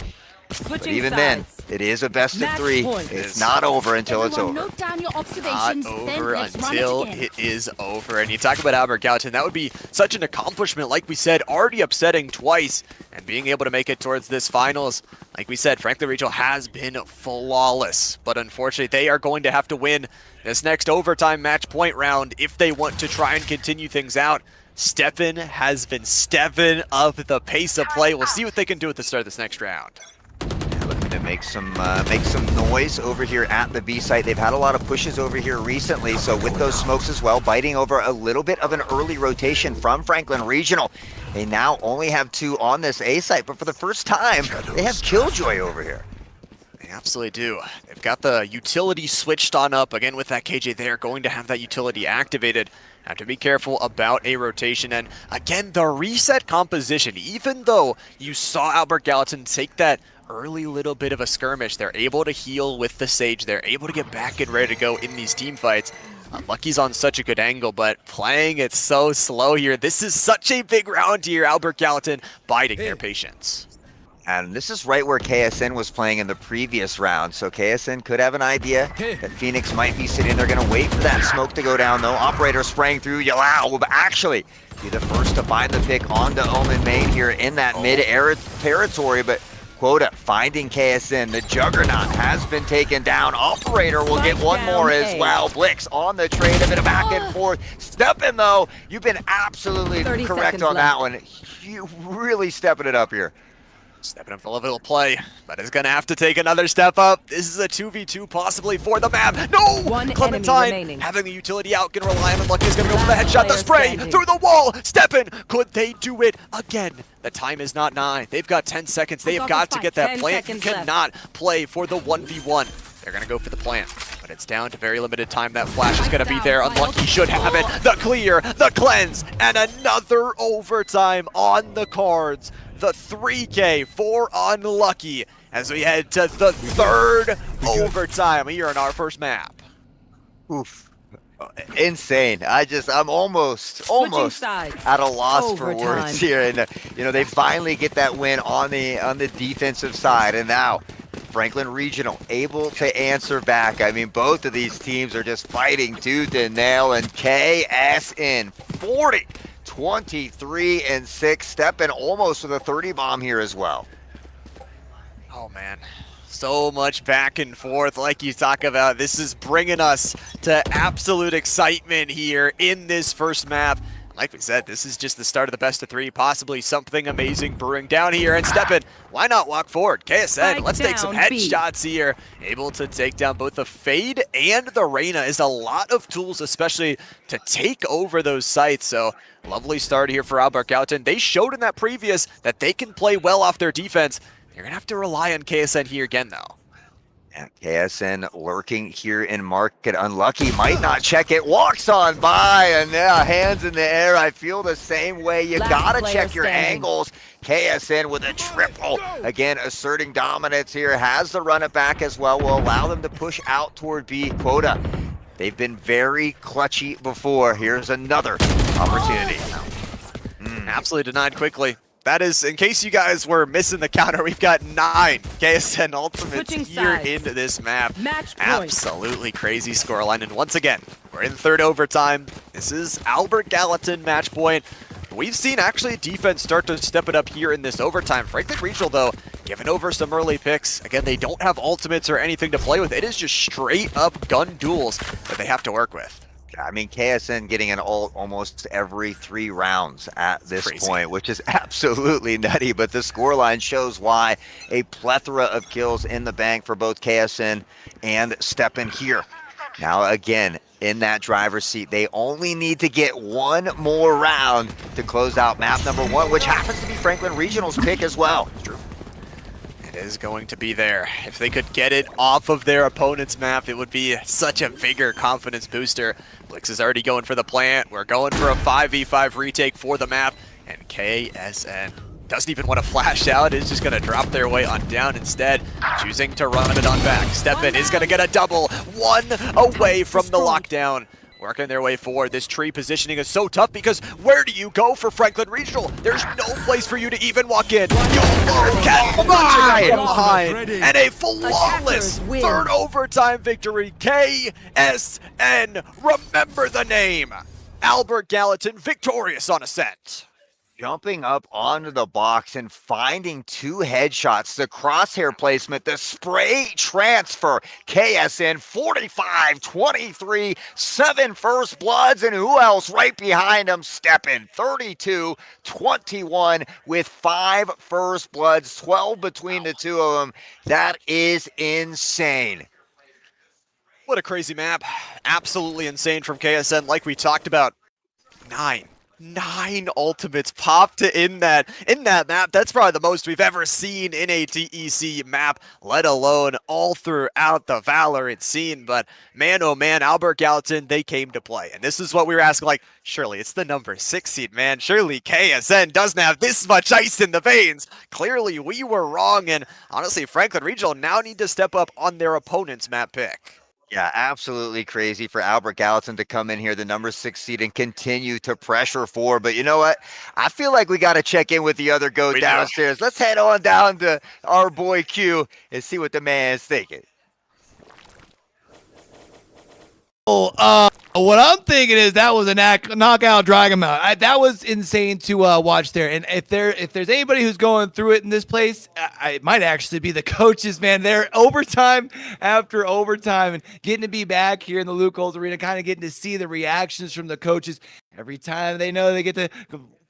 But even then, it is a best of 3. It's not over until it's over. Not over until it is over. And you talk about Albert Gallatin, that would be such an accomplishment. Like we said, already upsetting twice and being able to make it towards this finals. Like we said, Franklin Regional has been flawless, but unfortunately they are going to have to win this next overtime match point round if they want to try and continue things out. Steppen has been stepping up the pace of play. We'll see what they can do at the start of this next round. Looking to make some noise over here at the B site. They've had a lot of pushes over here recently, so with those smokes as well, biting over a little bit of an early rotation from Franklin Regional. They now only have 2 on this A site, but for the first time, they have Killjoy over here. They absolutely do. They've got the utility switched on up. Again, with that KJ there, going to have that utility activated. Have to be careful about a rotation. And again, the reset composition, even though you saw Albert Gallatin take that early little bit of a skirmish, they're able to heal with the Sage. They're able to get back and ready to go in these team fights. Unlucky's on such a good angle, but playing it so slow here. This is such a big round here. Albert Gallatin biding their patience. And this is right where KSN was playing in the previous round, so KSN could have an idea that Phoenix might be sitting. They're going to wait for that smoke to go down, though. Operator spraying through. Yolau will actually be the first to find the pick onto Omen main here in that mid-air territory, but Quota finding KSN. The Juggernaut has been taken down. Operator will get one more as well. Blix on the trade, a bit of back and forth. Steppen, though, you've been absolutely correct on that one. You really stepping it up here. Stepping up the level of play, but is going to have to take another step up. This is a 2v2 possibly for the map. No! Clementine having the utility out, going to rely on Unlucky. Is going to go for the headshot, the spray through the wall. Steppen, could they do it again? The time is not 9. They've got 10 seconds. They have got to get that plant. You cannot play for the 1v1. They're going to go for the plant, but it's down to very limited time. That flash is going to be there. Unlucky should have it. The clear, the cleanse, and another overtime on the cards. The 3K for Unlucky as we head to the 3rd overtime here on our first map. Oof. Insane. I'm almost sides. at a loss for Overtime. words here. And they finally get that win on the defensive side. And now Franklin Regional able to answer back. I mean, both of these teams are just fighting tooth and nail. And KSN 40, 23 and 6, stepping almost with a 30 bomb here as well. Oh man, so much back and forth like you talk about. This is bringing us to absolute excitement here in this first map. Like we said, this is just the start of the best of 3, possibly something amazing brewing down here. And Steppen, why not walk forward? KSN, Spike let's take some down, B. headshots here. Able to take down both the Fade and the Reyna is a lot of tools, especially to take over those sites. So lovely start here for Albert Gallatin. They showed in that previous that they can play well off their defense. You're going to have to rely on KSN here again, though. Yeah, KSN lurking here in market. Unlucky, might not check it. Walks on by, and hands in the air. I feel the same way. You Last gotta player check your standing. angles. KSN with a triple. Again, asserting dominance here. Has the run it back as well. Will allow them to push out toward B. Quota. They've been very clutchy before. Here's another opportunity. Absolutely denied quickly. That is, in case you guys were missing the counter, we've got 9 KSN ultimates Switching here sides. into this map. Match point. Absolutely crazy scoreline. And once again, we're in third overtime. This is Albert Gallatin match point. We've seen actually defense start to step it up here in this overtime. Franklin Regional, though, giving over some early picks. Again, they don't have ultimates or anything to play with. It is just straight up gun duels that they have to work with. I mean, KSN getting an ult almost every 3 rounds at this point, which is absolutely nutty, but the scoreline shows why. A plethora of kills in the bank for both KSN and Steppen here. Now, again, in that driver's seat, they only need to get one more round to close out map number 1, which happens to be Franklin Regional's pick as well. It is going to be there. If they could get it off of their opponent's map, it would be such a bigger confidence booster. Blix is already going for the plant. We're going for a 5v5 retake for the map. And KSN doesn't even want to flash out. It's just going to drop their way on down instead, choosing to run it on back. Steppen is going to get a double. 1 away from the lockdown. Working their way forward. This tree positioning is so tough because where do you go for Franklin Regional? There's no place for you to even walk in. YOLO can behind. And a flawless third overtime victory. KSN, remember the name. Albert Gallatin victorious on Ascent. Jumping up onto the box and finding 2 headshots, the crosshair placement, the spray transfer. KSN 45-23, 7 first bloods, and who else right behind him? Steppen 32-21 with 5 first bloods, 12 between the 2 of them. That is insane. What a crazy map. Absolutely insane from KSN, like we talked about. 9 ultimates popped in that map. That's probably the most we've ever seen in a TEC map, let alone all throughout the Valorant scene. But man, oh man, Albert Gallatin, they came to play. And this is what we were asking, like, surely it's the number 6 seed, man. Surely KSN doesn't have this much ice in the veins. Clearly we were wrong, and honestly, Franklin Regional now need to step up on their opponent's map pick. Yeah, absolutely crazy for Albert Gallatin to come in here, the number 6 seed, and continue to pressure forward. But you know what? I feel like we got to check in with the other goat downstairs. Let's head on down to our boy Q and see what the man's thinking. What I'm thinking is that was a knockout, drag him out. That was insane to watch there. And if there's anybody who's going through it in this place, it might actually be the coaches, man. They're overtime after overtime and getting to be back here in the Luke Holtz Arena, kind of getting to see the reactions from the coaches every time they know they get to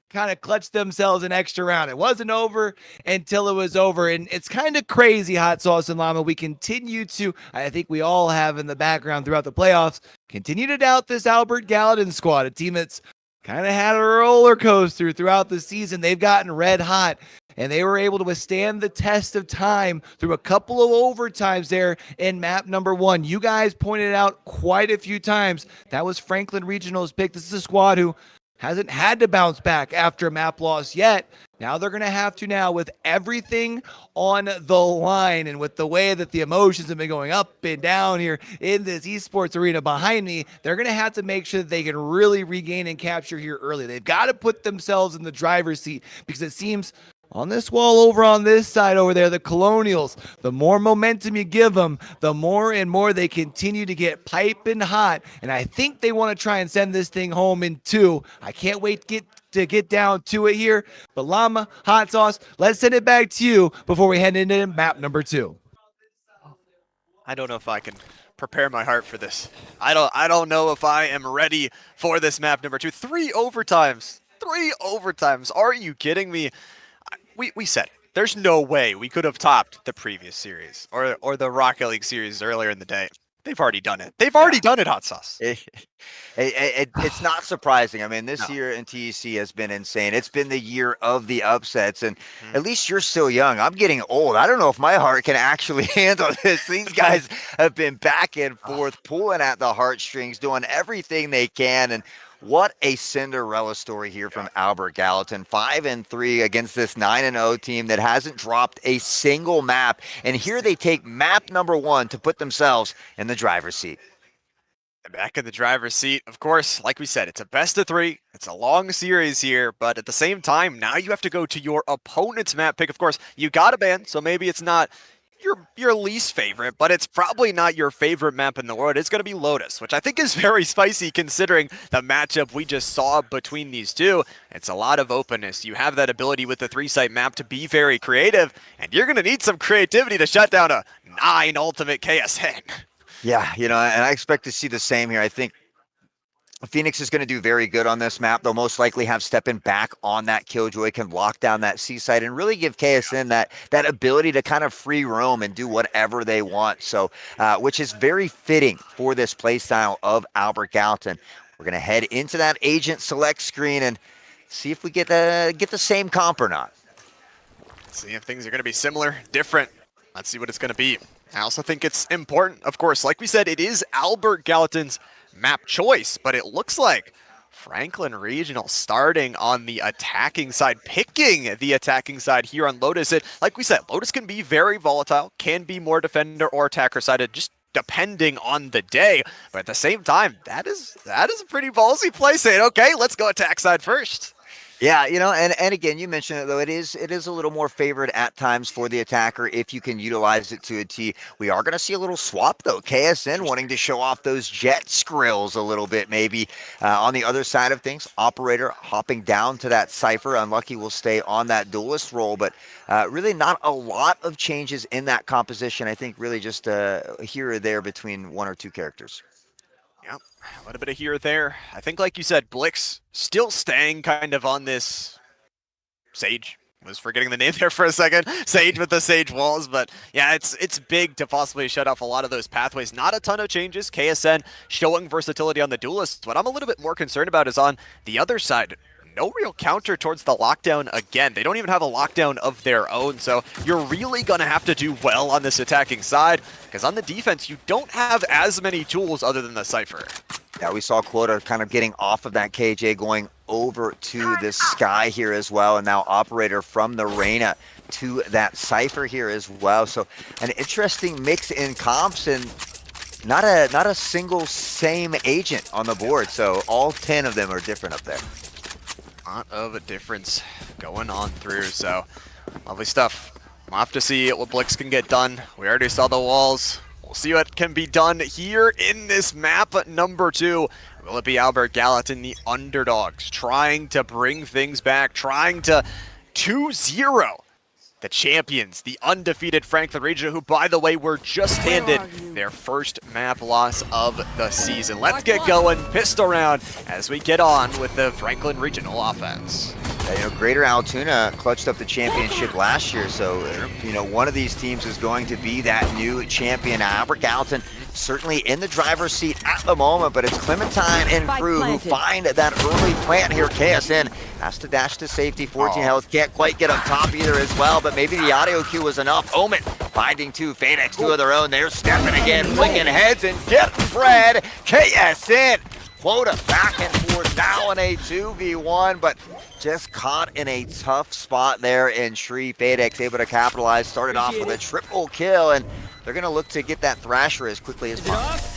kind of clutch themselves an extra round. It wasn't over until it was over, and it's kind of crazy, Hot Sauce and Llama. We continue to, I think we all have in the background throughout the playoffs, continue to doubt this Albert Gallatin squad, a team that's kind of had a roller coaster throughout the season. They've gotten red hot, and they were able to withstand the test of time through a couple of overtimes there in map number 1. You guys pointed it out quite a few times. That was Franklin Regional's pick. This is a squad who hasn't had to bounce back after a map loss yet. Now they're going to have to now with everything on the line and with the way that the emotions have been going up and down here in this esports arena behind me, they're going to have to make sure that they can really regain and capture here early. They've got to put themselves in the driver's seat because it seems on this wall over on this side over there, the Colonials, the more momentum you give them, the more and more they continue to get piping hot. And I think they want to try and send this thing home in 2. I can't wait to get down to it here. But Llama, Hot Sauce, let's send it back to you before we head into map number 2. I don't know if I can prepare my heart for this. I don't know if I am ready for this map number 2. 3 overtimes. 3 overtimes. Are you kidding me? We said it. There's no way we could have topped the previous series or the Rocket League series earlier in the day. They've already done it. They've already done it, Hot Sauce. It's not surprising. I mean, this year in TEC has been insane. It's been the year of the upsets, and at least you're still young. I'm getting old. I don't know if my heart can actually handle this. These guys have been back and forth, pulling at the heartstrings, doing everything they can, and what a Cinderella story here from Albert Gallatin. 5-3 against this 9-0 team that hasn't dropped a single map. And here they take map number 1 to put themselves in the driver's seat. Back in the driver's seat, of course, like we said, it's a best of 3. It's a long series here, but at the same time, now you have to go to your opponent's map pick. Of course, you got a ban, so maybe it's not your least favorite, but it's probably not your favorite map in the world. It's going to be Lotus, which I think is very spicy considering the matchup we just saw between these two. It's a lot of openness. You have that ability with the 3-site map to be very creative, and you're going to need some creativity to shut down a 9 ultimate KSN. Yeah, and I expect to see the same here. I think Phoenix is going to do very good on this map. They'll most likely have stepping back on that Killjoy, can lock down that seaside and really give KSN that ability to kind of free roam and do whatever they want. So, which is very fitting for this playstyle of Albert Gallatin. We're going to head into that agent select screen and see if we get the same comp or not. Let's see if things are going to be similar, different. Let's see what it's going to be. I also think it's important, of course, like we said, it is Albert Gallatin's map choice, but it looks like Franklin Regional starting on the attacking side, picking the attacking side here on Lotus. Like we said, Lotus can be very volatile, can be more defender or attacker sided, just depending on the day. But at the same time, that is a pretty ballsy play, saying, okay, let's go attack side first. Yeah, and again, you mentioned it though. It is a little more favored at times for the attacker if you can utilize it to a T. We are going to see a little swap though. KSN wanting to show off those jet skrills a little bit, maybe on the other side of things. Operator hopping down to that Cypher. Unlucky will stay on that duelist role, but really not a lot of changes in that composition. I think really just here or there between 1 or 2 characters. Yep, a little bit of here or there. I think, like you said, Blix still staying kind of on this Sage. Was forgetting the name there for a second. Sage with the Sage walls, but yeah, it's big to possibly shut off a lot of those pathways. Not a ton of changes. KSN showing versatility on the duelists. What I'm a little bit more concerned about is on the other side. No real counter towards the lockdown again. They don't even have a lockdown of their own, so you're really going to have to do well on this attacking side, because on the defense, you don't have as many tools other than the Cypher. Yeah, we saw Quota kind of getting off of that KJ, going over to the Sky here as well, and now Operator from the Reyna to that Cypher here as well. So an interesting mix in comps, and not a single same agent on the board, so all 10 of them are different up there. Lot of a difference going on through, so lovely stuff. We'll have to see what Blix can get done. We already saw the walls. We'll see what can be done here in this map number 2. Will it be Albert Gallatin, the underdogs, trying to bring things back, trying to 2-0 the champions, the undefeated Franklin Regional, who, by the way, were just handed their first map loss of the season. Let's get going, pistol round, as we get on with the Franklin Regional offense. Greater Altoona clutched up the championship last year, so, one of these teams is going to be that new champion. Albert Gallatin certainly in the driver's seat at the moment, but it's Clementine and crew who find that early plant here. KSN has to dash to safety, 14 health, can't quite get on top either as well, but maybe the audio cue was enough. Omen finding 2, Phoenix 2 of their own. They're stepping again, flicking heads and get Fred. KSN Quota back and forth now in a 2v1, but just caught in a tough spot there in Shri. FadeX able to capitalize, started off with a triple kill, and they're going to look to get that Thrasher as quickly as possible.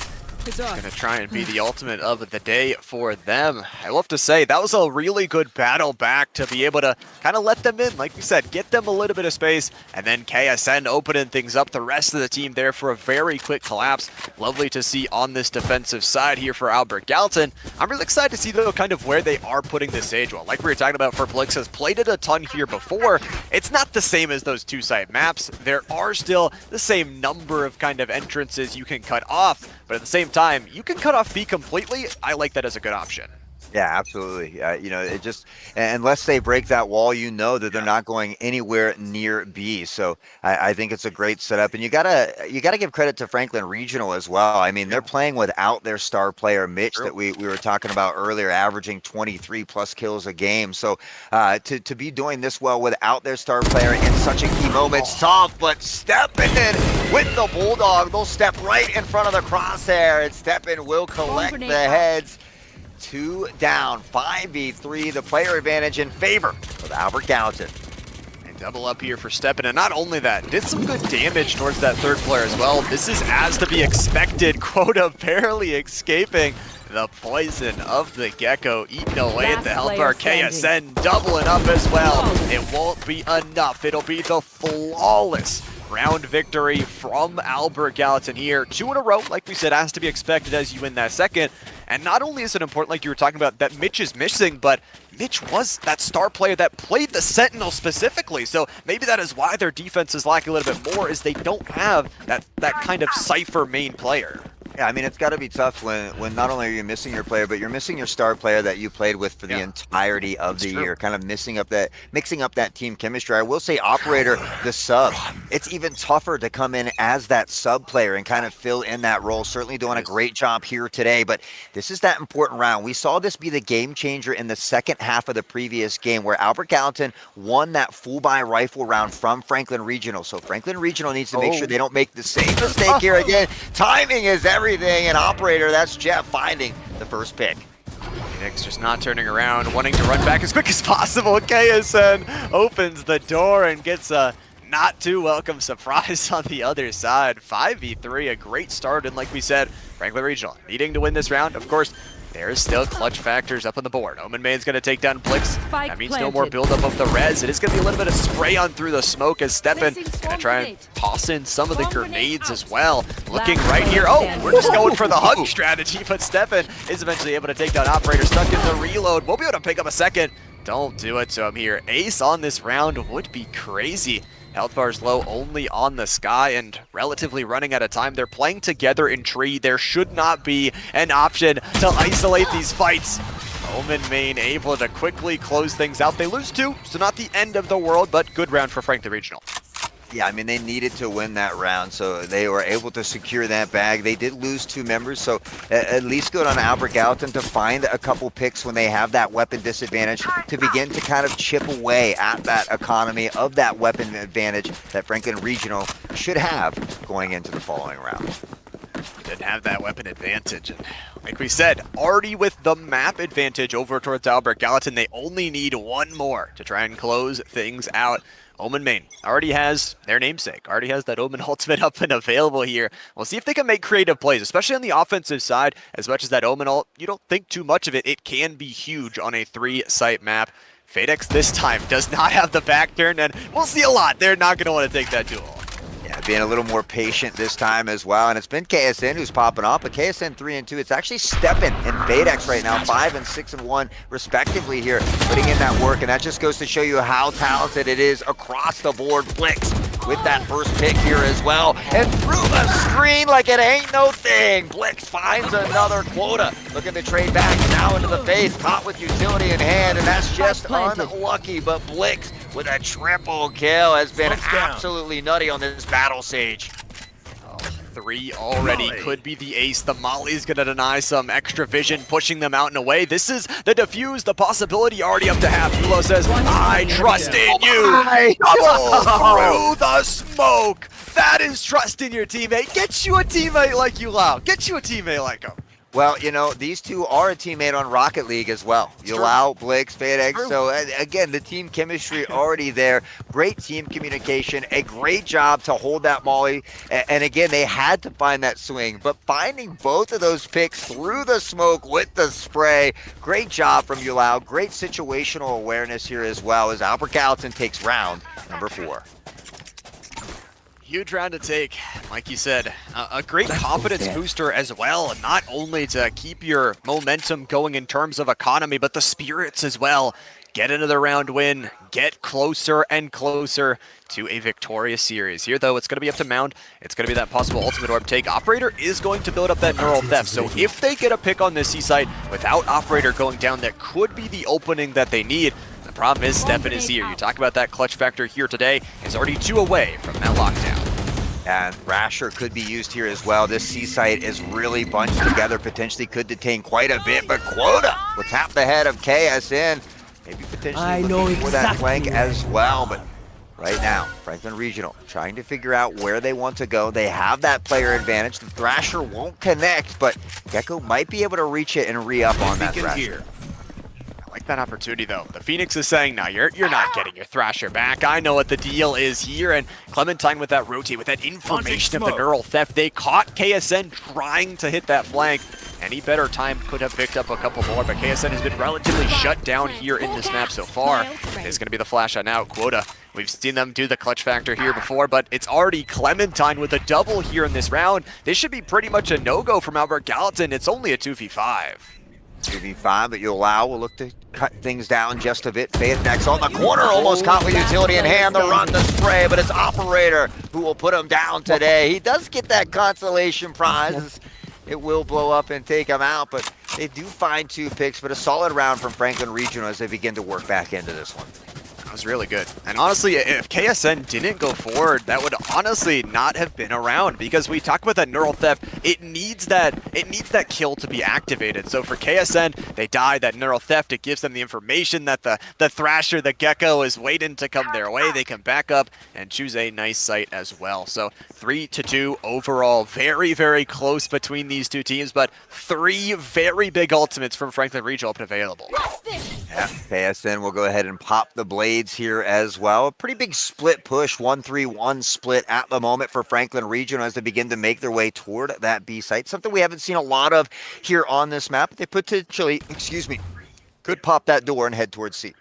It's going to try and be the ultimate of the day for them. I will have to say, that was a really good battle back to be able to kind of let them in. Like we said, get them a little bit of space, and then KSN opening things up. The rest of the team there for a very quick collapse. Lovely to see on this defensive side here for Albert Gallatin. I'm really excited to see, though, kind of where they are putting this Sage Wall. Like we were talking about, for Blix has played it a ton here before. It's not the same as those two-site maps. There are still the same number of kind of entrances you can cut off, but at the same time, you can cut off B completely. I like that as a good option. Yeah, absolutely. You know, it just, unless they break that wall, you know that they're not going anywhere near B. So I think it's a great setup, and you gotta give credit to Franklin Regional as well. I mean, they're playing without their star player Mitch that we were talking about earlier, averaging 23 plus kills a game. So to be doing this well without their star player in such a key moment, it's tough. But stepping in with the Bulldog, they'll step right in front of the crosshair, and Steppen will collect the heads. 2 down, 5v3, the player advantage in favor of Albert Gallatin. And double up here for Steppen, and not only that, did some good damage towards that third player as well. This is as to be expected. Quota barely escaping the poison of the Gecko, eating away at the health bar. KSN doubling up as well. It won't be enough. It'll be the flawless round victory from Albert Gallatin here. 2 in a row, like we said, has to be expected as you win that second. And not only is it important, like you were talking about, that Mitch is missing, but Mitch was that star player that played the Sentinel specifically. So maybe that is why their defense is lacking a little bit more, is they don't have that kind of Cypher main player. Yeah, I mean, it's got to be tough when not only are you missing your player, but you're missing your star player that you played with for the entirety of the year, kind of mixing up that team chemistry. I will say, Operator, the sub, it's even tougher to come in as that sub player and kind of fill in that role. Certainly doing a great job here today, but this is that important round. We saw this be the game changer in the second half of the previous game, where Albert Gallatin won that full buy rifle round from Franklin Regional. So Franklin Regional needs to make sure they don't make the same mistake here again. Timing is everything, and Operator, that's Jeff finding the first pick. Phoenix just not turning around, wanting to run back as quick as possible. KSN opens the door and gets a not too welcome surprise on the other side. 5v3, a great start, and like we said, Franklin Regional needing to win this round. Of course, there's still clutch factors up on the board. Omen Main's going to take down Blix. That means no more buildup of the res. It is going to be a little bit of spray on through the smoke as Steppen going to try and toss in some of the grenades as well. Looking right here. Oh, we're just going for the hug strategy, but Steppen is eventually able to take down Operator. Stuck in the reload. We'll be able to pick up a second. Don't do it to him here. Ace on this round would be crazy. Health bars low, only on the sky, and relatively running out of time. They're playing together in tree. There should not be an option to isolate these fights. Omen Main able to quickly close things out. They lose 2, so not the end of the world, but good round for Franklin Regional. Yeah, I mean, they needed to win that round, so they were able to secure that bag. They did lose 2 members, so at least good on Albert Gallatin to find a couple picks when they have that weapon disadvantage to begin to kind of chip away at that economy of that weapon advantage that Franklin Regional should have going into the following round. Didn't have that weapon advantage. And like we said, already with the map advantage over towards Albert Gallatin, they only need 1 more to try and close things out. Omen Main already has their namesake, already has that Omen ultimate up and available here. We'll see if they can make creative plays, especially on the offensive side. As much as that Omen ult, you don't think too much of it. It can be huge on a 3-site map. FadeX this time does not have the back turn, and we'll see a lot. They're not going to want to take that duel. Yeah, being a little more patient this time as well, and it's been KSN who's popping off, but KSN 3-2, it's actually Steppen and FadeX right now, 5 and 6 and 1 respectively here, putting in that work, and that just goes to show you how talented it is across the board. Blix with that first pick here as well, and through the screen like it ain't no thing. Blix finds another quota, looking to trade back, now into the face, caught with utility in hand, and that's just unlucky, but Blix with a triple kill has been absolutely nutty on this battle sage. 3 already could be the ace. The Molly's gonna deny some extra vision, pushing them out and away. This is the defuse, the possibility already up to half. Ulo says, I trust in you. Double through the smoke. That is trust in your teammate. Get you a teammate like Ulo. Get you a teammate like him. Well, you know, these two are a teammate on Rocket League as well. Yulau, Blix, FedEx. So, again, the team chemistry already there. Great team communication. A great job to hold that molly. And again, they had to find that swing. But finding both of those picks through the smoke with the spray. Great job from Yulau. Great situational awareness here as well as Albert Gallatin takes round number 4. Huge round to take, like you said, a great confidence booster as well, not only to keep your momentum going in terms of economy, but the spirits as well. Get another round win, get closer and closer to a victorious series. Here, though, it's going to be up to Mound. It's going to be that possible ultimate orb take. Operator is going to build up that neural theft, so if they get a pick on this C site without Operator going down, that could be the opening that they need. The problem is Steppen is here. You talk about that clutch factor here today. Is already 2 away from that lockdown. And Thrasher could be used here as well. This C site is really bunched together, potentially could detain quite a bit, but Quota will tap the head of KSN. Maybe potentially looking for that flank as well, but right now, Franklin Regional trying to figure out where they want to go. They have that player advantage. The Thrasher won't connect, but Gecko might be able to reach it and re-up on that Thrasher. I like that opportunity, though. The Phoenix is saying, no, you're not getting your Thrasher back. I know what the deal is here. And Clementine with that rotate, with that information of the neural theft, they caught KSN trying to hit that flank. Any better time could have picked up a couple more, but KSN has been relatively shut down here in this map so far. It's going to be the flash on out. Quota, we've seen them do the clutch factor here before, but it's already Clementine with a double here in this round. This should be pretty much a no-go from Albert Gallatin. It's only a 2v5. 2v5, but Yulau will look to cut things down just a bit. Faith next on the corner, almost caught with utility in hand. The run, the spray, but it's Operator who will put him down today. He does get that consolation prize. It will blow up and take him out, but they do find 2 picks, but a solid round from Franklin Regional as they begin to work back into this one. That was really good. And honestly, if KSN didn't go forward, that would honestly not have been around, because we talk about that neural theft. It needs that kill to be activated. So for KSN, they die that neural theft. It gives them the information that the Thrasher, the Gecko, is waiting to come their way. They can back up and choose a nice site as well. So 3-2 overall, very, very close between these two teams, but 3 very big ultimates from Franklin Regional available. Yeah, KSN will go ahead and pop the blades here as well. A pretty big split push, 1-3-1 split at the moment for Franklin Regional as they begin to make their way toward that B site. Something we haven't seen a lot of here on this map. They potentially, could pop that door and head towards C.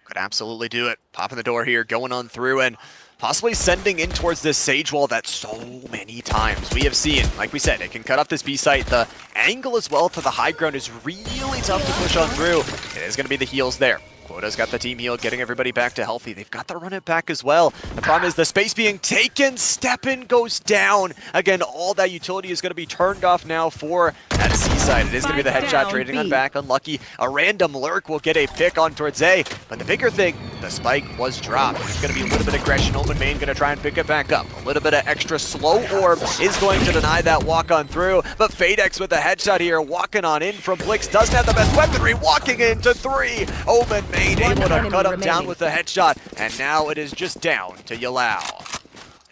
Could absolutely do it. Popping the door here, going on through and possibly sending in towards this Sage Wall that so many times we have seen. Like we said, it can cut off this B site. The angle as well to the high ground is really tough to push on through. It is going to be the heals there. Quota's got the team heal, getting everybody back to healthy. They've got to run it back as well. The problem is the space being taken. Steppen goes down. Again, all that utility is going to be turned off now for that C side. It is going to be the headshot trading on back. Unlucky. A random lurk will get a pick on towards A. But the bigger thing, the spike was dropped. There's going to be a little bit of aggression. Open main going to try and pick it back up. A little bit of extra slow orb is going to deny that walk on through. But FedEx with the headshot here, walking on in from Blix. Doesn't have the best weaponry. Walking into 3. Omen main able to cut him down with the headshot. And now it is just down to Yulau.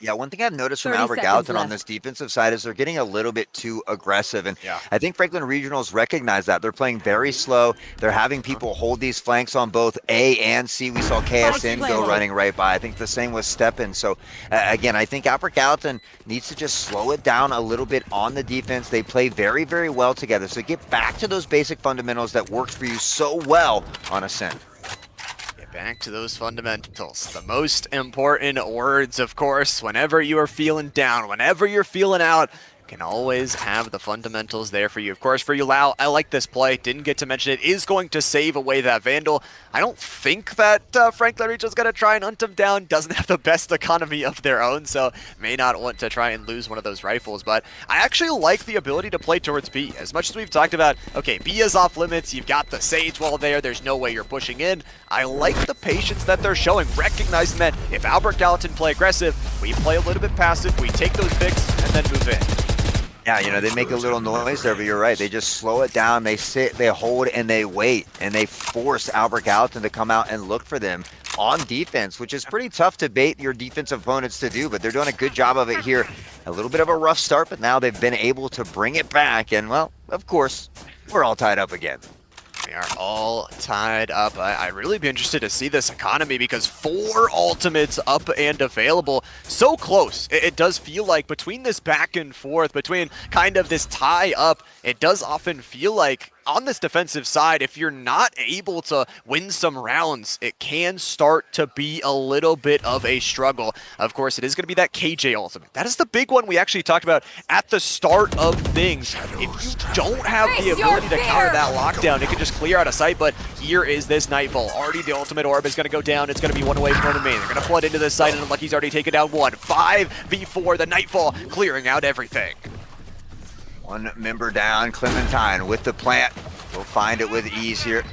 Yeah, one thing I've noticed from Albert Gallatin on this defensive side is they're getting a little bit too aggressive. And I think Franklin Regionals recognize that. They're playing very slow. They're having people hold these flanks on both A and C. We saw KSN go running right by. I think the same with Steppen. So, again, I think Albert Gallatin needs to just slow it down a little bit on the defense. They play very, very well together. So get back to those basic fundamentals that worked for you so well on Ascent. Back to those fundamentals. The most important words, of course, whenever you are feeling down, whenever you're feeling out, can always have the fundamentals there for you. Of course, for Yulau, I like this play. Didn't get to mention it. Is going to save away that Vandal. I don't think that Franklin Regional's going to try and hunt him down. Doesn't have the best economy of their own, so may not want to try and lose one of those rifles. But I actually like the ability to play towards B. As much as we've talked about, okay, B is off limits. You've got the Sage Wall there. There's no way you're pushing in. I like the patience that they're showing, recognizing that if Albert Gallatin play aggressive, we play a little bit passive, we take those picks, and then move in. Yeah, you know, they make a little noise there, but you're right. They just slow it down. They sit, they hold, and they wait. And they force Albert Gallatin to come out and look for them on defense, which is pretty tough to bait your defensive opponents to do, but they're doing a good job of it here. A little bit of a rough start, but now they've been able to bring it back. And, well, of course, we're all tied up again. They are all tied up. I'd really be interested to see this economy because 4 ultimates up and available. So close. It does feel like between this back and forth, between kind of this tie up, it does often feel like on this defensive side, if you're not able to win some rounds, it can start to be a little bit of a struggle. Of course, it is going to be that KJ ultimate. That is the big one we actually talked about at the start of things. If you don't have the ability to counter that lockdown, it can just clear out of sight, but here is this Nightfall. Already the ultimate orb is going to go down. It's going to be one away from the main. They're going to flood into this site, and Unlucky's already taken down one. 5v4, the Nightfall clearing out everything. One member down, Clementine with the plant. We'll find it with ease here.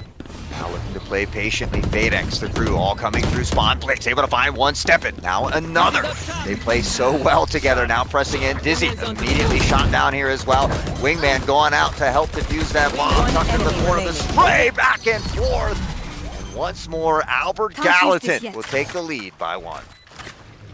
Now looking to play patiently. Fadex, the crew, all coming through spawn plates, able to find one, Steppin'. Now another. They play so well together. Now pressing in. Dizzy immediately shot down here as well. Wingman going out to help defuse that bomb. Tucked in the corner. The spray back and forth. And once more, Albert Gallatin will take the lead by 1.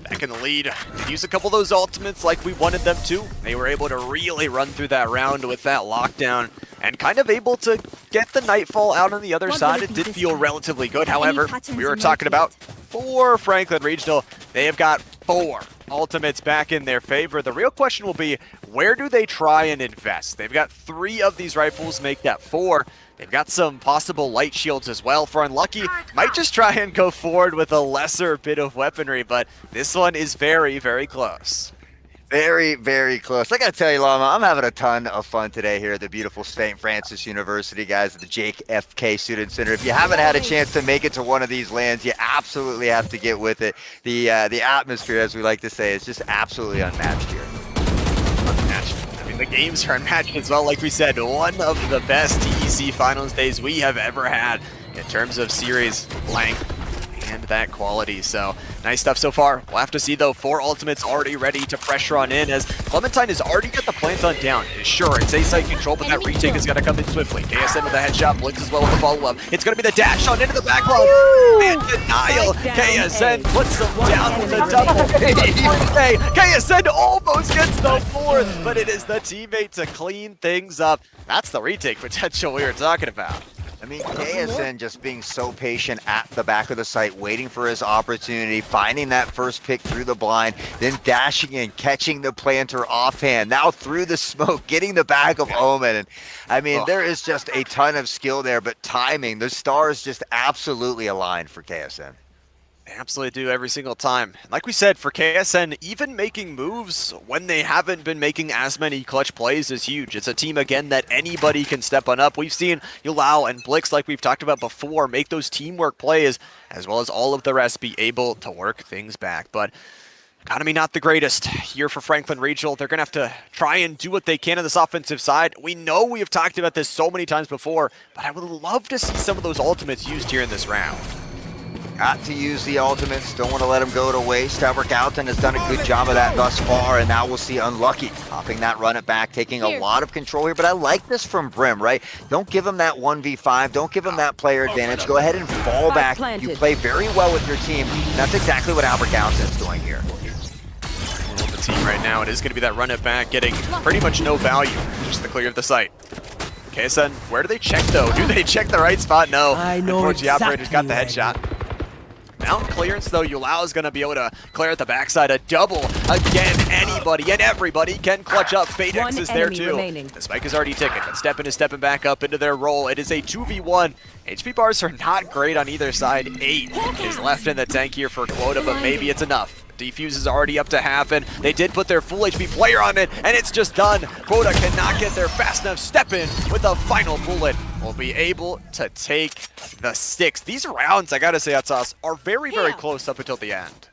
Back in the lead. Did use a couple of those ultimates like we wanted them to. They were able to really run through that round with that lockdown and kind of able to get the Nightfall out on the other side. It did feel relatively good. However, we were talking about for Franklin Regional, they have got 4 ultimates back in their favor. The real question will be, where do they try and invest? They've got 3 of these rifles, make that 4. They've got some possible light shields as well. For Unlucky, might just try and go forward with a lesser bit of weaponry, but this one is very, very close. Very, very close. I gotta tell you, Llama, I'm having a ton of fun today here at the beautiful St. Francis University, guys, at the Jake F.K. Student Center. If you haven't had a chance to make it to one of these lands, you absolutely have to get with it. The atmosphere, as we like to say, is just absolutely unmatched here. Unmatched. I mean, the games are unmatched as well. Like we said, one of the best TEC finals days we have ever had in terms of series length and that quality. So nice stuff so far. We'll have to see though. 4 ultimates already ready to pressure on in as Clementine has already got the plant on down. Sure, it's A-site control, but that retake is going to come in swiftly. KSN with a headshot, Blitz as well with a follow-up. It's going to be the dash on into the backline. And denial. KSN puts them down with a double. KSN almost gets the 4th, but it is the teammate to clean things up. That's the retake potential we were talking about. I mean, KSN just being so patient at the back of the site, waiting for his opportunity, finding that first pick through the blind, then dashing in, catching the planter offhand, now through the smoke, getting the back of Omen. And I mean, there is just a ton of skill there, but timing, the stars just absolutely aligned for KSN. They absolutely do every single time. Like we said, for KSN, even making moves when they haven't been making as many clutch plays is huge. It's a team, again, that anybody can step on up. We've seen Yulau and Blix, like we've talked about before, make those teamwork plays, as well as all of the rest be able to work things back. But economy not the greatest here for Franklin Regional. They're going to have to try and do what they can on this offensive side. We know we have talked about this so many times before, but I would love to see some of those ultimates used here in this round. Got to use the ultimates. Don't want to let them go to waste. Albert Gallatin has done a good job of that thus far, and now we'll see Unlucky popping that run it back, taking a lot of control here. But I like this from Brim, right? Don't give him that 1v5. Don't give him that player advantage. Go ahead and fall back. You play very well with your team. And that's exactly what Albert Gallatin is doing here. The team right now, it is going to be that run it back, getting pretty much no value. Just the clear of the site. KSN, where do they check though? Do they check the right spot? No. Unfortunately, Operator's got the headshot. Mountain clearance though, Yulau is going to be able to clear at the backside. A double. Again, anybody and everybody can clutch up. Fadex is there too. The spike is already ticking, but Steppin is stepping back up into their role. It is a 2v1. HP bars are not great on either side. 8 is left in the tank here for Quota, but maybe it's enough. Defuse is already up to half, and they did put their full HP player on it, and it's just done. Quota cannot get there fast enough. Steppin with a final bullet will be able to take the 6. These rounds, I gotta say, Atsas, are very, very close up until the end.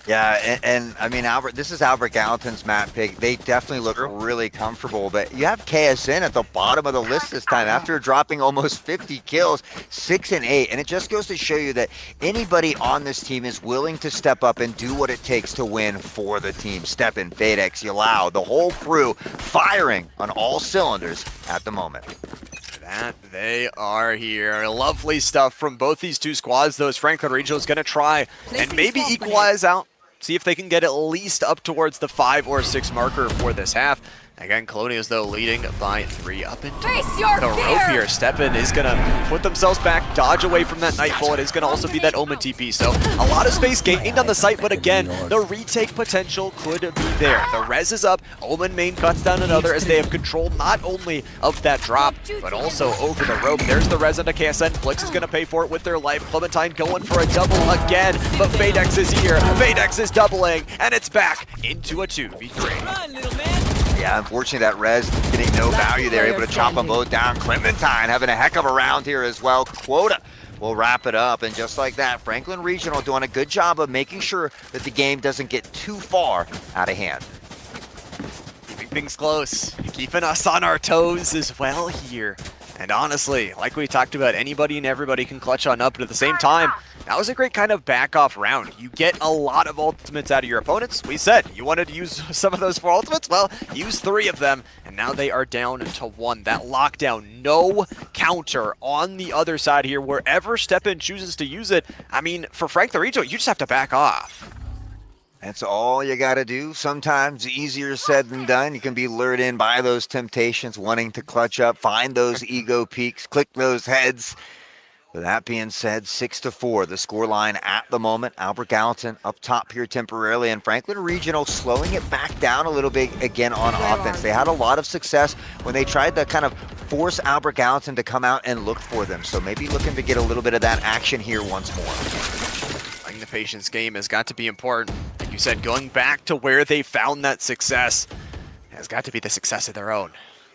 Yeah, and I mean, Albert, this is Albert Gallatin's map pick. They definitely look really comfortable, but you have KSN at the bottom of the list this time after dropping almost 50 kills, 6 and 8, and it just goes to show you that anybody on this team is willing to step up and do what it takes to win for the team. Steppin, Fadex, Yulau, the whole crew firing on all cylinders at the moment. That they are here. Lovely stuff from both these two squads, though, as Franklin Regional is going to try and maybe equalize out. See if they can get at least up towards the 5 or 6 marker for this half. Again, Colonials, though, leading by 3 up into Face your the rope fear! here. Steppen is going to put themselves back, dodge away from that Nightfall. It is going to also be that Omen TP. So a lot of space gained on the site, but again, the retake potential could be there. The res is up. Omen main cuts down another as they have control not only of that drop, but also over the rope. There's the res into KSN. Blix is going to pay for it with their life. Clementine going for a double again, but Fadex is here. Fadex is doubling, and it's back into a 2v3. Run, little man! Yeah, unfortunately that res getting no value there, able to chop them both down. Clementine having a heck of a round here as well. Quota will wrap it up, and just like that, Franklin Regional doing a good job of making sure that the game doesn't get too far out of hand. Keeping things close, keeping us on our toes as well here. And honestly, like we talked about, anybody and everybody can clutch on up, but at the same time, that was a great kind of back-off round. You get a lot of ultimates out of your opponents. We said you wanted to use some of those for ultimates. Well, use 3 of them, and now they are down to 1. That lockdown, no counter on the other side here. Wherever Steppen chooses to use it, I mean, for Frank the Regional, you just have to back off. That's all you got to do. Sometimes easier said than done. You can be lured in by those temptations, wanting to clutch up, find those ego peaks, click those heads. With that being said, 6-4, the scoreline at the moment. Albert Gallatin up top here temporarily, and Franklin Regional slowing it back down a little bit again on offense. They had a lot of success when they tried to kind of force Albert Gallatin to come out and look for them. So maybe looking to get a little bit of that action here once more. Playing the patience game has got to be important. Like you said, going back to where they found that success has got to be the success of their own.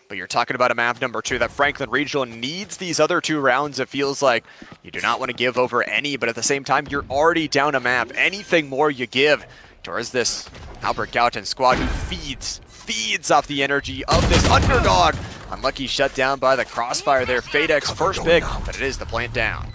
But you're talking about a map number 2 that Franklin Regional needs these other 2 rounds. It feels like you do not want to give over any, but at the same time, you're already down a map. Anything more you give towards this Albert Gallatin squad who feeds off the energy of this underdog. Unlucky shut down by the crossfire there. Fadex first pick, but it is the plant down.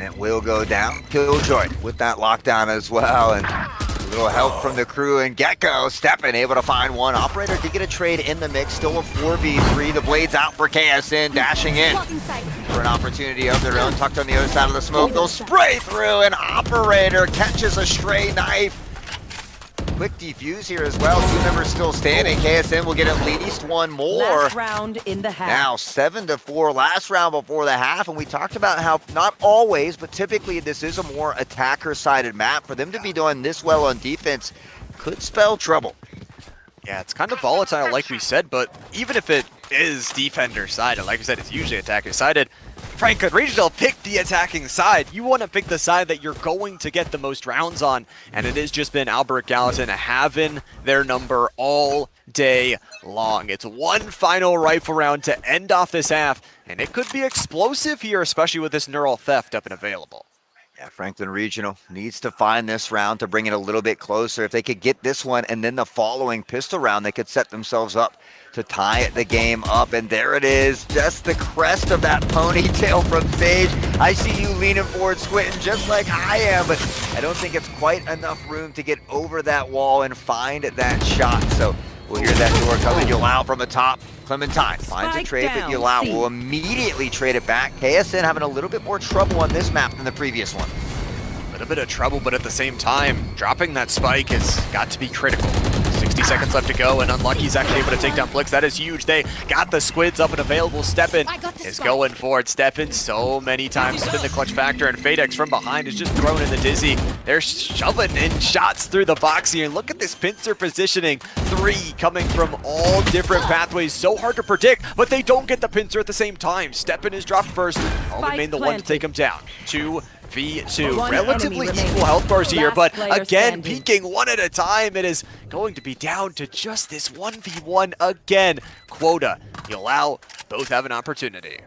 It will go down. Killjoy with that lockdown as well, and a little help from the crew, and Gecko Steppen able to find one. Operator did get a trade in the mix, still a 4v3. The blades out for KSN, dashing in for an opportunity of their own, tucked on the other side of the smoke. They'll spray through, and Operator catches a stray knife. Quick defuse here as well. 2 members still standing. KSN will get at least 1 more. Last round in the half. Now 7-4, last round before the half, and we talked about how not always, but typically this is a more attacker-sided map. For them to be doing this well on defense could spell trouble. Yeah, it's kind of volatile like we said, but even if it is defender-sided, like I said, it's usually attacker-sided. Franklin Regional picked the attacking side. You want to pick the side that you're going to get the most rounds on, and it has just been Albert Gallatin having their number all day long. It's 1 final rifle round to end off this half, and it could be explosive here, especially with this neural theft up and available. Yeah, Franklin Regional needs to find this round to bring it a little bit closer. If they could get this one and then the following pistol round, they could set themselves up to tie the game up. And there it is, just the crest of that ponytail from Sage. I see you leaning forward, squinting just like I am, but I don't think it's quite enough room to get over that wall and find that shot. So we'll hear that door coming. Yulao from the top. Clementine finds a trade, but Yulao will immediately trade it back. KSN having a little bit more trouble on this map than the previous one. A little bit of trouble, but at the same time, dropping that spike has got to be critical. 60 seconds left to go, and Unlucky's actually able to take down Blix. That is huge. They got the squids up and available. Steppen is going for it. Steppen so many times has been the clutch factor, and Fadex from behind is just thrown in the dizzy. They're shoving in shots through the box here, and look at this pincer positioning. 3 coming from all different pathways. So hard to predict, but they don't get the pincer at the same time. Steppen is dropped first. Omen made the one to take him down. 2v2. Relatively equal health bars here, but again, peeking one at a time. It is going to be down to just this 1v1 again. Quota, Yulao, both have an opportunity.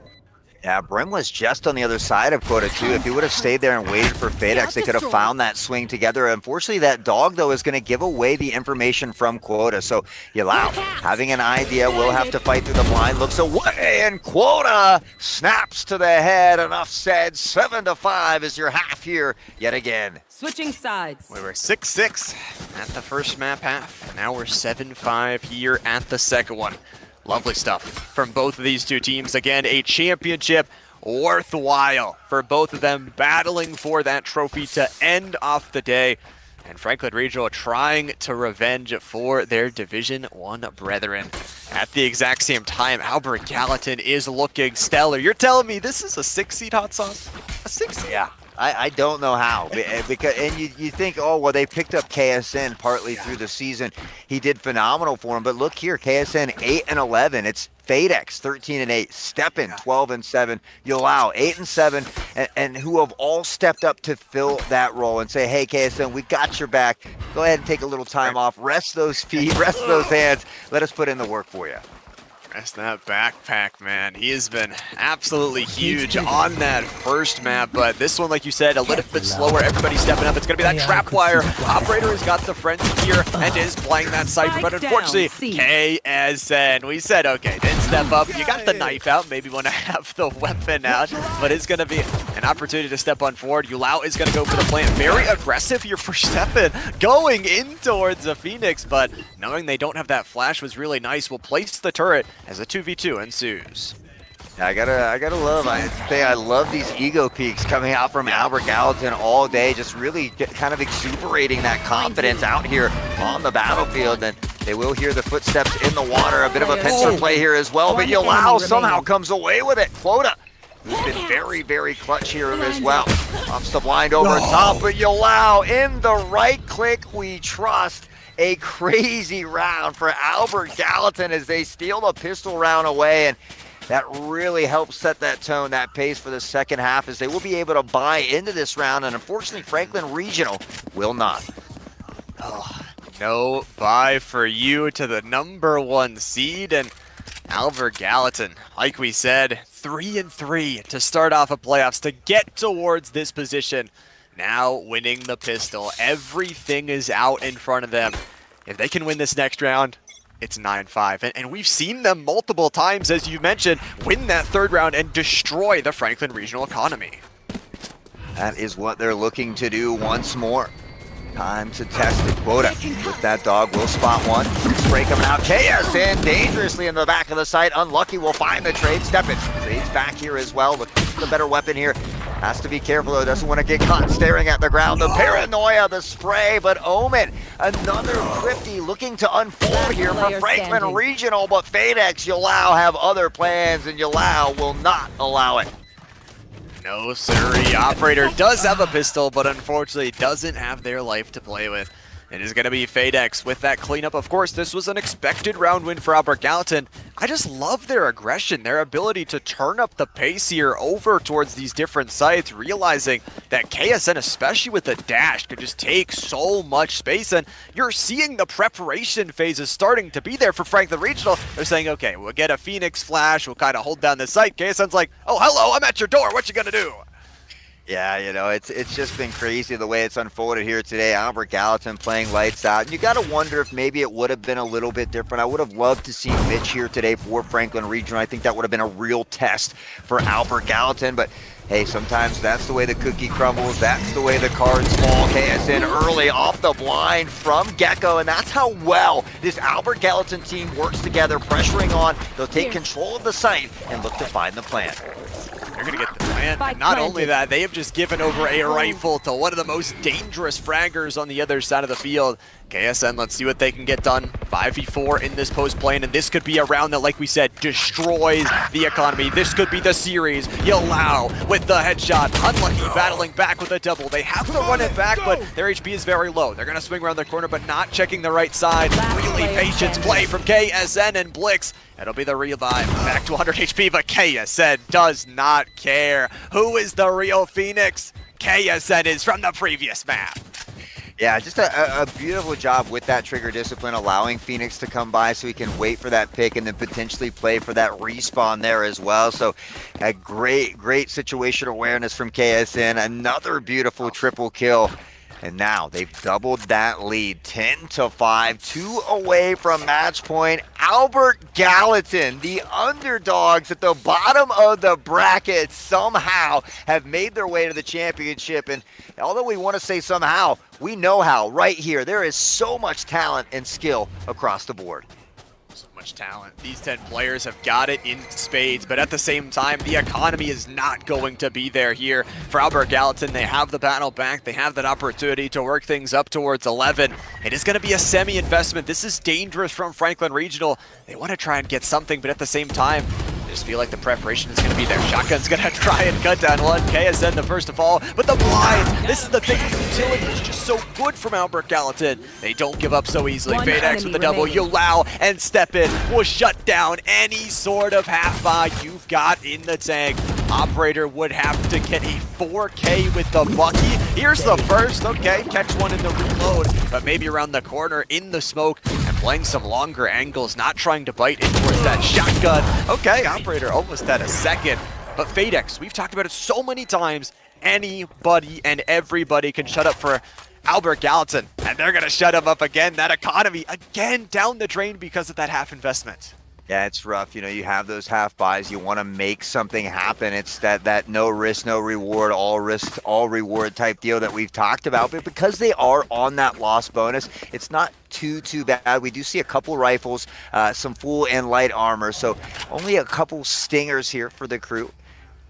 Yeah, Brim was just on the other side of Quota too. If he would have stayed there and waited for Fadex, they could have found that swing together. Unfortunately, that dog, though, is going to give away the information from Quota. So Yulao, having an idea, will have to fight through the blind. Looks away, and Quota snaps to the head. Enough said. 7-5 is your half here yet again. Switching sides. We were 6-6 at the first map half. Now we're 7-5 here at the second one. Lovely stuff from both of these two teams. Again, a championship worthwhile for both of them, battling for that trophy to end off the day. And Franklin Regional trying to revenge for their Division 1 brethren. At the exact same time, Albert Gallatin is looking stellar. You're telling me this is a 6-seed hot sauce? A 6-seed? Yeah. I don't know how, because and you think, oh well, they picked up KSN partly through the season. He did phenomenal for him, but look here, KSN 8-11. It's FadeX 13-8, Steppen 12-7, Yulao 8-7, and who have all stepped up to fill that role and say, hey KSN, we got your back. Go ahead and take a little time off, rest those feet, rest those hands. Let us put in the work for you. That's that backpack, man. He has been absolutely huge on that first map, but this one, like you said, a little bit slower. Everybody stepping up. It's going to be that trap wire. Operator has got the frenzy here and is playing that Cypher, but unfortunately, KSN. We said, okay, didn't step up. You got the knife out. Maybe want to have the weapon out, but it's going to be an opportunity to step on forward. Yulao is going to go for the plant. Very aggressive here for Steppen, going in towards the Phoenix, but knowing they don't have that flash was really nice. We'll place the turret as a 2v2 ensues. I gotta love. I love these ego peaks coming out from Albert Gallatin all day, just really kind of exuberating that confidence out here on the battlefield. And they will hear the footsteps in the water. A bit of a pincer play here as well, but Yulao somehow comes away with it. Quota, who's been very, very clutch here as well. Pops the blind over top, but Yulao in the right click. We trust. A crazy round for Albert Gallatin as they steal the pistol round away, and that really helps set that tone, that pace for the second half, as they will be able to buy into this round, and unfortunately Franklin Regional will not. Oh, no buy for you to the #1 seed, and Albert Gallatin, like we said, 3-3 to start off a playoffs to get towards this position. Now winning the pistol. Everything is out in front of them. If they can win this next round, it's 9-5. And we've seen them multiple times, as you mentioned, win that third round and destroy the Franklin regional economy. That is what they're looking to do once more. Time to test it. Quota with that dog will spot one. Spray coming out. KSN dangerously in the back of the site. Unlucky will find the trade. Steppen trades back here as well with the better weapon here. Has to be careful though, doesn't want to get caught staring at the ground. The paranoia, the spray, but Omen, another thrifty looking to unfold here for Franklin Regional, but FadeX, Yulao have other plans and Yulao will not allow it. No siree, Operator does have a pistol, but unfortunately doesn't have their life to play with. It is going to be FadeX with that cleanup. Of course, this was an expected round win for Albert Gallatin. I just love their aggression, their ability to turn up the pace here over towards these different sites, realizing that KSN, especially with the dash, could just take so much space. And you're seeing the preparation phases starting to be there for Franklin Regional. They're saying, okay, we'll get a Phoenix flash, we'll kind of hold down the site. KSN's like, oh, hello, I'm at your door. What you going to do? Yeah, you know, it's just been crazy the way it's unfolded here today. Albert Gallatin playing lights out. And you got to wonder if maybe it would have been a little bit different. I would have loved to see Mitch here today for Franklin Regional. I think that would have been a real test for Albert Gallatin. But hey, sometimes that's the way the cookie crumbles. That's the way the cards fall. KSN early off the blind from Gecko. And that's how well this Albert Gallatin team works together, pressuring on. They'll take control of the site and look to find the plan. They're going to get the plant. And not only that, they have just given over a rifle to one of the most dangerous fraggers on the other side of the field. KSN, let's see what they can get done. 5v4 in this post plane, and this could be a round that, like we said, destroys the economy. This could be the series. Yulao with the headshot. Unlucky battling back with a double. They have to run it back, but their HP is very low. They're going to swing around the corner, but not checking the right side. Really patience play from KSN and Blix. It'll be the revive. Back to 100 HP, but KSN does not care. Who is the real Phoenix? KSN is from the previous map. Yeah, just a beautiful job with that trigger discipline, allowing Phoenix to come by so he can wait for that pick and then potentially play for that respawn there as well. So a great situational awareness from KSN. Another beautiful triple kill. And now they've doubled that lead, 10-5, 2 away from match point. Albert Gallatin, the underdogs at the bottom of the bracket, somehow have made their way to the championship. And although we want to say somehow, we know how right here. There is so much talent and skill across the board. So much much talent. These 10 players have got it in spades, but at the same time, the economy is not going to be there here for Albert Gallatin. They have the battle back. They have that opportunity to work things up towards 11. It is going to be a semi-investment. This is dangerous from Franklin Regional. They want to try and get something, but at the same time, I just feel like the preparation is going to be there. Shotgun's going to try and cut down one. KSN the first to fall, but the blinds. This is the thing. The utility is just so good from Albert Gallatin. They don't give up so easily. Fadex with the double. Yulau and Step In will shut down any sort of half buy you've got in the tank. Operator would have to get a 4K with the Bucky. Here's the first. Okay, catch one in the reload, but maybe around the corner in the smoke and playing some longer angles, not trying to bite in towards that shotgun. Okay, Operator almost had a second, but Fadex, we've talked about it so many times. Anybody and everybody can shut up for Albert Gallatin, and they're going to shut him up again. That economy again down the drain because of that half investment. Yeah, it's rough. You know, you have those half buys. You want to make something happen. It's that no risk, no reward, all risk, all reward type deal that we've talked about. But because they are on that loss bonus, it's not too bad. We do see a couple rifles, some full and light armor. So only a couple stingers here for the crew,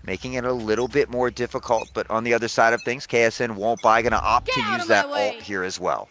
making it a little bit more difficult. But on the other side of things, KSN won't buy. Going to opt to use that ult here as well.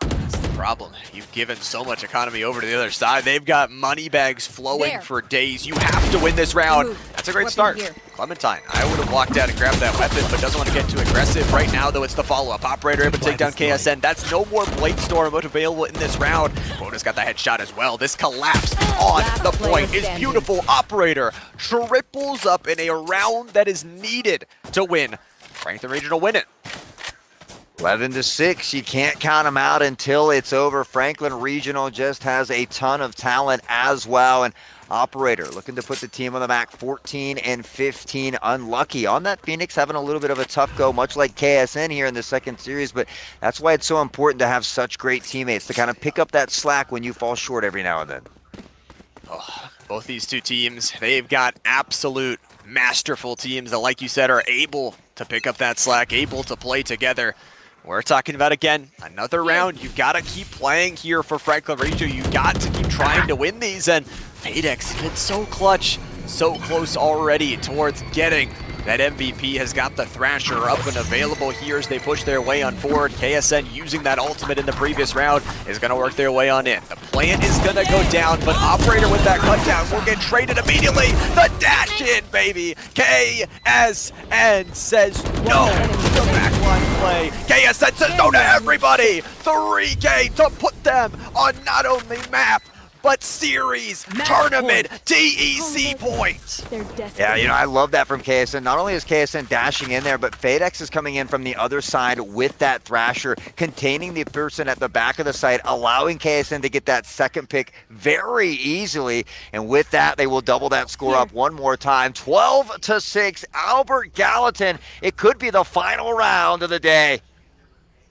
That's the problem. You've given so much economy over to the other side. They've got money bags flowing for days. You have to win this round. That's a great start. Clementine, I would have walked out and grabbed that weapon, but doesn't want to get too aggressive. Right now, though, it's the follow-up. Operator able to take down KSN. That's no more Blade Storm available in this round. Quota's got the headshot as well. This collapse on the point is beautiful. Operator triples up in a round that is needed to win. Franklin Regional win it. 11-6, you can't count them out until it's over. Franklin Regional just has a ton of talent as well. And Operator looking to put the team on the map, 14 and 15, unlucky on that. Phoenix having a little bit of a tough go, much like KSN here in the second series, but that's why it's so important to have such great teammates to kind of pick up that slack when you fall short every now and then. Oh, both these two teams, they've got absolute masterful teams that, like you said, are able to pick up that slack, able to play together. We're talking about, again, another round. You've got to keep playing here for Franklin Regional. You've got to keep trying to win these. And Fadex, it's so clutch, so close already towards getting that MVP. Has got the Thrasher up and available here as they push their way on forward. KSN using that ultimate in the previous round is going to work their way on in. The plant is going to go down, but Operator with that cut down will get traded immediately. The dash in, baby. KSN says no to the backline play. KSN says no to everybody. 3K to put them on not only map, but series, tournament, TEC points. Yeah, you know, I love that from KSN. Not only is KSN dashing in there, but Fadex is coming in from the other side with that Thrasher, containing the person at the back of the site, allowing KSN to get that second pick very easily. And with that, they will double that score up one more time. 12-6, Albert Gallatin. It could be the final round of the day.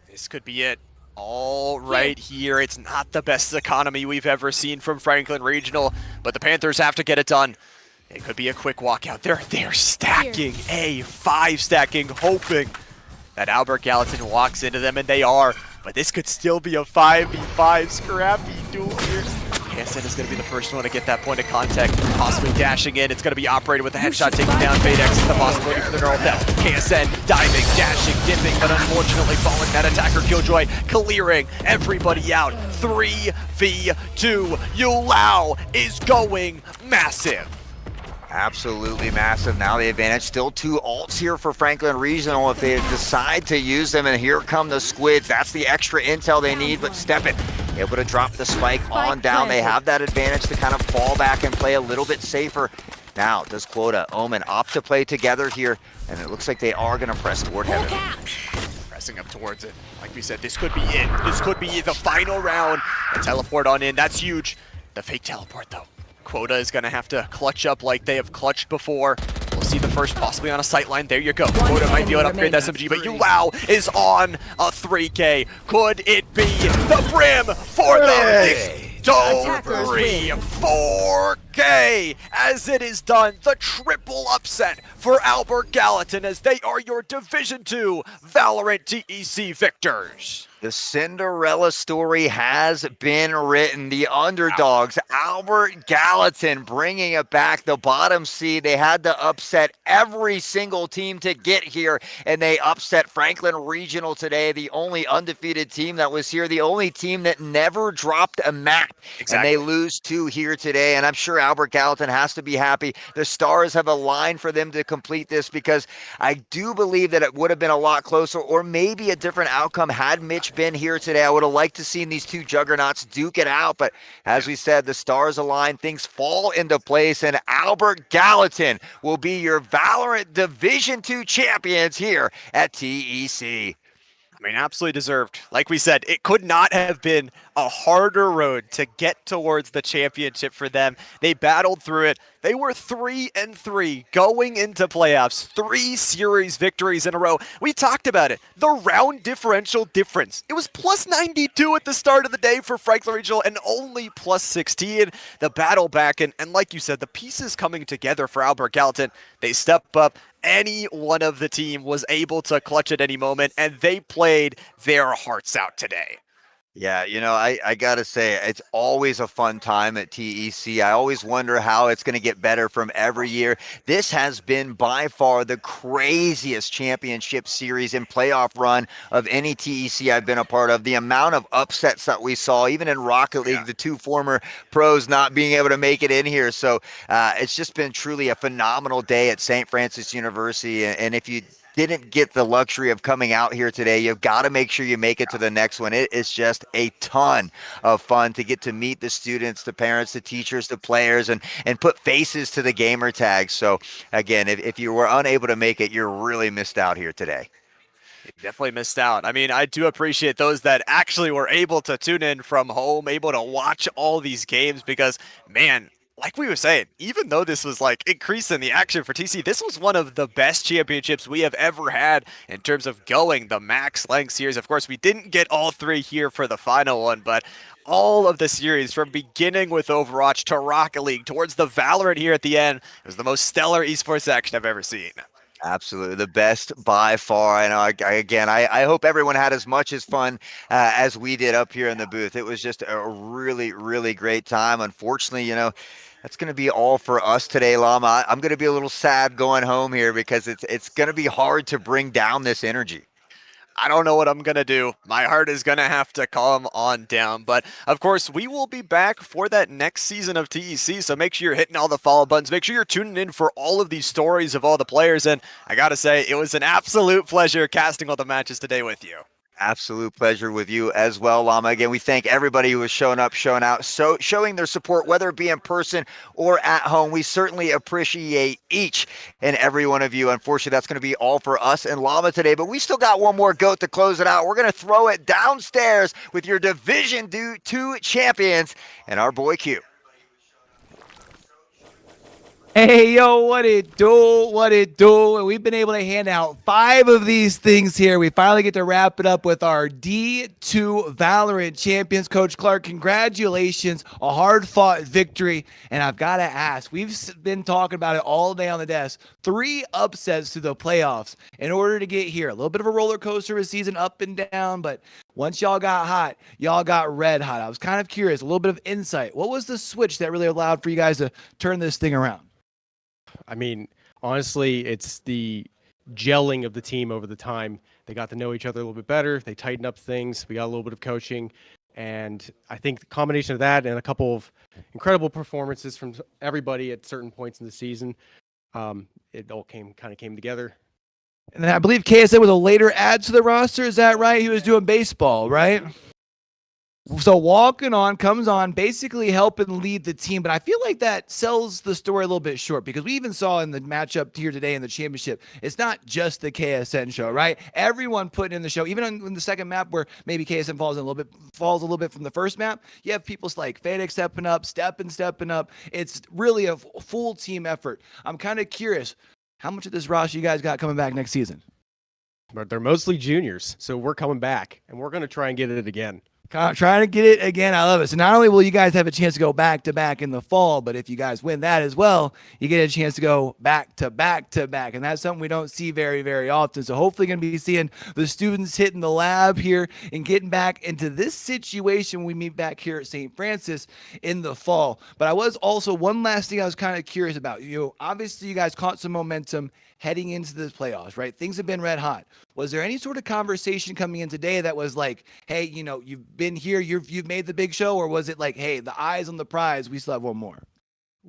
This could be it. All right here. It's not the best economy we've ever seen from Franklin Regional, but the Panthers have to get it done. It could be a quick walkout. They're stacking a 5-stacking, hoping that Albert Gallatin walks into them, and they are. But this could still be a 5v5 scrappy duel here. KSN is going to be the first one to get that point of contact, possibly dashing in. It's going to be Operator with the headshot, taking down Fadex. The possibility for the neural theft. KSN diving, dashing, dipping, but unfortunately falling. That attacker Killjoy clearing everybody out. 3v2. Yulau is going massive. Absolutely massive. Now the advantage. Still two ults here for Franklin Regional if they decide to use them. And here come the Squids. That's the extra intel they need, but Step It able to drop the spike on down. They have that advantage to kind of fall back and play a little bit safer. Now, does Quota, Omen opt to play together here? And it looks like they are going to press toward heaven. Pressing up towards it. Like we said, this could be it. This could be the final round. A teleport on in. That's huge. The fake teleport, though. Quota is going to have to clutch up like they have clutched before. We'll see the first possibly on a sightline. There you go. Quota might be able to upgrade the SMG, but Yulau is on a 3K. Could it be the brim for the victory? 4K as it is done. The triple upset for Albert Gallatin as they are your Division 2 Valorant TEC victors. The Cinderella story has been written. The underdogs, Albert Gallatin, bringing it back. The bottom seed, they had to upset every single team to get here, and they upset Franklin Regional today, the only undefeated team that was here, the only team that never dropped a map. Exactly. And they lose 2 here today, and I'm sure Albert Gallatin has to be happy. The stars have aligned for them to complete this, because I do believe that it would have been a lot closer, or maybe a different outcome had Mitch been here today. I would have liked to seen these 2 juggernauts duke it out, but as we said, the stars align, things fall into place, and Albert Gallatin will be your Valorant Division 2 champions here at TEC. I mean, absolutely deserved. Like we said, it could not have been a harder road to get towards the championship for them. They battled through it. They were 3-3 going into playoffs, 3 series victories in a row. We talked about it. The round differential difference. It was plus 92 at the start of the day for Franklin Regional and only plus 16. The battle back, and like you said, the pieces coming together for Albert Gallatin. They step up. Any one of the team was able to clutch at any moment, and they played their hearts out today. Yeah, I got to say, it's always a fun time at TEC. I always wonder how it's going to get better from every year. This has been by far the craziest championship series and playoff run of any TEC I've been a part of. The amount of upsets that we saw, even in Rocket League, the 2 former pros not being able to make it in here. So it's just been truly a phenomenal day at St. Francis University. And if you didn't get the luxury of coming out here today, you've got to make sure you make it to the next one. It is just a ton of fun to get to meet the students, the parents, the teachers, the players, and put faces to the gamer tags. So again, if you were unable to make it, you're really missed out here today. You definitely missed out. I mean, I do appreciate those that actually were able to tune in from home, able to watch all these games, because, man, like we were saying, even though this was like increasing the action for TC, this was one of the best championships we have ever had in terms of going the max length series. Of course, we didn't get all 3 here for the final one, but all of the series, from beginning with Overwatch to Rocket League towards the Valorant here at the end, it was the most stellar esports action I've ever seen. Absolutely. The best by far. I know, I hope everyone had as much as fun as we did up here in the booth. It was just a really, really great time. Unfortunately, that's going to be all for us today, Llama. I'm going to be a little sad going home here, because it's going to be hard to bring down this energy. I don't know what I'm going to do. My heart is going to have to calm on down. But, of course, we will be back for that next season of TEC, so make sure you're hitting all the follow buttons. Make sure you're tuning in for all of these stories of all the players. And I got to say, it was an absolute pleasure casting all the matches today with you. Absolute pleasure with you as well, Llama. Again, we thank everybody who has shown up, showing out, showing their support, whether it be in person or at home. We certainly appreciate each and every one of you. Unfortunately, that's going to be all for us and Llama today, but we still got one more GOAT to close it out. We're going to throw it downstairs with your Division 2 champions and our boy Q. Hey, yo, what it do? What it do? And we've been able to hand out 5 of these things here. We finally get to wrap it up with our D2 Valorant champions. Coach Clark, congratulations. A hard-fought victory. And I've got to ask, we've been talking about it all day on the desk. 3 upsets to the playoffs in order to get here. A little bit of a roller coaster of a season, up and down, but once y'all got hot, y'all got red hot. I was kind of curious, a little bit of insight. What was the switch that really allowed for you guys to turn this thing around? I mean, honestly, it's the gelling of the team over the time. They got to know each other a little bit better. They tightened up things. We got a little bit of coaching. And I think the combination of that and a couple of incredible performances from everybody at certain points in the season, it all came together. And then I believe KSN was a later add to the roster. Is that right? He was doing baseball, right? So walking on, comes on, basically helping lead the team. But I feel like that sells the story a little bit short, because we even saw in the matchup here today in the championship, it's not just the KSN show, right? Everyone putting in the show, even on the second map where maybe KSN falls a little bit from the first map. You have people like Fadek stepping up. It's really a full team effort. I'm kind of curious, how much of this roster you guys got coming back next season? But they're mostly juniors, so we're coming back, and we're going to try and get it again. Trying to get it again. I love it. So not only will you guys have a chance to go back to back in the fall, but if you guys win that as well, you get a chance to go back to back to back. And that's something we don't see very, very often. So hopefully going to be seeing the students hitting the lab here and getting back into this situation when we meet back here at St. Francis in the fall. But I was also, one last thing I was kind of curious about. Obviously you guys caught some momentum heading into the playoffs, right? Things have been red hot. Was there any sort of conversation coming in today that was like, hey, you've been here, you've made the big show, or was it like, hey, the eyes on the prize, we still have one more?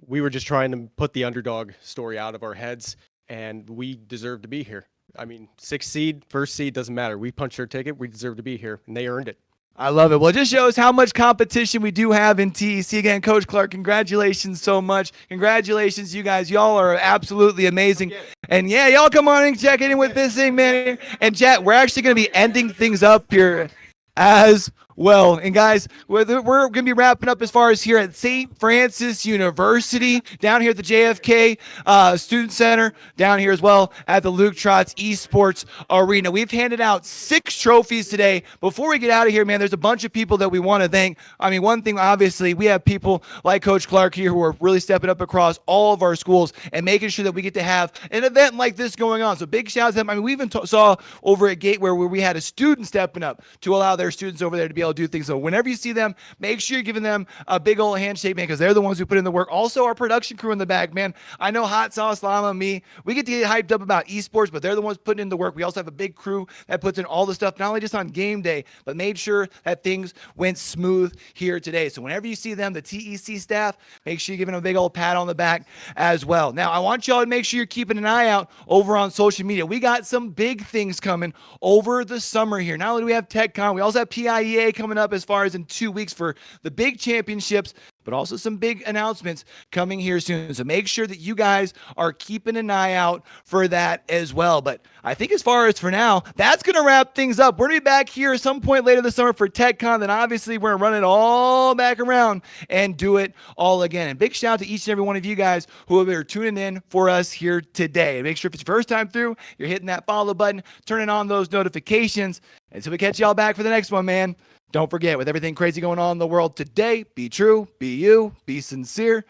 We were just trying to put the underdog story out of our heads, and we deserve to be here. I mean, 6th seed, 1st seed, doesn't matter. We punched our ticket. We deserve to be here, and they earned it. I love it. Well, it just shows how much competition we do have in TEC. Again, Coach Clark, congratulations so much. Congratulations, you guys. Y'all are absolutely amazing. And yeah, y'all come on and check in with this thing, man. And chat, we're actually going to be ending things up here as well. And guys, we're going to be wrapping up as far as here at St. Francis University, down here at the JFK Student Center, down here as well at the Luke Trotz Esports Arena. We've handed out 6 trophies today. Before we get out of here, man, there's a bunch of people that we want to thank. I mean, one thing, obviously, we have people like Coach Clark here who are really stepping up across all of our schools and making sure that we get to have an event like this going on. So big shout out to them. I mean, we even saw over at Gateway where we had a student stepping up to allow their students over there to be able to do things. So whenever you see them, make sure you're giving them a big old handshake, man, because they're the ones who put in the work. Also, our production crew in the back, man. I know Hot Sauce, Llama, me, we get to get hyped up about esports, but they're the ones putting in the work. We also have a big crew that puts in all the stuff, not only just on game day, but made sure that things went smooth here today. So whenever you see them, the TEC staff, make sure you're giving them a big old pat on the back as well. Now, I want y'all to make sure you're keeping an eye out over on social media. We got some big things coming over the summer here. Not only do we have TechCon, we also have PIEA coming up as far as in 2 weeks for the big championships, but also some big announcements coming here soon. So make sure that you guys are keeping an eye out for that as well. But I think as far as for now, that's going to wrap things up. We're going to be back here at some point later this summer for TechCon. Then obviously we're going to run it all back around and do it all again. And big shout out to each and every one of you guys who are tuning in for us here today. And make sure if it's your first time through, you're hitting that follow button, turning on those notifications. And so we catch y'all back for the next one, man. Don't forget, with everything crazy going on in the world today, be true, be you, be sincere,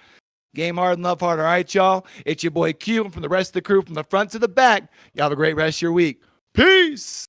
game hard and love hard. All right, y'all? It's your boy Q, and from the rest of the crew, from the front to the back, y'all have a great rest of your week. Peace!